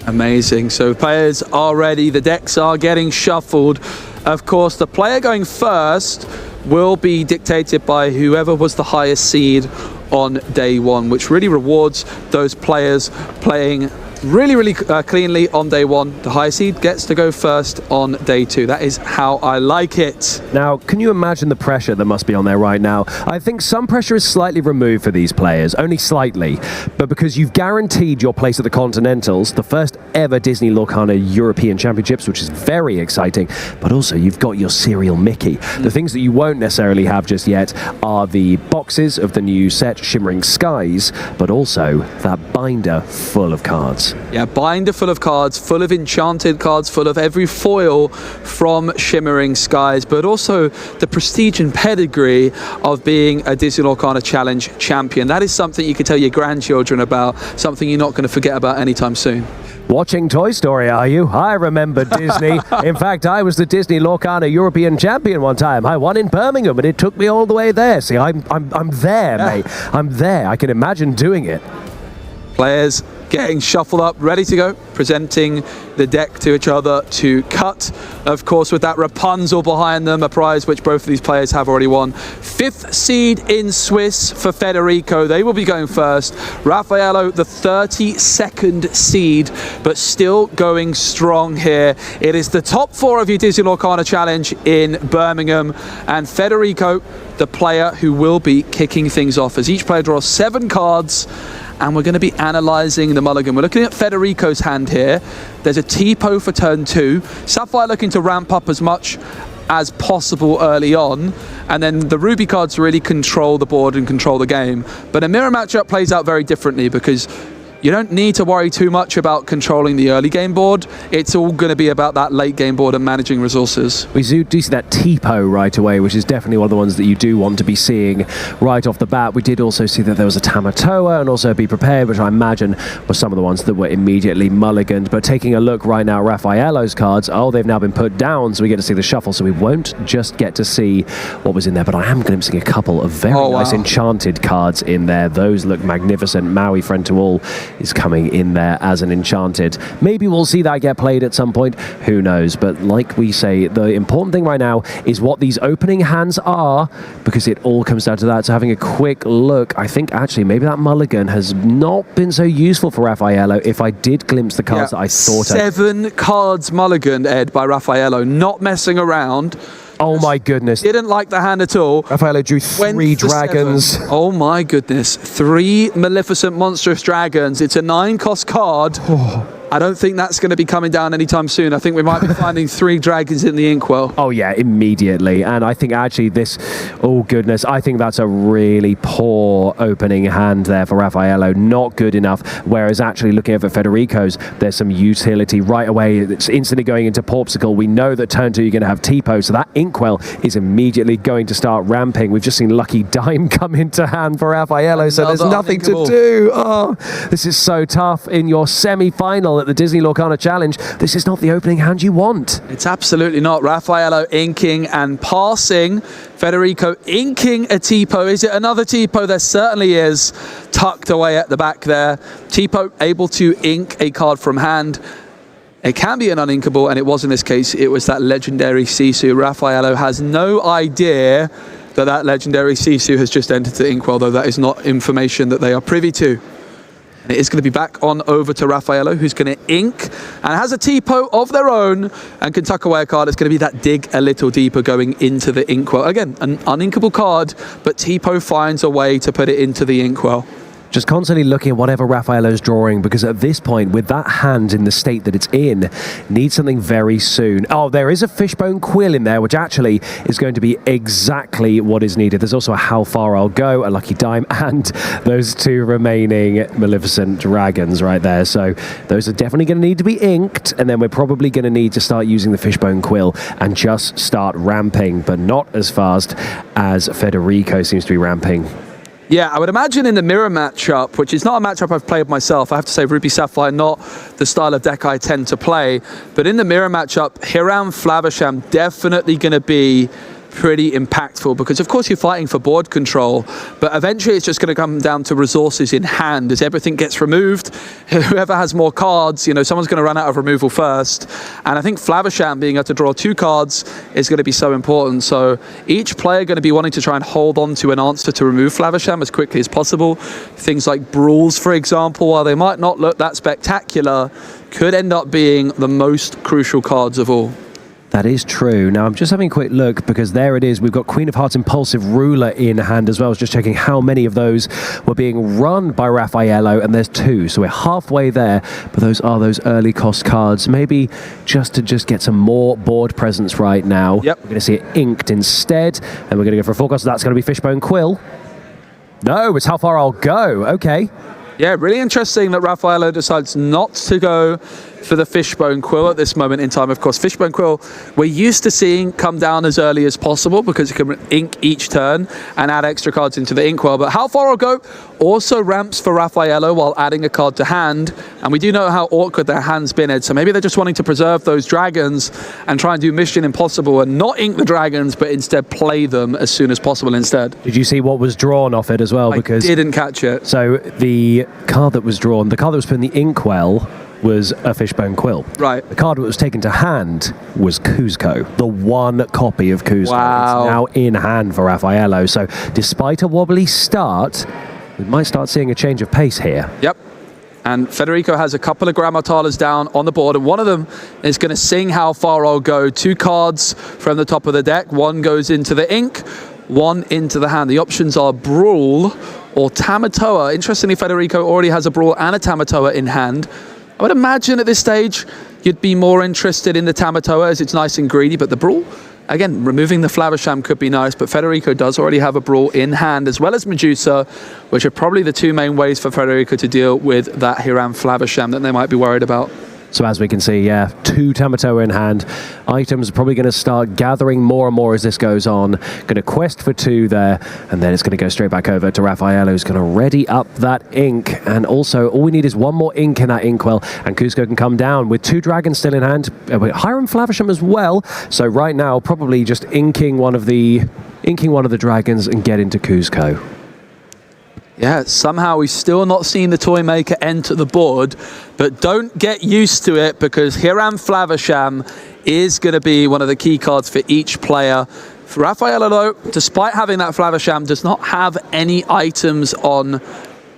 Amazing. So players are ready. The decks are getting shuffled. Of course, the player going first will be dictated by whoever was the highest seed on day one, which really rewards those players playing really cleanly on day one. The high seed gets to go first on day two. That is how I like it. Now, can you imagine the pressure that must be on there right now? I think some pressure is slightly removed for these players, only slightly, but because you've guaranteed your place at the Continentals, the first ever Disney Lorcana European Championships, which is very exciting, but also you've got your serial Mickey. The things that you won't necessarily have just yet are the boxes of the new set Shimmering Skies, but also that binder full of cards. Yeah, binder full of cards, full of enchanted cards, full of every foil from Shimmering Skies, but also the prestige and pedigree of being a Disney Lorcana Challenge champion. That is something you can tell your grandchildren about, something you're not going to forget about anytime soon. Watching Toy Story, are you? I remember Disney. In fact, I was the Disney Lorcana European champion one time. I won in Birmingham, and it took me all the way there. See, I'm there, mate. I'm there. I can imagine doing it. Players getting shuffled up, ready to go, presenting the deck to each other to cut, of course, with that Rapunzel behind them, a prize which both of these players have already won. 5th seed in Swiss for Federico. They will be going first. Raffaello, the 32nd seed, but still going strong here. It is the top 4 of your Disney Lorcana Challenge in Birmingham, and Federico, the player who will be kicking things off, as each player draws 7 cards. And we're going to be analysing the mulligan. We're looking at Federico's hand here. There's a Tipo for turn 2. Sapphire looking to ramp up as much as possible early on. And then the Ruby cards really control the board and control the game. But a mirror matchup plays out very differently, because you don't need to worry too much about controlling the early game board. It's all going to be about that late game board and managing resources. We do see that Tipo right away, which is definitely one of the ones that you do want to be seeing right off the bat. We did also see that there was a Tamatoa and also Be Prepared, which I imagine were some of the ones that were immediately mulliganed. But taking a look right now, Raffaello's cards, they've now been put down, so we get to see the shuffle, so we won't just get to see what was in there, but I am glimpsing a couple of very nice enchanted cards in there. Those look magnificent. Maui Friend to All is coming in there as an enchanted. Maybe we'll see that get played at some point. Who knows? But like we say, the important thing right now is what these opening hands are, because it all comes down to that. So having a quick look, I think actually maybe that mulligan has not been so useful for Raffaello. If I did glimpse the cards that I thought 7 cards mulligan, Ed, by Raffaello, not messing around. Oh my goodness. Didn't like the hand at all. Raffaello drew 3 dragons. Oh my goodness. 3 Maleficent Monstrous Dragons. It's a 9-cost card. I don't think that's going to be coming down anytime soon. I think we might be finding 3 dragons in the inkwell. Oh yeah, immediately. And I think actually this, oh goodness, I think that's a really poor opening hand there for Raffaello. Not good enough. Whereas actually looking over Federico's, there's some utility right away. It's instantly going into Porpsicle. We know that turn 2 you're going to have Tipo, so that inkwell is immediately going to start ramping. We've just seen Lucky Dime come into hand for Raffaello, so there's nothing to do. Oh, this is so tough in your semi-final at the Disney Lorcana Challenge. This is not the opening hand you want. It's absolutely not. Raffaello inking and passing. Federico inking a Tipo. Is it another Tipo? There certainly is, tucked away at the back there. Tipo able to ink a card from hand. It can be an uninkable, and it was in this case. It was that legendary Sisu. Raffaello has no idea that legendary Sisu has just entered the inkwell, though that is not information that they are privy to. And it is going to be back on over to Raffaello, who's going to ink and has a Tipo of their own and can tuck away a card. It's going to be that Dig a Little Deeper going into the inkwell. Again, an uninkable card, but Tipo finds a way to put it into the inkwell. Just constantly looking at whatever Raffaello's drawing, because at this point, with that hand in the state that it's in, needs something very soon. Oh, there is a Fishbone Quill in there, which actually is going to be exactly what is needed. There's also a How Far I'll Go, a Lucky Dime, and those 2 remaining Maleficent Dragons right there. So those are definitely going to need to be inked, and then we're probably going to need to start using the Fishbone Quill and just start ramping, but not as fast as Federico seems to be ramping. Yeah, I would imagine in the mirror matchup, which is not a matchup I've played myself. I have to say Ruby Sapphire, not the style of deck I tend to play. But in the mirror matchup, Hiram Flaversham definitely going to be pretty impactful, because of course you're fighting for board control, but eventually it's just going to come down to resources in hand. As everything gets removed, whoever has more cards, you know, someone's going to run out of removal first. And I think Flavisham being able to draw 2 cards is going to be so important. So each player going to be wanting to try and hold on to an answer to remove Flavisham as quickly as possible. Things like Brawls, for example, while they might not look that spectacular, could end up being the most crucial cards of all. That is true. Now, I'm just having a quick look, because there it is. We've got Queen of Hearts Impulsive Ruler in hand as well. I was just checking how many of those were being run by Raffaello, and there's 2. So we're halfway there, but those are those early cost cards. Maybe just to get some more board presence right now. Yep. We're going to see it inked instead, and we're going to go for a 4 cost. So that's going to be Fishbone Quill. No, it's How Far I'll Go. Okay. Yeah, really interesting that Raffaello decides not to go for the Fishbone Quill at this moment in time. Of course, Fishbone Quill we're used to seeing come down as early as possible, because it can ink each turn and add extra cards into the inkwell. But How Far I'll Go also ramps for Raffaello while adding a card to hand, and we do know how awkward their hand's been, Ed. So maybe they're just wanting to preserve those dragons and try and do Mission Impossible and not ink the dragons, but instead play them as soon as possible instead. Did you see what was drawn off it as well? Because I didn't catch it. So the card that was drawn, the card that was put in the inkwell, was a Fishbone Quill. Right. The card that was taken to hand was Kuzco, the 1 copy of Kuzco. Wow. It's now in hand for Raffaello. So despite a wobbly start, we might start seeing a change of pace here. Yep. And Federico has a couple of Grammatalas down on the board, and one of them is going to sing How Far I'll Go. 2 cards from the top of the deck. 1 goes into the ink, 1 into the hand. The options are Brawl or Tamatoa. Interestingly, Federico already has a Brawl and a Tamatoa in hand. I would imagine at this stage you'd be more interested in the Tamatoa, as it's nice and greedy, but the Brawl, again, removing the Flavisham could be nice, but Federico does already have a Brawl in hand, as well as Medusa, which are probably the 2 main ways for Federico to deal with that Hiram Flavisham that they might be worried about. So as we can see, yeah, 2 Tamatoa in hand. Items are probably going to start gathering more and more as this goes on. Going to quest for 2 there, and then it's going to go straight back over to Raffaello, who's going to ready up that ink. And also, all we need is 1 more ink in that inkwell, and Kuzco can come down with 2 dragons still in hand. Hiram Flavisham as well. So right now, probably just inking one of the dragons and get into Kuzco. Yeah, somehow we've still not seen the Toy Maker enter the board, but don't get used to it, because Hiram Flavisham is going to be one of the key cards for each player. For Raffaello, though, despite having that Flavisham, does not have any items on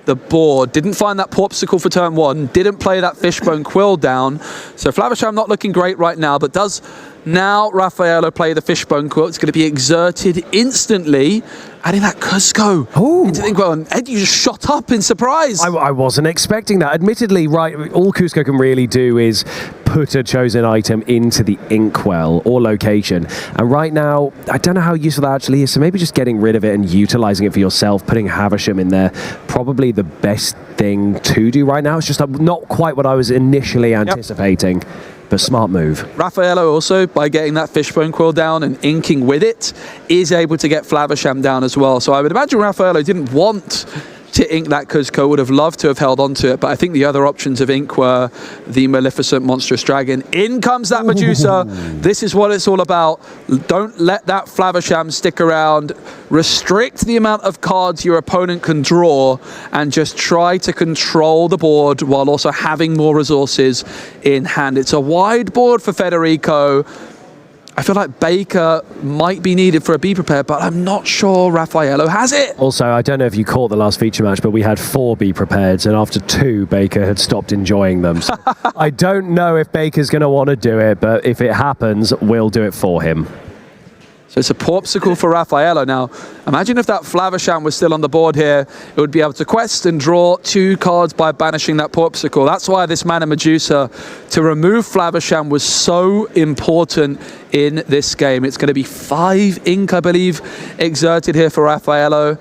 the board. Didn't find that Popsicle for turn 1, didn't play that Fishbone Quill down. So Flavisham not looking great right now, but does now Raffaello play the Fishbone Quill. It's going to be exerted instantly, adding that Kuzco into the inkwell. And Ed, you just shot up in surprise. I wasn't expecting that. Admittedly, right, all Kuzco can really do is put a chosen item into the inkwell or location. And right now, I don't know how useful that actually is, so maybe just getting rid of it and utilizing it for yourself, putting Havisham in there, probably the best thing to do right now. It's just not quite what I was initially anticipating. Yep. But smart move. Raffaello also, by getting that Fishbone Quill down and inking with it, is able to get Flavisham down as well. So I would imagine Raffaello didn't want to ink that Kuzco, would have loved to have held on to it, but I think the other options of ink were the Maleficent Monstrous Dragon. In comes that Medusa. This is what it's all about. Don't let that Flavisham stick around. Restrict the amount of cards your opponent can draw and just try to control the board while also having more resources in hand. It's a wide board for Federico. I feel like Baker might be needed for a Be Prepared, but I'm not sure Raffaello has it. Also, I don't know if you caught the last feature match, but we had 4 Be Prepareds, and after 2, Baker had stopped enjoying them. So I don't know if Baker's going to want to do it, but if it happens, we'll do it for him. So it's a Popsicle for Raffaello. Now, imagine if that Flavisham was still on the board here, it would be able to quest and draw 2 cards by banishing that Popsicle. That's why this Mana Medusa to remove Flavisham was so important in this game. It's going to be 5 ink, I believe, exerted here for Raffaello.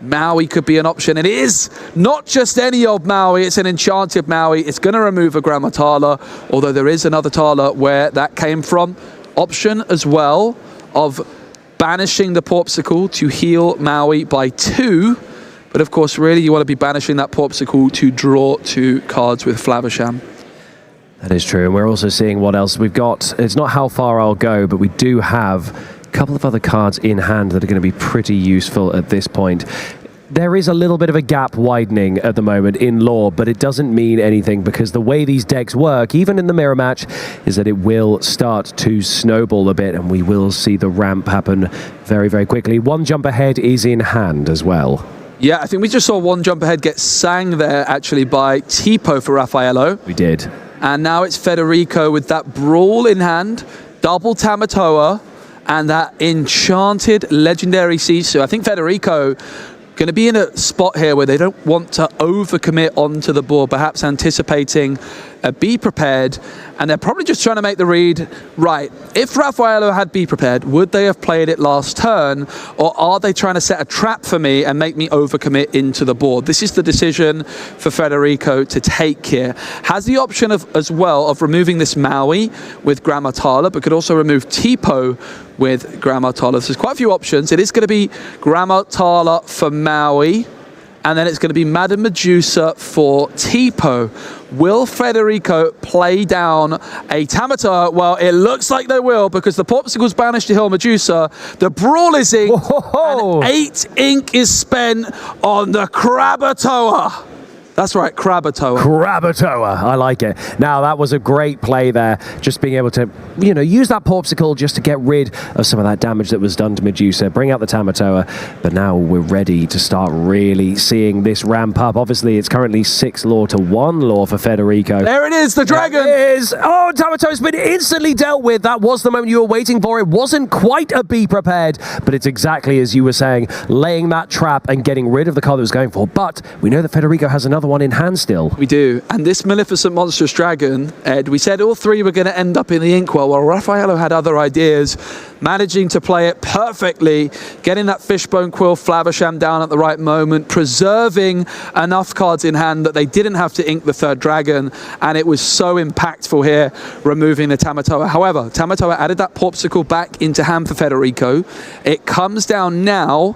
Maui could be an option. It is not just any old Maui, it's an enchanted Maui. It's going to remove a Grammatala, although there is another Tala where that came from. Option as well of banishing the Popsicle to heal Maui by 2. But of course, really, you want to be banishing that Popsicle to draw 2 cards with Flavisham. That is true. And we're also seeing what else we've got. It's not How Far I'll Go, but we do have couple of other cards in hand that are going to be pretty useful at this point. There is a little bit of a gap widening at the moment in lore, but it doesn't mean anything because the way these decks work, even in the mirror match, is that it will start to snowball a bit and we will see the ramp happen very, very quickly. One jump ahead is in hand as well. Yeah, I think we just saw one jump ahead get sang there actually by Tipo for Raffaello. We did. And now it's Federico with that Brawl in hand, double Tamatoa, and that enchanted legendary Sisu. I think Federico going to be in a spot here where they don't want to overcommit onto the board, perhaps anticipating a Be Prepared, and they're probably just trying to make the read, right, if Raffaello had Be Prepared, would they have played it last turn, or are they trying to set a trap for me and make me overcommit into the board? This is the decision for Federico to take here. Has the option of, as well, of removing this Maui with Grammatala, but could also remove Tipo with Grammatala. So there's quite a few options. It is going to be Grammatala for Maui, and then it's going to be Madame Medusa for Tipo. Will Federico play down a Tamata? Well, it looks like they will because the Popsicle's banished to Hill Medusa. The Brawl is inked, and 8 ink is spent on the Krabatoa. That's right, Krabatoa. Krabatoa, I like it. Now, that was a great play there, just being able to, you know, use that Popsicle just to get rid of some of that damage that was done to Medusa, bring out the Tamatoa, but now we're ready to start really seeing this ramp up. Obviously, it's currently 6 lore to 1 lore for Federico. There it is, the dragon! There it is! Oh, Tamatoa's been instantly dealt with. That was the moment you were waiting for. It wasn't quite a Be Prepared, but it's exactly as you were saying, laying that trap and getting rid of the card that was going for. But we know that Federico has another one in hand still. We do. And this Maleficent Monstrous Dragon, Ed, we said all 3 were going to end up in the inkwell. Well, Raffaello had other ideas, managing to play it perfectly, getting that Fishbone Quill Flaversham down at the right moment, preserving enough cards in hand that they didn't have to ink the 3rd dragon, and it was so impactful here, removing the Tamatoa. However, Tamatoa added that Popsicle back into hand for Federico. It comes down now,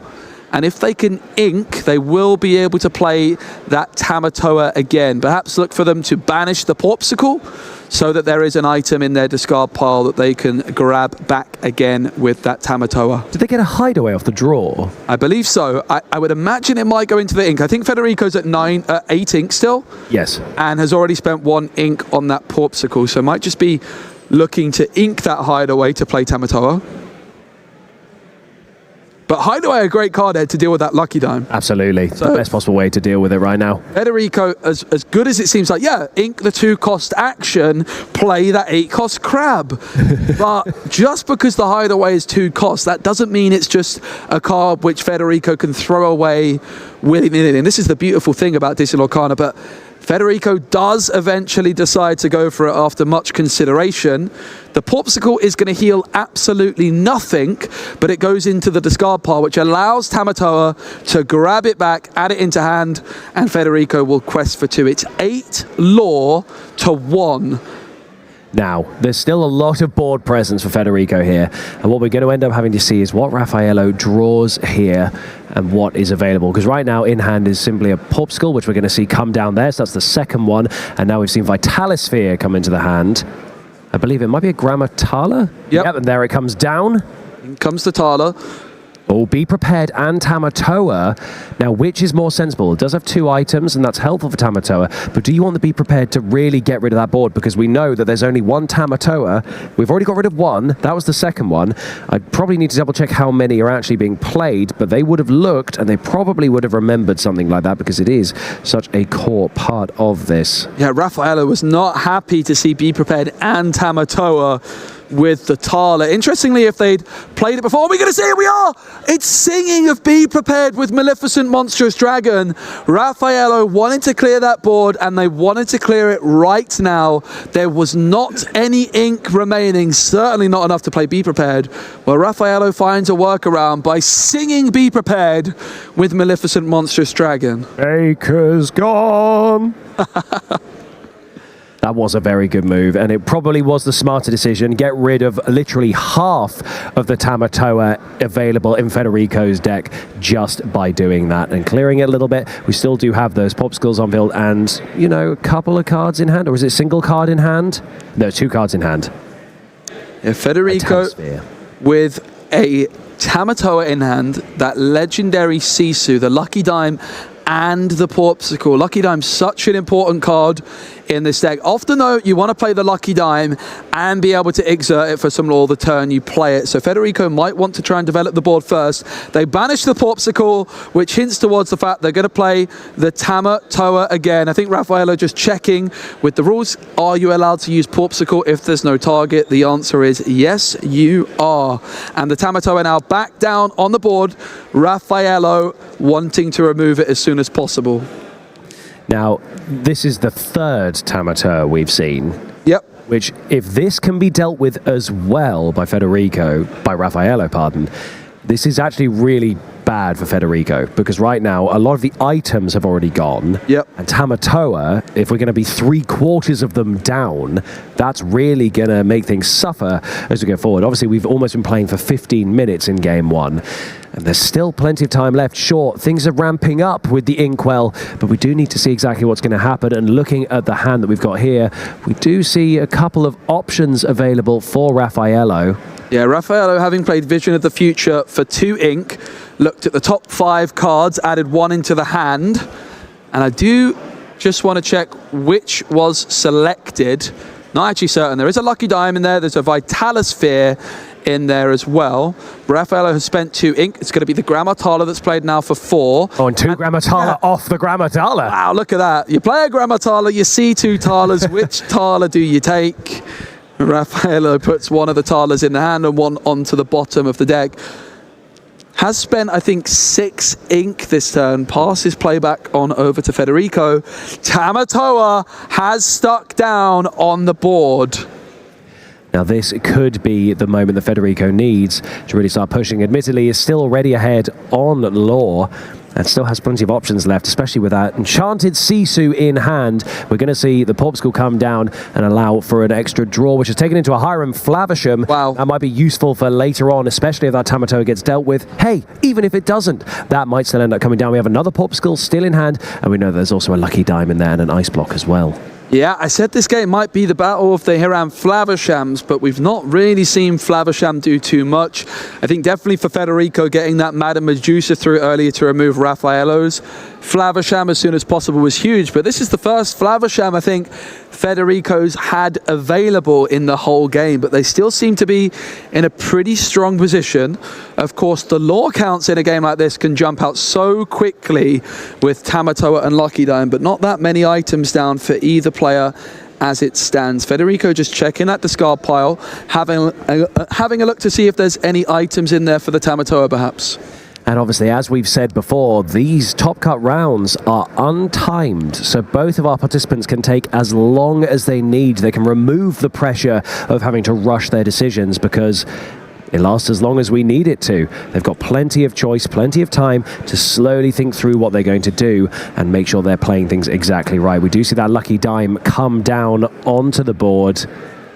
and if they can ink, they will be able to play that Tamatoa again. Perhaps look for them to banish the Popsicle so that there is an item in their discard pile that they can grab back again with that Tamatoa. Did they get a hideaway off the draw? I believe so. I would imagine it might go into the ink. I think Federico's at 8 ink still. Yes. And has already spent 1 ink on that Popsicle. So might just be looking to ink that hideaway to play Tamatoa. But Hideaway, a great card, Ed, to deal with that Lucky Dime. Absolutely. So, the best possible way to deal with it right now. Federico, as good as it seems like, yeah, ink the 2-cost action, play that 8-cost crab. But just because the Hideaway is 2 costs, that doesn't mean it's just a card which Federico can throw away willy-nilly. And this is the beautiful thing about Disney Lorcana, but Federico does eventually decide to go for it after much consideration. The Popsicle is going to heal absolutely nothing, but it goes into the discard pile, which allows Tamatoa to grab it back, add it into hand, and Federico will quest for 2. It's 8 lore to 1. Now, there's still a lot of board presence for Federico here, and what we're going to end up having to see is what Raffaello draws here and what is available, because right now in hand is simply a Popsicle, which we're going to see come down there, so that's the second one, and now we've seen Vitalisphere come into the hand. I believe it might be a Grammatala. Yep, and there it comes down. In comes the Tala. Oh, Be Prepared and Tamatoa. Now, which is more sensible? It does have 2 items, and that's helpful for Tamatoa, but do you want the Be Prepared to really get rid of that board? Because we know that there's only 1 Tamatoa. We've already got rid of 1. That was the second one. I'd probably need to double check how many are actually being played, but they would have looked, and they probably would have remembered something like that, because it is such a core part of this. Yeah, Raffaello was not happy to see Be Prepared and Tamatoa with the Tala. Interestingly, if they'd played it before, we're going to see it, we are! It's singing of Be Prepared with Maleficent Monstrous Dragon. Raffaello wanted to clear that board, and they wanted to clear it right now. There was not any ink remaining, certainly not enough to play Be Prepared. Well, Raffaello finds a workaround by singing Be Prepared with Maleficent Monstrous Dragon. Baker's gone! That was a very good move, and it probably was the smarter decision. Get rid of literally half of the Tamatoa available in Federico's deck just by doing that and clearing it a little bit. We still do have those Popsicles on field and, you know, a couple of cards in hand. Or is it a single card in hand? No, 2 cards in hand. Yeah, Federico with a Tamatoa in hand, that legendary Sisu, the Lucky Dime, and the Porpsicle. Lucky Dime's such an important card in this deck. Often though, you want to play the Lucky Dime and be able to exert it for some lore the turn you play it. So Federico might want to try and develop the board first. They banish the Porpsicle, which hints towards the fact they're going to play the Tamatoa again. I think Raffaello just checking with the rules. Are you allowed to use Porpsicle if there's no target? The answer is yes, you are. And the Tamatoa now back down on the board. Raffaello wanting to remove it as soon as possible. Now, this is the third Tamatoa we've seen. Yep. Which, if this can be dealt with as well by Raffaello, pardon, this is actually really bad for Federico, because right now a lot of the items have already gone. Yep. And Tamatoa, if we're going to be 3/4 of them down, that's really going to make things suffer as we go forward. Obviously, we've almost been playing for 15 minutes in game one, and there's still plenty of time left. Sure, things are ramping up with the Inkwell, but we do need to see exactly what's going to happen. And looking at the hand that we've got here, we do see a couple of options available for Raffaello. Yeah, Raffaello, having played Vision of the Future for 2 ink, looked at the top 5 cards, added 1 into the hand. And I do just want to check which was selected. Not actually certain. There is a Lucky Dime in there. There's a Vitalosphere in there as well. Raffaello has spent 2 ink. It's going to be the Grammatala that's played now for 4. Oh, and 2 Grammatala off the Grammatala. Wow, look at that. You play a Grammatala, you see 2 Talas. Which Tala do you take? Raffaello puts one of the Talas in the hand and one onto the bottom of the deck. Has spent, I think, 6 ink this turn. Passes playback on over to Federico. Tamatoa has stuck down on the board. Now this could be the moment that Federico needs to really start pushing. Admittedly, he's still already ahead on lore and still has plenty of options left, especially with that enchanted Sisu in hand. We're going to see the Porpsicle come down and allow for an extra draw, which is taken into a Hiram Flavisham. Wow. That might be useful for later on, especially if that Tamatoa gets dealt with. Hey, even if it doesn't, that might still end up coming down. We have another Porpsicle still in hand, and we know there's also a Lucky Dime in there and an Ice Block as well. Yeah, I said this game might be the battle of the Hiram Flavishams, but we've not really seen Flavisham do too much. I think definitely for Federico, getting that Madame Medusa through earlier to remove Raffaello's Flavisham as soon as possible was huge, but this is the first Flavisham I think Federico's had available in the whole game, but they still seem to be in a pretty strong position. Of course, the lore counts in a game like this can jump out so quickly with Tamatoa and Lucky Dime, but not that many items down for either player as it stands. Federico just checking that discard pile, having a look to see if there's any items in there for the Tamatoa perhaps. And obviously, as we've said before, these top cut rounds are untimed, so both of our participants can take as long as they need. They can remove the pressure of having to rush their decisions because it lasts as long as we need it to. They've got plenty of choice, plenty of time to slowly think through what they're going to do and make sure they're playing things exactly right. We do see that Lucky Dime come down onto the board,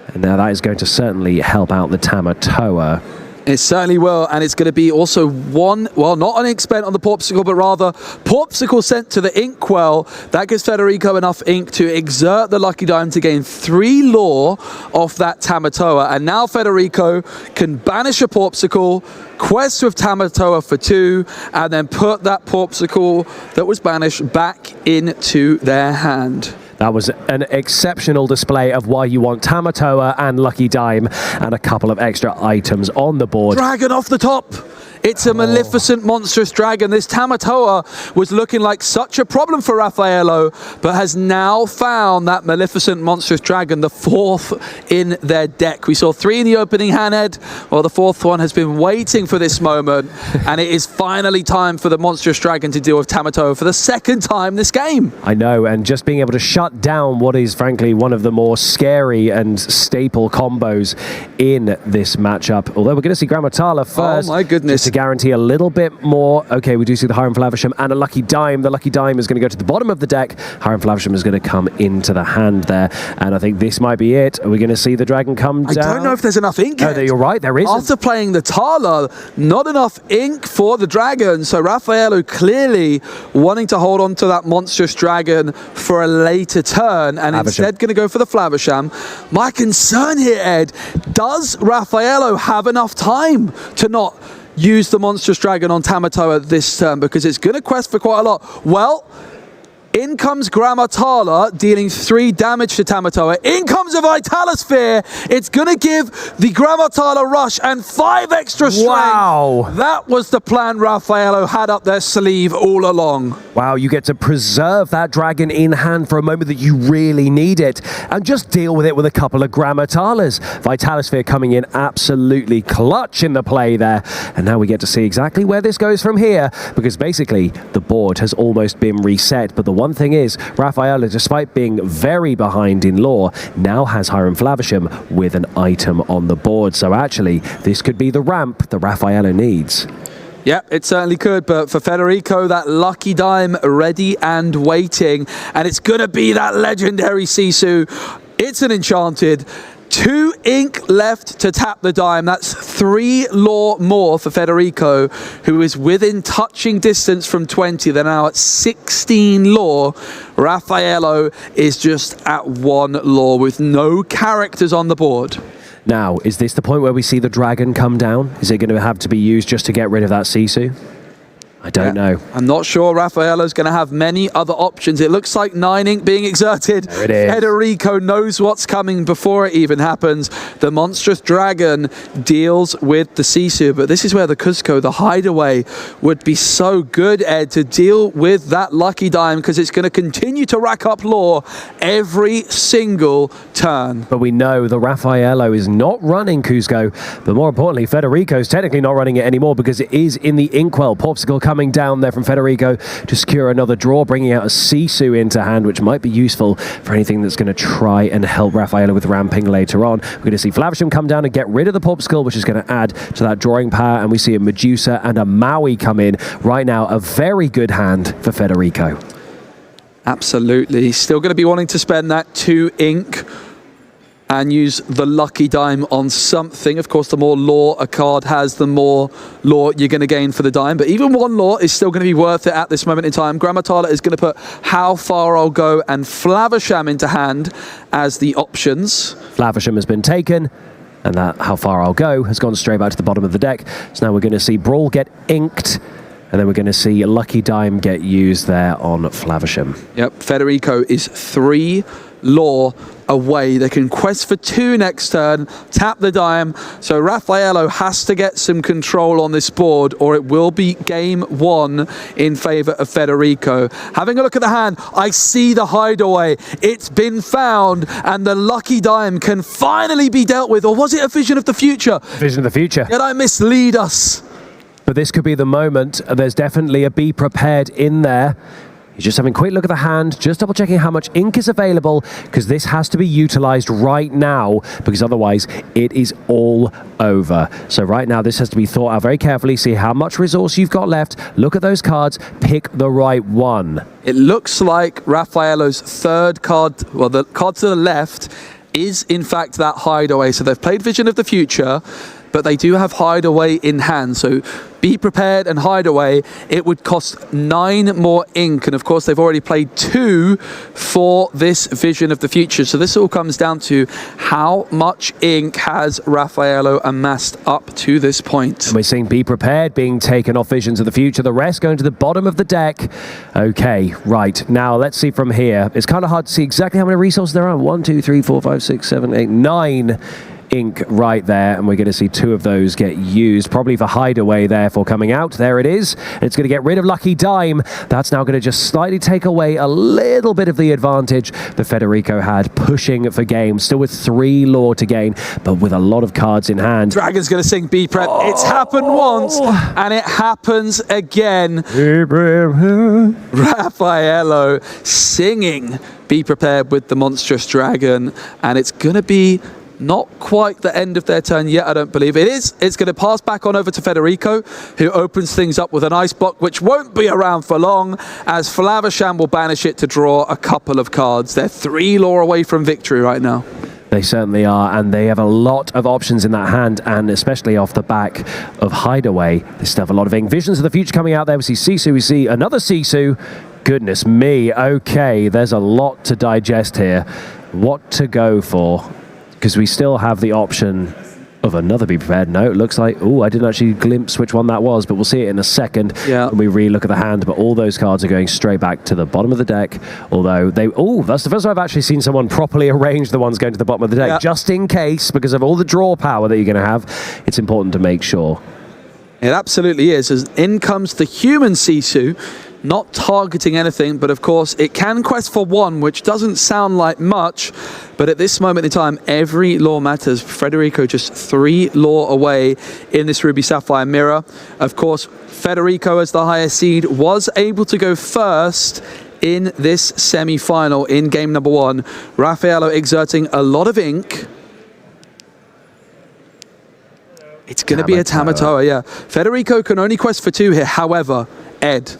and now that is going to certainly help out the Tamatoa. It certainly will, and it's going to be also one, well, not an ink spent on the Porpsicle, but rather Porpsicle sent to the Inkwell. That gives Federico enough ink to exert the Lucky Dime to gain 3 lore off that Tamatoa. And now Federico can banish a Porpsicle, quest with Tamatoa for 2, and then put that Porpsicle that was banished back into their hand. That was an exceptional display of why you want Tamatoa and Lucky Dime and a couple of extra items on the board. Dragon off the top. It's a Maleficent monstrous dragon. This Tamatoa was looking like such a problem for Raffaello, but has now found that Maleficent monstrous dragon, the 4th in their deck. We saw 3 in the opening hand, Ed. Well, the 4th one has been waiting for this moment, and it is finally time for the monstrous dragon to deal with Tamatoa for the 2nd time this game. I know, and just being able to shut down what is frankly one of the more scary and staple combos in this matchup. Although we're going to see Grammatala first. Oh my goodness. To guarantee a little bit more. Okay, we do see the Hiram Flavisham and a Lucky Dime. The Lucky Dime is going to go to the bottom of the deck. Hiram Flavisham is going to come into the hand there. And I think this might be it. Are we going to see the dragon come down? I don't know if there's enough ink. Oh, you're right, there is. After playing the Tala, not enough ink for the dragon. So Raffaello clearly wanting to hold on to that monstrous dragon for a later turn, and instead going to go for the Flavisham. My concern here, Ed, does Raffaello have enough time to not use the monstrous dragon on Tamatoa this turn? Because it's going to quest for quite a lot. Well, in comes Grammatala, dealing 3 damage to Tamatoa. In comes a Vitalosphere. It's going to give the Grammatala rush and 5 extra strength. Wow. That was the plan Raffaello had up their sleeve all along. Wow, you get to preserve that dragon in hand for a moment that you really need it, and just deal with it with a couple of Grammatalas. Vitalosphere coming in absolutely clutch in the play there. And now we get to see exactly where this goes from here, because basically the board has almost been reset. But the one thing is, Raffaello, despite being very behind in lore, now has Hiram Flavisham with an item on the board. So actually, this could be the ramp that Raffaello needs. Yeah, it certainly could, but for Federico, that Lucky Dime ready and waiting, and it's going to be that legendary Sisu. It's an enchanted. 2 ink left to tap the dime. That's 3 lore more for Federico, who is within touching distance from 20. They're now at 16 lore. Raffaello is just at 1 lore with no characters on the board. Now, is this the point where we see the dragon come down? Is it going to have to be used just to get rid of that Sisu? I don't know. I'm not sure Raffaello's going to have many other options. It looks like 9 ink being exerted. There it is. Federico knows what's coming before it even happens. The monstrous dragon deals with the Sisu, but this is where the Cusco, the hideaway, would be so good, Ed, to deal with that Lucky Dime, because it's going to continue to rack up lore every single turn. But we know the Raffaello is not running Cusco, but more importantly, Federico's technically not running it anymore because it is in the Inkwell. Popsicle coming down there from Federico to secure another draw, bringing out a Sisu into hand, which might be useful for anything that's going to try and help Raffaello with ramping later on. We're going to see Flavisham come down and get rid of the Popsicle, which is going to add to that drawing power, and we see a Medusa and a Maui come in. Right now, a very good hand for Federico. Absolutely. Still going to be wanting to spend that 2 ink and use the Lucky Dime on something. Of course, the more lore a card has, the more lore you're going to gain for the dime. But even 1 lore is still going to be worth it at this moment in time. Grammatala is going to put How Far I'll Go and Flavisham into hand as the options. Flavisham has been taken, and that How Far I'll Go has gone straight back to the bottom of the deck. So now we're going to see Brawl get inked, and then we're going to see Lucky Dime get used there on Flavisham. Yep, Federico is 3 lore away. They can quest for 2 next turn, tap the dime. So Raffaello has to get some control on this board, or it will be game 1 in favor of Federico. Having a look at the hand, I see the hideaway. It's been found, and the Lucky Dime can finally be dealt with. Or was it a vision of the future? Vision of the future. Did I mislead us? But this could be the moment. There's definitely a Be Prepared in there. He's just having a quick look at the hand, just double checking how much ink is available, because this has to be utilized right now, because otherwise it is all over. So right now this has to be thought out very carefully, see how much resource you've got left, look at those cards, pick the right one. It looks like Raffaello's 3rd card, well, the card to the left is in fact that hideaway. So they've played Vision of the Future, but they do have hideaway in hand. So Be Prepared and hideaway, it would cost 9 more ink. And of course, they've already played 2 for this Vision of the Future. So this all comes down to how much ink has Raffaello amassed up to this point. And we're seeing Be Prepared being taken off Visions of the Future, the rest going to the bottom of the deck. Okay, right. Now let's see from here. It's kind of hard to see exactly how many resources there are. 1, 2, 3, 4, 5, 6, 7, 8, 9 ink right there, and we're going to see 2 of those get used, probably for hideaway therefore coming out. There it is. It's going to get rid of Lucky Dime. That's now going to just slightly take away a little bit of the advantage that Federico had pushing for game, still with 3 lore to gain, but with a lot of cards in hand. Dragon's going to sing Be Prep. Oh. It's happened once, and it happens again. Raffaello singing Be Prepared with the monstrous dragon, and it's going to be Not quite the end of their turn yet, I don't believe. It is. It's going to pass back on over to Federico, who opens things up with an ice block, which won't be around for long, as Falavasham will banish it to draw a couple of cards. They're 3 lore away from victory right now. They certainly are, and they have a lot of options in that hand, and especially off the back of Hideaway. They still have a lot of visions of the future coming out there. We see Sisu, we see another Sisu. Goodness me, okay, there's a lot to digest here. What to go for? Because we still have the option of another Be Prepared. No, it looks like, oh, I didn't actually glimpse which one that was, but we'll see it in a second when we re-look at the hand. But all those cards are going straight back to the bottom of the deck, although they, that's the first time I've actually seen someone properly arrange the ones going to the bottom of the deck, just in case, because of all the draw power that you're going to have. It's important to make sure. It absolutely is, as in comes the human Sisu, not targeting anything, but of course it can quest for 1, which doesn't sound like much, but at this moment in time, every lore matters. Federico just 3 lore away in this Ruby Sapphire mirror. Of course, Federico, as the highest seed, was able to go first in this semi-final in game number 1. Raffaello exerting a lot of ink. It's going to be a Tamatoa, yeah. Federico can only quest for 2 here. However, Ed,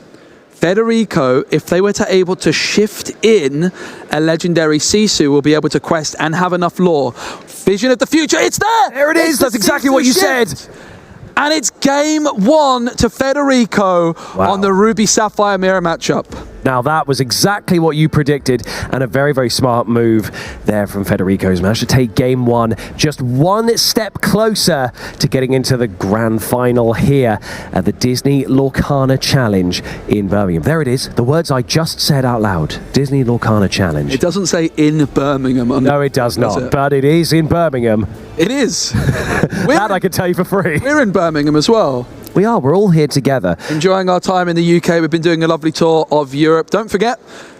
Federico, if they were to able to shift in a legendary Sisu, will be able to quest and have enough lore. Vision of the future, it's there! There it is, that's exactly what you said. And it's game 1 to Federico on the Ruby Sapphire mirror matchup. Now that was exactly what you predicted, and a very, very smart move there from Federico. He's managed to take game 1 just 1 step closer to getting into the grand final here at the Disney Lorcana Challenge in Birmingham. There it is, the words I just said out loud. Disney Lorcana Challenge. It doesn't say in Birmingham. No, it does not, but it is in Birmingham. It is. That I can tell you for free. We're in Birmingham as well. We are. We're all here together. Enjoying our time in the UK. We've been doing a lovely tour of Europe. Don't forget,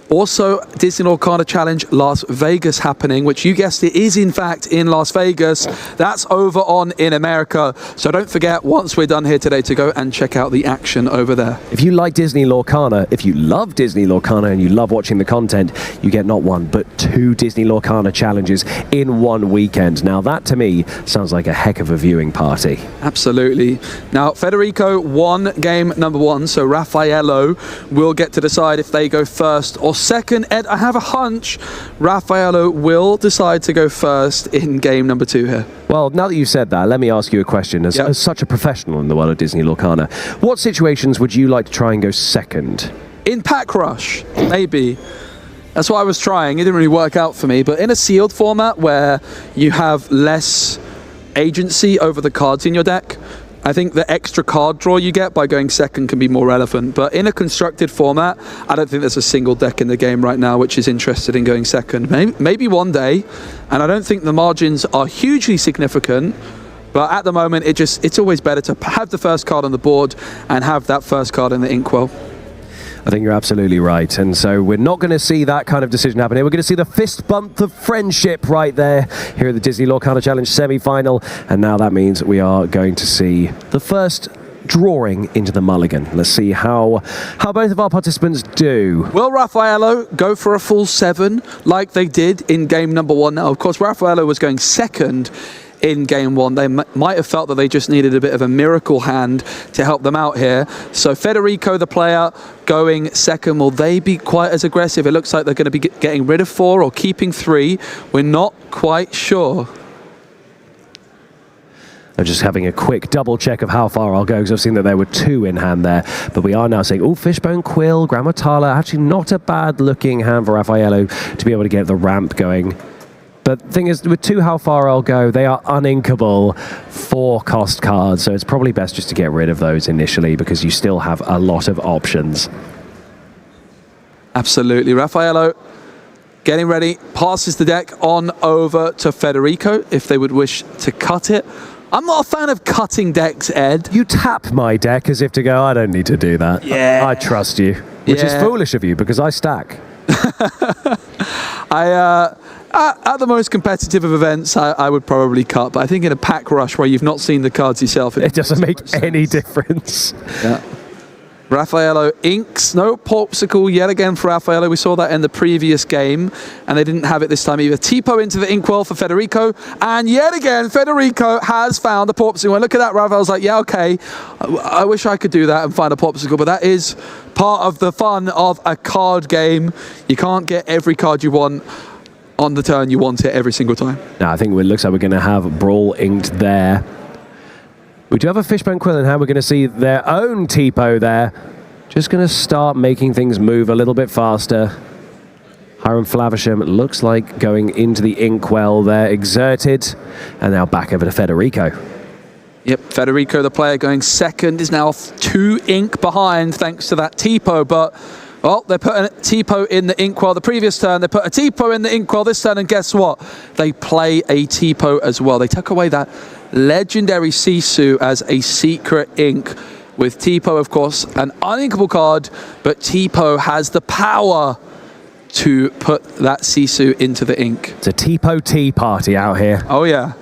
also Disney Lorcana Challenge Las Vegas happening, which you guessed it is in fact in Las Vegas. That's over on in America. So don't forget, once we're done here today, to go and check out the action over there. If you like Disney Lorcana, if you love Disney Lorcana and you love watching the content, you get not 1 but 2 Disney Lorcana challenges in 1 weekend. Now that to me sounds like a heck of a viewing party. Absolutely. Now Federico won game number 1, so Raffaello will get to decide if they go first or second. Ed, I have a hunch Raffaello will decide to go first in game number 2 here. Well, now that you've said that, let me ask you a question. As such a professional in the world of Disney Lorcana, what situations would you like to try and go second? In Pack Rush, maybe. That's what I was trying. It didn't really work out for me. But in a sealed format where you have less agency over the cards in your deck, I think the extra card draw you get by going second can be more relevant. But in a constructed format, I don't think there's a single deck in the game right now which is interested in going second. Maybe one day, and I don't think the margins are hugely significant, but at the moment it's always better to have the first card on the board and have that first card in the inkwell. I think you're absolutely right, and so we're not going to see that kind of decision happen here. We're going to see the fist bump of friendship right there here at the Disney Lorcana Challenge semi-final, and now that means we are going to see the first drawing into the mulligan. Let's see how both of our participants do. Will Raffaello go for a full 7 like they did in game number 1? Now, of course, Raffaello was going second in game 1. They might have felt that they just needed a bit of a miracle hand to help them out here. So Federico, the player, going second. Will they be quite as aggressive? It looks like they're going to be getting rid of 4 or keeping 3. We're not quite sure. I'm just having a quick double check of how far I'll go, because I've seen that there were 2 in hand there. But we are now saying, oh, Fishbone Quill, Grammatala, actually not a bad looking hand for Raffaello to be able to get the ramp going. But the thing is, with 2 how far I'll go, they are uninkable 4-cost cards, so it's probably best just to get rid of those initially, because you still have a lot of options. Absolutely. Raffaello getting ready, passes the deck on over to Federico if they would wish to cut it. I'm not a fan of cutting decks, Ed. You tap my deck as if to go, I don't need to do that. Yeah. I trust you, which is foolish of you, because I stack. At the most competitive of events, I would probably cut, but I think in a pack rush where you've not seen the cards yourself, it doesn't make any difference. Yeah. Raffaello inks, no Popsicle yet again for Raffaello. We saw that in the previous game, and they didn't have it this time either. Tipo into the inkwell for Federico, and yet again, Federico has found a Popsicle. And look at that, Raffaello's like, yeah, okay, I wish I could do that and find a Popsicle, but that is part of the fun of a card game. You can't get every card you want on the turn you want it every single time. Now, I think it looks like we're going to have Brawl inked there. We do have a Fishbone Quill in hand. We're going to see their own Tipo there. Just going to start making things move a little bit faster. Hiram Flavisham looks like going into the inkwell there, exerted. And now back over to Federico. Yep, Federico, the player going second, is now 2 ink behind thanks to that Tipo, but well, they're putting a Tipo in the inkwell the previous turn. They put a Tipo in the inkwell this turn, and guess what? They play a Tipo as well. They took away that legendary Sisu as a secret ink. With Tipo, of course, an uninkable card, but Tipo has the power to put that Sisu into the ink. It's a Tipo tea party out here. Oh, yeah.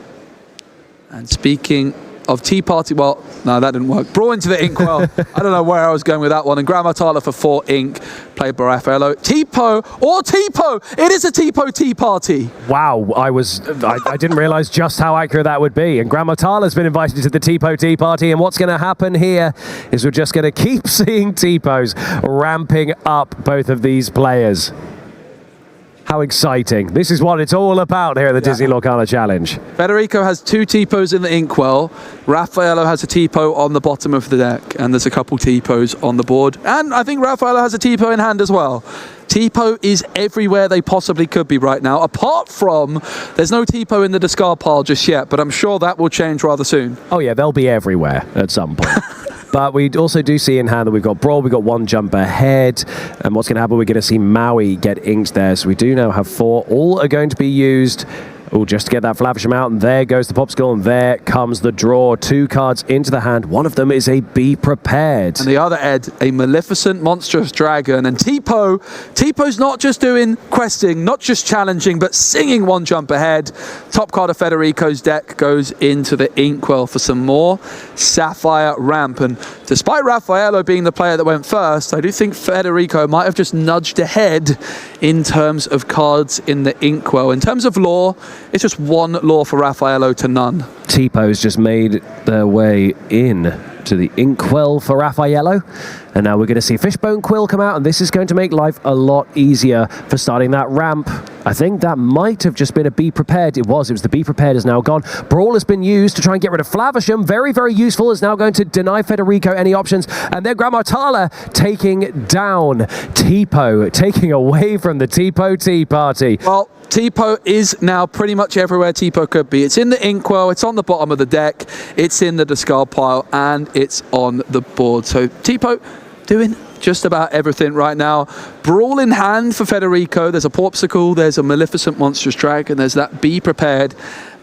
And speaking of tea party, well, no, that didn't work. Brawl into the inkwell. I don't know where I was going with that one. And Grandma Tyler for 4 ink, played by Raffaello. Tipo or Tipo. It is a Tipo tea party. Wow, I didn't realize just how accurate that would be. And Grandma Tyler's been invited to the Tipo tea party. And what's going to happen here is we're just going to keep seeing Tipos ramping up both of these players. How exciting. This is what it's all about here at the Disney Lorcana Challenge. Federico has 2 Tipos in the inkwell. Raffaello has a Tipo on the bottom of the deck. And there's a couple Tipos on the board. And I think Raffaello has a Tipo in hand as well. Tipo is everywhere they possibly could be right now. Apart from, there's no Tipo in the discard pile just yet. But I'm sure that will change rather soon. Oh yeah, they'll be everywhere at some point. But we also do see in hand that we've got Brawl, we've got 1 jump ahead. And what's going to happen, we're going to see Maui get inked there. So we do now have 4. All are going to be used. Oh, just to get that Flavisham out, and there goes the Popsicle, and there comes the draw. 2 cards into the hand. One of them is a Be Prepared. And the other, Ed, a Maleficent Monstrous Dragon. And Tipo's not just doing questing, not just challenging, but singing 1 jump ahead. Top card of Federico's deck goes into the inkwell for some more Sapphire Ramp. And despite Raffaello being the player that went first, I do think Federico might have just nudged ahead in terms of cards in the inkwell. In terms of lore, it's just 1 lore for Raffaello to none. Tipo's just made their way in to the inkwell for Raffaello. And now we're going to see Fishbone Quill come out, and this is going to make life a lot easier for starting that ramp. I think that might have just been a Be Prepared. It was the Be Prepared is now gone. Brawl has been used to try and get rid of Flavisham. Very, very useful. Is now going to deny Federico any options. And then Grandma Tala taking down Tipo, taking away from the Tipo tea party. Well, Tipo is now pretty much everywhere Tipo could be. It's in the inkwell, it's on the bottom of the deck, it's in the discard pile, and it's on the board. So Tipo doing just about everything right now. Brawl in hand for Federico. There's a Popsicle, there's a Maleficent Monstrous Dragon, there's that Be Prepared,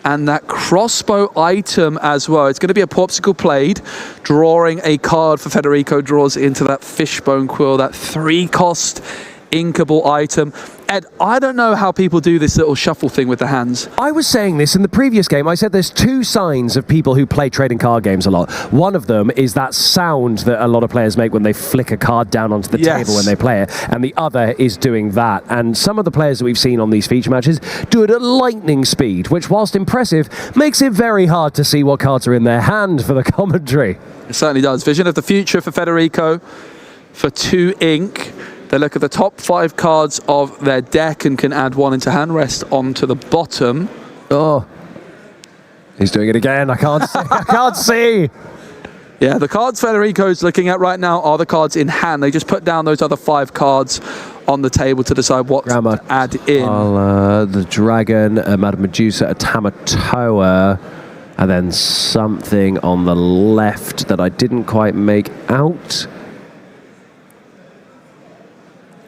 and that crossbow item as well. It's going to be a Popsicle played, drawing a card for Federico, draws into that Fishbone Quill, that 3-cost inkable item. Ed, I don't know how people do this little shuffle thing with the hands. I was saying this in the previous game. I said there's 2 signs of people who play trading card games a lot. One of them is that sound that a lot of players make when they flick a card down onto the table when they play it. And the other is doing that. And some of the players that we've seen on these feature matches do it at lightning speed, which, whilst impressive, makes it very hard to see what cards are in their hand for the commentary. It certainly does. Vision of the future for Federico for 2 ink. They look at the top 5 cards of their deck and can add 1 into hand, rest onto the bottom. Oh, he's doing it again. I can't see. I can't see. Yeah, the cards Federico's looking at right now are the cards in hand. They just put down those other 5 cards on the table to decide what to add in. The Dragon, Madame Medusa, a Tamatoa, and then something on the left that I didn't quite make out.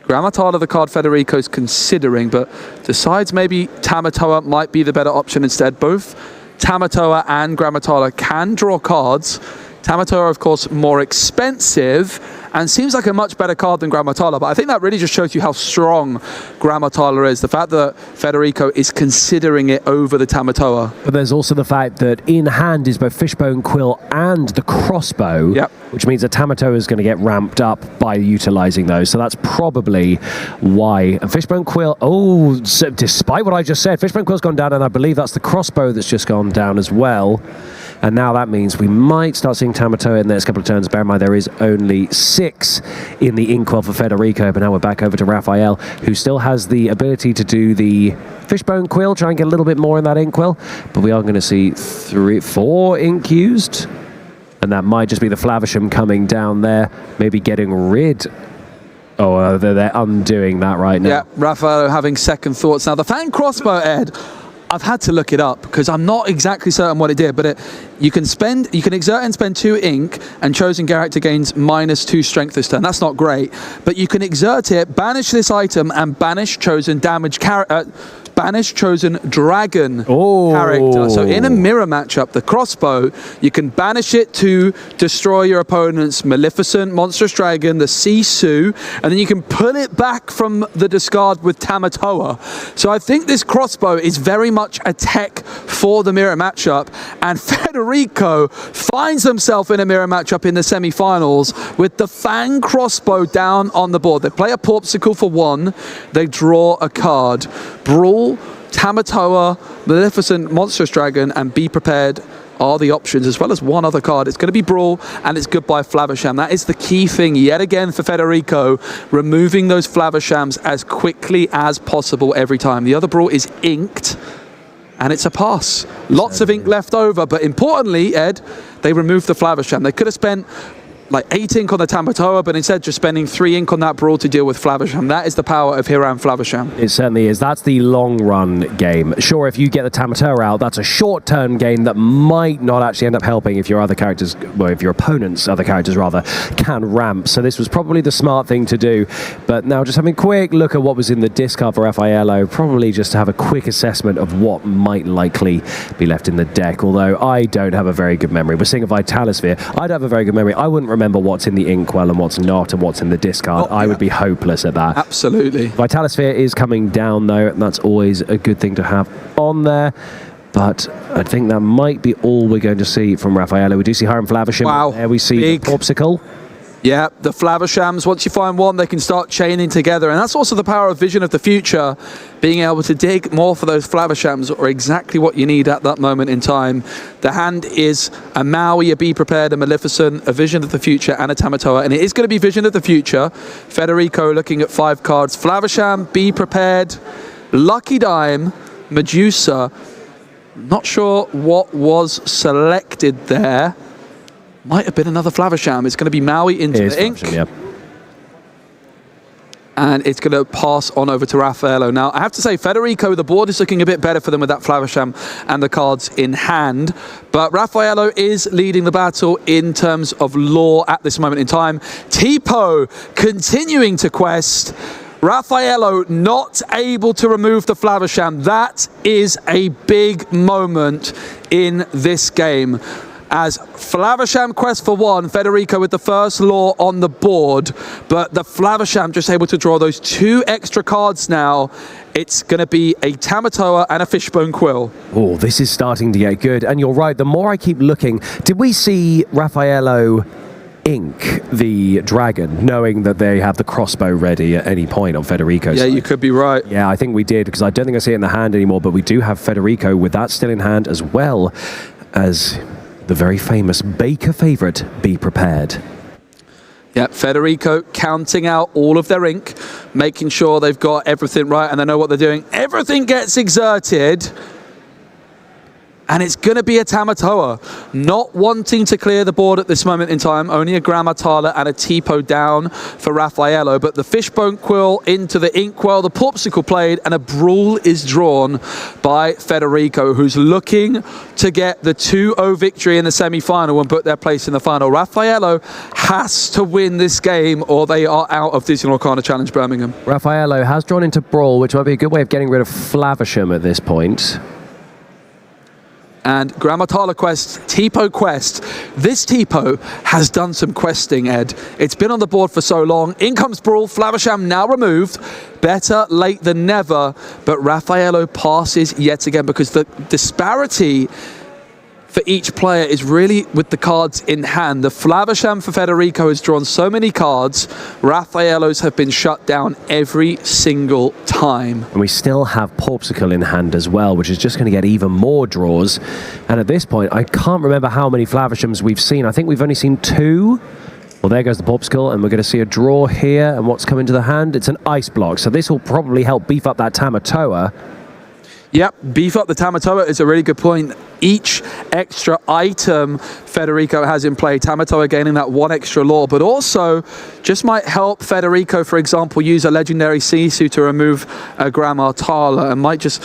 Grammatala, the card Federico's considering, but decides maybe Tamatoa might be the better option instead. Both Tamatoa and Grammatala can draw cards. Tamatoa, of course, more expensive, and seems like a much better card than Grammatala. But I think that really just shows you how strong Grammatala is. The fact that Federico is considering it over the Tamatoa. But there's also the fact that in hand is both Fishbone Quill and the crossbow, which means that Tamatoa is going to get ramped up by utilizing those. So that's probably why. And Fishbone Quill, oh, so despite what I just said, Fishbone Quill's gone down, and I believe that's the crossbow that's just gone down as well. And now that means we might start seeing Tamatoa in the next couple of turns. Bear in mind, there is only 6 in the Inkwell for Federico, but now we're back over to Raphael, who still has the ability to do the Fishbone Quill, try and get a little bit more in that Inkwell. But we are going to see 4 Ink used. And that might just be the Flavisham coming down there, maybe getting rid. Oh, they're undoing that right now. Yeah, Raphael having second thoughts. Now, the Fan Crossbow, Ed, I've had to look it up because I'm not exactly certain what it did, but you can exert and spend 2 ink, and chosen character gains -2 strength this turn. That's not great, but you can exert it, banish this item, and banish chosen banish chosen dragon character. So in a mirror matchup, the crossbow, you can banish it to destroy your opponent's Maleficent, Monstrous Dragon, the Sisu, and then you can pull it back from the discard with Tamatoa. So I think this crossbow is very much a tech for the mirror matchup, and Federico finds himself in a mirror matchup in the semi-finals with the Fang crossbow down on the board. They play a Porpsicle for 1, they draw a card. Brawl, Tamatoa, Maleficent, Monstrous Dragon, and Be Prepared are the options, as well as 1 other card. It's going to be Brawl, and it's goodbye Flavisham. That is the key thing yet again for Federico, removing those Flavishams as quickly as possible every time. The other Brawl is inked, and it's a pass. Lots of ink left over, but importantly, Ed, they removed the Flavisham. They could have spent like 8 ink on the Tamatoa, but instead just spending 3 ink on that Brawl to deal with Flavisham. That is the power of Hiram Flavisham. It certainly is. That's the long run game. Sure, if you get the Tamatoa out, that's a short turn game that might not actually end up helping if your other characters, well, if your opponent's other characters rather, can ramp. So this was probably the smart thing to do. But now just having a quick look at what was in the discard for Raffaello, probably just to have a quick assessment of what might likely be left in the deck. Although I don't have a very good memory. We're seeing a Vitalisphere. I don't have a very good memory. I wouldn't remember what's in the Inkwell and what's not and what's in the discard. I would be hopeless at that. Absolutely. Vitalisphere is coming down though, and that's always a good thing to have on there. But I think that might be all we're going to see from Raffaello. We do see Hiram Flavisham. Wow. There we see the Porpsicle. Yeah, the Flavishams, once you find one, they can start chaining together. And that's also the power of Vision of the Future, being able to dig more for those Flavishams, or exactly what you need at that moment in time. The hand is a Maui, a Be Prepared, a Maleficent, a Vision of the Future, and a Tamatoa. And it is going to be Vision of the Future. Federico looking at 5 cards. Flavisham, Be Prepared, Lucky Dime, Medusa. Not sure what was selected there. Might have been another Flavisham. It's going to be Maui into the ink. Yep. And it's going to pass on over to Raffaello. Now, I have to say, Federico, the board is looking a bit better for them with that Flavisham and the cards in hand. But Raffaello is leading the battle in terms of lore at this moment in time. Tipo continuing to quest. Raffaello not able to remove the Flavisham. That is a big moment in this game. As Flavisham quest for 1, Federico with the first lore on the board, but the Flavisham just able to draw those 2 extra cards now. It's going to be a Tamatoa and a Fishbone Quill. Oh, this is starting to get good. And you're right, the more I keep looking, did we see Raffaello ink the dragon, knowing that they have the crossbow ready at any point on Federico's side? You could be right. Yeah, I think we did, because I don't think I see it in the hand anymore, but we do have Federico with that still in hand, as well as the very famous Baker favourite, Be Prepared. Yeah, Federico counting out all of their ink, making sure they've got everything right and they know what they're doing. Everything gets exerted. And it's going to be a Tamatoa. Not wanting to clear the board at this moment in time. Only a Grammatala and a Tipo down for Raffaello. But the Fishbone Quill into the Inkwell. The Porpsicle played. And a Brawl is drawn by Federico, who's looking to get the 2-0 victory in the semi-final and put their place in the final. Raffaello has to win this game or they are out of Disney Lorcana Challenge Birmingham. Raffaello has drawn into Brawl, which might be a good way of getting rid of Flavisham at this point. And Grammatala quest, Tipo quest. This Tipo has done some questing, Ed. It's been on the board for so long. In comes Brawl, Flavisham now removed. Better late than never, but Raffaello passes yet again because the disparity for each player is really with the cards in hand. The Flavisham for Federico has drawn so many cards. Raffaello's have been shut down every single time. And we still have Popsicle in hand as well, which is just going to get even more draws. And at this point, I can't remember how many Flavishams we've seen. I think we've only seen 2. Well, there goes the Popsicle, and we're going to see a draw here. And what's coming to the hand? It's an Ice Block. So this will probably help beef up that Tamatoa. Yep, beef up the Tamatoa is a really good point. Each extra item Federico has in play, Tamatoa gaining that 1 extra lore, but also just might help Federico, for example, use a legendary Sisu to remove a Grammatala, and might just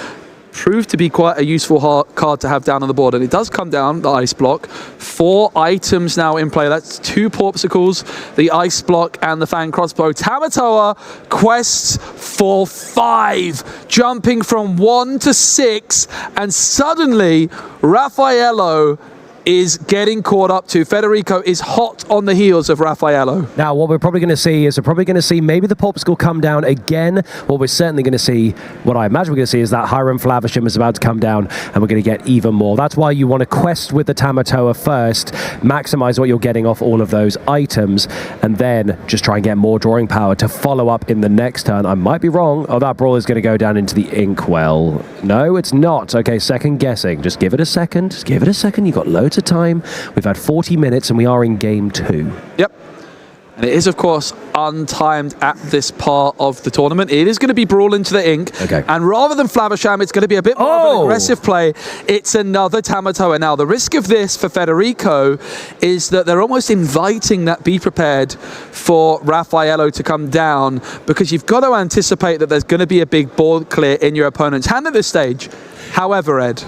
prove to be quite a useful card to have down on the board. And it does come down, the Ice Block. 4 items now in play. That's 2 Popsicles, the Ice Block, and the Fan Crossbow. Tamatoa quests for 5, jumping from 1 to 6, and suddenly Raffaello is getting caught up to. Federico is hot on the heels of Raffaello. Now, what we're probably going to see is maybe the Popsicle come down again. What we're certainly going to see, what I imagine we're going to see, is that Hiram Flavisham is about to come down, and we're going to get even more. That's why you want to quest with the Tamatoa first, maximize what you're getting off all of those items, and then just try and get more drawing power to follow up in the next turn. I might be wrong. Oh, that Brawl is going to go down into the Inkwell. No, it's not. Okay, second guessing. Just give it a second. Just give it a second. You've got loads of time. We've had 40 minutes and we are in game 2. Yep. And it is, of course, untimed at this part of the tournament. It is going to be Brawl into the ink. Okay. And rather than Flavisham, it's going to be a bit more of an aggressive play. It's another Tamatoa. Now, the risk of this for Federico is that they're almost inviting that be prepared for Raffaello to come down, because you've got to anticipate that there's going to be a big board clear in your opponent's hand at this stage. However, Ed,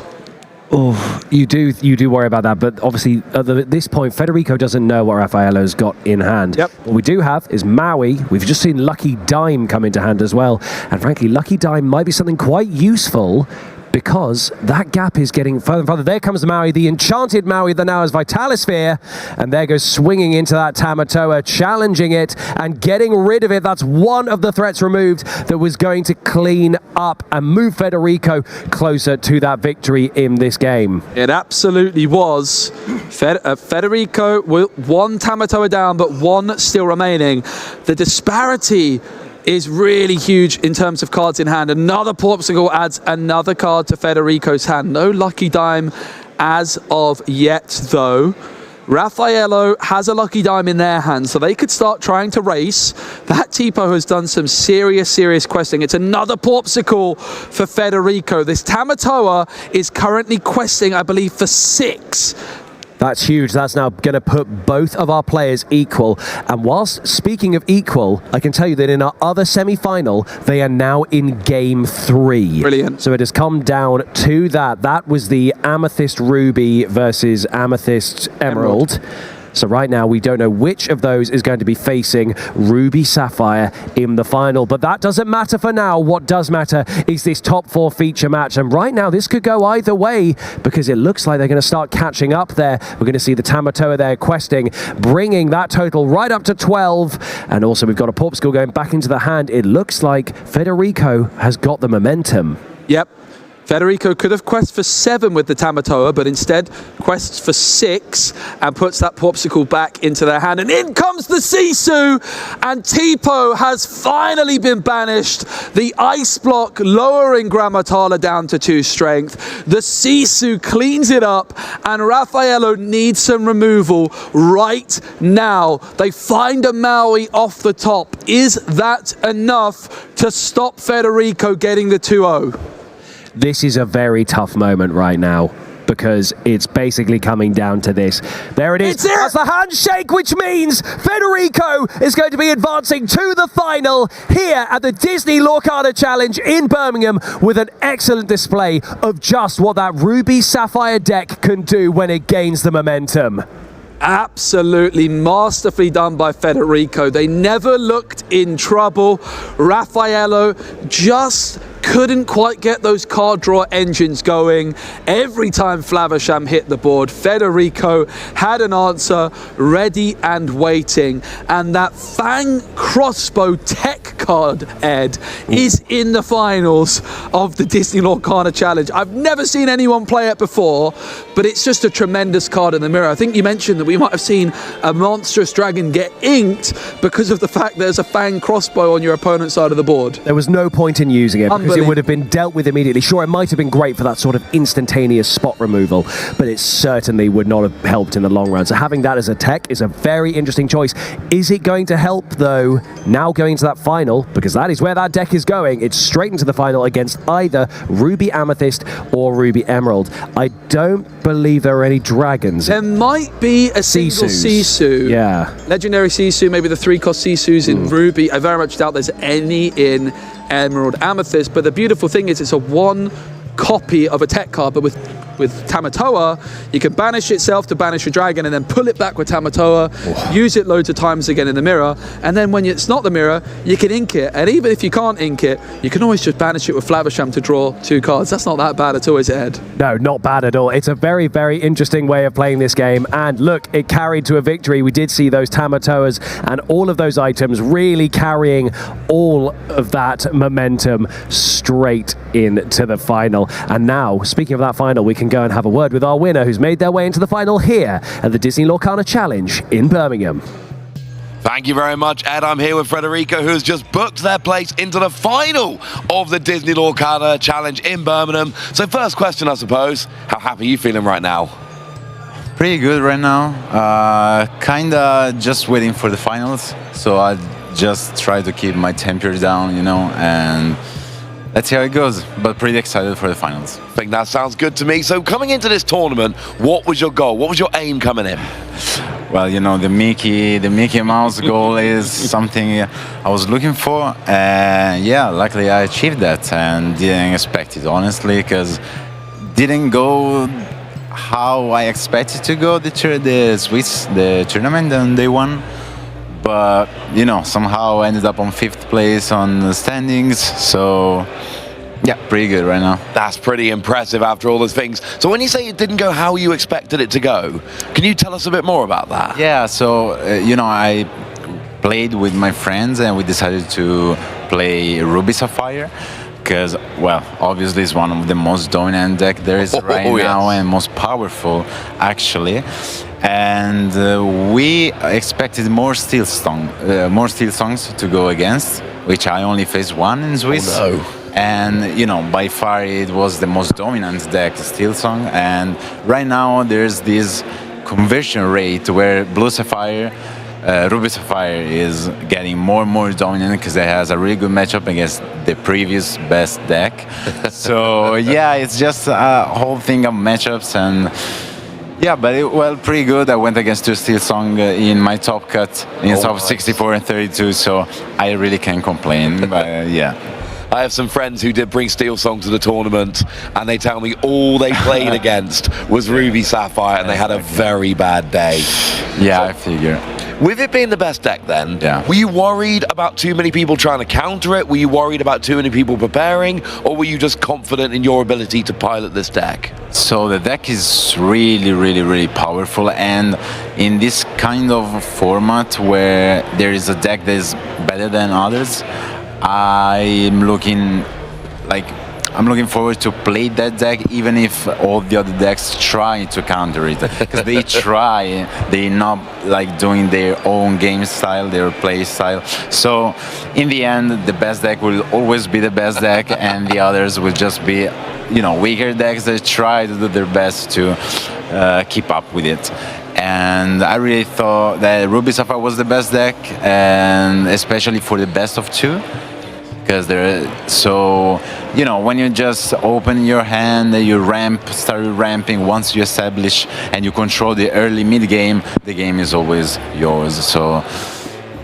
oh, you do worry about that, but obviously at this point, Federico doesn't know what Raffaello's got in hand. Yep. What we do have is Maui. We've just seen Lucky Dime come into hand as well, and frankly, Lucky Dime might be something quite useful, because that gap is getting further and further. There comes the Maui, the enchanted Maui that now has Vitalisphere, and there goes swinging into that Tamatoa, challenging it and getting rid of it. That's one of the threats removed that was going to clean up and move Federico closer to that victory in this game. it absolutely was. Federico with 1 Tamatoa down, but 1 still remaining. The disparity is really huge in terms of cards in hand. Another Popsicle adds another card to Federico's hand. No Lucky Dime as of yet, though. Raffaello has a Lucky Dime in their hand, so they could start trying to race. That Tipo has done some serious questing. It's another Popsicle for Federico. This Tamatoa is currently questing, I believe, for 6. That's huge. That's now going to put both of our players equal. And whilst speaking of equal, I can tell you that in our other semi-final, they are now in game 3. Brilliant. So it has come down to that. That was the Amethyst Ruby versus Amethyst Emerald. So right now, we don't know which of those is going to be facing Ruby Sapphire in the final. But that doesn't matter for now. What does matter is this top 4 feature match. And right now, this could go either way, because it looks like they're going to start catching up there. We're going to see the Tamatoa there questing, bringing that total right up to 12. And also, we've got a Popsicle going back into the hand. It looks like Federico has got the momentum. Yep. Federico could have quested for 7 with the Tamatoa, but instead quests for 6 and puts that Popsicle back into their hand. And in comes the Sisu, and Tipo has finally been banished. The Ice Block lowering Grammatala down to 2 strength. The Sisu cleans it up, and Raffaello needs some removal right now. They find a Maui off the top. Is that enough to stop Federico getting the 2-0? This is a very tough moment right now, because it's basically coming down to this. There it is. That's the handshake, which means Federico is going to be advancing to the final here at the Disney Lorcana Challenge in Birmingham, with an excellent display of just what that Ruby Sapphire deck can do when it gains the momentum. Absolutely masterfully done by Federico. They never looked in trouble. Raffaello just couldn't quite get those card draw engines going. Every time Flavisham hit the board, Federico had an answer ready and waiting. And that Fang Crossbow tech card, Ed, is in the finals of the Disney Lorcana Challenge. I've never seen anyone play it before, but it's just a tremendous card in the mirror. I think you mentioned that we might have seen a monstrous dragon get inked because of the fact there's a Fang Crossbow on your opponent's side of the board. There was no point in using it because it would have been dealt with immediately. Sure, it might have been great for that sort of instantaneous spot removal, but it certainly would not have helped in the long run. So having that as a tech is a very interesting choice. Is it going to help, though, now going to that final? Because that is where that deck is going. It's straight into the final against either Ruby Amethyst or Ruby Emerald. I don't believe there are any dragons. There might be a single Sisu. Yeah. Legendary Sisu, maybe the 3-cost Sisus in Ruby. I very much doubt there's any in Emerald Amethyst, but the beautiful thing is it's a one copy of a tech card, but with Tamatoa, you can banish itself to banish a dragon and then pull it back with Tamatoa, use it loads of times again in the mirror, and then when it's not the mirror, you can ink it. And even if you can't ink it, you can always just banish it with Flavisham to draw 2 cards. That's not that bad at all, is it, Ed? No, not bad at all. It's a very, very interesting way of playing this game. And look, it carried to a victory. We did see those Tamatoas and all of those items really carrying all of that momentum straight into the final. And now, speaking of that final, we can go and have a word with our winner who's made their way into the final here at the Disney Lorcana Challenge in Birmingham. Thank you very much, Ed. I'm here with Federico, who's just booked their place into the final of the Disney Lorcana Challenge in Birmingham. So first question, I suppose, how happy are you feeling right now? Pretty good right now. Kinda just waiting for the finals. So I just try to keep my temperature down, you know, and let's see how it goes, but pretty excited for the finals. I think that sounds good to me. So coming into this tournament, what was your goal? What was your aim coming in? Well, you know, the Mickey Mouse goal is something I was looking for. And yeah, luckily I achieved that and didn't expect it, honestly, because didn't go how I expected to go the tournament on day one. But, you know, somehow I ended up on 5th place on the standings, so yeah, pretty good right now. That's pretty impressive after all those things. So when you say it didn't go how you expected it to go, can you tell us a bit more about that? Yeah, so, you know, I played with my friends and we decided to play Ruby Sapphire. Because, well, obviously it's one of the most dominant deck there is right now and most powerful, actually. And we expected more steel songs to go against, which I only faced one in Swiss. Oh, no. And, you know, by far it was the most dominant deck, Steel Song. And right now there's this conversion rate where Blue Sapphire, Ruby Sapphire is getting more and more dominant because it has a really good matchup against the previous best deck. So yeah, it's just a whole thing of matchups and yeah, but well, pretty good. I went against 2 Steel Song in my top cut in top 64 and 32, so I really can't complain. But yeah. I have some friends who did bring Steel Song to the tournament, and they tell me all they played against was Ruby Sapphire, and they had a very bad day. Yeah, I figure. With it being the best deck then, were you worried about too many people trying to counter it? Were you worried about too many people preparing? Or were you just confident in your ability to pilot this deck? So the deck is really, really, really powerful, and in this kind of format where there is a deck that is better than others, I'm looking forward to play that deck, even if all the other decks try to counter it, because they're not like doing their own game style, their play style. So in the end, the best deck will always be the best deck, and the others will just be, you know, weaker decks that try to do their best to keep up with it. And I really thought that Ruby Sapphire was the best deck, and especially for the best of 2. Because so, you know, when you just open your hand, you start ramping, once you establish and you control the early mid game, the game is always yours. So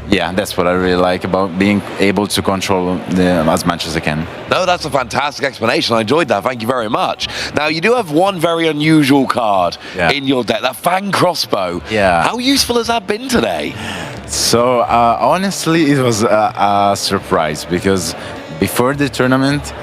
yeah, that's what I really like about being able to control as much as I can. No, that's a fantastic explanation. I enjoyed that. Thank you very much. Now, you do have one very unusual card in your deck, that Fang Crossbow. Yeah. How useful has that been today? So, honestly, it was a surprise because before the tournament,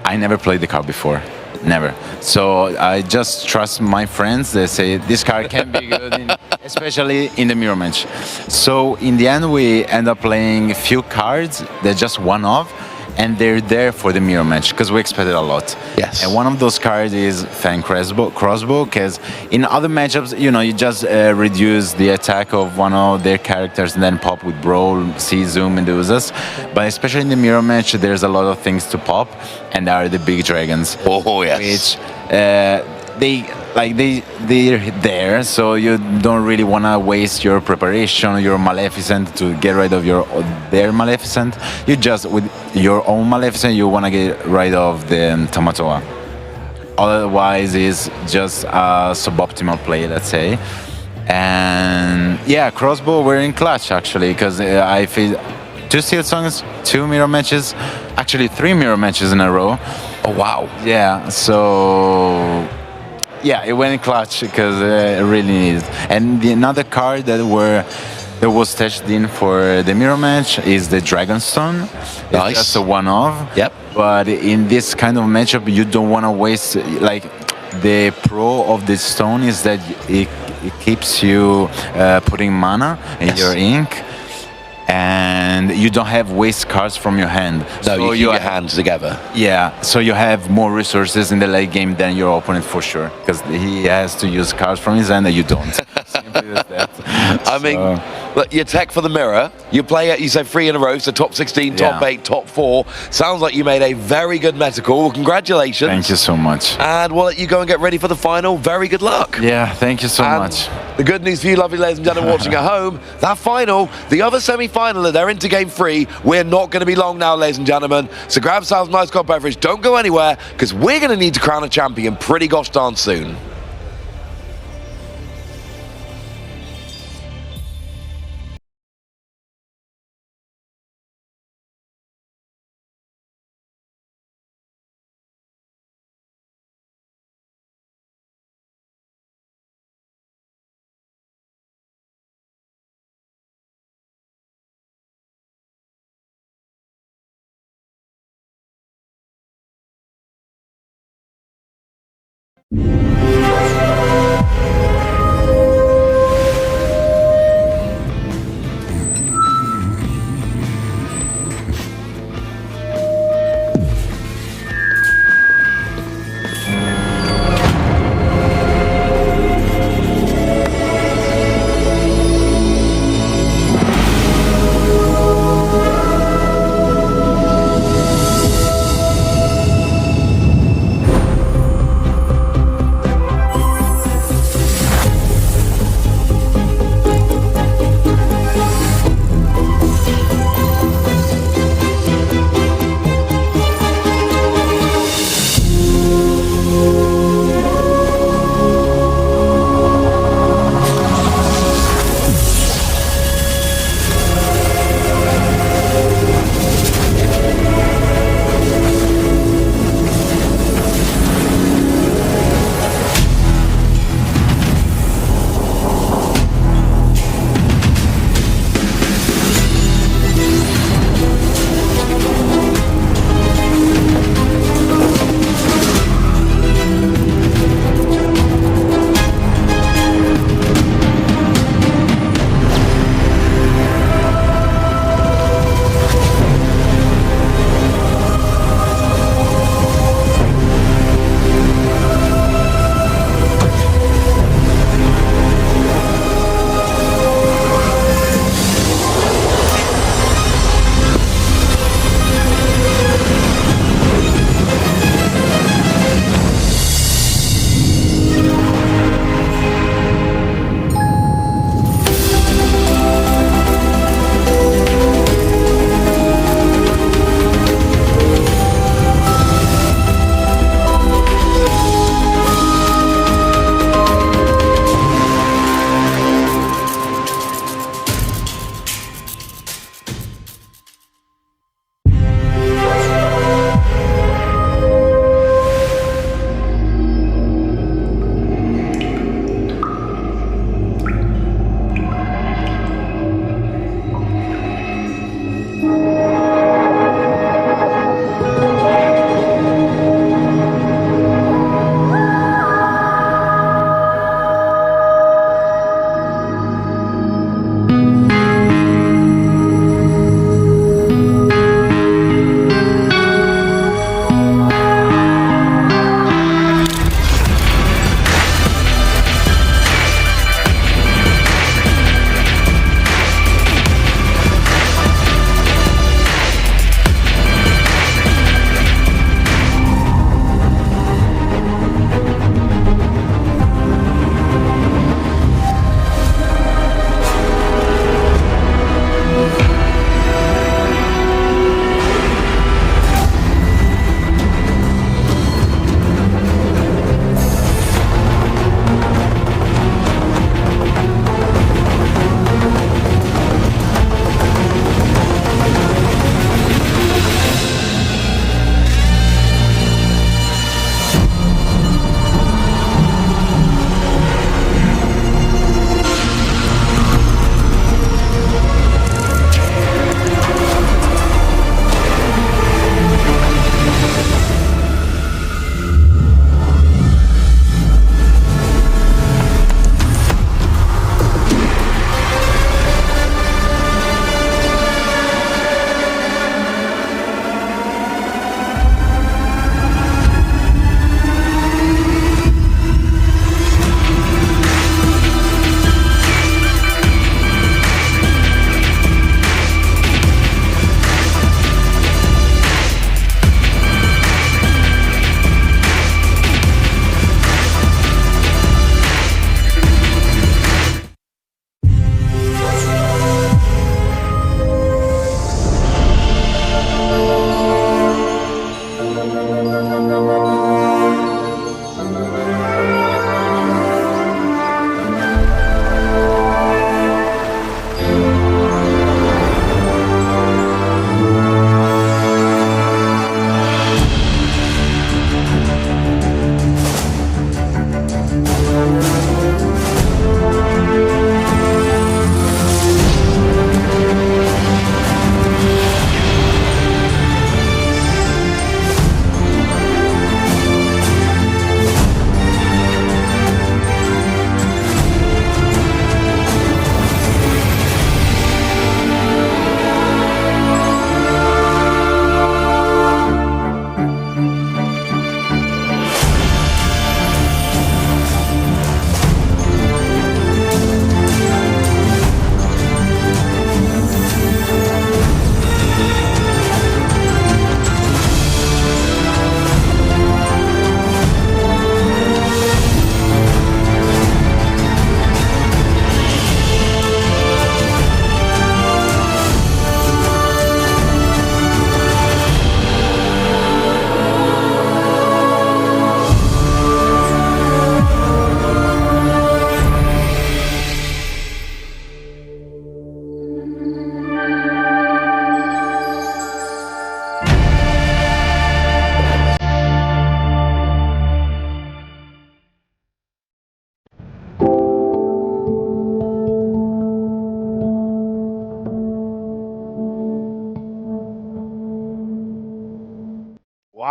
I never played the card before. Never. So I just trust my friends. They say this card can be good, especially in the mirror match. So in the end, we end up playing a few cards. They're just one-off, and they're there for the mirror match because we expected a lot. Yes. And one of those cards is Fan Crossbow, because in other matchups, you know, you just reduce the attack of one of their characters and then pop with Brawl, see Zoom, and do this. But especially in the mirror match, there's a lot of things to pop, and there are the big dragons. Oh, yes. Which they're there, so you don't really want to waste your preparation, your Maleficent to get rid of their Maleficent. You just, with your own Maleficent, you want to get rid of the Tamatoa. Otherwise, it's just a suboptimal play, let's say. And yeah, Crossbow, we're in clutch actually, because I feel 2 Steel Songs, 2 mirror matches, actually 3 mirror matches in a row. Oh, wow. Yeah, so yeah, it went in clutch because it really needed. And another card that was stashed in for the mirror match is the Dragonstone. Nice. It's just a one-off. Yep. But in this kind of matchup, you don't want to waste. Like, the pro of this stone is that it keeps you putting mana in your ink. And you don't have waste cards from your hand. No, so you keep your hands together. Yeah, so you have more resources in the late game than your opponent for sure, because he has to use cards from his hand and you don't. Simple as that. I mean, look, your tech for the mirror, you play it, you say 3 in a row, so top 16, top 8, top 4. Sounds like you made a very good meta call. Well, congratulations. Thank you so much. And we'll let you go and get ready for the final. Very good luck. Yeah, thank you so much. The good news for you, lovely ladies and gentlemen watching at home, that final, the other semi-finaler, they're into game 3. We're not going to be long now, ladies and gentlemen. So grab yourselves a nice cold beverage. Don't go anywhere, because we're going to need to crown a champion pretty gosh darn soon.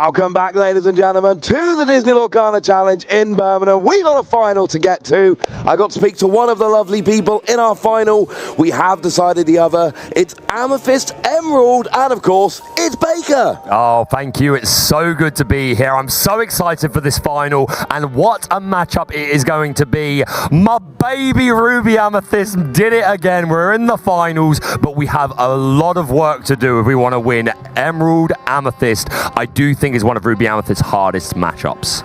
Welcome back, ladies and gentlemen, to the Disney Lorcana Challenge in Birmingham. We got a final to get to. I got to speak to one of the lovely people in our final. We have decided the other. It's Amethyst, Emerald, and of course, it's Baker. Oh, thank you. It's so good to be here. I'm so excited for this final, and what a matchup it is going to be. My baby Ruby Amethyst did it again. We're in the finals, but we have a lot of work to do if we want to win. Emerald Amethyst, I do think is one of Ruby Amethyst's hardest matchups.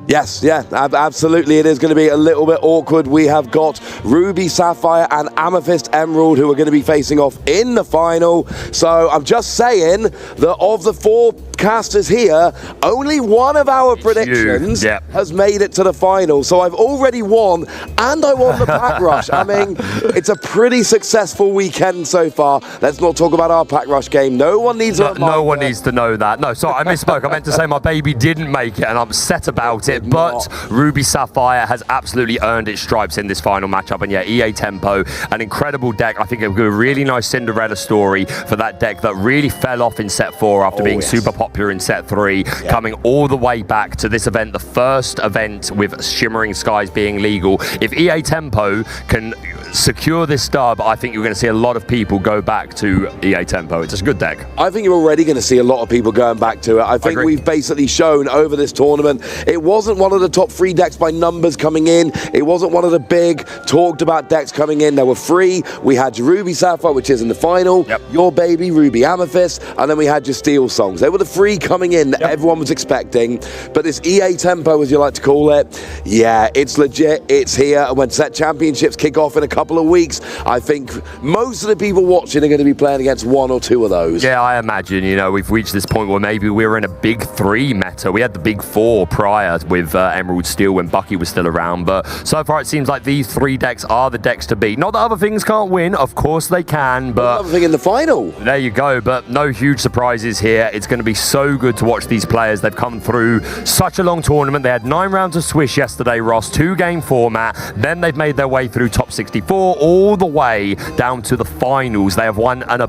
Yes, yeah, absolutely. It is going to be a little bit awkward. We have got Ruby Sapphire and Amethyst Emerald who are going to be facing off in the final. So I'm just saying that of the 4 casters here, only one of our predictions has made it to the final. So I've already won, and I won the pack rush. I mean, it's a pretty successful weekend so far. Let's not talk about our pack rush game. No one needs to No one needs to know that. No, sorry, I misspoke. I meant to say my baby didn't make it, and I'm upset about it. But Ruby Sapphire has absolutely earned its stripes in this final matchup. And yeah, EA Tempo, an incredible deck. I think it would be a really nice Cinderella story for that deck that really fell off in set 4 after being super popular in set 3, coming all the way back to this event, the first event with Shimmering Skies being legal. If EA Tempo can secure this dub, I think you're going to see a lot of people go back to EA Tempo. It's a good deck. I think you're already going to see a lot of people going back to it. I think we've basically shown over this tournament, it wasn't one of the top 3 decks by numbers coming in. It wasn't one of the big talked about decks coming in. There were 3. We had your Ruby Sapphire, which is in the final, your baby Ruby Amethyst, and then we had your Steel Songs. They were the 3 coming in that everyone was expecting. But this EA Tempo, as you like to call it, yeah, it's legit. It's here. And when set championships kick off in a couple of weeks, I think most of the people watching are going to be playing against 1 or 2 of those. Yeah, I imagine, you know, we've reached this point where maybe we're in a big 3 meta. We had the big 4 prior with Emerald Steel when Bucky was still around, but so far it seems like these 3 decks are the decks to beat. Not that other things can't win, of course they can, but another thing in the final. There you go, but no huge surprises here. It's going to be so good to watch these players. They've come through such a long tournament. They had 9 rounds of Swish yesterday, Ross, 2-game format. Then they've made their way through top 64 all the way down to the finals. They have won an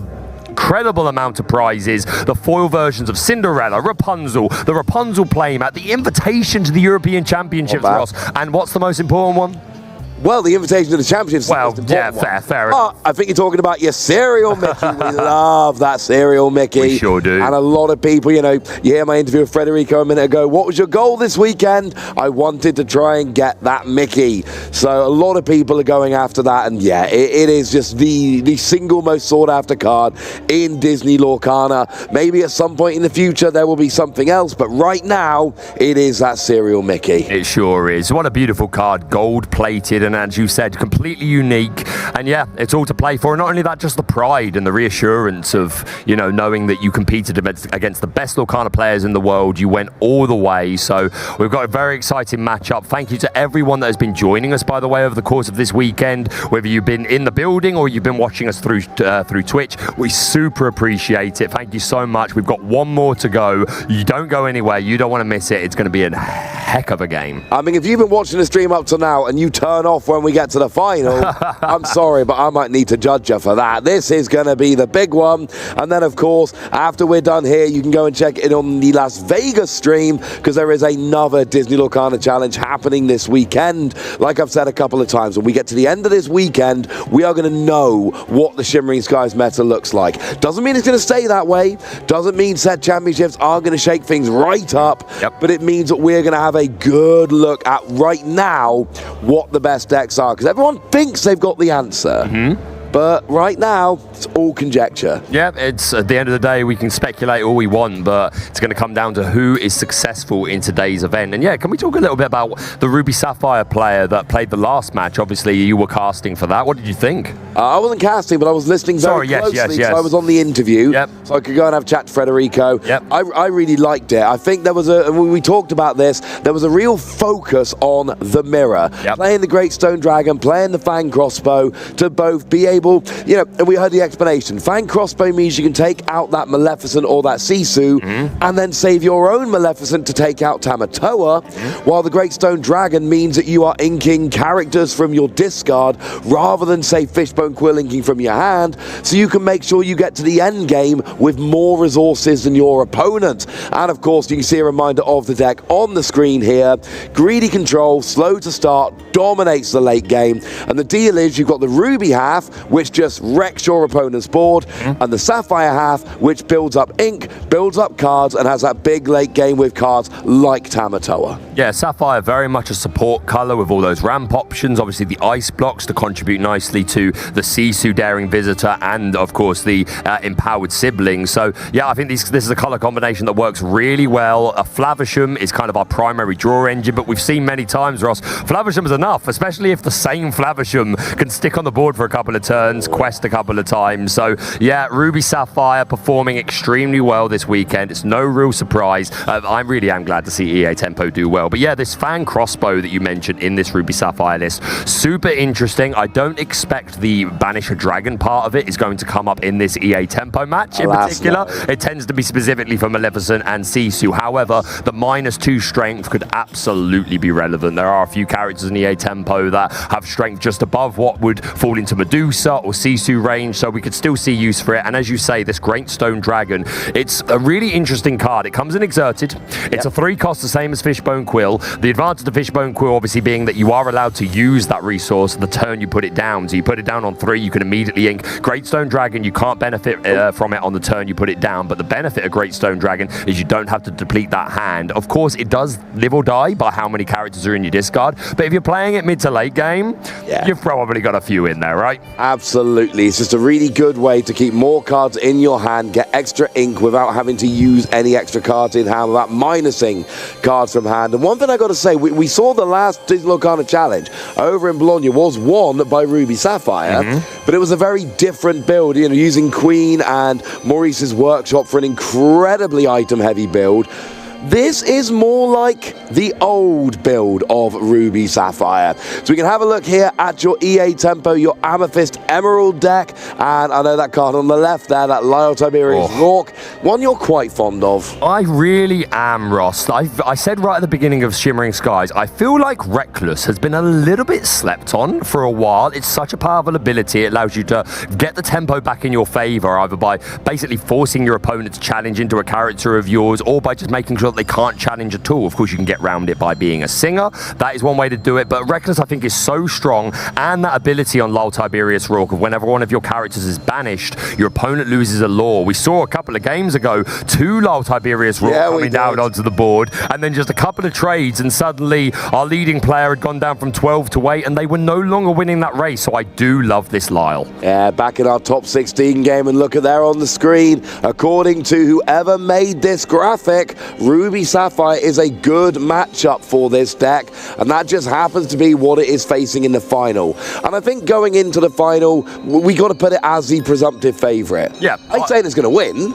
incredible amount of prizes. The foil versions of Cinderella, Rapunzel, the Rapunzel playmat, the invitation to the European Championships, Ross. And what's the most important one? Well, the invitation to the championships. Well, yeah, fair enough. I think you're talking about your cereal Mickey. We love that cereal Mickey. We sure do. And a lot of people, you know, you hear my interview with Federico a minute ago. What was your goal this weekend? I wanted to try and get that Mickey. So a lot of people are going after that. And yeah, it is just the single most sought after card in Disney Lorcana. Maybe at some point in the future there will be something else. But right now, it is that cereal Mickey. It sure is. What a beautiful card. Gold plated and, as you said, completely unique. And yeah, it's all to play for. And not only that, just the pride and the reassurance of, you know, knowing that you competed against the best Lorcana players in the world. You went all the way. So we've got a very exciting matchup. Thank you to everyone that has been joining us, by the way, over the course of this weekend, whether you've been in the building or you've been watching us through Twitch. We super appreciate it. Thank you so much. We've got 1 more to go. You don't go anywhere. You don't want to miss it. It's going to be a heck of a game. I mean, if you've been watching the stream up to now and you turn off when we get to the final, I'm sorry, but I might need to judge you for that. This is going to be the big one. And then, of course, after we're done here, you can go and check it on the Las Vegas stream, because there is another Disney Lorcana Challenge happening this weekend. Like I've said a couple of times, when we get to the end of this weekend, we are going to know what the Shimmering Skies meta looks like. Doesn't mean it's going to stay that way. Doesn't mean set championships are going to shake things right up. But it means that we're going to have a good look at right now what the best decks are, because everyone thinks they've got the answer. But right now, it's all conjecture. Yeah, it's at the end of the day, we can speculate all we want, but it's going to come down to who is successful in today's event. And yeah, can we talk a little bit about the Ruby Sapphire player that played the last match? Obviously, you were casting for that. What did you think? I wasn't casting, but I was listening very closely. Yes. So I was on the interview, so I could go and have a chat to Federico. I really liked it. I think there was we talked about this, there was a real focus on the mirror. Playing the Great Stone Dragon, playing the Fang Crossbow, to both be able table, you know, and we heard the explanation. Fang crossbow means you can take out that Maleficent or that Sisu, and then save your own Maleficent to take out Tamatoa, while the Great Stone Dragon means that you are inking characters from your discard rather than, say, Fishbone Quill inking from your hand, so you can make sure you get to the end game with more resources than your opponent. And of course, you can see a reminder of the deck on the screen here. Greedy control, slow to start, dominates the late game, and the deal is you've got the Ruby half, which just wrecks your opponent's board, and the Sapphire half, which builds up ink, builds up cards, and has that big late game with cards like Tamatoa. Yeah, Sapphire very much a support colour with all those ramp options, obviously the ice blocks to contribute nicely to the Sisu Daring Visitor and of course the empowered siblings. So yeah, I think this is a colour combination that works really well. A Flavisham is kind of our primary draw engine, but we've seen many times, Ross, Flavisham is enough, especially if the same Flavisham can stick on the board for a couple of turns, quest a couple of times. So yeah, Ruby Sapphire performing extremely well this weekend. It's no real surprise. I really am glad to see EA Tempo do well. But yeah, this Fang crossbow that you mentioned in this Ruby Sapphire list, super interesting. I don't expect the Banish a Dragon part of it is going to come up in this EA Tempo match in particular. It tends to be specifically for Maleficent and Sisu. However, the -2 strength could absolutely be relevant. There are a few characters in EA Tempo that have strength just above what would fall into Medusa or Sisu range, so we could still see use for it. And as you say, this Great Stone Dragon, it's a really interesting card. It comes in exerted. It's a 3 cost, the same as Fishbone Quill. The advantage of Fishbone Quill obviously being that you are allowed to use that resource the turn you put it down. So you put it down on 3, you can immediately ink. Great Stone Dragon, you can't benefit from it on the turn you put it down, but the benefit of Great Stone Dragon is you don't have to deplete that hand. Of course, it does live or die by how many characters are in your discard, but if you're playing it mid to late game, you've probably got a few in there, right? Absolutely. It's just a really good way to keep more cards in your hand, get extra ink without having to use any extra cards in hand, without minusing cards from hand. And one thing I got to say, we saw the last Digital Lorcana challenge over in Bologna was won by Ruby Sapphire, but it was a very different build, you know, using Queen and Maurice's Workshop for an incredibly item-heavy build. This is more like the old build of Ruby Sapphire. So we can have a look here at your EA Tempo, your Amethyst Emerald deck. And I know that card on the left there, that Lyle Tiberius Rorke, one you're quite fond of. I really am, Ross. I said right at the beginning of Shimmering Skies, I feel like Reckless has been a little bit slept on for a while. It's such a powerful ability. It allows you to get the tempo back in your favor, either by basically forcing your opponent to challenge into a character of yours, or by just making sure they can't challenge at all. Of course, you can get around it by being a singer. That is one way to do it, but Reckless, I think, is so strong, and that ability on Lyle Tiberius Rorke of whenever one of your characters is banished, your opponent loses a law. We saw a couple of games ago 2 Lyle Tiberius Rorke coming down onto the board, and then just a couple of trades, and suddenly our leading player had gone down from 12 to 8, and they were no longer winning that race. So I do love this Lyle. Yeah, back in our top 16 game, and look at there on the screen. According to whoever made this graphic, Ruby Sapphire is a good matchup for this deck, and that just happens to be what it is facing in the final. And I think going into the final, we got to put it as the presumptive favourite. Yeah, I'd say it's going to win.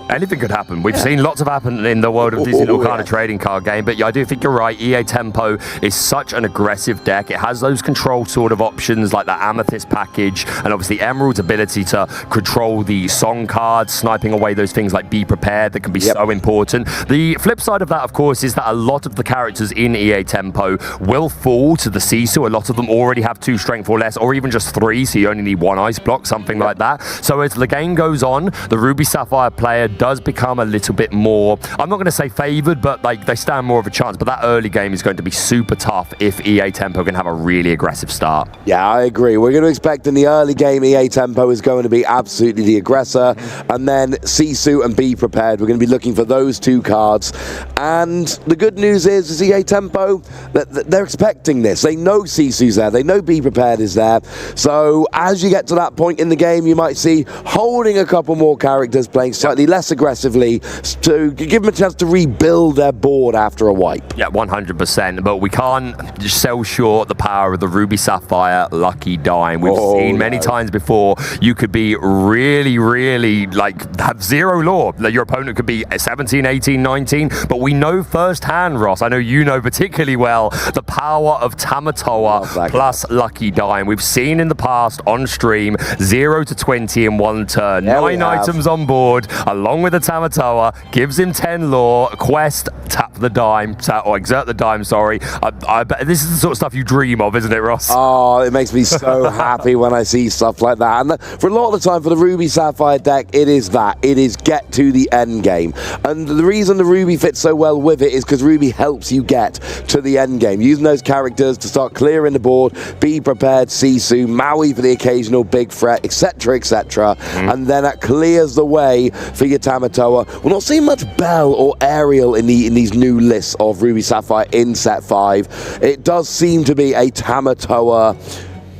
Anything could happen. We've seen lots of happen in the world of Disney Lorcana trading card game, but yeah, I do think you're right. EA Tempo is such an aggressive deck. It has those control sort of options like that Amethyst package, and obviously Emerald's ability to control the song cards, sniping away those things like Be Prepared that can be so important. The flip side of that, of course, is that a lot of the characters in EA Tempo will fall to the Sisu. A lot of them already have 2 strength or less, or even just 3, so you only need 1 ice block, something like that. So as the game goes on, the Ruby Sapphire player does become a little bit more, I'm not going to say favoured, but like they stand more of a chance. But that early game is going to be super tough if EA Tempo can have a really aggressive start. Yeah, I agree. We're going to expect in the early game EA Tempo is going to be absolutely the aggressor, and then Sisu and Be Prepared, we're going to be looking for those 2 cards. And the good news is EA Tempo, they're expecting this. They know Sisu's there, they know Be Prepared is there. So as you get to that point in the game, you might see holding a couple more characters, playing slightly less less aggressively to give them a chance to rebuild their board after a wipe. Yeah, 100%. But we can't just sell short the power of the Ruby Sapphire Lucky Dime. We've seen many times before you could be really, really, like, have zero lore. Like, your opponent could be 17, 18, 19. But we know firsthand, Ross, I know you know particularly well, the power of Tamatoa plus Lucky Dime. We've seen in the past on stream 0 to 20 in one turn. 9 items on board, along with the Tamatoa, gives him 10 lore, quest, tap the dime, or exert the dime, sorry. I bet this is the sort of stuff you dream of, isn't it, Ross? Oh, it makes me so happy when I see stuff like that. And for a lot of the time, for the Ruby Sapphire deck, it is that. It is get to the end game. And the reason the Ruby fits so well with it is because Ruby helps you get to the end game. Using those characters to start clearing the board, be prepared, Sisu, Maui for the occasional big threat, etc., etc. And then that clears the way for your Tamatoa. We're not seeing much Bell or Ariel in these new lists of Ruby Sapphire in set 5. It does seem to be a Tamatoa.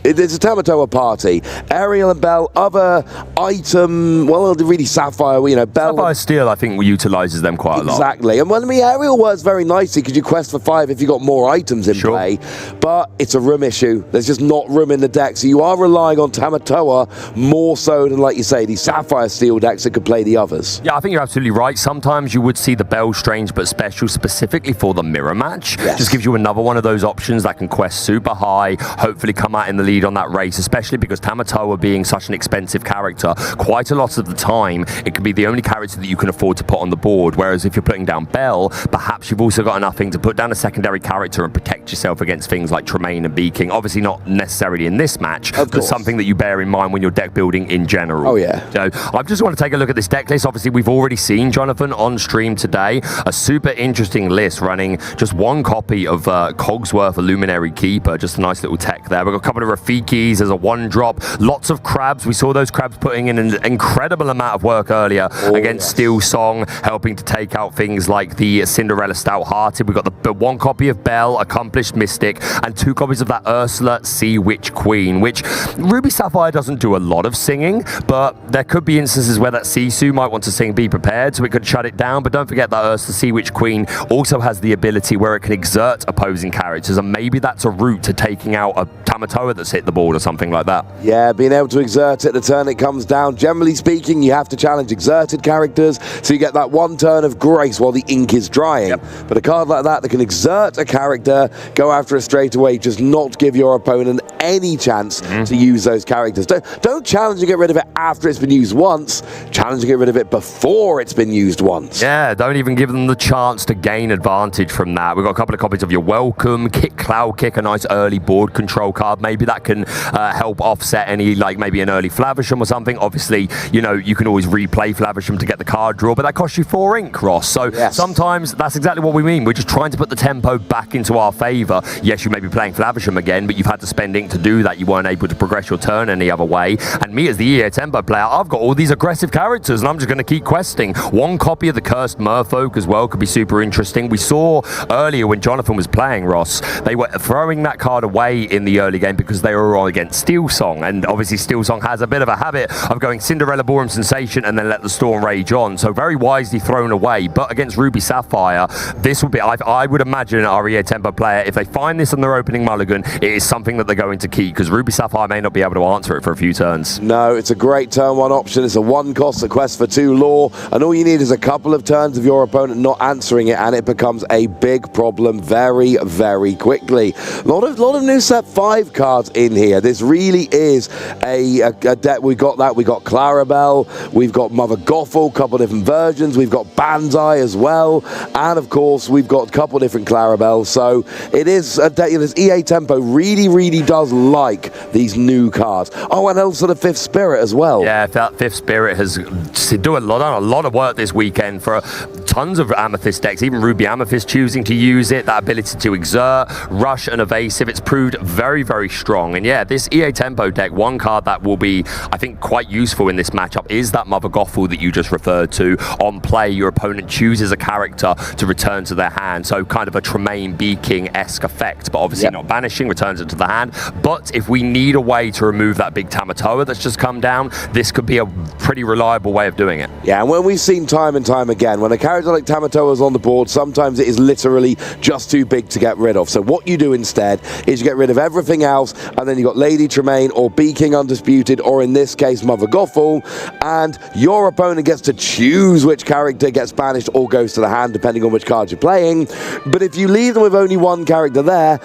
It's a Tamatoa party. Ariel and Bell, other item, well, really Sapphire, you know, Bell. Sapphire Steel, I think, utilises them quite a lot. Exactly. And well, I mean, Ariel works very nicely because you quest for 5 if you got more items in play. But it's a room issue. There's just not room in the deck. So you are relying on Tamatoa more so than, like you say, the Sapphire Steel decks that could play the others. Yeah, I think you're absolutely right. Sometimes you would see the Bell Strange but special specifically for the mirror match. Just gives you another one of those options that can quest super high, hopefully come out in the lead on that race, especially because Tamatoa being such an expensive character, quite a lot of the time it can be the only character that you can afford to put on the board, whereas if you're putting down Bell, perhaps you've also got enough thing to put down a secondary character and protect yourself against things like Tremaine and Beaking. Obviously not necessarily in this match, but something that you bear in mind when you're deck building in general. Oh yeah. So I just want to take a look at this deck list. Obviously we've already seen Jonathan on stream today, a super interesting list running just one copy of Cogsworth, a Luminary Keeper, just a nice little tech there. We've got a couple of Rafiki. There's a 1-drop, lots of crabs. We saw those crabs putting in an incredible amount of work earlier against Steel Song, helping to take out things like the Cinderella Stout-Hearted. We've got the 1 copy of Bell, Accomplished Mystic, and 2 copies of that Ursula, Sea Witch Queen, which Ruby Sapphire doesn't do a lot of singing, but there could be instances where that Sisu might want to sing Be Prepared, so it could shut it down. But don't forget that Ursula, Sea Witch Queen also has the ability where it can exert opposing characters, and maybe that's a route to taking out a Tamatoa that's hit the board or something like that. Yeah, being able to exert it the turn it comes down. Generally speaking, you have to challenge exerted characters, so you get that 1 turn of grace while the ink is drying. But a card like that can exert a character, go after it straight away, just not give your opponent any chance to use those characters. Don't challenge and get rid of it after it's been used once. Challenge and get rid of it before it's been used once. Yeah, don't even give them the chance to gain advantage from that. We've got a couple of copies of your Welcome, Kick Cloud Kick, a nice early board control card. Maybe that can help offset any, like maybe an early Flaversham or something. Obviously, you know, you can always replay Flaversham to get the card draw, but that costs you 4 ink, Ross. So sometimes that's exactly what we mean. We're just trying to put the tempo back into our favour. Yes, you may be playing Flaversham again, but you've had to spend ink to do that. You weren't able to progress your turn any other way. And me as the EA tempo player, I've got all these aggressive characters and I'm just going to keep questing. 1 copy of the Cursed Merfolk as well could be super interesting. We saw earlier when Jonathan was playing, Ross, they were throwing that card away in the early game because they were all against Steel Song, and obviously Steel Song has a bit of a habit of going Cinderella Ballroom Sensation and then let the storm rage on, so very wisely thrown away. But against Ruby Sapphire, this would be, I would imagine our EA tempo player, if they find this on their opening mulligan, it is something that they're going to keep, because Ruby Sapphire may not be able to answer it for a few turns. No, it's a great turn 1 option. It's a 1 cost, a quest for 2 lore, and all you need is a couple of turns of your opponent not answering it, and it becomes a big problem very, very quickly. A lot of new set 5 cards in here. This really is a deck. We got Clarabelle, we've got Mother Gothel, a couple of different versions, we've got Banzai as well, and of course we've got a couple of different Clarabelle. So it is a deck. This EA tempo really does like these new cards. Oh, and also the 5th Spirit as well. Yeah, that 5th Spirit has done a lot of work this weekend for tons of Amethyst decks, even Ruby Amethyst choosing to use it. That ability to exert, rush, and evasive, it's proved very, very strong. strong. And yeah, this EA Tempo deck, one card that will be, I think, quite useful in this matchup is that Mother Gothel that you just referred to. On play, your opponent chooses a character to return to their hand, so kind of a Tremaine Beaking-esque effect, but obviously not banishing, returns it to the hand. But if we need a way to remove that big Tamatoa that's just come down, this could be a pretty reliable way of doing it. Yeah, and when we've seen time and time again, when a character like Tamatoa is on the board, sometimes it is literally just too big to get rid of. So what you do instead is you get rid of everything else, and then you got Lady Tremaine or Beaking Undisputed, or in this case Mother Gothel, and your opponent gets to choose which character gets banished or goes to the hand, depending on which card you're playing. But if you leave them with only one character there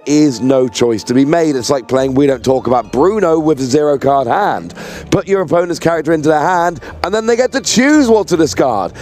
is no choice to be made. It's like playing We Don't Talk About Bruno with a 0-card hand. Put your opponent's character into their hand, and then they get to choose what to discard.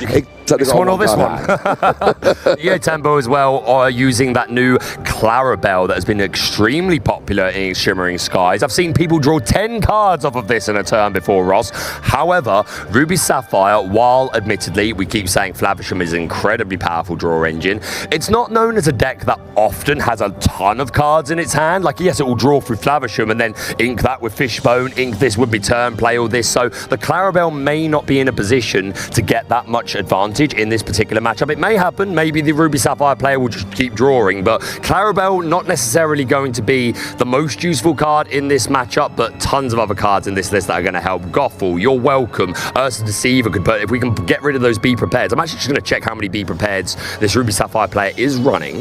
This one or this one. EA Tempo as well are using that new Clarabelle that has been extremely popular in Shimmering Skies. I've seen people draw 10 cards off of this in a turn before, Ross. However, Ruby Sapphire, while admittedly we keep saying Flavisham is an incredibly powerful draw engine, it's not known as a deck that often has a ton of cards in its hand. Like, yes, it will draw through Flavisham and then ink that with Fishbone, ink this with Return, play all this. So the Clarabelle may not be in a position to get that much advantage in this particular matchup. It may happen, maybe the Ruby Sapphire player will just keep drawing, but Clarabelle not necessarily going to be the most useful card in this matchup, but tons of other cards in this list that are going to help. Gothel, you're welcome. Ursa Deceiver could put, if we can get rid of those Be Prepared. I'm actually just going to check how many Be Prepareds this Ruby Sapphire player is running.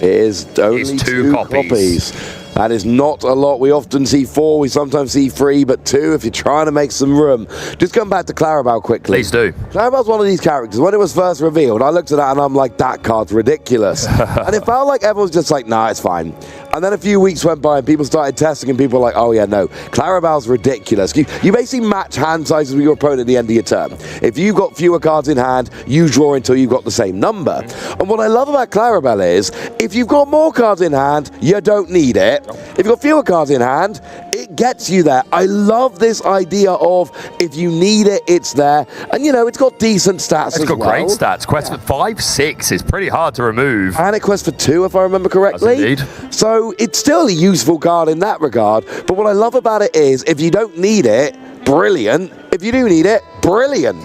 It is only two copies. That is not a lot. We often see 4, we sometimes see 3, but 2 if you're trying to make some room. Just going back to Clarabelle quickly. Please do. Clarabelle's one of these characters. When it was first revealed, I looked at that and I'm like, that card's ridiculous. And it felt like everyone was just like, nah, it's fine. And then a few weeks went by and people started testing and people were like, oh yeah, no, Clarabelle's ridiculous. You basically match hand sizes with your opponent at the end of your turn. If you've got fewer cards in hand, you draw until you've got the same number. And what I love about Clarabelle is, if you've got more cards in hand, you don't need it. If you've got fewer cards in hand, it gets you there. I love this idea of if you need it, it's there. And you know, it's got decent stats as well. It's got great stats. Quest for 5/6 is pretty hard to remove. And it quests for 2, if I remember correctly. Indeed. So it's still a useful card in that regard. But what I love about it is, if you don't need it, brilliant. If you do need it, brilliant.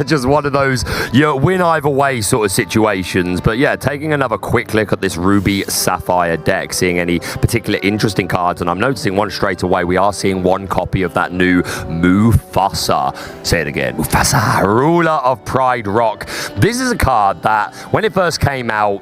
Just one of those you win either way sort of situations. But yeah, taking another quick look at this Ruby Sapphire deck, seeing any particular interesting cards, and I'm noticing one straight away. We are seeing one copy of that new Mufasa. Say it again. Mufasa, Ruler of Pride Rock. This is a card that, when it first came out,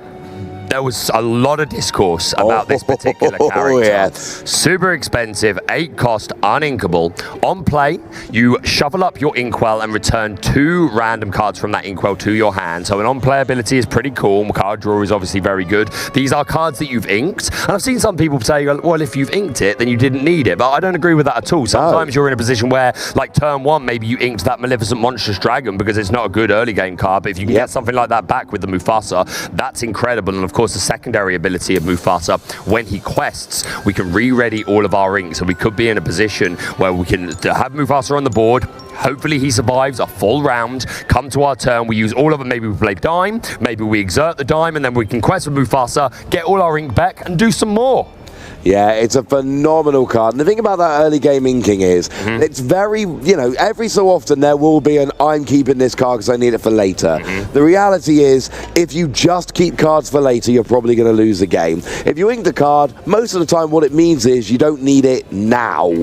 there was a lot of discourse about this particular character. Yes. Super expensive, 8 cost, uninkable. On play, you shuffle up your Inkwell and return 2 random cards from that Inkwell to your hand. So an on-play ability is pretty cool. Card draw is obviously very good. These are cards that you've inked. And I've seen some people say, well, if you've inked it, then you didn't need it. But I don't agree with that at all. Sometimes you're in a position where, like turn 1, maybe you inked that Maleficent Monstrous Dragon because it's not a good early game card. But if you can get something like that back with the Mufasa, that's incredible. And of course, the secondary ability of Mufasa, when he quests, we can re-ready all of our inks, and we could be in a position where we can have Mufasa on the board. Hopefully he survives a full round, come to our turn, we use all of it, maybe we play dime, maybe we exert the dime, and then we can quest with Mufasa, get all our ink back, and do some more. Yeah, it's a phenomenal card. And the thing about that early game inking is, it's very, you know, every so often there will be an I'm keeping this card because I need it for later. The reality is, if you just keep cards for later, you're probably going to lose the game. If you ink the card, most of the time what it means is you don't need it now.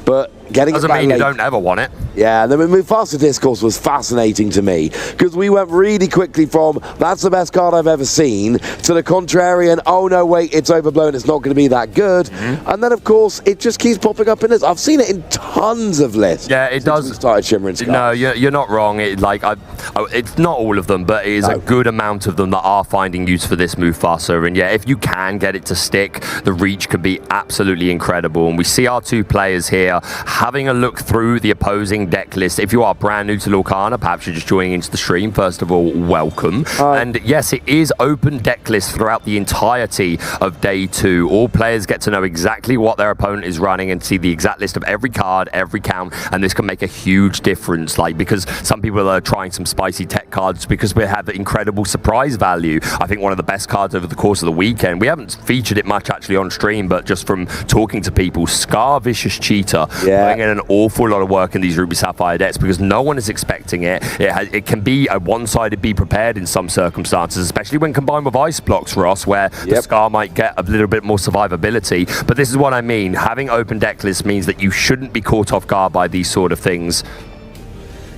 But getting doesn't it back mean late, you don't ever want it. Yeah, and the Mufasa discourse was fascinating to me because we went really quickly from that's the best card I've ever seen to the contrarian, oh no wait, it's overblown, it's not going to be that good. And then of course it just keeps popping up in lists. I've seen it in tons of lists. Yeah, it does. We started Shimmering Skies. No, you're not wrong. It's not all of them, but it is a good amount of them that are finding use for this Mufasa. And yeah, if you can get it to stick, the reach can be absolutely incredible. And we see our 2 players here having a look through the opposing deck list. If you are brand new to Lorcana, perhaps you're just joining into the stream, first of all, welcome. And yes, it is open deck list throughout the entirety of day 2. All players get to know exactly what their opponent is running and see the exact list of every card, every count, and this can make a huge difference. Like, because some people are trying some spicy tech cards because we have incredible surprise value. I think one of the best cards over the course of the weekend, we haven't featured it much actually on stream, but just from talking to people, Scar Vicious Cheetah, putting in an awful lot of work in these Ruby Sapphire decks because no one is expecting it. It can be a one-sided be prepared in some circumstances, especially when combined with ice blocks, Ross, where the Scar might get a little bit more survivability. But this is what I mean. Having open deck lists means that you shouldn't be caught off guard by these sort of things.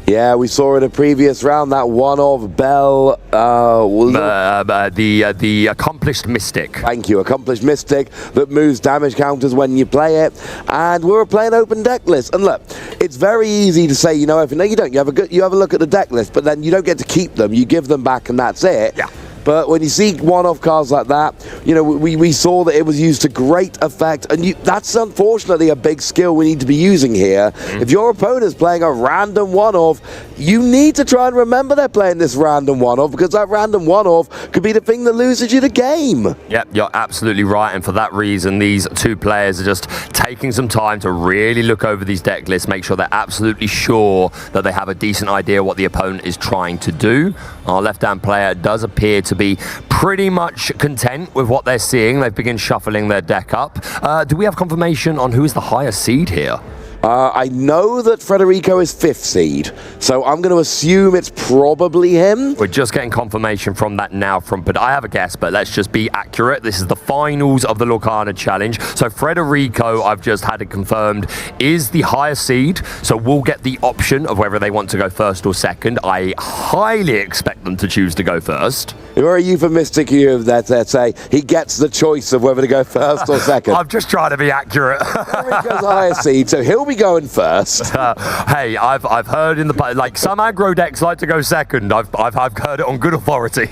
Yeah, we saw in a previous round that one of Bell... the Accomplished Mystic. Thank you, Accomplished Mystic that moves damage counters when you play it. And we were playing open deck list. And look, it's very easy to say, you know, no, you don't. You have a look at the deck list, but then you don't get to keep them. You give them back and that's it. Yeah. But when you see one-off cards like that, you know, we saw that it was used to great effect, and that's unfortunately a big skill we need to be using here. If your opponent's playing a random one-off, you need to try and remember they're playing this random one-off, because that random one-off could be the thing that loses you the game. Yep, you're absolutely right, and for that reason, these two players are just taking some time to really look over these deck lists, make sure they're absolutely sure that they have a decent idea what the opponent is trying to do. Our left-hand player does appear to be pretty much content with what they're seeing. They've begun shuffling their deck up. Do we have confirmation on who is the highest seed here? I know that Federico is 5th seed, so I'm going to assume it's probably him. We're just getting confirmation from that now, but I have a guess, but let's just be accurate. This is the finals of the Lorcana Challenge. So Federico, I've just had it confirmed, is the highest seed, so we'll get the option of whether they want to go first or second. I highly expect them to choose to go first. Very euphemistic of you that say he gets the choice of whether to go first or second. I'm just trying to be accurate. Federico's highest seed, so he'll be going first. Hey, I've heard in the like some aggro decks like to go second. I've heard it on good authority.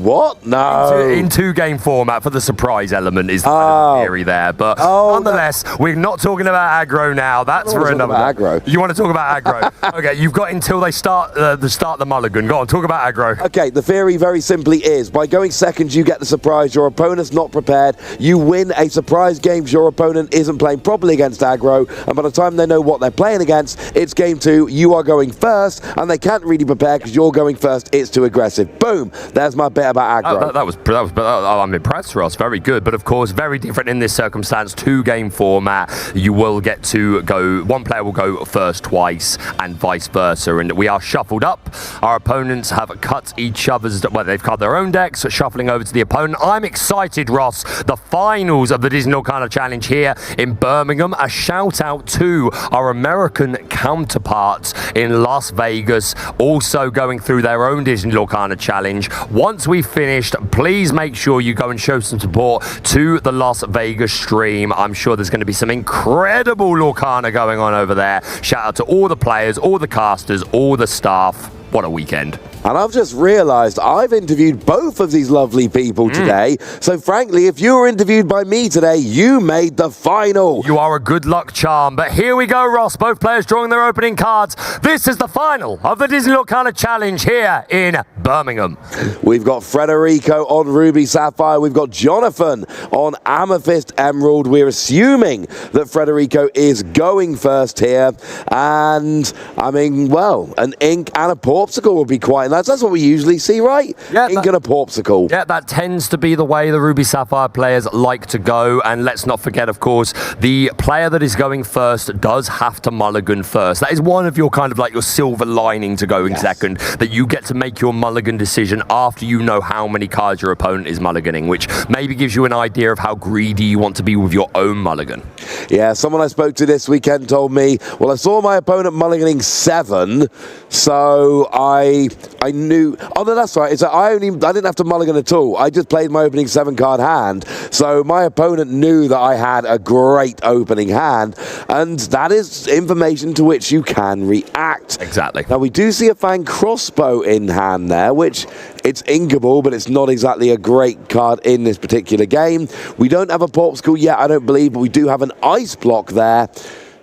What? No. In two-game format for the surprise element is the kind of theory there. But nonetheless, we're not talking about aggro now. That's for another. Aggro. You want to talk about aggro? Okay, you've got until they start the mulligan. Go on, talk about aggro. Okay, the theory very simply is by going second, you get the surprise. Your opponent's not prepared. You win a surprise game. Your opponent isn't playing properly against aggro, and by the time they know what they're playing against, it's game 2. You are going first, and they can't really prepare because you're going first. It's too aggressive. Boom. There's my bit about aggro. That was I'm impressed, Ross. Very good, but of course, very different in this circumstance. 2-game format. You will get to go. One player will go first twice, and vice versa. And we are shuffled up. Our opponents have cut each other's. Well, they've cut their own decks, shuffling over to the opponent. I'm excited, Ross. The finals of the Disney Lorcana Challenge here in Birmingham. A shout out to our American counterparts in Las Vegas, also going through their own Disney Lorcana Challenge. Once we've finished, please make sure you go and show some support to the Las Vegas stream. I'm sure there's going to be some incredible Lorcana going on over there. Shout out to all the players, all the casters, all the staff. What a weekend. And I've just realised I've interviewed both of these lovely people today. So frankly, if you were interviewed by me today, you made the final. You are a good luck charm. But here we go, Ross. Both players drawing their opening cards. This is the final of the Disney Lorcana Challenge here in Birmingham. We've got Federico on Ruby Sapphire. We've got Jonathan on Amethyst Emerald. We're assuming that Federico is going first here. And, I mean, well, an ink and a popsicle would be quite nice. That's what we usually see, right? Yeah, ink and a popsicle. Yeah, that tends to be the way the Ruby Sapphire players like to go. And let's not forget, of course, the player that is going first does have to mulligan first. That is one of your kind of like your silver lining to going second, that you get to make your mulligan decision after you know how many cards your opponent is mulliganing, which maybe gives you an idea of how greedy you want to be with your own mulligan. Yeah, someone I spoke to this weekend told me, well, I saw my opponent mulliganing 7, so I I knew. Oh no, that's right. It's I didn't have to mulligan at all. I just played my opening 7-card hand, so my opponent knew that I had a great opening hand, and that is information to which you can react. Exactly. Now we do see a Fang Crossbow in hand there, which it's inkable, but it's not exactly a great card in this particular game. We don't have a Popsicle yet, I don't believe, but we do have an Ice Block there.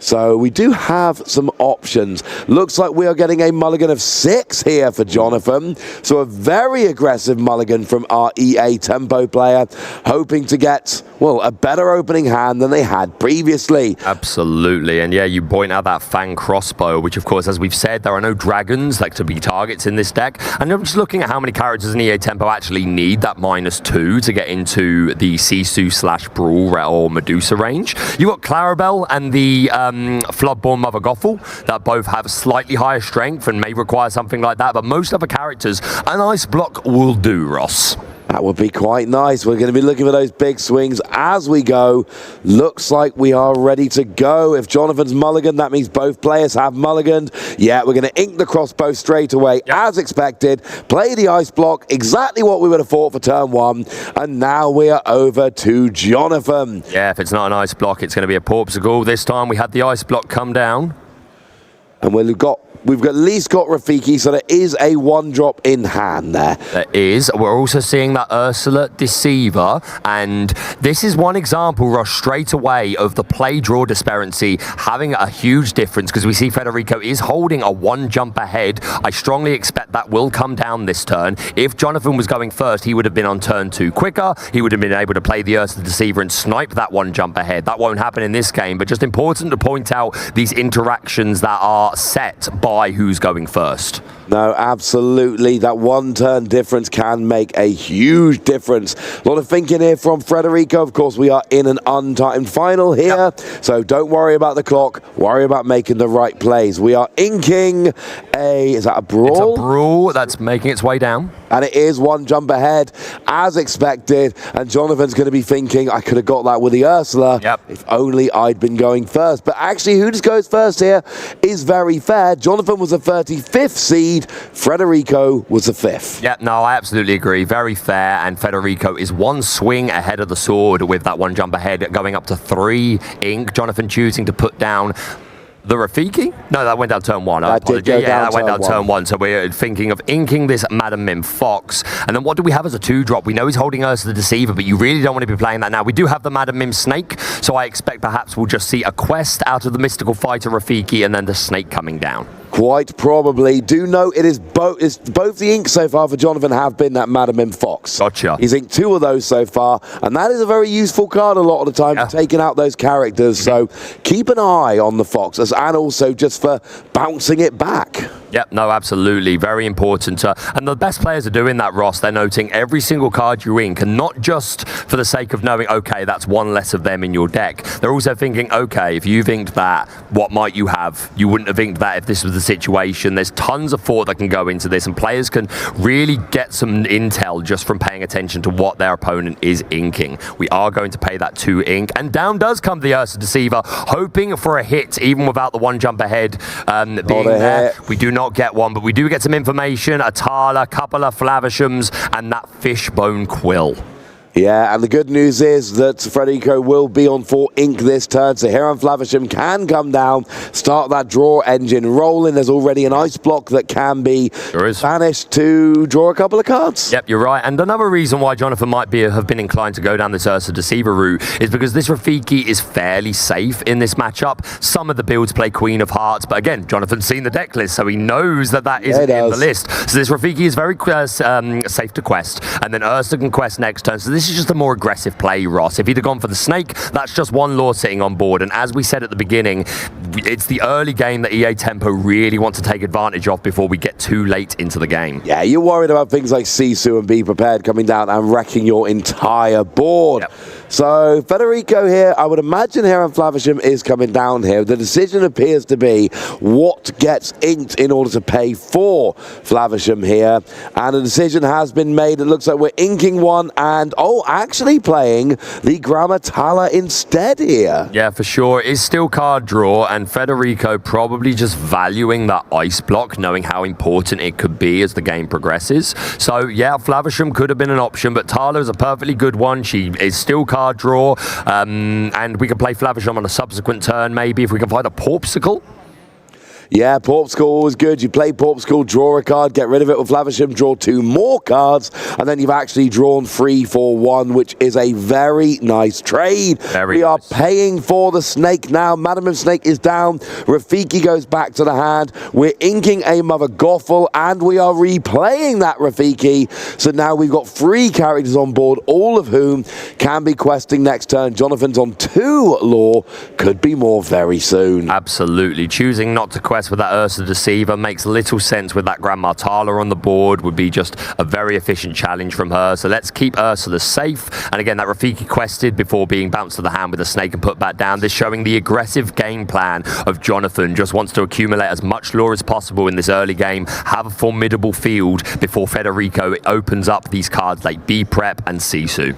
So we do have some options. Looks like we are getting a mulligan of 6 here for Jonathan. So a very aggressive mulligan from our EA Tempo player, hoping to get, well, a better opening hand than they had previously. Absolutely, and yeah, you point out that Fang Crossbow, which of course, as we've said, there are no dragons like to be targets in this deck. And I'm just looking at how many characters in EA Tempo actually need that -2 to get into the Sisu/Brawl or Medusa range. You've got Clarabelle and the Floodborn Mother Gothel that both have slightly higher strength and may require something like that, but most other characters, an Ice Block will do, Ross. That would be quite nice. We're going to be looking for those big swings as we go. Looks like we are ready to go. If Jonathan's mulligan, that means both players have mulliganed. Yeah, we're going to ink the crossbow straight away, as expected. Play the Ice Block, exactly what we would have thought for turn 1. And now we are over to Jonathan. Yeah, if it's not an Ice Block, it's going to be a Popsicle. This time we had the Ice Block come down. And we've at least got Rafiki, so there is a 1-drop in hand there. There is. We're also seeing that Ursula Deceiver, and this is one example, Ross, straight away of the play-draw disparity having a huge difference, because we see Federico is holding a 1-jump ahead. I strongly expect that will come down this turn. If Jonathan was going first, he would have been on turn 2 quicker. He would have been able to play the Ursula Deceiver and snipe that 1-jump ahead. That won't happen in this game, but just important to point out these interactions that are set by who's going first. No, absolutely. That 1-turn difference can make a huge difference. A lot of thinking here from Federico. Of course, we are in an untimed final here, so don't worry about the clock. Worry about making the right plays. We are inking is that a Brawl? It's a Brawl that's making its way down. And it is 1 jump ahead, as expected. And Jonathan's going to be thinking, I could have got that with the Ursula if only I'd been going first. But actually, who just goes first here is very fair. Jonathan was a 35th seed. Federico was the 5th. Yeah, no, I absolutely agree. Very fair. And Federico is 1 swing ahead of the sword with that 1 jump ahead, going up to 3 ink. Jonathan choosing to put down the Rafiki? No, that went down turn 1. That did go down that went down turn 1. So we're thinking of inking this Madam Mim Fox. And then what do we have as a 2-drop? We know he's holding Ursula the Deceiver, but you really don't want to be playing that now. We do have the Madam Mim Snake, so I expect perhaps we'll just see a quest out of the Mystical Fighter Rafiki and then the Snake coming down. Quite probably. Do note it is both the inks so far for Jonathan have been that Madam Mim Fox. Gotcha. He's inked 2 of those so far, and that is a very useful card a lot of the time for taking out those characters. So keep an eye on the Foxes, and also just for bouncing it back. Yep, no, absolutely. Very important. And the best players are doing that, Ross. They're noting every single card you ink, and not just for the sake of knowing, okay, that's 1 less of them in your deck. They're also thinking, okay, if you've inked that, what might you have? You wouldn't have inked that if this was the situation. There's tons of thought that can go into this, and players can really get some intel just from paying attention to what their opponent is inking. We are going to pay that 2 ink, and down does come the Ursula Deceiver, hoping for a hit, even without the 1 jump ahead being there. We do not get one, but we do get some information, a Tala, couple of Flavishams, and that Fishbone Quill. Yeah, and the good news is that Federico will be on 4 ink this turn, so Hiram Flavisham can come down, start that draw engine rolling. There's already an Ice Block that can be banished to draw a couple of cards. Yep, you're right. And another reason why Jonathan might have been inclined to go down this Ursula Deceiver route is because this Rafiki is fairly safe in this matchup. Some of the builds play Queen of Hearts, but again, Jonathan's seen the deck list, so he knows that that isn't in the list. So this Rafiki is very safe to quest, and then Ursula can quest next turn. So this is just a more aggressive play, Ross. If he'd have gone for the Snake, that's just 1 lore sitting on board. And as we said at the beginning, it's the early game that EA Tempo really want to take advantage of before we get too late into the game. Yeah, you're worried about things like Sisu and Be Prepared coming down and wrecking your entire board. So Federico here, I would imagine Heron Flavisham is coming down here. The decision appears to be what gets inked in order to pay for Flavisham here. And the decision has been made. It looks like we're inking one and, actually playing the Grammatala instead here. Yeah, for sure. It's still card draw, and Federico probably just valuing that ice block, knowing how important it could be as the game progresses. So yeah, Flavisham could have been an option, but Tala is a perfectly good one. She is still card draw, and we can play Flavisham on a subsequent turn, maybe, if we can find a Porpsicle. Yeah, Porpsicle is good. You play Porpsicle, draw a card, get rid of it with Flavisham, draw 2 more cards, and then you've actually drawn 3 for 1, which is a very nice trade. We are paying for the snake now. Madam Snake is down. Rafiki goes back to the hand. We're inking a Mother Gothel, and we are replaying that Rafiki. So now we've got 3 characters on board, all of whom can be questing next turn. Jonathan's on 2 lore. Could be more very soon. Absolutely. Choosing not to quest with that Ursa Deceiver makes little sense with that Grandma Tala on the board. Would be just a very efficient challenge from her. So let's keep Ursula safe. And again, that Rafiki quested before being bounced to the hand with a snake and put back down. This showing the aggressive game plan of Jonathan. Just wants to accumulate as much lore as possible in this early game. Have a formidable field before Federico opens up these cards like B-Prep and Sisu.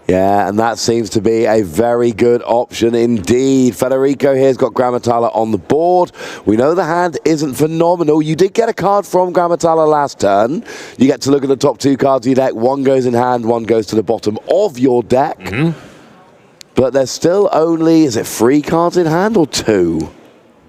Yeah, and that seems to be a very good option indeed. Federico here's got Grammatala on the board. We know the hand isn't phenomenal. You did get a card from Grammatala last turn. You get to look at the top 2 cards of your deck. 1 goes in hand, 1 goes to the bottom of your deck. But there's still only, is it 3 cards in hand or 2?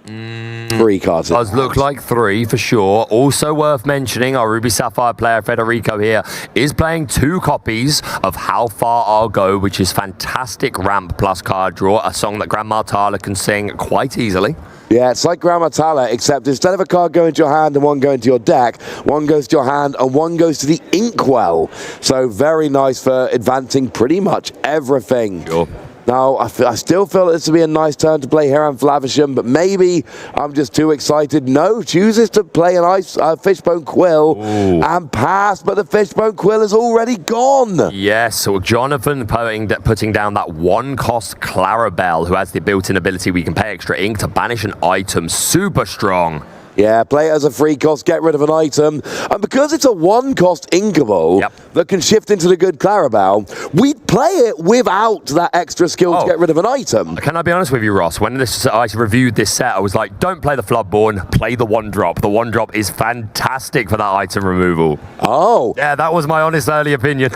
3 cards. Does look like 3 for sure. Also worth mentioning, our Ruby Sapphire player Federico here is playing 2 copies of How Far I'll Go, which is fantastic ramp plus card draw, a song that Grandma Tala can sing quite easily. Yeah, it's like Grammatala, except instead of a card going to your hand and 1 going to your deck, 1 goes to your hand and 1 goes to the inkwell. So very nice for advancing pretty much everything. Sure. Now, I still feel this would be a nice turn to play Heron Flavisham, but maybe I'm just too excited. No, chooses to play an Fishbone Quill and pass, but the Fishbone Quill is already gone. Yes, so Jonathan putting down that 1-cost Clarabelle, who has the built-in ability we can pay extra ink to banish an item. Super strong. Yeah, play it as a 3 cost, get rid of an item. And because it's a 1 cost inkable that can shift into the good Clarabelle, we'd play it without that extra skill to get rid of an item. Can I be honest with you, Ross? When I reviewed this set, I was like, don't play the Floodborn, play the 1-drop. The 1-drop is fantastic for that item removal. Oh. Yeah, that was my honest early opinion.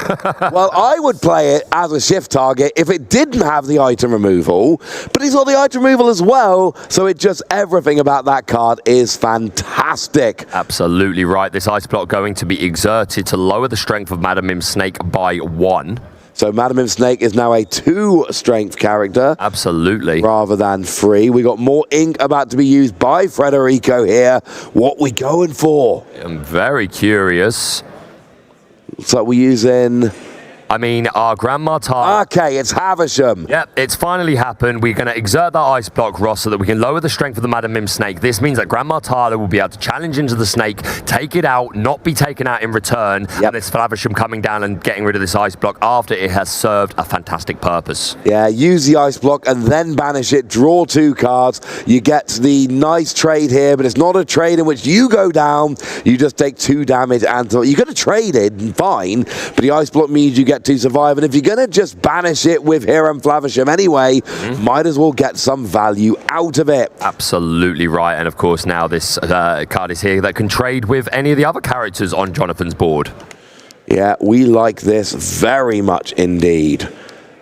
Well, I would play it as a shift target if it didn't have the item removal, but it's got the item removal as well, so it just, everything about that card is fantastic. Absolutely right. This ice block going to be exerted to lower the strength of Madam Mim Snake by 1. So Madam Mim Snake is now a 2 strength character. Absolutely. Rather than 3. We got more ink about to be used by Federico here. What we going for? I'm very curious. Looks like we're using... I mean, our Grandma Tala... Okay, it's Havisham. Yep, it's finally happened. We're going to exert that ice block, Ross, so that we can lower the strength of the Madam Mim Snake. This means that Grandma Tala will be able to challenge into the snake, take it out, not be taken out in return, and this Flavisham coming down and getting rid of this ice block after it has served a fantastic purpose. Yeah, use the ice block and then banish it, draw 2 cards. You get the nice trade here, but it's not a trade in which you go down, you just take 2 damage, and you're going to trade it, fine, but the ice block means you get to survive, and if you're going to just banish it with Heron Flavisham anyway, might as well get some value out of it. Absolutely right, and of course now this card is here that can trade with any of the other characters on Jonathan's board. Yeah, we like this very much indeed.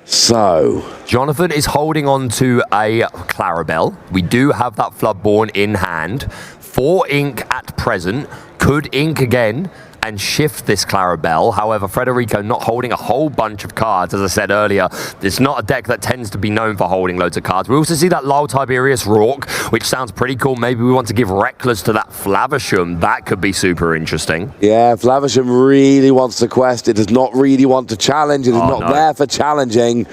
So, Jonathan is holding on to a Clarabelle. We do have that Floodborn in hand. 4 ink at present. Could ink again and shift this Clarabelle. However, Federico not holding a whole bunch of cards. As I said earlier, it's not a deck that tends to be known for holding loads of cards. We also see that Lyle Tiberius Rourke, which sounds pretty cool. Maybe we want to give Reckless to that Flavisham. That could be super interesting. Yeah, Flavisham really wants to quest. It does not really want to challenge. It is not there for challenging.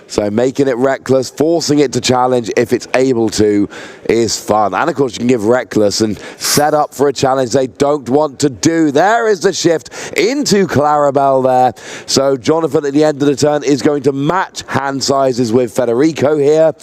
So making it reckless, forcing it to challenge if it's able to, is fun. And of course you can give reckless and set up for a challenge they don't want to do. There is the shift into Clarabelle there. So Jonathan at the end of the turn is going to match hand sizes with Federico here.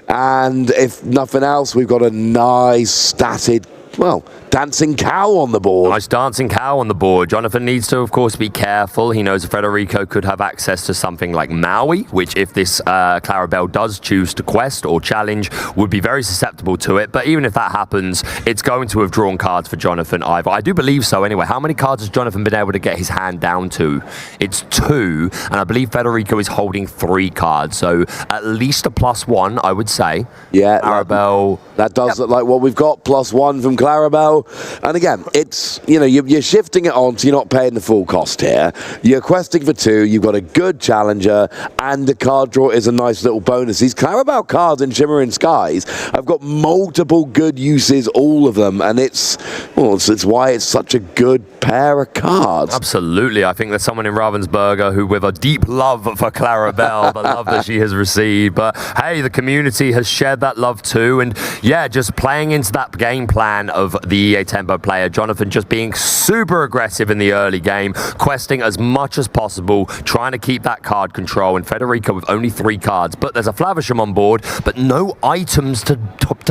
And if nothing else, we've got a nice statted, well, dancing cow on the board. Nice dancing cow on the board. Jonathan needs to, of course, be careful. He knows Federico could have access to something like Maui, which if this Clarabelle does choose to quest or challenge, would be very susceptible to it. But even if that happens, it's going to have drawn cards for Jonathan either. I do believe so anyway. How many cards has Jonathan been able to get his hand down to? It's 2, and I believe Federico is holding 3 cards. So at least a +1, I would say. Yeah, Clarabelle. That does look like what we've got. +1 from Clarabelle. And again, it's, you know, you're shifting it on, so you're not paying the full cost here. You're questing for 2, you've got a good challenger, and the card draw is a nice little bonus. These Clarabelle cards in Shimmering Skies have got multiple good uses, all of them, and it's why it's such a good pair of cards. Absolutely. I think there's someone in Ravensburger who, with a deep love for Clarabelle, the love that she has received. But hey, the community has shared that love too. And yeah, just playing into that game plan of the EA Tempo player, Jonathan just being super aggressive in the early game, questing as much as possible, trying to keep that card control. And Federico with only 3 cards, but there's a Flavisham on board, but no items to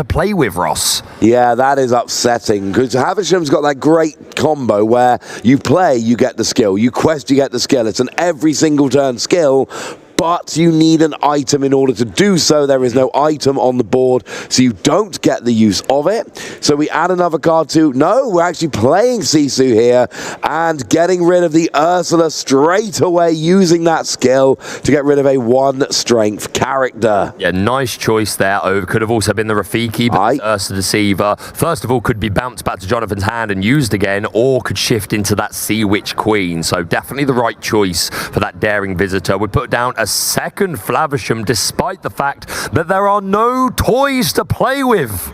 play with, Ross. Yeah, that is upsetting, because Havisham's got that great combo where you play, you get the skill, you quest, you get the skill. It's an every single turn skill, but you need an item in order to do so. There is no item on the board, so you don't get the use of it. So we add another card to, no, we're actually playing Sisu here and getting rid of the Ursula straight away, using that skill to get rid of a 1 strength character. Yeah, nice choice there. Could have also been the Rafiki, but Ursula Deceiver, first of all, could be bounced back to Jonathan's hand and used again, or could shift into that Sea Witch Queen. So definitely the right choice for that daring visitor. We put down a second Flavisham, despite the fact that there are no toys to play with.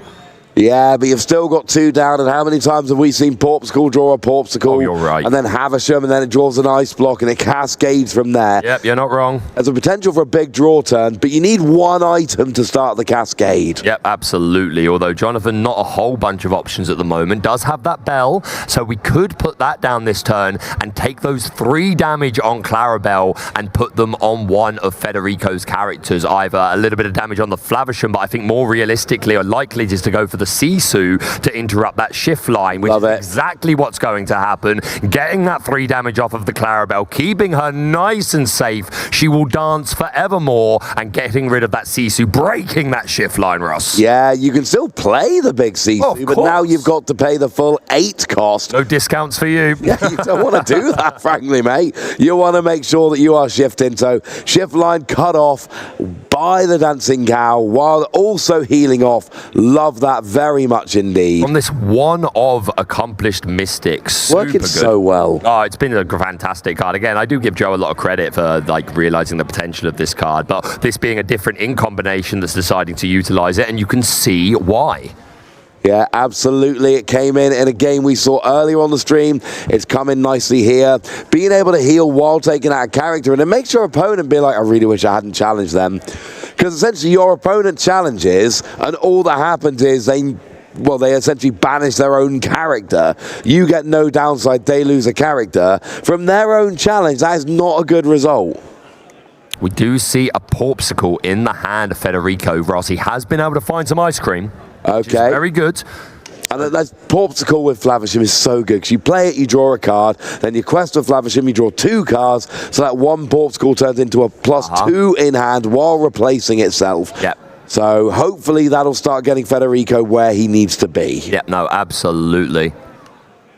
Yeah, but you've still got 2 down, and how many times have we seen Porpsicle draw a Porpsicle? Oh, you're right. And then Havisham, and then it draws an ice block, and it cascades from there. Yep, you're not wrong. There's a potential for a big draw turn, but you need 1 item to start the cascade. Yep, absolutely. Although Jonathan, not a whole bunch of options at the moment, does have that bell, so we could put that down this turn and take those 3 damage on Clarabelle and put them on one of Federico's characters. Either a little bit of damage on the Flavisham, but I think more realistically or likely is to go for the Sisu to interrupt that shift line, which is exactly what's going to happen. Getting that 3 damage off of the Clarabelle, keeping her nice and safe. She will dance forevermore, and getting rid of that Sisu, breaking that shift line, Ross. Yeah, you can still play the big Sisu, but now you've got to pay the full 8 cost. No discounts for you. Yeah, you don't want to do that, frankly, mate. You want to make sure that you are shifting. So shift line cut off by the dancing cow while also healing off. Love that very much indeed. On this one of accomplished mystics. Working so well. Oh, it's been a fantastic card. Again, I do give Joe a lot of credit for like realizing the potential of this card, but this being a different in combination that's deciding to utilize it, and you can see why. Yeah, absolutely. It came in a game we saw earlier on the stream. It's coming nicely here. Being able to heal while taking out a character, and it makes your opponent be like, I really wish I hadn't challenged them. Because essentially your opponent challenges, and all that happens is they essentially banish their own character. You get no downside, they lose a character. From their own challenge, that is not a good result. We do see a Porpsicle in the hand of Federico. Rossi has been able to find some ice cream. Okay. Very good. And that Porpsicle with Flavisham is so good, because you play it, you draw a card, then you quest with Flavisham, you draw 2 cards, so that 1 Porpsicle turns into a +2 in hand while replacing itself. Yep. So hopefully that'll start getting Federico where he needs to be. Yeah, no, absolutely.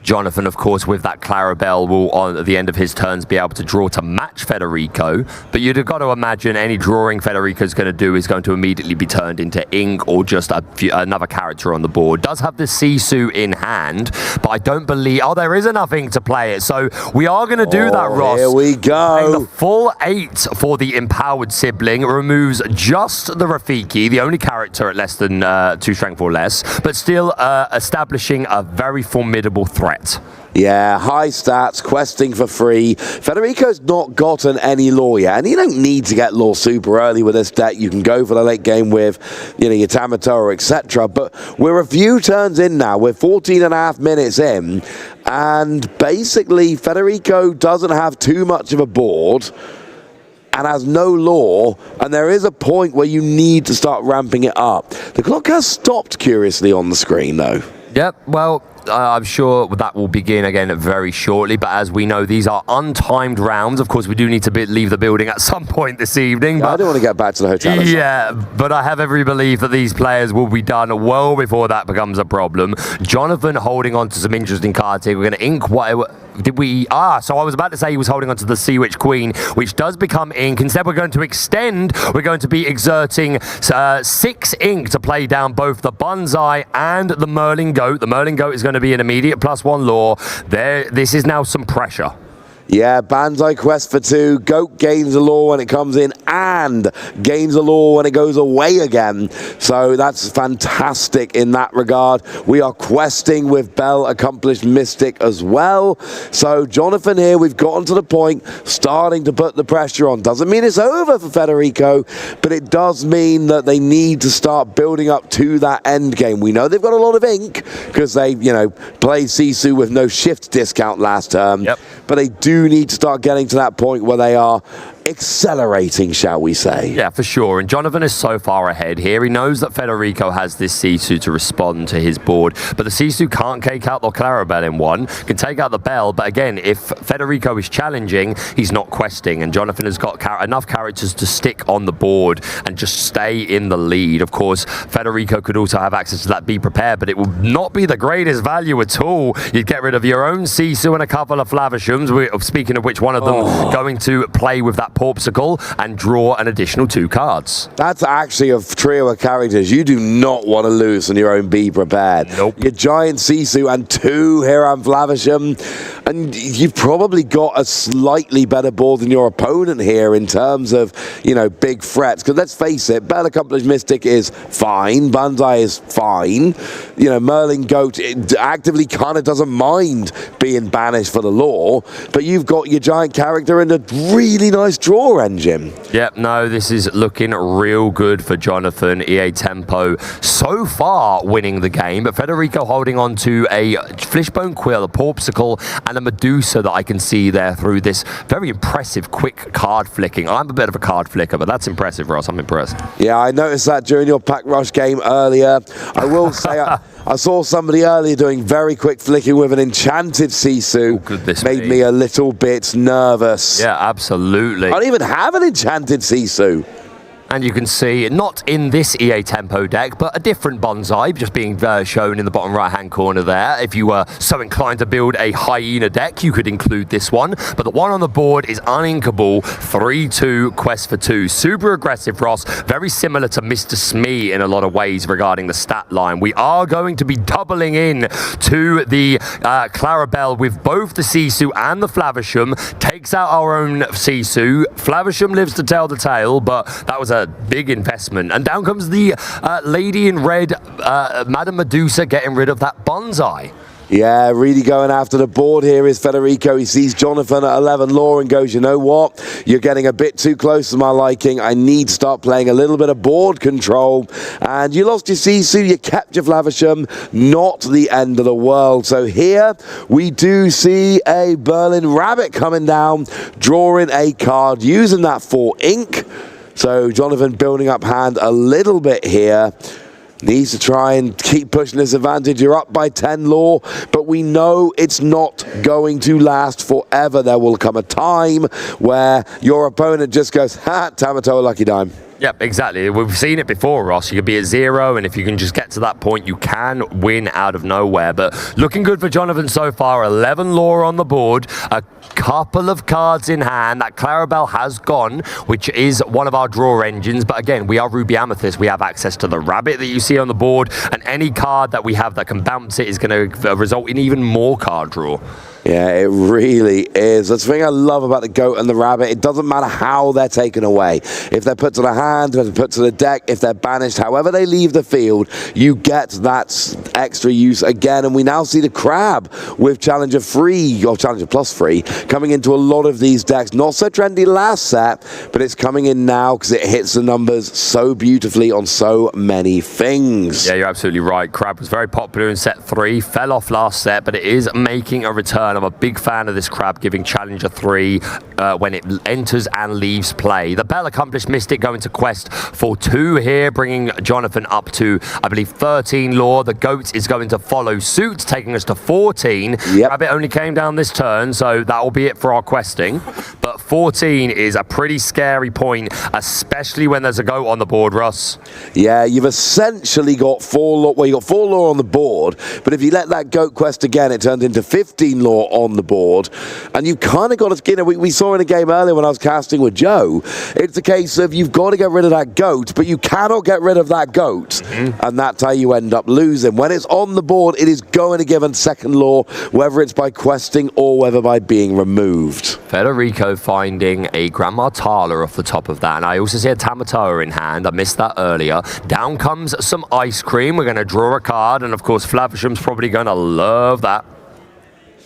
Jonathan, of course, with that Clarabelle, will, on at the end of his turns, be able to draw to match Federico. But you'd have got to imagine any drawing Federico's going to do is going to immediately be turned into ink or just another character on the board. Does have the Sisu in hand, but I don't believe... Oh, there is enough ink to play it. So we are going to do that, Ross. Here we go. The full 8 for the empowered sibling removes just the Rafiki, the only character at less than 2 strength or less, but still establishing a very formidable threat. threat. Yeah, high stats, questing for free. Federico's not gotten any lore yet, and you don't need to get lore super early with this deck. You can go for the late game with, your Tamatoa, etc. But we're a few turns in now. We're 14.5 minutes in, and basically Federico doesn't have too much of a board and has no lore, and there is a point where you need to start ramping it up. The clock has stopped, curiously, on the screen, though. Yep, well, I'm sure that will begin again very shortly, but as we know, these are untimed rounds. Of course, we do need to leave the building at some point this evening. Yeah, but I don't want to get back to the hotel. Yeah, but I have every belief that these players will be done well before that becomes a problem. Jonathan holding on to some interesting cards here. We're going to ink what... Did we... so I was about to say he was holding on to the Sea Witch Queen, which does become ink. Instead, we're going to extend. We're going to be exerting 6 ink to play down both the Bonsai and the Merlin Goat. The Merlin Goat is going to be an immediate +1 lore. This is now some pressure. Yeah, Banzai quest for 2. Goat gains a lore when it comes in and gains a lore when it goes away again. So that's fantastic in that regard. We are questing with Bell Accomplished Mystic as well. So Jonathan here, we've gotten to the point starting to put the pressure on. Doesn't mean it's over for Federico, but it does mean that they need to start building up to that end game. We know they've got a lot of ink because they, played Sisu with no shift discount last term. Yep. But they do need to start getting to that point where they are accelerating, shall we say. Yeah, for sure. And Jonathan is so far ahead here. He knows that Federico has this Sisu to respond to his board, but the Sisu can't take out the Clarabelle in one, can take out the Bell, but again, if Federico is challenging, he's not questing, and Jonathan has got enough characters to stick on the board and just stay in the lead. Of course, Federico could also have access to that Be Prepared, but it would not be the greatest value at all. You'd get rid of your own Sisu and a couple of Flavishams, speaking of which one of them going to play with that Porpsicle and draw an additional 2 cards. That's actually a trio of characters you do not want to lose on your own Be Prepared. Nope. Your giant Sisu and 2 Hiram Flavisham, and you've probably got a slightly better board than your opponent here in terms of, big threats. Because let's face it, Bell Accomplished Mystic is fine, Banzai is fine. Merlin Goat actively kind of doesn't mind being banished for the lore, but you've got your giant character and a really nice draw engine. Yep, no, this is looking real good for Jonathan. EA Tempo so far winning the game, but Federico holding on to a Flishbone Quill, a Porpsicle, and a Medusa that I can see there through this very impressive quick card flicking. I'm a bit of a card flicker, but that's impressive, Ross. I'm impressed. Yeah, I noticed that during your Pack Rush game earlier. I will say I saw somebody earlier doing very quick flicking with an enchanted Sisu. Made me a little bit nervous. Yeah, absolutely. I don't even have an enchanted Sisu. And you can see, not in this EA Tempo deck, but a different Bonsai just being shown in the bottom right-hand corner there. If you were so inclined to build a Hyena deck, you could include this one. But the one on the board is uninkable, 3-2 quest for 2. Super aggressive, Ross. Very similar to Mr. Smee in a lot of ways regarding the stat line. We are going to be doubling in to the Clarabelle with both the Sisu and the Flavisham. Takes out our own Sisu. Flavisham lives to tell the tale, but that was a big investment. And down comes the lady in red, Madame Medusa, getting rid of that Bonsai. Yeah, really going after the board here is Federico. He sees Jonathan at 11 lore and goes, you know what? You're getting a bit too close to my liking. I need to start playing a little bit of board control. And you lost your Sisu, you kept your Flavisham. Not the end of the world. So here we do see a Berlin Rabbit coming down, drawing a card, using that 4 ink. So Jonathan building up hand a little bit here. Needs to try and keep pushing this advantage. You're up by 10 lore, but we know it's not going to last forever. There will come a time where your opponent just goes, ha, Tamatoa lucky dime. Yep, exactly. We've seen it before, Ross. You could be at 0, and if you can just get to that point, you can win out of nowhere. But looking good for Jonathan so far. 11 lore on the board, a couple of cards in hand. That Clarabelle has gone, which is one of our draw engines. But again, we are Ruby Amethyst. We have access to the Rabbit that you see on the board, and any card that we have that can bounce it is going to result in even more card draw. Yeah, it really is. That's the thing I love about the goat and the rabbit. It doesn't matter how they're taken away. If they're put to the hand, if they're put to the deck, if they're banished, however they leave the field, you get that extra use again. And we now see the crab with Challenger free, or Challenger plus free, coming into a lot of these decks. Not so trendy last set, but it's coming in now because it hits the numbers so beautifully on so many things. Yeah, you're absolutely right. Crab was very popular in set 3, fell off last set, but it is making a return. I'm a big fan of this crab giving Challenger 3 when it enters and leaves play. The Bell Accomplished Mystic going to quest for 2 here, bringing Jonathan up to, I believe, 13 lore. The goat is going to follow suit, taking us to 14. Yep. Rabbit only came down this turn, so that will be it for our questing. But 14 is a pretty scary point, especially when there's a goat on the board, Ross. Yeah, you've essentially got 4 lore. Well, you got 4 lore on the board, but if you let that goat quest again, it turns into 15 lore on the board. And you've kind of got to, you know, we saw in a game earlier when I was casting with Joe, it's a case of you've got to get rid of that goat, but you cannot get rid of that goat. And that's how you end up losing. When it's on the board, it is going to give a second lore, whether it's by questing or whether by being removed. Federico finding a Grandma Tala off the top of that, and I also see a Tamatoa in hand. I missed that earlier. Down comes some ice cream. We're going to draw a card, and of course Flavisham's probably going to love that.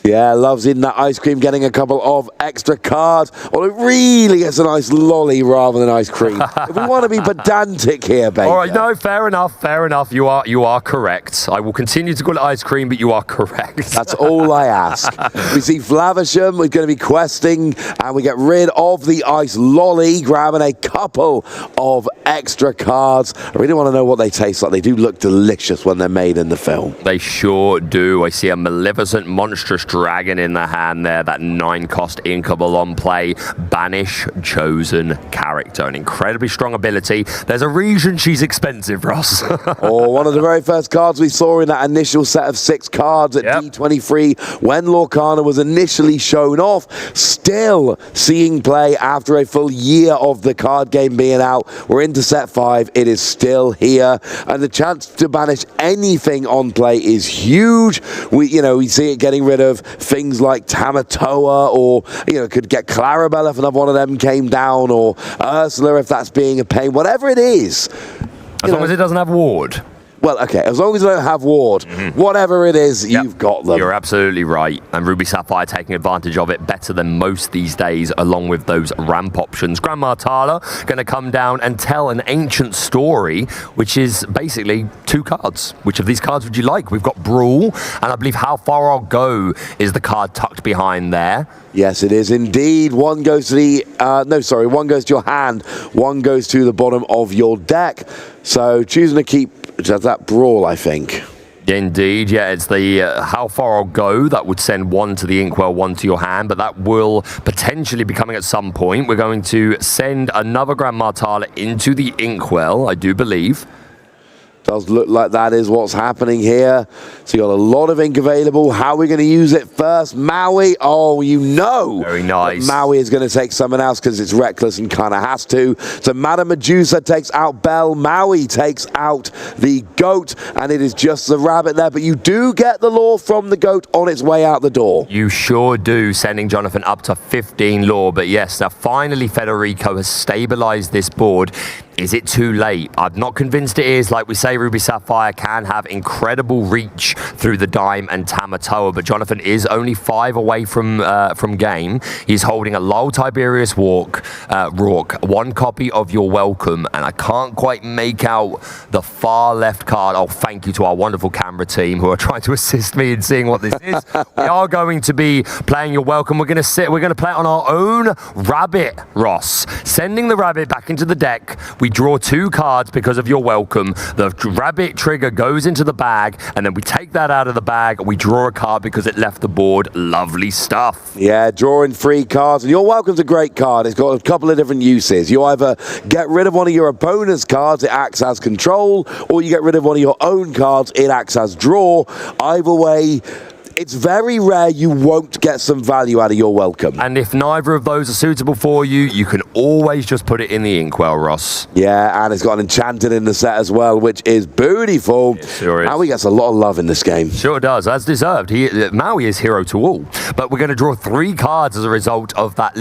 Yeah, loves in that ice cream, getting a couple of extra cards. Well, it really is a nice lolly rather than ice cream. If we want to be pedantic here, baby. All right, no, fair enough, fair enough. You are correct. I will continue to call it ice cream, but you are correct. That's all I ask. We see Flavisham, we're going to be questing, and we get rid of the ice lolly, grabbing a couple of extra cards. I really want to know what they taste like. They do look delicious when they're made in the film. They sure do. I see a Maleficent Monstrous Dragon in the hand there, that 9-cost inkable on play. Banish chosen character, an incredibly strong ability. There's a reason she's expensive, Ross. Or one of the very first cards we saw in that initial set of 6 cards at D23 when Lorcana was initially shown off, still seeing play after a full year of the card game being out. We're into set 5, it is still here, and the chance to banish anything on play is huge. We see it getting rid of things like Tamatoa, or could get Clarabelle if another one of them came down, or Ursula if that's being a pain, whatever it is. As long as it doesn't have ward. Well, okay, as long as they don't have ward, whatever it is, you've got them. You're absolutely right. And Ruby Sapphire taking advantage of it better than most these days, along with those ramp options. Grandma Tala going to come down and tell an ancient story, which is basically 2 cards. Which of these cards would you like? We've got Brawl, and I believe How Far I'll Go is the card tucked behind there. Yes, it is indeed. One goes to the, one goes to your hand, one goes to the bottom of your deck. So choosing to keep that Brawl, I think. Indeed, yeah, it's the How Far I'll Go that would send 1 to the Inkwell, 1 to your hand, but that will potentially be coming at some point. We're going to send another Grandma Tala into the Inkwell, I do believe. Does look like that is what's happening here. So you got a lot of ink available. How are we going to use it first? Maui. Oh, very nice. Maui is going to take someone else because it's reckless and kind of has to. So Madame Medusa takes out Belle. Maui takes out the goat, and it is just the rabbit there. But you do get the lore from the goat on its way out the door. You sure do, sending Jonathan up to 15 lore. But yes, now finally Federico has stabilized this board. Is it too late? I'm not convinced it is. Like we say, Ruby Sapphire can have incredible reach through the Dime and Tamatoa, but Jonathan is only 5 away from game. He's holding a Lowell Tiberius Rourke, 1 copy of Your Welcome, and I can't quite make out the far left card. Oh, thank you to our wonderful camera team who are trying to assist me in seeing what this is. We are going to be playing Your Welcome. We're going to play it on our own rabbit, Ross. Sending the rabbit back into the deck. We draw 2 cards because of Your Welcome. The rabbit trigger goes into the bag, and then we take that out of the bag. We draw a card because it left the board. Lovely stuff. Yeah, drawing 3 cards. And Your Welcome's a great card. It's got a couple of different uses. You either get rid of one of your opponent's cards, it acts as control, or you get rid of one of your own cards, it acts as draw. Either way, it's very rare you won't get some value out of your welcome. And if neither of those are suitable for you, you can always just put it in the inkwell, Ross. Yeah, and it's got an enchanted in the set as well, which is beautiful. It sure is. Maui gets a lot of love in this game. Sure does, as deserved. Maui is hero to all. But we're going to draw 3 cards as a result of that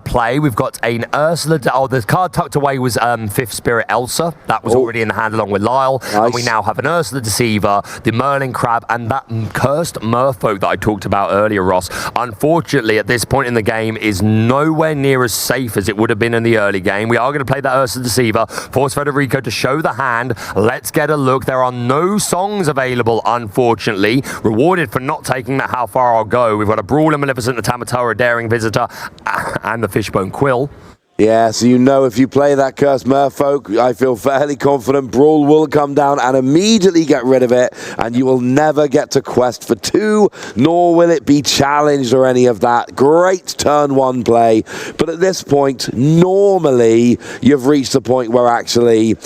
play. We've got an Ursula. The card tucked away was 5th Spirit Elsa. That was already in the hand along with Lyle. Nice. And we now have an Ursula Deceiver, the Merlin Crab, and that cursed Merfolk that I talked about earlier, Ross. Unfortunately, at this point in the game, is nowhere near as safe as it would have been in the early game. We are going to play that Ursula Deceiver, force Federico to show the hand. Let's get a look. There are no songs available, unfortunately. Rewarded for not taking that How Far I'll Go. We've got a Brawler Maleficent, a Tamatoa, a Daring Visitor, and the Fishbone Quill. Yeah, so you know if you play that Cursed Merfolk, I feel fairly confident Brawl will come down and immediately get rid of it, and you will never get to quest for 2, nor will it be challenged or any of that. Great turn 1 play, but at this point, normally you've reached a point where actually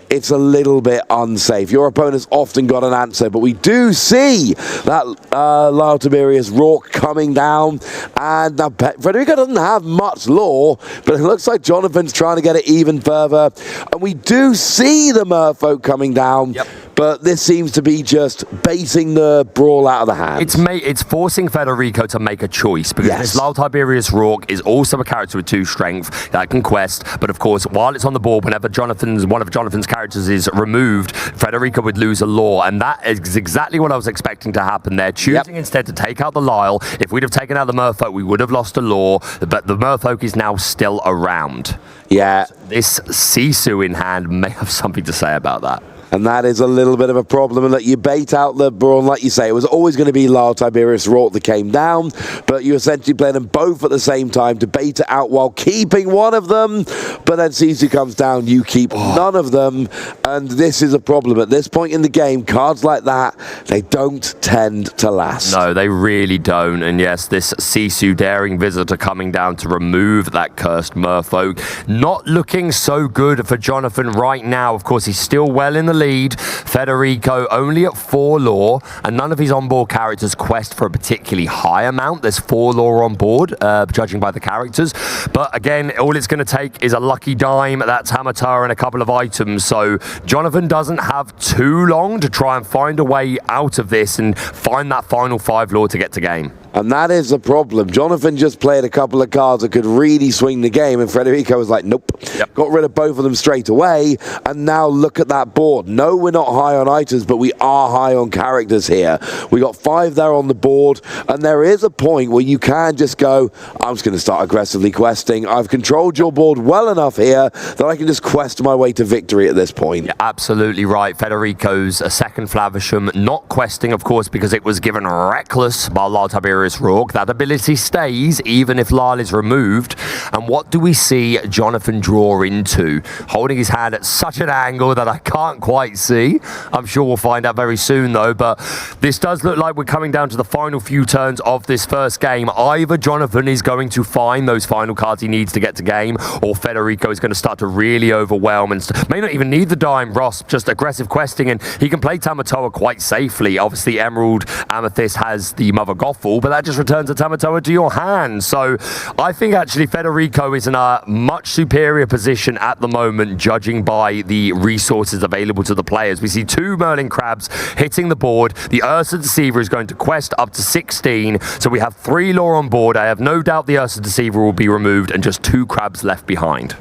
it's a little bit unsafe. Your opponent's often got an answer, but we do see that Lyle Tiberius Rourke coming down, and now Federico doesn't have much lore, but it looks like Jonathan's trying to get it even further, and we do see the Merfolk coming down. Yep. But this seems to be just baiting the Brawl out of the hands. It's forcing Federico to make a choice, because this Lyle Tiberius Rourke is also a character with 2 strength that can quest, but of course, while it's on the board, whenever one of Jonathan's characters is removed, Federico would lose a lore, and that is exactly what I was expecting to happen there. Choosing instead to take out the Lyle. If we'd have taken out the Merfolk, we would have lost a lore, but the Merfolk is now still around. Yeah. This Sisu in hand may have something to say about that. And that is a little bit of a problem, and that you bait out the Brawl, like you say, it was always going to be Lyle Tiberius Rourke that came down, but you essentially play them both at the same time to bait it out while keeping one of them, but then Sisu comes down, you keep none of them, and this is a problem. At this point in the game, cards like that, they don't tend to last. No, they really don't, and yes, this Sisu Daring Visitor coming down to remove that Cursed Merfolk, not looking so good for Jonathan right now. Of course, he's still well in the lead. Federico only at 4 lore, and none of his onboard characters quest for a particularly high amount. There's 4 lore on board, judging by the characters. But again, all it's going to take is a lucky dime, that's Hamatar, and a couple of items. So Jonathan doesn't have too long to try and find a way out of this and find that final 5 lore to get to game. And that is the problem. Jonathan just played a couple of cards that could really swing the game, and Federico was like, nope. Yep. Got rid of both of them straight away, and now look at that board. No, we're not high on items, but we are high on characters here. We got 5 there on the board, and there is a point where you can just go, I'm just going to start aggressively questing. I've controlled your board well enough here that I can just quest my way to victory at this point. Yeah, absolutely right. Federico's a second Flavisham, not questing, of course, because it was given reckless by Lyle Tiberius Rourke. That ability stays even if Lyle is removed. And what do we see Jonathan draw into? Holding his hand at such an angle that I can't quite see. I'm sure we'll find out very soon though, but this does look like we're coming down to the final few turns of this first game. Either Jonathan is going to find those final cards he needs to get to game, or Federico is going to start to really overwhelm and may not even need the dime. Ross, just aggressive questing, and he can play Tamatoa quite safely. Obviously Emerald Amethyst has the Mother Gothel, but that just returns a Tamatoa to your hand. So I think actually Federico is in a much superior position at the moment, judging by the resources available to the players. We see 2 Merlin Crabs hitting the board. The Ursa Deceiver is going to quest up to 16, so we have 3 lore on board. I have no doubt the Ursa Deceiver will be removed and just 2 crabs left behind.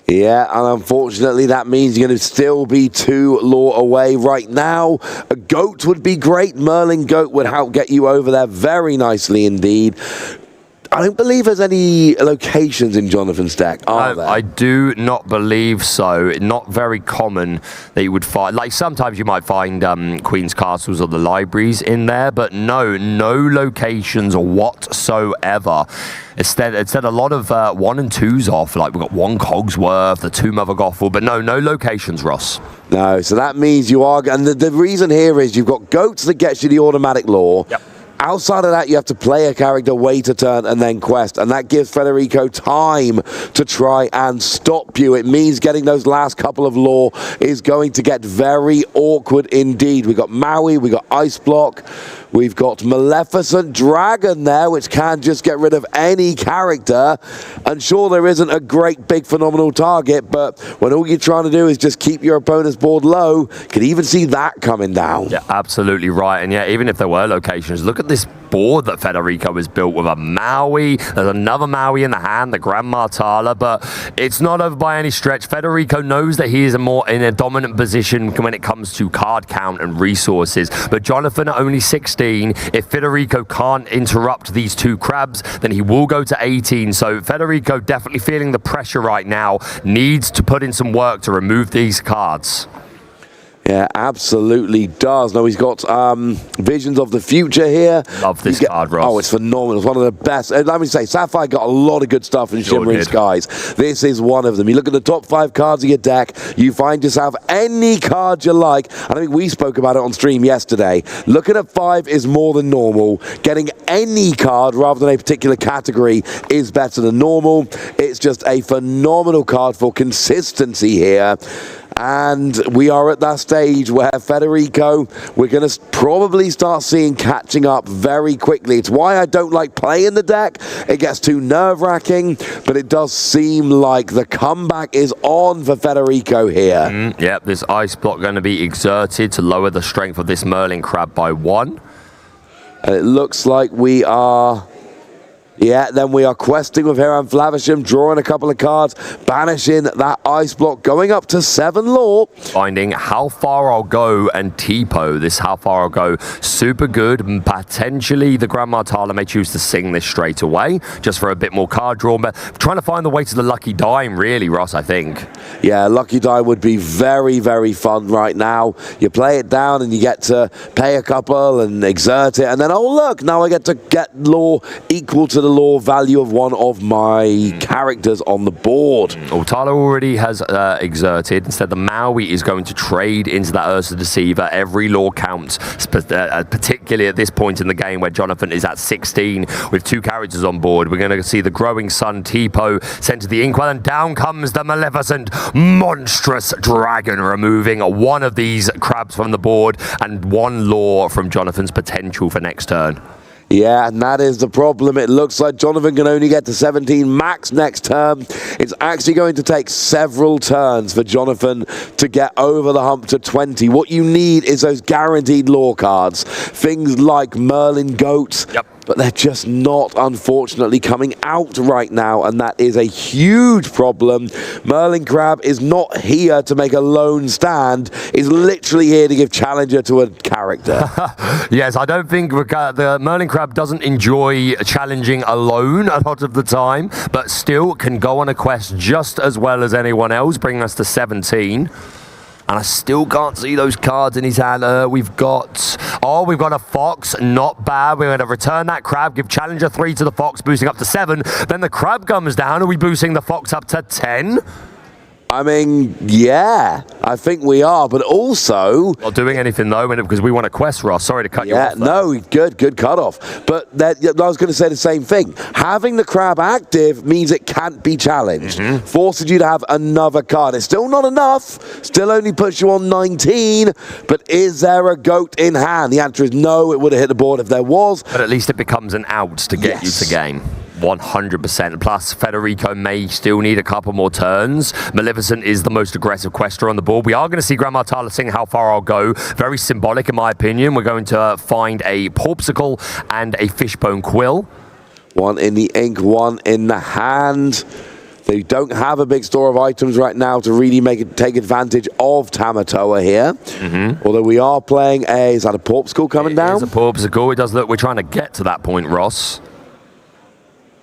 Yeah, and unfortunately that means you're going to still be 2 lore away right now. A goat would be great. Merlin Goat would help get you over there very nicely indeed. I don't believe there's any locations in Jonathan's deck, are there? I do not believe so. Not very common that you would find. Like sometimes you might find Queen's Castles or the libraries in there, but no locations whatsoever. Instead a lot of 1 and 2s off. Like we've got 1 Cogsworth, the 2 Mother Gothel, but no locations, Ross. No, so that means you are, and the reason here is you've got goats that gets you the automatic lore. Yep. Outside of that, you have to play a character, wait a turn, and then quest. And that gives Federico time to try and stop you. It means getting those last couple of lore is going to get very awkward indeed. We got Maui, we got Ice Block. We've got Maleficent Dragon there, which can just get rid of any character. And sure, there isn't a great, big, phenomenal target, but when all you're trying to do is just keep your opponent's board low, can even see that coming down. Yeah, absolutely right. And yeah, even if there were locations, look at this board that Federico has built with a Maui. There's another Maui in the hand, the Grand Martala, but it's not over by any stretch. Federico knows that he is in a dominant position when it comes to card count and resources, but Jonathan at only 16. If Federico can't interrupt these two crabs, then he will go to 18. So Federico definitely feeling the pressure right now, needs to put in some work to remove these cards. Yeah, absolutely does. Now he's got Visions of the Future here. Love this card, Ross. Oh, it's phenomenal. It's one of the best. Let me say, Sapphire got a lot of good stuff in Shimmering Skies. This is one of them. You look at the top 5 cards of your deck, you find yourself any card you like. And I think we spoke about it on stream yesterday. Looking at 5 is more than normal. Getting any card rather than a particular category is better than normal. It's just a phenomenal card for consistency here. And we are at that stage where Federico, we're going to probably start seeing catching up very quickly. It's why I don't like playing the deck. It gets too nerve-wracking, but it does seem like the comeback is on for Federico here. Yep, this ice block going to be exerted to lower the strength of this Merlin Crab by 1. And it looks like we are... Yeah, then we are questing with Hiram Flavisham, drawing a couple of cards, banishing that ice block, going up to 7 lore. Finding How Far I'll Go and Tipo. This How Far I'll Go, super good. Potentially the Grand Martala may choose to sing this straight away, just for a bit more card draw. But trying to find the way to the Lucky Dime, really, Ross, I think. Yeah, Lucky Die would be very, very fun right now. You play it down and you get to pay a couple and exert it. And then, oh, look, now I get to get lore equal to the lore value of one of my characters on the board. Oh, Tyler already has exerted. Instead, the Maui is going to trade into that Ursa Deceiver. Every lore counts, particularly at this point in the game where Jonathan is at 16 with 2 characters on board. We're going to see the Growing Sun Tipo sent to the Inkwell, and down comes the Maleficent Monstrous Dragon, removing one of these crabs from the board and 1 lore from Jonathan's potential for next turn. Yeah, and that is the problem. It looks like Jonathan can only get to 17 max next turn. It's actually going to take several turns for Jonathan to get over the hump to 20. What you need is those guaranteed lore cards. Things like Merlin Goat. Yep. But they're just not, unfortunately, coming out right now, and that is a huge problem. Merlin Crab is not here to make a lone stand. He's literally here to give challenger to a character. Yes, I don't think the Merlin Crab doesn't enjoy challenging alone a lot of the time, but still can go on a quest just as well as anyone else, bringing us to 17. And I still can't see those cards in his hand. We've got a Fox, not bad. We're going to return that Crab, give Challenger 3 to the Fox, boosting up to 7. Then the Crab comes down. Are we boosting the Fox up to 10? I mean, yeah, I think we are, but also... Not doing anything, though, because we want a quest, Ross. Sorry to cut you off. No, good cutoff. But I was going to say the same thing. Having the Crab active means it can't be challenged. Forces you to have another card. It's still not enough. Still only puts you on 19. But is there a goat in hand? The answer is no. It would have hit the board if there was. But at least it becomes an out to get you to game. 100%. Plus, Federico may still need a couple more turns. Maleficent is the most aggressive quester on the board. We are going to see Grand Martala sing How Far I'll Go. Very symbolic, in my opinion. We're going to find a Porpsicle and a Fishbone Quill. One in the ink, one in the hand. They don't have a big store of items right now to really take advantage of Tamatoa here. Although we are playing is that a Porpsicle coming down? It's a Porpsicle. It does look, we're trying to get to that point, Ross.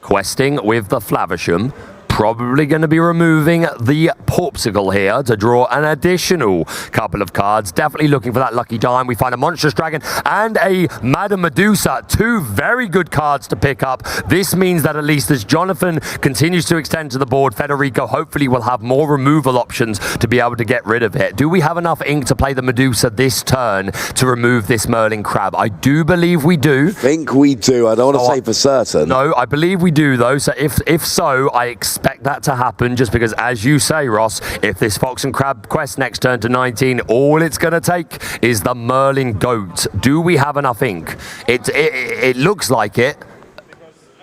Questing with the Flavisham. Probably going to be removing the Porpsicle here to draw an additional couple of cards. Definitely looking for that Lucky Dime. We find a Monstrous Dragon and a Madame Medusa. 2 very good cards to pick up. This means that at least as Jonathan continues to extend to the board, Federico hopefully will have more removal options to be able to get rid of it. Do we have enough ink to play the Medusa this turn to remove this Merlin Crab? I do believe we do. I think we do. I don't want to say for certain. No, I believe we do, though. So if so, I expect expect that to happen just because, as you say, Ross, if this Fox and Crab quest next turn to 19, all it's going to take is the Merlin Goat. Do we have enough ink? It looks like it.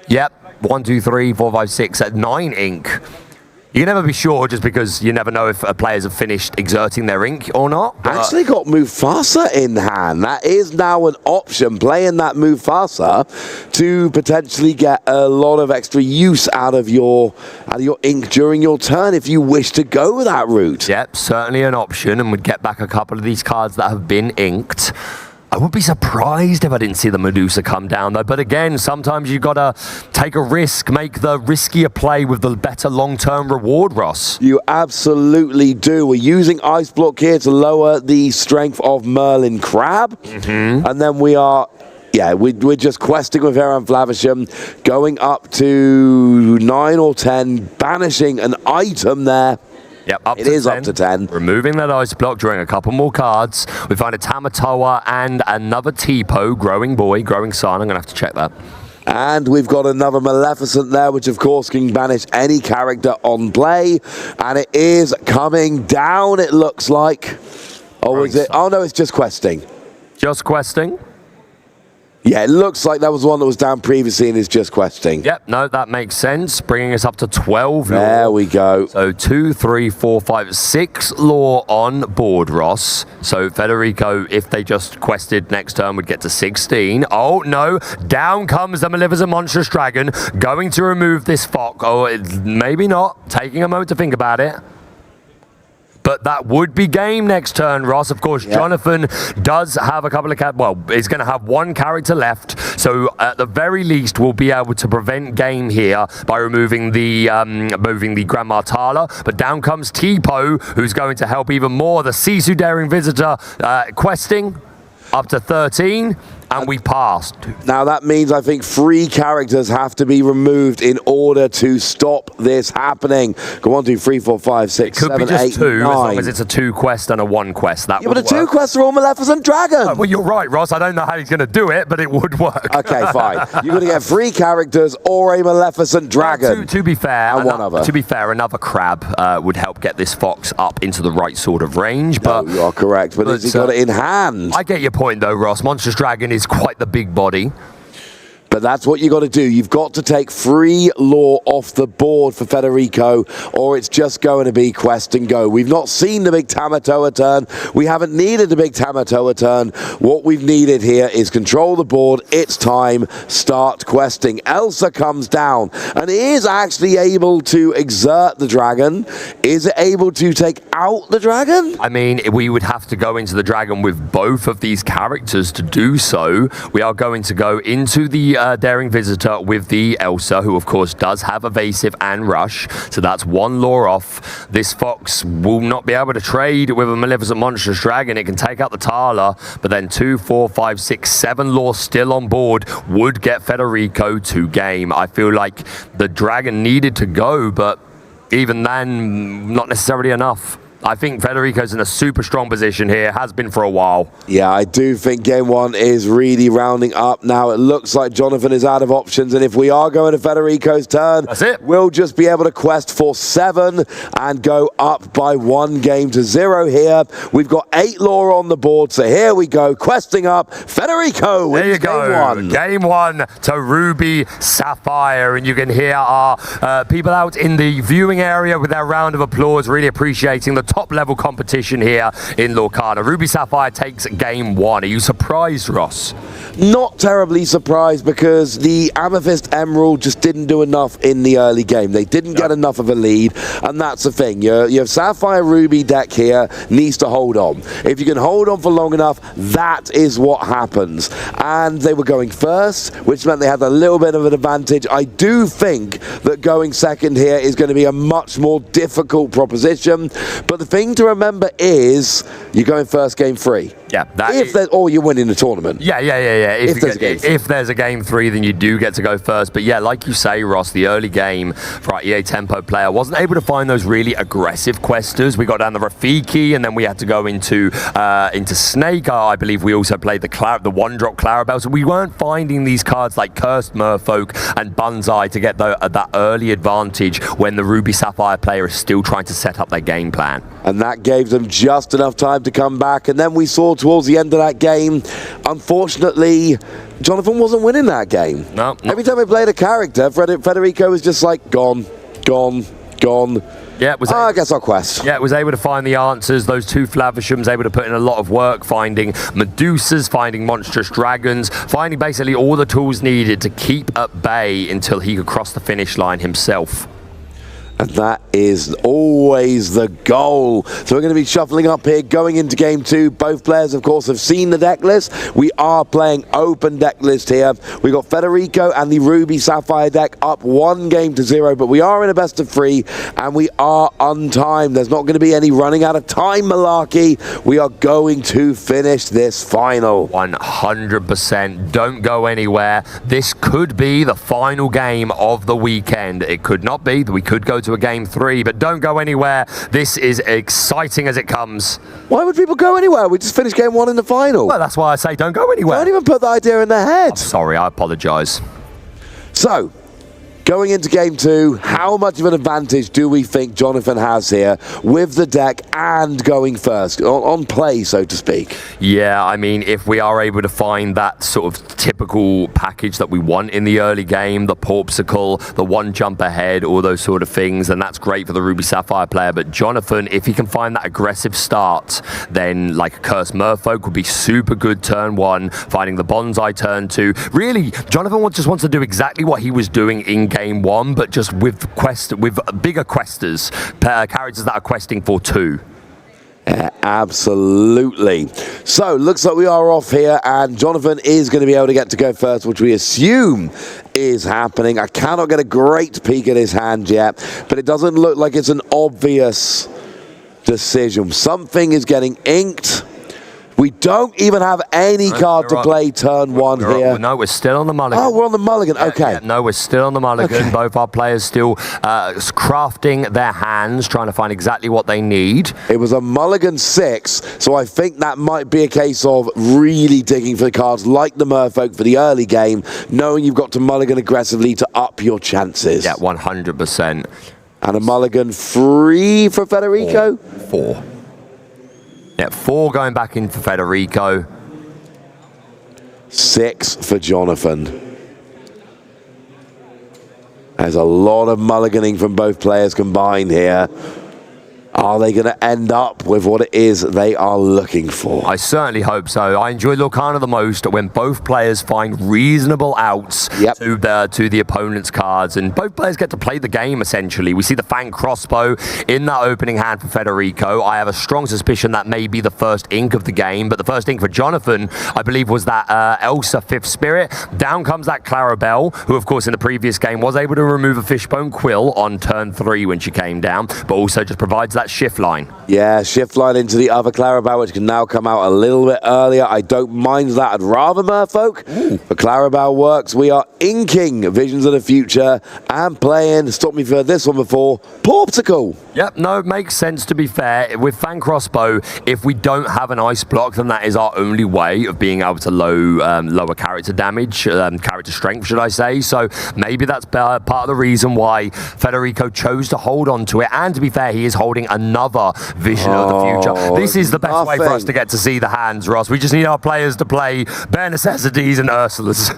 Yep. 1, 2, 3, 4, 5, 6 at 9 ink. You can never be sure just because you never know if players have finished exerting their ink or not. Actually got Mufasa in hand. That is now an option, playing that Mufasa to potentially get a lot of extra use out of your ink during your turn if you wish to go that route. Yep, certainly an option, and would get back a couple of these cards that have been inked. I would be surprised if I didn't see the Medusa come down, though. But again, sometimes you've got to take a risk, make the riskier play with the better long-term reward, Ross. You absolutely do. We're using Ice Block here to lower the strength of Merlin Crab. And then we are... Yeah, we're just questing with Aaron Flavisham, going up to 9 or 10, banishing an item there. Yep, up it to is 10. Up to 10. Removing that ice block, drawing a couple more cards. We find a Tamatoa and another Tipo, growing boy, growing son. I'm going to have to check that. And we've got another Maleficent there, which of course can banish any character on play. And it is coming down, it looks like. Oh, is it? Oh, no, it's just questing. Just questing? Yeah, it looks like that was one that was down previously and is just questing. Yep, no, that makes sense. Bringing us up to 12 lore. There we go. So 2, 3, 4, 5, 6 lore on board, Ross. So Federico, if they just quested next turn, would get to 16. Oh, no. Down comes the Maleficent Monstrous Dragon. Going to remove this Fox. Oh, maybe not. Taking a moment to think about it. But that would be game next turn, Ross. Of course, Jonathan does have a couple of he's going to have one character left. So at the very least, we'll be able to prevent game here by removing the Grandma Tala. But down comes Tipo, who's going to help even more. The Sisu Daring Visitor questing up to 13. And we passed. Now that means I think 3 characters have to be removed in order to stop this happening. Go on, 2, 3, 4, 5, 6, it could 7, be just 8, 2, 9. as long as it's a 2 quest and a 1 quest. That would but the 2 work. quests are all Maleficent Dragon. Well, you're right, Ross. I don't know how he's going to do it, but it would work. Okay, fine. You're going to get 3 characters or a Maleficent Dragon. To be fair, and one other. To be fair, another crab would help get this Fox up into the right sort of range. But you are correct. But has he got it in hand? I get your point, though, Ross. Monstrous Dragon is quite the big body. But that's what you got to do. You've got to take 3 lore off the board for Federico, or it's just going to be quest and go. We've not seen the big Tamatoa turn. We haven't needed the big Tamatoa turn. What we've needed here is control the board. It's time. Start questing. Elsa comes down and is actually able to exert the dragon. Is it able to take out the dragon? I mean, we would have to go into the dragon with both of these characters to do so. We are going to go into the Daring Visitor with the Elsa, who of course does have evasive and rush, so that's 1 lore off. This Fox will not be able to trade with a Maleficent Monstrous Dragon. It can take out the Tala, but then 2, 4, 5, 6, 7 lore still on board would get Federico to game. I feel like the dragon needed to go, but even then, not necessarily enough. I think Federico's in a super strong position here, has been for a while. Yeah, I do think game 1 is really rounding up now. It looks like Jonathan is out of options, and if we are going to Federico's turn, that's it. We'll just be able to quest for 7 and go up by 1 game to 0 here. We've got 8 lore on the board, so here we go, questing up. Federico there you go. Game 1. Game 1 to Ruby Sapphire, and you can hear our people out in the viewing area with their round of applause, really appreciating the top level competition here in Lorcana. Ruby Sapphire takes game 1. Are you surprised, Ross? Not terribly surprised, because the Amethyst Emerald just didn't do enough in the early game. They didn't get enough of a lead, and that's the thing. You have Sapphire Ruby deck here, needs to hold on. If you can hold on for long enough, that is what happens. And they were going first, which meant they had a little bit of an advantage. I do think that going second here is going to be a much more difficult proposition, but the thing to remember is you're going first game 3. Yeah. Or you're winning the tournament. Yeah. If there's a game 3, then you do get to go first. But yeah, like you say, Ross, the early game for our EA Tempo player wasn't able to find those really aggressive questers. We got down the Rafiki, and then we had to go into Snake. I believe we also played the one-drop Clarabelle. So we weren't finding these cards like Cursed Merfolk and Banzai to get that early advantage when the Ruby Sapphire player is still trying to set up their game plan. And that gave them just enough time to come back. And then we saw towards the end of that game, unfortunately, Jonathan wasn't winning that game. No. Every time we played a character, Federico was just like, gone. Yeah, I guess I'll quest. Yeah, was able to find the answers. Those 2 Flavishams able to put in a lot of work, finding Medusas, finding monstrous dragons, finding basically all the tools needed to keep at bay until he could cross the finish line himself. And that is always the goal. So we're going to be shuffling up here, going into game 2. Both players, of course, have seen the deck list. We are playing open deck list here. We got Federico and the Ruby Sapphire deck up 1-0, but we are in a best of 3, and we are untimed. There's not going to be any running out of time malarkey. We are going to finish this final. 100%. Don't go anywhere. This could be the final game of the weekend. It could not be. We could go to a game 3, but don't go anywhere. This is exciting as it comes. Why would people go anywhere? We just finished game 1 in the final. Well, that's why I say don't go anywhere. Don't even put the idea in their head. I'm sorry, I apologize. So, going into game 2, how much of an advantage do we think Jonathan has here with the deck and going first, on play, so to speak? Yeah, I mean, if we are able to find that sort of typical package that we want in the early game, the Porpsicle, the 1 jump ahead, all those sort of things, then that's great for the Ruby Sapphire player. But Jonathan, if he can find that aggressive start, then like a Cursed Merfolk would be super good turn 1, finding the Bonsai turn 2. Really, Jonathan just wants to do exactly what he was doing in game 1, but just with bigger questers, characters that are questing for 2. Absolutely. So, looks like we are off here, and Jonathan is going to be able to get to go first, which we assume is happening. I cannot get a great peek at his hand yet, but it doesn't look like it's an obvious decision. Something is getting inked. We don't even have any card to play turn 1 here. No, we're still on the mulligan. Oh, we're on the mulligan. Okay. Yeah, no, we're still on the mulligan. Okay. Both our players still crafting their hands, trying to find exactly what they need. It was a mulligan 6, so I think that might be a case of really digging for the cards like the Merfolk for the early game, knowing you've got to mulligan aggressively to up your chances. Yeah, 100%. And a mulligan 3 for Federico? 4. Yeah, 4 going back in for Federico. 6 for Jonathan. There's a lot of mulliganing from both players combined here. Are they going to end up with what it is they are looking for? I certainly hope so. I enjoy Lorcana the most when both players find reasonable outs to the opponent's cards, and both players get to play the game, essentially. We see the Fang Crossbow in that opening hand for Federico. I have a strong suspicion that may be the first ink of the game, but the first ink for Jonathan, I believe, was that Elsa 5th Spirit. Down comes that Clarabelle, who, of course, in the previous game was able to remove a Fishbone Quill on turn 3 when she came down, but also just provides that shift line. Yeah, shift line into the other Clarabelle, which can now come out a little bit earlier. I don't mind that. I'd rather Merfolk, but Clarabelle works. We are inking Visions of the Future and playing, stop me for this one before, Porpsicle. Yep, no, it makes sense, to be fair. With Fang Crossbow, if we don't have an ice block, then that is our only way of being able to lower character damage, character strength, should I say. So maybe that's part of the reason why Federico chose to hold on to it. And to be fair, he is holding another Vision of the Future. This is the best way for us to get to see the hands, Ross. We just need our players to play Bare Necessities and Ursula's.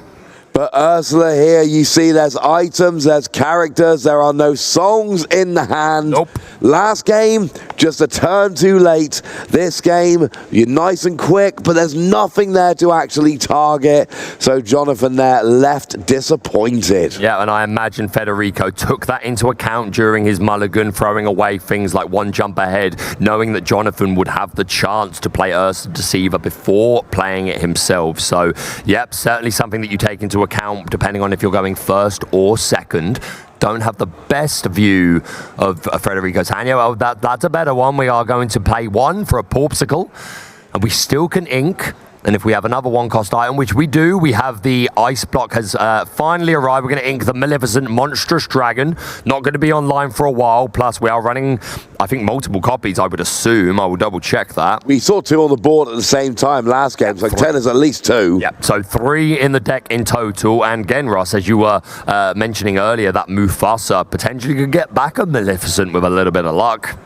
But Ursula here, you see there's items, there's characters, there are no songs in the hand. Nope. Last game, just a turn too late. This game, you're nice and quick, but there's nothing there to actually target. So Jonathan there left disappointed. Yeah, and I imagine Federico took that into account during his mulligan, throwing away things like 1 jump ahead, knowing that Jonathan would have the chance to play Ursula Deceiver before playing it himself. So, yep, certainly something that you take into account depending on if you're going first or second. Don't have the best view of Federico's hand. Yeah, well, that's a better one. We are going to play 1 for a Porpsicle, and we still can ink And if we have another one-cost item, which we do, we have the ice block has finally arrived. We're going to ink the Maleficent Monstrous Dragon. Not going to be online for a while. Plus, we are running, I think, multiple copies, I would assume. I will double-check that. We saw 2 on the board at the same time last game. So 10 is at least 2. Yep, so 3 in the deck in total. And again, Ross, as you were mentioning earlier, that Mufasa potentially could get back a Maleficent with a little bit of luck.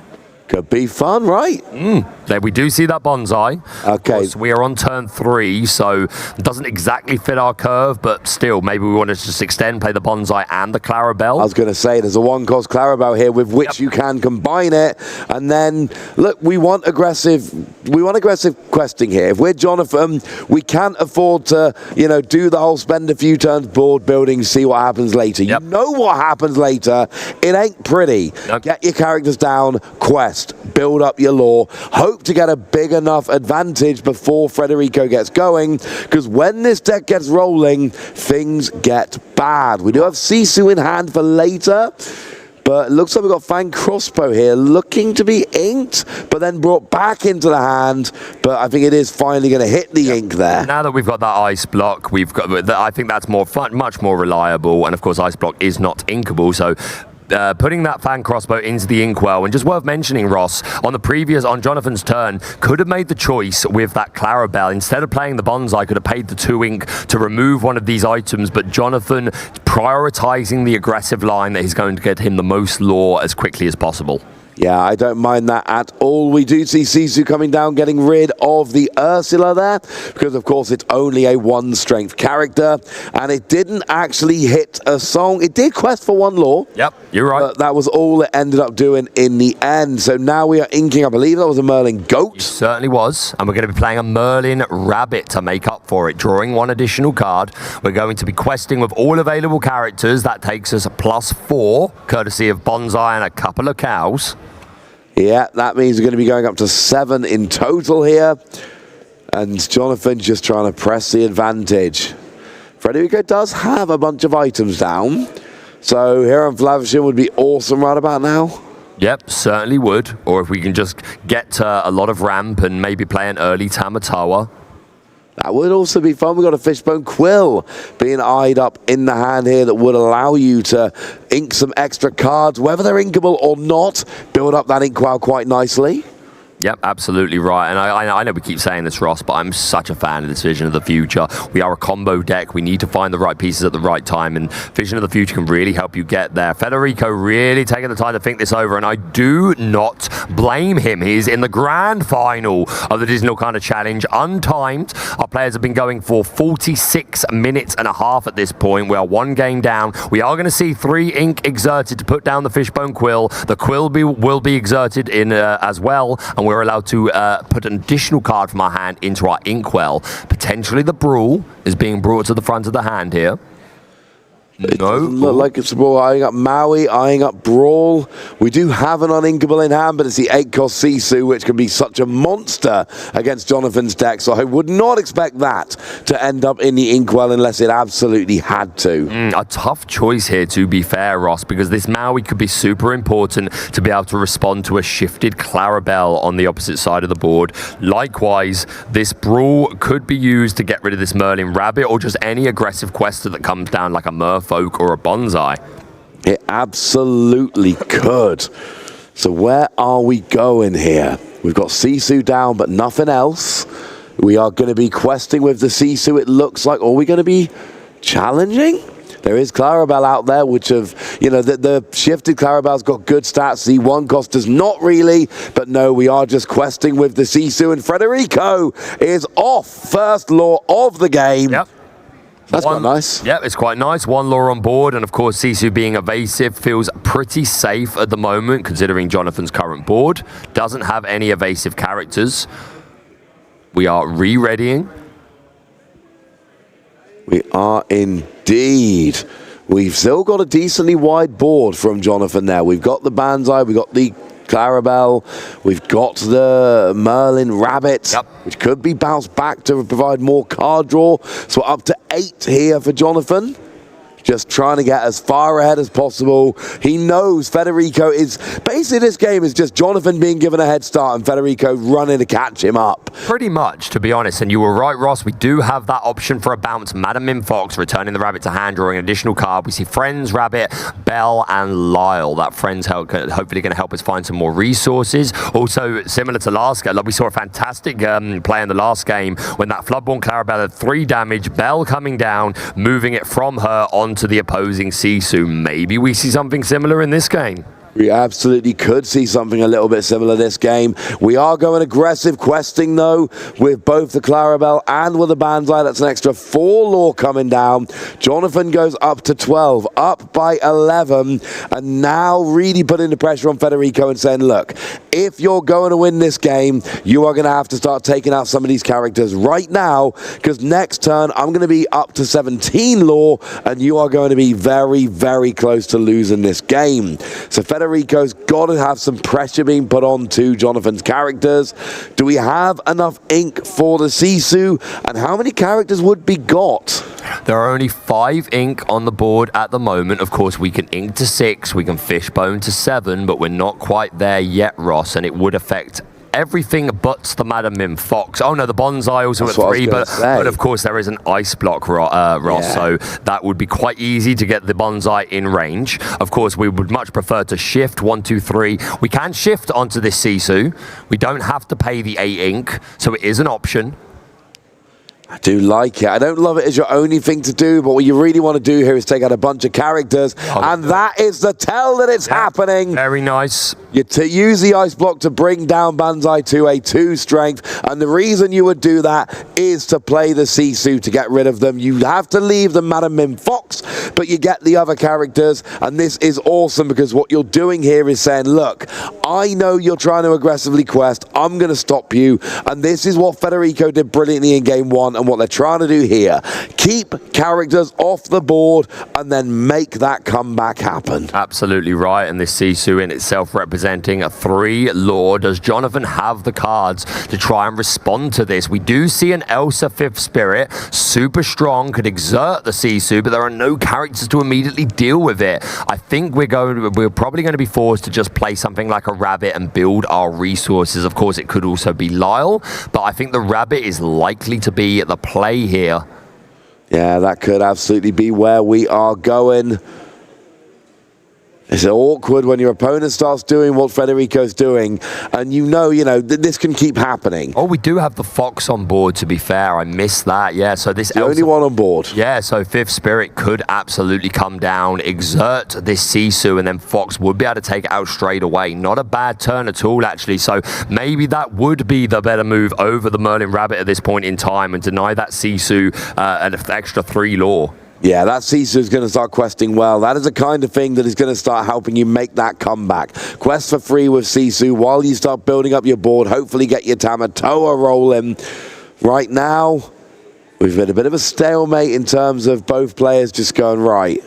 Could be fun, right? There we do see that bonsai. Okay. We are on turn 3, so it doesn't exactly fit our curve, but still, maybe we want to just extend, play the bonsai and the Clarabelle. I was going to say, there's a one-cost Clarabelle here with which you can combine it. And then, look, we want aggressive questing here. If we're Jonathan, we can't afford to, do the whole spend a few turns board building, see what happens later. You know what happens later. It ain't pretty. Get your characters down, quest. Build up your lore, hope to get a big enough advantage before Federico gets going, because when this deck gets rolling, things get bad. We do have Sisu in hand for later, but it looks like we've got Fang Crossbow here, looking to be inked, but then brought back into the hand, but I think it is finally going to hit the ink there. Now that we've got that ice block, I think that's more fun, much more reliable, and of course ice block is not inkable, so putting that Fan Crossbow into the inkwell, and just worth mentioning, Ross, on Jonathan's turn, could have made the choice with that Clarabelle. Instead of playing the bonsai, could have paid the 2 ink to remove one of these items, but Jonathan prioritizing the aggressive line that is going to get him the most lore as quickly as possible. Yeah, I don't mind that at all. We do see Sisu coming down, getting rid of the Ursula there, because of course it's only a 1-strength character, and it didn't actually hit a song. It did quest for 1 lore. Yep, you're right. But that was all it ended up doing in the end. So now we are inking, I believe that was a Merlin Goat. It certainly was, and we're going to be playing a Merlin Rabbit to make up for it, drawing 1 additional card. We're going to be questing with all available characters. That takes us +4, courtesy of Bonsai and a couple of cows. Yeah, that means we're going to be going up to 7 in total here. And Jonathan just trying to press the advantage. Federico does have a bunch of items down. So here on Flavishing would be awesome right about now. Yep, certainly would. Or if we can just get a lot of ramp and maybe play an early Tamatawa. That would also be fun. We've got a Fishbone Quill being eyed up in the hand here that would allow you to ink some extra cards, whether they're inkable or not, build up that inkwell quite nicely. Yep, absolutely right. And I know we keep saying this, Ross, but I'm such a fan of this Vision of the Future. We are a combo deck. We need to find the right pieces at the right time, and Vision of the Future can really help you get there. Federico really taking the time to think this over, and I do not blame him. He's in the grand final of the Disney Lorcana Challenge, untimed. Our players have been going for 46 minutes and a half at this point. We are 1 game down. We are going to see 3 ink exerted to put down the Fishbone Quill. The Quill will be exerted in as well, and we're allowed to put an additional card from our hand into our inkwell. Potentially the Brawl is being brought to the front of the hand here. It doesn't look like it's a Brawl. Eyeing up Maui, eyeing up Brawl. We do have an uninkable in hand, but it's the 8-cost Sisu, which can be such a monster against Jonathan's deck. So I would not expect that to end up in the inkwell unless it absolutely had to. A tough choice here, to be fair, Ross, because this Maui could be super important to be able to respond to a shifted Clarabelle on the opposite side of the board. Likewise, this Brawl could be used to get rid of this Merlin Rabbit or just any aggressive quester that comes down like a Merfolk or a Bonsai. It absolutely could. So where are we going here? We've got Sisu down, but nothing else. We are going to be questing with the Sisu, it looks like. Are we going to be challenging? There is Clarabelle out there, which have, the shifted Clarabelle's got good stats. The 1-cost does not really, but no, we are just questing with the Sisu, and Federico is off. First lore of the game. Yep. That's quite nice. Yeah, it's quite nice. 1 lore on board, and of course, Sisu being evasive feels pretty safe at the moment, considering Jonathan's current board. Doesn't have any evasive characters. We are re-readying. We are indeed. We've still got a decently wide board from Jonathan there. We've got the Banzai, we've got the Clarabelle, we've got the Merlin Rabbit, which could be bounced back to provide more card draw. So we're up to 8 here for Jonathan. just trying to get as far ahead as possible. He knows Federico is... Basically, this game is just Jonathan being given a head start and Federico running to catch him up. Pretty much, to be honest. And you were right, Ross. We do have that option for a bounce. Madam Mim Fox returning the rabbit to hand, drawing an additional card. We see Friends, Rabbit, Belle, and Lyle. That Friends hopefully going to help us find some more resources. Also, similar to last game, like we saw a fantastic play in the last game when that Floodborn Clarabelle had 3 damage. Belle coming down, moving it from her onto the opposing Sisu. Maybe we see something similar in this game. We absolutely could see something a little bit similar this game. We are going aggressive questing, though, with both the Clarabelle and with the Banzai. That's an extra 4 lore coming down. Jonathan goes up to 12, up by 11, and now really putting the pressure on Federico and saying, look, if you're going to win this game, you are going to have to start taking out some of these characters right now, because next turn, I'm going to be up to 17 lore, and you are going to be very, very close to losing this game. So Federico's got to have some pressure being put on to Jonathan's characters. Do we have enough ink for the Sisu? And how many characters would be got? There are only 5 ink on the board at the moment. Of course, we can ink to 6, we can fishbone to 7, but we're not quite there yet, Ross, and it would affect everything but the Madam Mim Fox. Oh no, the Bonsai also at 3, but of course there is an ice block, Ross, so that would be quite easy to get the Bonsai in range. Of course, we would much prefer to shift 1, 2, 3. We can shift onto this Sisu. We don't have to pay the 8 ink, so it is an option. I do like it. I don't love it as your only thing to do, but what you really want to do here is take out a bunch of characters, and that is the tell that it's happening. Very nice. You use the ice block to bring down Banzai to a 2 strength, and the reason you would do that is to play the Sisu to get rid of them. You have to leave the Madam Mim Fox, but you get the other characters, and this is awesome because what you're doing here is saying, look, I know you're trying to aggressively quest, I'm going to stop you, and this is what Federico did brilliantly in game 1, and what they're trying to do here. Keep characters off the board and then make that comeback happen. Absolutely right, and this Sisu in itself representing a 3 lore. Does Jonathan have the cards to try and respond to this? We do see an Elsa 5th Spirit, super strong, could exert the Sisu, but there are no characters to immediately deal with it. I think we're probably going to be forced to just play something like a Rabbit and build our resources. Of course, it could also be Lyle, but I think the Rabbit is likely to be the play here. Yeah, that could absolutely be where we are going. It's awkward when your opponent starts doing what Federico's doing, and you know, this can keep happening. Oh, we do have the Fox on board, to be fair. I missed that. Yeah, so this... The only one on board. Yeah, so 5th Spirit could absolutely come down, exert this Sisu, and then Fox would be able to take it out straight away. Not a bad turn at all, actually. So maybe that would be the better move over the Merlin Rabbit at this point in time and deny that Sisu an extra 3 lore. Yeah, that Sisu is going to start questing well. That is the kind of thing that is going to start helping you make that comeback. Quest for free with Sisu while you start building up your board. Hopefully get your Tamatoa rolling. Right now, we've had a bit of a stalemate in terms of both players just going, right,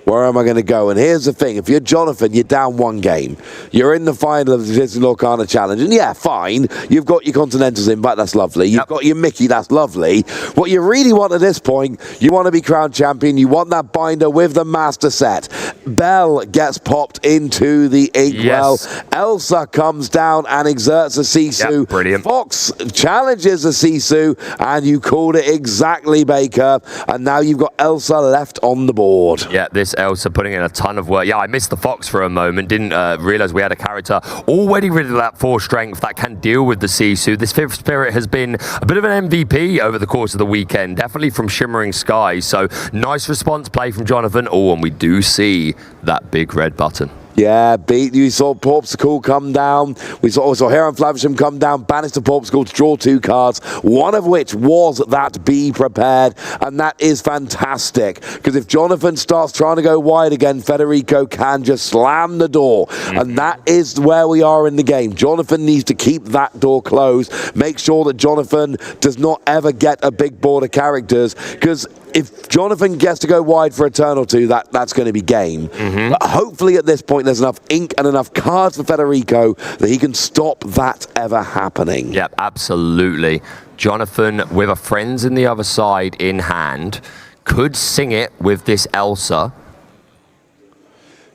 where am I going to go? And here's the thing. If you're Jonathan, you're down 1 game. You're in the final of the Disney Lorcana Challenge. And yeah, fine. You've got your Continentals in, but that's lovely. You've got your Mickey, that's lovely. What you really want at this point, you want to be crowned champion. You want that binder with the master set. Belle gets popped into the inkwell. Elsa comes down and exerts a Sisu. Brilliant. Fox challenges a Sisu, and you called it exactly, Baker. And now you've got Elsa left on the board. Yeah, this Elsa putting in a ton of work. Yeah, I missed the Fox for a moment. Didn't realize we had a character already rid of that 4 strength that can deal with the Sisu. This 5th Spirit has been a bit of an MVP over the course of the weekend, definitely from Shimmering Skies. So nice response play from Jonathan. Oh, and we do see that big red button. Yeah, you saw Porpsicle come down. We saw also Heron Flavisham come down, banish the Porpsicle to draw 2 cards, one of which was that Be Prepared, and that is fantastic, because if Jonathan starts trying to go wide again, Federico can just slam the door, and that is where we are in the game. Jonathan needs to keep that door closed, make sure that Jonathan does not ever get a big board of characters, because if Jonathan gets to go wide for a turn or 2, that's going to be game. But hopefully at this point there's enough ink and enough cards for Federico that he can stop that ever happening. Yep, absolutely. Jonathan with a Friends in the other side in hand could sing it with this Elsa.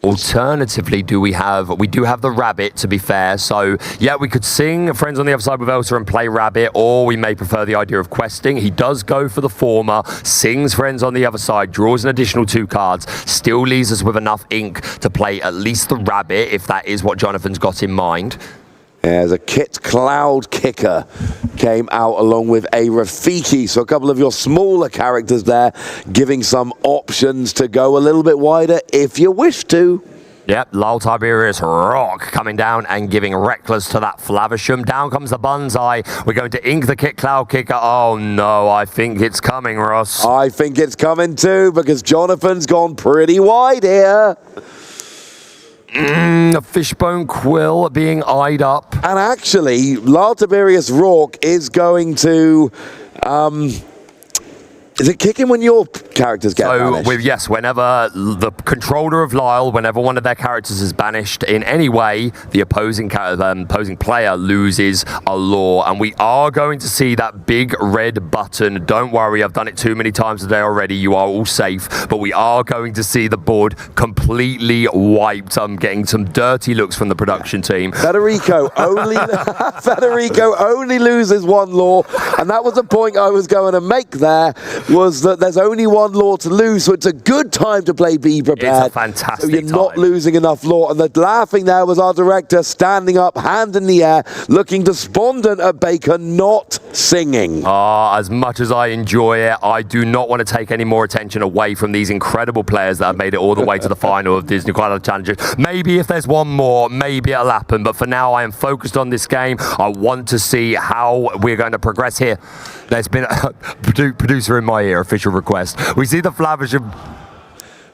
Alternatively, we do have the rabbit, to be fair. So, yeah, we could sing Friends on the Other Side with Elsa and play rabbit, or we may prefer the idea of questing. He does go for the former, sings Friends on the Other Side, draws an additional 2 cards, still leaves us with enough ink to play at least the rabbit, if that is what Jonathan's got in mind. As a Kit Cloud Kicker came out along with a Rafiki. So a couple of your smaller characters there, giving some options to go a little bit wider if you wish to. Yep, Lyle Tiberius Rock coming down and giving Reckless to that Flavisham. Down comes the Banzai. We're going to ink the Kit Cloud Kicker. Oh no, I think it's coming, Ross. I think it's coming too, because Jonathan's gone pretty wide here. A Fishbone Quill being eyed up. And actually, Lyle Tiberius Rourke is going to... is it kicking when your characters get banished? Yes, whenever the controller of Lyle, whenever one of their characters is banished in any way, the opposing player loses a law. And we are going to see that big red button. Don't worry, I've done it too many times today already. You are all safe. But we are going to see the board completely wiped. I'm getting some dirty looks from the production team. Federico only loses 1 law. And that was the point I was going to make there. Was that there's only 1 law to lose, so it's a good time to play Be Prepared. It's a fantastic So you're not losing enough law. And the laughing there was our director standing up, hand in the air, looking despondent at Baker, not singing. As much as I enjoy it, I do not want to take any more attention away from these incredible players that have made it all the way to the final of Disney Qualifier Challenges. Maybe if there's one more, maybe it'll happen. But for now, I am focused on this game. I want to see how we're going to progress here. There's been a producer in my ear, official request. We see the Flavisham.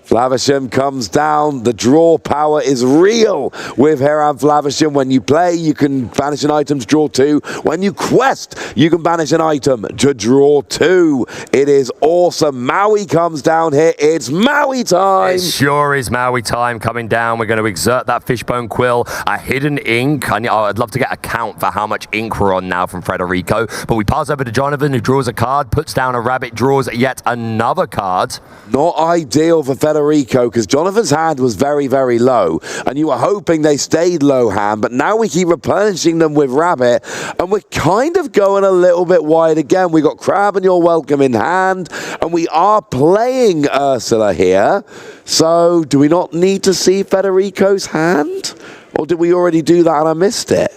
Flavisham comes down. The draw power is real with Hiram Flavisham. When you play, you can banish an item to draw 2. When you quest, you can banish an item to draw 2. It is awesome. Maui comes down here. It's Maui time. It sure is Maui time coming down. We're going to exert that Fishbone Quill, a hidden ink. I'd love to get a count for how much ink we're on now from Federico. But we pass over to Jonathan, who draws a card, puts down a rabbit, draws yet another card. Not ideal for Federico, because Jonathan's hand was very, very low, and you were hoping they stayed low hand, but now we keep replenishing them with rabbit, and we're kind of going a little bit wide again. We got Crab and You're Welcome in hand, and we are playing Ursula here. So do we not need to see Federico's hand? Or did we already do that and I missed it?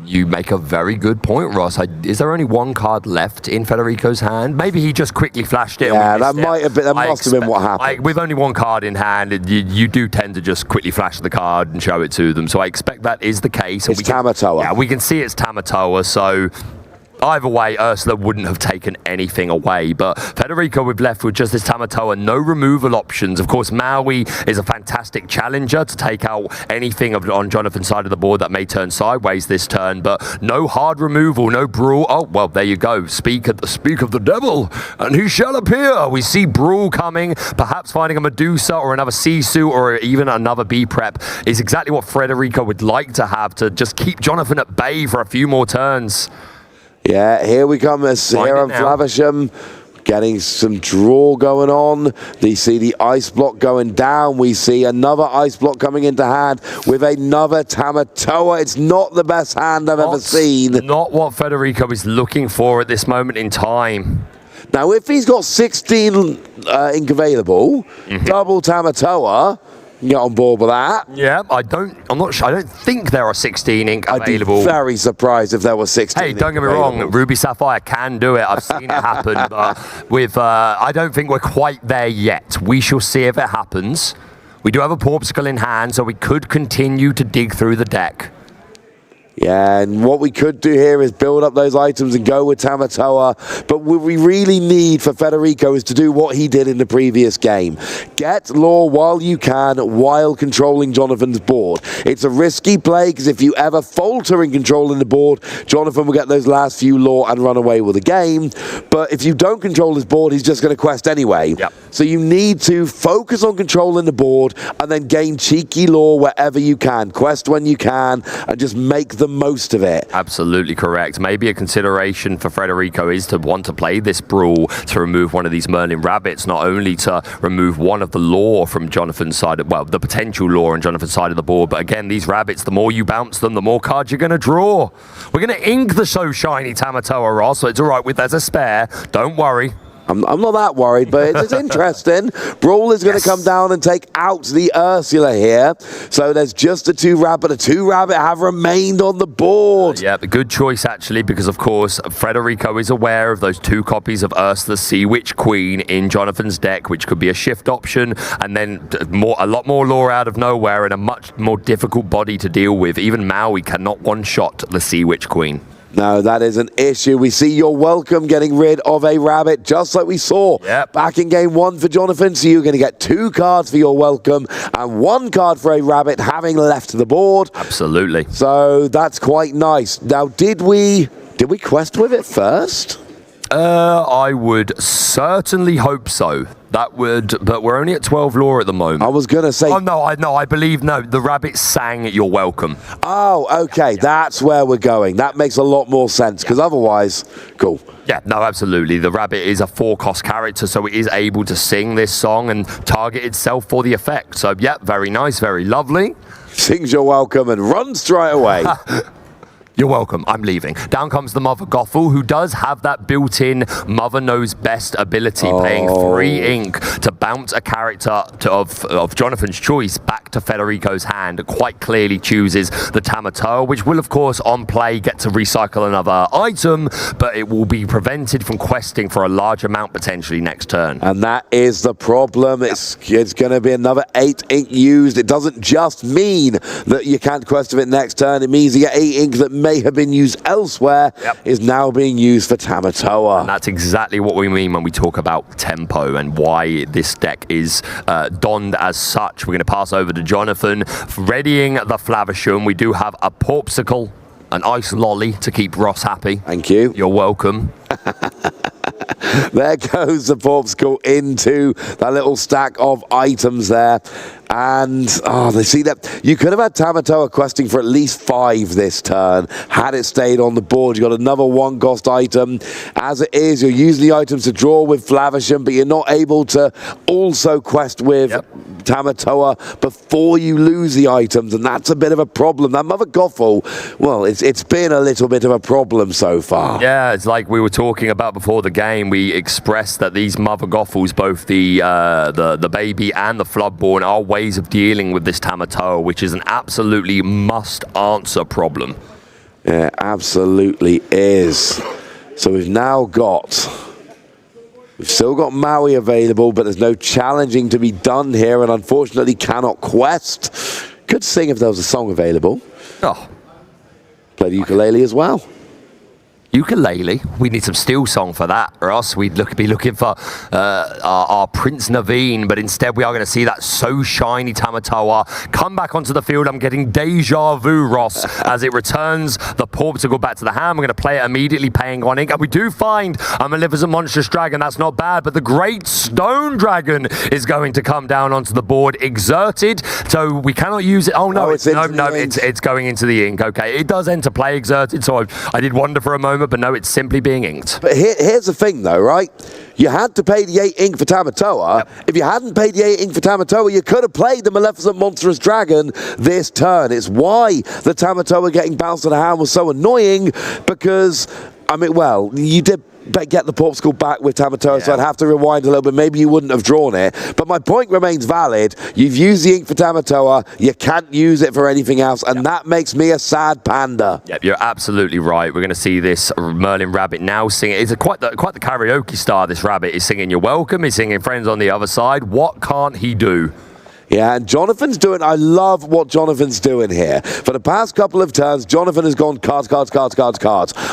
You make a very good point, Ross. Is there only 1 card left in Federico's hand? Maybe he just quickly flashed it. Yeah, that might have been. That must have been what happened. With only 1 card in hand, you do tend to just quickly flash the card and show it to them. So I expect that is the case. It's Tamatoa. Yeah, we can see it's Tamatoa. So either way, Ursula wouldn't have taken anything away. But Federico, we've left with just this Tamatoa, no removal options. Of course, Maui is a fantastic challenger to take out anything on Jonathan's side of the board that may turn sideways this turn. But no hard removal, no Brawl. Oh, well, there you go. Speak of the devil, and he shall appear. We see Brawl coming, perhaps finding a Medusa or another Sisu or even another B-Prep is exactly what Federico would like to have to just keep Jonathan at bay for a few more turns. Yeah, here we come as Hiram Flavisham getting some draw going on. We see the ice block going down. We see another ice block coming into hand with another Tamatoa. It's not the best hand I've ever seen. Not what Federico is looking for at this moment in time. Now, if he's got 16 ink available, double Tamatoa, get on board with that. Yeah, I'm not sure. I don't think there are 16 ink available. I'd be very surprised if there were 16. Hey, don't get me wrong. Ruby Sapphire can do it. I've seen it happen. But with, I don't think we're quite there yet. We shall see if it happens. We do have a Porpsicle in hand, so we could continue to dig through the deck. Yeah, and what we could do here is build up those items and go with Tamatoa. But what we really need for Federico is to do what he did in the previous game. Get law while you can, while controlling Jonathan's board. It's a risky play, because if you ever falter in controlling the board, Jonathan will get those last few law and run away with the game. But if you don't control his board, he's just going to quest anyway. Yep. So you need to focus on controlling the board and then gain cheeky law wherever you can. Quest when you can, and just make the the most of it. Absolutely correct. Maybe a consideration for Federico is to want to play this brawl to remove one of these Merlin Rabbits, not only to remove one of the lore from Jonathan's side, well, the potential lore on Jonathan's side of the board, but again, these rabbits, the more you bounce them, the more cards you're going to draw. We're going to ink the so shiny Tamatoa, Ross, so it's all right with as a spare. Don't worry. I'm not that worried, but it's interesting. Brawl is going to come down and take out the Ursula here. So there's just a 2-rabbit. A 2-rabbit have remained on the board. Yeah, a good choice, actually, because, of course, Federico is aware of those 2 copies of Ursula Sea Witch Queen in Jonathan's deck, which could be a shift option, and then a lot more lore out of nowhere and a much more difficult body to deal with. Even Maui cannot one-shot the Sea Witch Queen. No, that is an issue. We see You're Welcome getting rid of a rabbit, just like we saw back in game 1 for Jonathan. So you're going to get 2 cards for You're Welcome and 1 card for a rabbit having left the board. Absolutely. So that's quite nice. Now, did we quest with it first? I would certainly hope so. That would, but we're only at 12 lore at the moment. I was going to say... Oh, no, I believe, no, the rabbit sang You're Welcome. Oh, okay, that's where we're going. That makes a lot more sense, because otherwise, cool. Yeah, no, absolutely. The rabbit is a 4-cost character, so it is able to sing this song and target itself for the effect. So, yeah, very nice, very lovely. Sings You're Welcome and runs straight away. You're welcome. I'm leaving. Down comes the Mother Gothel, who does have that built-in Mother Knows Best ability, paying 3 ink to bounce a character of Jonathan's choice back to Federico's hand. Quite clearly chooses the Tamatoa, which will, of course, on play get to recycle another item, but it will be prevented from questing for a large amount potentially next turn. And that is the problem. It's going to be another 8 ink used. It doesn't just mean that you can't quest of it next turn. It means you get 8 ink that may have been used elsewhere is now being used for Tamatoa. And that's exactly what we mean when we talk about tempo and why this deck is donned as such. We're going to pass over to Jonathan, readying the Flavisham. We do have a Popsicle, an ice lolly to keep Ross happy. Thank you. You're welcome. There goes the Popsicle into that little stack of items there. And, they see that you could have had Tamatoa questing for at least 5 this turn, had it stayed on the board. You've got another 1-cost item. As it is, you're using the items to draw with Flavisham, but you're not able to also quest with Tamatoa before you lose the items, and that's a bit of a problem. That Mother Gothel, well, it's been a little bit of a problem so far. Yeah, it's like we were talking about before the game. We expressed that these Mother Gothels, both the baby and the Floodborn, are ways of dealing with this Tamatoa, which is an absolutely must-answer problem. Yeah, absolutely is. So we've still got Maui available, but there's no challenging to be done here, and unfortunately cannot quest. Could sing if there was a song available. Oh. Play the ukulele as well. Ukulele. We need some steel song for that, or else we'd be looking for our Prince Naveen, but instead we are going to see that so shiny Tamatoa come back onto the field. I'm getting deja vu, Ross, as it returns the Popsicle back to the hand. We're going to play it immediately, paying on ink, and we do find a Maleficent Monstrous Dragon. That's not bad, but the Great Stone Dragon is going to come down onto the board, exerted, so we cannot use it. Oh, no, it's going into the ink. Okay, it does enter play exerted, so I did wonder for a moment, but no, it's simply being inked. But here's the thing, though, right? You had to pay the 8 ink for Tamatoa. If you hadn't paid the 8 ink for Tamatoa, you could have played the Maleficent Monstrous Dragon this turn. It's why the Tamatoa getting bounced on the hand was so annoying, because, I mean, well, you did get the Popsicle back with Tamatoa, so I'd have to rewind a little bit. Maybe you wouldn't have drawn it, but my point remains valid. You've used the ink for Tamatoa, you can't use it for anything else, and that makes me a sad panda. Yep, you're absolutely right. We're going to see this Merlin Rabbit now singing. It's quite the karaoke star, this rabbit. Is singing You're Welcome, he's singing Friends on the Other Side. What can't he do? Yeah, and Jonathan's doing, I love what Jonathan's doing here. For the past couple of turns, Jonathan has gone cards.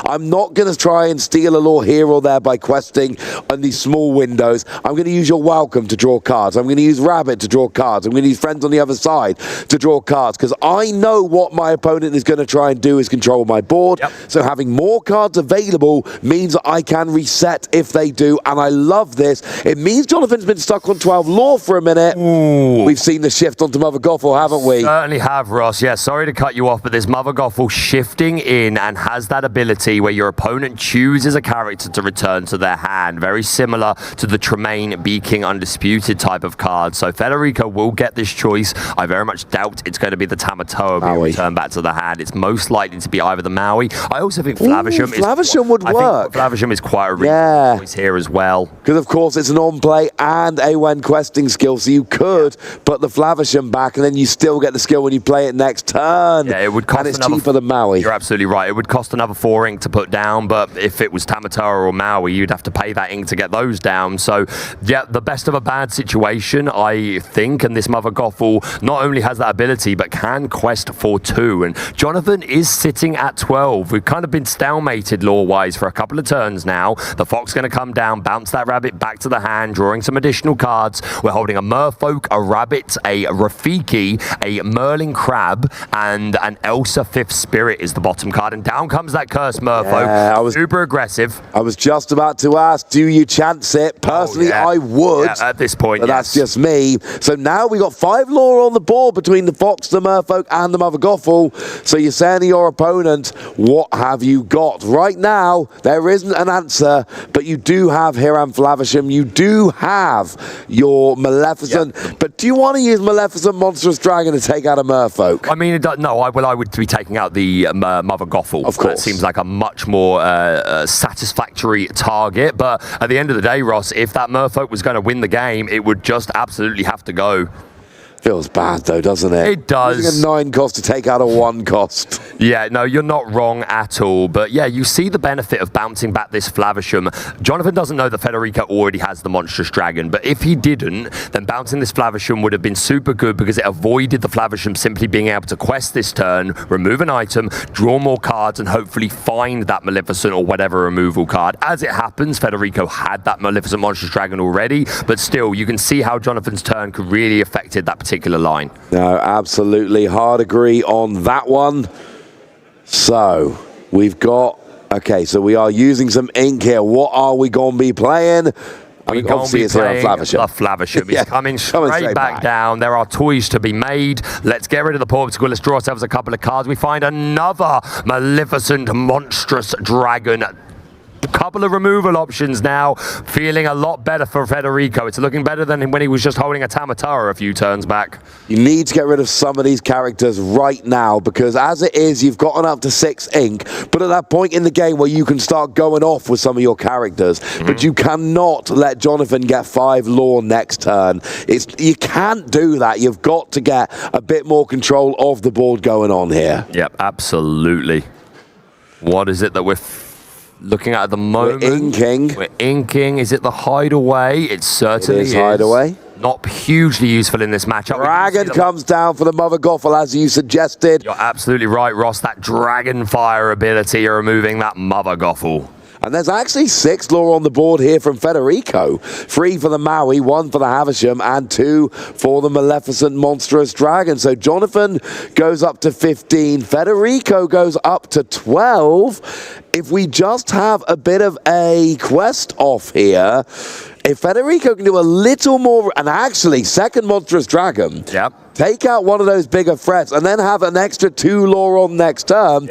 I'm not going to try and steal a lore here or there by questing on these small windows. I'm going to use You're Welcome to draw cards. I'm going to use Rabbit to draw cards. I'm going to use Friends on the Other Side to draw cards, because I know what my opponent is going to try and do is control my board. So having more cards available means that I can reset if they do, and I love this. It means Jonathan's been stuck on 12 lore for a minute. Ooh. We've seen seen the shift onto Mother Gothel, haven't we? Certainly have, Ross. Yeah, sorry to cut you off, but this Mother Gothel shifting in and has that ability where your opponent chooses a character to return to their hand. Very similar to the Tremaine Be King Undisputed type of card. So Federico will get this choice. I very much doubt it's going to be the Tamatoa being returned back to the hand. It's most likely to be either the Maui. I also think Flavisham would work. I think Flavisham is quite a reasonable choice here as well. Because, of course, it's an on-play and a when questing skill, so you could put the Flavisham back and then you still get the skill when you play it next turn. Yeah, it would cost and it's cheaper than Maui. You're absolutely right. It would cost another 4 ink to put down, but if it was Tamatoa or Maui, you'd have to pay that ink to get those down. So, yeah, the best of a bad situation, I think, and this Mother Gothel not only has that ability, but can quest for 2. And Jonathan is sitting at 12. We've kind of been stalemated lore-wise for a couple of turns now. The Fox going to come down, bounce that rabbit back to the hand, drawing some additional cards. We're holding a Merfolk, a Rabbit, a Rafiki, a Merlin Crab, and an Elsa Fifth Spirit is the bottom card. And down comes that Cursed Merfolk. Yeah, super aggressive. I was just about to ask, do you chance it? Personally, I would. Yeah, at this point, but that's just me. So now we got 5 lore on the board between the Fox, the Merfolk, and the Mother Gothel. So you're saying to your opponent, what have you got? Right now, there isn't an answer, but you do have Hiram Flavisham. You do have your Maleficent. Yep. But do you want to use Maleficent Monstrous Dragon to take out a Merfolk? I mean, no, I would be taking out the Mother Gothel. Of course. That seems like a much more satisfactory target. But at the end of the day, Ross, if that Merfolk was going to win the game, it would just absolutely have to go. Feels bad though, doesn't it? It does. Using a 9 cost to take out a 1 cost. Yeah, no, you're not wrong at all. But yeah, you see the benefit of bouncing back this Flavisham. Jonathan doesn't know that Federico already has the Monstrous Dragon, but if he didn't, then bouncing this Flavisham would have been super good because it avoided the Flavisham simply being able to quest this turn, remove an item, draw more cards, and hopefully find that Maleficent or whatever removal card. As it happens, Federico had that Maleficent Monstrous Dragon already, but still, you can see how Jonathan's turn could really affected that particular line. No, absolutely. Hard agree on that one. So, we've got... Okay, so we are using some ink here. What are we going to be playing? Obviously, it's here on Flavisham. Flavisham. He's coming straight back down. There are toys to be made. Let's get rid of the portico. Let's draw ourselves a couple of cards. We find another Maleficent Monstrous Dragon. Couple of removal options now, feeling a lot better for Federico. It's looking better than when he was just holding a Tamatoa a few turns back. You need to get rid of some of these characters right now because as it is, you've gotten up to 6 ink, but at that point in the game where you can start going off with some of your characters, but you cannot let Jonathan get 5 lore next turn. You can't do that. You've got to get a bit more control of the board going on here. Yep, absolutely. What is it that we're looking at the moment? We're inking. Is it the Hideaway? It certainly is. Hideaway. Not hugely useful in this matchup. Dragon comes down for the Mother Gothel, as you suggested. You're absolutely right, Ross. That Dragon Fire ability, you're removing that Mother Gothel. And there's actually 6 lore on the board here from Federico. 3 for the Maui, 1 for the Havisham, and 2 for the Maleficent Monstrous Dragon. So Jonathan goes up to 15. Federico goes up to 12. If we just have a bit of a quest off here, if Federico can do a little more, and actually, second Monstrous Dragon, take out one of those bigger threats, and then have an extra 2 lore on next turn,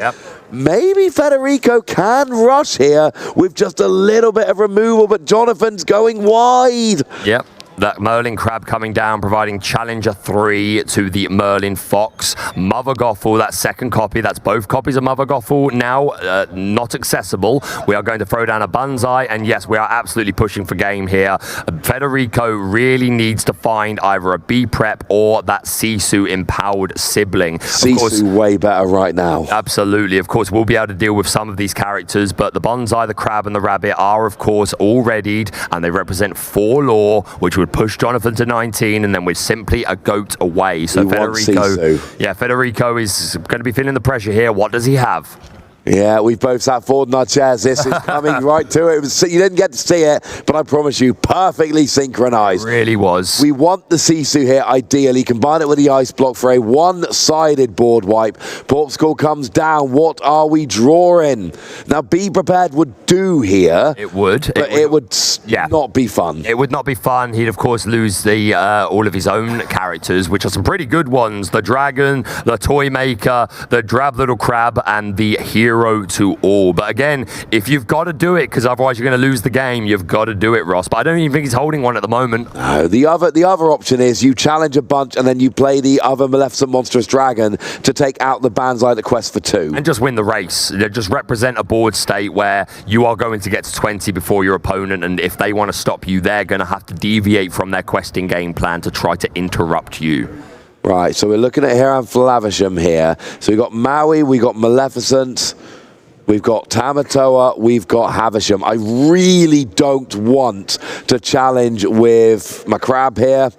maybe Federico can rush here with just a little bit of removal, but Jonathan's going wide. Yep. That Merlin Crab coming down, providing Challenger 3 to the Merlin Fox. Mother Gothel, that second copy. That's both copies of Mother Gothel now not accessible. We are going to throw down a Banzai, and yes, we are absolutely pushing for game here. Federico really needs to find either a B-Prep or that Sisu empowered sibling. Sisu way better right now. Absolutely. Of course, we'll be able to deal with some of these characters, but the Banzai, the Crab, and the Rabbit are, of course, all readied, and they represent 4 lore, which would push Jonathan to 19, and then we're simply a goat away. So Federico is going to be feeling the pressure here. What does he have? Yeah, we've both sat forward in our chairs. This is coming right to it. You didn't get to see it, but I promise you, perfectly synchronized. It really was. We want the Sisu here, ideally. Combine it with the ice block for a one-sided board wipe. Porpskull comes down. What are we drawing? Now, Be Prepared would do here. It would. But it would not be fun. It would not be fun. He'd, of course, lose the all of his own characters, which are some pretty good ones. The Dragon, the Toy Maker, the Drab Little Crab, and the Hero to all. But again, if you've got to do it, because otherwise you're going to lose the game, you've got to do it, Ross. But I don't even think he's holding one at the moment. No, the other option is you challenge a bunch and then you play the other Maleficent Monstrous Dragon to take out the Banzai that quest for 2. And just win the race. Just represent a board state where you are going to get to 20 before your opponent, and if they want to stop you, they're going to have to deviate from their questing game plan to try to interrupt you. Right, so we're looking at Hiram Flavisham here. So we've got Maui, we've got Maleficent, we've got Tamatoa, we've got Havisham. I really don't want to challenge with my crab here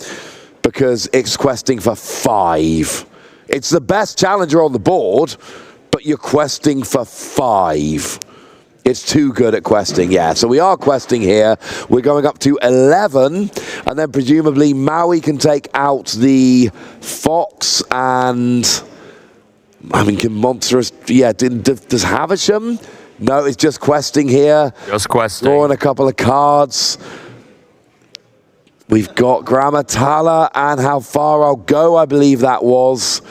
because it's questing for 5. It's the best challenger on the board, but you're questing for 5. It's too good at questing, yeah. So we are questing here. We're going up to 11, and then presumably Maui can take out the Fox and... I mean, can Monstrous... Yeah, does Havisham? No, it's just questing here. Just questing. Drawing a couple of cards. We've got Grammatala and How Far I'll Go, I believe that was.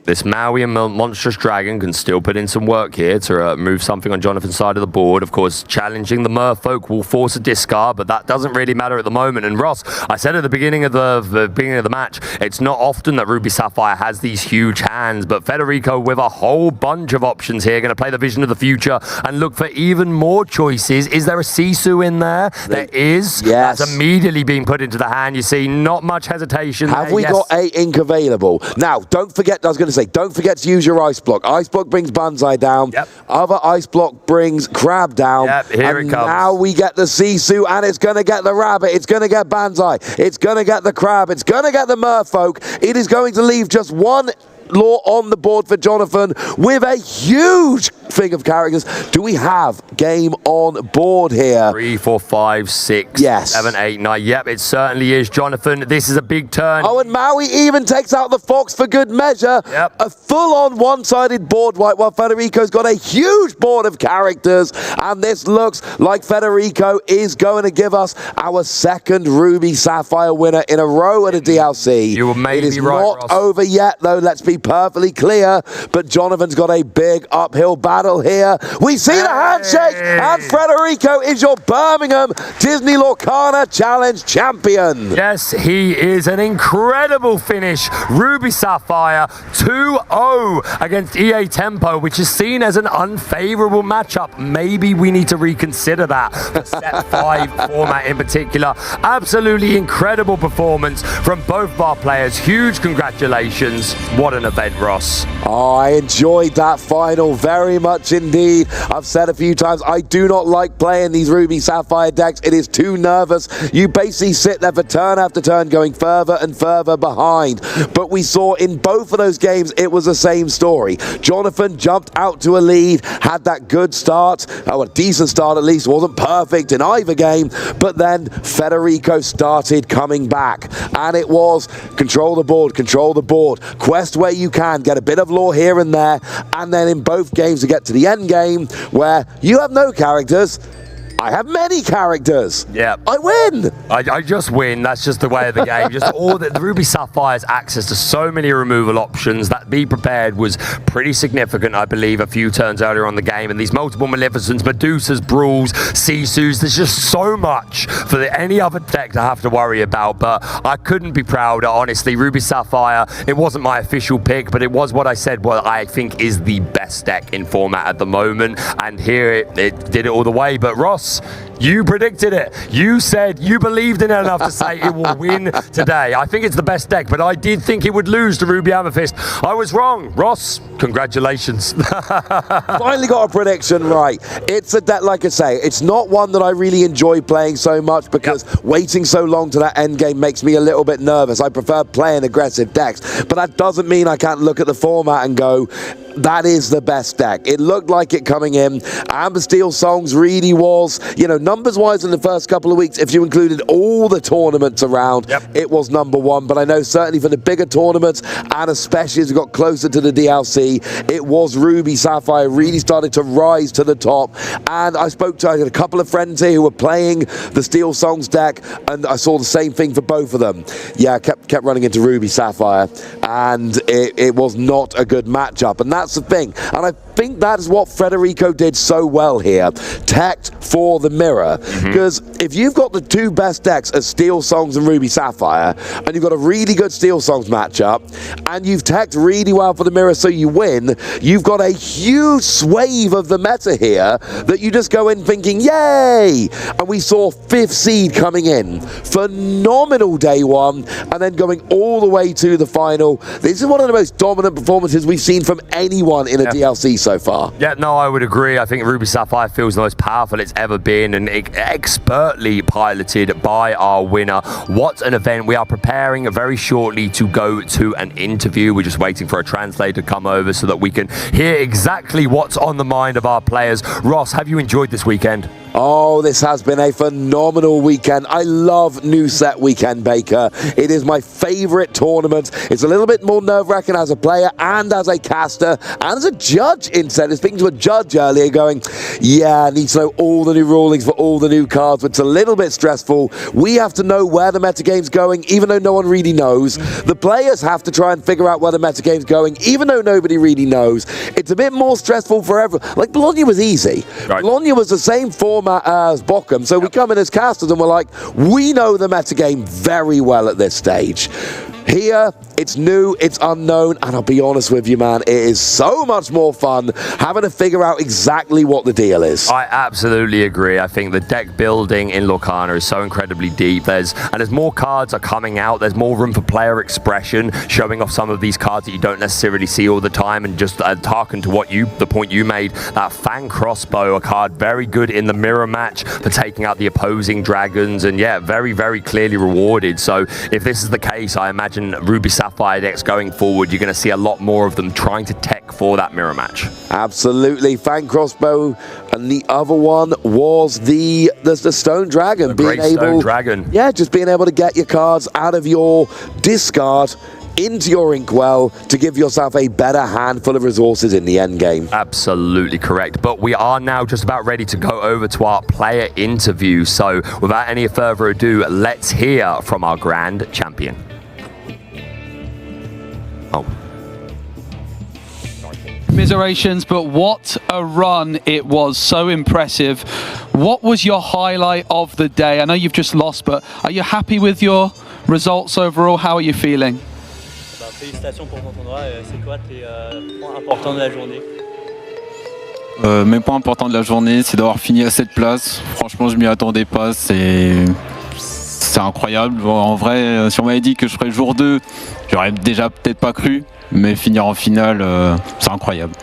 This Maui and Monstrous Dragon can still put in some work here to move something on Jonathan's side of the board. Of course, challenging the Merfolk will force a discard, but that doesn't really matter at the moment. And Ross, I said at the beginning of the match, it's not often that Ruby Sapphire has these huge hands, but Federico with a whole bunch of options here, going to play the Vision of the Future and look for even more choices. Is there a Sisu in there? There is. Yes. That's immediately being put into the hand. You see, not much hesitation. Have we got 8 ink available? Now, don't forget, I was going to say, don't forget to use your ice block. Ice block brings Banzai down. Yep. Other ice block brings Crab down. Yep, here and it comes. now we get the Sisu, and it's going to get the Rabbit. It's going to get Banzai. It's going to get the Crab. It's going to get the Merfolk. It is going to leave just one law on the board for Jonathan with a huge thing of characters. Do we have game on board here? 3, 4, 5, 6, yes. 7, 8, 9. Yep, it certainly is, Jonathan. This is a big turn. Oh, and Maui even takes out the Fox for good measure. Yep. A full-on one-sided board wipe while Federico's got a huge board of characters. And this looks like Federico is going to give us our second Ruby Sapphire winner in a row at a DLC. You were maybe It is right, not Ross. over yet, though. Let's be perfectly clear. But Jonathan's got a big uphill battle here. We see the handshake, and Federico is your Birmingham Disney Lorcana Challenge champion. Yes, he is an incredible finish. Ruby Sapphire 2-0 against EA Tempo, which is seen as an unfavorable matchup. Maybe we need to reconsider that. The set 5 format in particular. Absolutely incredible performance from both of our players. Huge congratulations. What an event, Ross. Oh, I enjoyed that final very much indeed. I've said a few times, I do not like playing these Ruby Sapphire decks. It is too nervous. You basically sit there for turn after turn going further and further behind. But we saw in both of those games, it was the same story. Jonathan jumped out to a lead, had that good start, a decent start at least, wasn't perfect in either game, but then Federico started coming back. And it was control the board, quest where you can, get a bit of lore here and there, and then in both games to get to the end game where you have no characters, I have many characters. Yeah. I win. I just win. That's just the way of the game. Just all the Ruby Sapphire's access to so many removal options. That Be Prepared was pretty significant, I believe, a few turns earlier on the game. And these multiple Maleficents, Medusas, Brawls, Sisus, there's just so much for any other deck to have to worry about. But I couldn't be prouder, honestly. Ruby Sapphire, it wasn't my official pick, but it was what I said, what I think is the best deck in format at the moment. And here it did it all the way. But Ross, You predicted it. You said you believed in it enough to say it will win today. I think it's the best deck, but I did think it would lose to Ruby Amethyst. I was wrong. Ross, congratulations. Finally got a prediction right. It's a deck, like I say, it's not one that I really enjoy playing so much because waiting so long to that end game makes me a little bit nervous. I prefer playing aggressive decks, but that doesn't mean I can't look at the format and go, that is the best deck. It looked like it coming in. Amber Steel Songs really was, you know, numbers-wise in the first couple of weeks, if you included all the tournaments around, it was #1. But I know certainly for the bigger tournaments, and especially as we got closer to the DLC, it was Ruby Sapphire really started to rise to the top. And I spoke to a couple of friends here who were playing the Steel Songs deck, and I saw the same thing for both of them. Yeah, kept running into Ruby Sapphire, and it was not a good matchup. And that's the thing. And I think that is what Federico did so well here. Teched for the mirror. Because if you've got the two best decks as Steel Songs and Ruby Sapphire, and you've got a really good Steel Songs matchup, and you've teched really well for the mirror so you win, you've got a huge swathe of the meta here that you just go in thinking, yay! And we saw 5th seed coming in. Phenomenal day one, and then going all the way to the final. This is one of the most dominant performances we've seen from anyone in a DLC so far. Yeah, no, I would agree. I think Ruby Sapphire feels the most powerful it's ever been, and expertly piloted by our winner. What an event. We are preparing very shortly to go to an interview. We're just waiting for a translator to come over so that we can hear exactly what's on the mind of our players. Ross, have you enjoyed this weekend? Oh, this has been a phenomenal weekend. I love New Set Weekend, Baker. It is my favorite tournament. It's a little bit more nerve-wracking as a player and as a caster and as a judge instead. I was speaking to a judge earlier going, yeah, I need to know all the new rulings for all the new cards, but it's a little bit stressful. We have to know where the metagame's going, even though no one really knows. The players have to try and figure out where the metagame's going, even though nobody really knows. It's a bit more stressful for everyone. Like, Bologna was easy. Right. Bologna was the same format as Bochum, so we come in as casters and we're like, we know the metagame very well at this stage. Here, it's new, it's unknown, and I'll be honest with you, man, it is so much more fun having to figure out exactly what the deal is. I absolutely agree. I think the deck building in Lorcana is so incredibly deep. There's more cards are coming out. There's more room for player expression, showing off some of these cards that you don't necessarily see all the time. And just hearken to the point you made, that Fang Crossbow, a card very good in the mirror match for taking out the opposing dragons, and yeah, very, very clearly rewarded. So if this is the case, I imagine Ruby Sapphire decks going forward, you're going to see a lot more of them trying to tech for that mirror match. Absolutely. Fang Crossbow, and the other one was the Stone Dragon. The Great Stone Dragon. Yeah, just being able to get your cards out of your discard into your Inkwell to give yourself a better handful of resources in the end game. Absolutely correct. But we are now just about ready to go over to our player interview. So without any further ado, let's hear from our grand champion. Commiserations, but what a run it was. So impressive. What was your highlight of the day? I know you've just lost, but are you happy with your results overall? How are you feeling? Félicitations pour ton tournoi. C'est quoi tes points importants de la journée? Mes points importants de la journée, c'est d'avoir fini à cette place. Franchement, je m'y attendais pas. C'est incroyable. Bon, en vrai, si on m'avait dit que je ferais jour 2, j'aurais déjà peut-être pas cru. Mais finir en finale, c'est incroyable.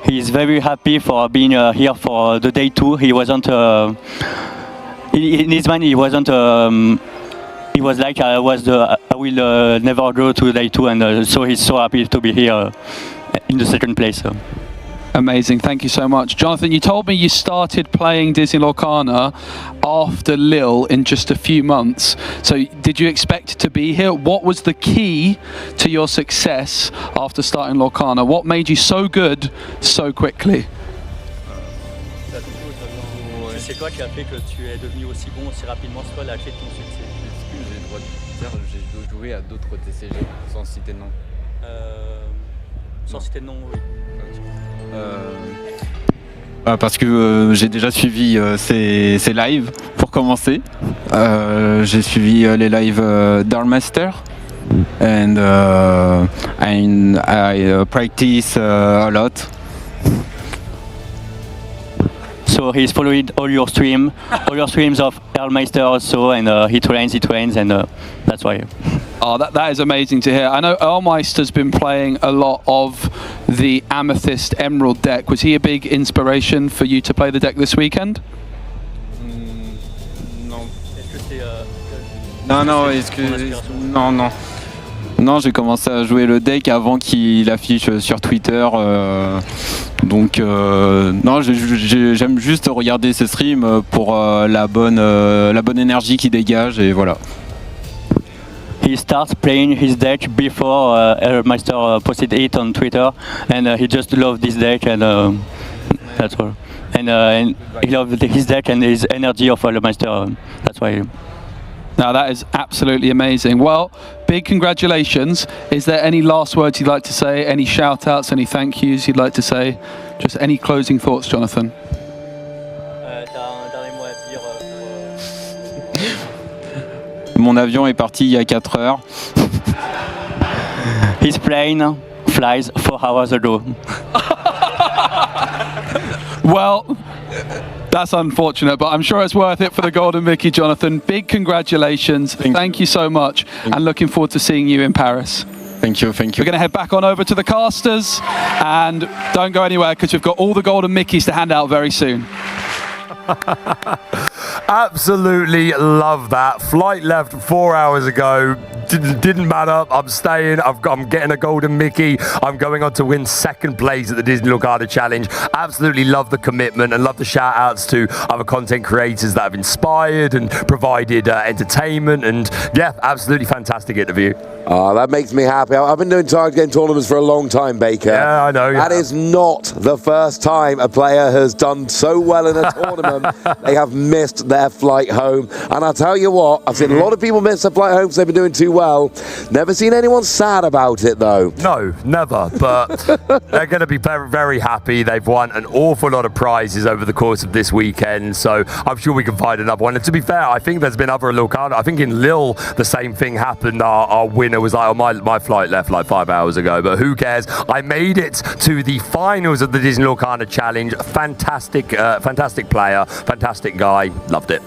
He's very happy for being here for the day 2. He wasn't in his mind. He wasn't. He was like I will never go to day 2, and so he's so happy to be here in the second place. So. Amazing, thank you so much. Jonathan, you told me you started playing Disney Lorcana after Lille in just a few months. So did you expect to be here? What was the key to your success after starting Lorcana? What made you so good so quickly? C'est quoi qui a fait que tu es devenu aussi bon aussi rapidement? C'est quoi la clé de ton succès? Est-ce que j'ai le droit de dire j'ai joué à d'autres TCG sans citer de nom? Sans citer de nom, oui. Parce que j'ai déjà suivi ces lives pour commencer. J'ai suivi les lives d'Armaster and I practice a lot. So he's following all your streams of Erlmeister also, and he trains, and that's why. Oh, that is amazing to hear. I know Erlmeister's been playing a lot of the Amethyst Emerald deck. Was he a big inspiration for you to play the deck this weekend? Non, j'ai commencé à jouer le deck avant qu'il affiche sur Twitter. Donc, non, j'aime juste regarder ses streams pour la bonne énergie qu'il dégage et voilà. He starts playing his deck before Erlmeister posted it on Twitter, and he just loved this deck, and that's all. And he loved his deck and his energy of Erlmeister. That's why. Now that is absolutely amazing. Well, big congratulations. Is there any last words you'd like to say? Any shout outs, any thank yous you'd like to say? Just any closing thoughts, Jonathan? Mon avion est parti il y a 4 heures. His plane flies 4 hours ago. Well, that's unfortunate, but I'm sure it's worth it for the Golden Mickey, Jonathan. Big congratulations. Thank you so much, and looking forward to seeing you in Paris. Thank you. We're going to head back on over to the casters, and don't go anywhere because we've got all the Golden Mickeys to hand out very soon. Absolutely love that. Flight left 4 hours ago. Didn't matter. I'm staying. I'm getting a Golden Mickey. I'm going on to win second place at the Disney Lorcana Challenge. Absolutely love the commitment and love the shout outs to other content creators that have inspired and provided entertainment. And yeah, absolutely fantastic interview. Oh, that makes me happy. I've been doing target game tournaments for a long time, Baker. Yeah, I know. That is not the first time a player has done so well in a tournament. They have missed their flight home. And I'll tell you what, I've seen a lot of people miss their flight home because they've been doing too well. Never seen anyone sad about it, though. No, never. But they're going to be very, very happy. They've won an awful lot of prizes over the course of this weekend. So I'm sure we can find another one. And to be fair, I think there's been other Lorcana. I think in Lille, the same thing happened. Our winner was like, oh, my flight left like 5 hours ago. But who cares? I made it to the finals of the Disney Lorcana Challenge. Fantastic, fantastic player. Fantastic guy. Loved it.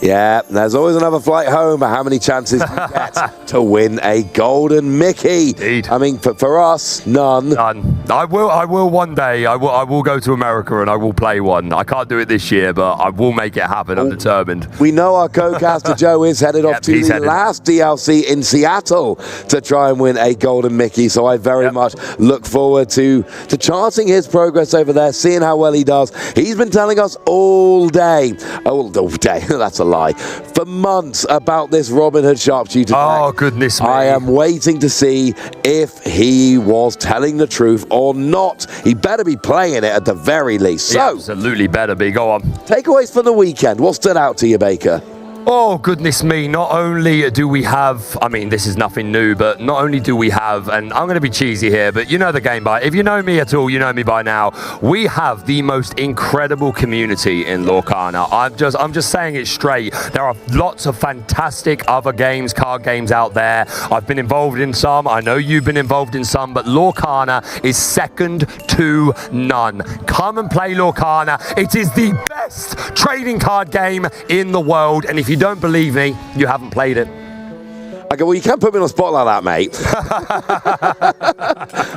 Yeah, there's always another flight home, but how many chances do you get to win a Golden Mickey? Indeed. I mean, for us, none. None. I will one day. I will go to America and I will play one. I can't do it this year, but I will make it happen. I'm determined. We know our co-caster Joe is headed off to the last DLC in Seattle to try and win a Golden Mickey. So I very much look forward to charting his progress over there, seeing how well he does. He's been telling us all day, that's a lie, for months about this Robin Hood Sharpshooter deck. Oh, goodness me. I am waiting to see if he was telling the truth or not. He better be playing it at the very least. So, absolutely better be. Go on. Takeaways for the weekend. What stood out to you, Baker? Oh, goodness me. Not only do we have, I mean, this is nothing new, but not only do we have, and I'm going to be cheesy here, but you know the game by, if you know me at all, you know me by now, we have the most incredible community in Lorcana. I'm just saying it straight. There are lots of fantastic other games, card games out there. I've been involved in some. I know you've been involved in some, but Lorcana is second to none. Come and play Lorcana. It is the best trading card game in the world, and if you don't believe me, you haven't played it. Okay, well, you can't put me on a spot like that, mate.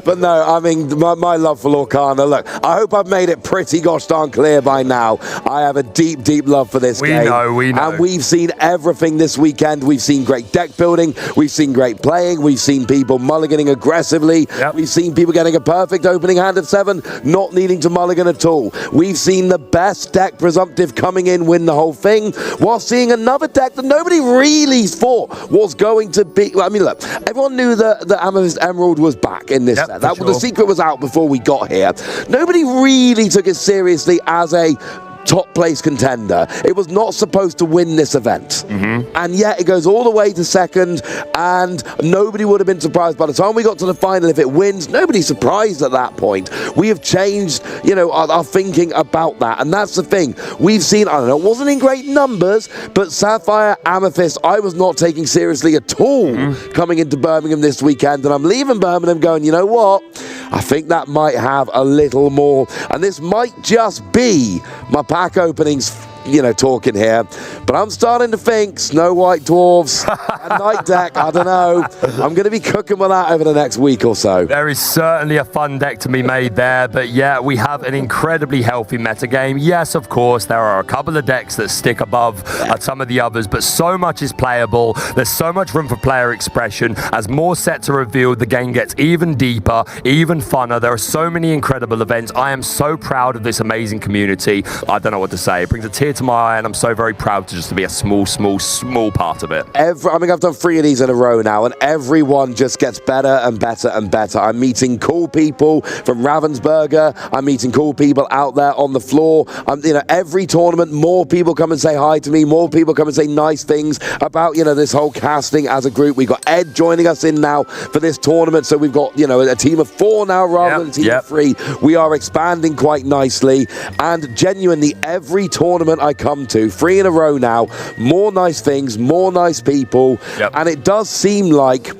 But no, I mean, my love for Lorcana, look, I hope I've made it pretty gosh darn clear by now. I have a deep, deep love for this game. We know. And we've seen everything this weekend. We've seen great deck building. We've seen great playing. We've seen people mulliganing aggressively. We've seen people getting a perfect opening hand of 7, not needing to mulligan at all. We've seen the best deck presumptive coming in, win the whole thing, while seeing another deck that nobody really thought was going to be. I mean, look, everyone knew that the Amethyst Emerald was back in this set. The secret was out before we got here. Nobody really took it seriously as a top place contender. It was not supposed to win this event. And yet it goes all the way to second, and nobody would have been surprised by the time we got to the final if it wins. Nobody's surprised at that point. We have changed, you know, our thinking about that, and that's the thing. We've seen, I don't know, it wasn't in great numbers, but Sapphire, Amethyst, I was not taking seriously at all coming into Birmingham this weekend, and I'm leaving Birmingham going, you know what? I think that might have a little more, and this might just be my pack openings, you know, talking here, but I'm starting to think Snow White Dwarves and Night Deck, I don't know. I'm going to be cooking with that over the next week or so. There is certainly a fun deck to be made there, but yeah, we have an incredibly healthy metagame. Yes, of course, there are a couple of decks that stick above some of the others, but so much is playable. There's so much room for player expression. As more sets are revealed, the game gets even deeper, even funner. There are so many incredible events. I am so proud of this amazing community. I don't know what to say. It brings a tear to my eye, and I'm so very proud to be a small part of it. I mean, I've done 3 of these in a row now, and everyone just gets better and better and better. I'm meeting cool people from Ravensburger. I'm meeting cool people out there on the floor. You know, every tournament, more people come and say hi to me. More people come and say nice things about, you know, this whole casting as a group. We've got Ed joining us in now for this tournament, so we've got, you know, a team of 4 now rather than a team of 3. We are expanding quite nicely, and genuinely, every tournament I come to, 3 in a row now, more nice things, more nice people, and it does seem like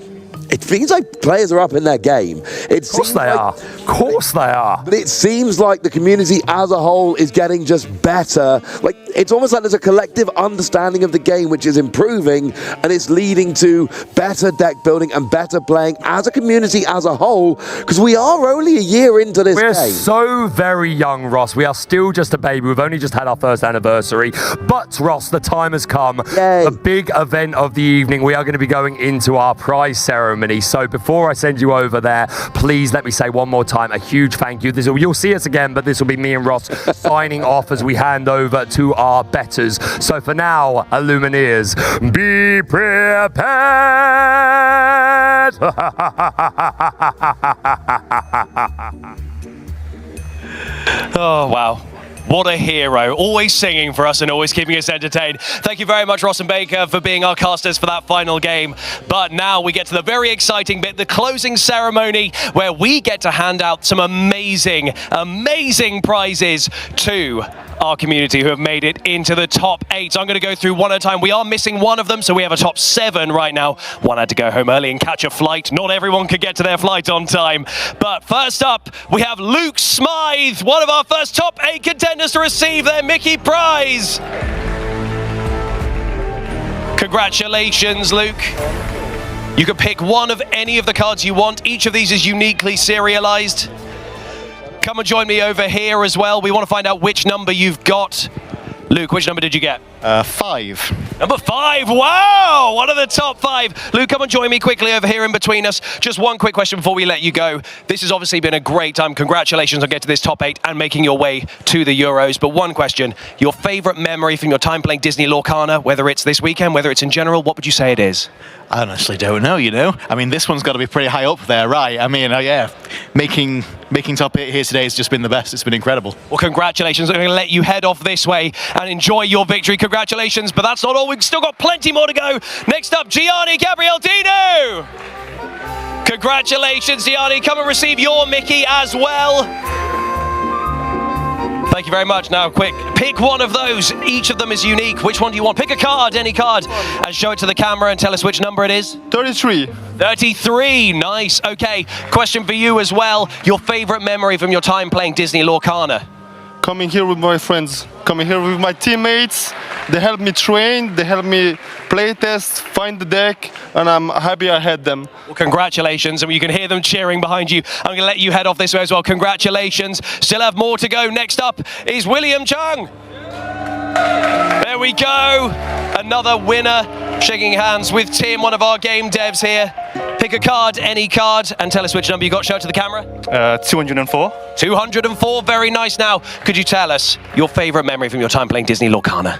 it feels like players are up in their game. Of course they are. Of course they are. But it seems like the community as a whole is getting just better. Like, it's almost like there's a collective understanding of the game which is improving, and it's leading to better deck building and better playing as a community as a whole, because we are only a year into this game. We're so very young, Ross. We are still just a baby. We've only just had our first anniversary. But, Ross, the time has come. The big event of the evening. We are going to be going into our prize ceremony. So before I send you over there, please let me say one more time a huge thank you. You'll see us again, but this will be me and Ross signing off as we hand over to our betters. So for now, Illumineers, be prepared. Oh, wow. What a hero, always singing for us and always keeping us entertained. Thank you very much, Ross and Baker, for being our casters for that final game. But now we get to the very exciting bit, the closing ceremony, where we get to hand out some amazing, amazing prizes to our community who have made it into the top 8. So I'm going to go through one at a time. We are missing one of them, so we have a top 7 right now. One had to go home early and catch a flight. Not everyone could get to their flight on time. But first up, we have Luke Smythe, one of our first top 8 contenders to receive their Mickey prize. Congratulations, Luke. You can pick one of any of the cards you want. Each of these is uniquely serialized. Come and join me over here as well. We want to find out which number you've got. Luke, which number did you get? 5. Number 5, wow! One of the top 5. Luke, come and join me quickly over here in between us. Just one quick question before we let you go. This has obviously been a great time. Congratulations on getting to this top 8 and making your way to the Euros. But one question, your favorite memory from your time playing Disney Lorcana, whether it's this weekend, whether it's in general, what would you say it is? I honestly don't know, you know? I mean, this one's got to be pretty high up there, right? I mean, yeah, making top 8 here today has just been the best. It's been incredible. Well, congratulations. I'm going to let you head off this way and enjoy your victory. Congratulations, but that's not all. We've still got plenty more to go. Next up, Gianni Gabrialdino. Congratulations, Gianni. Come and receive your Mickey as well. Thank you very much. Now, quick, pick one of those. Each of them is unique. Which one do you want? Pick a card, any card, and show it to the camera and tell us which number it is. 33. 33, nice. Okay, question for you as well. Your favorite memory from your time playing Disney Lorcana? Coming here with my friends, coming here with my teammates. They helped me train, they helped me play test, find the deck, and I'm happy I had them. Well, congratulations, and you can hear them cheering behind you. I'm going to let you head off this way as well. Congratulations. Still have more to go. Next up is William Chung. There we go. Another winner. Shaking hands with Tim, one of our game devs here. Pick a card, any card, and tell us which number you got. Show it to the camera. 204. 204, very nice. Now, could you tell us your favorite memory from your time playing Disney Lorcana?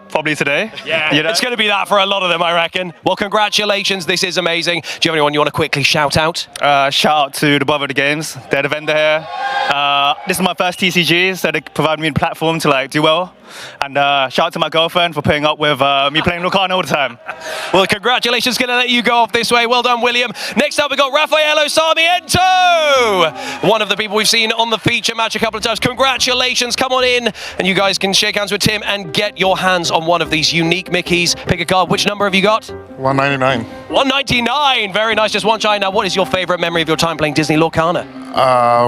Probably today. Yeah, you know? It's going to be that for a lot of them, I reckon. Well, congratulations. This is amazing. Do you have anyone you want to quickly shout out? Shout out to the Brother of the Games. They're the vendor here. This is my first TCG, so they provided me a platform to do well. And shout out to my girlfriend for putting up with me playing Lorcana all the time. Well, congratulations. Going to let you go off this way. Well done, William. Next up, we've got Raffaello Sarmiento, one of the people we've seen on the feature match a couple of times. Congratulations. Come on in, and you guys can shake hands with Tim and get your hands on one of these unique Mickeys. Pick a card. Which number have you got? 199. 199. Very nice. Just one shy. Now, what is your favorite memory of your time playing Disney Lorcana?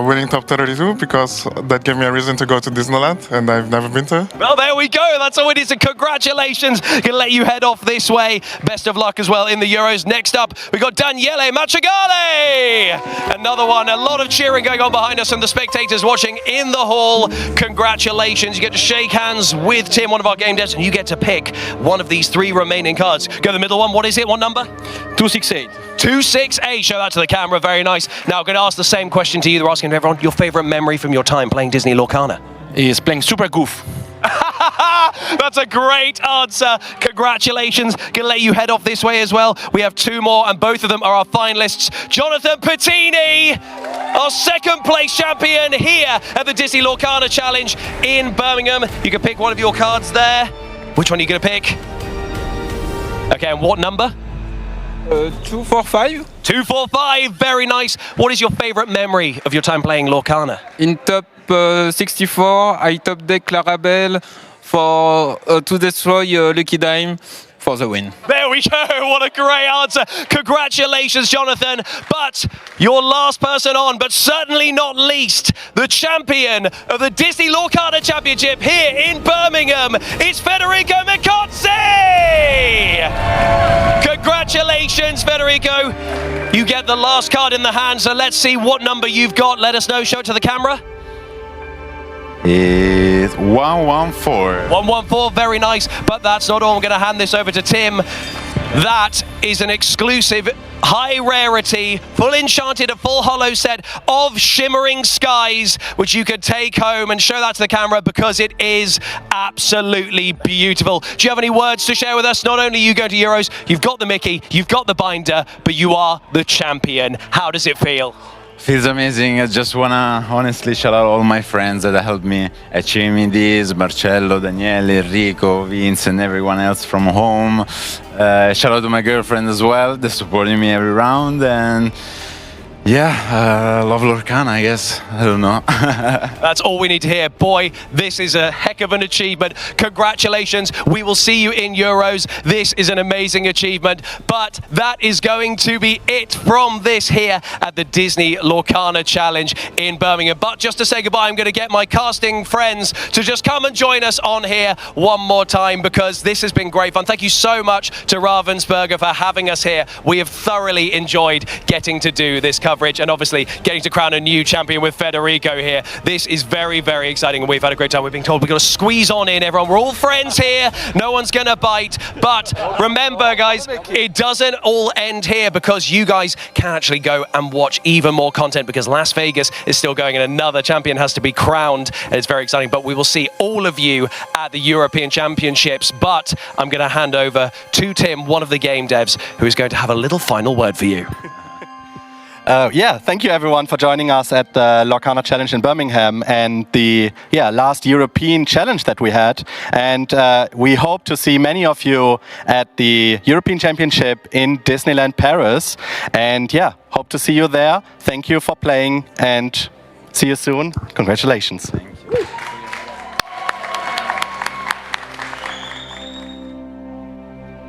winning top 32 because that gave me a reason to go to Disneyland, and I've never been to. Well, there we go. That's all it is. And congratulations. Gonna let you head off this way. Best of luck as well in the Euros. Next up, we got Daniele Machigale. Another one. A lot of cheering going on behind us and the spectators watching in the hall. Congratulations. You get to shake hands with Tim, one of our game devs, and you get to pick one of these 3 remaining cards. Go to the middle one. What is it? What number? 268. 268. Show that to the camera. Very nice. Now, I'm going to ask the same question to you. They're asking everyone your favorite memory from your time playing Disney Lorcana. Is playing Super Goof. That's a great answer. Congratulations. Gonna let you head off this way as well. We have 2 more, and both of them are our finalists. Jonathan Pettini, our 2nd place champion here at the Disney Lorcana Challenge in Birmingham. You can pick one of your cards there. Which one are you gonna pick? Okay, and what number? 245. 245, very nice. What is your favorite memory of your time playing Lorcana? In top 64, I top deck Clarabelle for to destroy Lucky Dime for the win. There we go. What a great answer. Congratulations, Jonathan. But your last person on, but certainly not least, the champion of the Disney Lorcana Championship here in Birmingham. It's Federico Micozzi. Congratulations, Federico. You get the last card in the hand, so let's see what number you've got. Let us know. Show it to the camera. It's 114. 114, very nice. But that's not all. I'm going to hand this over to Tim. That is an exclusive, high rarity, full enchanted, a full holo set of Shimmering Skies, which you could take home and show that to the camera because it is absolutely beautiful. Do you have any words to share with us? Not only you go to Euros, you've got the Mickey, you've got the binder, but you are the champion. How does it feel? Feels amazing. I just wanna honestly shout out all my friends that helped me achieving this: Marcello, Daniele, Enrico, Vince, and everyone else from home. Shout out to my girlfriend as well, they're supporting me every round. And yeah, love Lorcana, I guess. I don't know. That's all we need to hear. Boy, this is a heck of an achievement. Congratulations. We will see you in Euros. This is an amazing achievement. But that is going to be it from this here at the Disney Lorcana Challenge in Birmingham. But just to say goodbye, I'm going to get my casting friends to just come and join us on here one more time because this has been great fun. Thank you so much to Ravensburger for having us here. We have thoroughly enjoyed getting to do this coverage and obviously getting to crown a new champion with Federico here. This is very, very exciting and we've had a great time. We've been told we've got to squeeze on in, everyone. We're all friends here. No one's going to bite. But remember, guys, it doesn't all end here because you guys can actually go and watch even more content because Las Vegas is still going and another champion has to be crowned. And it's very exciting. But we will see all of you at the European Championships. But I'm going to hand over to Tim, one of the game devs, who is going to have a little final word for you. Yeah, thank you everyone for joining us at the Lorcana Challenge in Birmingham and the last European challenge that we had. And we hope to see many of you at the European Championship in Disneyland Paris. And yeah, hope to see you there. Thank you for playing and see you soon. Congratulations. Thank you.